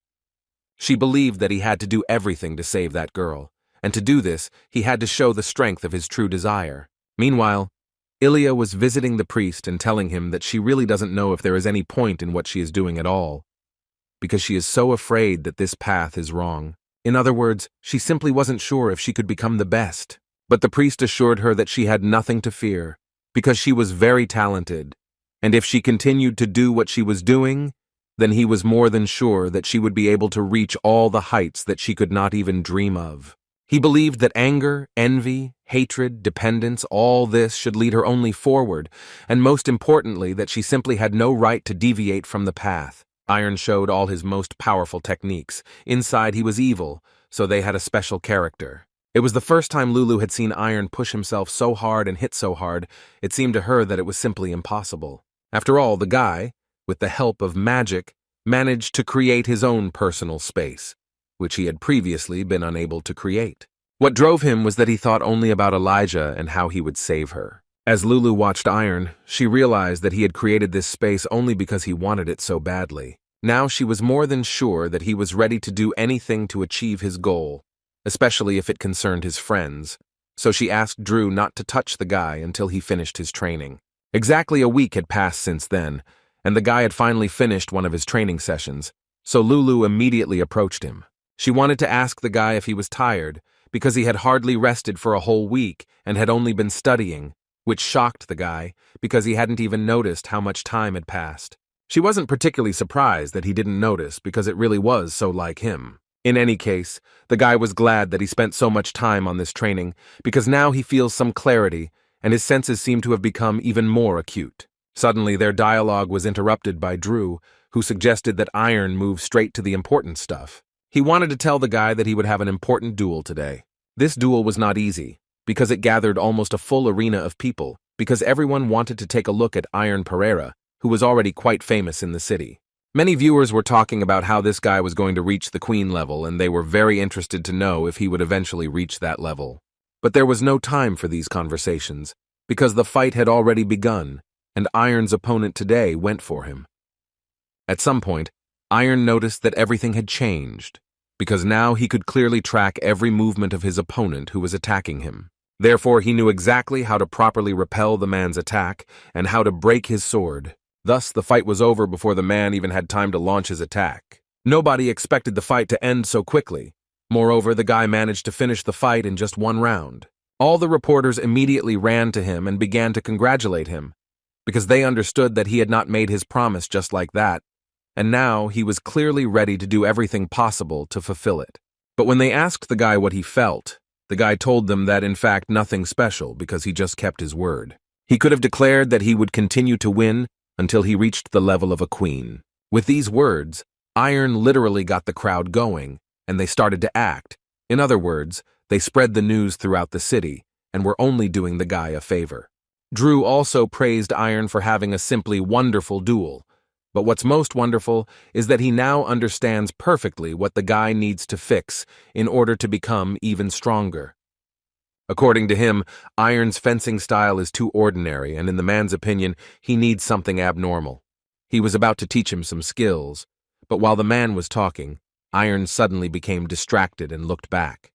She believed that he had to do everything to save that girl, and to do this, he had to show the strength of his true desire. Meanwhile, Ilya was visiting the priest and telling him that she really doesn't know if there is any point in what she is doing at all, because she is so afraid that this path is wrong. In other words, she simply wasn't sure if she could become the best. But the priest assured her that she had nothing to fear, because she was very talented, and if she continued to do what she was doing, then he was more than sure that she would be able to reach all the heights that she could not even dream of. He believed that anger, envy, hatred, dependence, all this should lead her only forward, and most importantly that she simply had no right to deviate from the path. Iron showed all his most powerful techniques. Inside he was evil, so they had a special character. It was the first time Lulu had seen Iron push himself so hard and hit so hard, it seemed to her that it was simply impossible. After all, the guy, with the help of magic, managed to create his own personal space, which he had previously been unable to create. What drove him was that he thought only about Elijah and how he would save her. As Lulu watched Iron, she realized that he had created this space only because he wanted it so badly. Now she was more than sure that he was ready to do anything to achieve his goal, especially if it concerned his friends, so she asked Drew not to touch the guy until he finished his training. Exactly a week had passed since then, and the guy had finally finished one of his training sessions, so Lulu immediately approached him. She wanted to ask the guy if he was tired, because he had hardly rested for a whole week and had only been studying, which shocked the guy because he hadn't even noticed how much time had passed. She wasn't particularly surprised that he didn't notice because it really was so like him. In any case, the guy was glad that he spent so much time on this training because now he feels some clarity and his senses seem to have become even more acute. Suddenly, their dialogue was interrupted by Drew, who suggested that Iron move straight to the important stuff. He wanted to tell the guy that he would have an important duel today. This duel was not easy, because it gathered almost a full arena of people, because everyone wanted to take a look at Iron Pereira, who was already quite famous in the city. Many viewers were talking about how this guy was going to reach the queen level, and they were very interested to know if he would eventually reach that level. But there was no time for these conversations, because the fight had already begun, and Iron's opponent today went for him. At some point, Iron noticed that everything had changed, because now he could clearly track every movement of his opponent who was attacking him. Therefore, he knew exactly how to properly repel the man's attack and how to break his sword. Thus, the fight was over before the man even had time to launch his attack. Nobody expected the fight to end so quickly. Moreover, the guy managed to finish the fight in just one round. All the reporters immediately ran to him and began to congratulate him, because they understood that he had not made his promise just like that, and now he was clearly ready to do everything possible to fulfill it. But when they asked the guy what he felt, the guy told them that in fact nothing special because he just kept his word. He could have declared that he would continue to win until he reached the level of a queen. With these words, Iron literally got the crowd going, and they started to act. In other words, they spread the news throughout the city and were only doing the guy a favor. Drew also praised Iron for having a simply wonderful duel. But what's most wonderful is that he now understands perfectly what the guy needs to fix in order to become even stronger. According to him, Iron's fencing style is too ordinary, and in the man's opinion, he needs something abnormal. He was about to teach him some skills, but while the man was talking, Iron suddenly became distracted and looked back.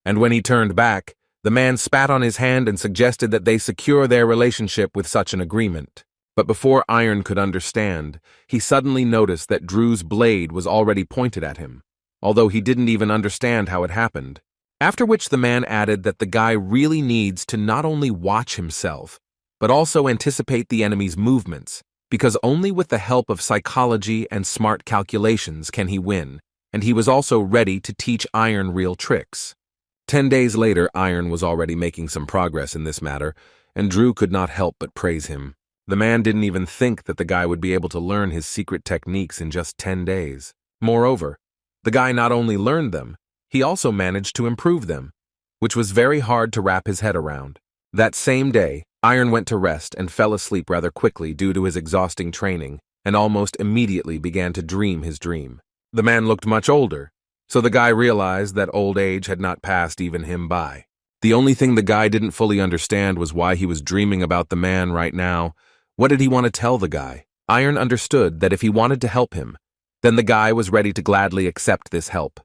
And when he turned back, the man spat on his hand and suggested that they secure their relationship with such an agreement. But before Iron could understand, he suddenly noticed that Drew's blade was already pointed at him, although he didn't even understand how it happened. After which the man added that the guy really needs to not only watch himself, but also anticipate the enemy's movements, because only with the help of psychology and smart calculations can he win, and he was also ready to teach Iron real tricks. 10 days later, Iron was already making some progress in this matter, and Drew could not help but praise him. The man didn't even think that the guy would be able to learn his secret techniques in just 10 days. Moreover, the guy not only learned them, he also managed to improve them, which was very hard to wrap his head around. That same day, Iron went to rest and fell asleep rather quickly due to his exhausting training, and almost immediately began to dream his dream. The man looked much older, so the guy realized that old age had not passed even him by. The only thing the guy didn't fully understand was why he was dreaming about the man right now. What did he want to tell the guy? Iron understood that if he wanted to help him, then the guy was ready to gladly accept this help.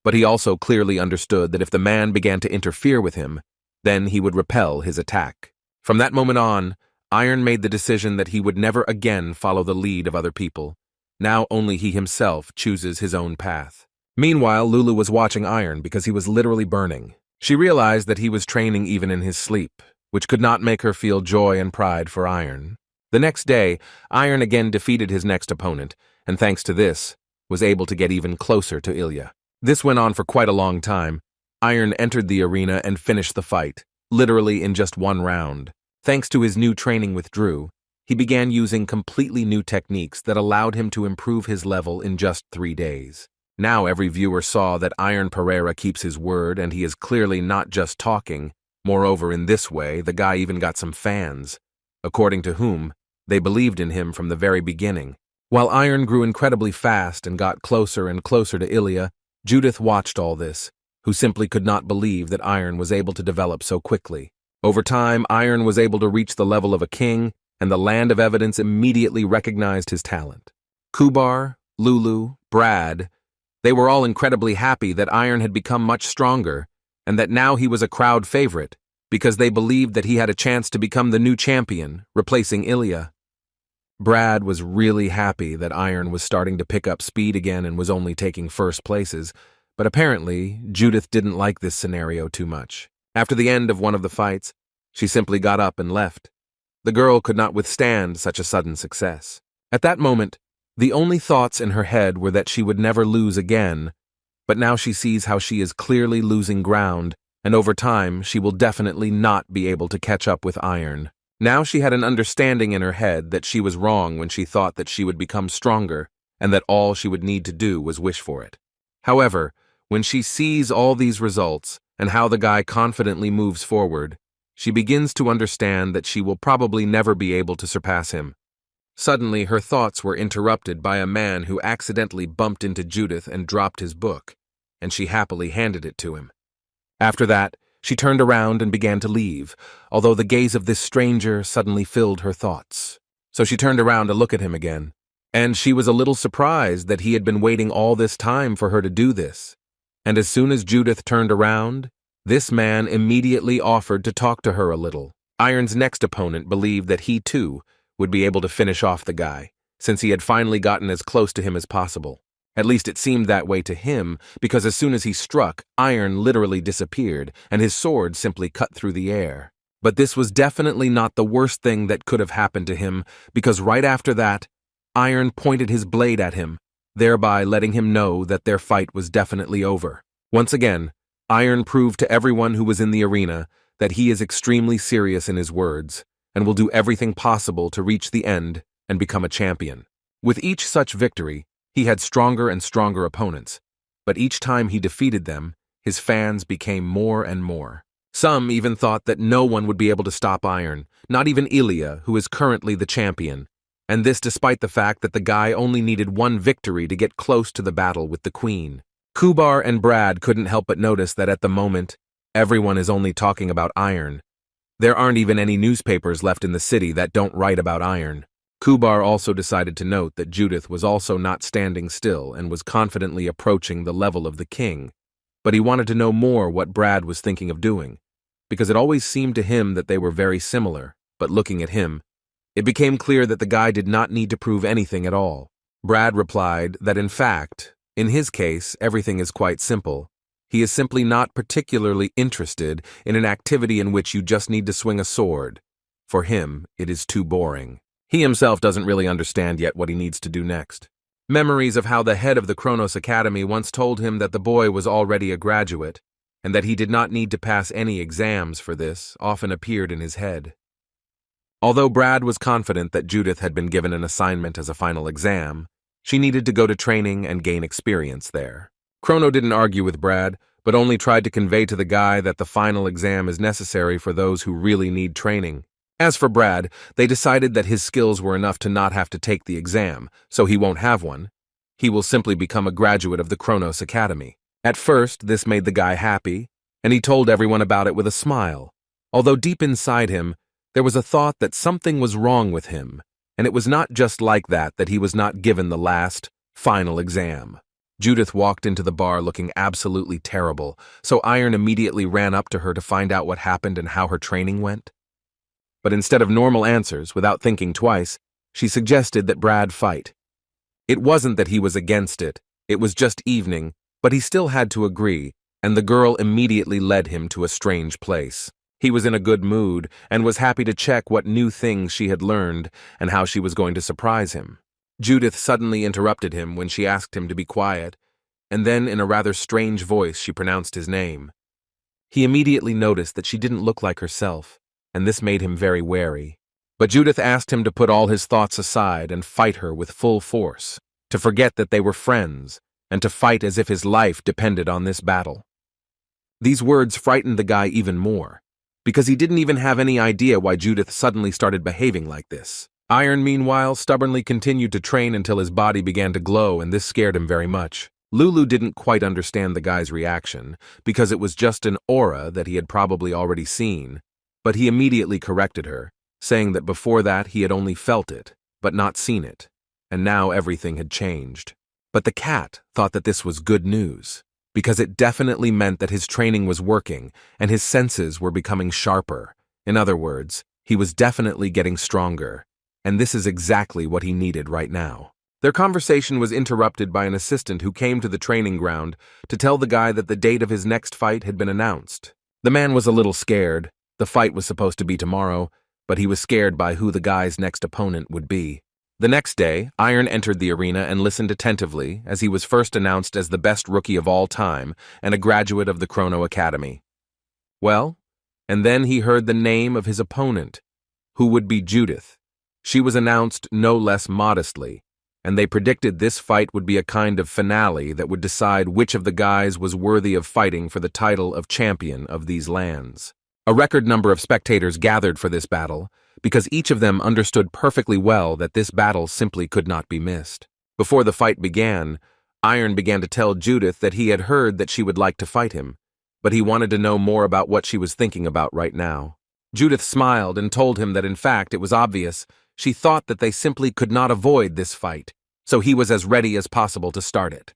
But he also clearly understood that if the man began to interfere with him, then he would repel his attack. From that moment on, Iron made the decision that he would never again follow the lead of other people. Now only he himself chooses his own path. Meanwhile, Lulu was watching Iron because he was literally burning. She realized that he was training even in his sleep, which could not make her feel joy and pride for Iron. The next day, Iron again defeated his next opponent, and thanks to this, was able to get even closer to Ilya. This went on for quite a long time. Iron entered the arena and finished the fight, literally in just one round. Thanks to his new training with Drew, he began using completely new techniques that allowed him to improve his level in just 3 days. Now every viewer saw that Iron Pereira keeps his word, and he is clearly not just talking. Moreover, in this way, the guy even got some fans, according to whom they believed in him from the very beginning. While Iron grew incredibly fast and got closer and closer to Ilya, Judith watched all this, who simply could not believe that Iron was able to develop so quickly. Over time, Iron was able to reach the level of a king, and the Land of Evidence immediately recognized his talent. Kubar, Lulu, Brad, they were all incredibly happy that Iron had become much stronger, and that now he was a crowd favorite, because they believed that he had a chance to become the new champion, replacing Ilya. Brad was really happy that Iron was starting to pick up speed again and was only taking first places, but apparently Judith didn't like this scenario too much. After the end of one of the fights, she simply got up and left. The girl could not withstand such a sudden success. At that moment, the only thoughts in her head were that she would never lose again, but now she sees how she is clearly losing ground, and over time she will definitely not be able to catch up with Iron. Now she had an understanding in her head that she was wrong when she thought that she would become stronger, and that all she would need to do was wish for it. However, when she sees all these results, and how the guy confidently moves forward, she begins to understand that she will probably never be able to surpass him. Suddenly, her thoughts were interrupted by a man who accidentally bumped into Judith and dropped his book, and she happily handed it to him. After that, she turned around and began to leave, although the gaze of this stranger suddenly filled her thoughts. So she turned around to look at him again, and she was a little surprised that he had been waiting all this time for her to do this. And as soon as Judith turned around, this man immediately offered to talk to her a little. Iron's next opponent believed that he, too, would be able to finish off the guy, since he had finally gotten as close to him as possible. At least it seemed that way to him, because as soon as he struck, Iron literally disappeared, and his sword simply cut through the air. But this was definitely not the worst thing that could have happened to him, because right after that, Iron pointed his blade at him, thereby letting him know that their fight was definitely over. Once again, Iron proved to everyone who was in the arena that he is extremely serious in his words, and will do everything possible to reach the end and become a champion. With each such victory, he had stronger and stronger opponents, but each time he defeated them, his fans became more and more. Some even thought that no one would be able to stop Iron, not even Ilya, who is currently the champion, and this despite the fact that the guy only needed one victory to get close to the battle with the queen. Kubar and Brad couldn't help but notice that at the moment, everyone is only talking about Iron. There aren't even any newspapers left in the city that don't write about Iron. Kubar also decided to note that Judith was also not standing still and was confidently approaching the level of the king, but he wanted to know more what Brad was thinking of doing, because it always seemed to him that they were very similar, but looking at him, it became clear that the guy did not need to prove anything at all. Brad replied that in fact, in his case, everything is quite simple. He is simply not particularly interested in an activity in which you just need to swing a sword. For him, it is too boring. He himself doesn't really understand yet what he needs to do next. Memories of how the head of the Kronos Academy once told him that the boy was already a graduate, and that he did not need to pass any exams for this, often appeared in his head. Although Brad was confident that Judith had been given an assignment as a final exam, she needed to go to training and gain experience there. Chrono didn't argue with Brad, but only tried to convey to the guy that the final exam is necessary for those who really need training. As for Brad, they decided that his skills were enough to not have to take the exam, so he won't have one. He will simply become a graduate of the Kronos Academy. At first, this made the guy happy, and he told everyone about it with a smile, although deep inside him, there was a thought that something was wrong with him, and it was not just like that he was not given the last, final exam. Judith walked into the bar looking absolutely terrible, so Iron immediately ran up to her to find out what happened and how her training went. But instead of normal answers, without thinking twice, she suggested that Brad fight. It wasn't that he was against it, it was just evening, but he still had to agree, and the girl immediately led him to a strange place. He was in a good mood and was happy to check what new things she had learned and how she was going to surprise him. Judith suddenly interrupted him when she asked him to be quiet, and then in a rather strange voice she pronounced his name. He immediately noticed that she didn't look like herself, and this made him very wary. But Judith asked him to put all his thoughts aside and fight her with full force, to forget that they were friends, and to fight as if his life depended on this battle. These words frightened the guy even more, because he didn't even have any idea why Judith suddenly started behaving like this. Iron, meanwhile, stubbornly continued to train until his body began to glow, and this scared him very much. Lulu didn't quite understand the guy's reaction, because it was just an aura that he had probably already seen, but he immediately corrected her, saying that before that he had only felt it, but not seen it, and now everything had changed. But the cat thought that this was good news, because it definitely meant that his training was working and his senses were becoming sharper. In other words, he was definitely getting stronger, and this is exactly what he needed right now. Their conversation was interrupted by an assistant who came to the training ground to tell the guy that the date of his next fight had been announced. The man was a little scared. The fight was supposed to be tomorrow, but he was scared by who the guy's next opponent would be. The next day, Iron entered the arena and listened attentively as he was first announced as the best rookie of all time and a graduate of the Chrono Academy. Well, and then he heard the name of his opponent, who would be Judith. She was announced no less modestly, and they predicted this fight would be a kind of finale that would decide which of the guys was worthy of fighting for the title of champion of these lands. A record number of spectators gathered for this battle, because each of them understood perfectly well that this battle simply could not be missed. Before the fight began, Iron began to tell Judith that he had heard that she would like to fight him, but he wanted to know more about what she was thinking about right now. Judith smiled and told him that in fact it was obvious she thought that they simply could not avoid this fight, so he was as ready as possible to start it.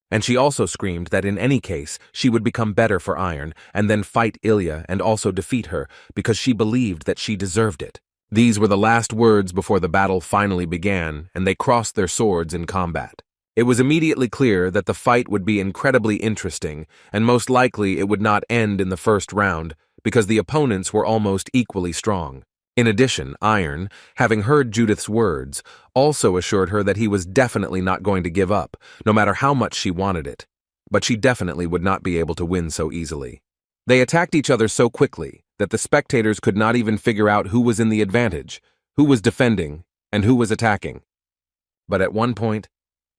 And she also screamed that in any case she would become better for Iron and then fight Ilya and also defeat her because she believed that she deserved it. These were the last words before the battle finally began, and they crossed their swords in combat. It was immediately clear that the fight would be incredibly interesting, and most likely it would not end in the first round because the opponents were almost equally strong. In addition, Iron, having heard Judith's words, also assured her that he was definitely not going to give up, no matter how much she wanted it. But she definitely would not be able to win so easily. They attacked each other so quickly that the spectators could not even figure out who was in the advantage, who was defending, and who was attacking. But at one point,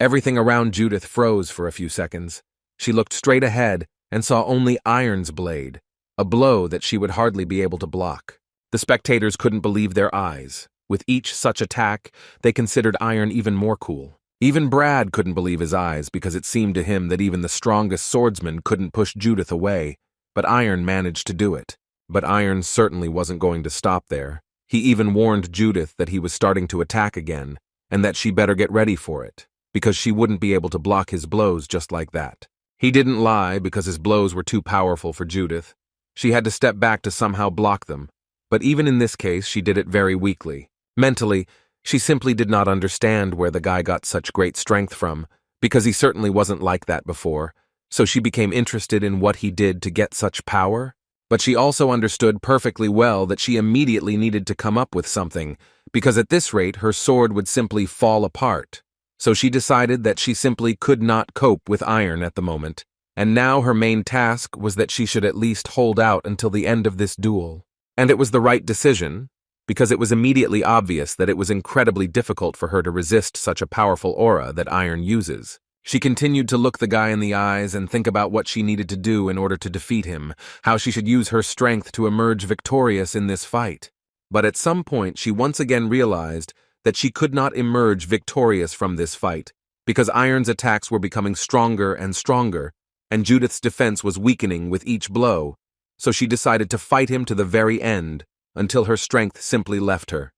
everything around Judith froze for a few seconds. She looked straight ahead and saw only Iron's blade, a blow that she would hardly be able to block. The spectators couldn't believe their eyes. With each such attack, they considered Iron even more cool. Even Brad couldn't believe his eyes because it seemed to him that even the strongest swordsman couldn't push Judith away, but Iron managed to do it. But Iron certainly wasn't going to stop there. He even warned Judith that he was starting to attack again, and that she better get ready for it, because she wouldn't be able to block his blows just like that. He didn't lie because his blows were too powerful for Judith. She had to step back to somehow block them. But even in this case, she did it very weakly. Mentally, she simply did not understand where the guy got such great strength from, because he certainly wasn't like that before, so she became interested in what he did to get such power. But she also understood perfectly well that she immediately needed to come up with something, because at this rate her sword would simply fall apart. So she decided that she simply could not cope with Iron at the moment, and now her main task was that she should at least hold out until the end of this duel. And it was the right decision, because it was immediately obvious that it was incredibly difficult for her to resist such a powerful aura that Iron uses. She continued to look the guy in the eyes and think about what she needed to do in order to defeat him, how she should use her strength to emerge victorious in this fight. But at some point she once again realized that she could not emerge victorious from this fight, because Iron's attacks were becoming stronger and stronger, and Judith's defense was weakening with each blow. So she decided to fight him to the very end, until her strength simply left her.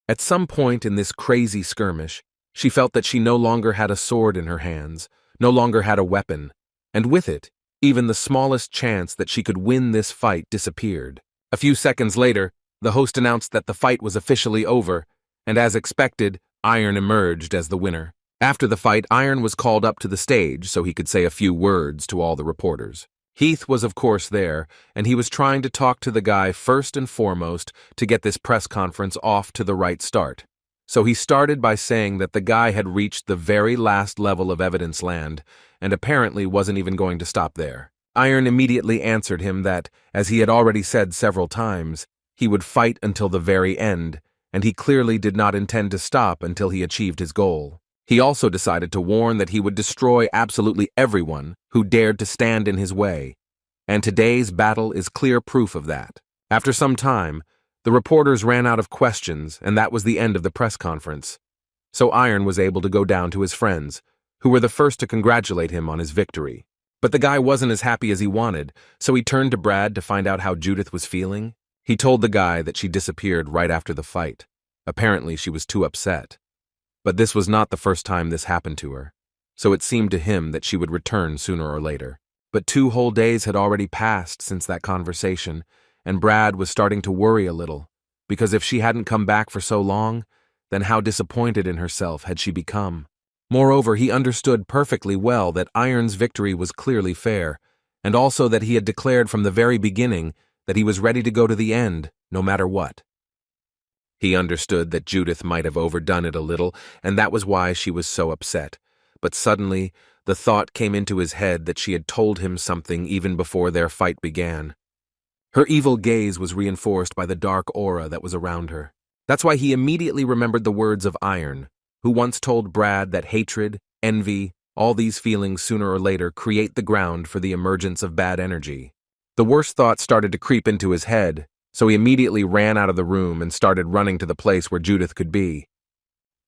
At some point in this crazy skirmish, she felt that she no longer had a sword in her hands, no longer had a weapon, and with it, even the smallest chance that she could win this fight disappeared. A few seconds later, the host announced that the fight was officially over, and as expected, Iron emerged as the winner. After the fight, Iron was called up to the stage so he could say a few words to all the reporters. Heath was of course there, and he was trying to talk to the guy first and foremost to get this press conference off to the right start. So he started by saying that the guy had reached the very last level of evidence land, and apparently wasn't even going to stop there. Iron immediately answered him that, as he had already said several times, he would fight until the very end, and he clearly did not intend to stop until he achieved his goal. He also decided to warn that he would destroy absolutely everyone who dared to stand in his way, and today's battle is clear proof of that. After some time, the reporters ran out of questions, and that was the end of the press conference. So Iron was able to go down to his friends, who were the first to congratulate him on his victory. But the guy wasn't as happy as he wanted, so he turned to Brad to find out how Judith was feeling. He told the guy that she disappeared right after the fight. Apparently, she was too upset. But this was not the first time this happened to her, so it seemed to him that she would return sooner or later. But 2 whole days had already passed since that conversation, and Brad was starting to worry a little, because if she hadn't come back for so long, then how disappointed in herself had she become. Moreover, he understood perfectly well that Iron's victory was clearly fair, and also that he had declared from the very beginning that he was ready to go to the end, no matter what. He understood that Judith might have overdone it a little, and that was why she was so upset. But suddenly, the thought came into his head that she had told him something even before their fight began. Her evil gaze was reinforced by the dark aura that was around her. That's why he immediately remembered the words of Iron, who once told Brad that hatred, envy, all these feelings sooner or later create the ground for the emergence of bad energy. The worst thoughts started to creep into his head, so he immediately ran out of the room and started running to the place where Judith could be.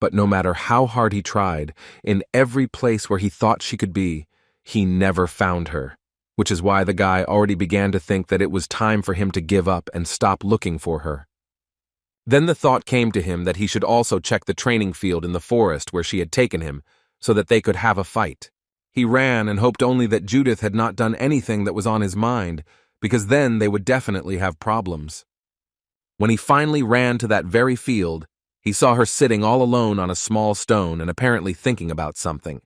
But no matter how hard he tried, in every place where he thought she could be, he never found her, which is why the guy already began to think that it was time for him to give up and stop looking for her. Then the thought came to him that he should also check the training field in the forest where she had taken him, so that they could have a fight. He ran and hoped only that Judith had not done anything that was on his mind, because then they would definitely have problems. When he finally ran to that very field, he saw her sitting all alone on a small stone and apparently thinking about something.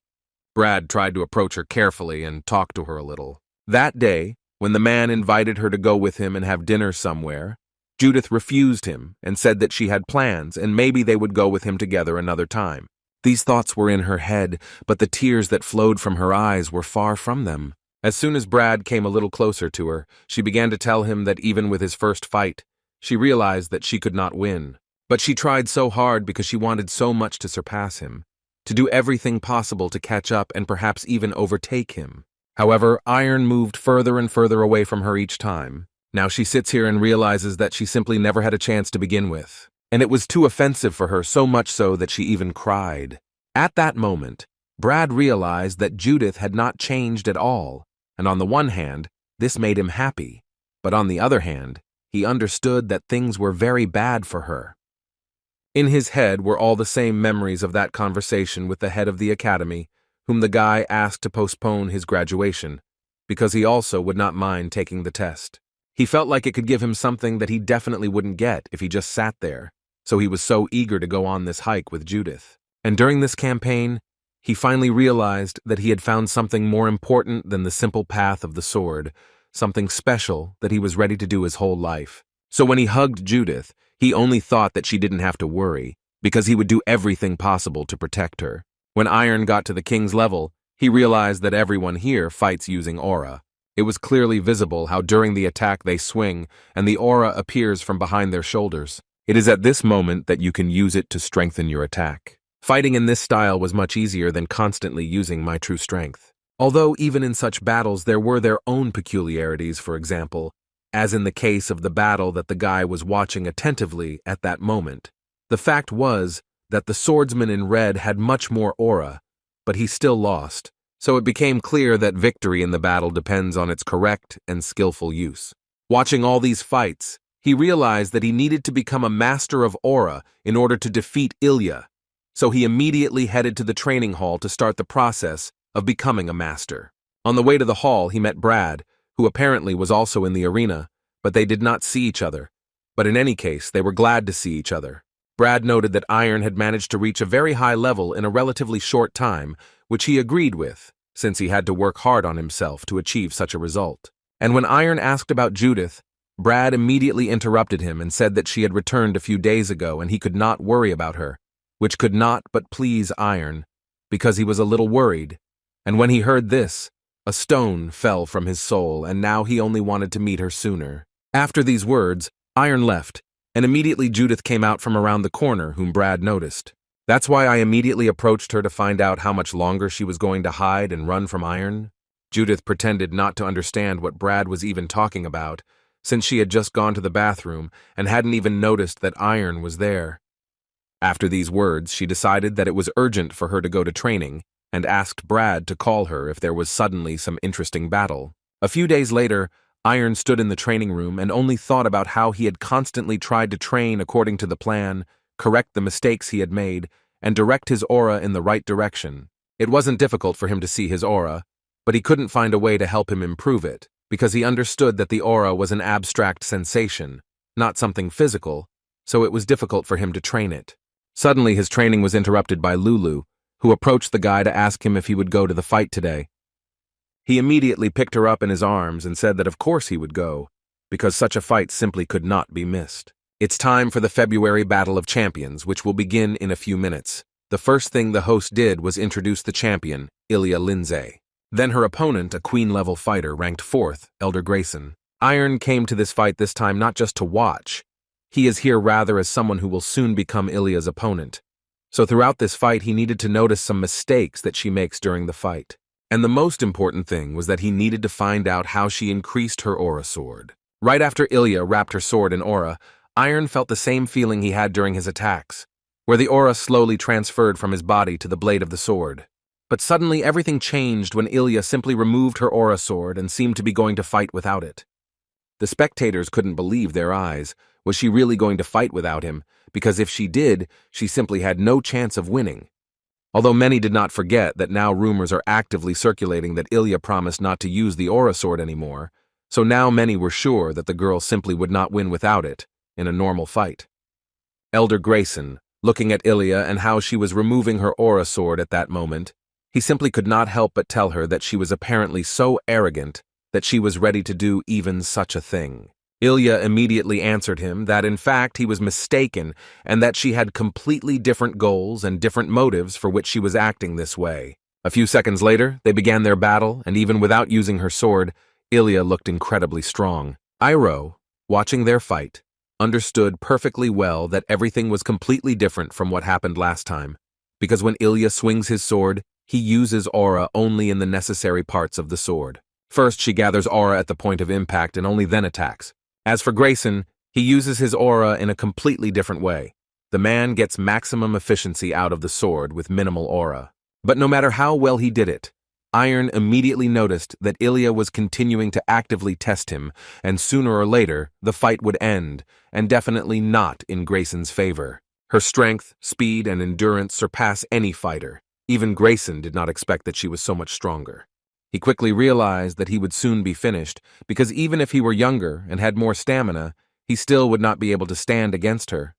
Brad tried to approach her carefully and talk to her a little. That day, when the man invited her to go with him and have dinner somewhere, Judith refused him and said that she had plans and maybe they would go with him together another time. These thoughts were in her head, but the tears that flowed from her eyes were far from them. As soon as Brad came a little closer to her, she began to tell him that even with his first fight, she realized that she could not win. But she tried so hard because she wanted so much to surpass him, to do everything possible to catch up and perhaps even overtake him. However, Iron moved further and further away from her each time. Now she sits here and realizes that she simply never had a chance to begin with. And it was too offensive for her, so much so that she even cried. At that moment, Brad realized that Judith had not changed at all, and on the one hand, this made him happy, but on the other hand, he understood that things were very bad for her. In his head were all the same memories of that conversation with the head of the academy, whom the guy asked to postpone his graduation, because he also would not mind taking the test. He felt like it could give him something that he definitely wouldn't get if he just sat there, so he was so eager to go on this hike with Judith. And during this campaign, he finally realized that he had found something more important than the simple path of the sword, something special that he was ready to do his whole life. So when he hugged Judith, he only thought that she didn't have to worry, because he would do everything possible to protect her. When Iron got to the king's level, he realized that everyone here fights using aura. It was clearly visible how during the attack they swing, and the aura appears from behind their shoulders. It is at this moment that you can use it to strengthen your attack. Fighting in this style was much easier than constantly using my true strength. Although even in such battles there were their own peculiarities, for example, as in the case of the battle that the guy was watching attentively at that moment. The fact was that the swordsman in red had much more aura, but he still lost, so it became clear that victory in the battle depends on its correct and skillful use. Watching all these fights, he realized that he needed to become a master of aura in order to defeat Ilya, so he immediately headed to the training hall to start the process of becoming a master. On the way to the hall, he met Brad, who apparently was also in the arena, but they did not see each other. But in any case, they were glad to see each other. Brad noted that Iron had managed to reach a very high level in a relatively short time, which he agreed with, since he had to work hard on himself to achieve such a result. And when Iron asked about Judith, Brad immediately interrupted him and said that she had returned a few days ago and he could not worry about her, which could not but please Iron, because he was a little worried. And when he heard this, a stone fell from his soul, and now he only wanted to meet her sooner. After these words, Iron left, and immediately Judith came out from around the corner, whom Brad noticed. That's why I immediately approached her to find out how much longer she was going to hide and run from Iron. Judith pretended not to understand what Brad was even talking about, since she had just gone to the bathroom and hadn't even noticed that Iron was there. After these words, she decided that it was urgent for her to go to training and asked Brad to call her if there was suddenly some interesting battle. A few days later, Iron stood in the training room and only thought about how he had constantly tried to train according to the plan, correct the mistakes he had made, and direct his aura in the right direction. It wasn't difficult for him to see his aura, but he couldn't find a way to help him improve it, because he understood that the aura was an abstract sensation, not something physical, so it was difficult for him to train it. Suddenly his training was interrupted by Lulu, who approached the guy to ask him if he would go to the fight today. He immediately picked her up in his arms and said that of course he would go, because such a fight simply could not be missed. It's time for the February Battle of Champions, which will begin in a few minutes. The first thing the host did was introduce the champion, Ilya Lindsay. Then her opponent, a queen-level fighter ranked 4th, Elder Grayson. Iron came to this fight this time not just to watch. He is here rather as someone who will soon become Ilya's opponent. So throughout this fight he needed to notice some mistakes that she makes during the fight. And the most important thing was that he needed to find out how she increased her aura sword. Right after Ilya wrapped her sword in aura, Iron felt the same feeling he had during his attacks, where the aura slowly transferred from his body to the blade of the sword. But suddenly everything changed when Ilya simply removed her aura sword and seemed to be going to fight without it. The spectators couldn't believe their eyes. Was she really going to fight without him? Because if she did, she simply had no chance of winning. Although many did not forget that now rumors are actively circulating that Ilya promised not to use the aura sword anymore, so now many were sure that the girl simply would not win without it in a normal fight. Elder Grayson, looking at Ilya and how she was removing her aura sword at that moment, he simply could not help but tell her that she was apparently so arrogant that she was ready to do even such a thing. Ilya immediately answered him that in fact he was mistaken and that she had completely different goals and different motives for which she was acting this way. A few seconds later, they began their battle, and even without using her sword, Ilya looked incredibly strong. Iroh, watching their fight, understood perfectly well that everything was completely different from what happened last time, because when Ilya swings his sword, he uses aura only in the necessary parts of the sword. First, she gathers aura at the point of impact and only then attacks. As for Grayson, he uses his aura in a completely different way. The man gets maximum efficiency out of the sword with minimal aura. But no matter how well he did it, Iron immediately noticed that Ilya was continuing to actively test him, and sooner or later, the fight would end, and definitely not in Grayson's favor. Her strength, speed, and endurance surpass any fighter. Even Grayson did not expect that she was so much stronger. He quickly realized that he would soon be finished, because even if he were younger and had more stamina, he still would not be able to stand against her.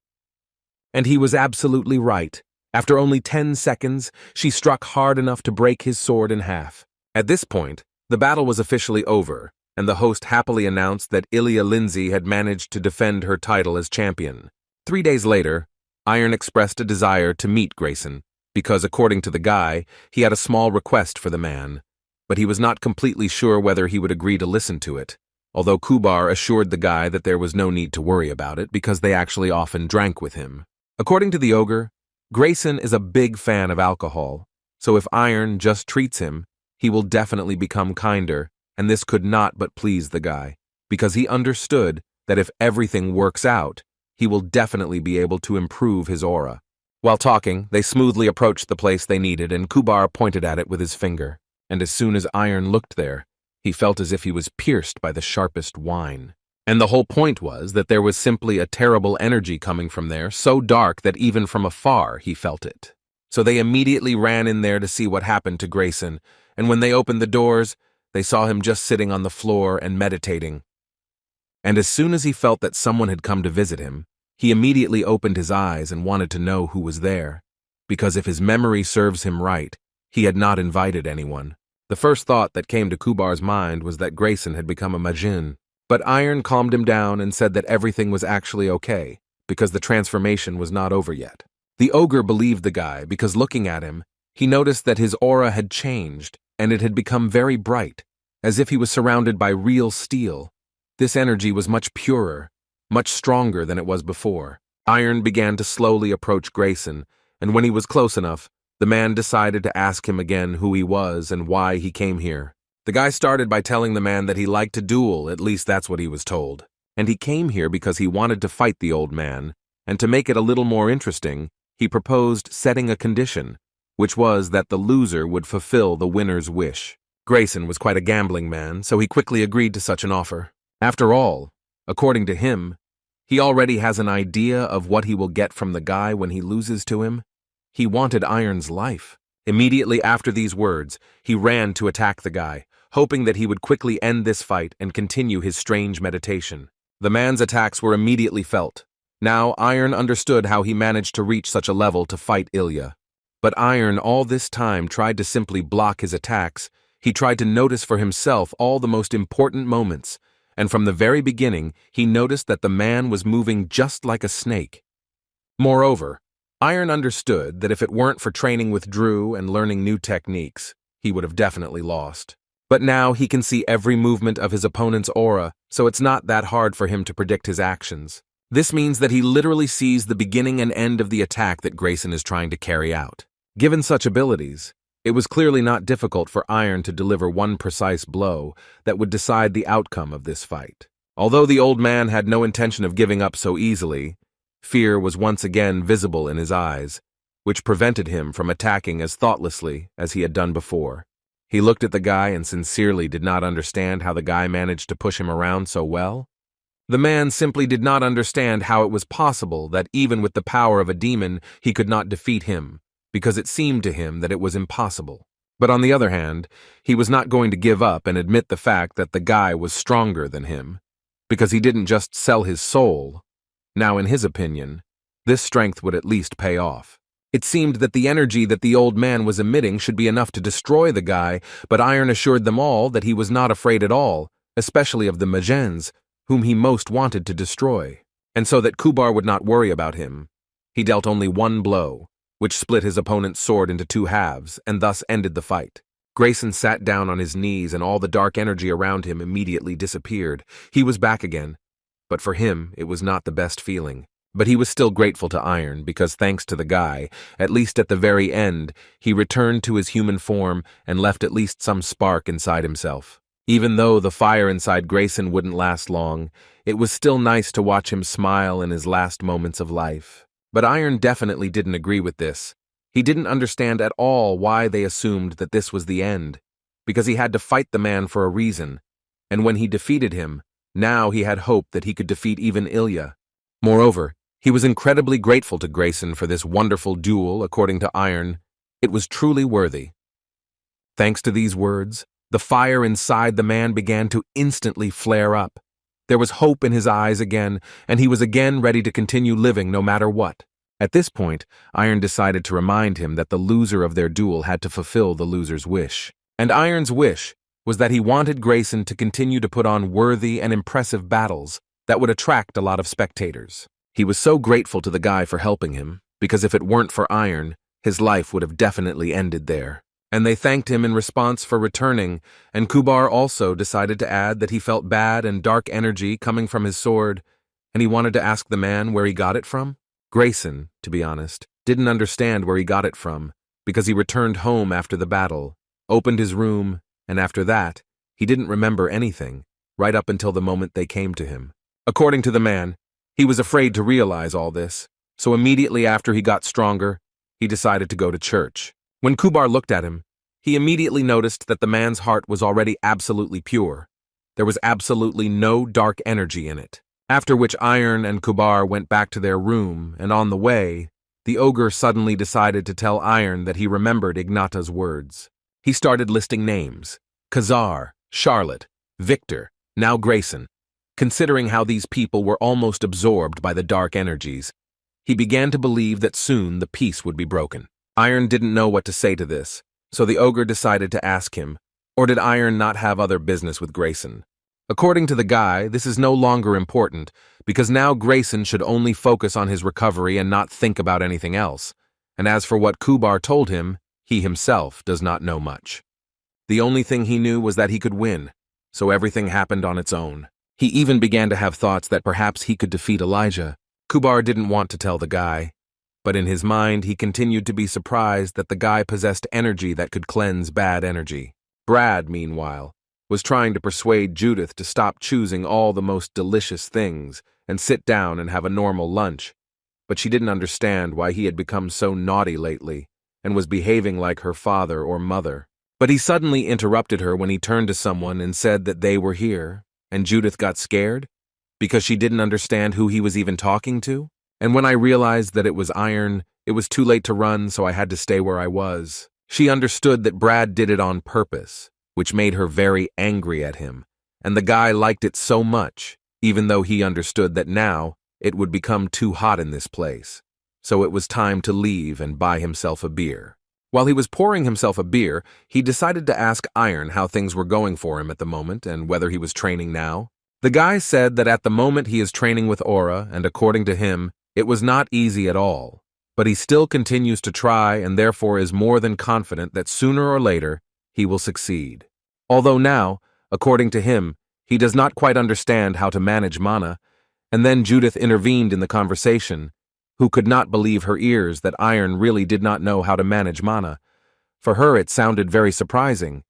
And he was absolutely right. After only 10 seconds, she struck hard enough to break his sword in half. At this point, the battle was officially over, and the host happily announced that Ilya Lindsay had managed to defend her title as champion. 3 days later, Iron expressed a desire to meet Grayson, because according to the guy, he had a small request for the man. But he was not completely sure whether he would agree to listen to it, although Kubar assured the guy that there was no need to worry about it because they actually often drank with him. According to the ogre, Grayson is a big fan of alcohol, so if Iron just treats him, he will definitely become kinder, and this could not but please the guy, because he understood that if everything works out, he will definitely be able to improve his aura. While talking, they smoothly approached the place they needed, and Kubar pointed at it with his finger. And as soon as Iron looked there, he felt as if he was pierced by the sharpest wine. And the whole point was that there was simply a terrible energy coming from there, so dark that even from afar he felt it. So they immediately ran in there to see what happened to Grayson, and when they opened the doors, they saw him just sitting on the floor and meditating. And as soon as he felt that someone had come to visit him, he immediately opened his eyes and wanted to know who was there, because if his memory serves him right, he had not invited anyone. The first thought that came to Kubar's mind was that Grayson had become a Majin. But Iron calmed him down and said that everything was actually okay, because the transformation was not over yet. The ogre believed the guy because looking at him, he noticed that his aura had changed, and it had become very bright, as if he was surrounded by real steel. This energy was much purer, much stronger than it was before. Iron began to slowly approach Grayson, and when he was close enough, the man decided to ask him again who he was and why he came here. The guy started by telling the man that he liked to duel, at least that's what he was told. And he came here because he wanted to fight the old man, and to make it a little more interesting, he proposed setting a condition, which was that the loser would fulfill the winner's wish. Grayson was quite a gambling man, so he quickly agreed to such an offer. After all, according to him, he already has an idea of what he will get from the guy when he loses to him. He wanted Iron's life. Immediately after these words, he ran to attack the guy, hoping that he would quickly end this fight and continue his strange meditation. The man's attacks were immediately felt. Now Iron understood how he managed to reach such a level to fight Ilya. But Iron all this time tried to simply block his attacks. He tried to notice for himself all the most important moments, and from the very beginning he noticed that the man was moving just like a snake. Moreover, Iron understood that if it weren't for training with Drew and learning new techniques, he would have definitely lost. But now he can see every movement of his opponent's aura, so it's not that hard for him to predict his actions. This means that he literally sees the beginning and end of the attack that Grayson is trying to carry out. Given such abilities, it was clearly not difficult for Iron to deliver one precise blow that would decide the outcome of this fight. Although the old man had no intention of giving up so easily, fear was once again visible in his eyes, which prevented him from attacking as thoughtlessly as he had done before. He looked at the guy and sincerely did not understand how the guy managed to push him around so well. The man simply did not understand how it was possible that even with the power of a demon he could not defeat him, because it seemed to him that it was impossible. But on the other hand, he was not going to give up and admit the fact that the guy was stronger than him, because he didn't just sell his soul. Now, in his opinion, this strength would at least pay off. It seemed that the energy that the old man was emitting should be enough to destroy the guy, but Iron assured them all that he was not afraid at all, especially of the Magens, whom he most wanted to destroy. And so that Kubar would not worry about him, he dealt only one blow, which split his opponent's sword into two halves, and thus ended the fight. Grayson sat down on his knees and all the dark energy around him immediately disappeared. He was back again. But for him, it was not the best feeling. But he was still grateful to Iron because thanks to the guy, at least at the very end, he returned to his human form and left at least some spark inside himself. Even though the fire inside Grayson wouldn't last long, it was still nice to watch him smile in his last moments of life. But Iron definitely didn't agree with this. He didn't understand at all why they assumed that this was the end, because he had to fight the man for a reason, and when he defeated him, now he had hope that he could defeat even Ilya. Moreover, he was incredibly grateful to Grayson for this wonderful duel. According to Iron, it was truly worthy. Thanks to these words, the fire inside the man began to instantly flare up. There was hope in his eyes again, and he was again ready to continue living no matter what. At this point, Iron decided to remind him that the loser of their duel had to fulfill the loser's wish. And Iron's wish was that he wanted Grayson to continue to put on worthy and impressive battles that would attract a lot of spectators. He was so grateful to the guy for helping him, because if it weren't for Iron, his life would have definitely ended there. And they thanked him in response for returning, and Kubar also decided to add that he felt bad and dark energy coming from his sword, and he wanted to ask the man where he got it from. Grayson, to be honest, didn't understand where he got it from, because he returned home after the battle, opened his room, and after that, he didn't remember anything, right up until the moment they came to him. According to the man, he was afraid to realize all this, so immediately after he got stronger, he decided to go to church. When Kubar looked at him, he immediately noticed that the man's heart was already absolutely pure. There was absolutely no dark energy in it. After which Iron and Kubar went back to their room, and on the way, the ogre suddenly decided to tell Iron that he remembered Ignata's words. He started listing names: Khazar, Charlotte, Victor, now Grayson. Considering how these people were almost absorbed by the dark energies, he began to believe that soon the peace would be broken. Iron didn't know what to say to this, so the ogre decided to ask him, or did Iron not have other business with Grayson? According to the guy, this is no longer important, because now Grayson should only focus on his recovery and not think about anything else. And as for what Kubar told him, he himself does not know much. The only thing he knew was that he could win, so everything happened on its own. He even began to have thoughts that perhaps he could defeat Elijah. Kubar didn't want to tell the guy, But in his mind, he continued to be surprised that the guy possessed energy that could cleanse bad energy. Brad, meanwhile, was trying to persuade Judith to stop choosing all the most delicious things and sit down and have a normal lunch. But she didn't understand why he had become so naughty lately and was behaving like her father or mother. But he suddenly interrupted her when he turned to someone and said that they were here, and Judith got scared because she didn't understand who he was even talking to. And when I realized that it was Iron, it was too late to run, so I had to stay where I was. She understood that Brad did it on purpose, which made her very angry at him, and the guy liked it so much, even though he understood that now it would become too hot in this place. So it was time to leave and buy himself a beer. While he was pouring himself a beer, he decided to ask Iron how things were going for him at the moment and whether he was training now. The guy said that at the moment he is training with Aura, and according to him, it was not easy at all, but he still continues to try and therefore is more than confident that sooner or later he will succeed. Although now, according to him, he does not quite understand how to manage mana, and then Judith intervened in the conversation, who could not believe her ears that Iron really did not know how to manage mana. For her it sounded very surprising.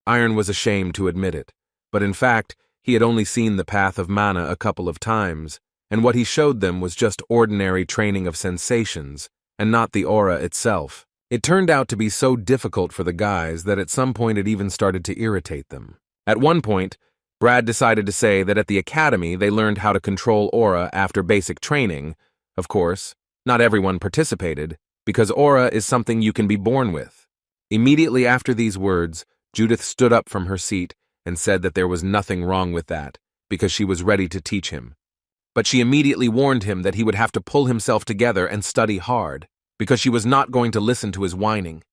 Iron was ashamed to admit it, but in fact, he had only seen the path of mana a couple of times, and what he showed them was just ordinary training of sensations, and not the aura itself. It turned out to be so difficult for the guys that at some point it even started to irritate them. At one point, Brad decided to say that at the academy they learned how to control aura after basic training. Of course, not everyone participated, because aura is something you can be born with. Immediately after these words, Judith stood up from her seat and said that there was nothing wrong with that, because she was ready to teach him. But she immediately warned him that he would have to pull himself together and study hard, because she was not going to listen to his whining.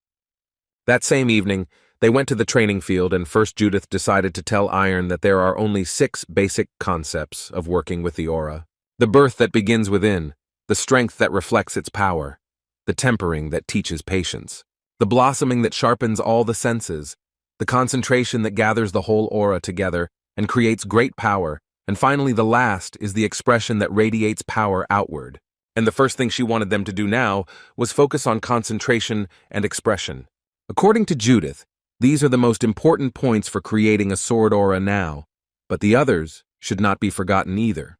That same evening, they went to the training field, and first Judith decided to tell Iron that there are only 6 basic concepts of working with the aura. The birth that begins within, the strength that reflects its power, the tempering that teaches patience, the blossoming that sharpens all the senses, the concentration that gathers the whole aura together and creates great power, and finally the last is the expression that radiates power outward. And the first thing she wanted them to do now was focus on concentration and expression. According to Judith, these are the most important points for creating a sword aura now, but the others should not be forgotten either.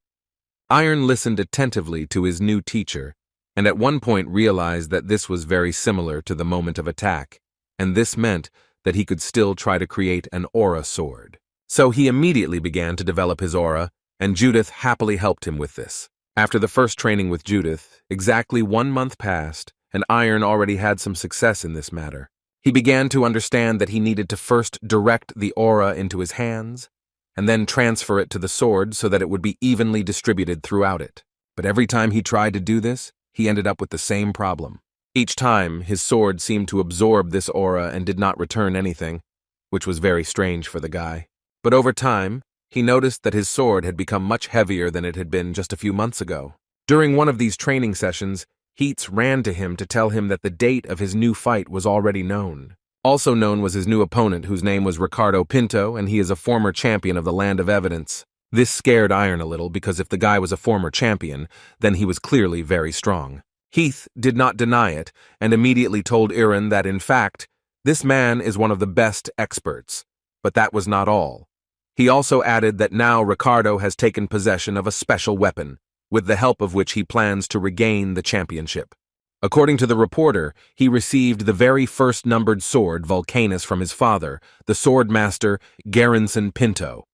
Iron listened attentively to his new teacher, and at one point realized that this was very similar to the moment of attack, and this meant that he could still try to create an aura sword. So he immediately began to develop his aura, and Judith happily helped him with this. After the first training with Judith, exactly 1 month passed, and Iron already had some success in this matter. He began to understand that he needed to first direct the aura into his hands, and then transfer it to the sword so that it would be evenly distributed throughout it. But every time he tried to do this, he ended up with the same problem. Each time, his sword seemed to absorb this aura and did not return anything, which was very strange for the guy. But over time, he noticed that his sword had become much heavier than it had been just a few months ago. During one of these training sessions, Heats ran to him to tell him that the date of his new fight was already known. Also known was his new opponent, whose name was Ricardo Pinto, and he is a former champion of the Land of Evidence. This scared Iron a little, because if the guy was a former champion, then he was clearly very strong. Heath did not deny it, and immediately told Iron that, in fact, this man is one of the best experts. But that was not all. He also added that now Ricardo has taken possession of a special weapon, with the help of which he plans to regain the championship. According to the reporter, he received the very first numbered sword, Vulcanus, from his father, the sword master Garrison Pinto.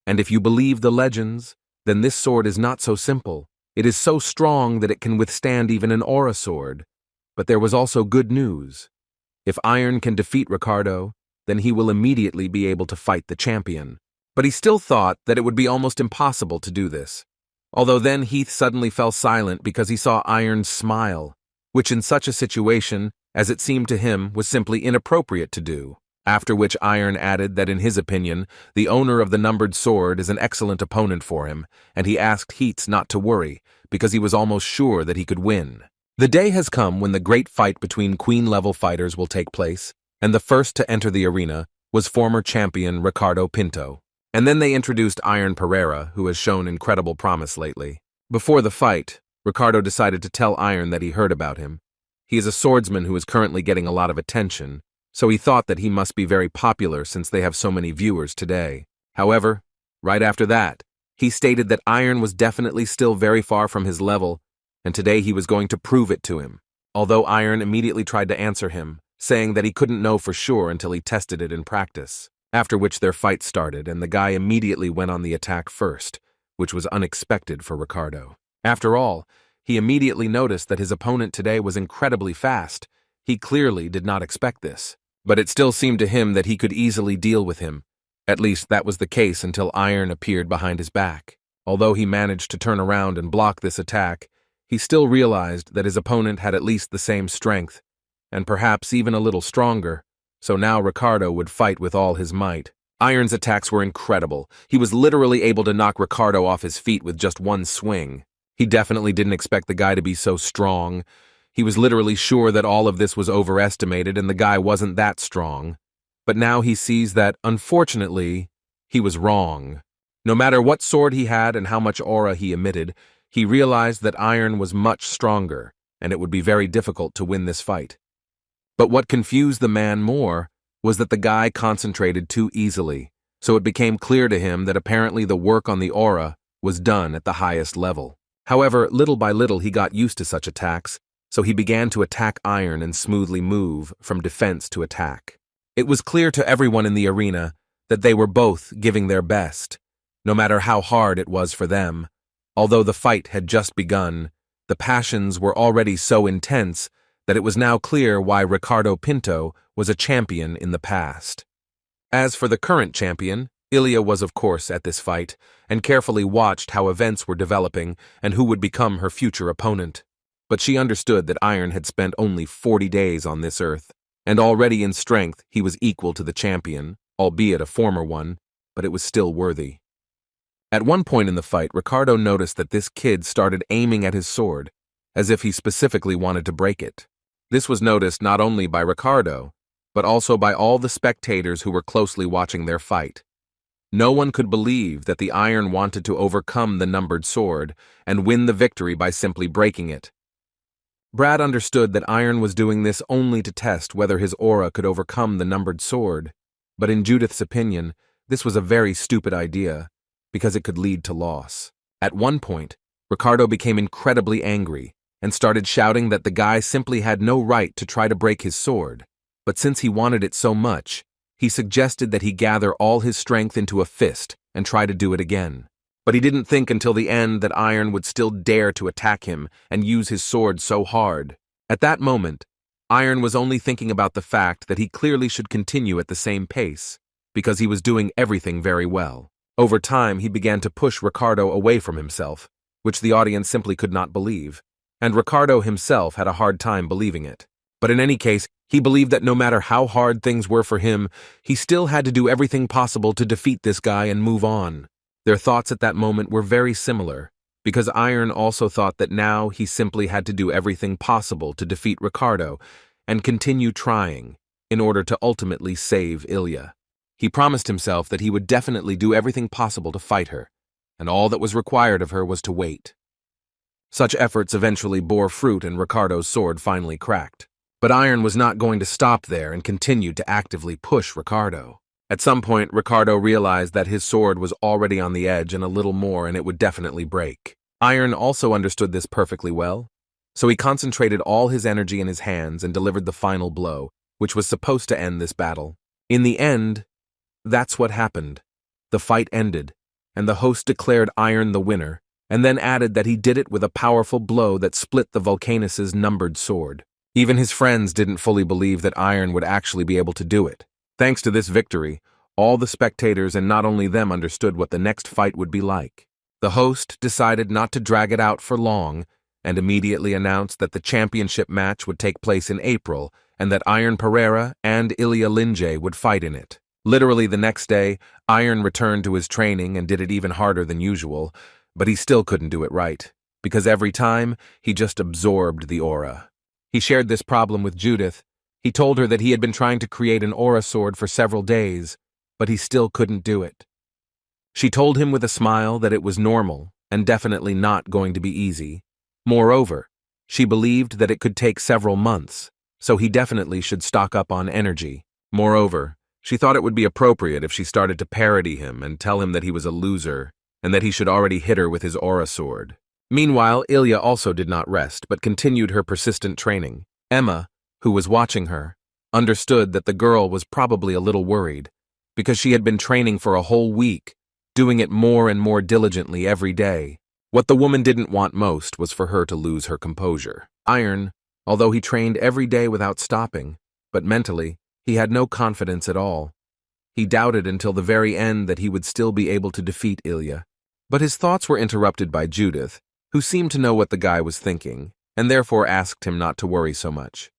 And if you believe the legends, then this sword is not so simple. It is so strong that it can withstand even an aura sword. But there was also good news. If Iron can defeat Ricardo, then he will immediately be able to fight the champion. But he still thought that it would be almost impossible to do this. Although then Heath suddenly fell silent because he saw Iron smile, which in such a situation, as it seemed to him, was simply inappropriate to do. After which Iron added that in his opinion, the owner of the numbered sword is an excellent opponent for him, and he asked Heats not to worry, because he was almost sure that he could win. The day has come when the great fight between Queen-level fighters will take place, and the first to enter the arena was former champion Ricardo Pinto. And then they introduced Iron Pereira, who has shown incredible promise lately. Before the fight, Ricardo decided to tell Iron that he heard about him. He is a swordsman who is currently getting a lot of attention, so he thought that he must be very popular since they have so many viewers today. However, right after that, he stated that Iron was definitely still very far from his level, and today he was going to prove it to him. Although Iron immediately tried to answer him, saying that he couldn't know for sure until he tested it in practice. After which their fight started, and the guy immediately went on the attack first, which was unexpected for Ricardo. After all, he immediately noticed that his opponent today was incredibly fast. He clearly did not expect this, but it still seemed to him that he could easily deal with him. At least that was the case until Iron appeared behind his back. Although he managed to turn around and block this attack, he still realized that his opponent had at least the same strength, and perhaps even a little stronger, so now Ricardo would fight with all his might. Iron's attacks were incredible. He was literally able to knock Ricardo off his feet with just one swing. He definitely didn't expect the guy to be so strong. He was literally sure that all of this was overestimated and the guy wasn't that strong. But now he sees that, unfortunately, he was wrong. No matter what sword he had and how much aura he emitted, he realized that Iron was much stronger, and it would be very difficult to win this fight. But what confused the man more was that the guy concentrated too easily, so it became clear to him that apparently the work on the aura was done at the highest level. However, little by little he got used to such attacks, so he began to attack Iron and smoothly move from defense to attack. It was clear to everyone in the arena that they were both giving their best, no matter how hard it was for them. Although the fight had just begun, the passions were already so intense that it was now clear why Ricardo Pinto was a champion in the past. As for the current champion, Ilya was of course at this fight, and carefully watched how events were developing and who would become her future opponent. But she understood that Iron had spent only 40 days on this earth, and already in strength he was equal to the champion, albeit a former one, but it was still worthy. At one point in the fight, Ricardo noticed that this kid started aiming at his sword, as if he specifically wanted to break it. This was noticed not only by Ricardo, but also by all the spectators who were closely watching their fight. No one could believe that the Iron wanted to overcome the numbered sword and win the victory by simply breaking it. Brad understood that Iron was doing this only to test whether his aura could overcome the numbered sword, but in Judith's opinion, this was a very stupid idea, because it could lead to loss. At one point, Ricardo became incredibly angry and started shouting that the guy simply had no right to try to break his sword, but since he wanted it so much, he suggested that he gather all his strength into a fist and try to do it again. But he didn't think until the end that Iron would still dare to attack him and use his sword so hard. At that moment, Iron was only thinking about the fact that he clearly should continue at the same pace, because he was doing everything very well. Over time, he began to push Ricardo away from himself, which the audience simply could not believe, and Ricardo himself had a hard time believing it. But in any case, he believed that no matter how hard things were for him, he still had to do everything possible to defeat this guy and move on. Their thoughts at that moment were very similar, because Iron also thought that now he simply had to do everything possible to defeat Ricardo and continue trying in order to ultimately save Ilya. He promised himself that he would definitely do everything possible to fight her, and all that was required of her was to wait. Such efforts eventually bore fruit and Ricardo's sword finally cracked. But Iron was not going to stop there and continued to actively push Ricardo. At some point, Ricardo realized that his sword was already on the edge and a little more and it would definitely break. Iron also understood this perfectly well, so he concentrated all his energy in his hands and delivered the final blow, which was supposed to end this battle. In the end, that's what happened. The fight ended, and the host declared Iron the winner, and then added that he did it with a powerful blow that split the Vulcanus' numbered sword. Even his friends didn't fully believe that Iron would actually be able to do it. Thanks to this victory, all the spectators and not only them understood what the next fight would be like. The host decided not to drag it out for long and immediately announced that the championship match would take place in April and that Iron Pereira and Ilya Linje would fight in it. Literally the next day, Iron returned to his training and did it even harder than usual, but he still couldn't do it right, because every time, he just absorbed the aura. He shared this problem with Judith. He told her that he had been trying to create an aura sword for several days, but he still couldn't do it. She told him with a smile that it was normal and definitely not going to be easy. Moreover, she believed that it could take several months, so he definitely should stock up on energy. Moreover, she thought it would be appropriate if she started to parody him and tell him that he was a loser and that he should already hit her with his aura sword. Meanwhile, Ilya also did not rest but continued her persistent training. Emma, who was watching her, understood that the girl was probably a little worried because she had been training for a whole week, doing it more and more diligently every day. What the woman didn't want most was for her to lose her composure. Iron, although he trained every day without stopping, but mentally, he had no confidence at all. He doubted until the very end that he would still be able to defeat Ilya. But his thoughts were interrupted by Judith, who seemed to know what the guy was thinking, and therefore asked him not to worry so much.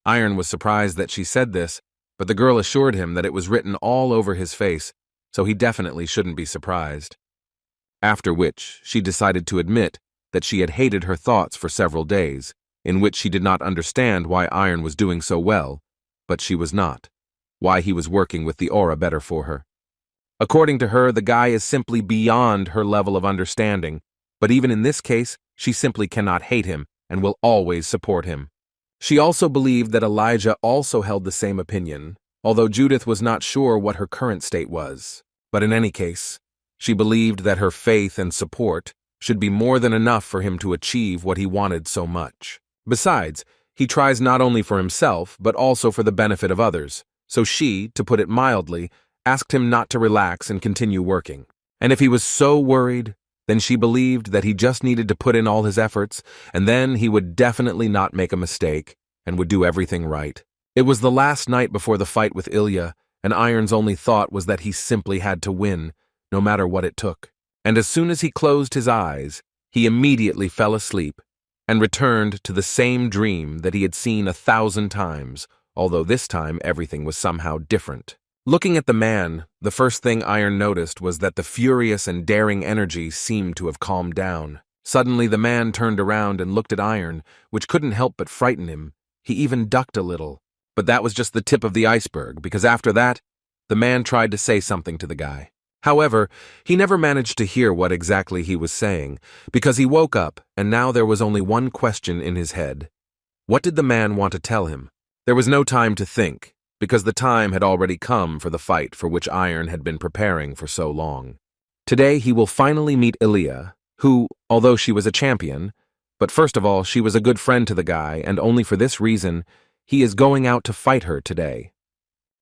Iron was surprised that she said this, but the girl assured him that it was written all over his face, so he definitely shouldn't be surprised. After which, she decided to admit that she had hated her thoughts for several days, in which she did not understand why Iron was doing so well, but she was not, why he was working with the aura better for her. According to her, the guy is simply beyond her level of understanding, but even in this case, she simply cannot hate him and will always support him. She also believed that Elijah also held the same opinion, although Judith was not sure what her current state was. But in any case, she believed that her faith and support should be more than enough for him to achieve what he wanted so much. Besides, he tries not only for himself, but also for the benefit of others, so she, to put it mildly, asked him not to relax and continue working. And if he was so worried, then she believed that he just needed to put in all his efforts, and then he would definitely not make a mistake and would do everything right. It was the last night before the fight with Ilya, and Iron's only thought was that he simply had to win, no matter what it took. And as soon as he closed his eyes, he immediately fell asleep and returned to the same dream that he had seen 1,000 times, although this time everything was somehow different. Looking at the man, the first thing Iron noticed was that the furious and daring energy seemed to have calmed down. Suddenly the man turned around and looked at Iron, which couldn't help but frighten him. He even ducked a little. But that was just the tip of the iceberg, because after that, the man tried to say something to the guy. However, he never managed to hear what exactly he was saying, because he woke up and now there was only one question in his head. What did the man want to tell him? There was no time to think, because the time had already come for the fight for which Iron had been preparing for so long. Today he will finally meet Ilya, who, although she was a champion, but first of all she was a good friend to the guy, and only for this reason, he is going out to fight her today.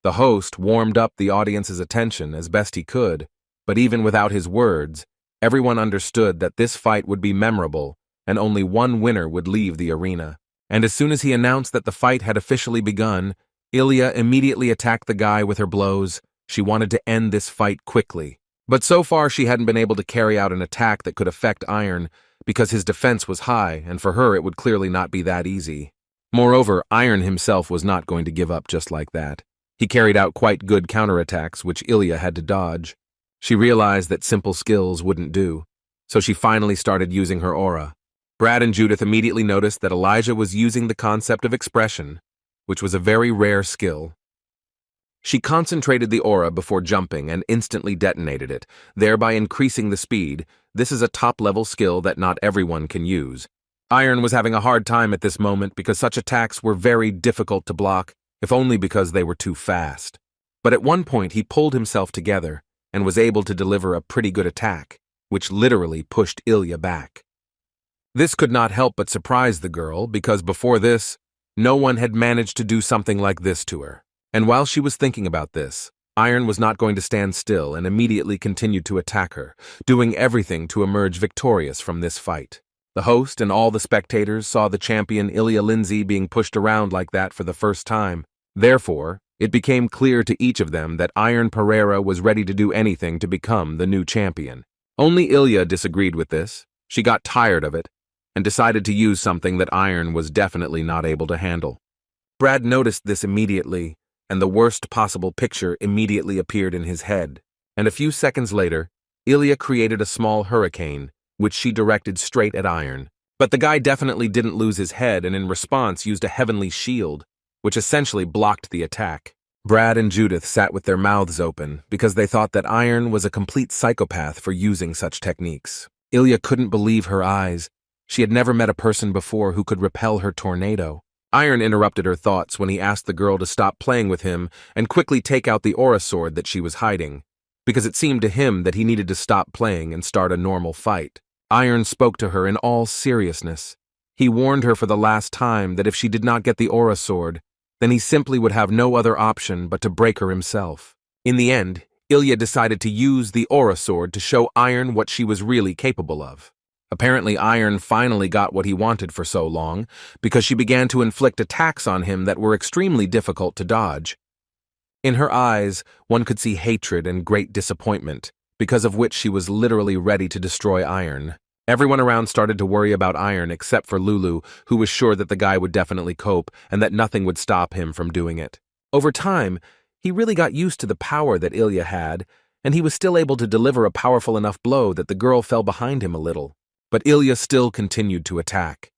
The host warmed up the audience's attention as best he could, but even without his words, everyone understood that this fight would be memorable, and only one winner would leave the arena. And as soon as he announced that the fight had officially begun, Ilya immediately attacked the guy with her blows. She wanted to end this fight quickly. But so far she hadn't been able to carry out an attack that could affect Iron, because his defense was high, and for her it would clearly not be that easy. Moreover, Iron himself was not going to give up just like that. He carried out quite good counterattacks, which Ilya had to dodge. She realized that simple skills wouldn't do, so she finally started using her aura. Brad and Judith immediately noticed that Elijah was using the concept of expression, which was a very rare skill. She concentrated the aura before jumping and instantly detonated it, thereby increasing the speed. This is a top-level skill that not everyone can use. Iron was having a hard time at this moment because such attacks were very difficult to block, if only because they were too fast. But at one point he pulled himself together and was able to deliver a pretty good attack, which literally pushed Ilya back. This could not help but surprise the girl, because before this, no one had managed to do something like this to her. And while she was thinking about this, Iron was not going to stand still and immediately continued to attack her, doing everything to emerge victorious from this fight. The host and all the spectators saw the champion Ilya Lindsay being pushed around like that for the first time. Therefore, it became clear to each of them that Iron Pereira was ready to do anything to become the new champion. Only Ilya disagreed with this. She got tired of it and decided to use something that Iron was definitely not able to handle. Brad noticed this immediately, and the worst possible picture immediately appeared in his head. And a few seconds later, Ilya created a small hurricane, which she directed straight at Iron. But the guy definitely didn't lose his head and in response used a heavenly shield, which essentially blocked the attack. Brad and Judith sat with their mouths open because they thought that Iron was a complete psychopath for using such techniques. Ilya couldn't believe her eyes. She had never met a person before who could repel her tornado. Iron interrupted her thoughts when he asked the girl to stop playing with him and quickly take out the aura sword that she was hiding, because it seemed to him that he needed to stop playing and start a normal fight. Iron spoke to her in all seriousness. He warned her for the last time that if she did not get the aura sword, then he simply would have no other option but to break her himself. In the end, Ilya decided to use the aura sword to show Iron what she was really capable of. Apparently, Iron finally got what he wanted for so long, because she began to inflict attacks on him that were extremely difficult to dodge. In her eyes, one could see hatred and great disappointment, because of which she was literally ready to destroy Iron. Everyone around started to worry about Iron except for Lulu, who was sure that the guy would definitely cope and that nothing would stop him from doing it. Over time, he really got used to the power that Ilya had, and he was still able to deliver a powerful enough blow that the girl fell behind him a little. But Ilya still continued to attack,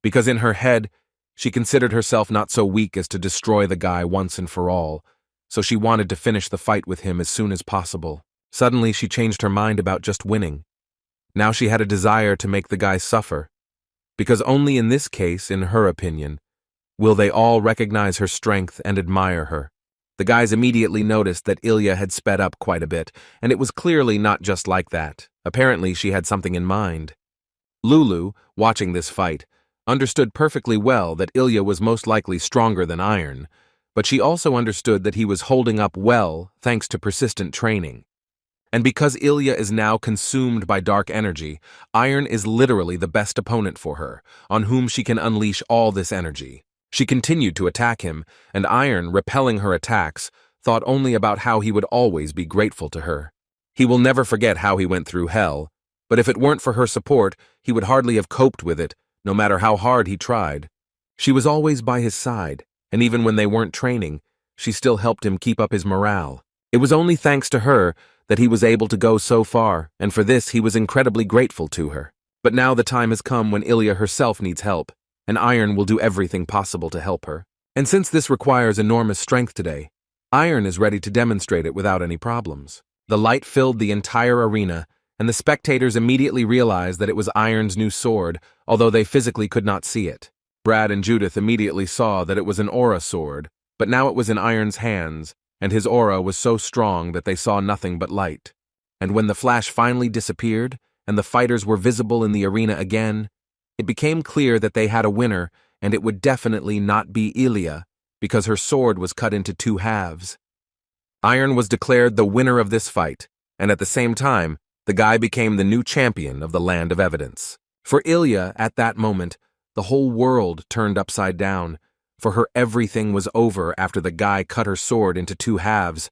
because in her head, she considered herself not so weak as to destroy the guy once and for all, so she wanted to finish the fight with him as soon as possible. Suddenly, she changed her mind about just winning. Now she had a desire to make the guy suffer, because only in this case, in her opinion, will they all recognize her strength and admire her. The guys immediately noticed that Ilya had sped up quite a bit, and it was clearly not just like that. Apparently, she had something in mind. Lulu, watching this fight, understood perfectly well that Ilya was most likely stronger than Iron, but she also understood that he was holding up well thanks to persistent training. And because Ilya is now consumed by dark energy, Iron is literally the best opponent for her, on whom she can unleash all this energy. She continued to attack him, and Iron, repelling her attacks, thought only about how he would always be grateful to her. He will never forget how he went through hell, but if it weren't for her support, he would hardly have coped with it, no matter how hard he tried. She was always by his side, and even when they weren't training, she still helped him keep up his morale. It was only thanks to her that he was able to go so far, and for this he was incredibly grateful to her. But now the time has come when Ilya herself needs help, and Iron will do everything possible to help her. And since this requires enormous strength today, Iron is ready to demonstrate it without any problems. The light filled the entire arena, and the spectators immediately realized that it was Iron's new sword, although they physically could not see it. Brad and Judith immediately saw that it was an aura sword, but now it was in Iron's hands, and his aura was so strong that they saw nothing but light. And when the flash finally disappeared, and the fighters were visible in the arena again, it became clear that they had a winner, and it would definitely not be Ilya, because her sword was cut into two halves. Iron was declared the winner of this fight, and at the same time, the guy became the new champion of the Land of Evidence. For Ilya, at that moment, the whole world turned upside down. For her, everything was over after the guy cut her sword into two halves.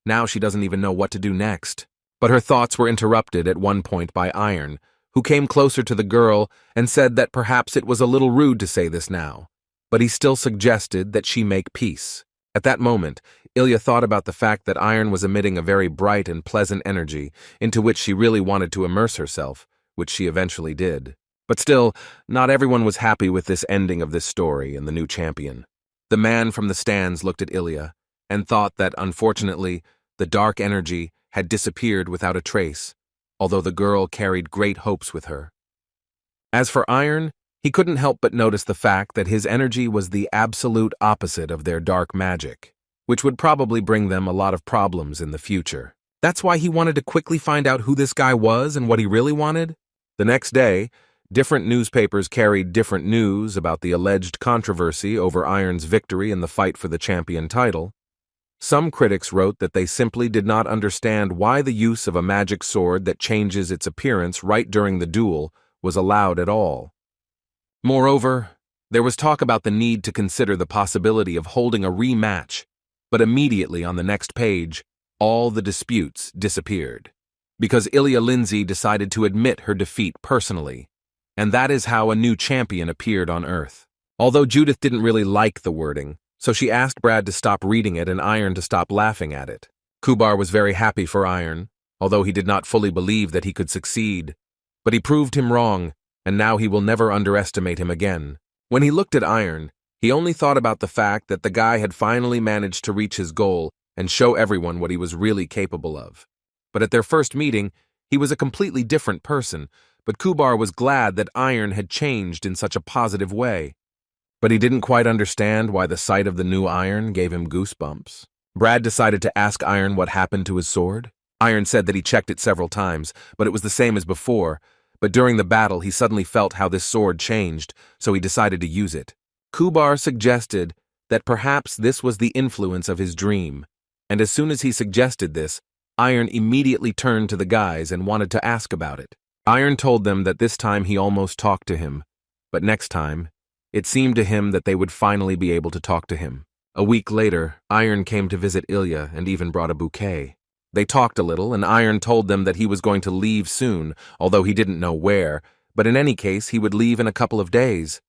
Now she doesn't even know what to do next. But her thoughts were interrupted at one point by Iron, who came closer to the girl and said that perhaps it was a little rude to say this now, but he still suggested that she make peace. At that moment, Ilya thought about the fact that Iron was emitting a very bright and pleasant energy into which she really wanted to immerse herself, which she eventually did. But still, not everyone was happy with this ending of this story and the new champion. The man from the stands looked at Ilya and thought that, unfortunately, the dark energy had disappeared without a trace, although the girl carried great hopes with her. As for Iron, he couldn't help but notice the fact that his energy was the absolute opposite of their dark magic, which would probably bring them a lot of problems in the future. That's why he wanted to quickly find out who this guy was and what he really wanted. The next day, different newspapers carried different news about the alleged controversy over Iron's victory in the fight for the champion title. Some critics wrote that they simply did not understand why the use of a magic sword that changes its appearance right during the duel was allowed at all. Moreover, there was talk about the need to consider the possibility of holding a rematch, but immediately on the next page, all the disputes disappeared, because Ilya Lindsay decided to admit her defeat personally, and that is how a new champion appeared on Earth. Although Judith didn't really like the wording, so she asked Brad to stop reading it and Iron to stop laughing at it. Kubar was very happy for Iron, although he did not fully believe that he could succeed, but he proved him wrong, and now he will never underestimate him again. When he looked at Iron, he only thought about the fact that the guy had finally managed to reach his goal and show everyone what he was really capable of. But at their first meeting, he was a completely different person, but Kubar was glad that Iron had changed in such a positive way. But he didn't quite understand why the sight of the new Iron gave him goosebumps. Brad decided to ask Iron what happened to his sword. Iron said that he checked it several times, but it was the same as before. But during the battle, he suddenly felt how this sword changed, so he decided to use it. Kubar suggested that perhaps this was the influence of his dream, and as soon as he suggested this, Iron immediately turned to the guys and wanted to ask about it. Iron told them that this time he almost talked to him, but next time, it seemed to him that they would finally be able to talk to him. A week later, Iron came to visit Ilya and even brought a bouquet. They talked a little, and Iron told them that he was going to leave soon, although he didn't know where, but in any case, he would leave in a couple of days.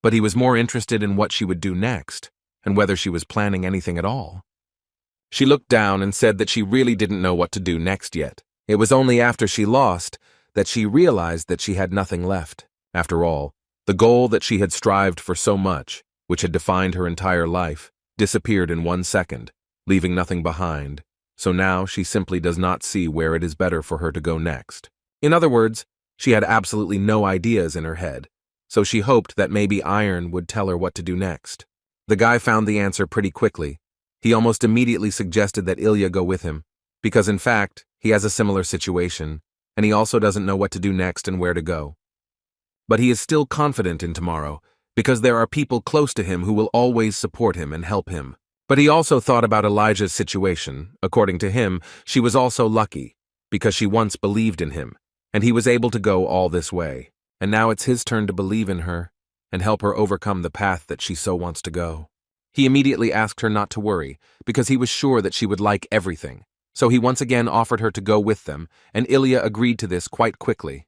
But he was more interested in what she would do next, and whether she was planning anything at all. She looked down and said that she really didn't know what to do next yet. It was only after she lost that she realized that she had nothing left. After all, the goal that she had strived for so much, which had defined her entire life, disappeared in 1 second, leaving nothing behind. So now she simply does not see where it is better for her to go next. In other words, she had absolutely no ideas in her head, so she hoped that maybe Iron would tell her what to do next. The guy found the answer pretty quickly. He almost immediately suggested that Ilya go with him, because in fact, he has a similar situation, and he also doesn't know what to do next and where to go. But he is still confident in tomorrow, because there are people close to him who will always support him and help him. But he also thought about Elijah's situation. According to him, she was also lucky, because she once believed in him, and he was able to go all this way. And now it's his turn to believe in her and help her overcome the path that she so wants to go. He immediately asked her not to worry, because he was sure that she would like everything. So he once again offered her to go with them, and Ilya agreed to this quite quickly.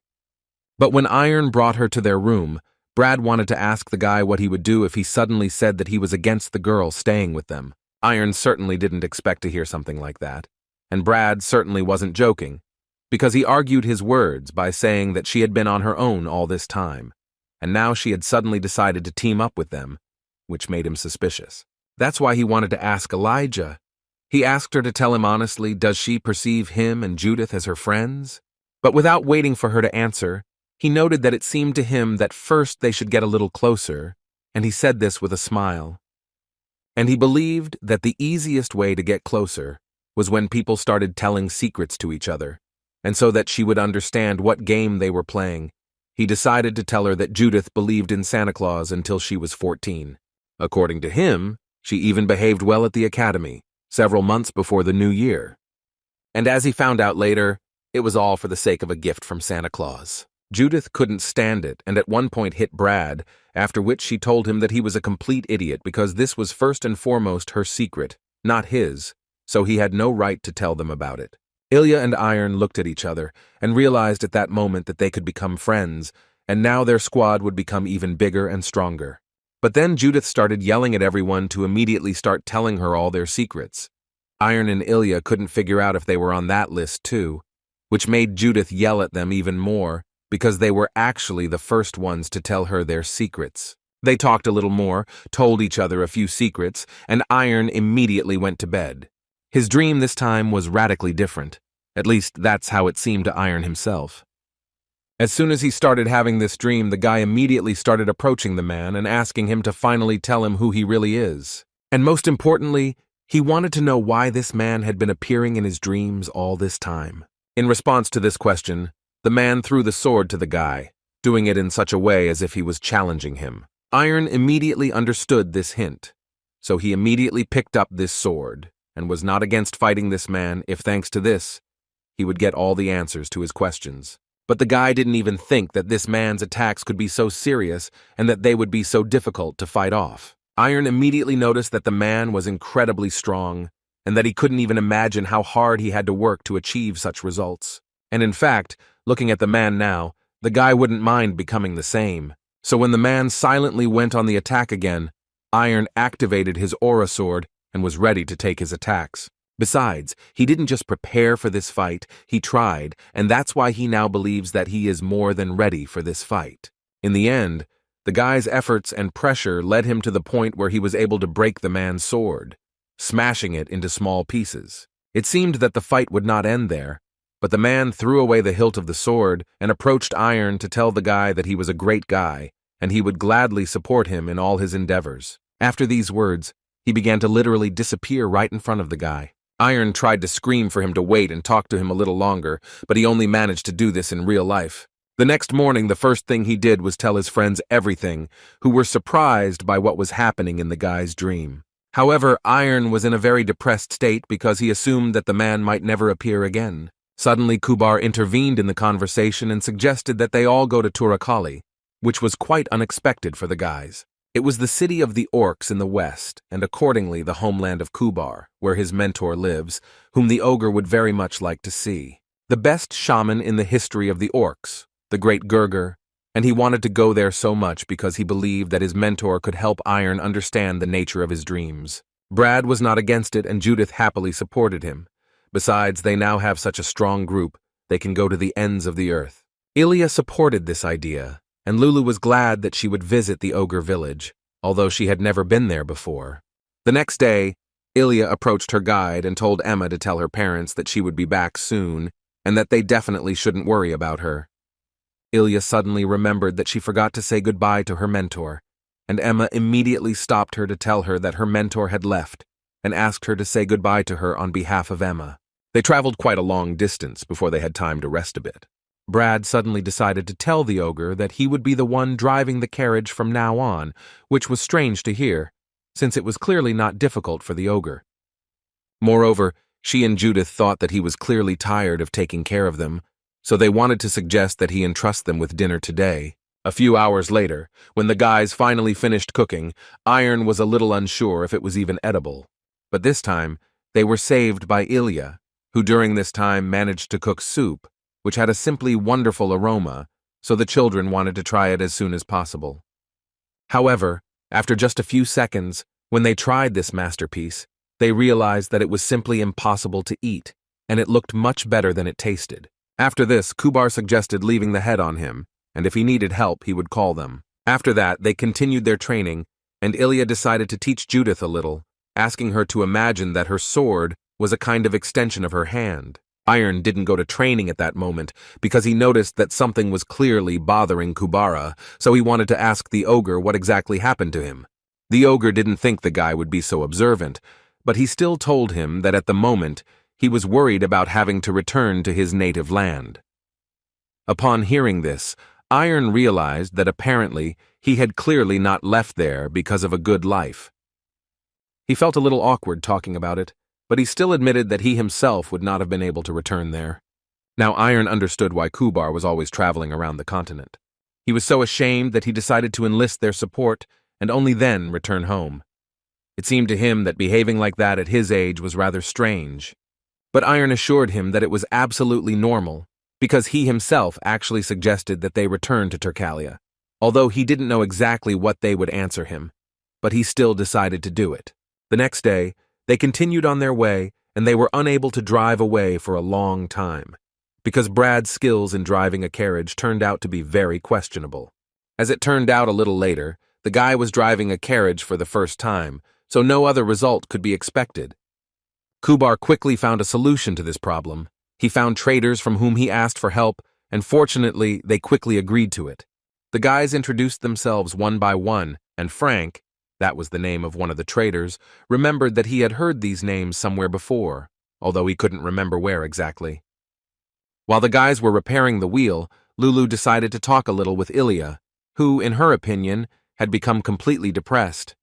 But when Iron brought her to their room, Brad wanted to ask the guy what he would do if he suddenly said that he was against the girl staying with them. Iron certainly didn't expect to hear something like that, and Brad certainly wasn't joking, because he argued his words by saying that she had been on her own all this time, and now she had suddenly decided to team up with them, which made him suspicious. That's why he wanted to ask Elijah. He asked her to tell him honestly, does she perceive him and Judith as her friends? But without waiting for her to answer, he noted that it seemed to him that first they should get a little closer, and he said this with a smile. And he believed that the easiest way to get closer was when people started telling secrets to each other, and so that she would understand what game they were playing, he decided to tell her that Judith believed in Santa Claus until she was 14. According to him, she even behaved well at the academy, several months before the new year. And as he found out later, it was all for the sake of a gift from Santa Claus. Judith couldn't stand it and at one point hit Brad, after which she told him that he was a complete idiot because this was first and foremost her secret, not his, so he had no right to tell them about it. Ilya and Iron looked at each other and realized at that moment that they could become friends, and now their squad would become even bigger and stronger. But then Judith started yelling at everyone to immediately start telling her all their secrets. Iron and Ilya couldn't figure out if they were on that list too, which made Judith yell at them even more, because they were actually the first ones to tell her their secrets. They talked a little more, told each other a few secrets, and Iron immediately went to bed. His dream this time was radically different. At least that's how it seemed to Iron himself. As soon as he started having this dream, the guy immediately started approaching the man and asking him to finally tell him who he really is. And most importantly, he wanted to know why this man had been appearing in his dreams all this time. In response to this question, the man threw the sword to the guy, doing it in such a way as if he was challenging him. Iron immediately understood this hint, so he immediately picked up this sword and was not against fighting this man if, thanks to this, he would get all the answers to his questions. But the guy didn't even think that this man's attacks could be so serious and that they would be so difficult to fight off. Iron immediately noticed that the man was incredibly strong and that he couldn't even imagine how hard he had to work to achieve such results. And in fact, looking at the man now, the guy wouldn't mind becoming the same. So when the man silently went on the attack again, Iron activated his aura sword and was ready to take his attacks. Besides, he didn't just prepare for this fight, he tried, and that's why he now believes that he is more than ready for this fight. In the end, the guy's efforts and pressure led him to the point where he was able to break the man's sword, smashing it into small pieces. It seemed that the fight would not end there, But the man threw away the hilt of the sword and approached Iron to tell the guy that he was a great guy, and he would gladly support him in all his endeavors. After these words, he began to literally disappear right in front of the guy. Iron tried to scream for him to wait and talk to him a little longer, but he only managed to do this in real life. The next morning, the first thing he did was tell his friends everything, who were surprised by what was happening in the guy's dream. However, Iron was in a very depressed state because he assumed that the man might never appear again. Suddenly, Kubar intervened in the conversation and suggested that they all go to Turkal, which was quite unexpected for the guys. It was the city of the orcs in the west, and accordingly the homeland of Kubar, where his mentor lives, whom the ogre would very much like to see. The best shaman in the history of the orcs, the great Gurgur, and he wanted to go there so much because he believed that his mentor could help Iron understand the nature of his dreams. Brad was not against it, and Judith happily supported him. Besides, they now have such a strong group, they can go to the ends of the earth. Ilya supported this idea, and Lulu was glad that she would visit the ogre village, although she had never been there before. The next day, Ilya approached her guide and told Emma to tell her parents that she would be back soon, and that they definitely shouldn't worry about her. Ilya suddenly remembered that she forgot to say goodbye to her mentor, and Emma immediately stopped her to tell her that her mentor had left, and asked her to say goodbye to her on behalf of Emma. They traveled quite a long distance before they had time to rest a bit. Brad suddenly decided to tell the ogre that he would be the one driving the carriage from now on, which was strange to hear, since it was clearly not difficult for the ogre. Moreover, she and Judith thought that he was clearly tired of taking care of them, so they wanted to suggest that he entrust them with dinner today. A few hours later, when the guys finally finished cooking, Iron was a little unsure if it was even edible. But this time, they were saved by Ilya, who during this time managed to cook soup, which had a simply wonderful aroma, so the children wanted to try it as soon as possible. However, after just a few seconds, when they tried this masterpiece, they realized that it was simply impossible to eat, and it looked much better than it tasted. After this, Kubar suggested leaving the head on him, and if he needed help, he would call them. After that, they continued their training, and Ilya decided to teach Judith a little, asking her to imagine that her sword was a kind of extension of her hand. Iron didn't go to training at that moment because he noticed that something was clearly bothering Kubara, so he wanted to ask the ogre what exactly happened to him. The ogre didn't think the guy would be so observant, but he still told him that at the moment he was worried about having to return to his native land. Upon hearing this, Iron realized that apparently he had clearly not left there because of a good life. He felt a little awkward talking about it, but he still admitted that he himself would not have been able to return there. Now Iron understood why Kubar was always traveling around the continent. He was so ashamed that he decided to enlist their support and only then return home. It seemed to him that behaving like that at his age was rather strange. But Iron assured him that it was absolutely normal, because he himself actually suggested that they return to Turkal, although he didn't know exactly what they would answer him, but he still decided to do it. The next day, they continued on their way, and they were unable to drive away for a long time, because Brad's skills in driving a carriage turned out to be very questionable. As it turned out a little later, the guy was driving a carriage for the first time, so no other result could be expected. Kubar quickly found a solution to this problem. He found traders from whom he asked for help, and fortunately, they quickly agreed to it. The guys introduced themselves one by one, and Frank, that was the name of one of the traders, remembered that he had heard these names somewhere before, although he couldn't remember where exactly. While the guys were repairing the wheel, Lulu decided to talk a little with Ilya, who, in her opinion, had become completely depressed.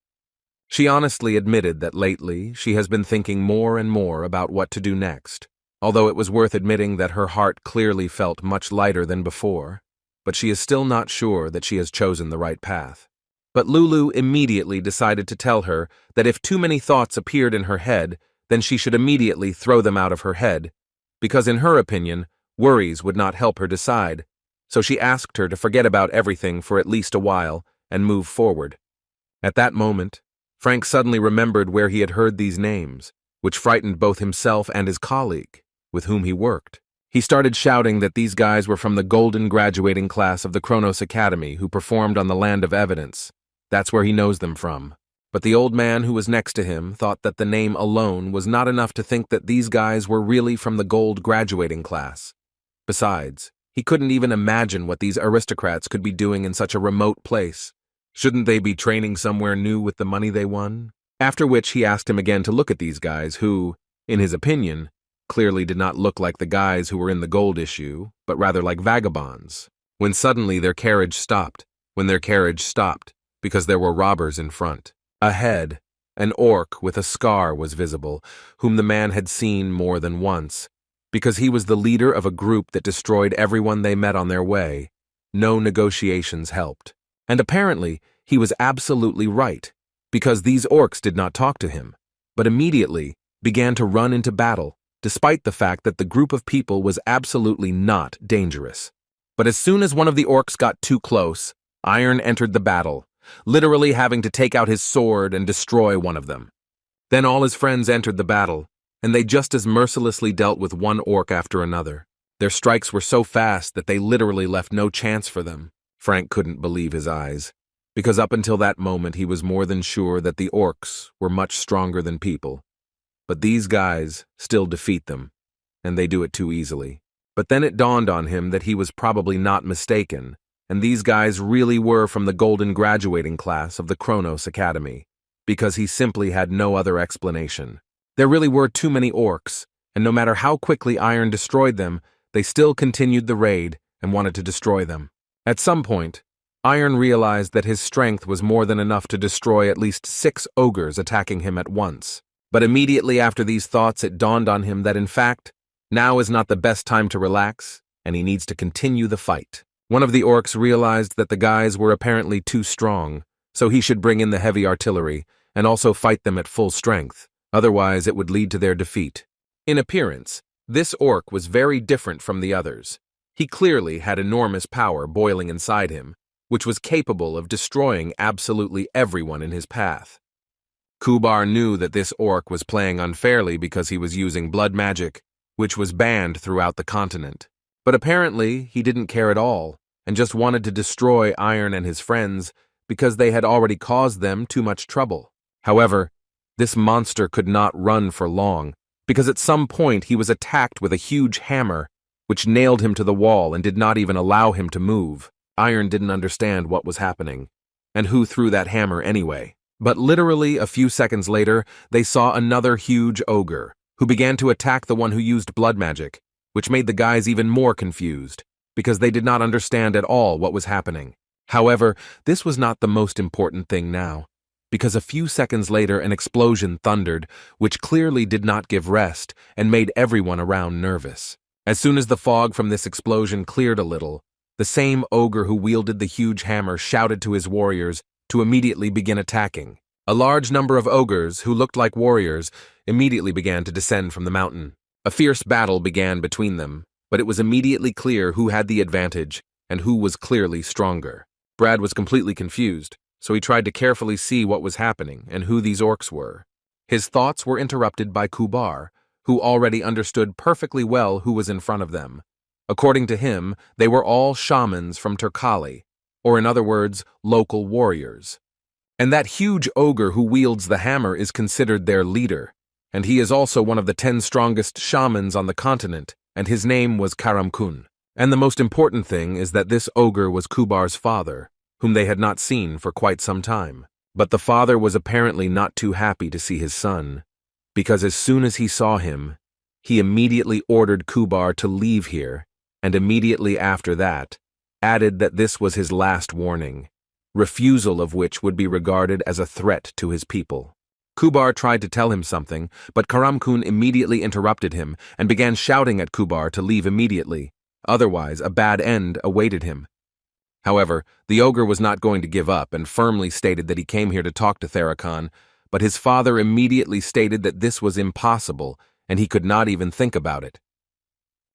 She honestly admitted that lately she has been thinking more and more about what to do next, although it was worth admitting that her heart clearly felt much lighter than before, but she is still not sure that she has chosen the right path. But Lulu immediately decided to tell her that if too many thoughts appeared in her head, then she should immediately throw them out of her head, because in her opinion, worries would not help her decide, so she asked her to forget about everything for at least a while and move forward. At that moment, Frank suddenly remembered where he had heard these names, which frightened both himself and his colleague, with whom he worked. He started shouting that these guys were from the golden graduating class of the Kronos Academy who performed on the Land of Evidence. That's where he knows them from. But the old man who was next to him thought that the name alone was not enough to think that these guys were really from the gold graduating class. Besides, he couldn't even imagine what these aristocrats could be doing in such a remote place. Shouldn't they be training somewhere new with the money they won? After which he asked him again to look at these guys who, in his opinion, clearly did not look like the guys who were in the gold issue, but rather like vagabonds. When suddenly their carriage stopped. Because there were robbers in front. Ahead, an orc with a scar was visible, whom the man had seen more than once, because he was the leader of a group that destroyed everyone they met on their way. No negotiations helped. And apparently, he was absolutely right, because these orcs did not talk to him, but immediately began to run into battle, despite the fact that the group of people was absolutely not dangerous. But as soon as one of the orcs got too close, Iron entered the battle, literally having to take out his sword and destroy one of them. Then all his friends entered the battle, and they just as mercilessly dealt with one orc after another. Their strikes were so fast that they literally left no chance for them. Frank couldn't believe his eyes, because up until that moment he was more than sure that the orcs were much stronger than people. But these guys still defeat them, and they do it too easily. But then it dawned on him that he was probably not mistaken, and these guys really were from the golden graduating class of the Kronos Academy, because he simply had no other explanation. There really were too many orcs, and no matter how quickly Iron destroyed them, they still continued the raid and wanted to destroy them. At some point, Iron realized that his strength was more than enough to destroy at least 6 ogres attacking him at once. But immediately after these thoughts, it dawned on him that in fact, now is not the best time to relax, and he needs to continue the fight. One of the orcs realized that the guys were apparently too strong, so he should bring in the heavy artillery and also fight them at full strength, otherwise it would lead to their defeat. In appearance, this orc was very different from the others. He clearly had enormous power boiling inside him, which was capable of destroying absolutely everyone in his path. Kubar knew that this orc was playing unfairly because he was using blood magic, which was banned throughout the continent. But apparently, he didn't care at all, and just wanted to destroy Iron and his friends because they had already caused them too much trouble. However, this monster could not run for long, because at some point he was attacked with a huge hammer, which nailed him to the wall and did not even allow him to move. Iron didn't understand what was happening, and who threw that hammer anyway. But literally a few seconds later, they saw another huge ogre, who began to attack the one who used blood magic, which made the guys even more confused, because they did not understand at all what was happening. However, this was not the most important thing now, because a few seconds later an explosion thundered, which clearly did not give rest and made everyone around nervous. As soon as the fog from this explosion cleared a little, the same ogre who wielded the huge hammer shouted to his warriors to immediately begin attacking. A large number of ogres, who looked like warriors, immediately began to descend from the mountain. A fierce battle began between them, but it was immediately clear who had the advantage and who was clearly stronger. Brad was completely confused, so he tried to carefully see what was happening and who these orcs were. His thoughts were interrupted by Kubar, who already understood perfectly well who was in front of them. According to him, they were all shamans from Turkal, or in other words, local warriors. And that huge ogre who wields the hammer is considered their leader, and he is also one of the 10 strongest shamans on the continent, and his name was Karamkun. And the most important thing is that this ogre was Kubar's father, whom they had not seen for quite some time. But the father was apparently not too happy to see his son, because as soon as he saw him, he immediately ordered Kubar to leave here, and immediately after that, added that this was his last warning, refusal of which would be regarded as a threat to his people. Kubar tried to tell him something, but Karamkun immediately interrupted him and began shouting at Kubar to leave immediately, otherwise a bad end awaited him. However, the ogre was not going to give up and firmly stated that he came here to talk to Therakan, but his father immediately stated that this was impossible and he could not even think about it.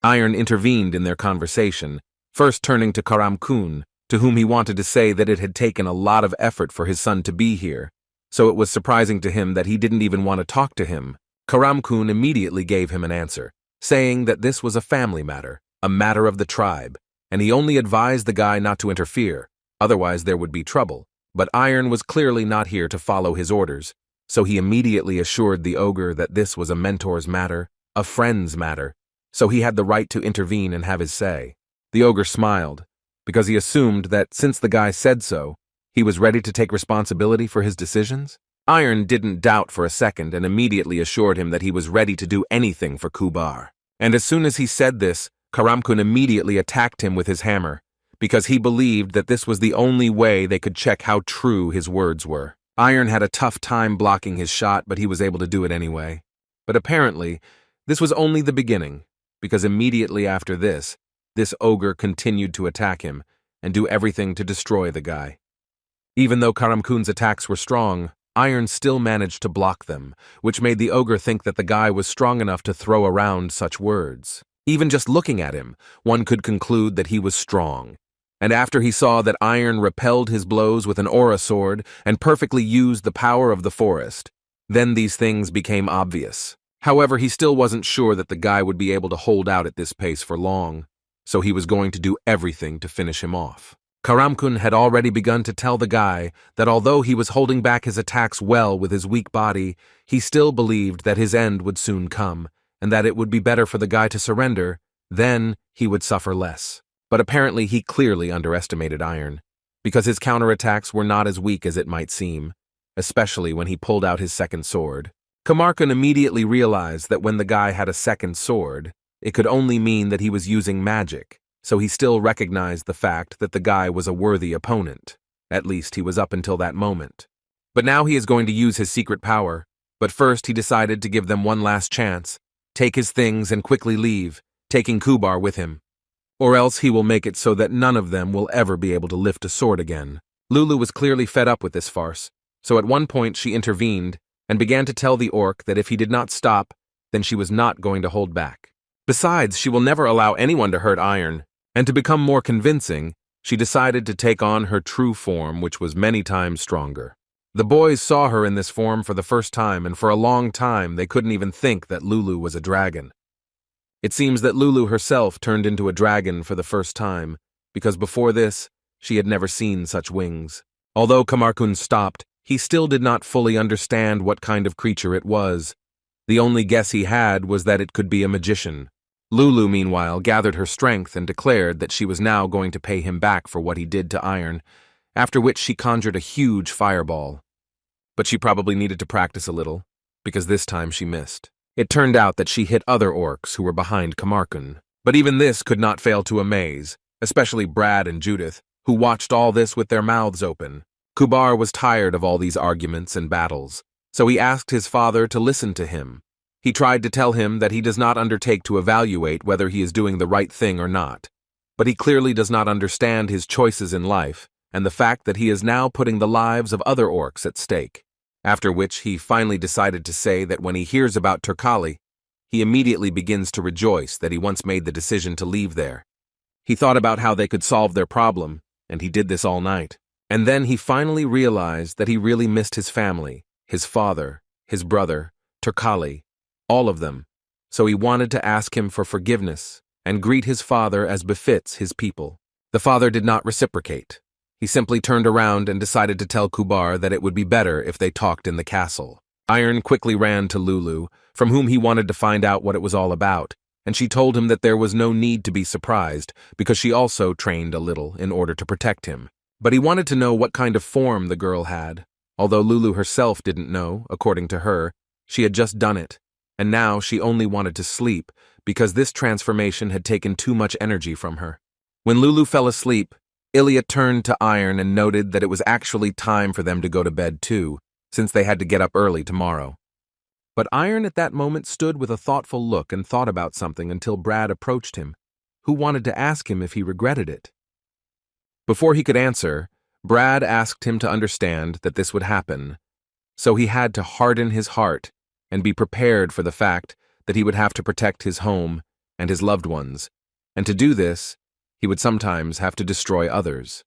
Iron intervened in their conversation, first turning to Karamkun, to whom he wanted to say that it had taken a lot of effort for his son to be here, so it was surprising to him that he didn't even want to talk to him. Karamkun immediately gave him an answer, saying that this was a family matter, a matter of the tribe, and he only advised the guy not to interfere, otherwise there would be trouble. But Iron was clearly not here to follow his orders, so he immediately assured the ogre that this was a mentor's matter, a friend's matter, so he had the right to intervene and have his say. The ogre smiled, because he assumed that since the guy said so, he was ready to take responsibility for his decisions. Iron didn't doubt for a second and immediately assured him that he was ready to do anything for Kubar. And as soon as he said this, Karamkun immediately attacked him with his hammer, because he believed that this was the only way they could check how true his words were. Iron had a tough time blocking his shot, but he was able to do it anyway. But apparently, this was only the beginning, because immediately after this ogre continued to attack him and do everything to destroy the guy. Even though Karamkun's attacks were strong, Iron still managed to block them, which made the ogre think that the guy was strong enough to throw around such words. Even just looking at him, one could conclude that he was strong. And after he saw that Iron repelled his blows with an aura sword and perfectly used the power of the forest, then these things became obvious. However, he still wasn't sure that the guy would be able to hold out at this pace for long, so he was going to do everything to finish him off. Karamkun had already begun to tell the guy that although he was holding back his attacks well with his weak body, he still believed that his end would soon come, and that it would be better for the guy to surrender, then he would suffer less. But apparently he clearly underestimated Iron, because his counterattacks were not as weak as it might seem, especially when he pulled out his second sword. Kamarkun immediately realized that when the guy had a second sword, it could only mean that he was using magic, so he still recognized the fact that the guy was a worthy opponent. At least he was up until that moment. But now he is going to use his secret power, but first he decided to give them one last chance, take his things and quickly leave, taking Kubar with him. Or else he will make it so that none of them will ever be able to lift a sword again. Lulu was clearly fed up with this farce, so at one point she intervened and began to tell the orc that if he did not stop, then she was not going to hold back. Besides, she will never allow anyone to hurt Iron, and to become more convincing, she decided to take on her true form, which was many times stronger. The boys saw her in this form for the first time, and for a long time they couldn't even think that Lulu was a dragon. It seems that Lulu herself turned into a dragon for the first time, because before this, she had never seen such wings. Although Kamarkun stopped, he still did not fully understand what kind of creature it was. The only guess he had was that it could be a magician. Lulu, meanwhile, gathered her strength and declared that she was now going to pay him back for what he did to Iron, after which she conjured a huge fireball. But she probably needed to practice a little, because this time she missed. It turned out that she hit other orcs who were behind Kamarkun. But even this could not fail to amaze, especially Brad and Judith, who watched all this with their mouths open. Kubar was tired of all these arguments and battles, so he asked his father to listen to him. He tried to tell him that he does not undertake to evaluate whether he is doing the right thing or not, but he clearly does not understand his choices in life and the fact that he is now putting the lives of other orcs at stake. After which he finally decided to say that when he hears about Turkal, he immediately begins to rejoice that he once made the decision to leave there. He thought about how they could solve their problem, and he did this all night. And then he finally realized that he really missed his family, his father, his brother, Turkal, all of them, so he wanted to ask him for forgiveness and greet his father as befits his people. The father did not reciprocate. He simply turned around and decided to tell Kubar that it would be better if they talked in the castle. Iron quickly ran to Lulu, from whom he wanted to find out what it was all about, and she told him that there was no need to be surprised because she also trained a little in order to protect him. But he wanted to know what kind of form the girl had, although Lulu herself didn't know, according to her. She had just done it, and now she only wanted to sleep because this transformation had taken too much energy from her. When Lulu fell asleep, Ilya turned to Iron and noted that it was actually time for them to go to bed too, since they had to get up early tomorrow. But Iron at that moment stood with a thoughtful look and thought about something until Brad approached him, who wanted to ask him if he regretted it. Before he could answer, Brad asked him to understand that this would happen, so he had to harden his heart and be prepared for the fact that he would have to protect his home and his loved ones, and to do this, he would sometimes have to destroy others.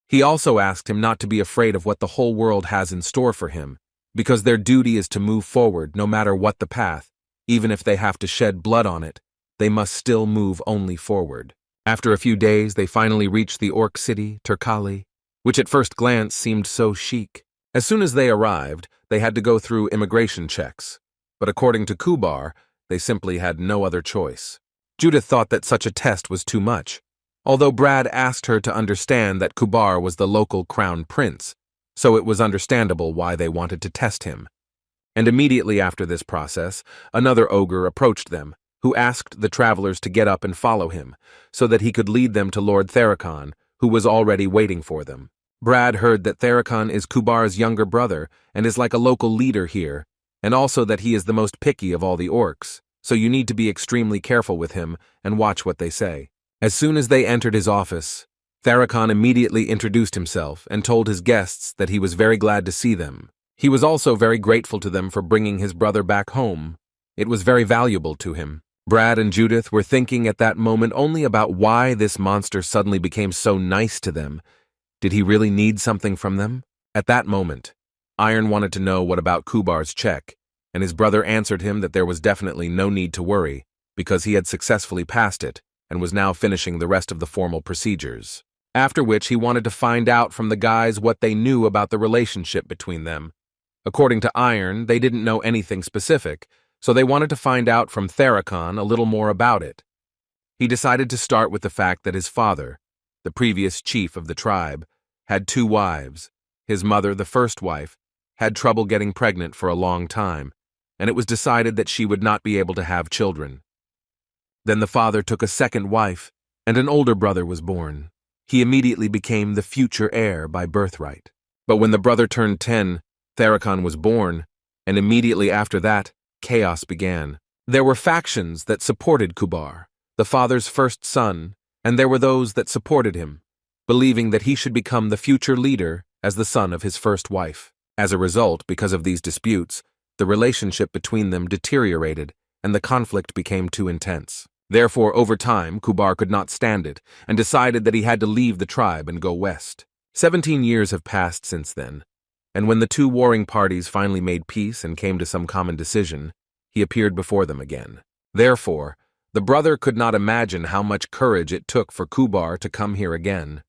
He also asked him not to be afraid of what the whole world has in store for him, because their duty is to move forward no matter what the path. Even if they have to shed blood on it, they must still move only forward. After a few days, they finally reached the orc city, Turkal. which at first glance seemed so chic. As soon as they arrived, they had to go through immigration checks, but according to Kubar, they simply had no other choice. Judith thought that such a test was too much, although Brad asked her to understand that Kubar was the local crown prince, so it was understandable why they wanted to test him. And immediately after this process, another ogre approached them, who asked the travelers to get up and follow him, so that he could lead them to Lord Theracon, who was already waiting for them. Brad heard that Theracon is Kubar's younger brother and is like a local leader here, and also that he is the most picky of all the orcs, so you need to be extremely careful with him and watch what they say. As soon as they entered his office, Theracon immediately introduced himself and told his guests that he was very glad to see them. He was also very grateful to them for bringing his brother back home. It was very valuable to him. Brad and Judith were thinking at that moment only about why this monster suddenly became so nice to them. Did he really need something from them? At that moment, Iron wanted to know what about Kubar's check, and his brother answered him that there was definitely no need to worry, because he had successfully passed it and was now finishing the rest of the formal procedures. After which he wanted to find out from the guys what they knew about the relationship between them. According to Iron, they didn't know anything specific, so they wanted to find out from Theracon a little more about it. He decided to start with the fact that his father, the previous chief of the tribe, had 2 wives. His mother, the first wife, had trouble getting pregnant for a long time, and it was decided that she would not be able to have children. Then the father took a second wife, and an older brother was born. He immediately became the future heir by birthright. But when the brother turned 10, Theracon was born, and immediately after that, chaos began. There were factions that supported Kubar, the father's first son, and there were those that supported him, believing that he should become the future leader as the son of his first wife. As a result, because of these disputes, the relationship between them deteriorated, and the conflict became too intense. Therefore, over time, Kubar could not stand it, and decided that he had to leave the tribe and go west. 17 years have passed since then, and when the 2 warring parties finally made peace and came to some common decision, he appeared before them again. Therefore, the brother could not imagine how much courage it took for Kubar to come here again.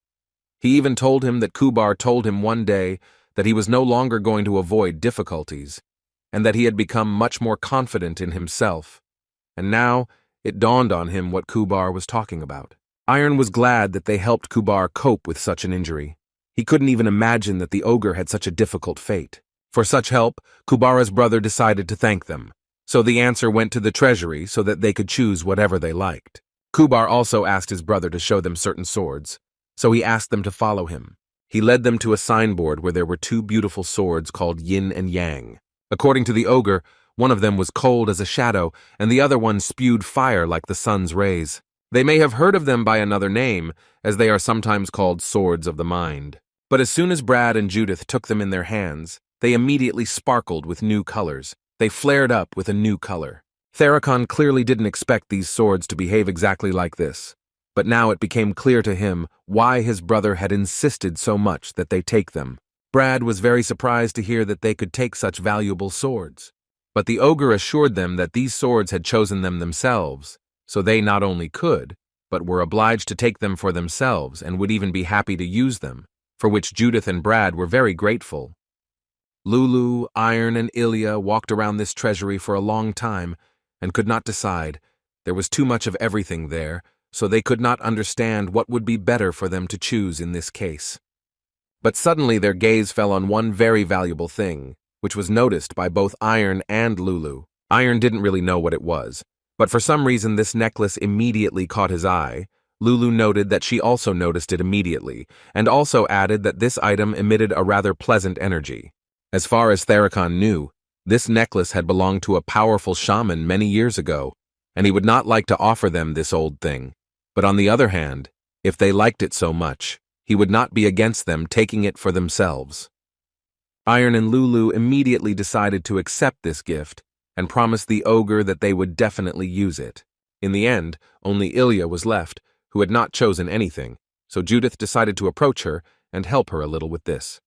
He even told him that Kubar told him one day that he was no longer going to avoid difficulties, and that he had become much more confident in himself. And now, it dawned on him what Kubar was talking about. Iron was glad that they helped Kubar cope with such an injury. He couldn't even imagine that the ogre had such a difficult fate. For such help, Kubara's brother decided to thank them, so the answer went to the treasury so that they could choose whatever they liked. Kubar also asked his brother to show them certain swords, so he asked them to follow him. He led them to a signboard where there were 2 beautiful swords called Yin and Yang. According to the ogre, one of them was cold as a shadow, and the other one spewed fire like the sun's rays. They may have heard of them by another name, as they are sometimes called swords of the mind. But as soon as Brad and Judith took them in their hands, they immediately sparkled with new colors. They flared up with a new color. Theracon clearly didn't expect these swords to behave exactly like this, but now it became clear to him why his brother had insisted so much that they take them. Brad was very surprised to hear that they could take such valuable swords. But the ogre assured them that these swords had chosen them themselves, so they not only could, but were obliged to take them for themselves and would even be happy to use them, for which Judith and Brad were very grateful. Lulu, Iron, and Ilya walked around this treasury for a long time and could not decide. There was too much of everything there, so they could not understand what would be better for them to choose in this case. But suddenly their gaze fell on one very valuable thing, which was noticed by both Iron and Lulu. Iron didn't really know what it was, but for some reason this necklace immediately caught his eye. Lulu noted that she also noticed it immediately, and also added that this item emitted a rather pleasant energy. As far as Theracon knew, this necklace had belonged to a powerful shaman many years ago, and he would not like to offer them this old thing. But on the other hand, if they liked it so much, he would not be against them taking it for themselves. Iron and Lulu immediately decided to accept this gift and promised the ogre that they would definitely use it. In the end, only Ilya was left, who had not chosen anything, so Judith decided to approach her and help her a little with this.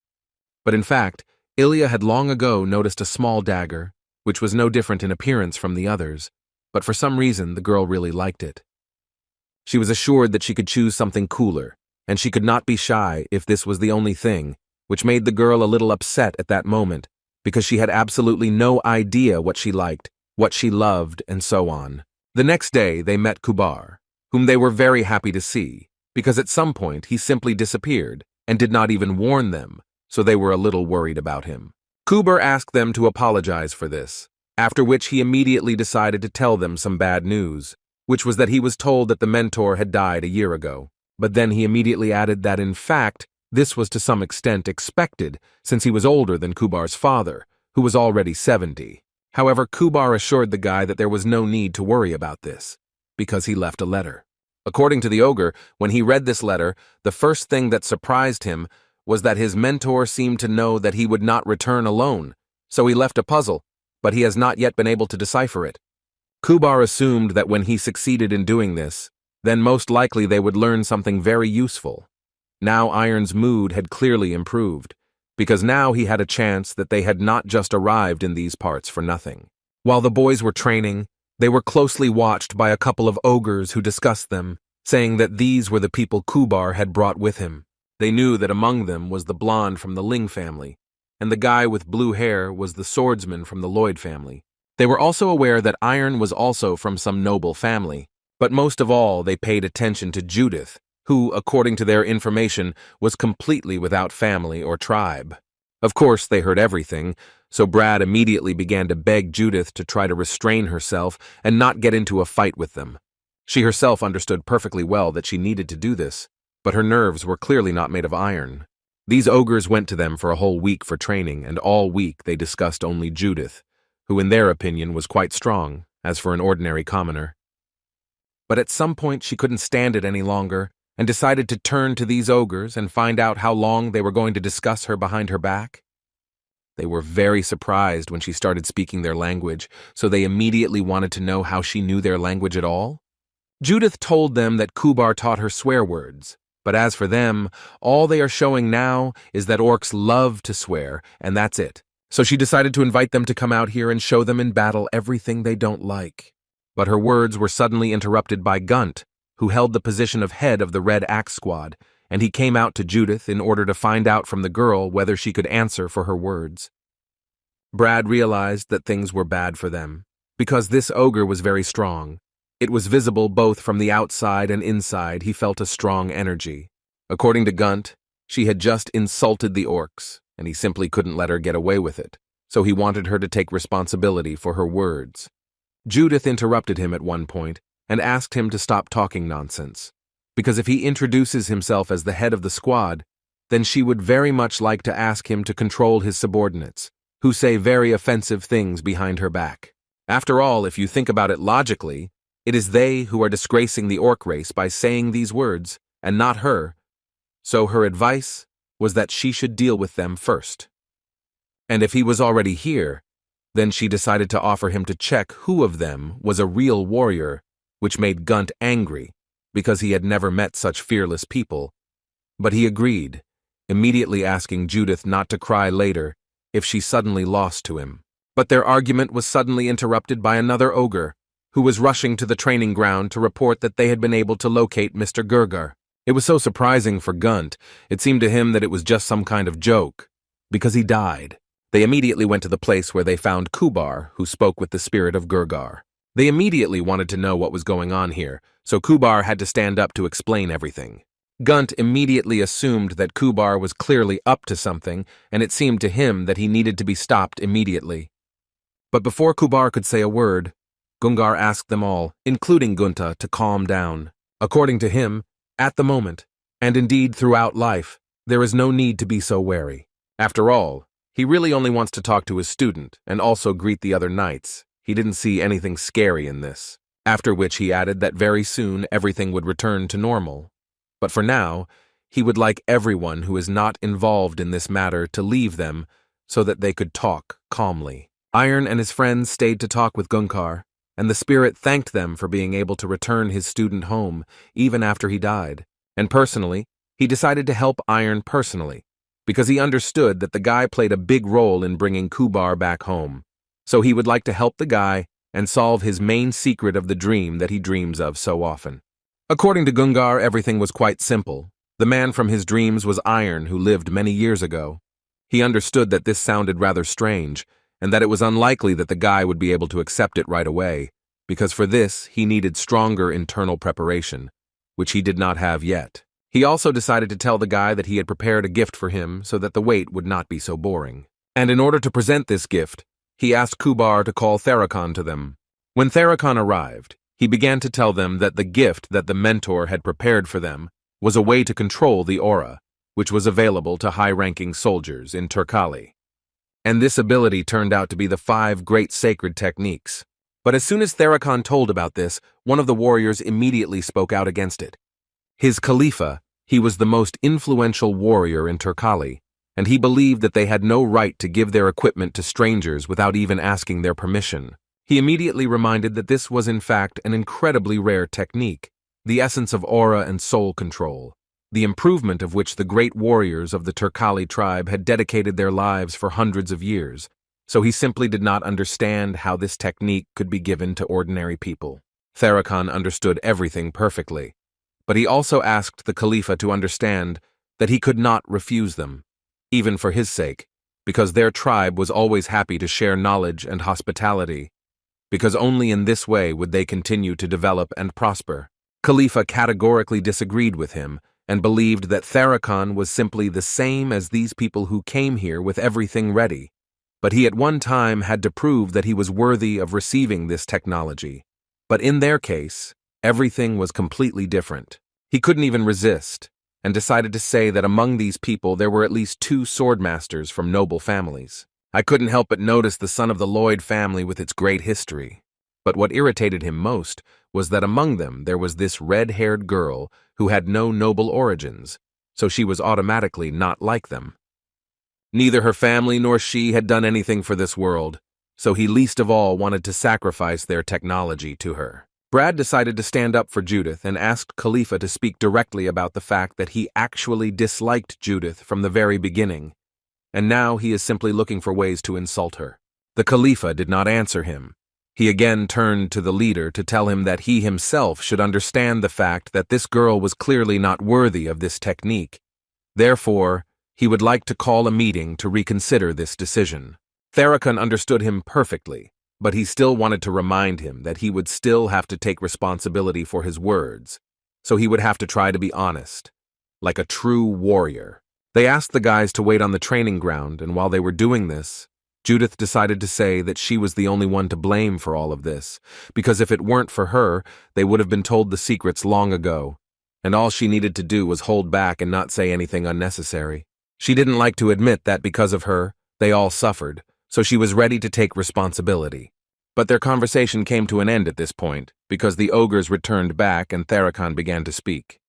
But in fact, Ilya had long ago noticed a small dagger, which was no different in appearance from the others, but for some reason the girl really liked it. She was assured that she could choose something cooler, and she could not be shy if this was the only thing, which made the girl a little upset at that moment, because she had absolutely no idea what she liked, what she loved, and so on. The next day, they met Kubar, whom they were very happy to see, because at some point he simply disappeared and did not even warn them, so they were a little worried about him. Kubar asked them to apologize for this, after which he immediately decided to tell them some bad news, which was that he was told that the mentor had died a year ago. But then he immediately added that in fact, this was to some extent expected, since he was older than Kubar's father, who was already 70. However, Kubar assured the guy that there was no need to worry about this, because he left a letter. According to the ogre, when he read this letter, the first thing that surprised him was that his mentor seemed to know that he would not return alone, so he left a puzzle, but he has not yet been able to decipher it. Kubar assumed that when he succeeded in doing this, then most likely they would learn something very useful. Now Iron's mood had clearly improved, because now he had a chance that they had not just arrived in these parts for nothing. While the boys were training, they were closely watched by a couple of ogres who discussed them, saying that these were the people Kubar had brought with him. They knew that among them was the blonde from the Ling family, and the guy with blue hair was the swordsman from the Lloyd family. They were also aware that Iron was also from some noble family, but most of all they paid attention to Judith, who, according to their information, was completely without family or tribe. Of course, they heard everything, so Brad immediately began to beg Judith to try to restrain herself and not get into a fight with them. She herself understood perfectly well that she needed to do this, but her nerves were clearly not made of iron. These ogres went to them for a whole week for training, and all week they discussed only Judith, who in their opinion was quite strong, as for an ordinary commoner. But at some point she couldn't stand it any longer, and decided to turn to these ogres and find out how long they were going to discuss her behind her back. They were very surprised when she started speaking their language, so they immediately wanted to know how she knew their language at all. Judith told them that Kubar taught her swear words, but as for them, all they are showing now is that orcs love to swear, and that's it. So she decided to invite them to come out here and show them in battle everything they don't like. But her words were suddenly interrupted by Gunt, who held the position of head of the Red Axe Squad, and he came out to Judith in order to find out from the girl whether she could answer for her words. Brad realized that things were bad for them, because this ogre was very strong. It was visible both from the outside and inside. He felt a strong energy. According to Gunt, she had just insulted the orcs, and he simply couldn't let her get away with it, so he wanted her to take responsibility for her words. Judith interrupted him at one point and asked him to stop talking nonsense, because if he introduces himself as the head of the squad, then she would very much like to ask him to control his subordinates, who say very offensive things behind her back. After all, if you think about it logically, it is they who are disgracing the orc race by saying these words, and not her, so her advice was that she should deal with them first. And if he was already here, then she decided to offer him to check who of them was a real warrior, which made Gunt angry, because he had never met such fearless people. But he agreed, immediately asking Judith not to cry later if she suddenly lost to him. But their argument was suddenly interrupted by another ogre, who was rushing to the training ground to report that they had been able to locate Mr. Gurgar. It was so surprising for Gunt, it seemed to him that it was just some kind of joke, because he died. They immediately went to the place where they found Kubar, who spoke with the spirit of Gurgar. They immediately wanted to know what was going on here, so Kubar had to stand up to explain everything. Gunt immediately assumed that Kubar was clearly up to something, and it seemed to him that he needed to be stopped immediately. But before Kubar could say a word, Gungar asked them all, including Gunta, to calm down. According to him, at the moment, and indeed throughout life, there is no need to be so wary. After all, he really only wants to talk to his student and also greet the other knights. He didn't see anything scary in this. After which he added that very soon everything would return to normal. But for now, he would like everyone who is not involved in this matter to leave them so that they could talk calmly. Iron and his friends stayed to talk with Gunkar, and the spirit thanked them for being able to return his student home even after he died. And personally, he decided to help Iron personally, because he understood that the guy played a big role in bringing Kubar back home. So he would like to help the guy and solve his main secret of the dream that he dreams of so often. According to Gungar, everything was quite simple, The man from his dreams was Iron, who lived many years ago. He understood that this sounded rather strange, and that it was unlikely that the guy would be able to accept it right away, because for this he needed stronger internal preparation, which he did not have yet. He also decided to tell the guy that he had prepared a gift for him so that the wait would not be so boring. And in order to present this gift, he asked Kubar to call Theracon to them. When Theracon arrived, he began to tell them that the gift that the mentor had prepared for them was a way to control the aura, which was available to high-ranking soldiers in Turkal. And this ability turned out to be the 5 great sacred techniques. But as soon as Theracon told about this, one of the warriors immediately spoke out against it. His Khalifa, he was the most influential warrior in Turkal, and he believed that they had no right to give their equipment to strangers without even asking their permission. He immediately reminded that this was in fact an incredibly rare technique, the essence of aura and soul control, the improvement of which the great warriors of the Turkal tribe had dedicated their lives for hundreds of years, so he simply did not understand how this technique could be given to ordinary people. Theracon understood everything perfectly, but he also asked the Khalifa to understand that he could not refuse them, even for his sake, because their tribe was always happy to share knowledge and hospitality, because only in this way would they continue to develop and prosper. Khalifa categorically disagreed with him and believed that Theracon was simply the same as these people who came here with everything ready, but he at one time had to prove that he was worthy of receiving this technology. But in their case, everything was completely different. He couldn't even resist, and decided to say that among these people there were at least 2 swordmasters from noble families. I couldn't help but notice the son of the Lloyd family with its great history. But what irritated him most was that among them there was this red-haired girl who had no noble origins, so she was automatically not like them. Neither her family nor she had done anything for this world, so he least of all wanted to sacrifice their technology to her. Brad decided to stand up for Judith and asked Khalifa to speak directly about the fact that he actually disliked Judith from the very beginning, and now he is simply looking for ways to insult her. The Khalifa did not answer him. He again turned to the leader to tell him that he himself should understand the fact that this girl was clearly not worthy of this technique. Therefore, he would like to call a meeting to reconsider this decision. Theracon understood him perfectly, but he still wanted to remind him that he would still have to take responsibility for his words, so he would have to try to be honest, like a true warrior. They asked the guys to wait on the training ground, and while they were doing this, Judith decided to say that she was the only one to blame for all of this, because if it weren't for her, they would have been told the secrets long ago, and all she needed to do was hold back and not say anything unnecessary. She didn't like to admit that because of her, they all suffered, so she was ready to take responsibility. But their conversation came to an end at this point, because the ogres returned back and Theracon began to speak.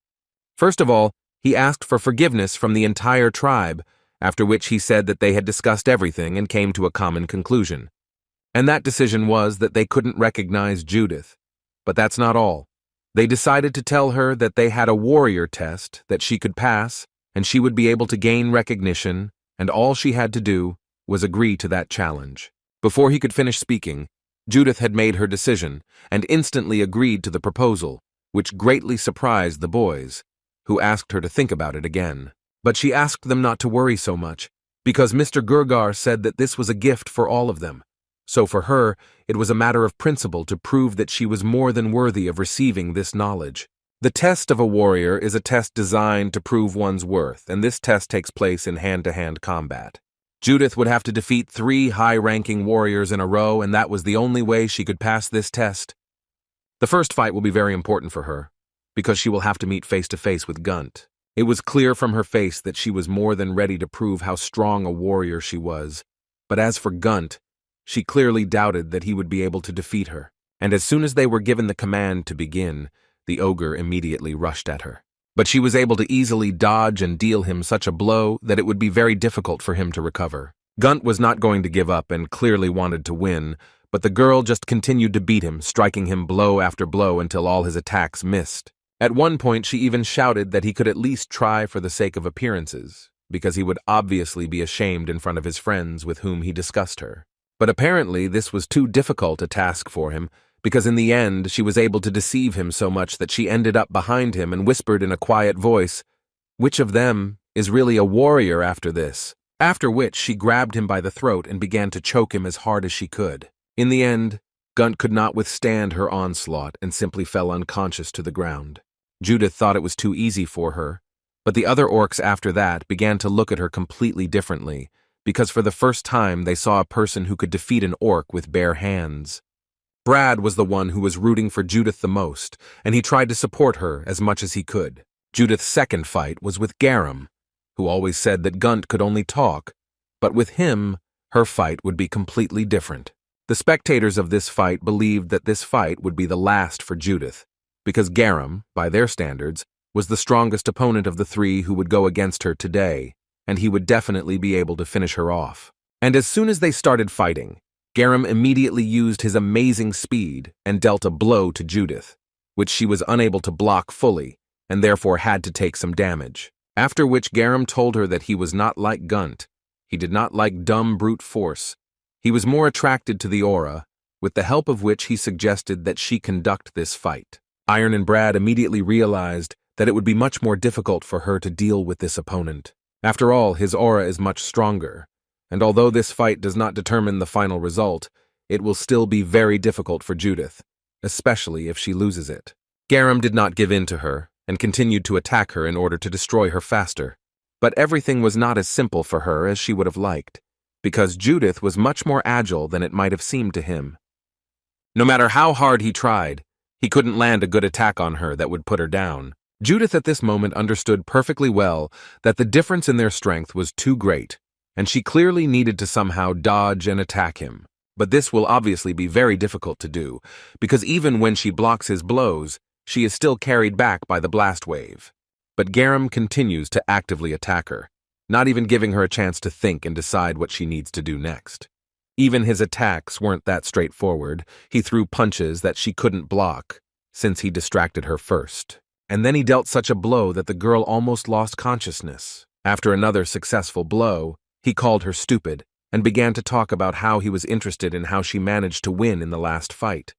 First of all, he asked for forgiveness from the entire tribe, after which he said that they had discussed everything and came to a common conclusion. And that decision was that they couldn't recognize Judith. But that's not all. They decided to tell her that they had a warrior test that she could pass, and she would be able to gain recognition, and all she had to do was agree to that challenge. Before he could finish speaking, Judith had made her decision and instantly agreed to the proposal, which greatly surprised the boys, who asked her to think about it again. But she asked them not to worry so much, because Mr. Gurgar said that this was a gift for all of them. So for her, it was a matter of principle to prove that she was more than worthy of receiving this knowledge. The test of a warrior is a test designed to prove one's worth, and this test takes place in hand-to-hand combat. Judith would have to defeat 3 high-ranking warriors in a row, and that was the only way she could pass this test. The first fight will be very important for her, because she will have to meet face-to-face with Gunt. It was clear from her face that she was more than ready to prove how strong a warrior she was. But as for Gunt, she clearly doubted that he would be able to defeat her. And as soon as they were given the command to begin, the ogre immediately rushed at her. But she was able to easily dodge and deal him such a blow that it would be very difficult for him to recover. Gunt was not going to give up and clearly wanted to win, but the girl just continued to beat him, striking him blow after blow until all his attacks missed. At one point, she even shouted that he could at least try for the sake of appearances, because he would obviously be ashamed in front of his friends with whom he discussed her. But apparently, this was too difficult a task for him, because in the end, she was able to deceive him so much that she ended up behind him and whispered in a quiet voice, Which of them is really a warrior after this? After which she grabbed him by the throat and began to choke him as hard as she could. In the end, Gunt could not withstand her onslaught and simply fell unconscious to the ground. Judith thought it was too easy for her, but the other orcs after that began to look at her completely differently, because for the first time they saw a person who could defeat an orc with bare hands. Brad was the one who was rooting for Judith the most, and he tried to support her as much as he could. Judith's second fight was with Garum, who always said that Gunt could only talk, but with him, her fight would be completely different. The spectators of this fight believed that this fight would be the last for Judith, because Garum, by their standards, was the strongest opponent of the three who would go against her today, and he would definitely be able to finish her off. And as soon as they started fighting, Garum immediately used his amazing speed and dealt a blow to Judith, which she was unable to block fully, and therefore had to take some damage. After which Garum told her that he was not like Gunt. He did not like dumb brute force. He was more attracted to the aura, with the help of which he suggested that she conduct this fight. Iron and Brad immediately realized that it would be much more difficult for her to deal with this opponent. After all, his aura is much stronger, and although this fight does not determine the final result, it will still be very difficult for Judith, especially if she loses it. Garum did not give in to her, and continued to attack her in order to destroy her faster. But everything was not as simple for her as she would have liked, because Judith was much more agile than it might have seemed to him. No matter how hard he tried, he couldn't land a good attack on her that would put her down. Judith at this moment understood perfectly well that the difference in their strength was too great, and she clearly needed to somehow dodge and attack him. But this will obviously be very difficult to do, because even when she blocks his blows, she is still carried back by the blast wave. But Garum continues to actively attack her, not even giving her a chance to think and decide what she needs to do next. Even his attacks weren't that straightforward. He threw punches that she couldn't block, since he distracted her first. And then he dealt such a blow that the girl almost lost consciousness. After another successful blow, he called her stupid and began to talk about how he was interested in how she managed to win in the last fight.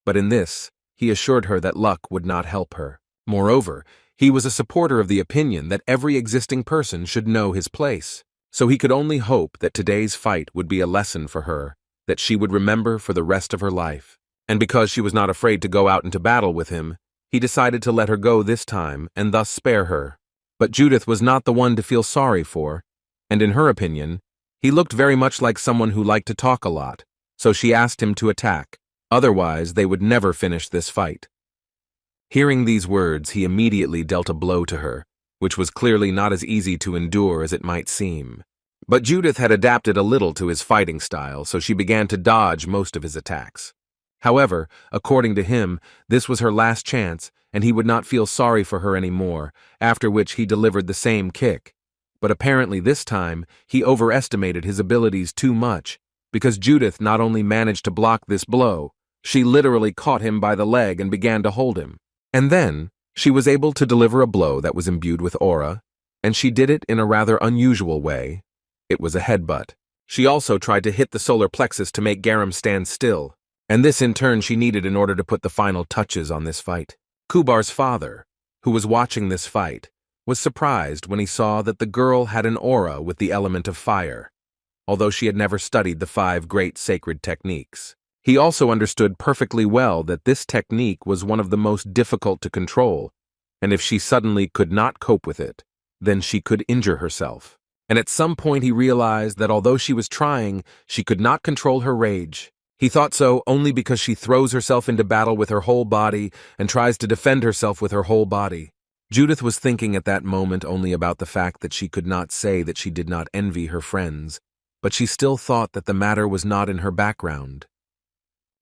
But in this, he assured her that luck would not help her. Moreover, he was a supporter of the opinion that every existing person should know his place, so he could only hope that today's fight would be a lesson for her that she would remember for the rest of her life. And because she was not afraid to go out into battle with him, he decided to let her go this time and thus spare her. But Judith was not the one to feel sorry for, and in her opinion, he looked very much like someone who liked to talk a lot, so she asked him to attack. Otherwise, they would never finish this fight. Hearing these words, he immediately dealt a blow to her, which was clearly not as easy to endure as it might seem. But Judith had adapted a little to his fighting style, so she began to dodge most of his attacks. However, according to him, this was her last chance, and he would not feel sorry for her anymore, after which he delivered the same kick. But apparently this time, he overestimated his abilities too much, because Judith not only managed to block this blow, she literally caught him by the leg and began to hold him. And then, she was able to deliver a blow that was imbued with aura, and she did it in a rather unusual way. It was a headbutt. She also tried to hit the solar plexus to make Garum stand still, and this in turn she needed in order to put the final touches on this fight. Kubar's father, who was watching this fight, was surprised when he saw that the girl had an aura with the element of fire, although she had never studied the 5 great sacred techniques. He also understood perfectly well that this technique was one of the most difficult to control, and if she suddenly could not cope with it, then she could injure herself. And at some point he realized that although she was trying, she could not control her rage. He thought so only because she throws herself into battle with her whole body and tries to defend herself with her whole body. Judith was thinking at that moment only about the fact that she could not say that she did not envy her friends, but she still thought that the matter was not in her background.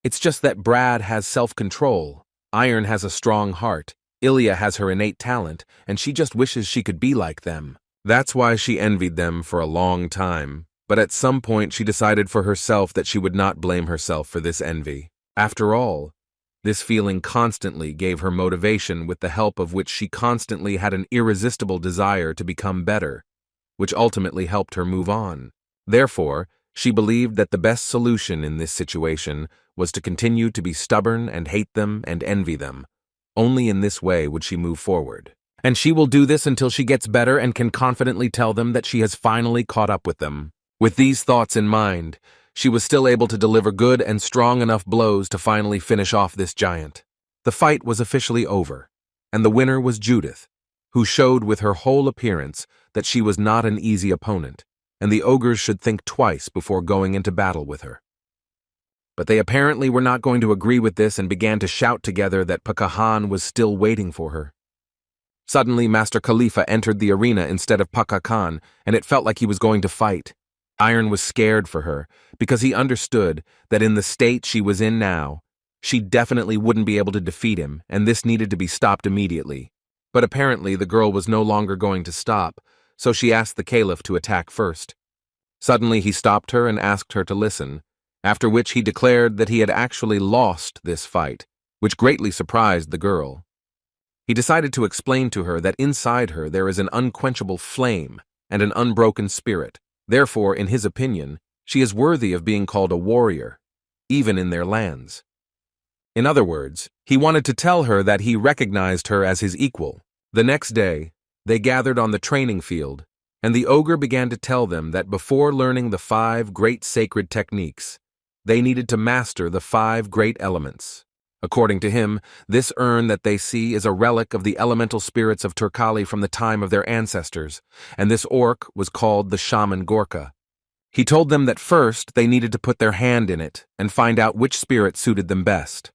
It's just that Brad has self-control, Iron has a strong heart, Ilya has her innate talent, and she just wishes she could be like them. That's why she envied them for a long time, but at some point she decided for herself that she would not blame herself for this envy. After all, this feeling constantly gave her motivation, with the help of which she constantly had an irresistible desire to become better, which ultimately helped her move on. Therefore, she believed that the best solution in this situation was to continue to be stubborn and hate them and envy them. Only in this way would she move forward. And she will do this until she gets better and can confidently tell them that she has finally caught up with them. With these thoughts in mind, she was still able to deliver good and strong enough blows to finally finish off this giant. The fight was officially over, and the winner was Judith, who showed with her whole appearance that she was not an easy opponent, and the ogres should think twice before going into battle with her. But they apparently were not going to agree with this and began to shout together that Pakhan was still waiting for her. Suddenly, Master Khalifa entered the arena instead of Pakhan, and it felt like he was going to fight. Iron was scared for her, because he understood that in the state she was in now, she definitely wouldn't be able to defeat him, and this needed to be stopped immediately. But apparently the girl was no longer going to stop, so she asked the Caliph to attack first. Suddenly he stopped her and asked her to listen, after which he declared that he had actually lost this fight, which greatly surprised the girl. He decided to explain to her that inside her there is an unquenchable flame and an unbroken spirit. Therefore, in his opinion, she is worthy of being called a warrior, even in their lands. In other words, he wanted to tell her that he recognized her as his equal. The next day, they gathered on the training field, and the ogre began to tell them that before learning the 5 great sacred techniques, they needed to master the 5 great elements. According to him, this urn that they see is a relic of the elemental spirits of Turkal from the time of their ancestors, and this orc was called the shaman Gorka. He told them that first they needed to put their hand in it and find out which spirit suited them best.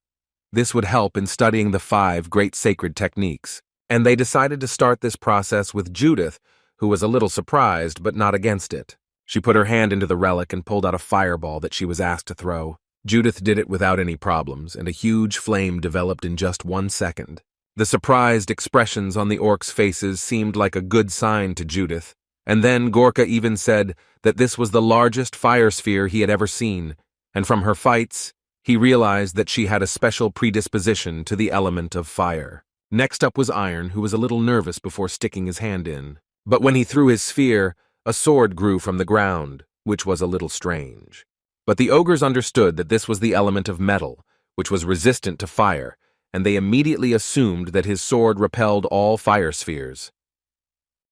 This would help in studying the 5 great sacred techniques, and they decided to start this process with Judith, who was a little surprised but not against it. She put her hand into the relic and pulled out a fireball that she was asked to throw. Judith did it without any problems, and a huge flame developed in just 1 second. The surprised expressions on the orcs' faces seemed like a good sign to Judith, and then Gorka even said that this was the largest fire sphere he had ever seen, and from her fights, he realized that she had a special predisposition to the element of fire. Next up was Iron, who was a little nervous before sticking his hand in. But when he threw his sphere, a sword grew from the ground, which was a little strange. But the ogres understood that this was the element of metal, which was resistant to fire, and they immediately assumed that his sword repelled all fire spheres.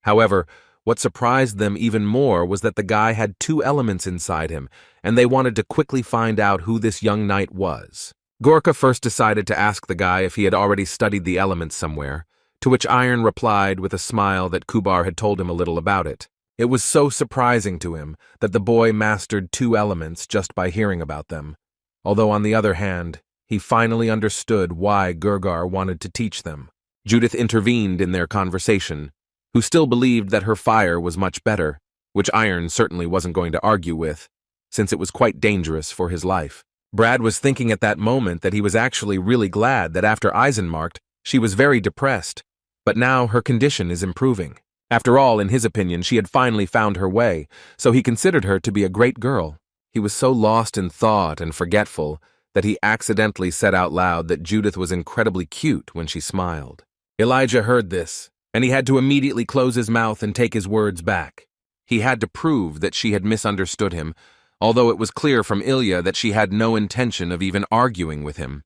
However, what surprised them even more was that the guy had 2 elements inside him, and they wanted to quickly find out who this young knight was. Gorka first decided to ask the guy if he had already studied the elements somewhere, to which Iron replied with a smile that Kubar had told him a little about it. It was so surprising to him that the boy mastered 2 elements just by hearing about them, although on the other hand, he finally understood why Gurgar wanted to teach them. Judith intervened in their conversation, who still believed that her fire was much better, which Iron certainly wasn't going to argue with, since it was quite dangerous for his life. Brad was thinking at that moment that he was actually really glad that after Eisenmarkt, she was very depressed, but now her condition is improving. After all, in his opinion, she had finally found her way, so he considered her to be a great girl. He was so lost in thought and forgetful that he accidentally said out loud that Judith was incredibly cute when she smiled. Elijah heard this, and he had to immediately close his mouth and take his words back. He had to prove that she had misunderstood him, although it was clear from Ilya that she had no intention of even arguing with him.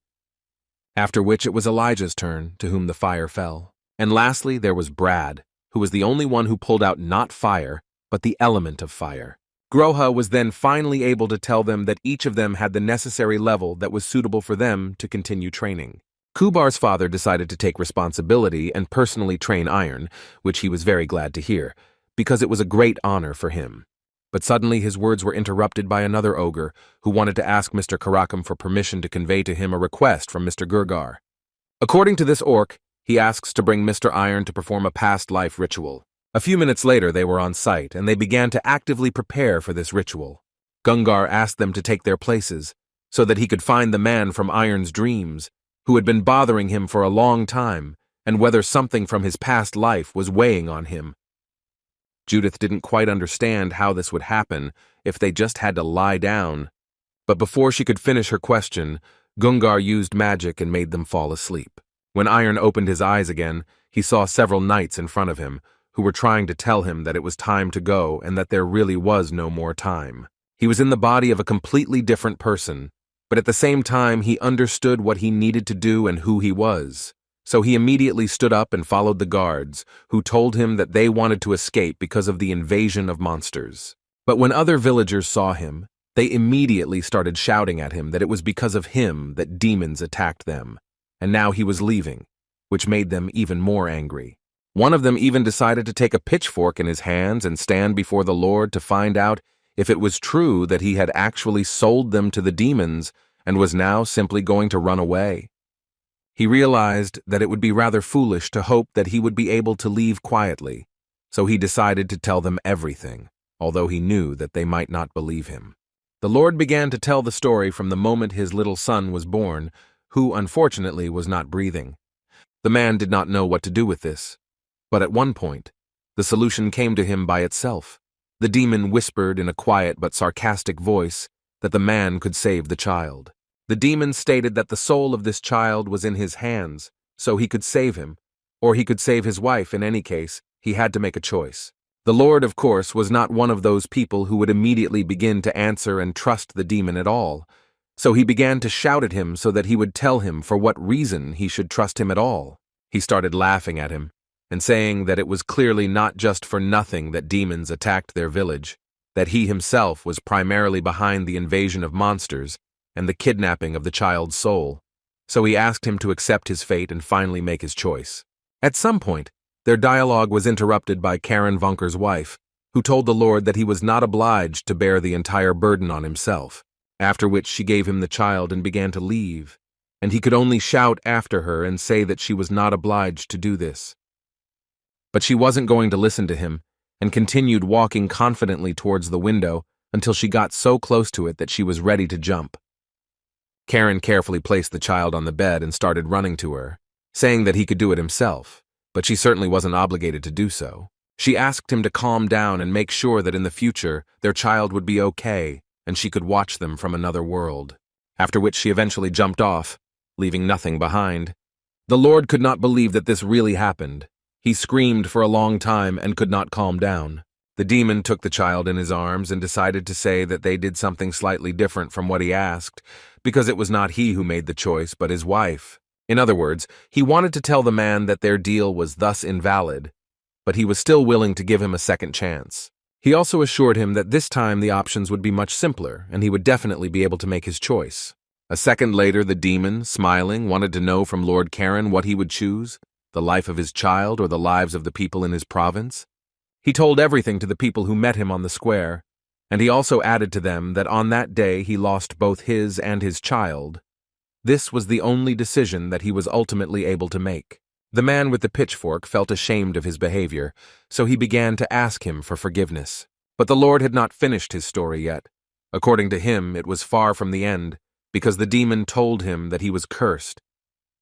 After which it was Elijah's turn, to whom the fire fell. And lastly, there was Brad, who was the only one who pulled out not fire, but the element of fire. Groha was then finally able to tell them that each of them had the necessary level that was suitable for them to continue training. Kubar's father decided to take responsibility and personally train Iron, which he was very glad to hear, because it was a great honor for him. But suddenly his words were interrupted by another ogre, who wanted to ask Mr. Karakam for permission to convey to him a request from Mr. Gurgar. According to this orc, he asks to bring Mr. Iron to perform a past life ritual. A few minutes later they were on site, and they began to actively prepare for this ritual. Gungar asked them to take their places, so that he could find the man from Iron's dreams, who had been bothering him for a long time, and whether something from his past life was weighing on him. Judith didn't quite understand how this would happen if they just had to lie down, but before she could finish her question, Gungar used magic and made them fall asleep. When Iron opened his eyes again, he saw several knights in front of him, who were trying to tell him that it was time to go and that there really was no more time. He was in the body of a completely different person, but at the same time he understood what he needed to do and who he was. So he immediately stood up and followed the guards, who told him that they wanted to escape because of the invasion of monsters. But when other villagers saw him, they immediately started shouting at him that it was because of him that demons attacked them, and now he was leaving, which made them even more angry. One of them even decided to take a pitchfork in his hands and stand before the Lord to find out if it was true that he had actually sold them to the demons and was now simply going to run away. He realized that it would be rather foolish to hope that he would be able to leave quietly, so he decided to tell them everything, although he knew that they might not believe him. The Lord began to tell the story from the moment his little son was born, who unfortunately was not breathing. The man did not know what to do with this, but at one point, the solution came to him by itself. The demon whispered in a quiet but sarcastic voice that the man could save the child. The demon stated that the soul of this child was in his hands, so he could save him, or he could save his wife. In any case, he had to make a choice. The Lord, of course, was not one of those people who would immediately begin to answer and trust the demon at all, so he began to shout at him so that he would tell him for what reason he should trust him at all. He started laughing at him, and saying that it was clearly not just for nothing that demons attacked their village, that he himself was primarily behind the invasion of monsters and the kidnapping of the child's soul. So he asked him to accept his fate and finally make his choice. At some point, their dialogue was interrupted by Karen Vonker's wife, who told the Lord that he was not obliged to bear the entire burden on himself, after which she gave him the child and began to leave, and he could only shout after her and say that she was not obliged to do this. But she wasn't going to listen to him, and continued walking confidently towards the window until she got so close to it that she was ready to jump. Karen carefully placed the child on the bed and started running to her, saying that he could do it himself, but she certainly wasn't obligated to do so. She asked him to calm down and make sure that in the future their child would be okay and she could watch them from another world, after which she eventually jumped off, leaving nothing behind. The Lord could not believe that this really happened. He screamed for a long time and could not calm down. The demon took the child in his arms and decided to say that they did something slightly different from what he asked, because it was not he who made the choice but his wife. In other words, he wanted to tell the man that their deal was thus invalid, but he was still willing to give him a second chance. He also assured him that this time the options would be much simpler and he would definitely be able to make his choice. A second later, the demon, smiling, wanted to know from Lord Karen what he would choose, the life of his child or the lives of the people in his province. He told everything to the people who met him on the square, and he also added to them that on that day he lost both his and his child. This was the only decision that he was ultimately able to make. The man with the pitchfork felt ashamed of his behavior, so he began to ask him for forgiveness. But the Lord had not finished his story yet. According to him, it was far from the end, because the demon told him that he was cursed,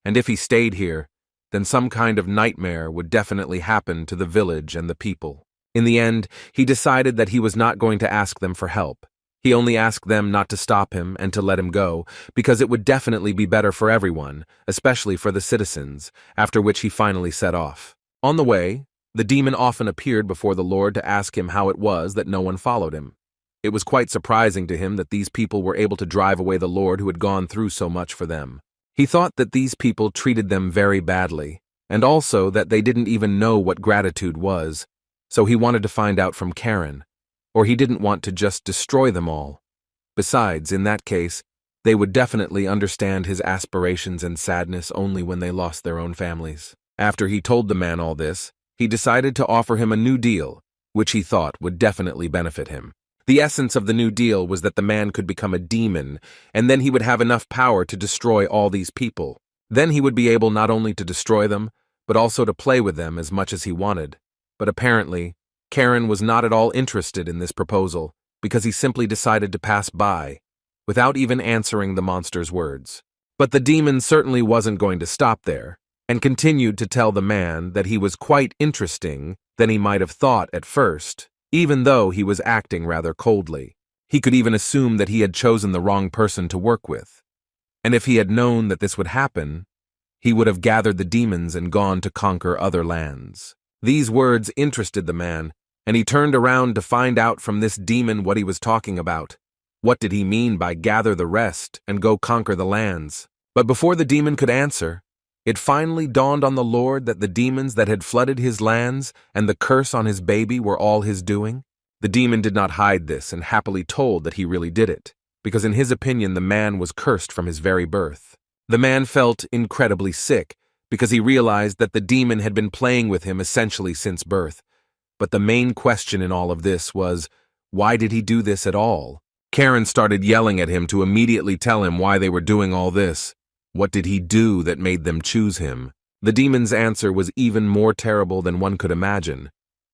and if he stayed here, then some kind of nightmare would definitely happen to the village and the people. In the end, he decided that he was not going to ask them for help. He only asked them not to stop him and to let him go, because it would definitely be better for everyone, especially for the citizens, after which he finally set off. On the way, the demon often appeared before the Lord to ask him how it was that no one followed him. It was quite surprising to him that these people were able to drive away the Lord who had gone through so much for them. He thought that these people treated them very badly, and also that they didn't even know what gratitude was, so he wanted to find out from Karen, or he didn't want to just destroy them all. Besides, in that case, they would definitely understand his aspirations and sadness only when they lost their own families. After he told the man all this, he decided to offer him a new deal, which he thought would definitely benefit him. The essence of the new deal was that the man could become a demon, and then he would have enough power to destroy all these people. Then he would be able not only to destroy them, but also to play with them as much as he wanted. But apparently, Karen was not at all interested in this proposal, because he simply decided to pass by, without even answering the monster's words. But the demon certainly wasn't going to stop there, and continued to tell the man that he was quite interesting than he might have thought at first, even though he was acting rather coldly. He could even assume that he had chosen the wrong person to work with. And if he had known that this would happen, he would have gathered the demons and gone to conquer other lands. These words interested the man, and he turned around to find out from this demon what he was talking about. What did he mean by gather the rest and go conquer the lands? But before the demon could answer, It finally dawned on the Lord that the demons that had flooded his lands and the curse on his baby were all his doing. The demon did not hide this and happily told that he really did it, because in his opinion the man was cursed from his very birth. The man felt incredibly sick because he realized that the demon had been playing with him essentially since birth. But the main question in all of this was, why did he do this at all? Karen started yelling at him to immediately tell him why they were doing all this. What did he do that made them choose him? The demon's answer was even more terrible than one could imagine,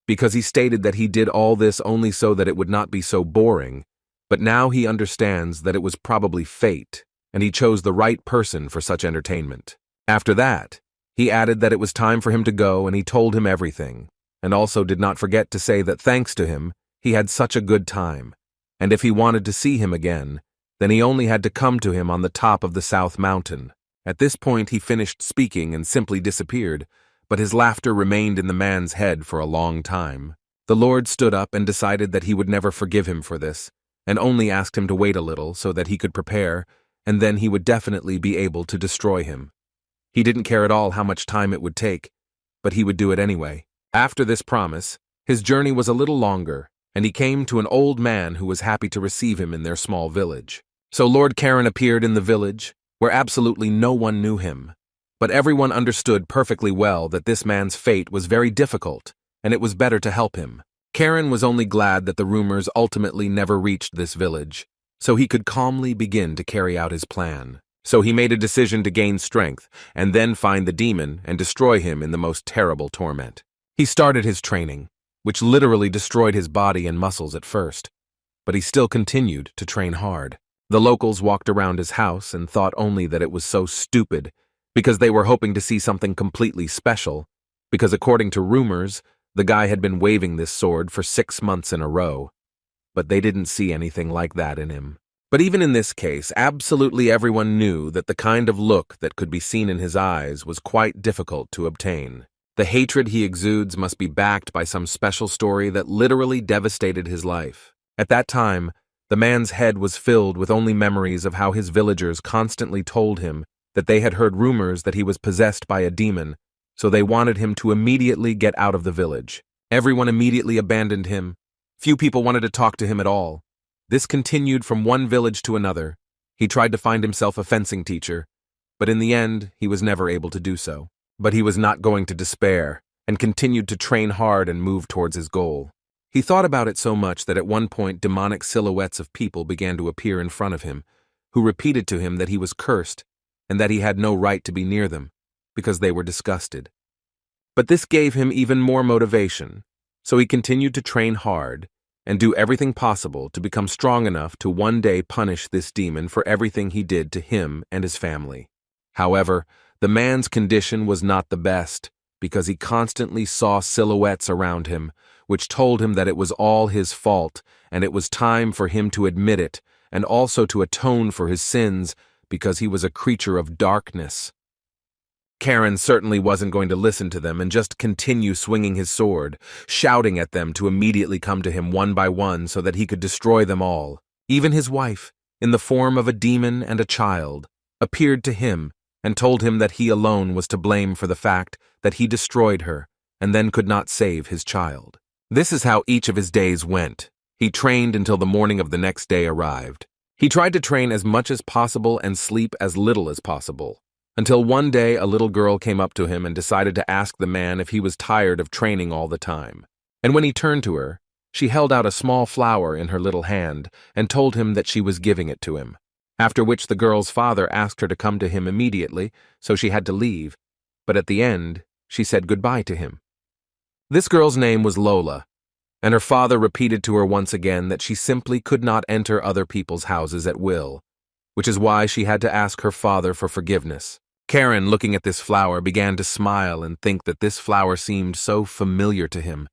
because he stated that he did all this only so that it would not be so boring, but now he understands that it was probably fate, and he chose the right person for such entertainment. After that, he added that it was time for him to go, and he told him everything, and also did not forget to say that thanks to him, he had such a good time, and if he wanted to see him again, then he only had to come to him on the top of the South Mountain. At this point he finished speaking and simply disappeared, but his laughter remained in the man's head for a long time. The Lord stood up and decided that he would never forgive him for this, and only asked him to wait a little so that he could prepare, and then he would definitely be able to destroy him. He didn't care at all how much time it would take, but he would do it anyway. After this promise, his journey was a little longer, and he came to an old man who was happy to receive him in their small village. So Lord Karen appeared in the village, where absolutely no one knew him. But everyone understood perfectly well that this man's fate was very difficult, and it was better to help him. Karen was only glad that the rumors ultimately never reached this village, so he could calmly begin to carry out his plan. So he made a decision to gain strength, and then find the demon and destroy him in the most terrible torment. He started his training, which literally destroyed his body and muscles at first, but he still continued to train hard. The locals walked around his house and thought only that it was so stupid, because they were hoping to see something completely special, because according to rumors, the guy had been waving this sword for 6 months in a row. But they didn't see anything like that in him. But even in this case, absolutely everyone knew that the kind of look that could be seen in his eyes was quite difficult to obtain. The hatred he exudes must be backed by some special story that literally devastated his life. At that time, the man's head was filled with only memories of how his villagers constantly told him that they had heard rumors that he was possessed by a demon, so they wanted him to immediately get out of the village. Everyone immediately abandoned him. Few people wanted to talk to him at all. This continued from one village to another. He tried to find himself a fencing teacher, but in the end, he was never able to do so. But he was not going to despair, and continued to train hard and move towards his goal. He thought about it so much that at one point demonic silhouettes of people began to appear in front of him, who repeated to him that he was cursed, and that he had no right to be near them, because they were disgusted. But this gave him even more motivation, so he continued to train hard, and do everything possible to become strong enough to one day punish this demon for everything he did to him and his family. However, the man's condition was not the best, because he constantly saw silhouettes around him, which told him that it was all his fault, and it was time for him to admit it, and also to atone for his sins, because he was a creature of darkness. Karen certainly wasn't going to listen to them and just continue swinging his sword, shouting at them to immediately come to him one by one so that he could destroy them all. Even his wife, in the form of a demon and a child, appeared to him and told him that he alone was to blame for the fact that he destroyed her and then could not save his child. This is how each of his days went. He trained until the morning of the next day arrived. He tried to train as much as possible and sleep as little as possible, until one day a little girl came up to him and decided to ask the man if he was tired of training all the time. And when he turned to her, she held out a small flower in her little hand and told him that she was giving it to him. After which the girl's father asked her to come to him immediately, so she had to leave, but at the end, she said goodbye to him. This girl's name was Lola, and her father repeated to her once again that she simply could not enter other people's houses at will, which is why she had to ask her father for forgiveness. Karen, looking at this flower, began to smile and think that this flower seemed so familiar to him,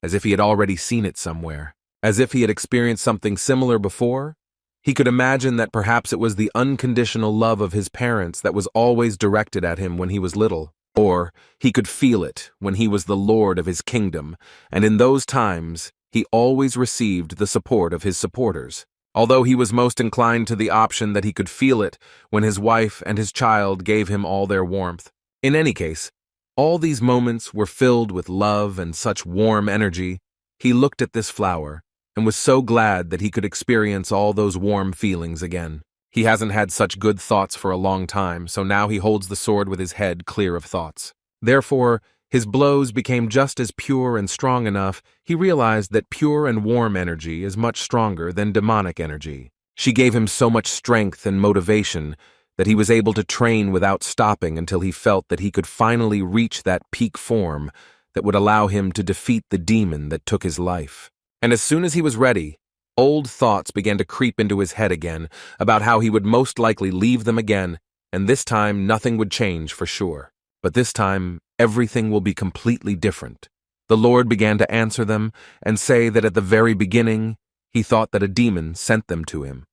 as if he had already seen it somewhere, as if he had experienced something similar before. He could imagine that perhaps it was the unconditional love of his parents that was always directed at him when he was little. Or he could feel it when he was the lord of his kingdom, and in those times he always received the support of his supporters. Although he was most inclined to the option that he could feel it when his wife and his child gave him all their warmth. In any case, all these moments were filled with love and such warm energy. He looked at this flower and was so glad that he could experience all those warm feelings again. He hasn't had such good thoughts for a long time, so now he holds the sword with his head clear of thoughts. Therefore, his blows became just as pure and strong enough. He realized that pure and warm energy is much stronger than demonic energy. She gave him so much strength and motivation that he was able to train without stopping until he felt that he could finally reach that peak form that would allow him to defeat the demon that took his life. And as soon as he was ready, old thoughts began to creep into his head again about how he would most likely leave them again, and this time nothing would change for sure. But this time, everything will be completely different. The Lord began to answer them and say that at the very beginning, he thought that a demon sent them to him.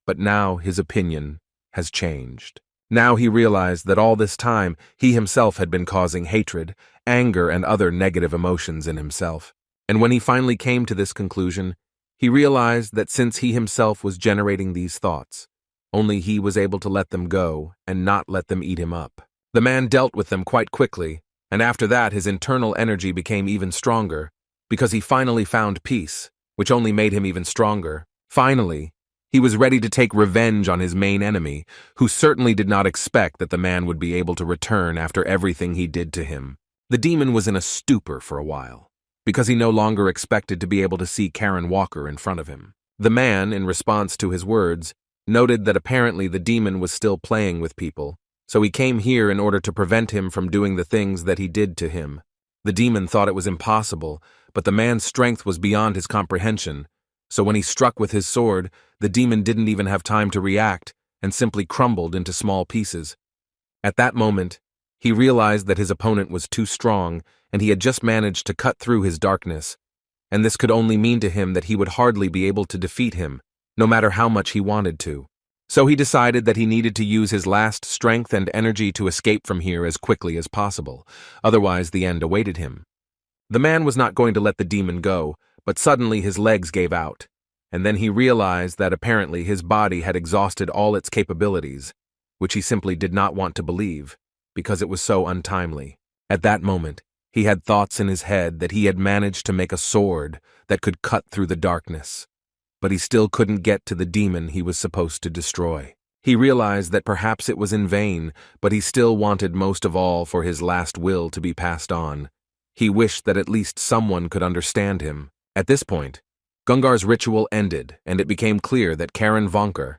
But now his opinion has changed. Now he realized that all this time he himself had been causing hatred, anger, and other negative emotions in himself. And when he finally came to this conclusion, he realized that since he himself was generating these thoughts, only he was able to let them go and not let them eat him up. The man dealt with them quite quickly, and after that his internal energy became even stronger, because he finally found peace, which only made him even stronger. Finally, he was ready to take revenge on his main enemy, who certainly did not expect that the man would be able to return after everything he did to him. The demon was in a stupor for a while, because he no longer expected to be able to see Karen Walker in front of him. The man, in response to his words, noted that apparently the demon was still playing with people, so he came here in order to prevent him from doing the things that he did to him. The demon thought it was impossible, but the man's strength was beyond his comprehension, so when he struck with his sword, the demon didn't even have time to react and simply crumbled into small pieces. At that moment, he realized that his opponent was too strong and he had just managed to cut through his darkness, and this could only mean to him that he would hardly be able to defeat him, no matter how much he wanted to. So he decided that he needed to use his last strength and energy to escape from here as quickly as possible, otherwise the end awaited him. The man was not going to let the demon go, but suddenly his legs gave out, and then he realized that apparently his body had exhausted all its capabilities, which he simply did not want to believe, because it was so untimely. At that moment, he had thoughts in his head that he had managed to make a sword that could cut through the darkness, but he still couldn't get to the demon he was supposed to destroy. He realized that perhaps it was in vain, but he still wanted most of all for his last will to be passed on. He wished that at least someone could understand him. At this point, Gungar's ritual ended, and it became clear that Karen Vonker,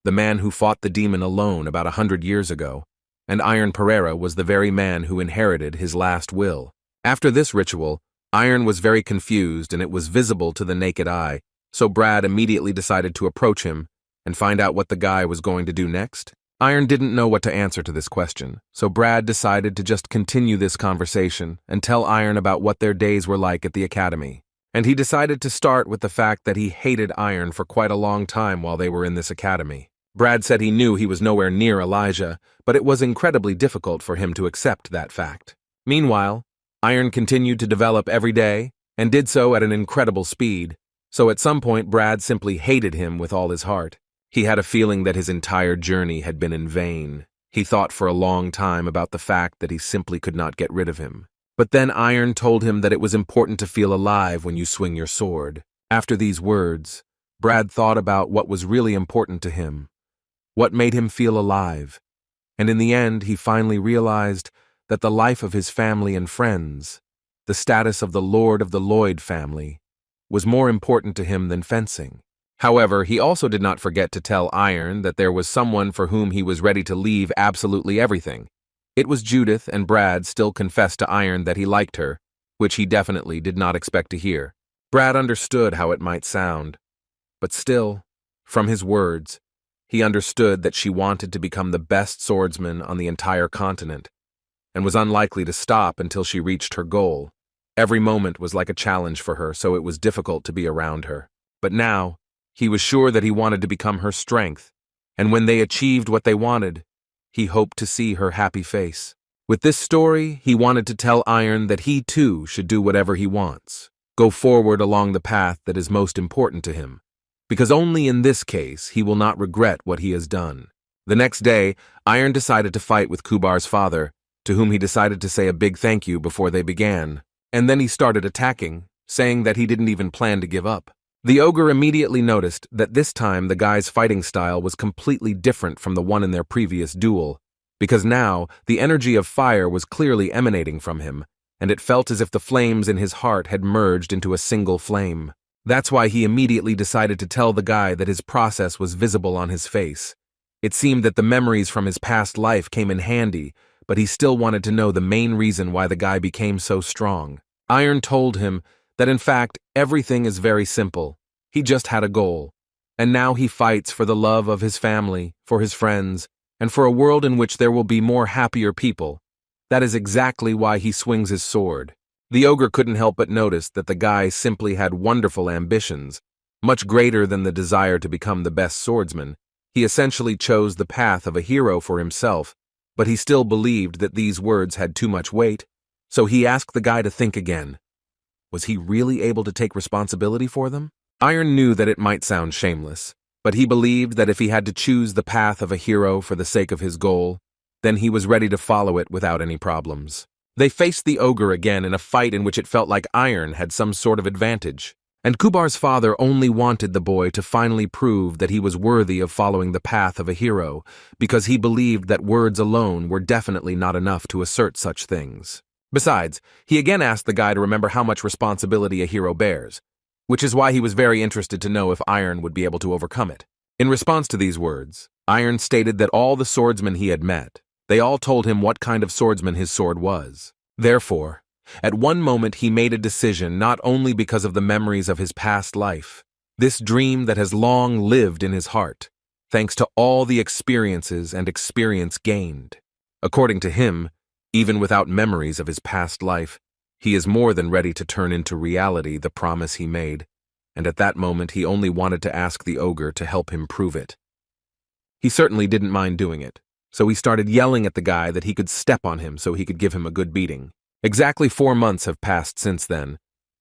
the man who fought the demon alone about 100 years ago, and Iron Pereira was the very man who inherited his last will. After this ritual, Iron was very confused and it was visible to the naked eye, so Brad immediately decided to approach him and find out what the guy was going to do next. Iron didn't know what to answer to this question, so Brad decided to just continue this conversation and tell Iron about what their days were like at the academy. And he decided to start with the fact that he hated Iron for quite a long time while they were in this academy. Brad said he knew he was nowhere near Elijah, but it was incredibly difficult for him to accept that fact. Meanwhile, Iron continued to develop every day, and did so at an incredible speed, so at some point Brad simply hated him with all his heart. He had a feeling that his entire journey had been in vain. He thought for a long time about the fact that he simply could not get rid of him. But then Iron told him that it was important to feel alive when you swing your sword. After these words, Brad thought about what was really important to him, what made him feel alive, and in the end he finally realized that the life of his family and friends, the status of the Lord of the Lloyd family, was more important to him than fencing. However, he also did not forget to tell Iron that there was someone for whom he was ready to leave absolutely everything. It was Judith, and Brad still confessed to Iron that he liked her, which he definitely did not expect to hear. Brad understood how it might sound, but still, from his words, he understood that she wanted to become the best swordsman on the entire continent, and was unlikely to stop until she reached her goal. Every moment was like a challenge for her, so it was difficult to be around her. But now, he was sure that he wanted to become her strength, and when they achieved what they wanted, he hoped to see her happy face. With this story, he wanted to tell Iron that he too should do whatever he wants, go forward along the path that is most important to him, because only in this case he will not regret what he has done. The next day, Iron decided to fight with Kubar's father, to whom he decided to say a big thank you before they began. And then he started attacking, saying that he didn't even plan to give up. The ogre immediately noticed that this time the guy's fighting style was completely different from the one in their previous duel, because now the energy of fire was clearly emanating from him, and it felt as if the flames in his heart had merged into a single flame. That's why he immediately decided to tell the guy that his process was visible on his face. It seemed that the memories from his past life came in handy, but he still wanted to know the main reason why the guy became so strong. Iron told him that in fact everything is very simple. He just had a goal, and now he fights for the love of his family, for his friends, and for a world in which there will be more happier people. That is exactly why he swings his sword. The ogre couldn't help but notice that the guy simply had wonderful ambitions, much greater than the desire to become the best swordsman. He essentially chose the path of a hero for himself, but he still believed that these words had too much weight, so he asked the guy to think again. Was he really able to take responsibility for them? Iron knew that it might sound shameless, but he believed that if he had to choose the path of a hero for the sake of his goal, then he was ready to follow it without any problems. They faced the ogre again in a fight in which it felt like Iron had some sort of advantage, and Kubar's father only wanted the boy to finally prove that he was worthy of following the path of a hero, because he believed that words alone were definitely not enough to assert such things. Besides, he again asked the guy to remember how much responsibility a hero bears, which is why he was very interested to know if Iron would be able to overcome it. In response to these words, Iron stated that all the swordsmen he had met, they all told him what kind of swordsman his sword was. Therefore, at one moment he made a decision not only because of the memories of his past life, this dream that has long lived in his heart, thanks to all the experiences and experience gained. According to him, even without memories of his past life, he is more than ready to turn into reality the promise he made, and at that moment he only wanted to ask the ogre to help him prove it. He certainly didn't mind doing it, so he started yelling at the guy that he could step on him so he could give him a good beating. Exactly 4 months have passed since then.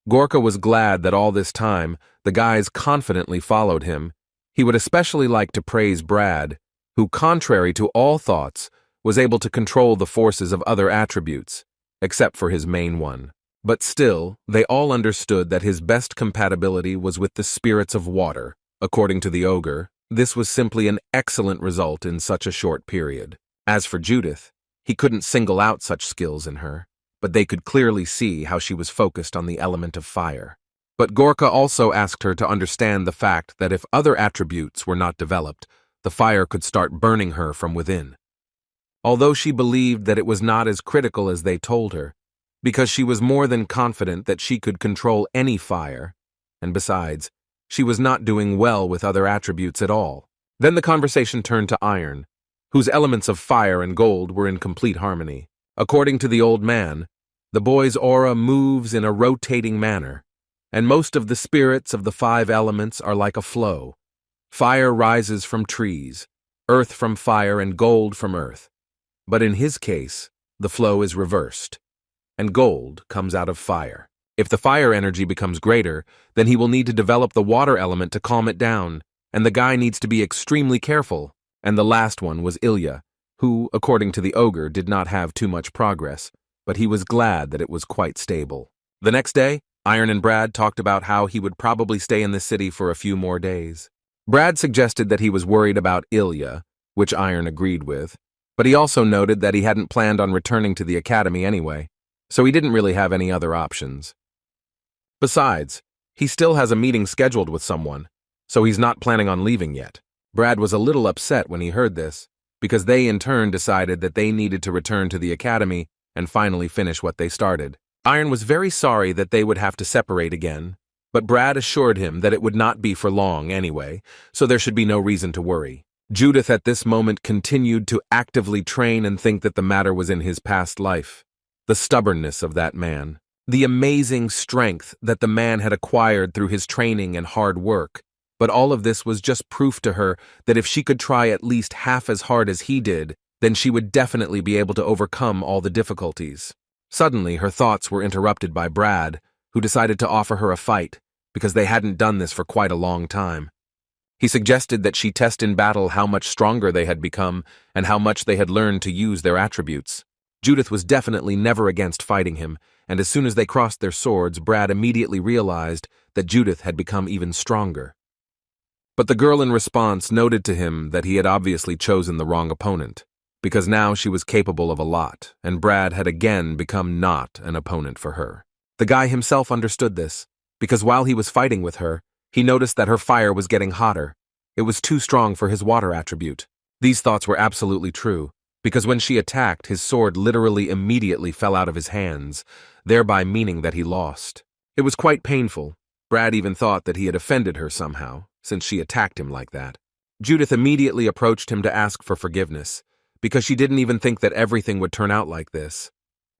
Gorka was glad that all this time the guys confidently followed him. He would especially like to praise Brad, who, contrary to all thoughts, was able to control the forces of other attributes, except for his main one. But still, they all understood that his best compatibility was with the spirits of water. According to the ogre, this was simply an excellent result in such a short period. As for Judith, he couldn't single out such skills in her, but they could clearly see how she was focused on the element of fire. But Gorka also asked her to understand the fact that if other attributes were not developed, the fire could start burning her from within. Although she believed that it was not as critical as they told her, because she was more than confident that she could control any fire, and besides, she was not doing well with other attributes at all. Then the conversation turned to Iron, whose elements of fire and gold were in complete harmony. According to the old man, the boy's aura moves in a rotating manner, and most of the spirits of the 5 elements are like a flow. Fire rises from trees, earth from fire, and gold from earth. But in his case, the flow is reversed, and gold comes out of fire. If the fire energy becomes greater, then he will need to develop the water element to calm it down, and the guy needs to be extremely careful. And the last one was Ilya, who, according to the ogre, did not have too much progress, but he was glad that it was quite stable. The next day, Iron and Brad talked about how he would probably stay in the city for a few more days. Brad suggested that he was worried about Ilya, which Iron agreed with, but he also noted that he hadn't planned on returning to the academy anyway, so he didn't really have any other options. Besides, he still has a meeting scheduled with someone, so he's not planning on leaving yet. Brad was a little upset when he heard this, because they in turn decided that they needed to return to the academy and finally finish what they started. Iron was very sorry that they would have to separate again, but Brad assured him that it would not be for long anyway, so there should be no reason to worry. Judith at this moment continued to actively train and think that the matter was in his past life. The stubbornness of that man, the amazing strength that the man had acquired through his training and hard work. But all of this was just proof to her that if she could try at least half as hard as he did, then she would definitely be able to overcome all the difficulties. Suddenly, her thoughts were interrupted by Brad, who decided to offer her a fight, because they hadn't done this for quite a long time. He suggested that she test in battle how much stronger they had become and how much they had learned to use their attributes. Judith was definitely never against fighting him, and as soon as they crossed their swords, Brad immediately realized that Judith had become even stronger. But the girl in response noted to him that he had obviously chosen the wrong opponent, because now she was capable of a lot, and Brad had again become not an opponent for her. The guy himself understood this, because while he was fighting with her, he noticed that her fire was getting hotter. It was too strong for his water attribute. These thoughts were absolutely true, because when she attacked, his sword literally immediately fell out of his hands, thereby meaning that he lost. It was quite painful. Brad even thought that he had offended her somehow, since she attacked him like that. Judith immediately approached him to ask for forgiveness, because she didn't even think that everything would turn out like this.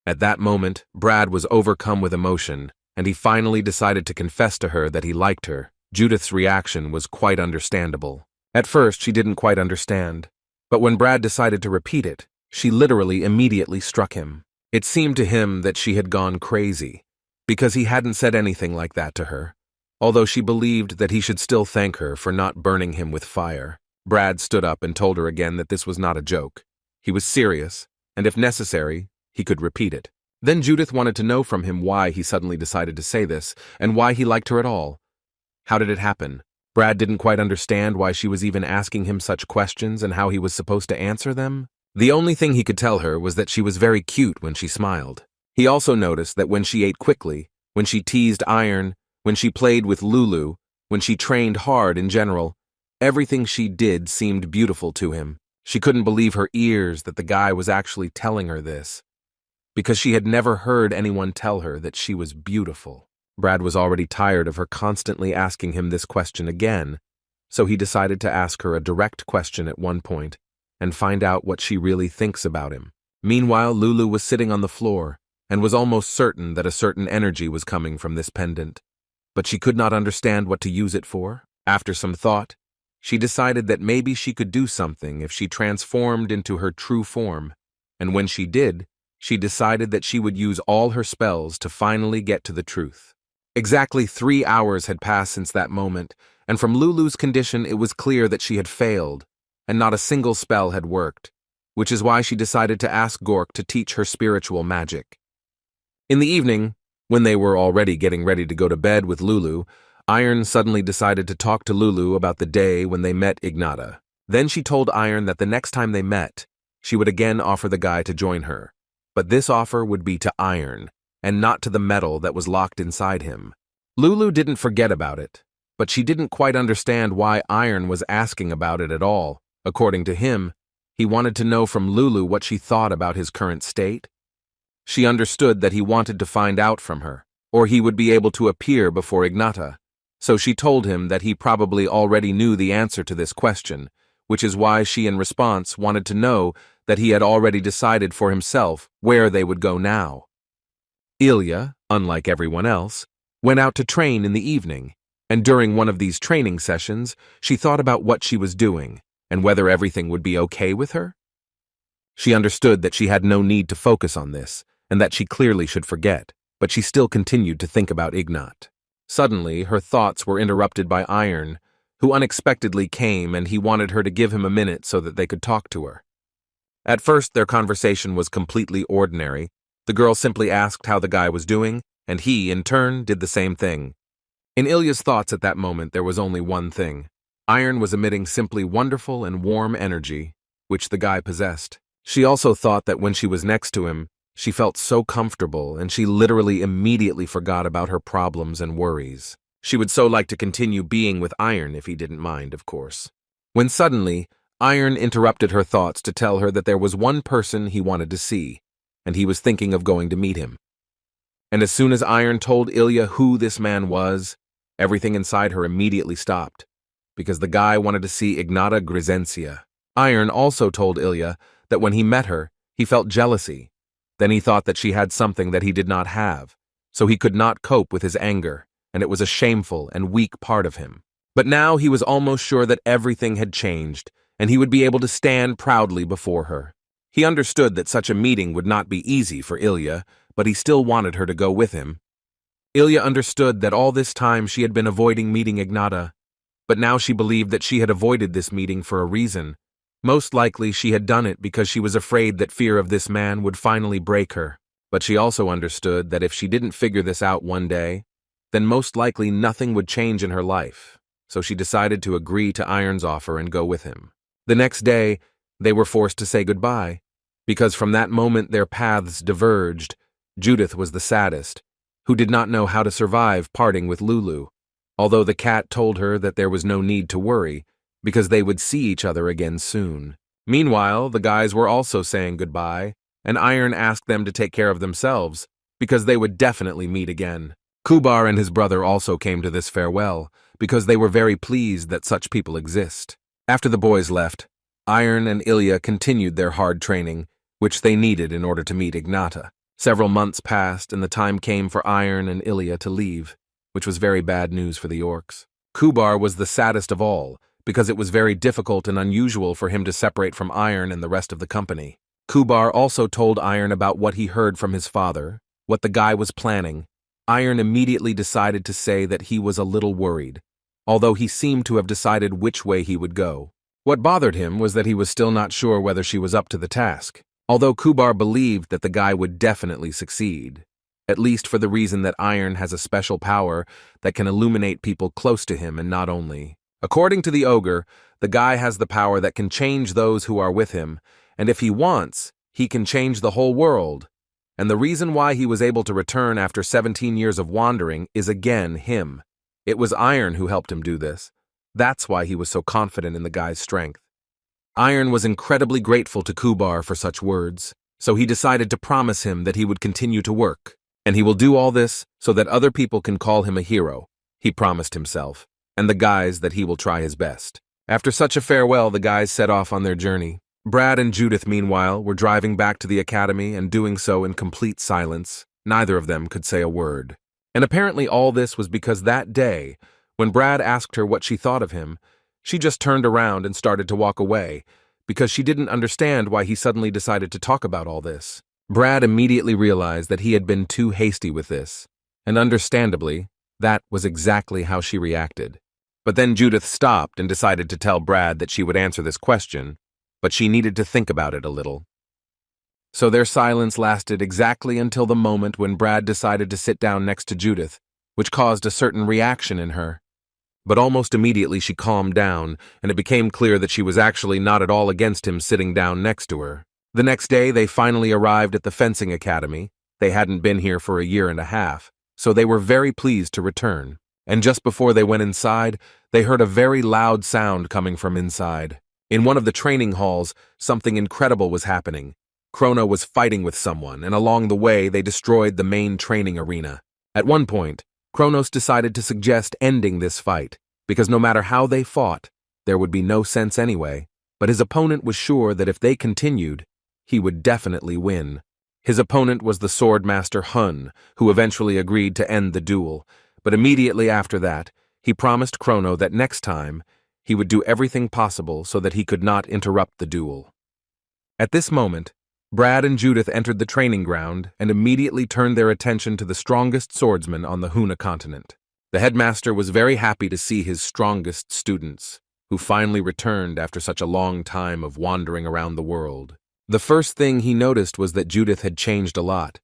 At that moment, Brad was overcome with emotion, and he finally decided to confess to her that he liked her. Judith's reaction was quite understandable. At first, she didn't quite understand, but when Brad decided to repeat it, she literally immediately struck him. It seemed to him that she had gone crazy, because he hadn't said anything like that to her, although she believed that he should still thank her for not burning him with fire. Brad stood up and told her again that this was not a joke. He was serious, and if necessary, he could repeat it. Then Judith wanted to know from him why he suddenly decided to say this, and why he liked her at all. How did it happen? Brad didn't quite understand why she was even asking him such questions and how he was supposed to answer them. The only thing he could tell her was that she was very cute when she smiled. He also noticed that when she ate quickly, when she teased Iron, when she played with Lulu, when she trained hard in general, everything she did seemed beautiful to him. She couldn't believe her ears that the guy was actually telling her this, because she had never heard anyone tell her that she was beautiful. Brad was already tired of her constantly asking him this question again, so he decided to ask her a direct question at one point and find out what she really thinks about him. Meanwhile, Lulu was sitting on the floor and was almost certain that a certain energy was coming from this pendant, but she could not understand what to use it for. After some thought, she decided that maybe she could do something if she transformed into her true form, and when she did, she decided that she would use all her spells to finally get to the truth. Exactly 3 hours had passed since that moment, and from Lulu's condition it was clear that she had failed, and not a single spell had worked, which is why she decided to ask Gork to teach her spiritual magic. In the evening, when they were already getting ready to go to bed with Lulu, Iron suddenly decided to talk to Lulu about the day when they met Ignata. Then she told Iron that the next time they met, she would again offer the guy to join her, but this offer would be to Iron, and not to the metal that was locked inside him. Lulu didn't forget about it, but she didn't quite understand why Iron was asking about it at all. According to him, he wanted to know from Lulu what she thought about his current state. She understood that he wanted to find out from her, or he would be able to appear before Ignata. So she told him that he probably already knew the answer to this question, which is why she in response wanted to know that he had already decided for himself where they would go now. Ilya, unlike everyone else, went out to train in the evening, and during one of these training sessions, she thought about what she was doing and whether everything would be okay with her. She understood that she had no need to focus on this, and that she clearly should forget, but she still continued to think about Ignat. Suddenly, her thoughts were interrupted by Iron, who unexpectedly came, and he wanted her to give him a minute so that they could talk to her. At first, their conversation was completely ordinary. The girl simply asked how the guy was doing, and he, in turn, did the same thing. In Ilya's thoughts at that moment, there was only one thing. Iron was emitting simply wonderful and warm energy, which the guy possessed. She also thought that when she was next to him, she felt so comfortable, and she literally immediately forgot about her problems and worries. She would so like to continue being with Iron if he didn't mind, of course. When suddenly, Iron interrupted her thoughts to tell her that there was one person he wanted to see, and he was thinking of going to meet him. And as soon as Iron told Ilya who this man was, everything inside her immediately stopped, because the guy wanted to see Ignata Grizencia. Iron also told Ilya that when he met her, he felt jealousy. Then he thought that she had something that he did not have, so he could not cope with his anger, and it was a shameful and weak part of him. But now he was almost sure that everything had changed, and he would be able to stand proudly before her. He understood that such a meeting would not be easy for Ilya, but he still wanted her to go with him. Ilya understood that all this time she had been avoiding meeting Ignata, but now she believed that she had avoided this meeting for a reason, Most likely she had done it because she was afraid that fear of this man would finally break her. But she also understood that if she didn't figure this out one day, then most likely nothing would change in her life. So she decided to agree to Iron's offer and go with him. The next day, they were forced to say goodbye, because from that moment their paths diverged. Judith was the saddest, who did not know how to survive parting with Lulu, although the cat told her that there was no need to worry, because they would see each other again soon. Meanwhile, the guys were also saying goodbye, and Iron asked them to take care of themselves, because they would definitely meet again. Kubar and his brother also came to this farewell, because they were very pleased that such people exist. After the boys left, Iron and Ilya continued their hard training, which they needed in order to meet Ignata. Several months passed, and the time came for Iron and Ilya to leave, which was very bad news for the orcs. Kubar was the saddest of all, because it was very difficult and unusual for him to separate from Iron and the rest of the company. Kubar also told Iron about what he heard from his father, what the guy was planning. Iron immediately decided to say that he was a little worried, although he seemed to have decided which way he would go. What bothered him was that he was still not sure whether she was up to the task, although Kubar believed that the guy would definitely succeed, at least for the reason that Iron has a special power that can illuminate people close to him and not only. According to the ogre, the guy has the power that can change those who are with him, and if he wants, he can change the whole world. And the reason why he was able to return after 17 years of wandering is again him. It was Iron who helped him do this. That's why he was so confident in the guy's strength. Iron was incredibly grateful to Kubar for such words, so he decided to promise him that he would continue to work, and he will do all this so that other people can call him a hero, he promised himself, and the guys that he will try his best. After such a farewell, the guys set off on their journey. Brad and Judith, meanwhile, were driving back to the academy and doing so in complete silence. Neither of them could say a word. And apparently all this was because that day, when Brad asked her what she thought of him, she just turned around and started to walk away, because she didn't understand why he suddenly decided to talk about all this. Brad immediately realized that he had been too hasty with this, and understandably, that was exactly how she reacted. But then Judith stopped and decided to tell Brad that she would answer this question, but she needed to think about it a little. So their silence lasted exactly until the moment when Brad decided to sit down next to Judith, which caused a certain reaction in her. But almost immediately she calmed down, and it became clear that she was actually not at all against him sitting down next to her. The next day they finally arrived at the fencing academy. They hadn't been here for a year and a half, so they were very pleased to return. And just before they went inside, they heard a very loud sound coming from inside. In one of the training halls, something incredible was happening. Chrono was fighting with someone, and along the way they destroyed the main training arena. At one point, Kronos decided to suggest ending this fight, because no matter how they fought, there would be no sense anyway. But his opponent was sure that if they continued, he would definitely win. His opponent was the swordmaster Hun, who eventually agreed to end the duel, but immediately after that, he promised Chrono that next time, he would do everything possible so that he could not interrupt the duel. At this moment, Brad and Judith entered the training ground and immediately turned their attention to the strongest swordsman on the Huna continent. The headmaster was very happy to see his strongest students, who finally returned after such a long time of wandering around the world. The first thing he noticed was that Judith had changed a lot.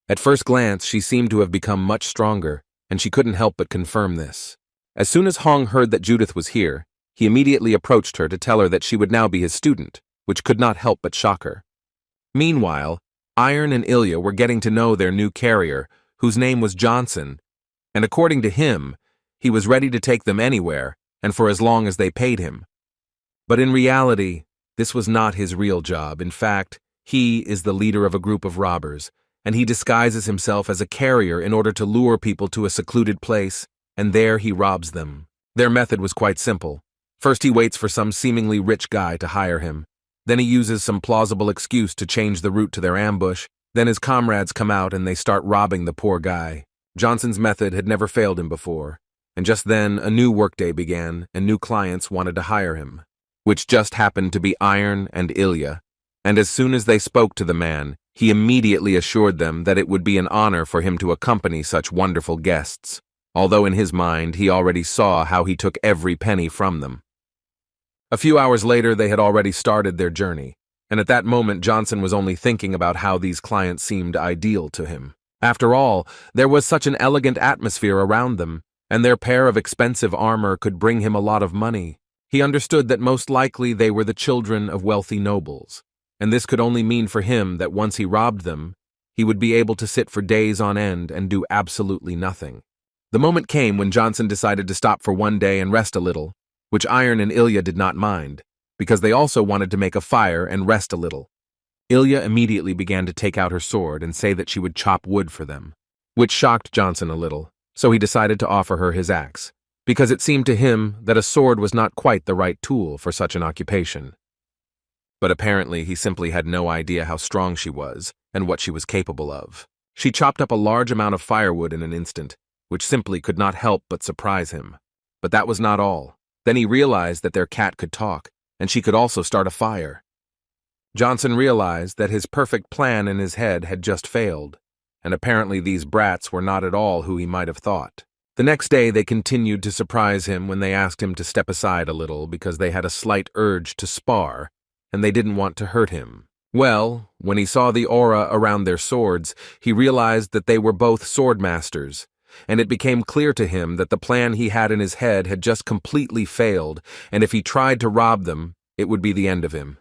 At first glance, she seemed to have become much stronger, and she couldn't help but confirm this. As soon as Hong heard that Judith was here, he immediately approached her to tell her that she would now be his student, which could not help but shock her. Meanwhile, Iron and Ilya were getting to know their new carrier, whose name was Johnson, and according to him, he was ready to take them anywhere and for as long as they paid him. But in reality, this was not his real job. In fact, he is the leader of a group of robbers, and he disguises himself as a carrier in order to lure people to a secluded place, and there he robs them. Their method was quite simple. First, he waits for some seemingly rich guy to hire him. Then he uses some plausible excuse to change the route to their ambush. Then his comrades come out and they start robbing the poor guy. Johnson's method had never failed him before, and just then a new workday began and new clients wanted to hire him, which just happened to be Iron and Ilya. And as soon as they spoke to the man, he immediately assured them that it would be an honor for him to accompany such wonderful guests, although in his mind he already saw how he took every penny from them. A few hours later, they had already started their journey, and at that moment Johnson was only thinking about how these clients seemed ideal to him. After all, there was such an elegant atmosphere around them, and their pair of expensive armor could bring him a lot of money. He understood that most likely they were the children of wealthy nobles, and this could only mean for him that once he robbed them, he would be able to sit for days on end and do absolutely nothing. The moment came when Johnson decided to stop for one day and rest a little, which Iron and Ilya did not mind, because they also wanted to make a fire and rest a little. Ilya immediately began to take out her sword and say that she would chop wood for them, which shocked Johnson a little, so he decided to offer her his axe, because it seemed to him that a sword was not quite the right tool for such an occupation. But apparently he simply had no idea how strong she was and what she was capable of. She chopped up a large amount of firewood in an instant, which simply could not help but surprise him. But that was not all. Then he realized that their cat could talk, and she could also start a fire. Johnson realized that his perfect plan in his head had just failed, and apparently these brats were not at all who he might have thought. The next day they continued to surprise him when they asked him to step aside a little because they had a slight urge to spar, and they didn't want to hurt him. Well, when he saw the aura around their swords, he realized that they were both sword masters, and it became clear to him that the plan he had in his head had just completely failed, and if he tried to rob them, it would be the end of him.